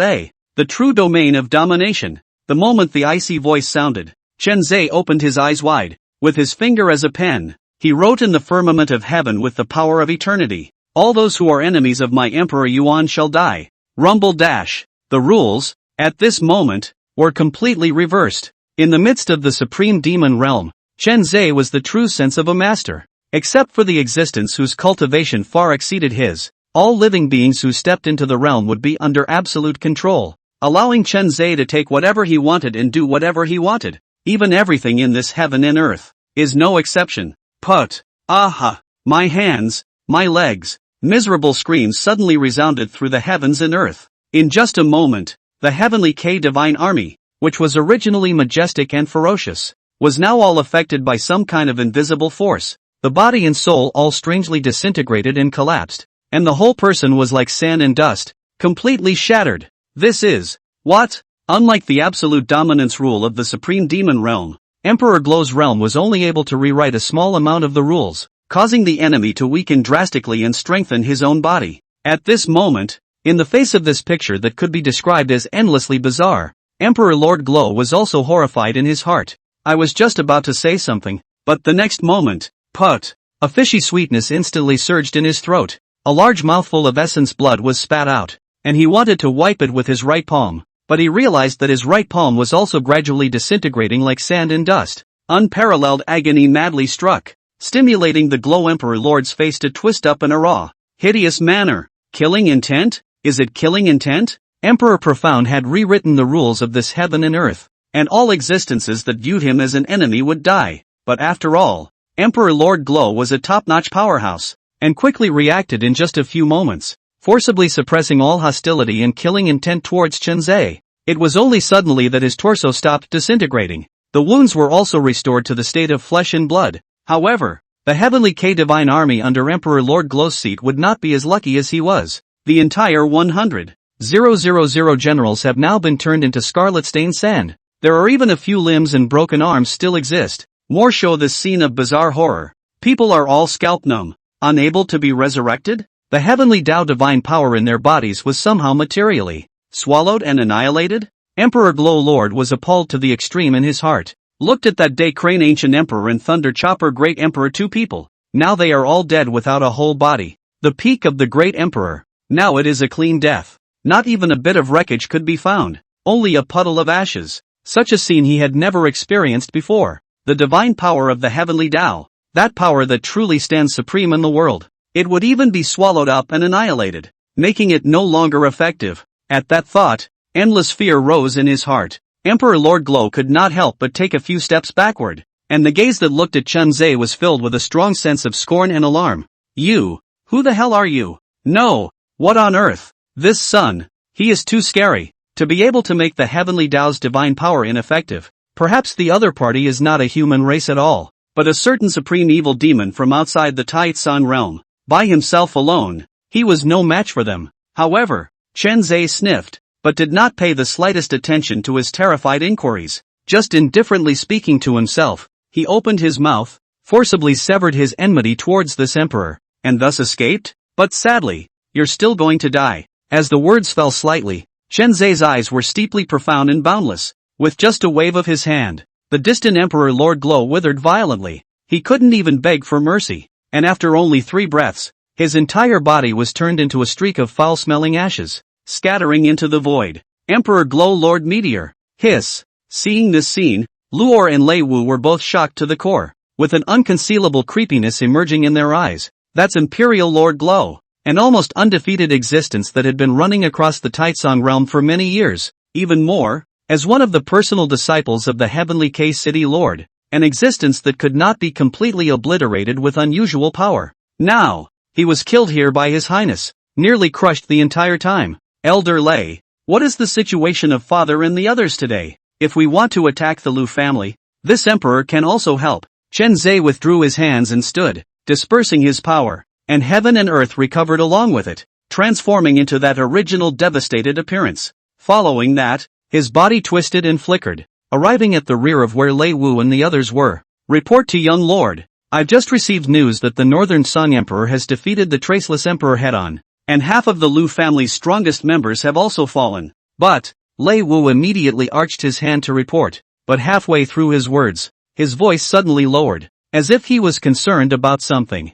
Speaker 1: the true domain of domination. The moment the icy voice sounded, Chen Zhe opened his eyes wide. With his finger as a pen, he wrote in the firmament of heaven with the power of eternity. All those who are enemies of my Emperor Yuan shall die. Rumble dash. The rules, at this moment, were completely reversed. In the midst of the supreme demon realm, Chen Zhe was the true sense of a master. Except for the existence whose cultivation far exceeded his, all living beings who stepped into the realm would be under absolute control, allowing Chen Zhe to take whatever he wanted and do whatever he wanted. Even everything in this heaven and earth is no exception. Put. Aha! My hands, my legs. Miserable screams suddenly resounded through the heavens and earth. In just a moment, the heavenly divine army, which was originally majestic and ferocious, was now all affected by some kind of invisible force. The body and soul all strangely disintegrated and collapsed. and the whole person was like sand and dust, completely shattered. This is what? Unlike the absolute dominance rule of the supreme demon realm, Emperor Glow's realm was only able to rewrite a small amount of the rules, causing the enemy to weaken drastically and strengthen his own body. At this moment, in the face of this picture that could be described as endlessly bizarre, Emperor Lord Glow was also horrified in his heart. I was just about to say something, but the next moment, put, a fishy sweetness instantly surged in his throat. A large mouthful of essence blood was spat out, and he wanted to wipe it with his right palm, but he realized that his right palm was also gradually disintegrating like sand and dust. Unparalleled agony madly struck, stimulating the Glow Emperor Lord's face to twist up in a raw, hideous manner. Killing intent? Is it killing intent? Emperor Profound had rewritten the rules of this heaven and earth, and all existences that viewed him as an enemy would die. But after all, Emperor Lord Glow was a top-notch powerhouse, and quickly reacted in just a few moments, forcibly suppressing all hostility and killing intent towards Chenzai. It was only suddenly that his torso stopped disintegrating. The wounds were also restored to the state of flesh and blood. However, the Heavenly K Divine Army under Emperor Lord Glow's seat would not be as lucky as he was. The entire 100,000 generals have now been turned into scarlet-stained sand. There are even a few limbs and broken arms still exist. More show this scene of bizarre horror. People are all scalp numb, unable to be resurrected. The heavenly Tao divine power in their bodies was somehow materially swallowed and annihilated. Emperor Glow Lord was appalled to the extreme in his heart. Looked at that day Crane Ancient Emperor and Thunder Chopper Great Emperor, two people. Now they are all dead without a whole body. The peak of the Great Emperor. Now it is a clean death. Not even a bit of wreckage could be found. Only a puddle of ashes. Such a scene he had never experienced before. The divine power of the heavenly Tao. That power that truly stands supreme in the world. It would even be swallowed up and annihilated, making it no longer effective. At that thought, endless fear rose in his heart. Emperor Lord Glow could not help but take a few steps backward, and the gaze that looked at Chenzai was filled with a strong sense of scorn and alarm. You? Who the hell are you? No. What on earth? This son. He is too scary to be able to make the heavenly Tao's divine power ineffective. Perhaps the other party is not a human race at all, but a certain supreme evil demon from outside the Taitsang realm. By himself alone, he was no match for them. However, Chenzai sniffed, but did not pay the slightest attention to his terrified inquiries. Just indifferently speaking to himself, he opened his mouth, forcibly severed his enmity towards this emperor, and thus escaped. But sadly, you're still going to die. As the words fell slightly, Chenzai's eyes were steeply profound and boundless. With just a wave of his hand, the distant Emperor Lord Glow withered violently. He couldn't even beg for mercy, and after only 3 breaths, his entire body was turned into a streak of foul-smelling ashes, scattering into the void. Emperor Glow Lord Meteor. Hiss. Seeing this scene, Luor and Lei Wu were both shocked to the core, with an unconcealable creepiness emerging in their eyes. That's Imperial Lord Glow, an almost undefeated existence that had been running across the Taitsang realm for many years. Even more, as one of the personal disciples of the Heavenly K City Lord, an existence that could not be completely obliterated with unusual power. Now, he was killed here by His Highness, nearly crushed the entire time. Elder Lei, what is the situation of Father and the others today? If we want to attack the Lu family, this emperor can also help. Chenzai withdrew his hands and stood, dispersing his power, and heaven and earth recovered along with it, transforming into that original devastated appearance. Following that, his body twisted and flickered, arriving at the rear of where Lei Wu and the others were. Report to young lord. I've just received news that the Northern Song Emperor has defeated the Traceless Emperor head-on, and half of the Lu family's strongest members have also fallen. But, Lei Wu immediately arched his hand to report, but halfway through his words, his voice suddenly lowered, as if he was concerned about something.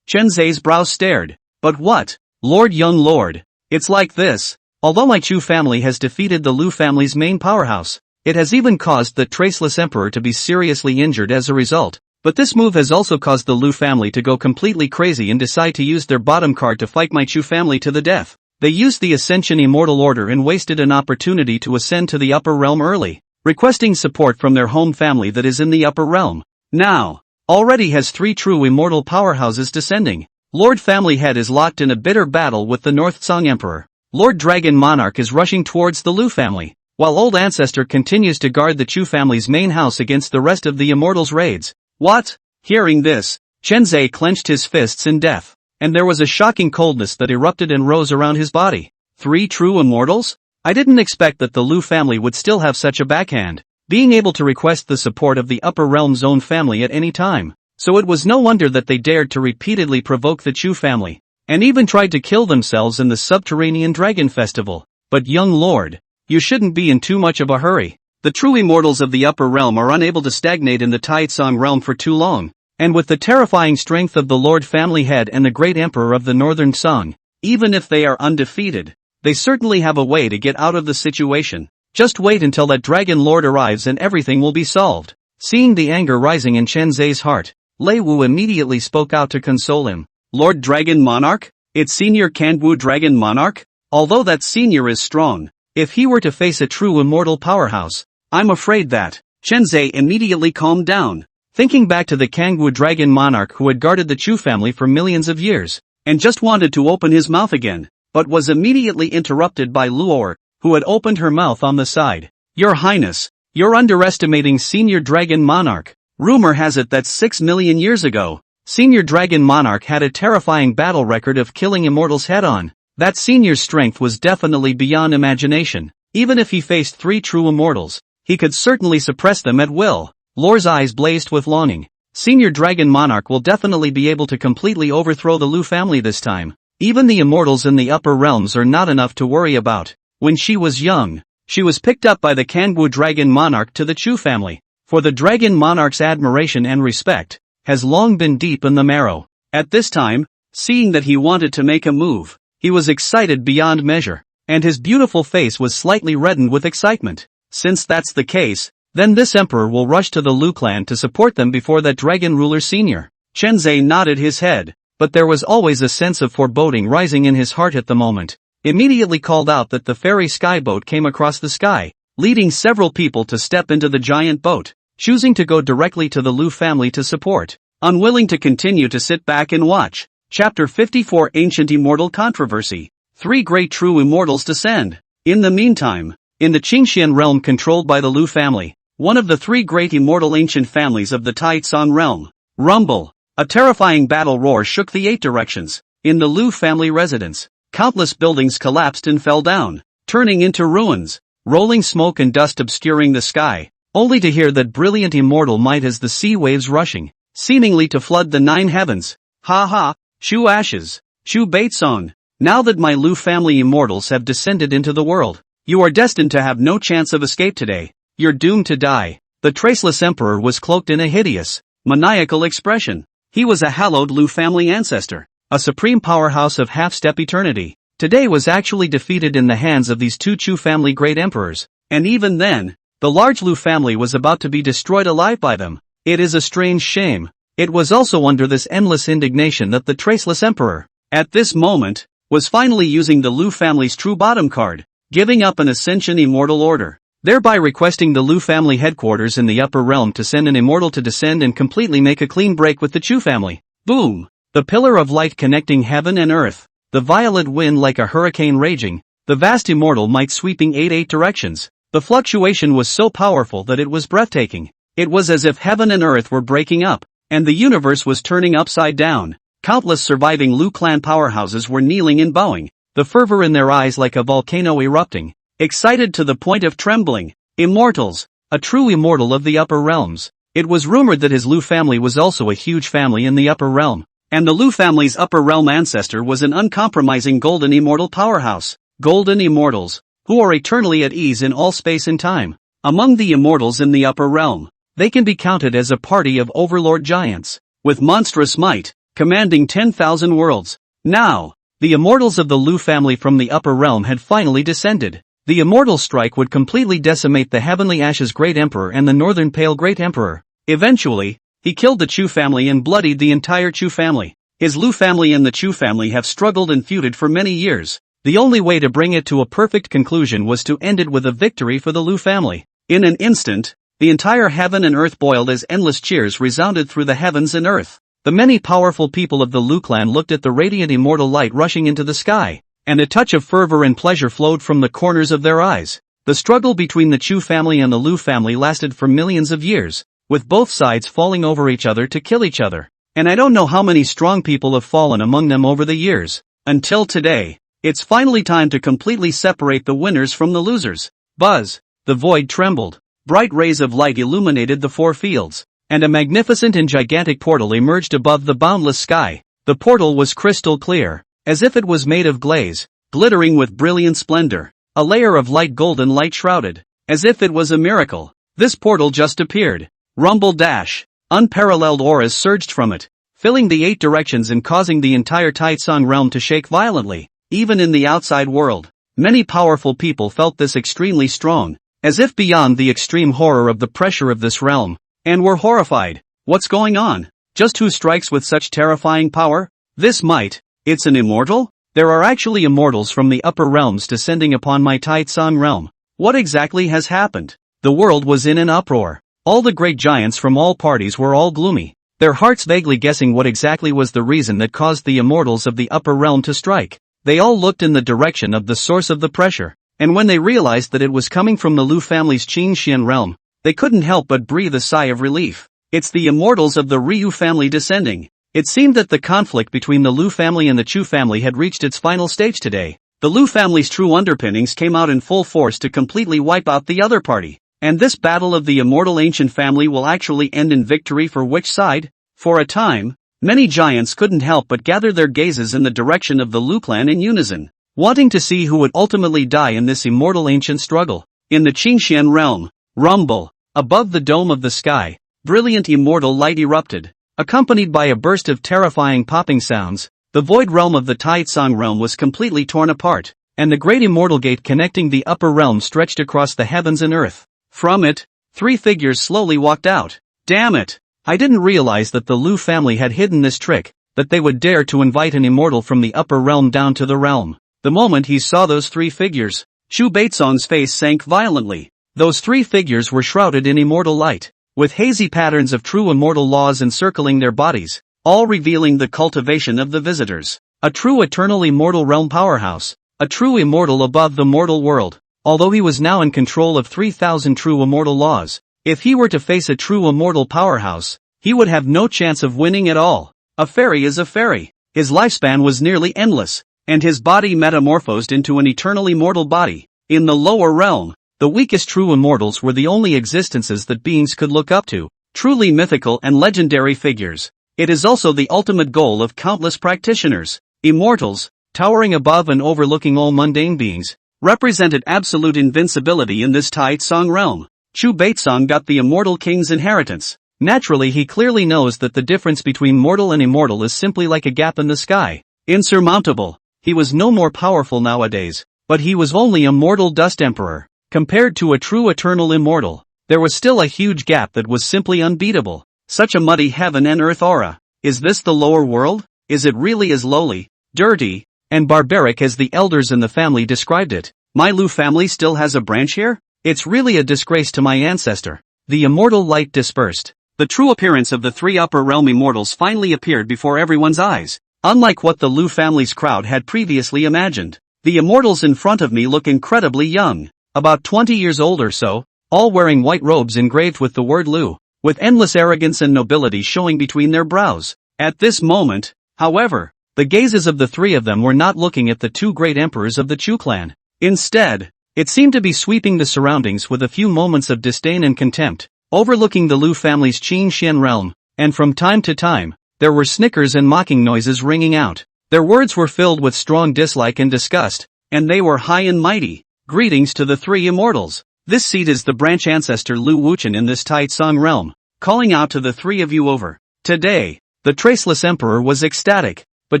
Speaker 1: Chenzai's brows stared. But what? Lord young lord, it's like this. Although my Chu family has defeated the Lu family's main powerhouse, it has even caused the Traceless Emperor to be seriously injured as a result. But this move has also caused the Lu family to go completely crazy and decide to use their bottom card to fight my Chu family to the death. They used the Ascension Immortal Order and wasted an opportunity to ascend to the upper realm early, requesting support from their home family that is in the upper realm. Now, already has 3 true immortal powerhouses descending. Lord Family Head is locked in a bitter battle with the North Song Emperor. Lord Dragon Monarch is rushing towards the Lu family, while Old Ancestor continues to guard the Chu family's main house against the rest of the Immortals' raids. What? Hearing this, Chenzai clenched his fists in death, and there was a shocking coldness that erupted and rose around his body. 3 true immortals? I didn't expect that the Lu family would still have such a backhand, being able to request the support of the upper realm's own family at any time. So it was no wonder that they dared to repeatedly provoke the Chu family, and even tried to kill themselves in the subterranean dragon festival. But young lord, you shouldn't be in too much of a hurry. The true immortals of the upper realm are unable to stagnate in the Taitsong realm for too long, and with the terrifying strength of the Lord Family Head and the Great Emperor of the Northern Song, even if they are undefeated, they certainly have a way to get out of the situation. Just wait until that Dragon Lord arrives and everything will be solved. Seeing the anger rising in Chen Zhe's heart, Lei Wu immediately spoke out to console him. Lord Dragon Monarch? It's Senior Kanwu Dragon Monarch? Although that senior is strong, if he were to face a true immortal powerhouse, I'm afraid that. Chen Zhe immediately calmed down, thinking back to the Kangwu Dragon Monarch who had guarded the Chu family for millions of years, and just wanted to open his mouth again, but was immediately interrupted by Luor, who had opened her mouth on the side. Your Highness, you're underestimating Senior Dragon Monarch. Rumor has it that 6 million years ago, Senior Dragon Monarch had a terrifying battle record of killing immortals head-on. That senior's strength was definitely beyond imagination. Even if he faced 3 true immortals, he could certainly suppress them at will. Luor's eyes blazed with longing. Senior Dragon Monarch will definitely be able to completely overthrow the Lu family this time. Even the immortals in the upper realms are not enough to worry about. When she was young, she was picked up by the Kangwu Dragon Monarch to the Chu family, for the Dragon Monarch's admiration and respect has long been deep in the marrow. At this time, seeing that he wanted to make a move, he was excited beyond measure, and his beautiful face was slightly reddened with excitement. Since that's the case, then this emperor will rush to the Lu clan to support them before that dragon ruler senior. Chen Zhe nodded his head, but there was always a sense of foreboding rising in his heart at the moment. Immediately called out that the fairy skyboat came across the sky, leading several people to step into the giant boat, choosing to go directly to the Lu family to support, unwilling to continue to sit back and watch. Chapter 54 Ancient Immortal Controversy. 3 great true immortals descend. In the meantime, in the Qingxian realm controlled by the Lu family, one of the 3 great immortal ancient families of the Taitsong realm, rumble. A terrifying battle roar shook the 8 directions. In the Lu family residence, countless buildings collapsed and fell down, turning into ruins, rolling smoke and dust obscuring the sky, only to hear that brilliant immortal might as the sea waves rushing, seemingly to flood the 9 heavens. Ha ha, Shu ashes, Shu Baitsong. Now that my Lu family immortals have descended into the world, you are destined to have no chance of escape today. You're doomed to die. The traceless emperor was cloaked in a hideous, maniacal expression. He was a hallowed Lu family ancestor, a supreme powerhouse of half-step eternity. Today was actually defeated in the hands of these 2 Chu family great emperors, and even then, the large Lu family was about to be destroyed alive by them. It is a strange shame. It was also under this endless indignation that the traceless emperor, at this moment, was finally using the Lu family's true bottom card, giving up an Ascension Immortal Order, thereby requesting the Lu family headquarters in the upper realm to send an immortal to descend and completely make a clean break with the Chu family. Boom! The pillar of light connecting heaven and earth, the violet wind like a hurricane raging, the vast immortal might sweeping 8 directions. The fluctuation was so powerful that it was breathtaking. It was as if heaven and earth were breaking up, and the universe was turning upside down. Countless surviving Lu clan powerhouses were kneeling and bowing, the fervor in their eyes like a volcano erupting, excited to the point of trembling. Immortals, a true immortal of the upper realms. It was rumored that his Lu family was also a huge family in the upper realm, and the Lu family's upper realm ancestor was an uncompromising golden immortal powerhouse. Golden immortals, who are eternally at ease in all space and time. Among the immortals in the upper realm, they can be counted as a party of overlord giants, with monstrous might, commanding 10,000 worlds. Now, the immortals of the Lu family from the upper realm had finally descended. The immortal strike would completely decimate the Heavenly Ashes Great Emperor and the Northern Pale Great Emperor. Eventually, he killed the Chu family and bloodied the entire Chu family. His Lu family and the Chu family have struggled and feuded for many years. The only way to bring it to a perfect conclusion was to end it with a victory for the Lu family. In an instant, the entire heaven and earth boiled as endless cheers resounded through the heavens and earth. The many powerful people of the Lu clan looked at the radiant immortal light rushing into the sky, and a touch of fervor and pleasure flowed from the corners of their eyes. The struggle between the Chu family and the Lu family lasted for millions of years, with both sides falling over each other to kill each other. and I don't know how many strong people have fallen among them over the years. Until today, it's finally time to completely separate the winners from the losers. Buzz! The void trembled. Bright rays of light illuminated the four fields, and a magnificent and gigantic portal emerged above the boundless sky. The portal was crystal clear, as if it was made of glaze, glittering with brilliant splendor. A layer of light golden light shrouded, as if it was a miracle. This portal just appeared. Rumble dash. Unparalleled auras surged from it, filling the 8 directions and causing the entire Taitsong realm to shake violently. Even in the outside world, many powerful people felt this extremely strong, as if beyond the extreme horror of the pressure of this realm, and were horrified. What's going on? Just who strikes with such terrifying power? This might. It's an immortal? There are actually immortals from the upper realms descending upon my Taitsong realm. What exactly has happened? The world was in an uproar. All the great giants from all parties were all gloomy, their hearts vaguely guessing what exactly was the reason that caused the immortals of the upper realm to strike. They all looked in the direction of the source of the pressure, and when they realized that it was coming from the Lu family's Qingxian realm, they couldn't help but breathe a sigh of relief. It's the immortals of the Ryu family descending. It seemed that the conflict between the Lu family and the Chu family had reached its final stage today. The Lu family's true underpinnings came out in full force to completely wipe out the other party. And this battle of the immortal ancient family will actually end in victory for which side? For a time, many giants couldn't help but gather their gazes in the direction of the Lu clan in unison, wanting to see who would ultimately die in this immortal ancient struggle. In the Qingxian realm, rumble, above the dome of the sky, brilliant immortal light erupted, accompanied by a burst of terrifying popping sounds. The void realm of the Taitsong realm was completely torn apart, and the great immortal gate connecting the upper realm stretched across the heavens and earth. From it, 3 figures slowly walked out. Damn it! I didn't realize that the Lu family had hidden this trick, that they would dare to invite an immortal from the upper realm down to the realm. The moment he saw those 3 figures, Chu Baitsong's face sank violently. Those 3 figures were shrouded in immortal light, with hazy patterns of true immortal laws encircling their bodies, all revealing the cultivation of the visitors. A true eternal immortal realm powerhouse, a true immortal above the mortal world. Although he was now in control of 3,000 true immortal laws, if he were to face a true immortal powerhouse, he would have no chance of winning at all. A fairy is a fairy. His lifespan was nearly endless, and his body metamorphosed into an eternal immortal body. In the lower realm, the weakest true immortals were the only existences that beings could look up to, truly mythical and legendary figures. It is also the ultimate goal of countless practitioners. Immortals, towering above and overlooking all mundane beings, represented absolute invincibility in this Taitsong realm. Chu Baitsong got the immortal king's inheritance. Naturally, he clearly knows that the difference between mortal and immortal is simply like a gap in the sky. Insurmountable. He was no more powerful nowadays, but he was only a mortal dust emperor. Compared to a true eternal immortal, there was still a huge gap that was simply unbeatable. Such a muddy heaven and earth aura. Is this the lower world? Is it really as lowly, dirty, and barbaric as the elders in the family described it? My Lu family still has a branch here? It's really a disgrace to my ancestor. The immortal light dispersed. The true appearance of the 3 upper realm immortals finally appeared before everyone's eyes. Unlike what the Lu family's crowd had previously imagined, the immortals in front of me look incredibly young, about 20 years old or so, all wearing white robes engraved with the word Lu, with endless arrogance and nobility showing between their brows. At this moment, however, the gazes of the 3 of them were not looking at the 2 great emperors of the Chu clan. Instead, it seemed to be sweeping the surroundings with a few moments of disdain and contempt, overlooking the Lu family's Qingxian realm, and from time to time, there were snickers and mocking noises ringing out. Their words were filled with strong dislike and disgust, and they were high and mighty. Greetings to the 3 immortals. This seat is the branch ancestor Lu Wuchen in this Taitsong realm, calling out to the 3 of you over. Today, the traceless emperor was ecstatic, but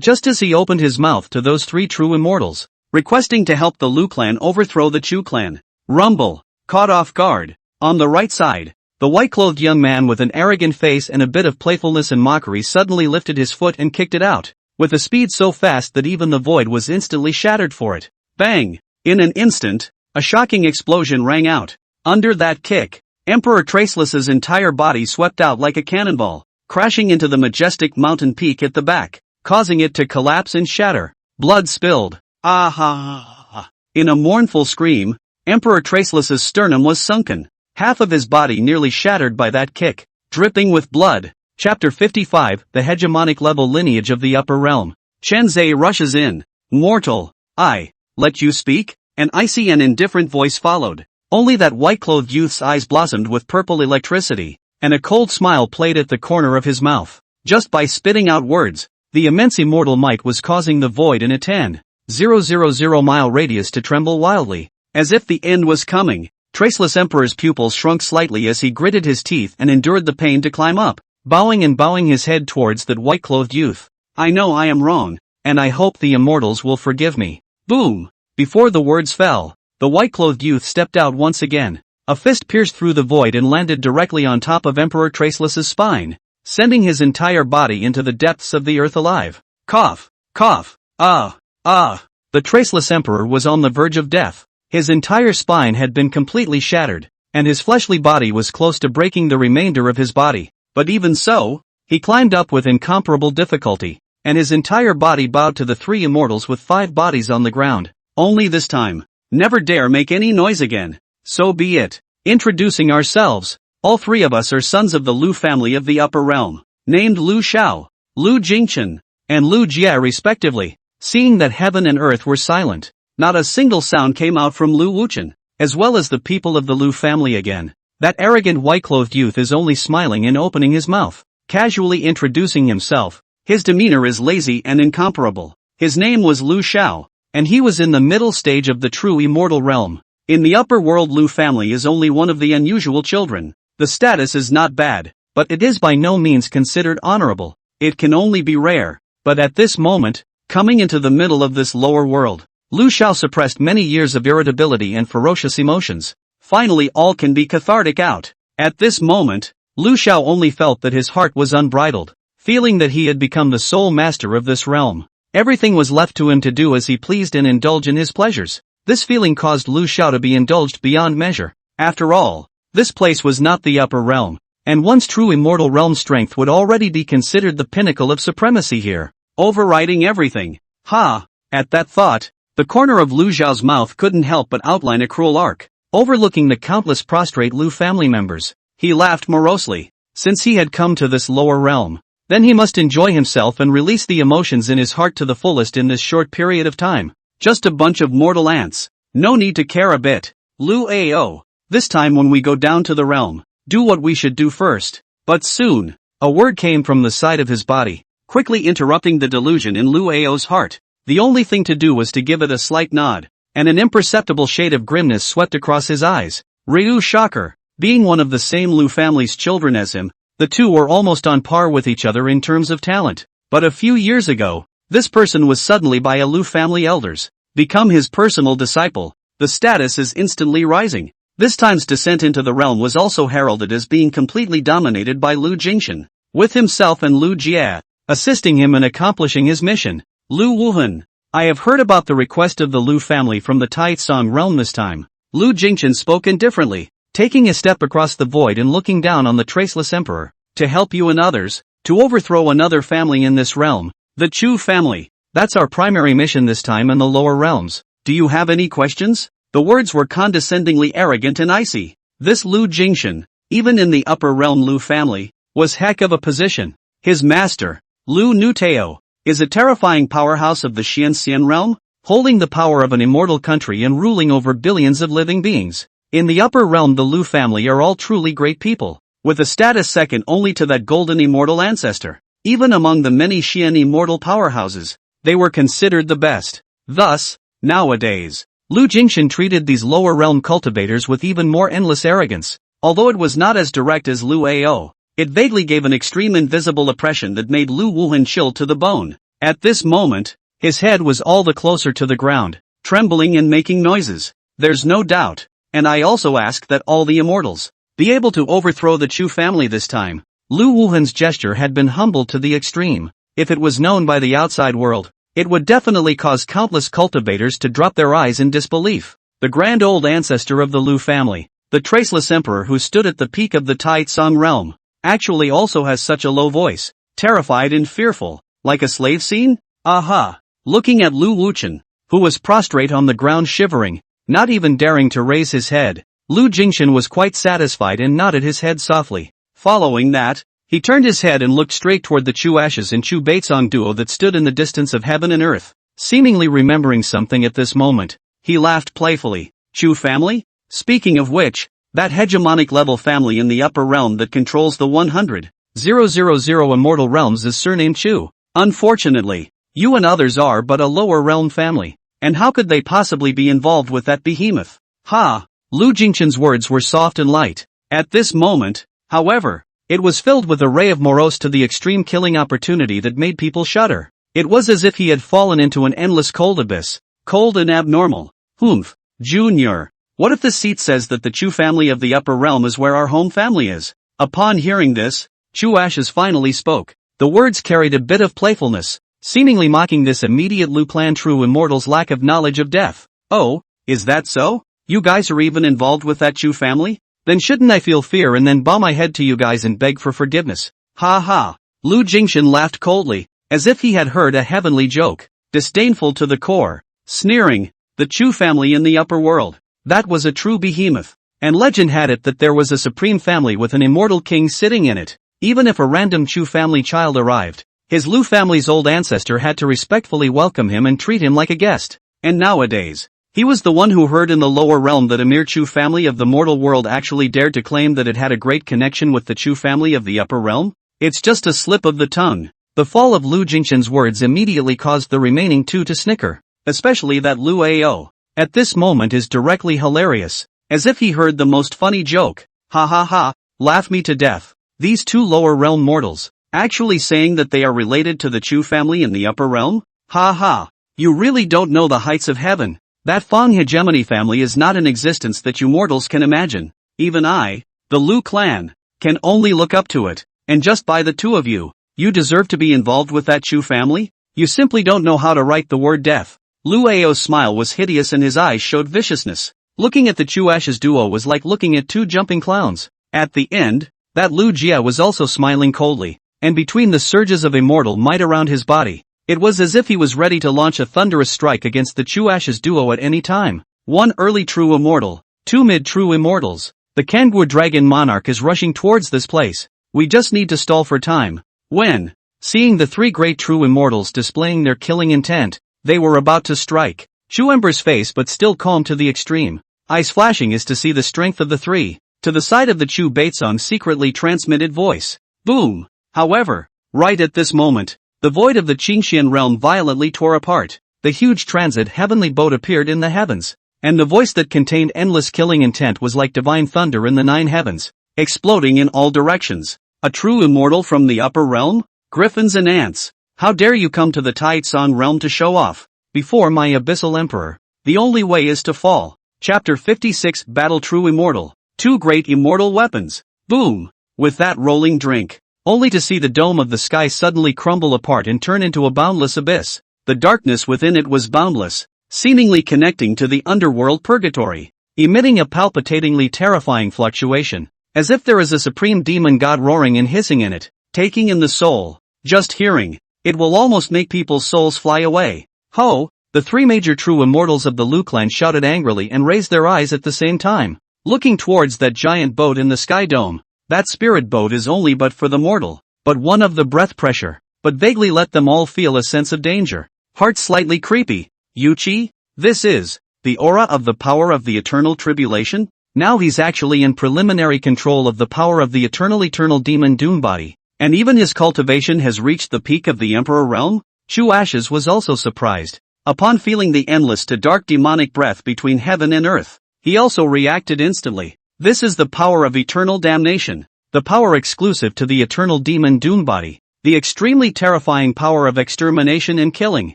Speaker 1: just as he opened his mouth to those 3 true immortals, requesting to help the Lu clan overthrow the Chu clan, rumble, caught off guard. On the right side, the white-clothed young man with an arrogant face and a bit of playfulness and mockery suddenly lifted his foot and kicked it out, with a speed so fast that even the void was instantly shattered for it. Bang! In an instant, a shocking explosion rang out. Under that kick, Emperor Traceless's entire body swept out like a cannonball, crashing into the majestic mountain peak at the back, causing it to collapse and shatter. Blood spilled. Ah ha ha ha. In a mournful scream, Emperor Traceless's sternum was sunken, half of his body nearly shattered by that kick, dripping with blood. Chapter 55, The Hegemonic Level Lineage of the Upper Realm. Chen Zhe rushes in. Mortal, I let you speak? An icy and indifferent voice followed. Only that white-clothed youth's eyes blossomed with purple electricity, and a cold smile played at the corner of his mouth. Just by spitting out words, the immense immortal might was causing the void in a 10,000-mile radius to tremble wildly, as if the end was coming. Traceless Emperor's pupils shrunk slightly as he gritted his teeth and endured the pain to climb up, bowing his head towards that white-clothed youth. I know I am wrong, and I hope the immortals will forgive me. Boom! Before the words fell, the white-clothed youth stepped out once again. A fist pierced through the void and landed directly on top of Emperor Traceless's spine, sending his entire body into the depths of the earth alive. Cough! Cough! Ah! Ah! The Traceless Emperor was on the verge of death. His entire spine had been completely shattered, and his fleshly body was close to breaking the remainder of his body. But even so, he climbed up with incomparable difficulty, and his entire body bowed to the three immortals with 5 bodies on the ground. Only this time, never dare make any noise again. So be it. Introducing ourselves, all 3 of us are sons of the Lu family of the Upper Realm, named Lu Xiao, Lu Jingchen, and Lu Jie respectively. Seeing that heaven and earth were silent, not a single sound came out from Lu Wuchen, as well as the people of the Lu family again. That arrogant white-clothed youth is only smiling and opening his mouth, casually introducing himself. His demeanor is lazy and incomparable. His name was Lu Xiao, and he was in the middle stage of the true immortal realm. In the upper world, Lu family is only one of the unusual children. The status is not bad, but it is by no means considered honorable. It can only be rare. But at this moment, coming into the middle of this lower world, Lu Xiao suppressed many years of irritability and ferocious emotions. Finally all can be cathartic out. At this moment, Lu Xiao only felt that his heart was unbridled, feeling that he had become the sole master of this realm. Everything was left to him to do as he pleased and indulge in his pleasures. This feeling caused Lu Xiao to be indulged beyond measure. After all, this place was not the upper realm, and one's true immortal realm strength would already be considered the pinnacle of supremacy here, overriding everything. Ha! At that thought, the corner of Lu Xiao's mouth couldn't help but outline a cruel arc, overlooking the countless prostrate Lu family members. He laughed morosely. Since he had come to this lower realm, then he must enjoy himself and release the emotions in his heart to the fullest in this short period of time. Just a bunch of mortal ants. No need to care a bit. Lu Ao. This time when we go down to the realm, do what we should do first. But soon, a word came from the side of his body, quickly interrupting the delusion in Lu Ao's heart. The only thing to do was to give it a slight nod, and an imperceptible shade of grimness swept across his eyes. Ryu Shocker. Being one of the same Lu family's children as him, the two were almost on par with each other in terms of talent. But a few years ago, this person was suddenly by a Lu family elders, become his personal disciple. The status is instantly rising. This time's descent into the realm was also heralded as being completely dominated by Lu Jingchen, with himself and Lu Jie assisting him in accomplishing his mission. Lu Wuhan. I have heard about the request of the Lu family from the Taitsong realm this time. Lu Jingchen spoke indifferently, taking a step across the void and looking down on the Traceless Emperor. To help you and others, to overthrow another family in this realm, the Chu family. That's our primary mission this time in the lower realms. Do you have any questions? The words were condescendingly arrogant and icy. This Lu Jingchen, even in the upper realm Lu family, was heck of a position. His master, Lu Nuteo, is a terrifying powerhouse of the Xianxian realm, holding the power of an immortal country and ruling over billions of living beings. In the upper realm the Lu family are all truly great people, with a status second only to that golden immortal ancestor. Even among the many Xian immortal powerhouses, they were considered the best. Thus, nowadays, Lu Jingchen treated these lower realm cultivators with even more endless arrogance. Although it was not as direct as Lu Ao, it vaguely gave an extreme invisible oppression that made Lu Wuhan chill to the bone. At this moment, his head was all the closer to the ground, trembling and making noises. There's no doubt, and I also ask that all the immortals be able to overthrow the Chu family this time. Lu Wuhan's gesture had been humbled to the extreme. If it was known by the outside world, it would definitely cause countless cultivators to drop their eyes in disbelief. The grand old ancestor of the Lu family, the Traceless Emperor who stood at the peak of the Taitsong realm, actually also has such a low voice, terrified and fearful, like a slave scene? Aha! Looking at Lu Wuchen, who was prostrate on the ground shivering, not even daring to raise his head, Lu Jingchen was quite satisfied and nodded his head softly. Following that, He turned his head and looked straight toward the Chu Ashes and Chu Baitsong duo that stood in the distance of heaven and earth. Seemingly remembering something at this moment, he laughed playfully. Chu family? Speaking of which, that hegemonic level family in the upper realm that controls the 100,000 immortal realms is surnamed Chu. Unfortunately, you and others are but a lower realm family. And how could they possibly be involved with that behemoth? Ha! Lu Jingchen's words were soft and light. At this moment, however, it was filled with a ray of morose to the extreme killing opportunity that made people shudder. It was as if he had fallen into an endless cold abyss. Cold and abnormal. Humph. Junior. What if the seat says that the Chu family of the upper realm is where our home family is? Upon hearing this, Chu Ashes finally spoke. The words carried a bit of playfulness, seemingly mocking this immediate Lu clan true immortal's lack of knowledge of death. Oh, is that so? You guys are even involved with that Chu family? Then shouldn't I feel fear and then bow my head to you guys and beg for forgiveness? Ha ha. Lu Jingchen laughed coldly, as if he had heard a heavenly joke, disdainful to the core, sneering, the Chu family in the upper world. That was a true behemoth, and legend had it that there was a supreme family with an immortal king sitting in it. Even if a random Chu family child arrived, his Lu family's old ancestor had to respectfully welcome him and treat him like a guest. And nowadays, he was the one who heard in the lower realm that a mere Chu family of the mortal world actually dared to claim that it had a great connection with the Chu family of the upper realm? It's just a slip of the tongue. The fall of Lu Jingchen's words immediately caused the remaining two to snicker, especially that Lu Ao. At this moment is directly hilarious, as if he heard the most funny joke. Ha ha ha, laugh me to death. These two lower realm mortals, actually saying that they are related to the Chu family in the upper realm? Ha ha, you really don't know the heights of heaven. That Fang hegemony family is not an existence that you mortals can imagine. Even I, the Lu clan, can only look up to it, and just by the two of you, you deserve to be involved with that Chu family? You simply don't know how to write the word death. Lu Ao's smile was hideous and his eyes showed viciousness. Looking at the Chu Ashes duo was like looking at two jumping clowns. At the end, that Lu Jia was also smiling coldly, and between the surges of immortal might around his body, it was as if he was ready to launch a thunderous strike against the Chu Ashes duo at any time. One early true immortal, two mid-true immortals. The Kangwu Dragon Monarch is rushing towards this place. We just need to stall for time. When, seeing the three great true immortals displaying their killing intent, they were about to strike. Chu Ember's face but still calm to the extreme, eyes flashing as to see the strength of the three, to the side of the Chu Baitsong secretly transmitted voice. Boom! However, right at this moment, the void of the Qingxian realm violently tore apart. The huge transit heavenly boat appeared in the heavens, and the voice that contained endless killing intent was like divine thunder in the nine heavens, exploding in all directions. A true immortal from the upper realm? Griffins and ants, how dare you come to the Taitsong realm to show off? Before my abyssal emperor, the only way is to fall. Chapter 56 Battle True Immortal. Two great immortal weapons. Boom! With that rolling drink, only to see the dome of the sky suddenly crumble apart and turn into a boundless abyss. The darkness within it was boundless, seemingly connecting to the underworld purgatory, emitting a palpitatingly terrifying fluctuation, as if there is a supreme demon god roaring and hissing in it, taking in the soul. Just hearing it will almost make people's souls fly away. Ho! The three major true immortals of the Lu clan shouted angrily and raised their eyes at the same time, looking towards that giant boat in the sky dome. That spirit boat is only but for the mortal, but one of the breath pressure, but vaguely let them all feel a sense of danger. Heart slightly creepy. Yuchi? This is the aura of the power of the eternal tribulation? Now he's actually in preliminary control of the power of the eternal demon Doom body, and even his cultivation has reached the peak of the Emperor realm? Chu Ashes was also surprised. Upon feeling the endless to dark demonic breath between heaven and earth, he also reacted instantly. This is the power of eternal damnation, the power exclusive to the eternal demon Doom body, the extremely terrifying power of extermination and killing.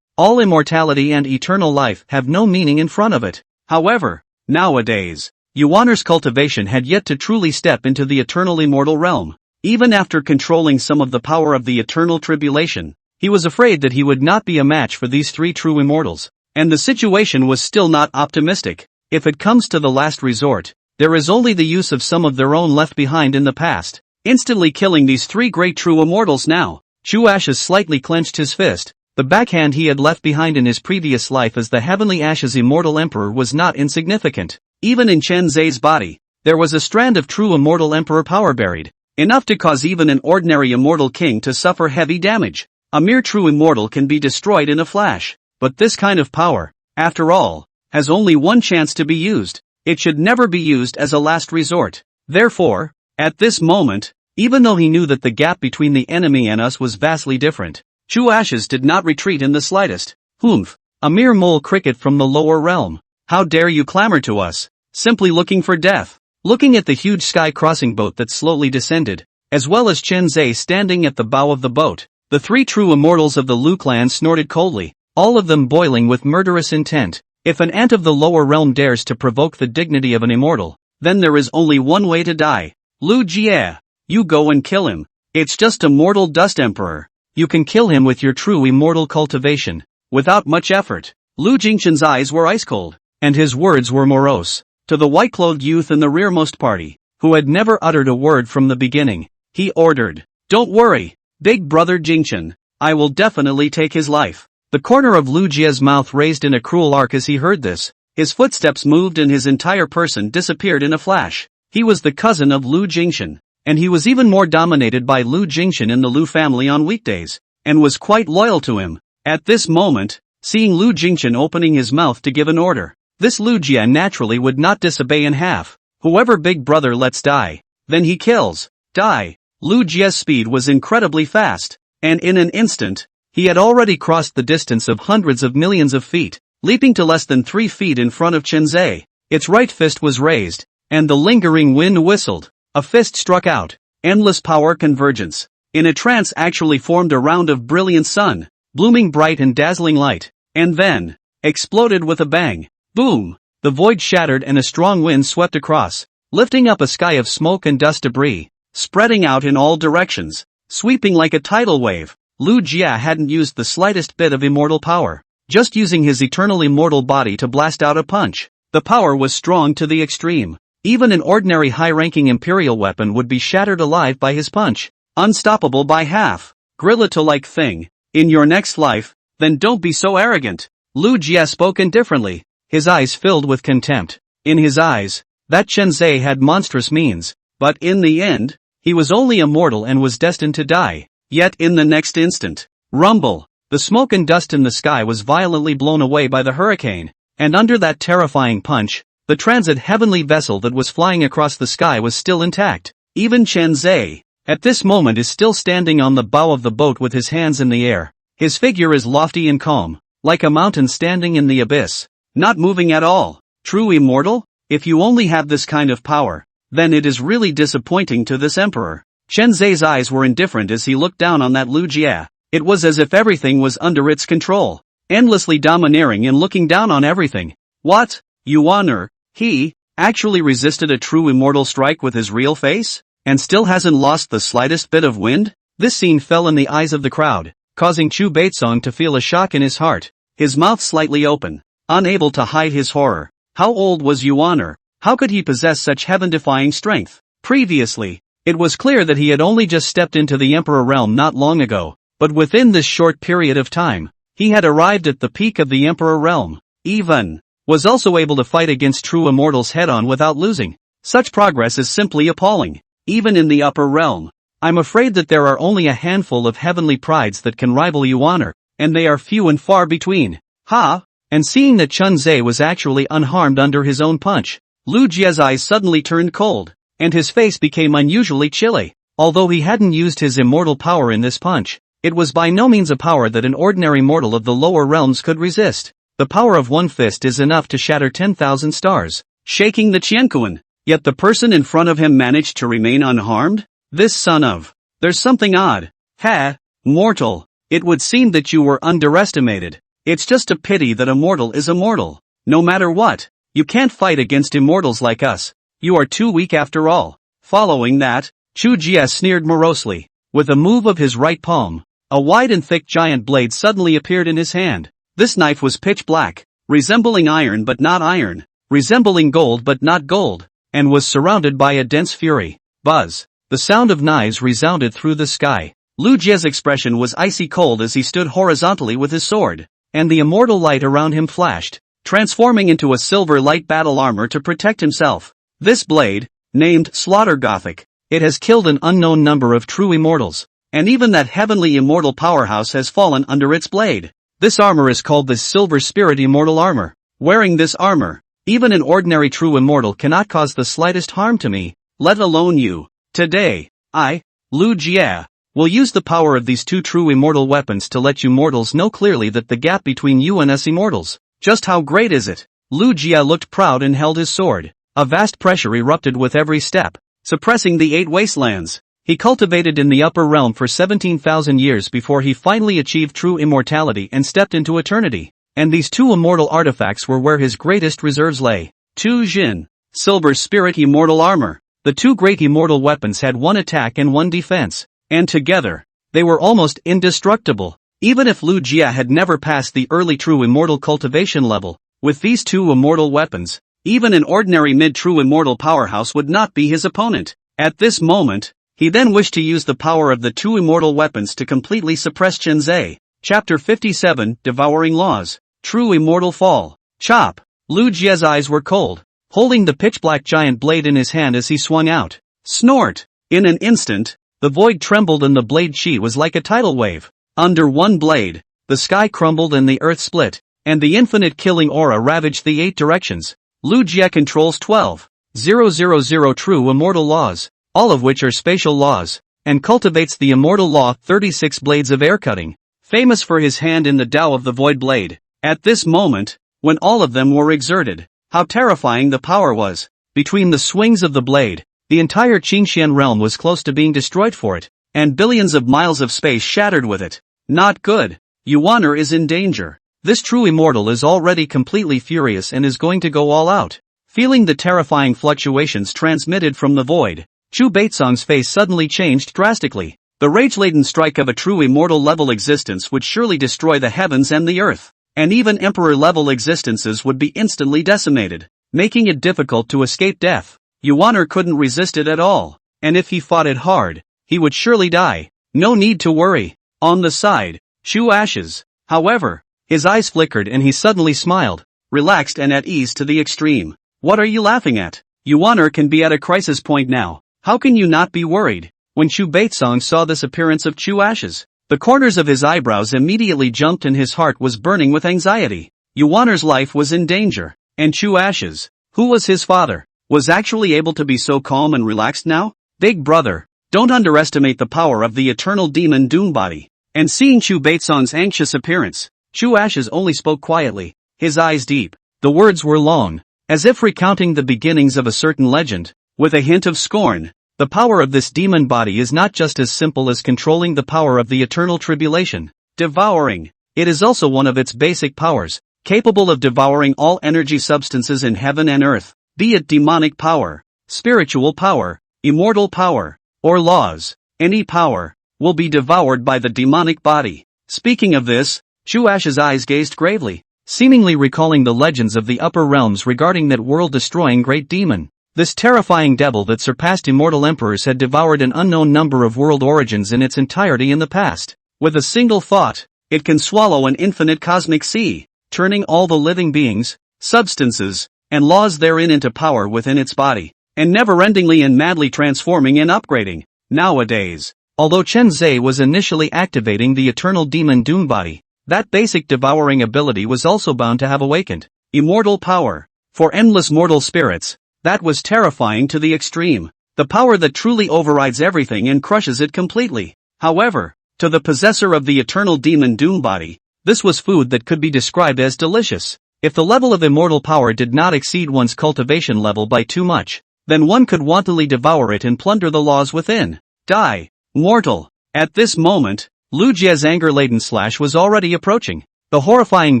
Speaker 1: All immortality and eternal life have no meaning in front of it. However, nowadays, Yuaner's cultivation had yet to truly step into the eternal immortal realm. Even after controlling some of the power of the eternal tribulation, he was afraid that he would not be a match for these three true immortals, and the situation was still not optimistic. If it comes to the last resort, there is only the use of some of their own left behind in the past, instantly killing these three great true immortals now. Chu Ashes slightly clenched his fist. The backhand he had left behind in his previous life as the Heavenly Ashes Immortal Emperor was not insignificant. Even in Chen Zai's body, there was a strand of true immortal emperor power buried. enough to cause even an ordinary immortal king to suffer heavy damage. A mere true immortal can be destroyed in a flash, but this kind of power, after all, has only one chance to be used. It should never be used as a last resort. Therefore, at this moment, even though he knew that the gap between the enemy and us was vastly different, Chu Ashes did not retreat in the slightest. Humph, a mere mole cricket from the lower realm. How dare you clamor to us, simply looking for death? Looking at the huge sky-crossing boat that slowly descended, as well as Chen Zhe standing at the bow of the boat, the three true immortals of the Lu clan snorted coldly, all of them boiling with murderous intent. If an ant of the lower realm dares to provoke the dignity of an immortal, then there is only one way to die. Lu Jie, you go and kill him. It's just a mortal dust emperor. You can kill him with your true immortal cultivation, without much effort. Lu Jingchen's eyes were ice cold, and his words were morose. To the white-clothed youth in the rearmost party, who had never uttered a word from the beginning, he ordered, "Don't worry, big brother Jingchen, I will definitely take his life." The corner of Lu Jie's mouth raised in a cruel arc as he heard this. His footsteps moved and his entire person disappeared in a flash. He was the cousin of Lu Jingchen, and he was even more dominated by Lu Jingchen in the Lu family on weekdays, and was quite loyal to him. At this moment, seeing Lu Jingchen opening his mouth to give an order, this Lu Jie naturally would not disobey in half. Whoever big brother lets die, then he kills. Die. Lu Jie's speed was incredibly fast, and in an instant, he had already crossed the distance of hundreds of millions of feet, leaping to less than 3 feet in front of Chen Zhe. Its right fist was raised, and the lingering wind whistled. A fist struck out. Endless power convergence. In a trance actually formed a round of brilliant sun, blooming bright and dazzling light, and then, exploded with a bang. Boom! The void shattered and a strong wind swept across, lifting up a sky of smoke and dust debris, spreading out in all directions, sweeping like a tidal wave. Lu Jie hadn't used the slightest bit of immortal power, just using his eternal immortal body to blast out a punch. The power was strong to the extreme. Even an ordinary high-ranking Imperial weapon would be shattered alive by his punch. Unstoppable by half. Grilletto-like thing. In your next life, then don't be so arrogant. Lu Jie spoke indifferently, his eyes filled with contempt. In his eyes, that Chen Zhe had monstrous means, but in the end, he was only a mortal and was destined to die. Yet in the next instant, rumble, the smoke and dust in the sky was violently blown away by the hurricane, and under that terrifying punch, the transit heavenly vessel that was flying across the sky was still intact. Even Chen Zhe, at this moment, is still standing on the bow of the boat with his hands in the air. His figure is lofty and calm, like a mountain standing in the abyss, not moving at all. True immortal? If you only have this kind of power, then it is really disappointing to this emperor. Chen Zhe's eyes were indifferent as he looked down on that Lu Jie. It was as if everything was under its control, endlessly domineering and looking down on everything. What? Yuaner, he actually resisted a true immortal strike with his real face? And still hasn't lost the slightest bit of wind? This scene fell in the eyes of the crowd, causing Chu Baitsong to feel a shock in his heart, his mouth slightly open, unable to hide his horror. How old was Yuaner? How could he possess such heaven-defying strength? Previously, it was clear that he had only just stepped into the Emperor realm not long ago, but within this short period of time, he had arrived at the peak of the Emperor realm. Even was also able to fight against true immortals head-on without losing. Such progress is simply appalling. Even in the upper realm, I'm afraid that there are only a handful of heavenly prides that can rival Yuaner, and they are few and far between. Ha! And seeing that Chen Zhe was actually unharmed under his own punch, Lu Jie's eyes suddenly turned cold, and his face became unusually chilly. Although he hadn't used his immortal power in this punch, it was by no means a power that an ordinary mortal of the lower realms could resist. The power of one fist is enough to shatter 10,000 stars, shaking the Qianquan. Yet the person in front of him managed to remain unharmed? This son of... There's something odd. Ha! Mortal. It would seem that you were underestimated. It's just a pity that a mortal is a mortal. No matter what, you can't fight against immortals like us. You are too weak after all. Following that, Chu Jie sneered morosely. With a move of his right palm, a wide and thick giant blade suddenly appeared in his hand. This knife was pitch black, resembling iron but not iron, resembling gold but not gold, and was surrounded by a dense fury. Buzz. The sound of knives resounded through the sky. Lu Jie's expression was icy cold as he stood horizontally with his sword, and the immortal light around him flashed, transforming into a silver light battle armor to protect himself. This blade, named Slaughter Gothic, It has killed an unknown number of true immortals, and even that heavenly immortal powerhouse has fallen under its blade. This armor is called the Silver Spirit Immortal Armor. Wearing this armor, even an ordinary true immortal cannot cause the slightest harm to me, let alone you. Today, I, Lu Jie, will use the power of these two true immortal weapons to let you mortals know clearly that the gap between you and us immortals, just how great is it? Lu Jie looked proud and held his sword. A vast pressure erupted with every step, suppressing the 8 wastelands he cultivated in the upper realm for 17,000 years before he finally achieved true immortality and stepped into eternity. And these two immortal artifacts were where his greatest reserves lay. Tu Jin, Silver Spirit Immortal Armor. The two great immortal weapons had one attack and one defense, and together, they were almost indestructible. Even if Lu Jie had never passed the early true immortal cultivation level, with these two immortal weapons, even an ordinary mid-true immortal powerhouse would not be his opponent. At this moment, he then wished to use the power of the two immortal weapons to completely suppress Chenzai. Chapter 57, Devouring Laws. True Immortal Fall. Chop. Lu Jie's eyes were cold, holding the pitch-black giant blade in his hand as he swung out. Snort. In an instant, the void trembled and the blade chi was like a tidal wave. Under one blade, the sky crumbled and the earth split, and the infinite killing aura ravaged the 8 directions. Lu Jie controls 12,000 true immortal laws, all of which are spatial laws, and cultivates the immortal law 36 blades of air cutting, famous for his hand in the Tao of the Void Blade. At this moment, when all of them were exerted, how terrifying the power was. Between the swings of the blade, the entire Qingxian realm was close to being destroyed for it, and billions of miles of space shattered with it. Not good. Yuaner is in danger. This true immortal is already completely furious and is going to go all out. Feeling the terrifying fluctuations transmitted from the void, Chu Baitsong's face suddenly changed drastically. The rage-laden strike of a true immortal level existence would surely destroy the heavens and the earth, and even emperor-level existences would be instantly decimated, making it difficult to escape death. Yuaner couldn't resist it at all, and if he fought it hard, he would surely die. No need to worry. On the side, Shu Ashes, however, his eyes flickered and he suddenly smiled, relaxed and at ease to the extreme. What are you laughing at? Yuaner can be at a crisis point now. How can you not be worried? When Chu Baitsong saw this appearance of Chu Ashes, the corners of his eyebrows immediately jumped and his heart was burning with anxiety. Yuaner's life was in danger, and Chu Ashes, who was his father, was actually able to be so calm and relaxed now? Big brother, don't underestimate the power of the eternal demon Doom Body. And seeing Chu Baitsong's anxious appearance, Chu Ashes only spoke quietly, his eyes deep. The words were long, as if recounting the beginnings of a certain legend, with a hint of scorn. The power of this demon body is not just as simple as controlling the power of the eternal tribulation, devouring. It is also one of its basic powers, capable of devouring all energy substances in heaven and earth, be it demonic power, spiritual power, immortal power, or laws. Any power will be devoured by the demonic body. Speaking of this, Chu Ash's eyes gazed gravely, seemingly recalling the legends of the upper realms regarding that world-destroying great demon. This terrifying devil that surpassed immortal emperors had devoured an unknown number of world origins in its entirety in the past. With a single thought, it can swallow an infinite cosmic sea, turning all the living beings, substances, and laws therein into power within its body, and never-endingly and madly transforming and upgrading. Nowadays, although Chen Zai was initially activating the eternal demon Doom Body, that basic devouring ability was also bound to have awakened. Immortal power. For endless mortal spirits, that was terrifying to the extreme. The power that truly overrides everything and crushes it completely. However, to the possessor of the eternal demon Doom Body, this was food that could be described as delicious. If the level of immortal power did not exceed one's cultivation level by too much, then one could wantonly devour it and plunder the laws within. Die. Mortal. At this moment, Lu Jie's anger-laden slash was already approaching. The horrifying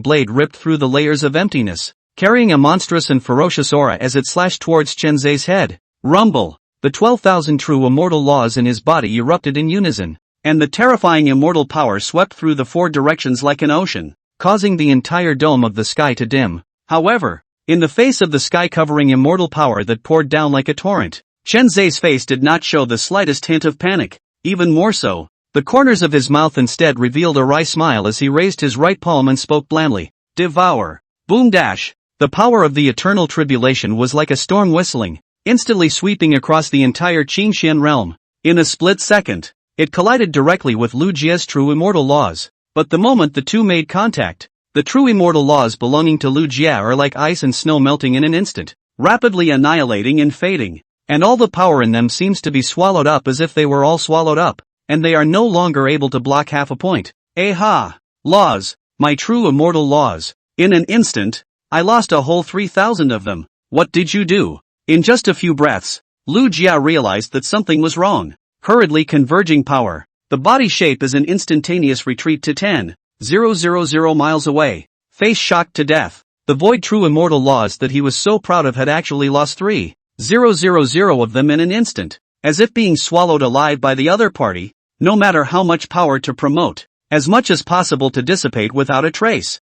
Speaker 1: blade ripped through the layers of emptiness, carrying a monstrous and ferocious aura as it slashed towards Chen Zai's head. Rumble. The 12,000 true immortal laws in his body erupted in unison, and the terrifying immortal power swept through the 4 directions like an ocean, causing the entire dome of the sky to dim. However, in the face of the sky-covering immortal power that poured down like a torrent, Chen Zai's face did not show the slightest hint of panic. Even more so, the corners of his mouth instead revealed a wry smile as he raised his right palm and spoke blandly. Devour. Boom dash. The power of the eternal tribulation was like a storm whistling, instantly sweeping across the entire Qingxian realm. In a split second, it collided directly with Lu Jie's true immortal laws. But the moment the two made contact, the true immortal laws belonging to Lu Jie are like ice and snow melting in an instant, rapidly annihilating and fading. And all the power in them seems to be swallowed up as if they were all swallowed up, and they are no longer able to block half a point. Aha! Laws, my true immortal laws. In an instant, I lost a whole 3,000 of them. What did you do? In just a few breaths, Lu Jia realized that something was wrong. Hurriedly converging power. The body shape is an instantaneous retreat to 10,000 miles away. Face shocked to death. The void true immortal laws that he was so proud of had actually lost 3,000 of them in an instant, as if being swallowed alive by the other party, no matter how much power to promote, as much as possible to dissipate without a trace.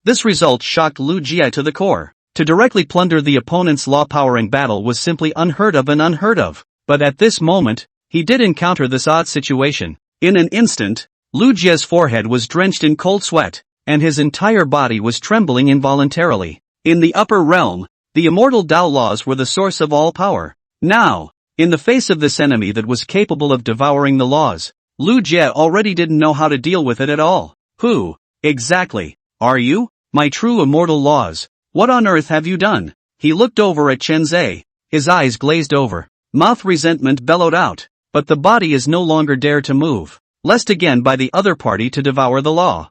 Speaker 1: This result shocked Lu Jia to the core. To directly plunder the opponent's law power in battle was simply unheard of. But at this moment, he did encounter this odd situation. In an instant, Lu Jia's forehead was drenched in cold sweat, and his entire body was trembling involuntarily. In the upper realm, the immortal Tao laws were the source of all power. Now, in the face of this enemy that was capable of devouring the laws, Lu Jie already didn't know how to deal with it at all. Who, exactly, are you? My true immortal laws. What on earth have you done? He looked over at Chen Zhe. His eyes glazed over. Mouth resentment bellowed out. But the body is no longer dare to move, lest again by the other party to devour the law.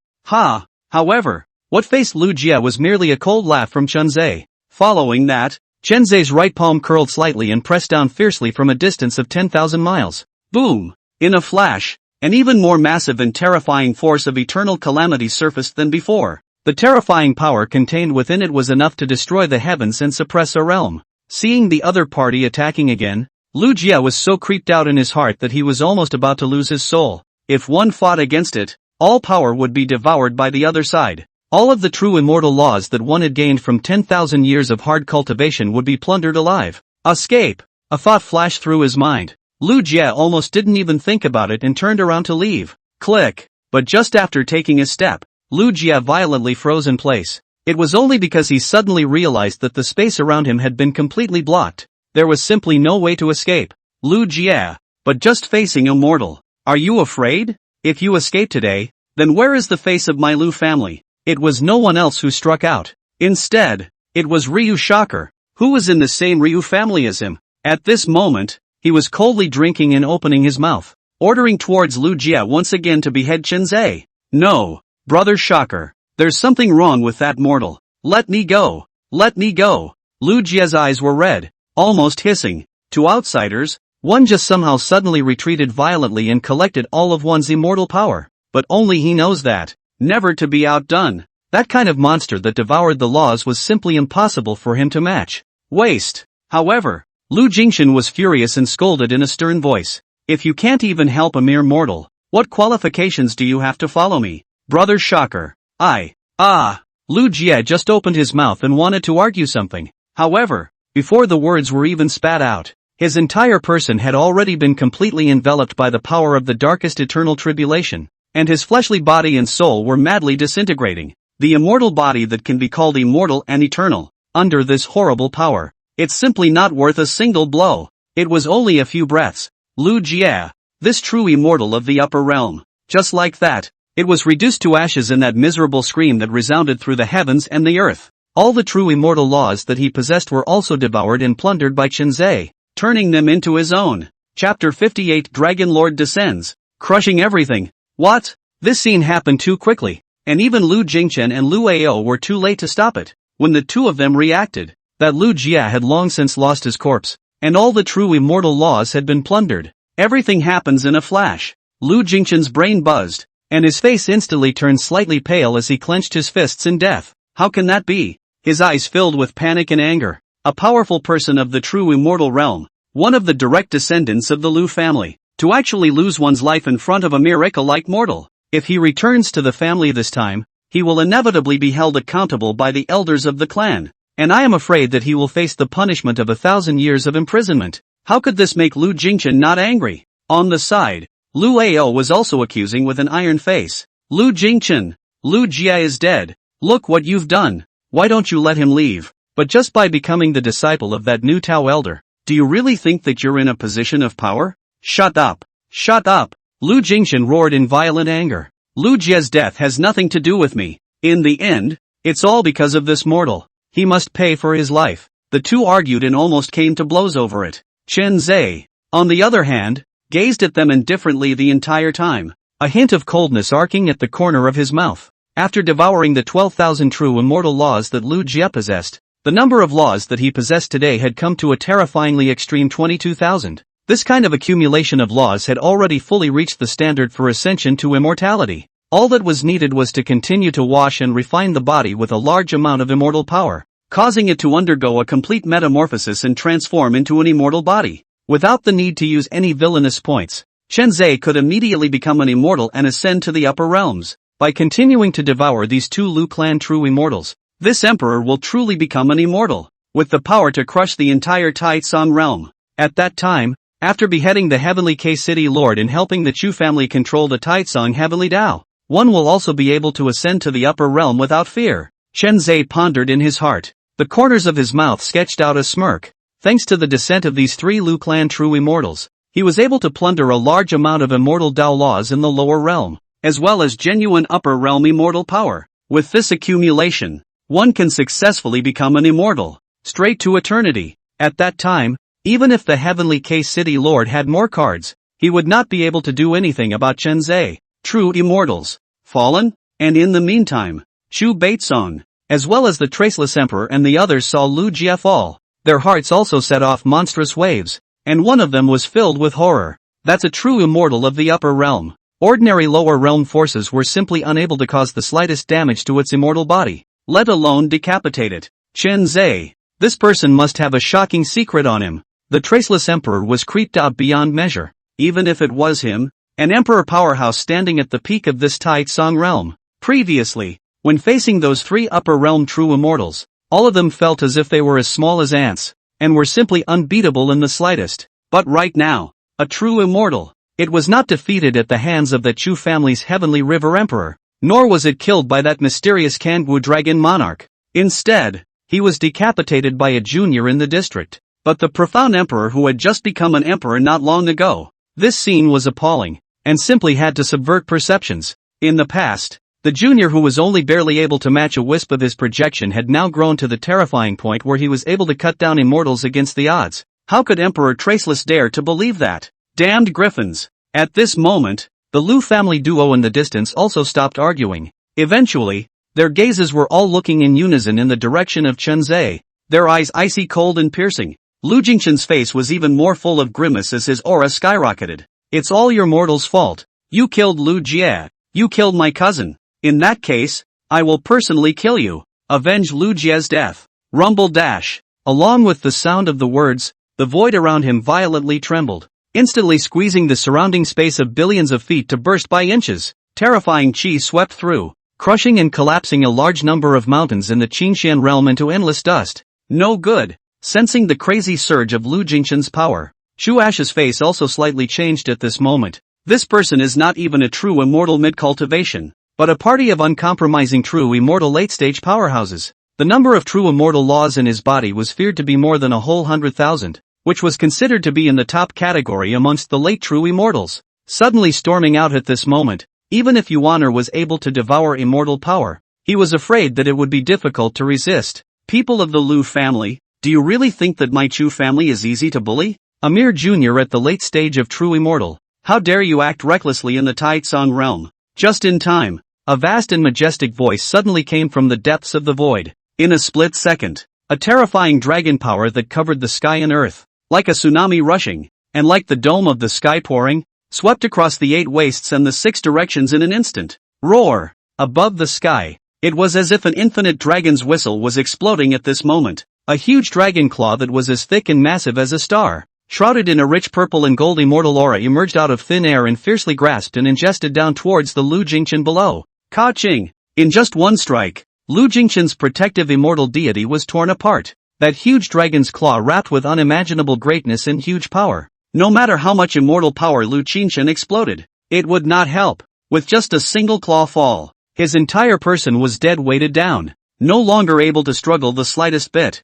Speaker 1: However, what faced Lu Jia was merely a cold laugh from Chen Zhe. Following that, Chen Zhe's right palm curled slightly and pressed down fiercely from a distance of 10,000 miles. Boom! In a flash, an even more massive and terrifying force of eternal calamity surfaced than before. The terrifying power contained within it was enough to destroy the heavens and suppress a realm. Seeing the other party attacking again, Lu Jia was so creeped out in his heart that he was almost about to lose his soul. If one fought against it, all power would be devoured by the other side. All of the true immortal laws that one had gained from 10,000 years of hard cultivation would be plundered alive. Escape! A thought flashed through his mind. Lu Jia almost didn't even think about it and turned around to leave. Click! But just after taking a step, Lu Jia violently froze in place. It was only because he suddenly realized that the space around him had been completely blocked. There was simply no way to escape. Lu Jia, but just facing a mortal. Are you afraid? If you escape today, then where is the face of my Lu family? It was no one else who struck out. Instead, it was Ryu Shocker, who was in the same Ryu family as him. At this moment, he was coldly drinking and opening his mouth, ordering towards Lu Jia once again to behead Chen Zhe. No, brother Shocker, there's something wrong with that mortal. Let me go. Let me go. Lu Jia's eyes were red, almost hissing. To outsiders, one just somehow suddenly retreated violently and collected all of one's immortal power. But only he knows that, never to be outdone. That kind of monster that devoured the laws was simply impossible for him to match. Waste. However, Lu Jingxian was furious and scolded in a stern voice. If you can't even help a mere mortal, what qualifications do you have to follow me? Brother Shocker. Lu Jia just opened his mouth and wanted to argue something. However, before the words were even spat out, his entire person had already been completely enveloped by the power of the darkest eternal tribulation, and his fleshly body and soul were madly disintegrating. The immortal body that can be called immortal and eternal, under this horrible power. It's simply not worth a single blow. It was only a few breaths. Lu Jia, this true immortal of the upper realm. Just like that, it was reduced to ashes in that miserable scream that resounded through the heavens and the earth. All the true immortal laws that he possessed were also devoured and plundered by Chen Zhe, turning them into his own. Chapter 58 Dragon Lord descends, crushing everything. What? This scene happened too quickly, and even Lu Jingchen and Lu Ao were too late to stop it. When the two of them reacted, that Lu Jia had long since lost his corpse, and all the true immortal laws had been plundered. Everything happens in a flash. Lu Jingchen's brain buzzed, and his face instantly turned slightly pale as he clenched his fists in death. How can that be? His eyes filled with panic and anger. A powerful person of the true immortal realm, one of the direct descendants of the Lu family, to actually lose one's life in front of a miracle-like mortal. If he returns to the family this time, he will inevitably be held accountable by the elders of the clan, and I am afraid that he will face the punishment of 1,000 years of imprisonment. How could this make Lu Jingchen not angry? On the side, Lu Ao was also accusing with an iron face. Lu Jingchen, Lu Jia is dead. Look what you've done. Why don't you let him leave? but just by becoming the disciple of that new Tao elder. Do you really think that you're in a position of power? Shut up! Shut up! Lu Jingchen roared in violent anger. Lu Jie's death has nothing to do with me. In the end, it's all because of this mortal. He must pay for his life. The two argued and almost came to blows over it. Chen Zhe, on the other hand, gazed at them indifferently the entire time, a hint of coldness arcing at the corner of his mouth. After devouring the 12,000 true immortal laws that Lu Jie possessed, the number of laws that he possessed today had come to a terrifyingly extreme 22,000. This kind of accumulation of laws had already fully reached the standard for ascension to immortality. All that was needed was to continue to wash and refine the body with a large amount of immortal power, causing it to undergo a complete metamorphosis and transform into an immortal body. Without the need to use any villainous points, Chen Zhe could immediately become an immortal and ascend to the upper realms. By continuing to devour these two Lu clan true immortals, this emperor will truly become an immortal, with the power to crush the entire Taitsong realm. At that time, after beheading the heavenly K-City Lord and helping the Chu family control the Taitsong heavenly Dao, one will also be able to ascend to the upper realm without fear. Chen Zhe pondered in his heart. The corners of his mouth sketched out a smirk. Thanks to the descent of these three Lu clan true immortals, he was able to plunder a large amount of immortal Dao laws in the lower realm, as well as genuine upper realm immortal power. With this accumulation, one can successfully become an immortal, straight to eternity. At that time, even if the heavenly K-City Lord had more cards, he would not be able to do anything about Chen Zhe. True immortals, fallen, and in the meantime, Chu Baitsong, as well as the Traceless Emperor and the others saw Lu Jie fall. Their hearts also set off monstrous waves, and one of them was filled with horror. That's a true immortal of the upper realm. Ordinary lower realm forces were simply unable to cause the slightest damage to its immortal body, let alone decapitate it. Chen Zhe, this person must have a shocking secret on him. The Traceless Emperor was creeped out beyond measure. Even if it was him, an emperor powerhouse standing at the peak of this Taitsong realm. Previously, when facing those three upper realm true immortals, all of them felt as if they were as small as ants, and were simply unbeatable in the slightest. But right now, a true immortal, it was not defeated at the hands of the Chu family's heavenly river emperor, nor was it killed by that mysterious Kangwu dragon monarch. Instead, he was decapitated by a junior in the district, but the profound emperor who had just become an emperor not long ago. This scene was appalling, and simply had to subvert perceptions. In the past, the junior who was only barely able to match a wisp of his projection had now grown to the terrifying point where he was able to cut down immortals against the odds. How could Emperor Traceless dare to believe that? Damned griffins! At this moment, the Lu family duo in the distance also stopped arguing. Eventually, their gazes were all looking in unison in the direction of Chen Zhe, their eyes icy cold and piercing. Lu Jingchen's face was even more full of grimace as his aura skyrocketed. It's all your mortal's fault. You killed Lu Jie. You killed my cousin. In that case, I will personally kill you. Avenge Lu Jie's death. Rumble dash. Along with the sound of the words, the void around him violently trembled, instantly squeezing the surrounding space of billions of feet to burst by inches. Terrifying qi swept through, crushing and collapsing a large number of mountains in the Qingxian realm into endless dust. No good. Sensing the crazy surge of Lu Jingchen's power, Shu Ash's face also slightly changed at this moment. This person is not even a true immortal mid-cultivation, but a party of uncompromising true immortal late-stage powerhouses. The number of true immortal laws in his body was feared to be more than a whole 100,000, which was considered to be in the top category amongst the late true immortals. Suddenly storming out at this moment, even if Yuaner was able to devour immortal power, he was afraid that it would be difficult to resist. People of the Lu family, do you really think that my Chu family is easy to bully? A mere junior at the late stage of true immortal. How dare you act recklessly in the Taitsong realm? Just in time, a vast and majestic voice suddenly came from the depths of the void. In a split second, a terrifying dragon power that covered the sky and earth, like a tsunami rushing, and like the dome of the sky pouring, swept across the 8 wastes and the 6 directions in an instant. Roar! Above the sky, it was as if an infinite dragon's whistle was exploding at this moment. A huge dragon claw that was as thick and massive as a star, shrouded in a rich purple and gold immortal aura, emerged out of thin air and fiercely grasped and ingested down towards the Lu Jingchen below. Ka-ching! In just one strike, Lu Jingchen's protective immortal deity was torn apart. That huge dragon's claw wrapped with unimaginable greatness and huge power. No matter how much immortal power Lu Jingchen exploded, it would not help. With just a single claw fall, his entire person was dead, weighted down. no longer able to struggle the slightest bit.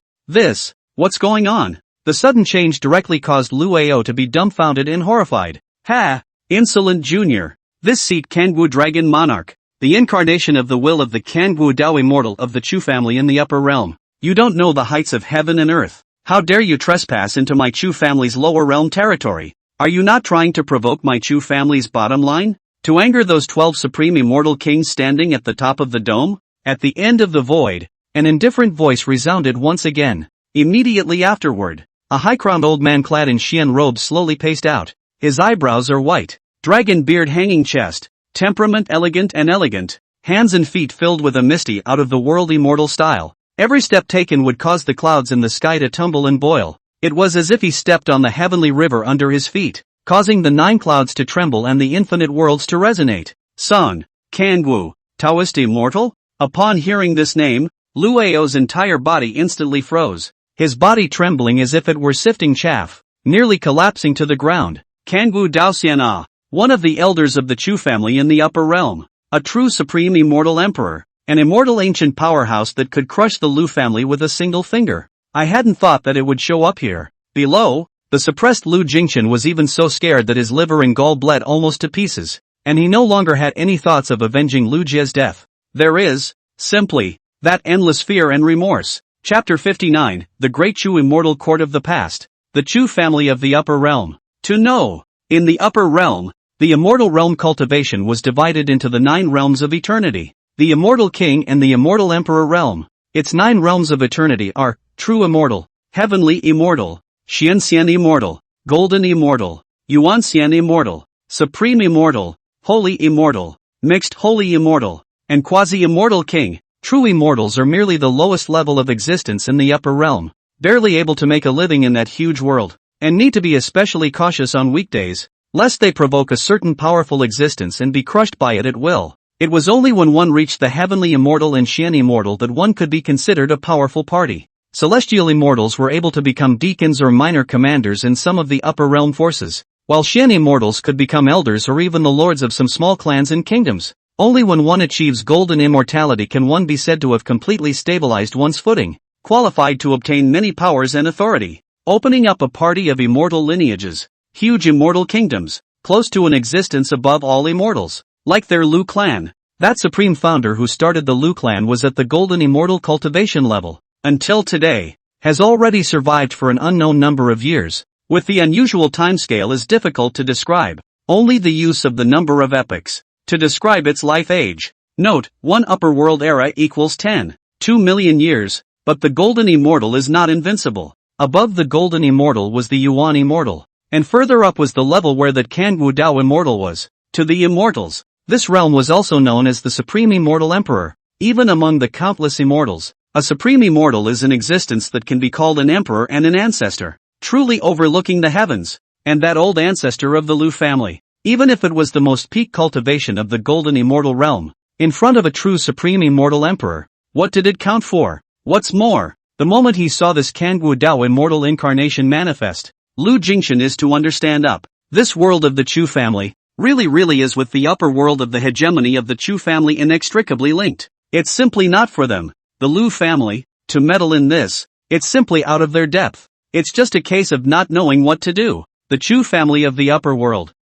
Speaker 1: What's going on? The sudden change directly caused Lu Ao to be dumbfounded and horrified. Ha! Insolent Junior! This seat Kangwu Dragon Monarch, the incarnation of the will of the Kangwu Dao Immortal of the Chu family in the upper realm. You don't know the heights of heaven and earth. How dare you trespass into my Chu family's lower realm territory? Are you not trying to provoke my Chu family's bottom line? To anger those 12 supreme immortal kings standing at the top of the dome? At the end of the void, an indifferent voice resounded once again. Immediately afterward, a high-crowned old man clad in Xian robes slowly paced out. His eyebrows are white, dragon beard hanging chest, temperament elegant and elegant, hands and feet filled with a misty out-of-the-world immortal style. Every step taken would cause the clouds in the sky to tumble and boil. It was as if he stepped on the heavenly river under his feet, causing the 9 clouds to tremble and the infinite worlds to resonate. Song, Kangwu, Taoist immortal? Upon hearing this name, Lu Ao's entire body instantly froze, his body trembling as if it were sifting chaff, nearly collapsing to the ground. Kangwu Daoxiana, one of the elders of the Chu family in the upper realm, a true supreme immortal emperor, an immortal ancient powerhouse that could crush the Lu family with a single finger. I hadn't thought that it would show up here. Below, the suppressed Lu Jingchen was even so scared that his liver and gall bled almost to pieces, and he no longer had any thoughts of avenging Lu Jie's death. There is, simply, that endless fear and remorse. Chapter 59, The Great Chu Immortal Court of the Past. The Chu family of the upper realm. To know. In the upper realm, the immortal realm cultivation was divided into the 9 realms of eternity. The immortal king and the immortal emperor realm. Its 9 realms of eternity are, true immortal, heavenly immortal, Xianxian immortal, golden immortal, Yuanxian immortal, supreme immortal, holy immortal, mixed holy immortal, and quasi-immortal king. True immortals are merely the lowest level of existence in the upper realm, barely able to make a living in that huge world, and need to be especially cautious on weekdays, lest they provoke a certain powerful existence and be crushed by it at will. It was only when one reached the heavenly immortal and Xian immortal that one could be considered a powerful party. Celestial immortals were able to become deacons or minor commanders in some of the upper realm forces, while Xian immortals could become elders or even the lords of some small clans and kingdoms. Only when one achieves golden immortality can one be said to have completely stabilized one's footing, qualified to obtain many powers and authority, opening up a party of immortal lineages, huge immortal kingdoms, close to an existence above all immortals, like their Lu clan. That supreme founder who started the Lu clan was at the golden immortal cultivation level, until today, has already survived for an unknown number of years, with the unusual timescale is difficult to describe, only the use of the number of epochs to describe its life age. Note, 1 upper world era equals 2 million years, but the golden immortal is not invincible. Above the golden immortal was the Yuan immortal, and further up was the level where that Kangwu Dao immortal was. To the immortals, this realm was also known as the supreme immortal emperor. Even among the countless immortals, a supreme immortal is an existence that can be called an emperor and an ancestor, truly overlooking the heavens, and that old ancestor of the Lu family. Even if it was the most peak cultivation of the golden immortal realm, in front of a true supreme immortal emperor, what did it count for? What's more, the moment he saw this Kangwu Dao immortal incarnation manifest, Lu Jingchen is to understand up. This world of the Chu family, really is with the upper world of the hegemony of the Chu family inextricably linked. It's simply not for them, the Lu family, to meddle in this. It's simply out of their depth. It's just a case of not knowing what to do. The Chu family of the upper world.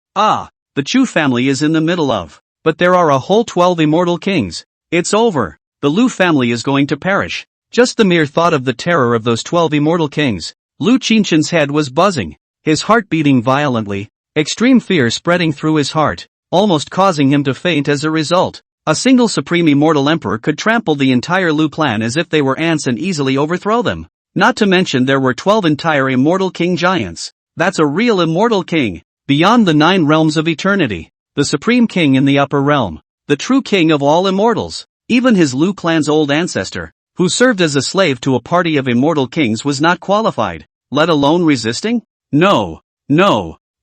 Speaker 1: The Chu family is in the middle of, but there are a whole 12 immortal kings. It's over. The Lu family is going to perish. Just the mere thought of the terror of those 12 immortal kings. Lu Qinchen's head was buzzing, his heart beating violently, extreme fear spreading through his heart, almost causing him to faint as a result. A single supreme immortal emperor could trample the entire Lu clan as if they were ants and easily overthrow them. Not to mention there were 12 entire immortal king giants. That's a real immortal king. Beyond the 9 realms of eternity, the supreme king in the upper realm, the true king of all immortals, even his Lu clan's old ancestor, who served as a slave to a party of immortal kings was not qualified, let alone resisting? No,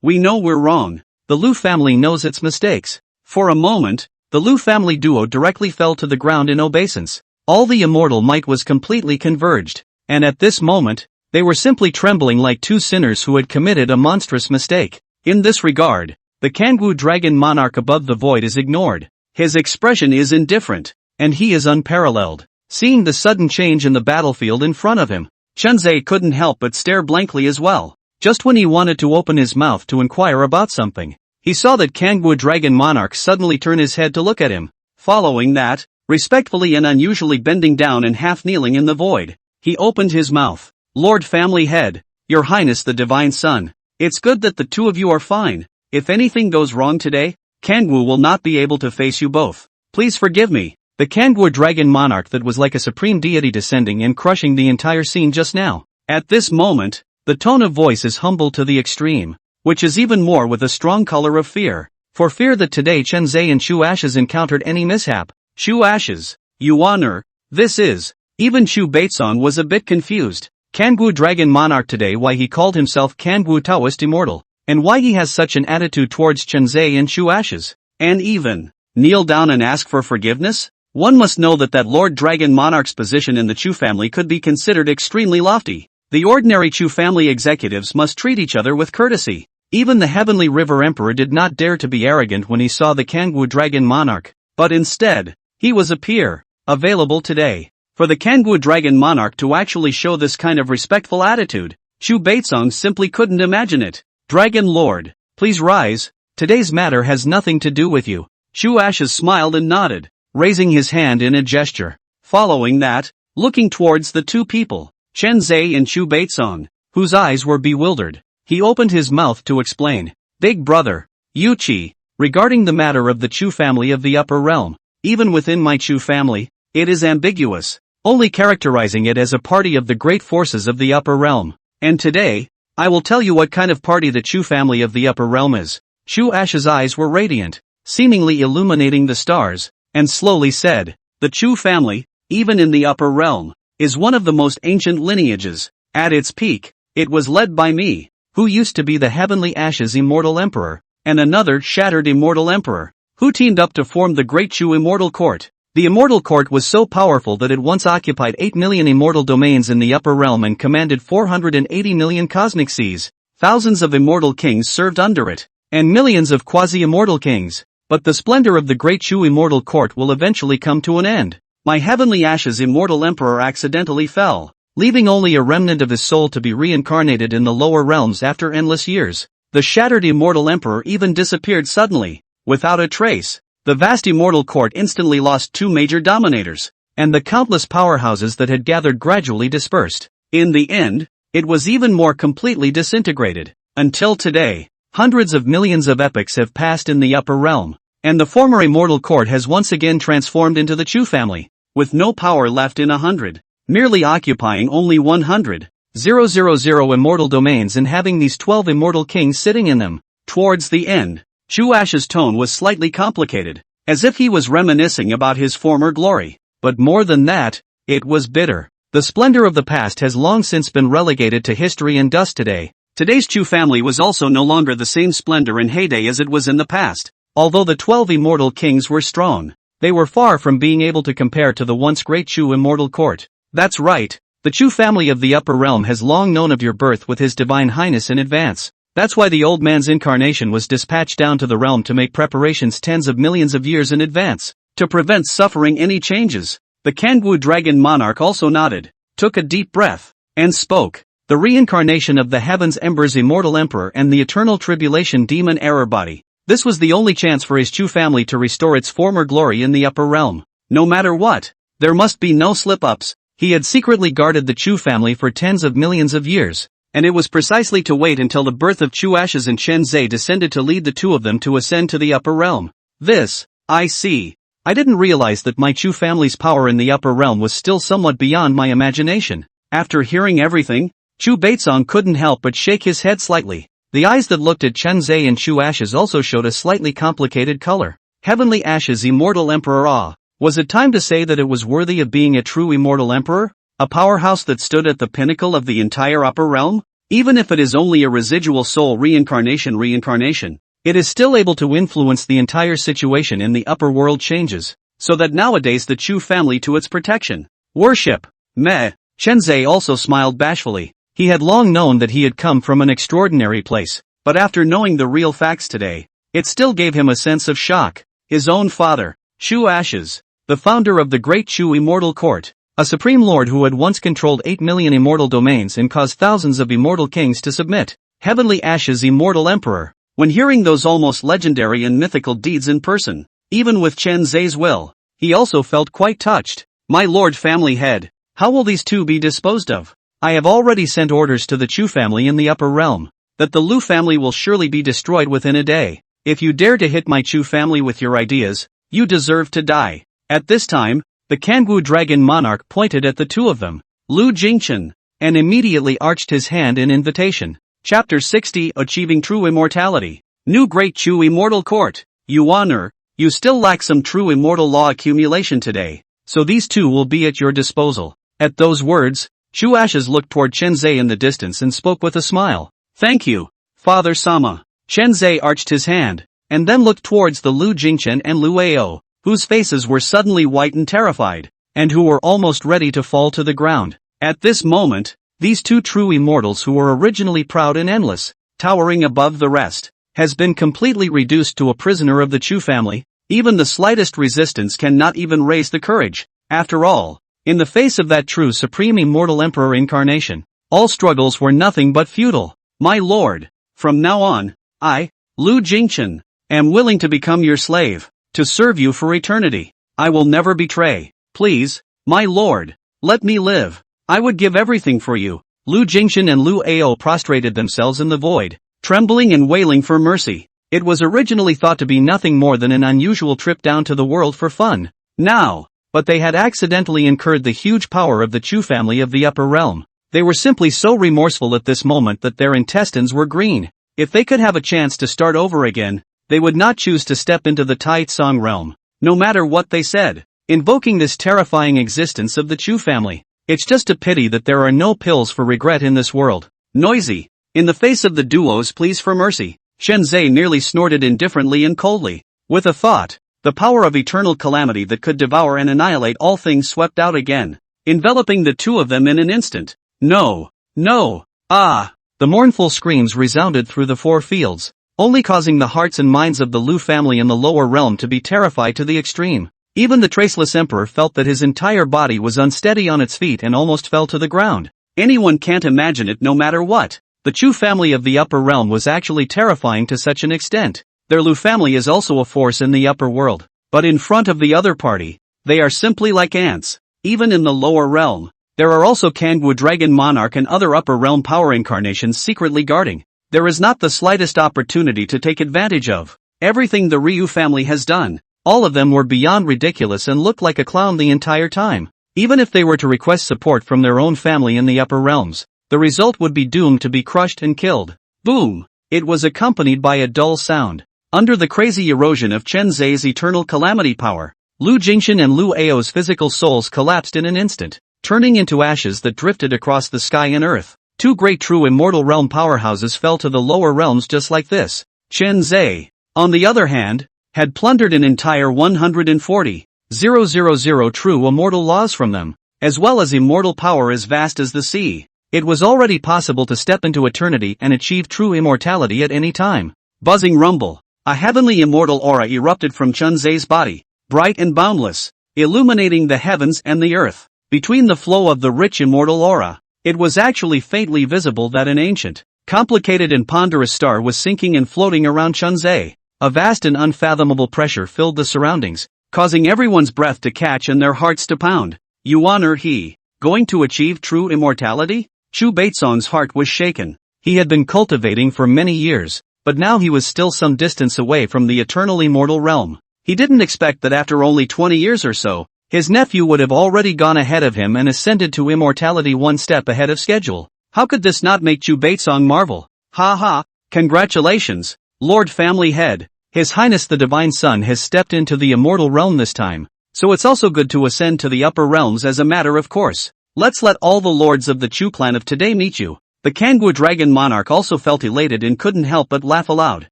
Speaker 1: we know we're wrong. The Lu family knows its mistakes. For a moment, the Lu family duo directly fell to the ground in obeisance. All the immortal might was completely converged, and at this moment, they were simply trembling like 2 sinners who had committed a monstrous mistake. In this regard, the Kangwu Dragon Monarch above the void is ignored. His expression is indifferent, and he is unparalleled. Seeing the sudden change in the battlefield in front of him, Chunzhe couldn't help but stare blankly as well. Just when he wanted to open his mouth to inquire about something, he saw that Kangwu Dragon Monarch suddenly turn his head to look at him. Following that, respectfully and unusually bending down and half kneeling in the void, he opened his mouth. Lord Family Head, Your Highness the Divine Sun, it's good that the two of you are fine. If anything goes wrong today, Kangwu will not be able to face you both. Please forgive me. The Kangwu Dragon Monarch that was like a supreme deity descending and crushing the entire scene just now. At this moment, the tone of voice is humble to the extreme, which is even more with a strong color of fear. For fear that today Chunzhe and Shu Ashes encountered any mishap. Shu Ashes, you honor, this is. Even Shu Baitsong was a bit confused. Kangwu Dragon Monarch today, why he called himself Kangwu Taoist Immortal, and why he has such an attitude towards Chunzhe and Shu Ashes. And even, kneel down and ask for forgiveness? One must know that Lord Dragon Monarch's position in the Chu family could be considered extremely lofty. The ordinary Chu family executives must treat each other with courtesy. Even the Heavenly River Emperor did not dare to be arrogant when he saw the Kangwu Dragon Monarch, but instead, he was a peer, available today. For the Kangwu Dragon Monarch to actually show this kind of respectful attitude, Shu Baitsong simply couldn't imagine it. Dragon Lord, please rise, today's matter has nothing to do with you. Shu Ashes smiled and nodded, raising his hand in a gesture. Following that, looking towards the two people, Chunzhe and Shu Baitsong, whose eyes were bewildered, he opened his mouth to explain. Big brother, Yuchi, regarding the matter of the Chu family of the upper realm, even within my Chu family, it is ambiguous, only characterizing it as a party of the great forces of the upper realm. And today, I will tell you what kind of party the Chu family of the upper realm is. Shu Ash's eyes were radiant, seemingly illuminating the stars, and slowly said, the Chu family, even in the upper realm, is one of the most ancient lineages. At its peak, it was led by me, who used to be the Heavenly Ashes Immortal Emperor, and another Shattered Immortal Emperor, who teamed up to form the Great Chu Immortal Court. The Immortal Court was so powerful that it once occupied 8 million immortal domains in the upper realm and commanded 480 million cosmic seas. Thousands of immortal kings served under it, and millions of quasi-immortal kings. But the splendor of the Great Chu Immortal Court will eventually come to an end. My Heavenly Ashes Immortal Emperor accidentally fell, leaving only a remnant of his soul to be reincarnated in the lower realms after endless years. The Shattered Immortal Emperor even disappeared suddenly, without a trace. The vast Immortal Court instantly lost two major dominators, and the countless powerhouses that had gathered gradually dispersed. In the end, it was even more completely disintegrated. Until today, hundreds of millions of epochs have passed in the upper realm, and the former Immortal Court has once again transformed into the Chu family, with no power left in 100, merely occupying only 100,000 immortal domains and having these 12 immortal kings sitting in them. Towards the end, Shu Ash's tone was slightly complicated, as if he was reminiscing about his former glory. But more than that, it was bitter. The splendor of the past has long since been relegated to history and dust today. Today's Chu family was also no longer the same splendor and heyday as it was in the past. Although the 12 immortal kings were strong, they were far from being able to compare to the once great Chu Immortal Court. That's right, the Chu family of the upper realm has long known of your birth with His Divine Highness in advance. That's why the old man's incarnation was dispatched down to the realm to make preparations tens of millions of years in advance, to prevent suffering any changes. The Kangwu Dragon Monarch also nodded, took a deep breath, and spoke. The reincarnation of the Heaven's Ember's Immortal Emperor and the Eternal Tribulation Demon Error Body. This was the only chance for his Chu family to restore its former glory in the upper realm. No matter what, there must be no slip-ups. He had secretly guarded the Chu family for tens of millions of years, and it was precisely to wait until the birth of Chu Ashes and Chunzhe descended to lead the two of them to ascend to the upper realm. This, I see. I didn't realize that my Chu family's power in the upper realm was still somewhat beyond my imagination. After hearing everything, Chu Baitsong couldn't help but shake his head slightly. The eyes that looked at Chunzhe and Shu Ashes also showed a slightly complicated color. Heavenly Ashes Immortal Emperor. Was it time to say that it was worthy of being a true immortal emperor? A powerhouse that stood at the pinnacle of the entire upper realm? Even if it is only a residual soul reincarnation, it is still able to influence the entire situation in the upper world changes, so that nowadays the Chu family to its protection. Worship. Meh. Chunzhe also smiled bashfully. He had long known that he had come from an extraordinary place, but after knowing the real facts today, it still gave him a sense of shock. His own father, Shu Ashes, the founder of the Great Chu Immortal Court, a supreme lord who had once controlled 8 million immortal domains and caused thousands of immortal kings to submit. Heavenly Ash's immortal emperor. When hearing those almost legendary and mythical deeds in person, even with Chen Zhe's will, he also felt quite touched. My lord family head, how will these two be disposed of? I have already sent orders to the Chu family in the upper realm, that the Lu family will surely be destroyed within a day. If you dare to hit my Chu family with your ideas, you deserve to die. At this time, the Kangwu dragon monarch pointed at the two of them, Lu Jingchen, and immediately arched his hand in invitation. Chapter 60 Achieving True Immortality. New Great Chu Immortal Court. Yuan, you still lack some true immortal law accumulation today, so these two will be at your disposal. At those words, Chu Ashes looked toward Chen Zhe in the distance and spoke with a smile. Thank you, Father Sama. Chen Zhe arched his hand, and then looked towards the Lu Jingchen and Lu Ao, whose faces were suddenly white and terrified, and who were almost ready to fall to the ground. At this moment, these two true immortals who were originally proud and endless, towering above the rest, has been completely reduced to a prisoner of the Chu family. Even the slightest resistance cannot even raise the courage. After all, in the face of that true supreme immortal emperor incarnation, all struggles were nothing but futile. My lord, from now on, I, Lu Jingchen, am willing to become your slave, to serve you for eternity. I will never betray. Please, my lord, let me live. I would give everything for you. Lu Jingchen and Lu Ao prostrated themselves in the void, trembling and wailing for mercy. It was originally thought to be nothing more than an unusual trip down to the world for fun. Now, but they had accidentally incurred the huge power of the Chu family of the upper realm. They were simply so remorseful at this moment that their intestines were green. If they could have a chance to start over again, they would not choose to step into the Tai Tsong realm, no matter what they said, invoking this terrifying existence of the Chu family. It's just a pity that there are no pills for regret in this world. Noisy. In the face of the duo's pleas for mercy, Chen Zhe nearly snorted indifferently and coldly. With a thought, the power of eternal calamity that could devour and annihilate all things swept out again, enveloping the two of them in an instant. No, no, ah! The mournful screams resounded through the four fields, only causing the hearts and minds of the Lu family in the lower realm to be terrified to the extreme. Even the traceless emperor felt that his entire body was unsteady on its feet and almost fell to the ground. Anyone can't imagine it no matter what. The Chu family of the upper realm was actually terrifying to such an extent. Their Lu family is also a force in the upper world, but in front of the other party, they are simply like ants. Even in the lower realm, there are also Kangwu dragon monarch and other upper realm power incarnations secretly guarding. There is not the slightest opportunity to take advantage of. Everything the Ryu family has done, all of them were beyond ridiculous and looked like a clown the entire time. Even if they were to request support from their own family in the upper realms, the result would be doomed to be crushed and killed. Boom! It was accompanied by a dull sound. Under the crazy erosion of Chen Zhe's eternal calamity power, Lu Jingchen and Lu Ao's physical souls collapsed in an instant, turning into ashes that drifted across the sky and earth. Two great true immortal realm powerhouses fell to the lower realms just like this. Chen Zhe, on the other hand, had plundered an entire 140,000 true immortal laws from them, as well as immortal power as vast as the sea. It was already possible to step into eternity and achieve true immortality at any time. Buzzing rumble. A heavenly immortal aura erupted from Chen Zhe's body, bright and boundless, illuminating the heavens and the earth. Between the flow of the rich immortal aura, it was actually faintly visible that an ancient, complicated and ponderous star was sinking and floating around Chen Zhe. A vast and unfathomable pressure filled the surroundings, causing everyone's breath to catch and their hearts to pound. Yuan he, going to achieve true immortality? Chu Baitsong's heart was shaken. He had been cultivating for many years, but now he was still some distance away from the eternal immortal realm. He didn't expect that after only 20 years or so, his nephew would have already gone ahead of him and ascended to immortality one step ahead of schedule. How could this not make Chu Baitsong marvel? Ha ha, congratulations, Lord Family Head. His Highness the Divine Sun has stepped into the immortal realm this time, so it's also good to ascend to the upper realms as a matter of course. Let's let all the lords of the Chu clan of today meet you. The Kangwu dragon monarch also felt elated and couldn't help but laugh aloud.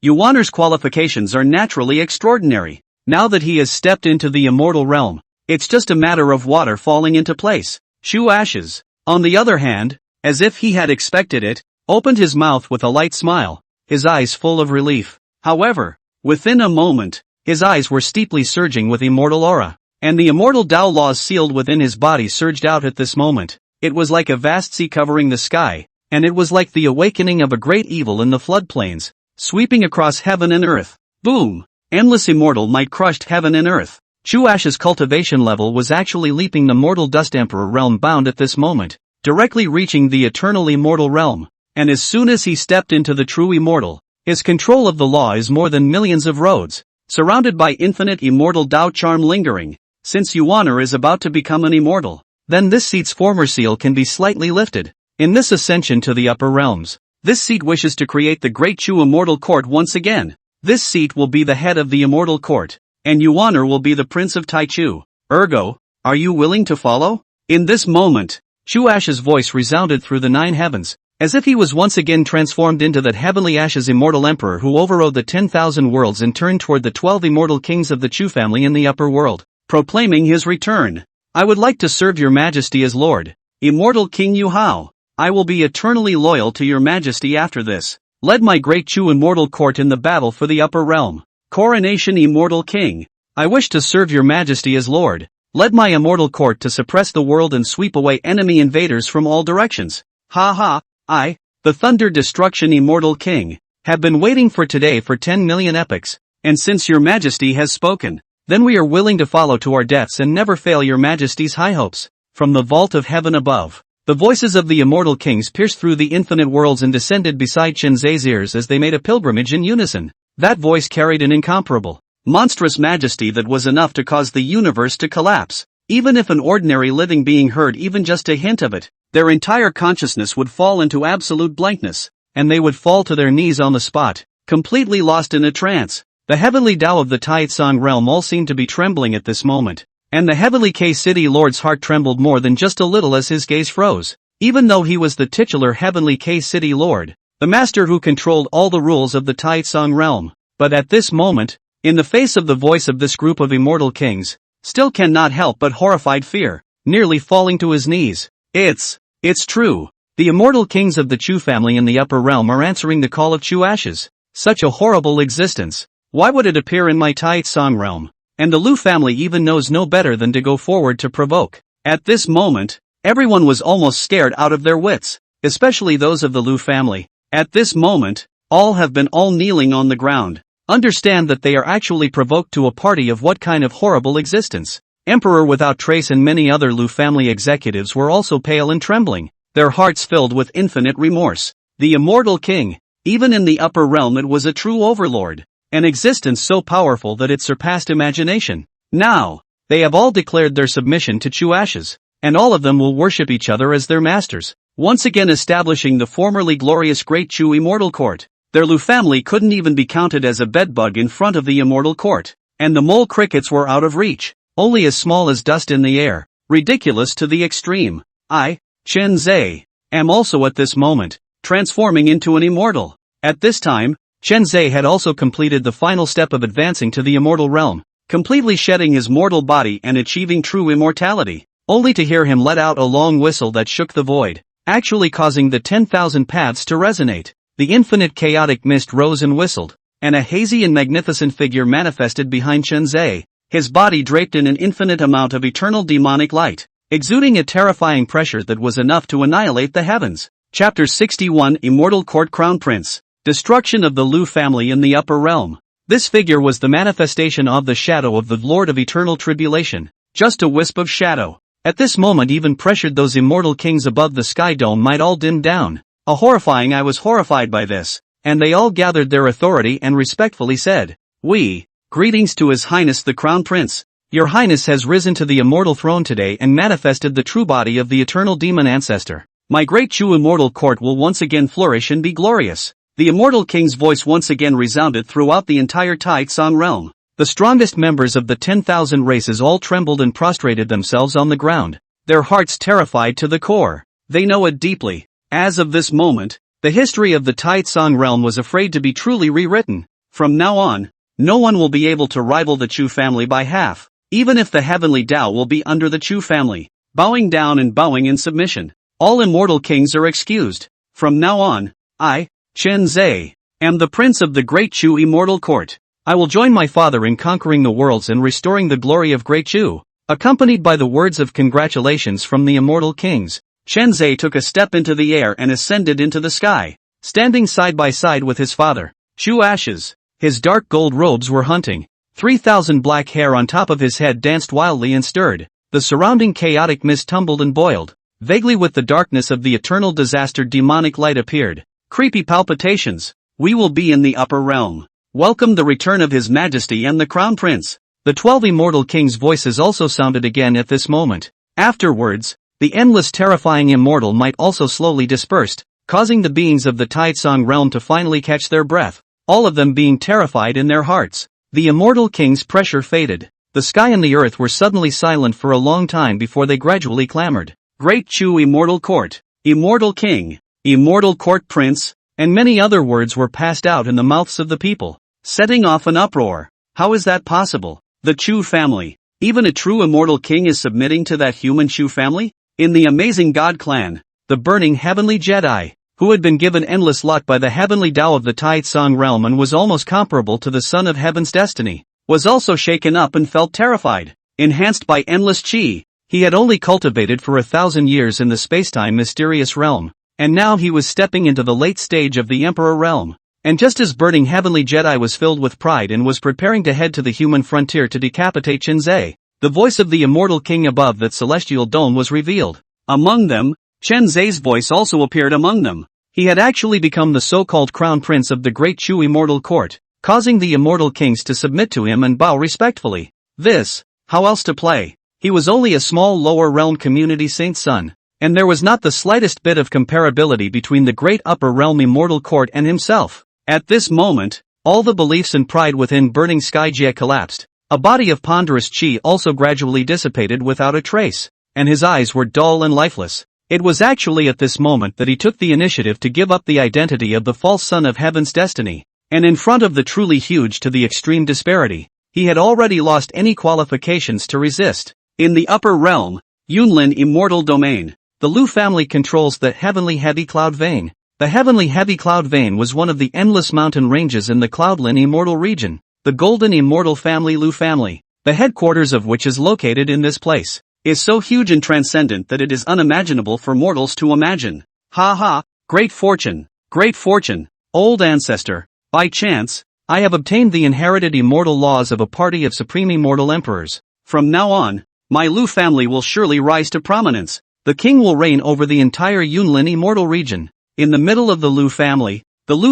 Speaker 1: Yuaner's qualifications are naturally extraordinary. Now that he has stepped into the immortal realm, it's just a matter of water falling into place. Chu Ashes, on the other hand, as if he had expected it, opened his mouth with a light smile, his eyes full of relief. However, within a moment, his eyes were steeply surging with immortal aura. and the immortal Tao laws sealed within his body surged out at this moment. It was like a vast sea covering the sky, and it was like the awakening of a great evil in the floodplains, sweeping across heaven and earth. Boom! Endless immortal might crushed heaven and earth. Chuash's cultivation level was actually leaping the mortal dust emperor realm bound at this moment, directly reaching the eternal immortal realm. And as soon as he stepped into the true immortal, his control of the law is more than millions of roads, surrounded by infinite immortal Tao charm lingering. Since Yuaner is about to become an immortal, then this seat's former seal can be slightly lifted. In this ascension to the upper realms, this seat wishes to create the Great Chu Immortal Court once again. This seat will be the head of the Immortal Court, and Yuaner will be the Prince of Taichu. Ergo, are you willing to follow? In this moment, Chuash's voice resounded through the 9 heavens, as if he was once again transformed into that heavenly Ash's immortal emperor who overrode the 10,000 worlds and turned toward the 12 immortal kings of the Chu family in the upper world, proclaiming his return. I would like to serve your majesty as Lord, Immortal King Yu Hao. I will be eternally loyal to your majesty after this. Led my great Chu Immortal Court in the battle for the upper realm. Coronation Immortal King. I wish to serve your majesty as Lord. Led my immortal court to suppress the world and sweep away enemy invaders from all directions. Ha ha, I, the Thunder Destruction Immortal King, have been waiting for today for 10 million epochs, and since your majesty has spoken, then we are willing to follow to our deaths and never fail your majesty's high hopes. From the vault of heaven above, the voices of the immortal kings pierced through the infinite worlds and descended beside Chenze's ears as they made a pilgrimage in unison. That voice carried an incomparable, monstrous majesty that was enough to cause the universe to collapse. Even if an ordinary living being heard even just a hint of it, their entire consciousness would fall into absolute blankness, and they would fall to their knees on the spot, completely lost in a trance. The heavenly Tao of the Taitsong realm all seemed to be trembling at this moment, and the heavenly K-City Lord's heart trembled more than just a little as his gaze froze. Even though he was the titular heavenly K-City Lord, the master who controlled all the rules of the Taitsong realm, but at this moment, in the face of the voice of this group of immortal kings, still cannot help but horrified fear, nearly falling to his knees. It's true. The immortal kings of the Chu family in the upper realm are answering the call of Chuash's. Such a horrible existence. Why would it appear in my Taitsong realm? And the Lu family even knows no better than to go forward to provoke. At this moment, everyone was almost scared out of their wits, especially those of the Lu family. At this moment, all have been kneeling on the ground. Understand that they are actually provoked to a party of what kind of horrible existence. Emperor Without Trace and many other Lu family executives were also pale and trembling, their hearts filled with infinite remorse. The immortal king, even in the upper realm it was a true overlord. An existence so powerful that it surpassed imagination. Now, they have all declared their submission to Chuash's, and all of them will worship each other as their masters, once again establishing the formerly glorious Great Chu Immortal Court. Their Lu family couldn't even be counted as a bedbug in front of the Immortal Court, and the mole crickets were out of reach, only as small as dust in the air, ridiculous to the extreme. I, Chen Zhe, am also at this moment, transforming into an immortal. At this time, Chen Zhe had also completed the final step of advancing to the immortal realm, completely shedding his mortal body and achieving true immortality, only to hear him let out a long whistle that shook the void, actually causing the 10,000 paths to resonate. The infinite chaotic mist rose and whistled, and a hazy and magnificent figure manifested behind Chen Zhe, his body draped in an infinite amount of eternal demonic light, exuding a terrifying pressure that was enough to annihilate the heavens. Chapter 61 Immortal Court Crown Prince. Destruction of the Lu family in the upper realm. This figure was the manifestation of the shadow of the Lord of Eternal Tribulation, just a wisp of shadow. At this moment even pressured those immortal kings above the sky dome might all dim down. I was horrified by this, and they all gathered their authority and respectfully said, Greetings to His Highness the Crown Prince. Your Highness has risen to the immortal throne today and manifested the true body of the eternal demon ancestor. My great Chu Immortal Court will once again flourish and be glorious. The immortal king's voice once again resounded throughout the entire Taitsong realm. The strongest members of the 10,000 races all trembled and prostrated themselves on the ground, their hearts terrified to the core. They know it deeply. As of this moment, the history of the Taitsong realm was afraid to be truly rewritten. From now on, no one will be able to rival the Chu family by half, even if the heavenly Tao will be under the Chu family, bowing down and bowing in submission. All immortal kings are excused. From now on, I, Chen Zhe, am the prince of the Great Chu Immortal Court. I will join my father in conquering the worlds and restoring the glory of Great Chu. Accompanied by the words of congratulations from the immortal kings, Chen Zhe took a step into the air and ascended into the sky, standing side by side with his father, Chu Ashes. His dark gold robes were hunting. 3,000 black hair on top of his head danced wildly and stirred. The surrounding chaotic mist tumbled and boiled. Vaguely with the darkness of the eternal disaster, demonic light appeared. Creepy palpitations. We will be in the upper realm. Welcome the return of His Majesty and the Crown Prince. The 12 immortal kings' voices also sounded again at this moment. Afterwards, the endless terrifying immortal might also slowly dispersed, causing the beings of the Tidesong realm to finally catch their breath, all of them being terrified in their hearts. The immortal king's pressure faded. The sky and the earth were suddenly silent for a long time before they gradually clamored. Great Chu Immortal Court, Immortal King, Immortal Court Prince, and many other words were passed out in the mouths of the people, setting off an uproar. How is that possible? The Chu family. Even a true immortal king is submitting to that human Chu family? In the amazing God clan, the burning heavenly Jedi, who had been given endless luck by the heavenly Tao of the Tidesong realm and was almost comparable to the Son of Heaven's destiny, was also shaken up and felt terrified. Enhanced by endless chi, he had only cultivated for 1,000 years in the spacetime mysterious realm, and now he was stepping into the late stage of the Emperor realm. And just as burning heavenly Jedi was filled with pride and was preparing to head to the human frontier to decapitate Chen Zhe, the voice of the immortal king above that celestial dome was revealed. Among them, Chen Zhe's voice also appeared among them. He had actually become the so-called crown prince of the great Chu immortal court, causing the immortal kings to submit to him and bow respectfully. This, how else to play? He was only a small lower realm community saint's son, and there was not the slightest bit of comparability between the great upper realm immortal court and himself. At this moment, all the beliefs and pride within burning sky Jia collapsed. A body of ponderous chi also gradually dissipated without a trace, and his eyes were dull and lifeless. It was actually at this moment that he took the initiative to give up the identity of the false son of heaven's destiny, and in front of the truly huge to the extreme disparity, he had already lost any qualifications to resist. In the upper realm, Yunlin Immortal Domain, the Lu family controls the heavenly heavy cloud vein. The heavenly heavy cloud vein was one of the endless mountain ranges in the Cloudlin Immortal region, the Golden Immortal Family Lu family, the headquarters of which is located in this place, is so huge and transcendent that it is unimaginable for mortals to imagine. Ha ha, great fortune, old ancestor, by chance, I have obtained the inherited immortal laws of a party of supreme immortal emperors. From now on, my Lu family will surely rise to prominence. The king will reign over the entire Yunlin Immortal region. In the middle of the Lu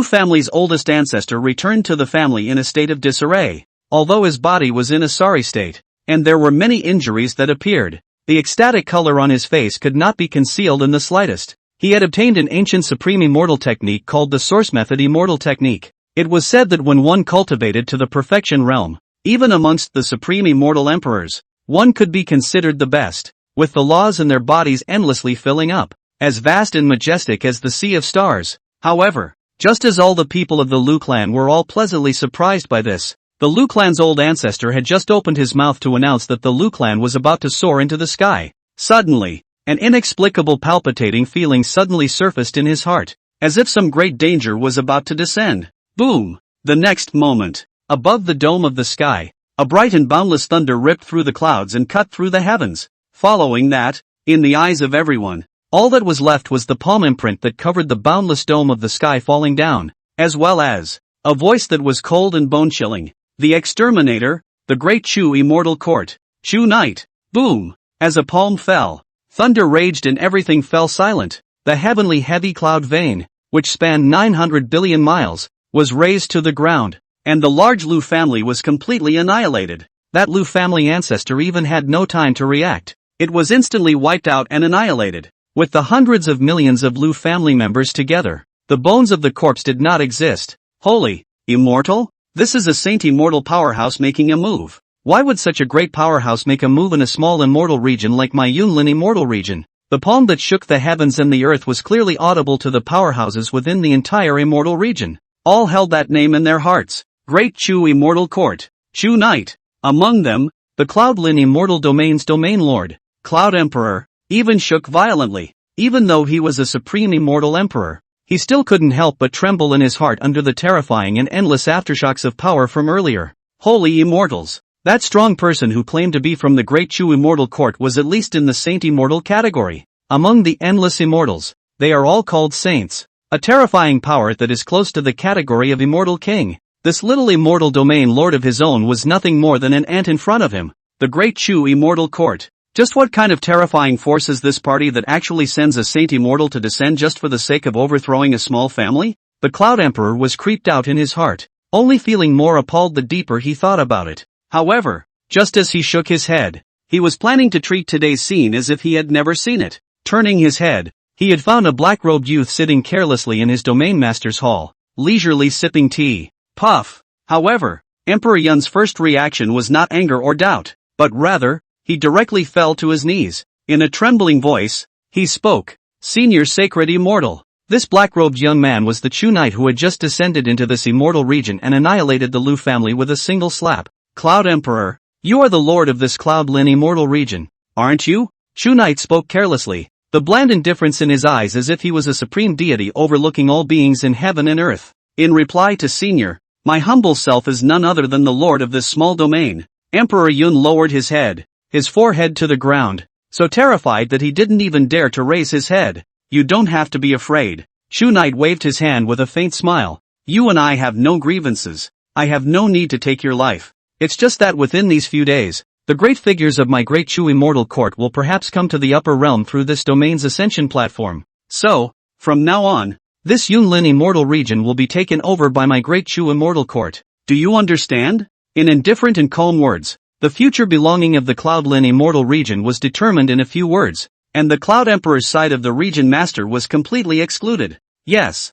Speaker 1: family's oldest ancestor returned to the family in a state of disarray, although his body was in a sorry state, and there were many injuries that appeared. The ecstatic color on his face could not be concealed in the slightest. He had obtained an ancient supreme immortal technique called the Source Method Immortal Technique. It was said that when one cultivated to the perfection realm, even amongst the supreme immortal emperors, one could be considered the best, with the laws in their bodies endlessly filling up, as vast and majestic as the sea of stars. However, just as all the people of the Lu clan were all pleasantly surprised by this, the Lu clan's old ancestor had just opened his mouth to announce that the Lu clan was about to soar into the sky. Suddenly, an inexplicable palpitating feeling suddenly surfaced in his heart, as if some great danger was about to descend. Boom! The next moment, above the dome of the sky, a bright and boundless thunder ripped through the clouds and cut through the heavens. Following that, in the eyes of everyone, all that was left was the palm imprint that covered the boundless dome of the sky falling down, as well as a voice that was cold and bone-chilling. The exterminator, the great Chu immortal court, Chu Knight. Boom! As a palm fell, thunder raged and everything fell silent. The heavenly heavy cloud vein, which spanned 900 billion miles, was razed to the ground, and the large Lu family was completely annihilated. That Lu family ancestor even had no time to react. It was instantly wiped out and annihilated. With the hundreds of millions of Lu family members together, the bones of the corpse did not exist. Holy, immortal? This is a saint immortal powerhouse making a move. Why would such a great powerhouse make a move in a small immortal region like my Yunlin immortal region? The palm that shook the heavens and the earth was clearly audible to the powerhouses within the entire immortal region. All held that name in their hearts. Great Chu immortal court, Chu Knight. Among them, the Cloudlin immortal domain's domain lord, Cloud Emperor, even shook violently. Even though he was a supreme immortal emperor, he still couldn't help but tremble in his heart under the terrifying and endless aftershocks of power from earlier. Holy immortals! That strong person who claimed to be from the Great Chu Immortal Court was at least in the Saint Immortal category. Among the endless immortals, they are all called saints. A terrifying power that is close to the category of Immortal King. This little immortal domain lord of his own was nothing more than an ant in front of him. The Great Chu Immortal Court. Just what kind of terrifying force is this party that actually sends a Saint Immortal to descend just for the sake of overthrowing a small family? The Cloud Emperor was creeped out in his heart, only feeling more appalled the deeper he thought about it. However, just as he shook his head, he was planning to treat today's scene as if he had never seen it. Turning his head, he had found a black-robed youth sitting carelessly in his domain master's hall, leisurely sipping tea. Puff. However, Emperor Yun's first reaction was not anger or doubt, but rather, he directly fell to his knees. In a trembling voice, he spoke. Senior Sacred Immortal. This black-robed young man was the Chu Knight who had just descended into this immortal region and annihilated the Lu family with a single slap. Cloud Emperor, you are the lord of this Cloud Lin immortal region, aren't you? Chu Knight spoke carelessly, the bland indifference in his eyes as if he was a supreme deity overlooking all beings in heaven and earth. In reply to Senior, my humble self is none other than the lord of this small domain. Emperor Yun lowered his head, his forehead to the ground, so terrified that he didn't even dare to raise his head. You don't have to be afraid. Chu Knight waved his hand with a faint smile. You and I have no grievances. I have no need to take your life. It's just that within these few days, the great figures of my Great Chu Immortal Court will perhaps come to the upper realm through this domain's ascension platform. So, from now on, this Yunlin Immortal region will be taken over by my Great Chu Immortal Court. Do you understand? In indifferent and calm words, the future belonging of the Cloudlin Immortal region was determined in a few words, and the Cloud Emperor's side of the region master was completely excluded. Yes.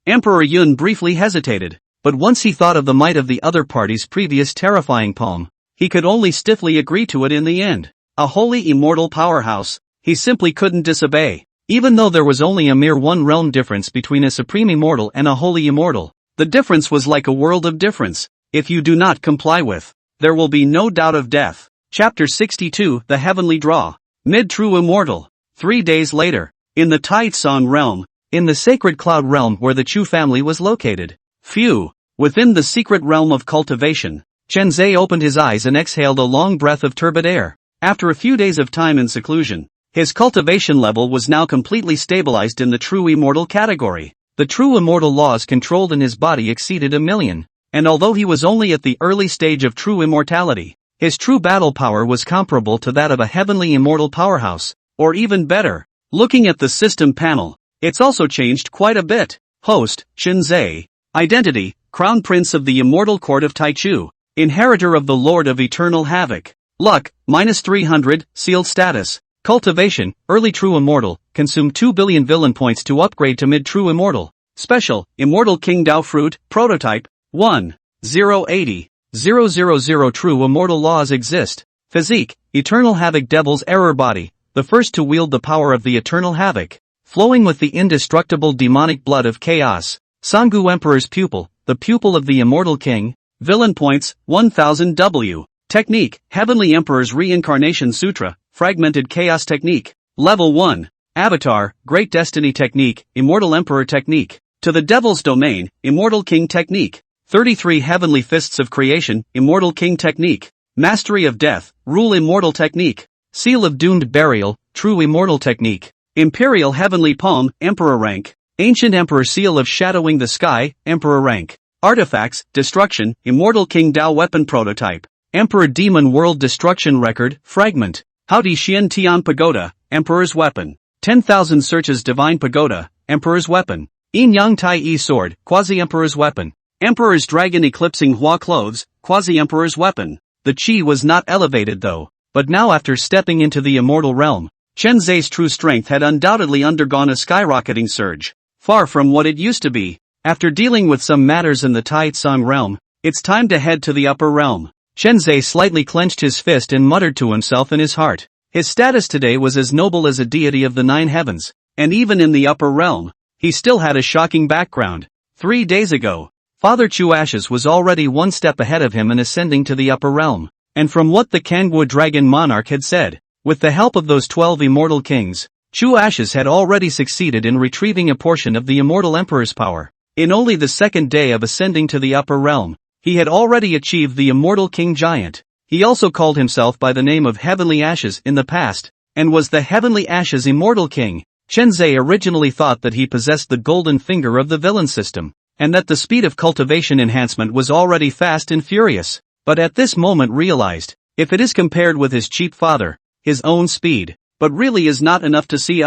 Speaker 1: Emperor Yun briefly hesitated, but once he thought of the might of the other party's previous terrifying palm, he could only stiffly agree to it in the end. A holy immortal powerhouse, he simply couldn't disobey. Even though there was only a mere one realm difference between a supreme immortal and a holy immortal, the difference was like a world of difference. If you do not comply with, there will be no doubt of death. Chapter 62, The Heavenly Draw. Mid-True Immortal. 3 days later, in the Taitsong realm, in the sacred cloud realm where the Chu family was located. Phew. Within the secret realm of cultivation, Chen Zhe opened his eyes and exhaled a long breath of turbid air. After a few days of time in seclusion, his cultivation level was now completely stabilized in the true immortal category. The true immortal laws controlled in his body exceeded 1,000,000, and although he was only at the early stage of true immortality, his true battle power was comparable to that of a heavenly immortal powerhouse, or even better. Looking at the system panel, it's also changed quite a bit. Host, Chen Zhe. Identity, Crown Prince of the Immortal Court of Taichu. Inheritor of the Lord of Eternal Havoc. Luck, -300, sealed status. Cultivation, Early True Immortal, consume 2 billion villain points to upgrade to Mid-True Immortal. Special, Immortal King Dao Fruit, Prototype, 1-080. 000 True Immortal Laws exist. Physique, Eternal Havoc Devil's Error Body, the first to wield the power of the Eternal Havoc, flowing with the indestructible demonic blood of chaos. Sangu Emperor's Pupil, the pupil of the Immortal King. Villain points, 1000 W. Technique, Heavenly Emperor's Reincarnation Sutra, Fragmented Chaos Technique. Level 1. Avatar, Great Destiny Technique, Immortal Emperor Technique. To the Devil's Domain, Immortal King Technique. 33 Heavenly Fists of Creation, Immortal King Technique. Mastery of Death, Rule Immortal Technique. Seal of Doomed Burial, True Immortal Technique. Imperial Heavenly Palm, Emperor Rank. Ancient Emperor Seal of Shadowing the Sky, Emperor Rank. Artifacts, Destruction, Immortal King Dao Weapon Prototype. Emperor Demon World Destruction Record, Fragment. Haoti Xian Tian Pagoda, Emperor's Weapon. 10,000 Searches Divine Pagoda, Emperor's Weapon. Yin Yang Tai Yi Sword, Quasi-Emperor's Weapon. Emperor's Dragon Eclipsing Hua Clothes, Quasi-Emperor's Weapon. The chi was not elevated though, but now after stepping into the immortal realm, Chen Zhe's true strength had undoubtedly undergone a skyrocketing surge, far from what it used to be. After dealing with some matters in the Taitsong realm, it's time to head to the upper realm. Chen Zhe slightly clenched his fist and muttered to himself in his heart. His status today was as noble as a deity of the 9 heavens, and even in the upper realm, he still had a shocking background. 3 days ago, Father Chu Ashes was already one step ahead of him in ascending to the upper realm, and from what the Kangwu Dragon Monarch had said, with the help of those 12 immortal kings, Chu Ashes had already succeeded in retrieving a portion of the immortal emperor's power. In only the second day of ascending to the upper realm, He had already achieved the immortal king giant. He also called himself by the name of Heavenly Ashes in the past, and was the Heavenly Ashes immortal king. Chenzai originally thought that he possessed the golden finger of the villain system, and that the speed of cultivation enhancement was already fast and furious, but at this moment realized, if it is compared with his cheap father, his own speed, but really is not enough to see.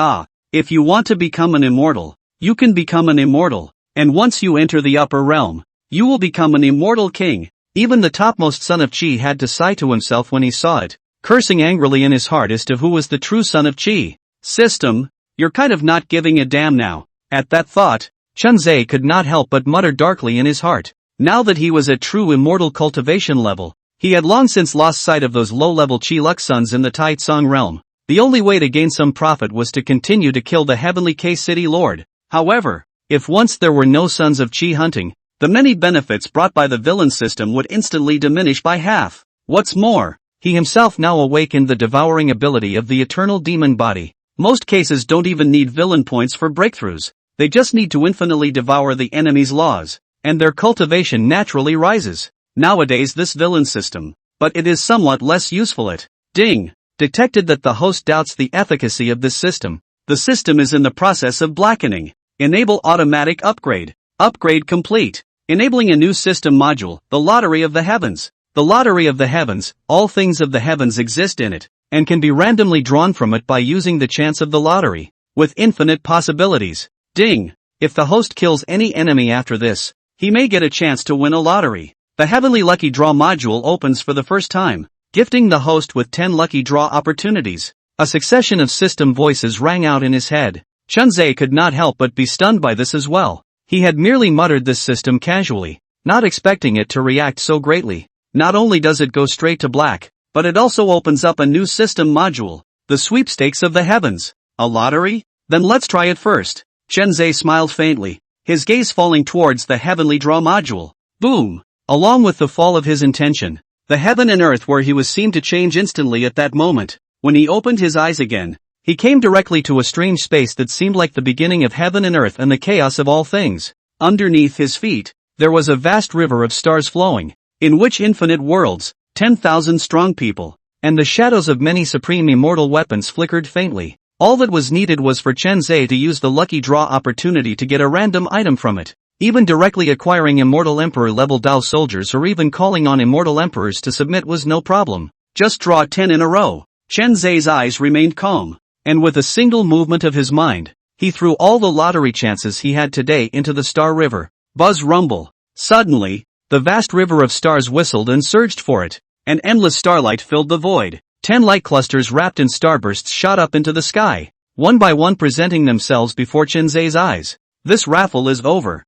Speaker 1: If you want to become an immortal, you can become an immortal, and once you enter the upper realm, you will become an immortal king. Even the topmost son of Qi had to sigh to himself when he saw it, cursing angrily in his heart as to who was the true son of Qi. System, you're kind of not giving a damn now. At that thought, Chenzai could not help but mutter darkly in his heart. Now that he was at true immortal cultivation level, he had long since lost sight of those low-level Qi Lux sons in the Tai Tsung realm. The only way to gain some profit was to continue to kill the heavenly K-City Lord. However, if once there were no sons of Qi hunting, the many benefits brought by the villain system would instantly diminish by half. What's more, he himself now awakened the devouring ability of the eternal demon body. Most cases don't even need villain points for breakthroughs, they just need to infinitely devour the enemy's laws, and their cultivation naturally rises. Nowadays this villain system, but it is somewhat less useful. It detected that the host doubts the efficacy of this system. The system is in the process of blackening. Enable automatic upgrade. Upgrade complete. Enabling a new system module, the Lottery of the Heavens. The Lottery of the Heavens, all things of the heavens exist in it, and can be randomly drawn from it by using the chance of the lottery, with infinite possibilities. If the host kills any enemy after this, he may get a chance to win a lottery. The Heavenly Lucky Draw module opens for the first time, gifting the host with 10 lucky draw opportunities. A succession of system voices rang out in his head. Chenzai could not help but be stunned by this as well. He had merely muttered this system casually, not expecting it to react so greatly. Not only does it go straight to black, but it also opens up a new system module, the Sweepstakes of the Heavens. A lottery? Then let's try it first. Chenzai smiled faintly, his gaze falling towards the Heavenly Draw module. Boom! Along with the fall of his intention, the heaven and earth where he was seemed to change instantly at that moment. When he opened his eyes again, he came directly to a strange space that seemed like the beginning of heaven and earth and the chaos of all things. Underneath his feet, there was a vast river of stars flowing, in which infinite worlds, 10,000 strong people, and the shadows of many supreme immortal weapons flickered faintly. All that was needed was for Chenzai to use the lucky draw opportunity to get a random item from it. Even directly acquiring immortal emperor-level Dao soldiers or even calling on immortal emperors to submit was no problem. Just draw 10 in a row. Chenzai's eyes remained calm, and with a single movement of his mind, he threw all the lottery chances he had today into the star river. Buzz rumble. Suddenly, the vast river of stars whistled and surged for it. An endless starlight filled the void. 10 light clusters wrapped in starbursts shot up into the sky, one by one presenting themselves before Chenzai's eyes. This raffle is over.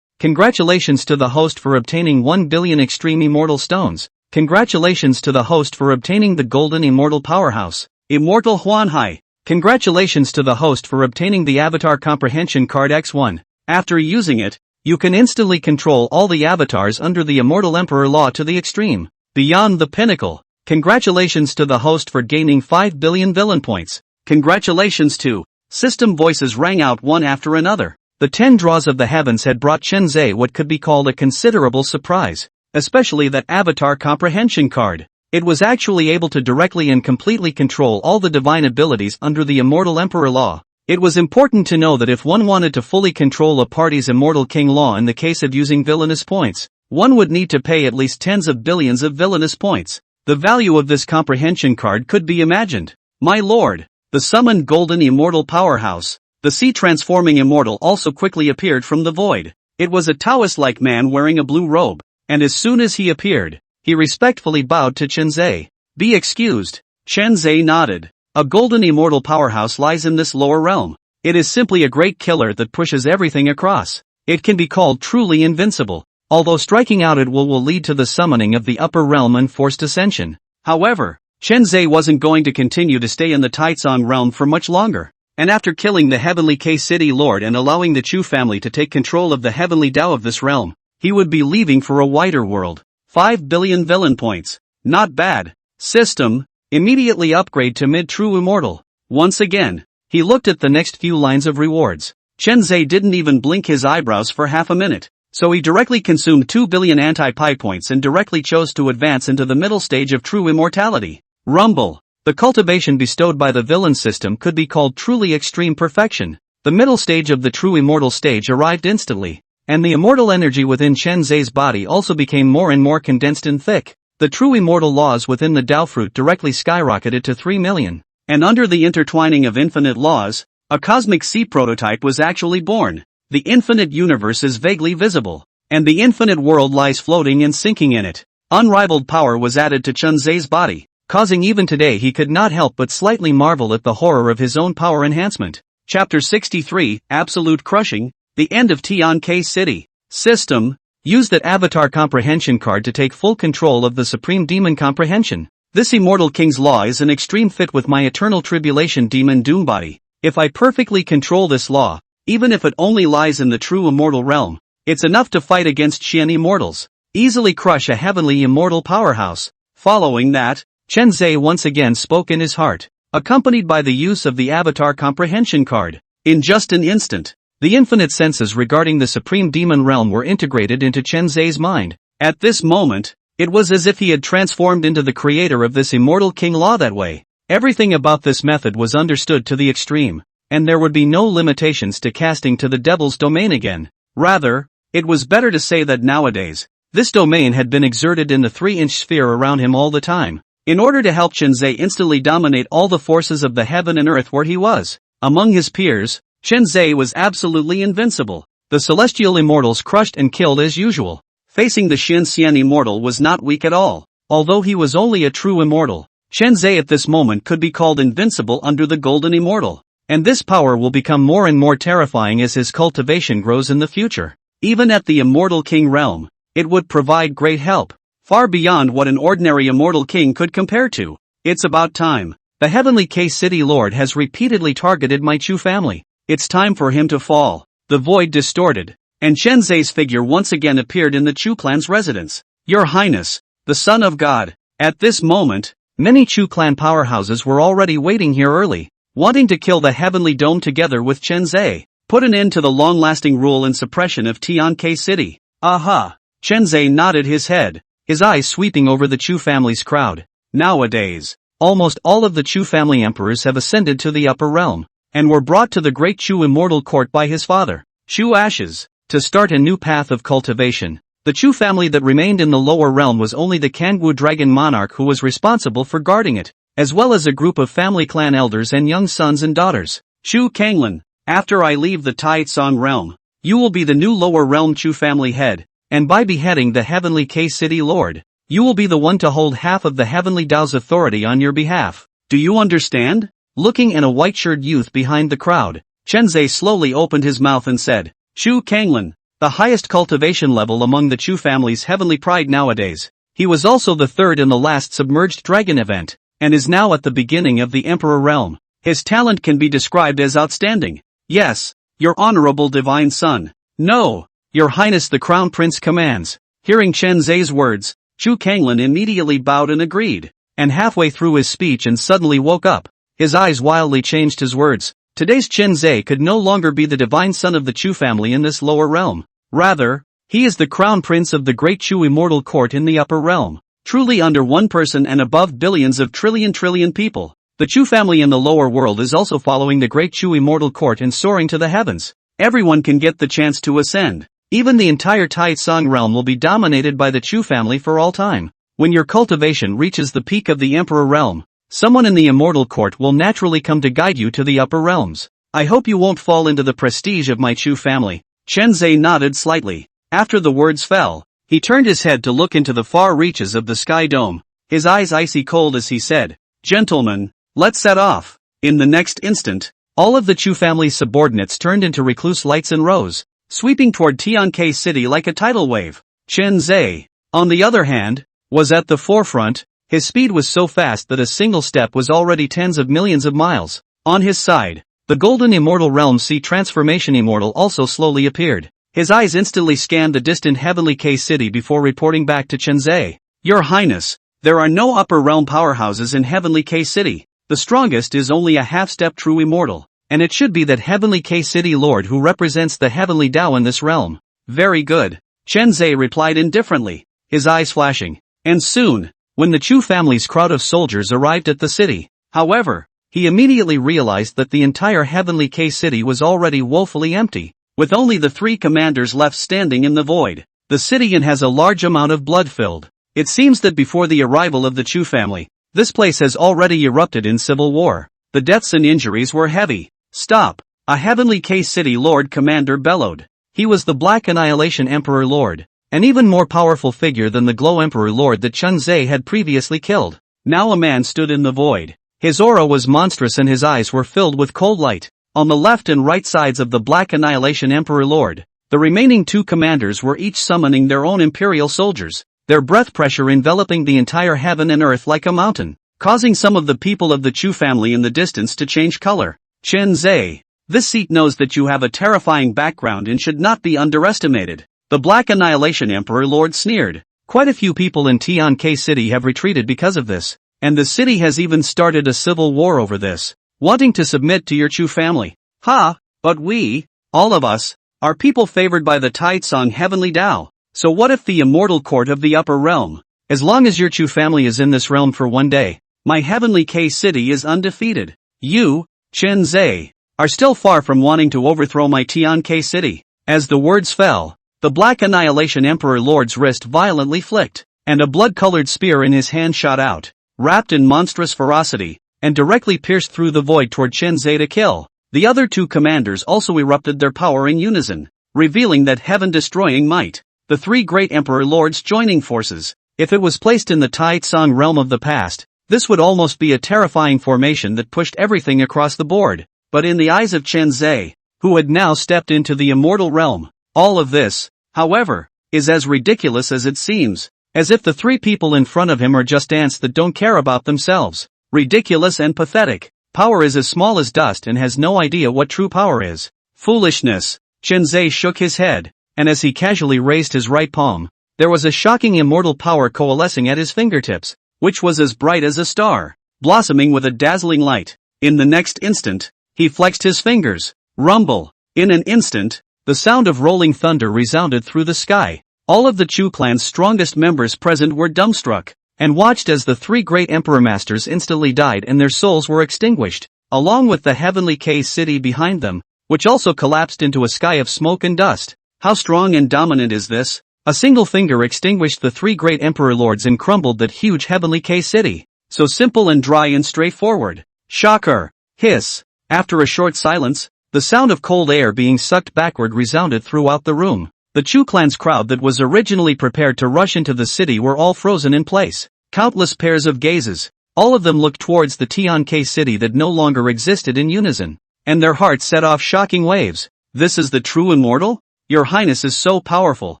Speaker 1: Congratulations to the host for obtaining 1 billion extreme immortal stones. Congratulations to the host for obtaining the golden immortal powerhouse, Immortal Huanhai. Congratulations to the host for obtaining the avatar comprehension card X1. After using it, you can instantly control all the avatars under the immortal emperor law to the extreme, beyond the pinnacle. Congratulations to the host for gaining 5 billion villain points. Congratulations to. System voices rang out one after another. The 10 draws of the heavens had brought Chenzai what could be called a considerable surprise. Especially that avatar comprehension card. It was actually able to directly and completely control all the divine abilities under the immortal emperor law. It was important to know that if one wanted to fully control a party's immortal king law in the case of using villainous points, one would need to pay at least tens of billions of villainous points. The value of this comprehension card could be imagined. My lord, the summoned golden immortal powerhouse, the sea-transforming immortal also quickly appeared from the void. It was a Taoist-like man wearing a blue robe. And as soon as he appeared, he respectfully bowed to Chenzai. Be excused. Chenzai nodded. A golden immortal powerhouse lies in this lower realm. It is simply a great killer that pushes everything across. It can be called truly invincible, although striking out it will lead to the summoning of the upper realm and forced ascension. However, Chenzai wasn't going to continue to stay in the Taitsong realm for much longer. And after killing the heavenly K-City Lord and allowing the Chu family to take control of the heavenly Tao of this realm, he would be leaving for a wider world. 5 billion villain points. Not bad. System, immediately upgrade to mid-true immortal. Once again, he looked at the next few lines of rewards. Chenzai didn't even blink his eyebrows for half a minute. So he directly consumed 2 billion anti-pi points and directly chose to advance into the middle stage of true immortality. Rumble. The cultivation bestowed by the villain system could be called truly extreme perfection. The middle stage of the true immortal stage arrived instantly, and the immortal energy within Chen Zhe's body also became more and more condensed and thick. The true immortal laws within the Tao fruit directly skyrocketed to 3 million. And under the intertwining of infinite laws, a cosmic sea prototype was actually born. The infinite universe is vaguely visible, and the infinite world lies floating and sinking in it. Unrivaled power was added to Chen Zhe's body, causing even today he could not help but slightly marvel at the horror of his own power enhancement. Chapter 63, Absolute Crushing, the end of Tian-K City. System. Use that avatar comprehension card to take full control of the Supreme Demon Comprehension. This Immortal King's law is an extreme fit with my eternal tribulation demon doom body. If I perfectly control this law, even if it only lies in the true immortal realm, it's enough to fight against Xian immortals. Easily crush a heavenly immortal powerhouse. Following that, Chen Zhe once again spoke in his heart, accompanied by the use of the avatar comprehension card. In just an instant, the infinite senses regarding the supreme demon realm were integrated into Chen Zhe's mind. At this moment, it was as if he had transformed into the creator of this immortal king law that way. Everything about this method was understood to the extreme, and there would be no limitations to casting to the devil's domain again. Rather, it was better to say that nowadays, this domain had been exerted in the 3-inch sphere around him all the time, in order to help Chen Zhe instantly dominate all the forces of the heaven and earth where he was. Among his peers, Chen Zhe was absolutely invincible. The celestial immortals crushed and killed as usual. Facing the Xin Xian immortal was not weak at all. Although he was only a true immortal, Chen Zhe at this moment could be called invincible under the golden immortal. And this power will become more and more terrifying as his cultivation grows in the future. Even at the immortal king realm, it would provide great help, far beyond what an ordinary immortal king could compare to. It's about time. The heavenly K-City Lord has repeatedly targeted my Chu family. It's time for him to fall. The void distorted, and Chen Zhe's figure once again appeared in the Chu clan's residence. Your Highness, the Son of God. At this moment, many Chu clan powerhouses were already waiting here early, wanting to kill the heavenly dome together with Chen Zhe, put an end to the long-lasting rule and suppression of Tian-K City. Aha! Chen Zhe nodded his head, his eyes sweeping over the Chu family's crowd. Nowadays, almost all of the Chu family emperors have ascended to the upper realm, and were brought to the great Chu immortal court by his father, Chu Ashes, to start a new path of cultivation. The Chu family that remained in the lower realm was only the Kangwu dragon monarch who was responsible for guarding it, as well as a group of family clan elders and young sons and daughters. Chu Kanglin, after I leave the Taitsong realm, you will be the new lower realm Chu family head, and by beheading the heavenly K-City Lord, you will be the one to hold half of the heavenly Dao's authority on your behalf. Do you understand? Looking at a white-shirted youth behind the crowd, Chen Zhe slowly opened his mouth and said, Chu Kanglin, the highest cultivation level among the Chu family's heavenly pride nowadays. He was also the third in the last submerged dragon event, and is now at the beginning of the Emperor realm. His talent can be described as outstanding. Yes, your honorable divine son. No, your highness the crown prince commands. Hearing Chen Zhe's words, Chu Kanglin immediately bowed and agreed, and halfway through his speech and suddenly woke up. His eyes wildly changed his words. Today's Chen Zhe could no longer be the divine son of the Chu family in this lower realm. Rather, he is the crown prince of the great Chu immortal court in the upper realm. Truly under one person and above billions of trillion people. The Chu family in the lower world is also following the great Chu immortal court and soaring to the heavens. Everyone can get the chance to ascend. Even the entire Taitsong realm will be dominated by the Chu family for all time. When your cultivation reaches the peak of the Emperor realm, someone in the immortal court will naturally come to guide you to the upper realms. I hope you won't fall into the prestige of my Chu family. Chen Zhe nodded slightly. After the words fell, he turned his head to look into the far reaches of the sky dome, his eyes icy cold as he said, Gentlemen, let's set off. In the next instant, all of the Chu family's subordinates turned into recluse lights and rose, sweeping toward Tian-K City like a tidal wave. Chen Zhe, on the other hand, was at the forefront. His speed was so fast that a single step was already tens of millions of miles. On his side, the golden immortal realm Sea Transformation Immortal also slowly appeared. His eyes instantly scanned the distant heavenly K-City before reporting back to Chen Zhe. Your Highness, there are no upper realm powerhouses in heavenly K-City. The strongest is only a half-step true immortal, and it should be that heavenly K-City Lord who represents the heavenly Tao in this realm. Very good. Chen Zhe replied indifferently, his eyes flashing. And soon, when the Chu family's crowd of soldiers arrived at the city, however, he immediately realized that the entire Heavenly K city was already woefully empty, with only the three commanders left standing in the void. The city has a large amount of blood filled. It seems that before the arrival of the Chu family, this place has already erupted in civil war. The deaths and injuries were heavy. Stop! A Heavenly K city Lord Commander bellowed. He was the Black Annihilation Emperor Lord, an even more powerful figure than the Glow Emperor Lord that Chen Zhe had previously killed. Now a man stood in the void. His aura was monstrous and his eyes were filled with cold light. On the left and right sides of the Black Annihilation Emperor Lord, the remaining two commanders were each summoning their own Imperial soldiers, their breath pressure enveloping the entire heaven and earth like a mountain, causing some of the people of the Chu family in the distance to change color. Chen Zhe, this seat knows that you have a terrifying background and should not be underestimated. The Black Annihilation Emperor Lord sneered. Quite a few people in Tian K City have retreated because of this, and the city has even started a civil war over this, wanting to submit to your Chu family. Ha! But we, all of us, are people favored by the Taitsong Heavenly Tao. So what if the immortal court of the upper realm? As long as your Chu family is in this realm for one day, my Heavenly K City is undefeated. You, Chen Zhe, are still far from wanting to overthrow my Tian K City. As the words fell, the Black Annihilation Emperor Lord's wrist violently flicked, and a blood-colored spear in his hand shot out, wrapped in monstrous ferocity, and directly pierced through the void toward Chen Zhe to kill. The other two commanders also erupted their power in unison, revealing that heaven-destroying might. The three great Emperor Lords joining forces. If it was placed in the Taitsong realm of the past, this would almost be a terrifying formation that pushed everything across the board. But in the eyes of Chen Zhe, who had now stepped into the immortal realm, all of this, however, is as ridiculous as it seems. As if the three people in front of him are just ants that don't care about themselves. Ridiculous and pathetic. Power is as small as dust and has no idea what true power is. Foolishness. Chen Zhe shook his head, and as he casually raised his right palm, there was a shocking immortal power coalescing at his fingertips, which was as bright as a star, blossoming with a dazzling light. In the next instant, he flexed his fingers. Rumble. In an instant, the sound of rolling thunder resounded through the sky. All of the Chu clan's strongest members present were dumbstruck, and watched as the three great Emperor Masters instantly died and their souls were extinguished, along with the Heavenly K city behind them, which also collapsed into a sky of smoke and dust. How strong and dominant is this? A single finger extinguished the three great Emperor Lords and crumbled that huge Heavenly K city. So simple and dry and straightforward. Shocker. Hiss. After a short silence, the sound of cold air being sucked backward resounded throughout the room. The Chu clan's crowd that was originally prepared to rush into the city were all frozen in place. Countless pairs of gazes, all of them looked towards the Tian K city that no longer existed in unison, and their hearts set off shocking waves. This is the true immortal? Your Highness is so powerful.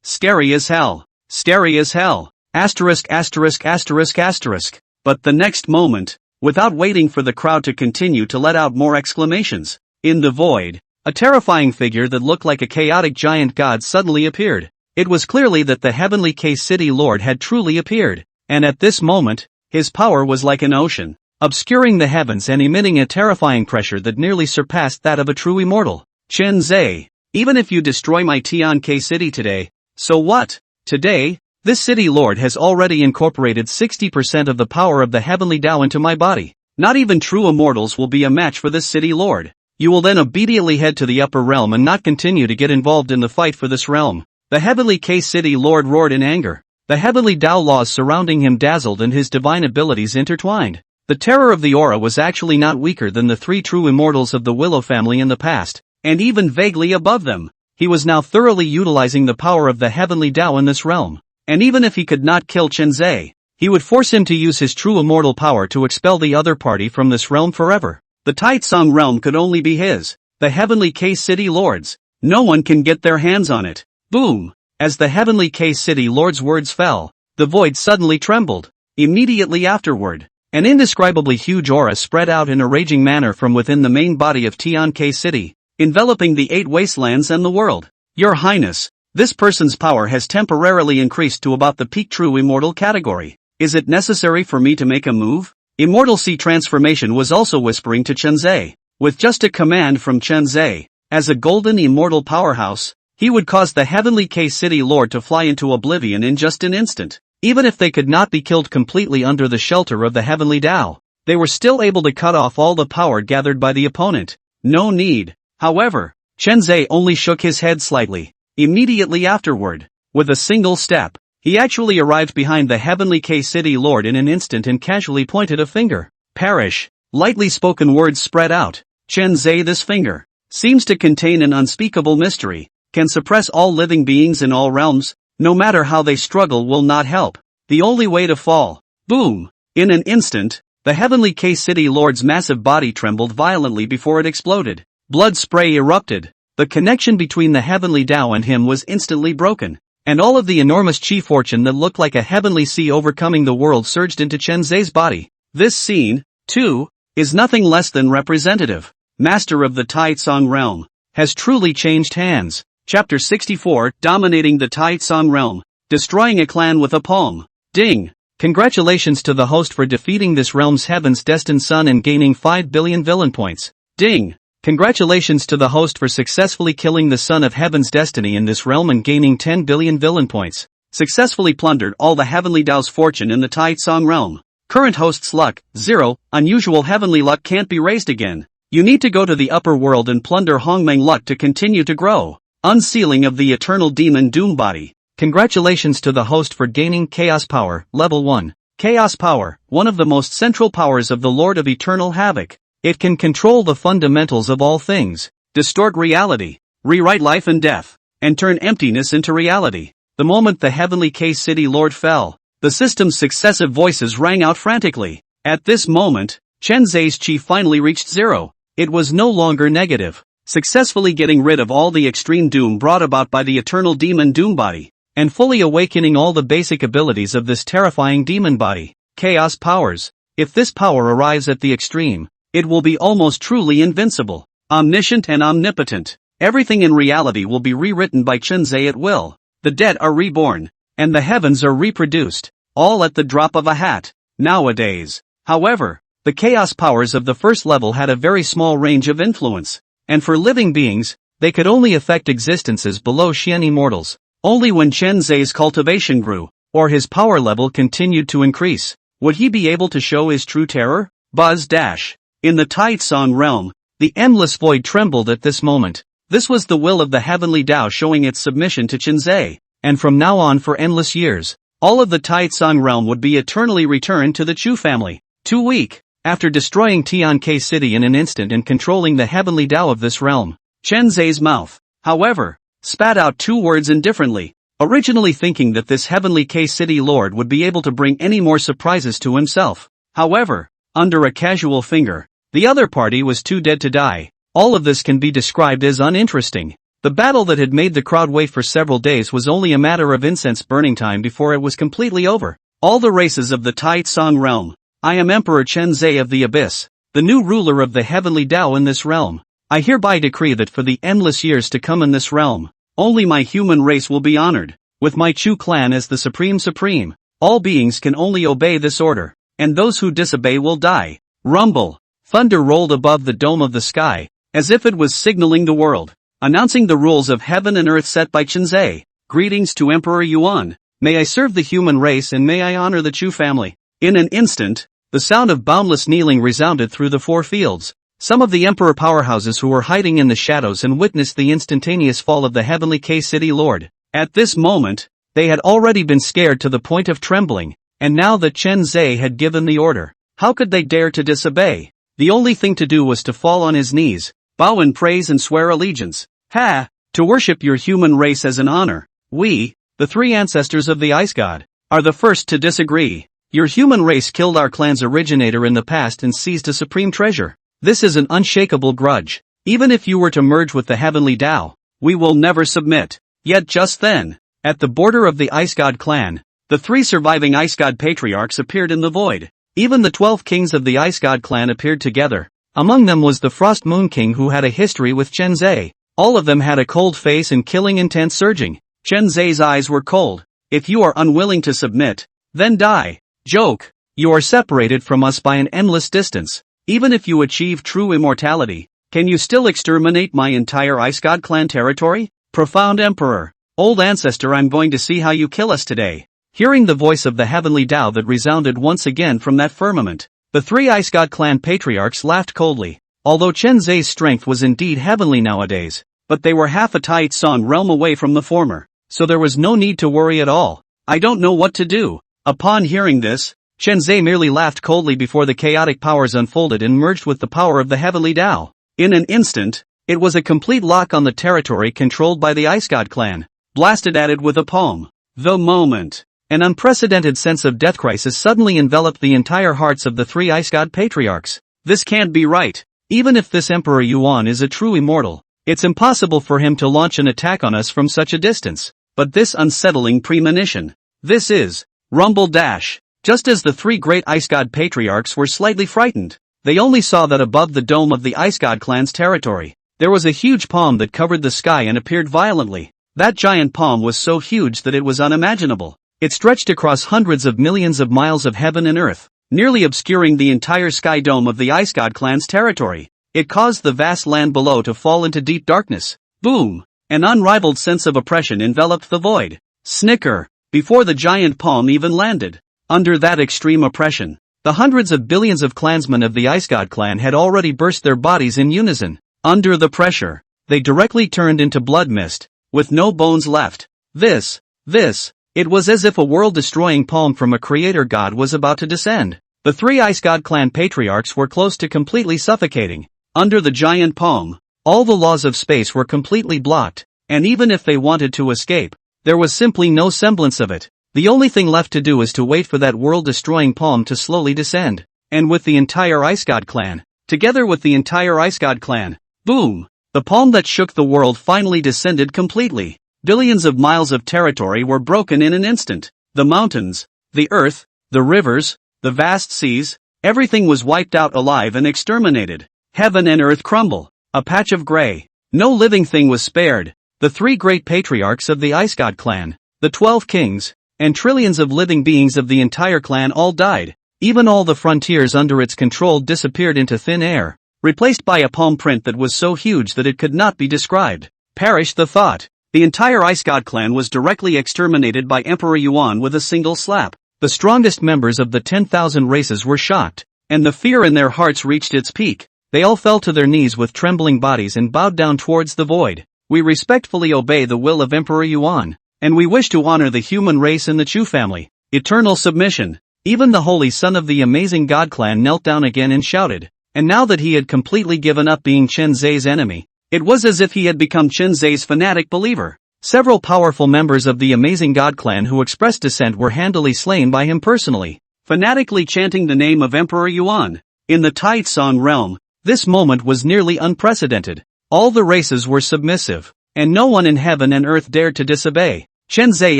Speaker 1: Scary as hell. Scary as hell. Asterisk asterisk asterisk asterisk. But the next moment, without waiting for the crowd to continue to let out more exclamations, in the void, a terrifying figure that looked like a chaotic giant god suddenly appeared. It was clearly that the Heavenly K City Lord had truly appeared, and at this moment, his power was like an ocean, obscuring the heavens and emitting a terrifying pressure that nearly surpassed that of a true immortal. Chen Zhe, even if you destroy my Tian K City today, so what? Today, this city lord has already incorporated 60% of the power of the Heavenly Tao into my body. Not even true immortals will be a match for this city lord. You will then obediently head to the upper realm and not continue to get involved in the fight for this realm. The Heavenly K City Lord roared in anger. The Heavenly Tao laws surrounding him dazzled and his divine abilities intertwined. The terror of the aura was actually not weaker than the three true immortals of the Willow family in the past, and even vaguely above them. He was now thoroughly utilizing the power of the Heavenly Tao in this realm, and even if he could not kill Chen Zhe, he would force him to use his true immortal power to expel the other party from this realm forever. The Taitsong realm could only be his, the Heavenly K City Lord's. No one can get their hands on it. Boom! As the Heavenly K City Lord's words fell, the void suddenly trembled. Immediately afterward, an indescribably huge aura spread out in a raging manner from within the main body of Tian K City, enveloping the 8 wastelands and the world. Your Highness, this person's power has temporarily increased to about the peak true immortal category. Is it necessary for me to make a move? Immortal Sea Transformation was also whispering to Chen Zhe. With just a command from Chen Zhe, as a golden immortal powerhouse, He would cause the Heavenly K City Lord to fly into oblivion in just an instant. Even if they could not be killed completely under the shelter of the Heavenly Tao, they were still able to cut off all the power gathered by the opponent. No need. However, Chen Zai only shook his head slightly. Immediately afterward, with a single step, he actually arrived behind the Heavenly K City Lord in an instant and casually pointed a finger. Perish. Lightly spoken words spread out. Chen Zai, this finger seems to contain an unspeakable mystery, can suppress all living beings in all realms, no matter how they struggle will not help. The only way to fall. Boom. In an instant, the Heavenly K City Lord's massive body trembled violently before it exploded. Blood spray erupted. The connection between the Heavenly Tao and him was instantly broken, and all of the enormous chi fortune that looked like a heavenly sea overcoming the world surged into Chen Zai's body. This scene, too, is nothing less than representative. Master of the Tai Tsong realm has truly changed hands. Chapter 64, Dominating the Tai Tsong realm, destroying a clan with a palm. Ding! Congratulations to the host for defeating this realm's heaven's destined son and gaining 5 billion villain points. Ding! Congratulations to the host for successfully killing the son of heaven's destiny in this realm and gaining 10 billion villain points. Successfully plundered all the Heavenly Tao's fortune in the Tai Tsong realm. Current host's luck, 0, unusual heavenly luck can't be raised again. You need to go to the upper world and plunder Hongmeng luck to continue to grow. Unsealing of the eternal demon doom body. Congratulations to the host for gaining Chaos Power, Level 1. Chaos Power, one of the most central powers of the Lord of Eternal Havoc. It can control the fundamentals of all things, distort reality, rewrite life and death, and turn emptiness into reality. The moment the Heavenly K City Lord fell, the system's successive voices rang out frantically. At this moment, Chen Zai's chi finally reached 0. It was no longer negative, successfully getting rid of all the extreme doom brought about by the eternal demon doom body, and fully awakening all the basic abilities of this terrifying demon body. Chaos powers. If this power arrives at the extreme, it will be almost truly invincible, omniscient and omnipotent. Everything in reality will be rewritten by Chen Zai at will. The dead are reborn, and the heavens are reproduced, all at the drop of a hat. Nowadays, however, the chaos powers of the first level had a very small range of influence, and for living beings, they could only affect existences below Xian mortals. Only when Chen Zai's cultivation grew, or his power level continued to increase, would he be able to show his true terror. Buzz dash. In the Tai Tsong realm, the endless void trembled at this moment. This was the will of the Heavenly Tao showing its submission to Chen Zai, and from now on for endless years, all of the Tai Tsong realm would be eternally returned to the Chu family. 2 weeks after destroying Tian K City in an instant and controlling the Heavenly Tao of this realm, Chen Zai's mouth, however, spat out 2 words indifferently, originally thinking that this Heavenly K City Lord would be able to bring any more surprises to himself. However, under a casual finger, the other party was too dead to die. All of this can be described as uninteresting. The battle that had made the crowd wait for several days was only a matter of incense burning time before it was completely over. All the races of the Tai Tsong realm. I am Emperor Chen Zai of the Abyss, the new ruler of the Heavenly Tao in this realm. I hereby decree that for the endless years to come in this realm, only my human race will be honored. With my Chu clan as the supreme, all beings can only obey this order, and those who disobey will die. Rumble. Thunder rolled above the dome of the sky, as if it was signaling the world, announcing the rules of heaven and earth set by Chen Zai. Greetings to Emperor Yuan. May I serve the human race and may I honor the Chu family. In an instant, the sound of boundless kneeling resounded through the 4 fields. Some of the emperor powerhouses who were hiding in the shadows and witnessed the instantaneous fall of the Heavenly K City Lord. At this moment, they had already been scared to the point of trembling, and now that Chen Zai had given the order, how could they dare to disobey? The only thing to do was to fall on his knees, bow in praise and swear allegiance. To worship your human race as an honor. We, the 3 ancestors of the Ice God, are the first to disagree. Your human race killed our clan's originator in the past and seized a supreme treasure. This is an unshakable grudge. Even if you were to merge with the Heavenly Tao, we will never submit. Yet just then, at the border of the Ice God clan, the 3 surviving Ice God patriarchs appeared in the void. Even the 12 kings of the Ice God clan appeared together. Among them was the Frost Moon King who had a history with Chen Zai. All of them had a cold face and killing intent surging. Chen Zai's eyes were cold. If you are unwilling to submit, then die. Joke. You are separated from us by an endless distance. Even if you achieve true immortality, can you still exterminate my entire Ice God clan territory? Profound Emperor. Old ancestor, I'm going to see how you kill us today. Hearing the voice of the heavenly Tao that resounded once again from that firmament, the three Ice God clan patriarchs laughed coldly. Although Chen Zhe's strength was indeed heavenly nowadays, but they were half a Tai Tsang realm away from the former, so there was no need to worry at all. I don't know what to do. Upon hearing this, Chen Zhe merely laughed coldly before the chaotic powers unfolded and merged with the power of the heavenly Tao. In an instant, it was a complete lock on the territory controlled by the Ice God clan, blasted at it with a palm. The moment, an unprecedented sense of death crisis suddenly enveloped the entire hearts of the three Ice God patriarchs. This can't be right. Even if this Emperor Yuan is a true immortal, it's impossible for him to launch an attack on us from such a distance. But this unsettling premonition. This is Rumble Dash. Just as the three great Ice God patriarchs were slightly frightened, they only saw that above the dome of the Ice God clan's territory, there was a huge palm that covered the sky and appeared violently. That giant palm was so huge that it was unimaginable. It stretched across hundreds of millions of miles of heaven and earth, nearly obscuring the entire sky dome of the Ice God clan's territory. It caused the vast land below to fall into deep darkness. Boom! An unrivaled sense of oppression enveloped the void. Snicker! Before the giant palm even landed. Under that extreme oppression, the hundreds of billions of clansmen of the Ice God clan had already burst their bodies in unison. Under the pressure, they directly turned into blood mist, with no bones left. It was as if a world-destroying palm from a creator god was about to descend. The three Ice God clan patriarchs were close to completely suffocating. Under the giant palm, all the laws of space were completely blocked, and even if they wanted to escape, there was simply no semblance of it. The only thing left to do is to wait for that world-destroying palm to slowly descend. And with the entire Ice God clan, together with the entire Ice God clan, boom! The palm that shook the world finally descended completely. Billions of miles of territory were broken in an instant. The mountains, the earth, the rivers, the vast seas, everything was wiped out alive and exterminated. Heaven and earth crumble. A patch of gray. No living thing was spared. The three great patriarchs of the Ice God clan, the 12 kings, and trillions of living beings of the entire clan all died. Even all the frontiers under its control disappeared into thin air, replaced by a palm print that was so huge that it could not be described. Perish the thought. The entire Ice God clan was directly exterminated by Emperor Yuan with a single slap. The strongest members of the 10,000 races were shocked, and the fear in their hearts reached its peak. They all fell to their knees with trembling bodies and bowed down towards the void. We respectfully obey the will of Emperor Yuan, and we wish to honor the human race and the Chu family. Eternal submission. Even the holy son of the amazing God clan knelt down again and shouted. And now that he had completely given up being Chen Zhe's enemy, it was as if he had become Chen Zhe's fanatic believer. Several powerful members of the amazing God clan who expressed dissent were handily slain by him personally, fanatically chanting the name of Emperor Yuan. In the Tai Tsang realm, this moment was nearly unprecedented. All the races were submissive, and no one in heaven and earth dared to disobey. Chen Zhe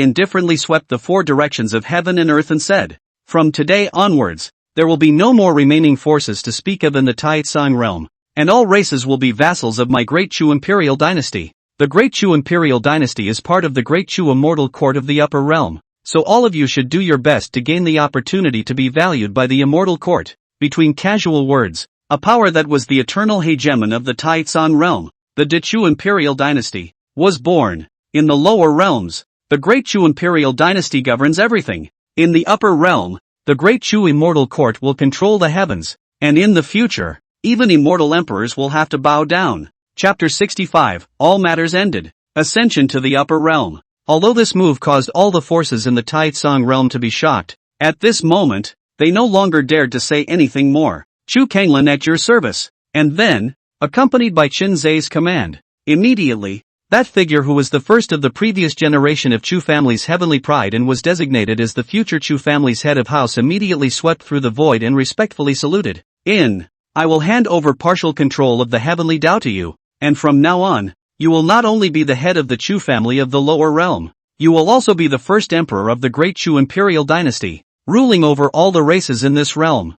Speaker 1: indifferently swept the four directions of heaven and earth and said, "From today onwards, there will be no more remaining forces to speak of in the Tai Tsang realm, and all races will be vassals of my Great Chu Imperial dynasty. The Great Chu Imperial dynasty is part of the Great Chu Immortal Court of the Upper Realm, so all of you should do your best to gain the opportunity to be valued by the Immortal Court." Between casual words, a power that was the eternal hegemon of the Tai Tsang realm, the Chu Imperial dynasty, was born. In the lower realms, the Great Chu Imperial dynasty governs everything. In the upper realm, the Great Chu Immortal Court will control the heavens, and in the future, even immortal emperors will have to bow down. Chapter 65, All Matters Ended. Ascension to the Upper Realm. Although this move caused all the forces in the Tai Tsang realm to be shocked, at this moment, they no longer dared to say anything more. Chu Kanglan at your service. And then, accompanied by Chen Zhe's command, immediately, that figure who was the first of the previous generation of Chu family's heavenly pride and was designated as the future Chu family's head of house immediately swept through the void and respectfully saluted. I will hand over partial control of the heavenly Tao to you, and from now on, you will not only be the head of the Chu family of the lower realm, you will also be the first emperor of the Great Chu Imperial dynasty, ruling over all the races in this realm.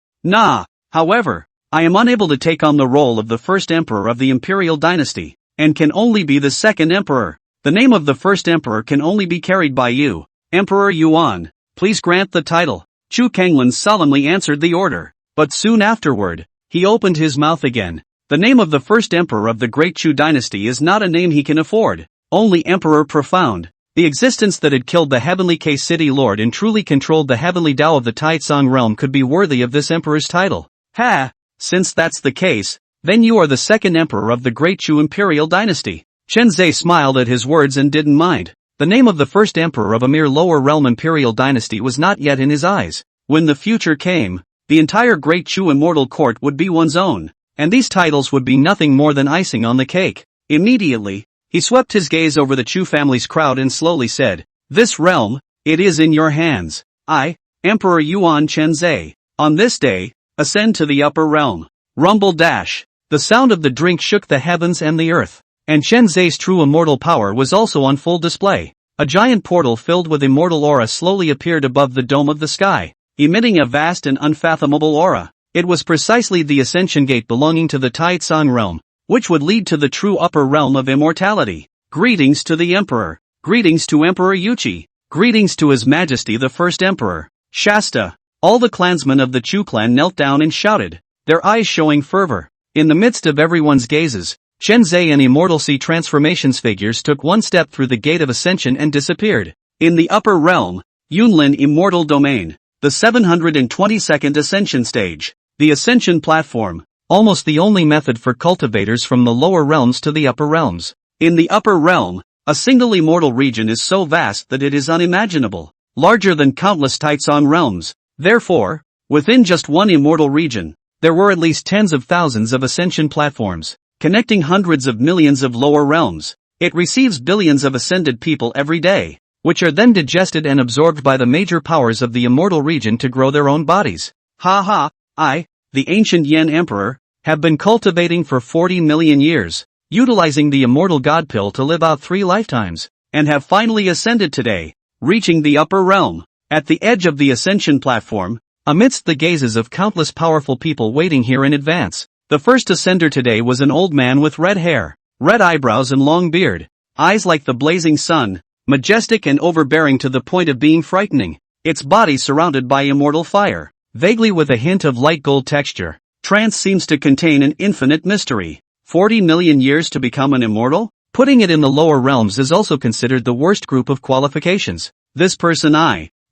Speaker 1: However, I am unable to take on the role of the first emperor of the Imperial dynasty, and can only be the second emperor. The name of the first emperor can only be carried by you, Emperor Yuan. Please grant the title. Chu Kanglan solemnly answered the order, but soon afterward, he opened his mouth again. The name of the first emperor of the Great Chu dynasty is not a name he can afford. Only Emperor profound. The existence that had killed the heavenly K-City Lord and truly controlled the heavenly Tao of the Taitsong realm could be worthy of this emperor's title. Ha! Since that's the case, then you are the second emperor of the Great Chu Imperial dynasty. Chen Zhe smiled at his words and didn't mind. The name of the first emperor of a mere lower realm Imperial dynasty was not yet in his eyes. When the future came, the entire Great Chu immortal court would be one's own, and these titles would be nothing more than icing on the cake. Immediately, he swept his gaze over the Chu family's crowd and slowly said, "This realm, it is in your hands. I, Emperor Yuan Chenzhe, on this day, ascend to the upper realm." Rumble dash. The sound of the drink shook the heavens and the earth, and Chenzhe's true immortal power was also on full display. A giant portal filled with immortal aura slowly appeared above the dome of the sky, emitting a vast and unfathomable aura. It was precisely the ascension gate belonging to the Taitsong realm, which would lead to the true upper realm of immortality. Greetings to the Emperor. Greetings to Emperor Yuchi. Greetings to His Majesty the First Emperor. Shasta. All the clansmen of the Chu clan knelt down and shouted, their eyes showing fervor. In the midst of everyone's gazes, Chenzhe and Immortal Sea Transformations figures took one step through the gate of ascension and disappeared. In the upper realm, Yunlin Immortal Domain. The 722nd Ascension Stage. The Ascension Platform. Almost the only method for cultivators from the lower realms to the upper realms. In the upper realm, a single immortal region is so vast that it is unimaginable. Larger than countless Taitsong realms. Therefore, within just one immortal region, there were at least tens of thousands of ascension platforms, connecting hundreds of millions of lower realms. It receives billions of ascended people every day, which are then digested and absorbed by the major powers of the immortal region to grow their own bodies. I, the ancient Yan Emperor, have been cultivating for 40 million years, utilizing the immortal God Pill to live out 3 lifetimes, and have finally ascended today, reaching the upper realm. At the edge of the ascension platform, amidst the gazes of countless powerful people waiting here in advance, the first ascender today was an old man with red hair, red eyebrows and long beard, eyes like the blazing sun, majestic and overbearing to the point of being frightening, its body surrounded by immortal fire, vaguely with a hint of light gold texture. Trance seems to contain an infinite mystery. 40 million years to become an immortal? Putting it in the lower realms is also considered the worst group of qualifications. This person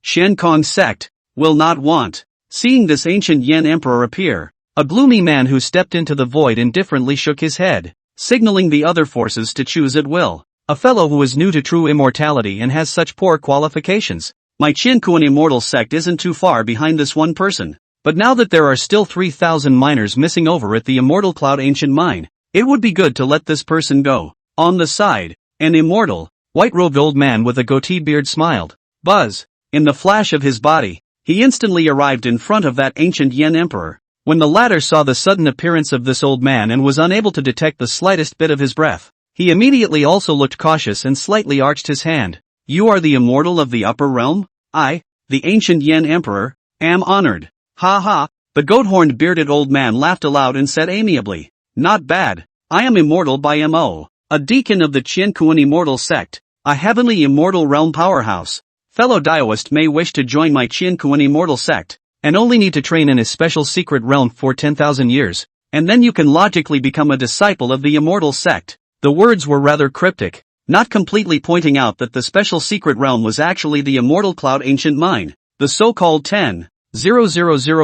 Speaker 1: Shen Kong sect, will not want. Seeing this ancient Yan emperor appear, a gloomy man who stepped into the void indifferently shook his head, signaling the other forces to choose at will. A fellow who is new to true immortality and has such poor qualifications. My Qiankuan immortal sect isn't too far behind this one person. But now that there are still 3,000 miners missing over at the Immortal Cloud Ancient Mine, it would be good to let this person go. On the side, an immortal, white-robed old man with a goatee beard smiled. Buzz. In the flash of his body, he instantly arrived in front of that ancient Yan emperor. When the latter saw the sudden appearance of this old man and was unable to detect the slightest bit of his breath, he immediately also looked cautious and slightly arched his hand. You are the immortal of the upper realm? I, the ancient Yan emperor, am honored. The goat-horned bearded old man laughed aloud and said amiably, not bad. I am immortal by Mo. A deacon of the Qiankuan immortal sect, a heavenly immortal realm powerhouse. Fellow Daoist may wish to join my Qiankuan immortal sect, and only need to train in a special secret realm for 10,000 years, and then you can logically become a disciple of the immortal sect. The words were rather cryptic, not completely pointing out that the special secret realm was actually the Immortal Cloud Ancient Mine. The so-called 10,000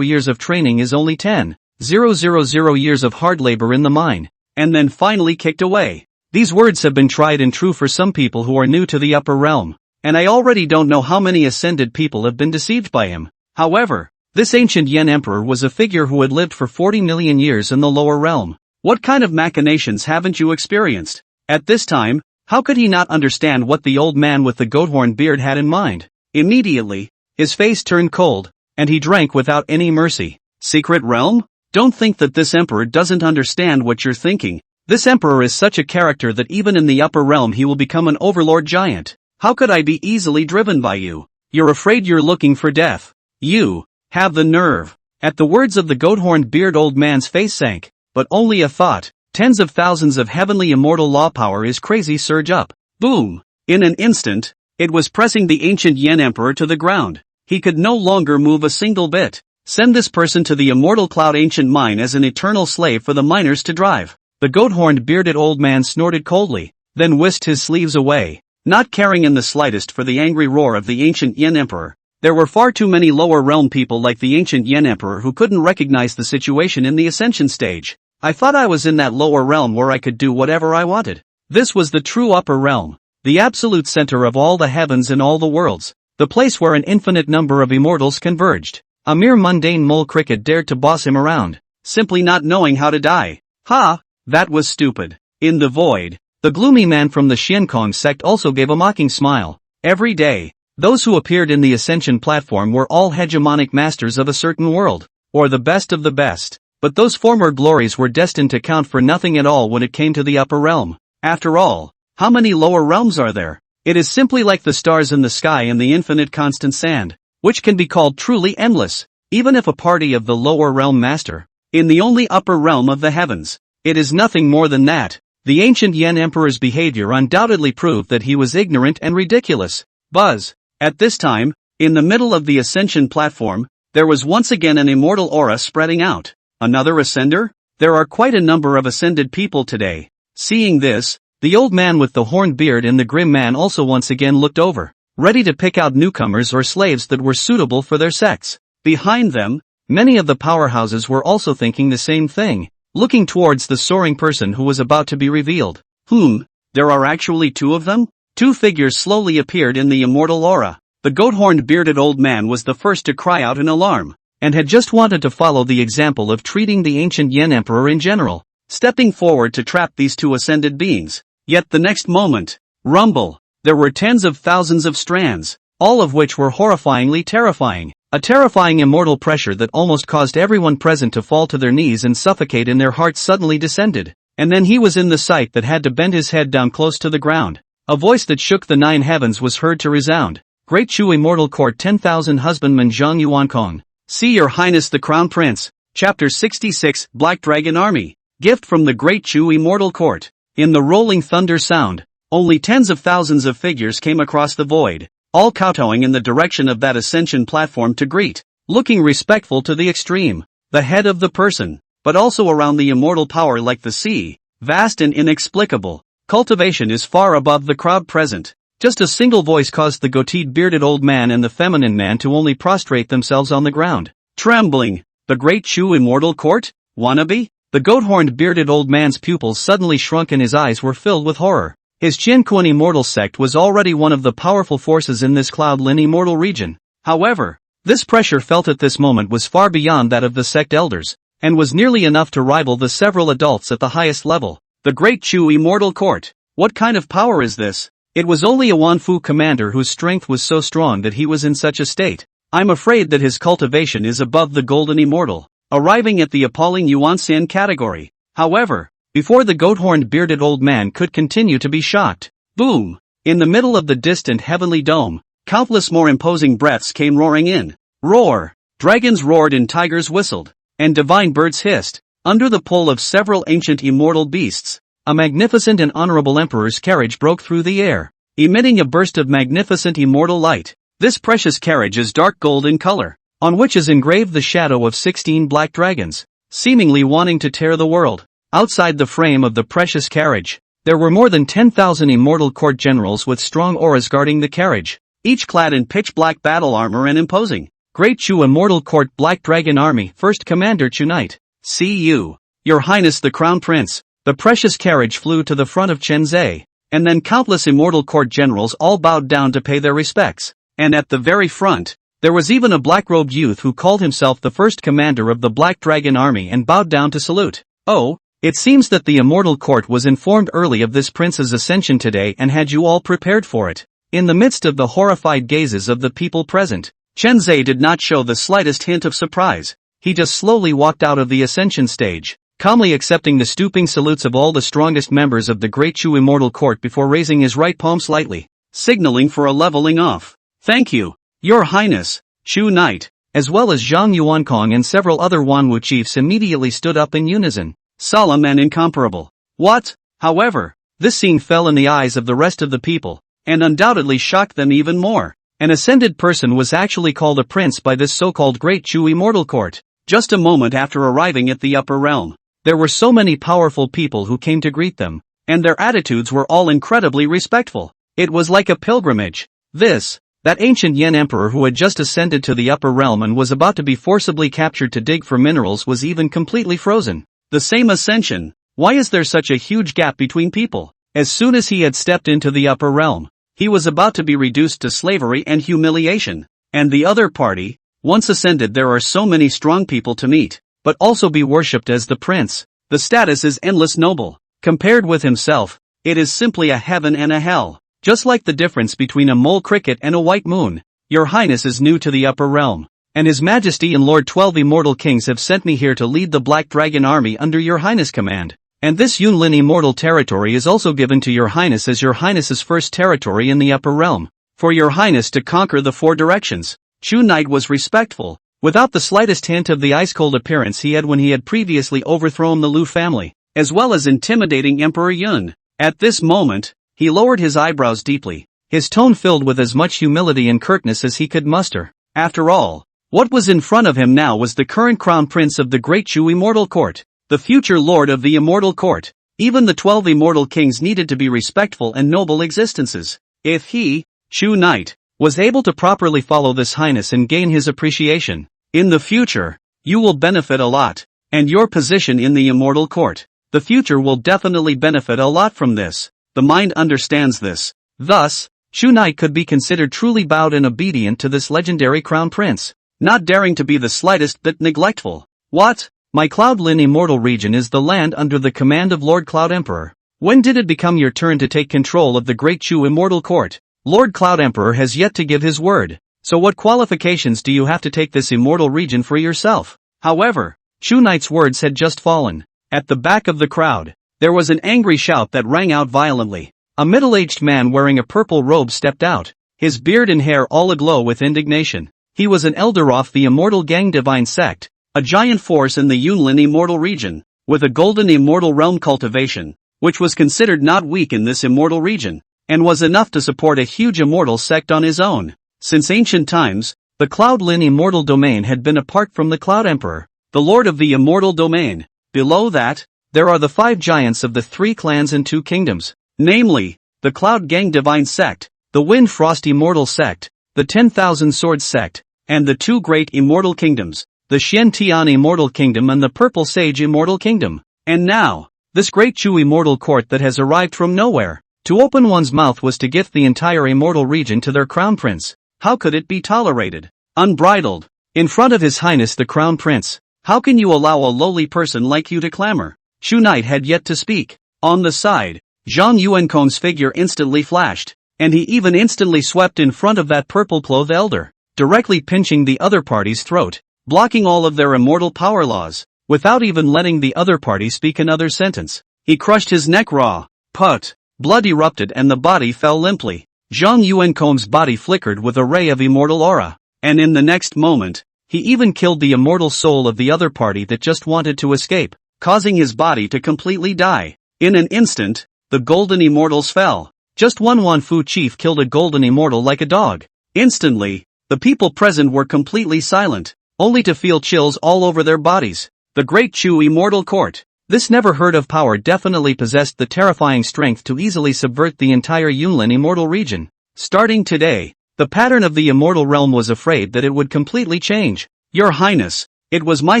Speaker 1: years of training is only 10,000 years of hard labor in the mine, and then finally kicked away. These words have been tried and true for some people who are new to the upper realm, and I already don't know how many ascended people have been deceived by him. However, this ancient Yan emperor was a figure who had lived for 40 million years in the lower realm. What kind of machinations haven't you experienced? At this time, how could he not understand what the old man with the goat-horn beard had in mind? Immediately, his face turned cold, and he drank without any mercy. Secret realm? Don't think that this emperor doesn't understand what you're thinking. This emperor is such a character that even in the upper realm he will become an overlord giant. How could I be easily driven by you? You're afraid you're looking for death. You have the nerve. At the words of the goat-horned beard old man's face sank, but only a thought. Tens of thousands of heavenly immortal law power is crazy surge up. Boom! In an instant, it was pressing the ancient Yan emperor to the ground. He could no longer move a single bit. Send this person to the Immortal Cloud Ancient Mine as an eternal slave for the miners to drive. The goat-horned bearded old man snorted coldly. then whisked his sleeves away, not caring in the slightest for the angry roar of the ancient Yen Emperor. There were far too many lower realm people like the ancient Yen Emperor who couldn't recognize the situation in the ascension stage. I thought I was in that lower realm where I could do whatever I wanted. This was the true upper realm, the absolute center of all the heavens and all the worlds, the place where an infinite number of immortals converged. A mere mundane mole cricket dared to boss him around, simply not knowing how to die. Ha! That was stupid. In the void, the gloomy man from the Xiankong sect also gave a mocking smile. Every day, those who appeared in the ascension platform were all hegemonic masters of a certain world, or the best of the best, but those former glories were destined to count for nothing at all when it came to the upper realm. After all, how many lower realms are there? It is simply like the stars in the sky and the infinite constant sand, which can be called truly endless, even if a party of the lower realm master, in the only upper realm of the heavens. It is nothing more than that. The ancient Yen Emperor's behavior undoubtedly proved that he was ignorant and ridiculous. Buzz. At this time, in the middle of the ascension platform, there was once again an immortal aura spreading out. Another ascender? There are quite a number of ascended people today. Seeing this, the old man with the horned beard and the grim man also once again looked over, ready to pick out newcomers or slaves that were suitable for their sects. Behind them, many of the powerhouses were also thinking the same thing, looking towards the soaring person who was about to be revealed. There are actually two of them? Two figures slowly appeared in the immortal aura. The goat-horned bearded old man was the first to cry out in alarm, and had just wanted to follow the example of treating the ancient Yen Emperor in general, stepping forward to trap these two ascended beings. Yet the next moment, rumble, there were tens of thousands of strands, all of which were horrifyingly terrifying. A terrifying immortal pressure that almost caused everyone present to fall to their knees and suffocate in their hearts suddenly descended. And then he was in the sight that had to bend his head down close to the ground. A voice that shook the 9 heavens was heard to resound. Great Chu Immortal Court 10,000 Husbandman Zhang Yuankong. See Your Highness the Crown Prince. Chapter 66 Black Dragon Army. Gift from the Great Chu Immortal Court. In the rolling thunder sound, only tens of thousands of figures came across the void, all kowtowing in the direction of that ascension platform to greet, looking respectful to the extreme, the head of the person, but also around the immortal power like the sea, vast and inexplicable. Cultivation is far above the crowd present. Just a single voice caused the goateed bearded old man and the feminine man to only prostrate themselves on the ground, trembling. The Great Chu Immortal Court? Wannabe? The goat-horned bearded old man's pupils suddenly shrunk and his eyes were filled with horror. His Qianquan immortal sect was already one of the powerful forces in this Cloudlin immortal region. However, this pressure felt at this moment was far beyond that of the sect elders, and was nearly enough to rival the several adults at the highest level. The Great Chu Immortal Court. What kind of power is this? It was only a Wanfu commander whose strength was so strong that he was in such a state. I'm afraid that his cultivation is above the Golden Immortal, arriving at the appalling Yuanxian category. However, before the goat-horned bearded old man could continue to be shocked, boom! In the middle of the distant heavenly dome, countless more imposing breaths came roaring in. Roar! Dragons roared and tigers whistled, and divine birds hissed. Under the pull of several ancient immortal beasts, a magnificent and honorable emperor's carriage broke through the air, emitting a burst of magnificent immortal light. This precious carriage is dark gold in color, on which is engraved the shadow of 16 black dragons, seemingly wanting to tear the world. Outside the frame of the precious carriage, there were more than 10,000 immortal court generals with strong auras guarding the carriage, each clad in pitch-black battle armor and imposing. Great Chu Immortal Court Black Dragon Army First Commander Chu Knight. See you, Your Highness the Crown Prince. The precious carriage flew to the front of Chen Zhe, and then countless immortal court generals all bowed down to pay their respects. And at the very front, there was even a black-robed youth who called himself the first commander of the Black Dragon Army and bowed down to salute. Oh, it seems that the Immortal Court was informed early of this prince's ascension today and had you all prepared for it. In the midst of the horrified gazes of the people present, Chen Zhe did not show the slightest hint of surprise. He just slowly walked out of the ascension stage, calmly accepting the stooping salutes of all the strongest members of the Great Chu Immortal Court before raising his right palm slightly, signaling for a leveling off. Thank you, Your Highness. Chu Knight, as well as Zhang Yuankong and several other Wanwu chiefs immediately stood up in unison, solemn and incomparable. What? However, this scene fell in the eyes of the rest of the people, and undoubtedly shocked them even more. An ascended person was actually called a prince by this so-called Great Chu Immortal Court. Just a moment after arriving at the upper realm, there were so many powerful people who came to greet them, and their attitudes were all incredibly respectful. It was like a pilgrimage. That ancient Yen emperor who had just ascended to the upper realm and was about to be forcibly captured to dig for minerals was even completely frozen. The same ascension. Why is there such a huge gap between people? As soon as he had stepped into the upper realm, he was about to be reduced to slavery and humiliation. And the other party, once ascended, there are so many strong people to meet, but also be worshipped as the prince. The status is endless noble. Compared with himself, it is simply a heaven and a hell. Just like the difference between a mole cricket and a white moon. Your Highness is new to the upper realm, and His Majesty and Lord 12 Immortal Kings have sent me here to lead the Black Dragon Army under your Highness' command. And this Yunlin Immortal territory is also given to your Highness as your Highness's first territory in the upper realm, for your Highness to conquer the four directions. Chu Knight was respectful, without the slightest hint of the ice-cold appearance he had when he had previously overthrown the Lu family, as well as intimidating Emperor Yun. At this moment, he lowered his eyebrows deeply, his tone filled with as much humility and curtness as he could muster. After all, what was in front of him now was the current crown prince of the Great Chu Immortal Court, the future lord of the Immortal Court. Even the 12 Immortal Kings needed to be respectful and noble existences. If he, Chu Knight, was able to properly follow this highness and gain his appreciation, in the future, you will benefit a lot, and your position in the Immortal Court, the future will definitely benefit a lot from this. The mind understands this. Thus, Chu Knight could be considered truly bowed and obedient to this legendary crown prince, not daring to be the slightest bit neglectful. What? My Cloudlin Immortal region is the land under the command of Lord Cloud Emperor. When did it become your turn to take control of the Great Chu Immortal Court? Lord Cloud Emperor has yet to give his word. So what qualifications do you have to take this immortal region for yourself? However, Chu Knight's words had just fallen. At the back of the crowd, there was an angry shout that rang out violently. A middle-aged man wearing a purple robe stepped out, his beard and hair all aglow with indignation. He was an elder of the Immortal Gang Divine Sect, a giant force in the Yunlin Immortal region, with a golden immortal realm cultivation, which was considered not weak in this immortal region, and was enough to support a huge immortal sect on his own. Since ancient times, the Cloudlin Immortal Domain had been apart from the Cloud Emperor, the Lord of the Immortal Domain. Below that, there are the 5 giants of the 3 clans and 2 kingdoms, namely, the Cloud Gang Divine Sect, the Wind Frost Immortal Sect, the 10,000 Swords Sect, and the 2 great immortal kingdoms, the Xian Tian Immortal Kingdom and the Purple Sage Immortal Kingdom. And now, this Great Chu Immortal Court that has arrived from nowhere. To open one's mouth was to gift the entire immortal region to their crown prince. How could it be tolerated? Unbridled. In front of His Highness the Crown Prince, how can you allow a lowly person like you to clamor? Chu Knight had yet to speak. On the side, Zhang Yuankong's figure instantly flashed, and he even instantly swept in front of that purple-clothed elder, directly pinching the other party's throat, blocking all of their immortal power laws, without even letting the other party speak another sentence. He crushed his neck raw. Put. Blood erupted and the body fell limply. Zhang Yuankong's body flickered with a ray of immortal aura, and in the next moment, he even killed the immortal soul of the other party that just wanted to escape, causing his body to completely die. In an instant, the golden immortals fell. Just one Wanfu chief killed a golden immortal like a dog. Instantly, the people present were completely silent, only to feel chills all over their bodies. The Great Chu Immortal Court. This never-heard-of power definitely possessed the terrifying strength to easily subvert the entire Yunlin Immortal region. Starting today, the pattern of the Immortal Realm was afraid that it would completely change. Your Highness, it was my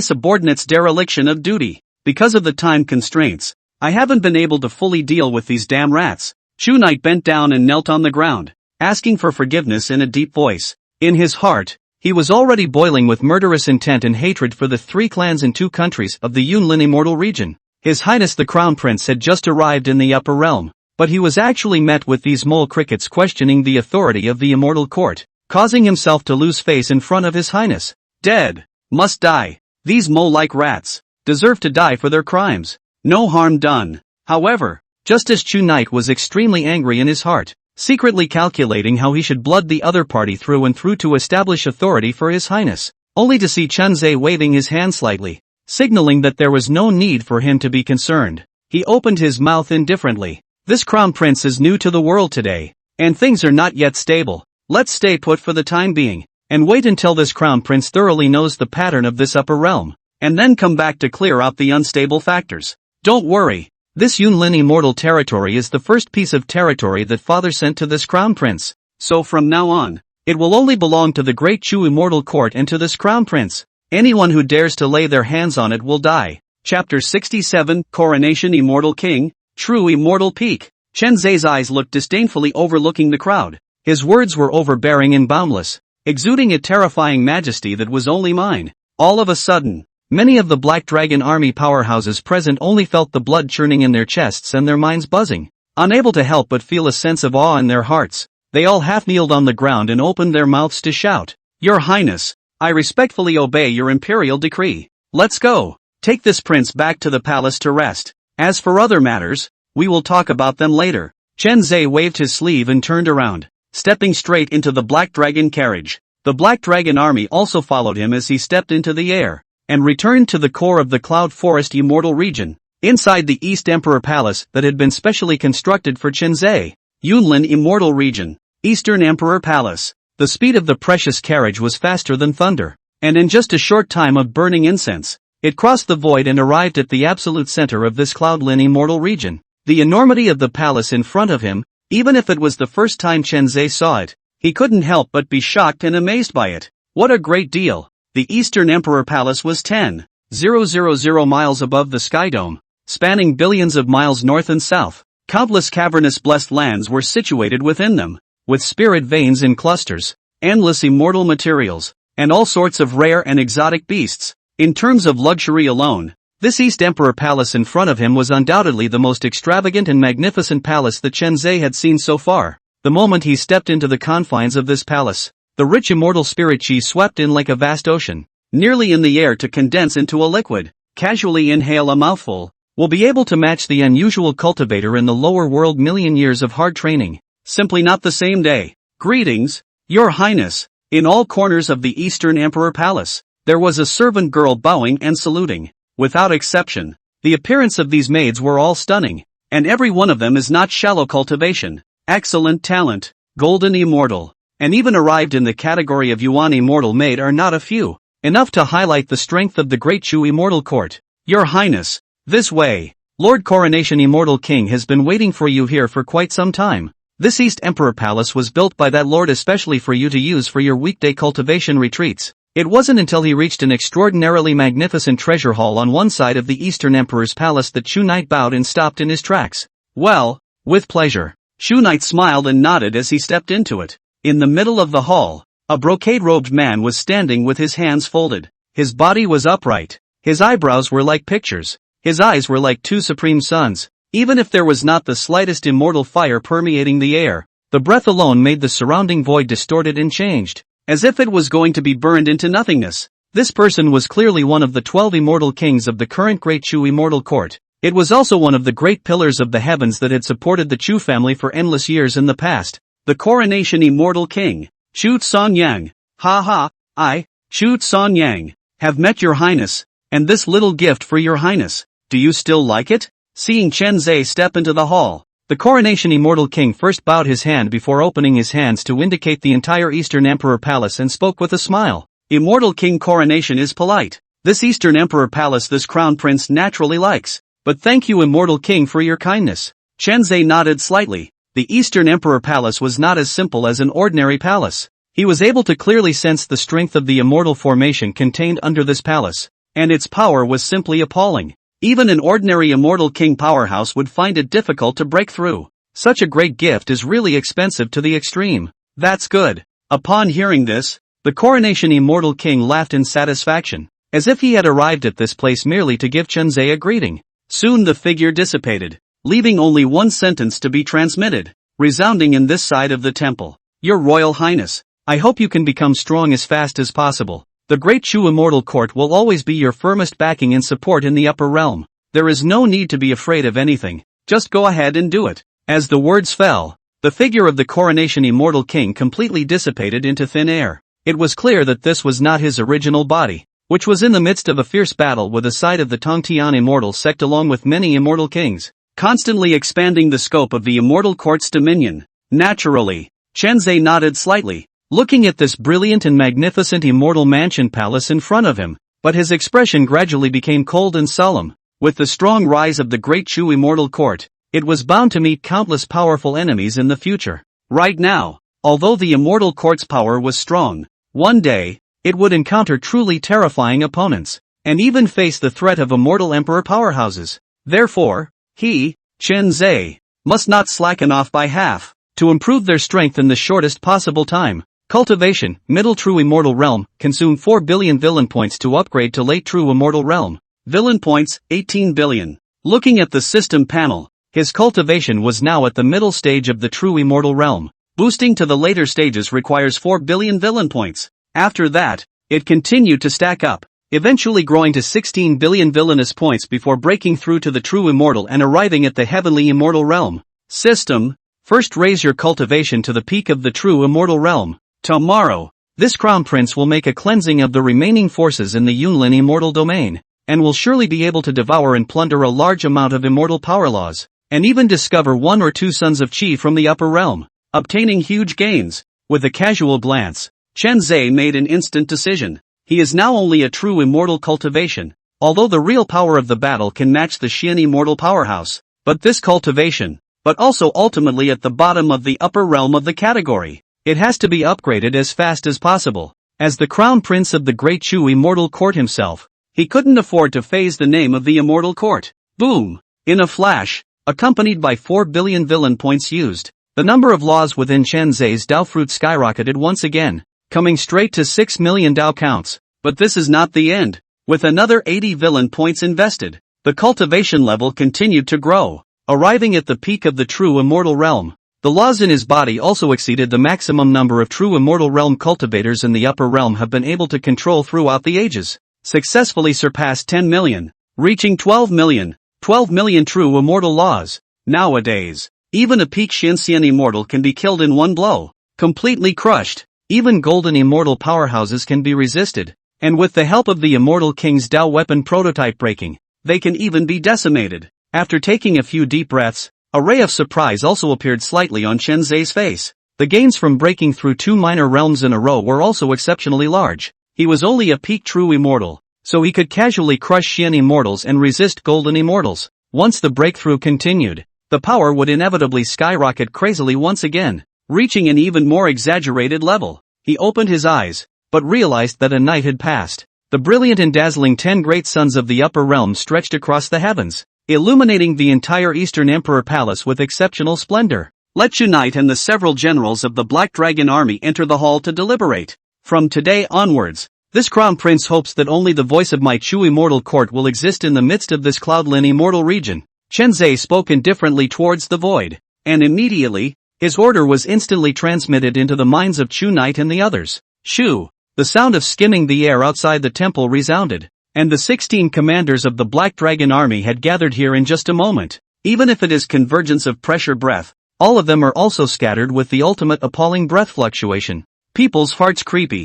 Speaker 1: subordinate's dereliction of duty. Because of the time constraints, I haven't been able to fully deal with these damn rats. Chu Knight bent down and knelt on the ground, asking for forgiveness in a deep voice. In his heart, he was already boiling with murderous intent and hatred for the 3 clans and 2 countries of the Yunlin Immortal region. His Highness the Crown Prince had just arrived in the upper realm, but he was actually met with these mole crickets questioning the authority of the Immortal Court, causing himself to lose face in front of His Highness. Dead. Must die. These mole-like rats deserve to die for their crimes. No harm done. However, just as Chu Knight was extremely angry in his heart, secretly calculating how he should blood the other party through and through to establish authority for His Highness, only to see Chen Zhe waving his hand slightly, signaling that there was no need for him to be concerned. He opened his mouth indifferently. This crown prince is new to the world today, and things are not yet stable. Let's stay put for the time being, and wait until this crown prince thoroughly knows the pattern of this upper realm, and then come back to clear out the unstable factors. Don't worry, This Yunlin immortal territory is the first piece of territory that father sent to this crown prince. So from now on, it will only belong to the Great Chu Immortal Court and to this crown prince. Anyone who dares to lay their hands on it will die. Chapter 67, Coronation Immortal King, True Immortal Peak. Chen Zhe's eyes looked disdainfully overlooking the crowd. His words were overbearing and boundless, exuding a terrifying majesty that was only mine. All of a sudden, many of the Black Dragon Army powerhouses present only felt the blood churning in their chests and their minds buzzing. Unable to help but feel a sense of awe in their hearts, they all half-kneeled on the ground and opened their mouths to shout, "Your Highness, I respectfully obey your imperial decree. Let's go. Take this prince back to the palace to rest. As for other matters, we will talk about them later." Chen Zhe waved his sleeve and turned around, stepping straight into the Black Dragon carriage. The Black Dragon army also followed him as he stepped into the air, and returned to the core of the Cloud Forest Immortal region, inside the East Emperor Palace that had been specially constructed for Chen Zhe. Yunlin Immortal Region, Eastern Emperor Palace. The speed of the precious carriage was faster than thunder, and in just a short time of burning incense, it crossed the void and arrived at the absolute center of this Cloudlin Immortal region. The enormity of the palace in front of him, even if it was the first time Chen Zhe saw it, he couldn't help but be shocked and amazed by it. What a great deal! The Eastern Emperor Palace was 10,000 miles above the Sky Dome, spanning billions of miles north and south. Countless cavernous blessed lands were situated within them, with spirit veins in clusters, endless immortal materials, and all sorts of rare and exotic beasts. In terms of luxury alone, this East Emperor Palace in front of him was undoubtedly the most extravagant and magnificent palace that Chen Zhe had seen so far. The moment he stepped into the confines of this palace, the rich immortal spirit chi swept in like a vast ocean, nearly in the air to condense into a liquid. Casually inhale a mouthful, will be able to match the unusual cultivator in the lower world. Million years of hard training. Simply not the same day. Greetings, Your Highness. In all corners of the Eastern Emperor Palace, there was a servant girl bowing and saluting. Without exception, the appearance of these maids were all stunning, and every one of them is not shallow cultivation, excellent talent, golden immortal, and even arrived in the category of Yuan immortal maid are not a few, enough to highlight the strength of the Great Chu Immortal Court. Your Highness, this way. Lord Coronation Immortal King has been waiting for you here for quite some time. This East Emperor Palace was built by that lord especially for you to use for your weekday cultivation retreats. It wasn't until he reached an extraordinarily magnificent treasure hall on one side of the Eastern Emperor's palace that Shu Knight bowed and stopped in his tracks. Well, with pleasure. Shu Knight smiled and nodded as he stepped into it. In the middle of the hall, a brocade-robed man was standing with his hands folded. His body was upright. His eyebrows were like pictures. His eyes were like two supreme suns. Even if there was not the slightest immortal fire permeating the air, the breath alone made the surrounding void distorted and changed, as if it was going to be burned into nothingness. This person was clearly one of the 12 immortal kings of the current Great Chu Immortal Court. It was also one of the great pillars of the heavens that had supported the Chu family for endless years in the past. The Coronation Immortal King, Chu Tsanyang. Ha ha, I, Chu Tsanyang, have met your highness, and this little gift for your highness. Do you still like it? Seeing Chen Zhe step into the hall, the Coronation Immortal King first bowed his hand before opening his hands to indicate the entire Eastern Emperor Palace and spoke with a smile. Immortal King Coronation is polite. This Eastern Emperor Palace this Crown Prince naturally likes. But thank you Immortal King for your kindness. Chen Zhe nodded slightly. The Eastern Emperor Palace was not as simple as an ordinary palace. He was able to clearly sense the strength of the immortal formation contained under this palace, and its power was simply appalling. Even an ordinary immortal king powerhouse would find it difficult to break through. Such a great gift is really expensive to the extreme. That's good. Upon hearing this, the Coronation Immortal King laughed in satisfaction, as if he had arrived at this place merely to give Chen Zhe a greeting. Soon the figure dissipated, leaving only one sentence to be transmitted, resounding in this side of the temple. Your Royal Highness, I hope you can become strong as fast as possible. The Great Chu Immortal Court will always be your firmest backing and support in the upper realm. There is no need to be afraid of anything, just go ahead and do it. As the words fell, the figure of the Coronation Immortal King completely dissipated into thin air. It was clear that this was not his original body, which was in the midst of a fierce battle with a side of the Tongtian Immortal sect along with many immortal kings, constantly expanding the scope of the Immortal Court's dominion. Naturally, Chen Zhe nodded slightly, looking at this brilliant and magnificent immortal mansion palace in front of him, but his expression gradually became cold and solemn. With the strong rise of the Great Chu Immortal Court, it was bound to meet countless powerful enemies in the future. Right now, although the Immortal Court's power was strong, one day, it would encounter truly terrifying opponents, and even face the threat of immortal emperor powerhouses. Therefore, he, Chen Zhe, must not slacken off by half, to improve their strength in the shortest possible time. Cultivation, Middle True Immortal Realm, consume 4 billion villain points to upgrade to Late True Immortal Realm. Villain points, 18 billion. Looking at the system panel, his cultivation was now at the middle stage of the True Immortal Realm. Boosting to the later stages requires 4 billion villain points. After that, it continued to stack up, eventually growing to 16 billion villainous points before breaking through to the True Immortal and arriving at the Heavenly Immortal Realm. System, first raise your cultivation to the peak of the True Immortal Realm. Tomorrow, this Crown Prince will make a cleansing of the remaining forces in the Yunlin Immortal Domain, and will surely be able to devour and plunder a large amount of immortal power laws, and even discover 1 or 2 sons of Qi from the upper realm, obtaining huge gains. With a casual glance, Chen Zhe made an instant decision. He is now only a true immortal cultivation, although the real power of the battle can match the Xian immortal powerhouse, but this cultivation, but also ultimately at the bottom of the upper realm of the category. It has to be upgraded as fast as possible. As the Crown Prince of the Great Chu Immortal Court himself, he couldn't afford to phase the name of the Immortal Court. Boom! In a flash, accompanied by 4 billion villain points used, the number of laws within Chen Zhe's Dao fruit skyrocketed once again, coming straight to 6 million Dao counts. But this is not the end. With another 80 villain points invested, the cultivation level continued to grow, arriving at the peak of the True Immortal Realm. The laws in his body also exceeded the maximum number of True Immortal Realm cultivators in the upper realm have been able to control throughout the ages, successfully surpassed 10 million, reaching 12 million. 12 million True Immortal laws. Nowadays, even a peak Xian Immortal can be killed in one blow, completely crushed. Even golden immortal powerhouses can be resisted, and with the help of the Immortal King's Dao weapon prototype breaking, they can even be decimated. After taking a few deep breaths, a ray of surprise also appeared slightly on Chen Zhe's face. The gains from breaking through 2 minor realms in a row were also exceptionally large. He was only a peak True Immortal, so he could casually crush Xian Immortals and resist Golden Immortals. Once the breakthrough continued, the power would inevitably skyrocket crazily once again, reaching an even more exaggerated level. He opened his eyes, but realized that a night had passed. The brilliant and dazzling 10 great suns of the upper realm stretched across the heavens, illuminating the entire Eastern Emperor Palace with exceptional splendor. Let Chu Knight and the several generals of the Black Dragon Army enter the hall to deliberate. From today onwards, this Crown Prince hopes that only the voice of my Chu Immortal Court will exist in the midst of this Cloudlin Immortal region. Chen Zhe spoke indifferently towards the void, and immediately, his order was instantly transmitted into the minds of Chu Knight and the others. Shoo! The sound of skimming the air outside the temple resounded, and the 16 commanders of the Black Dragon Army had gathered here in just a moment. Even if it is convergence of pressure breath, all of them are also scattered with the ultimate appalling breath fluctuation. People's hearts creepy.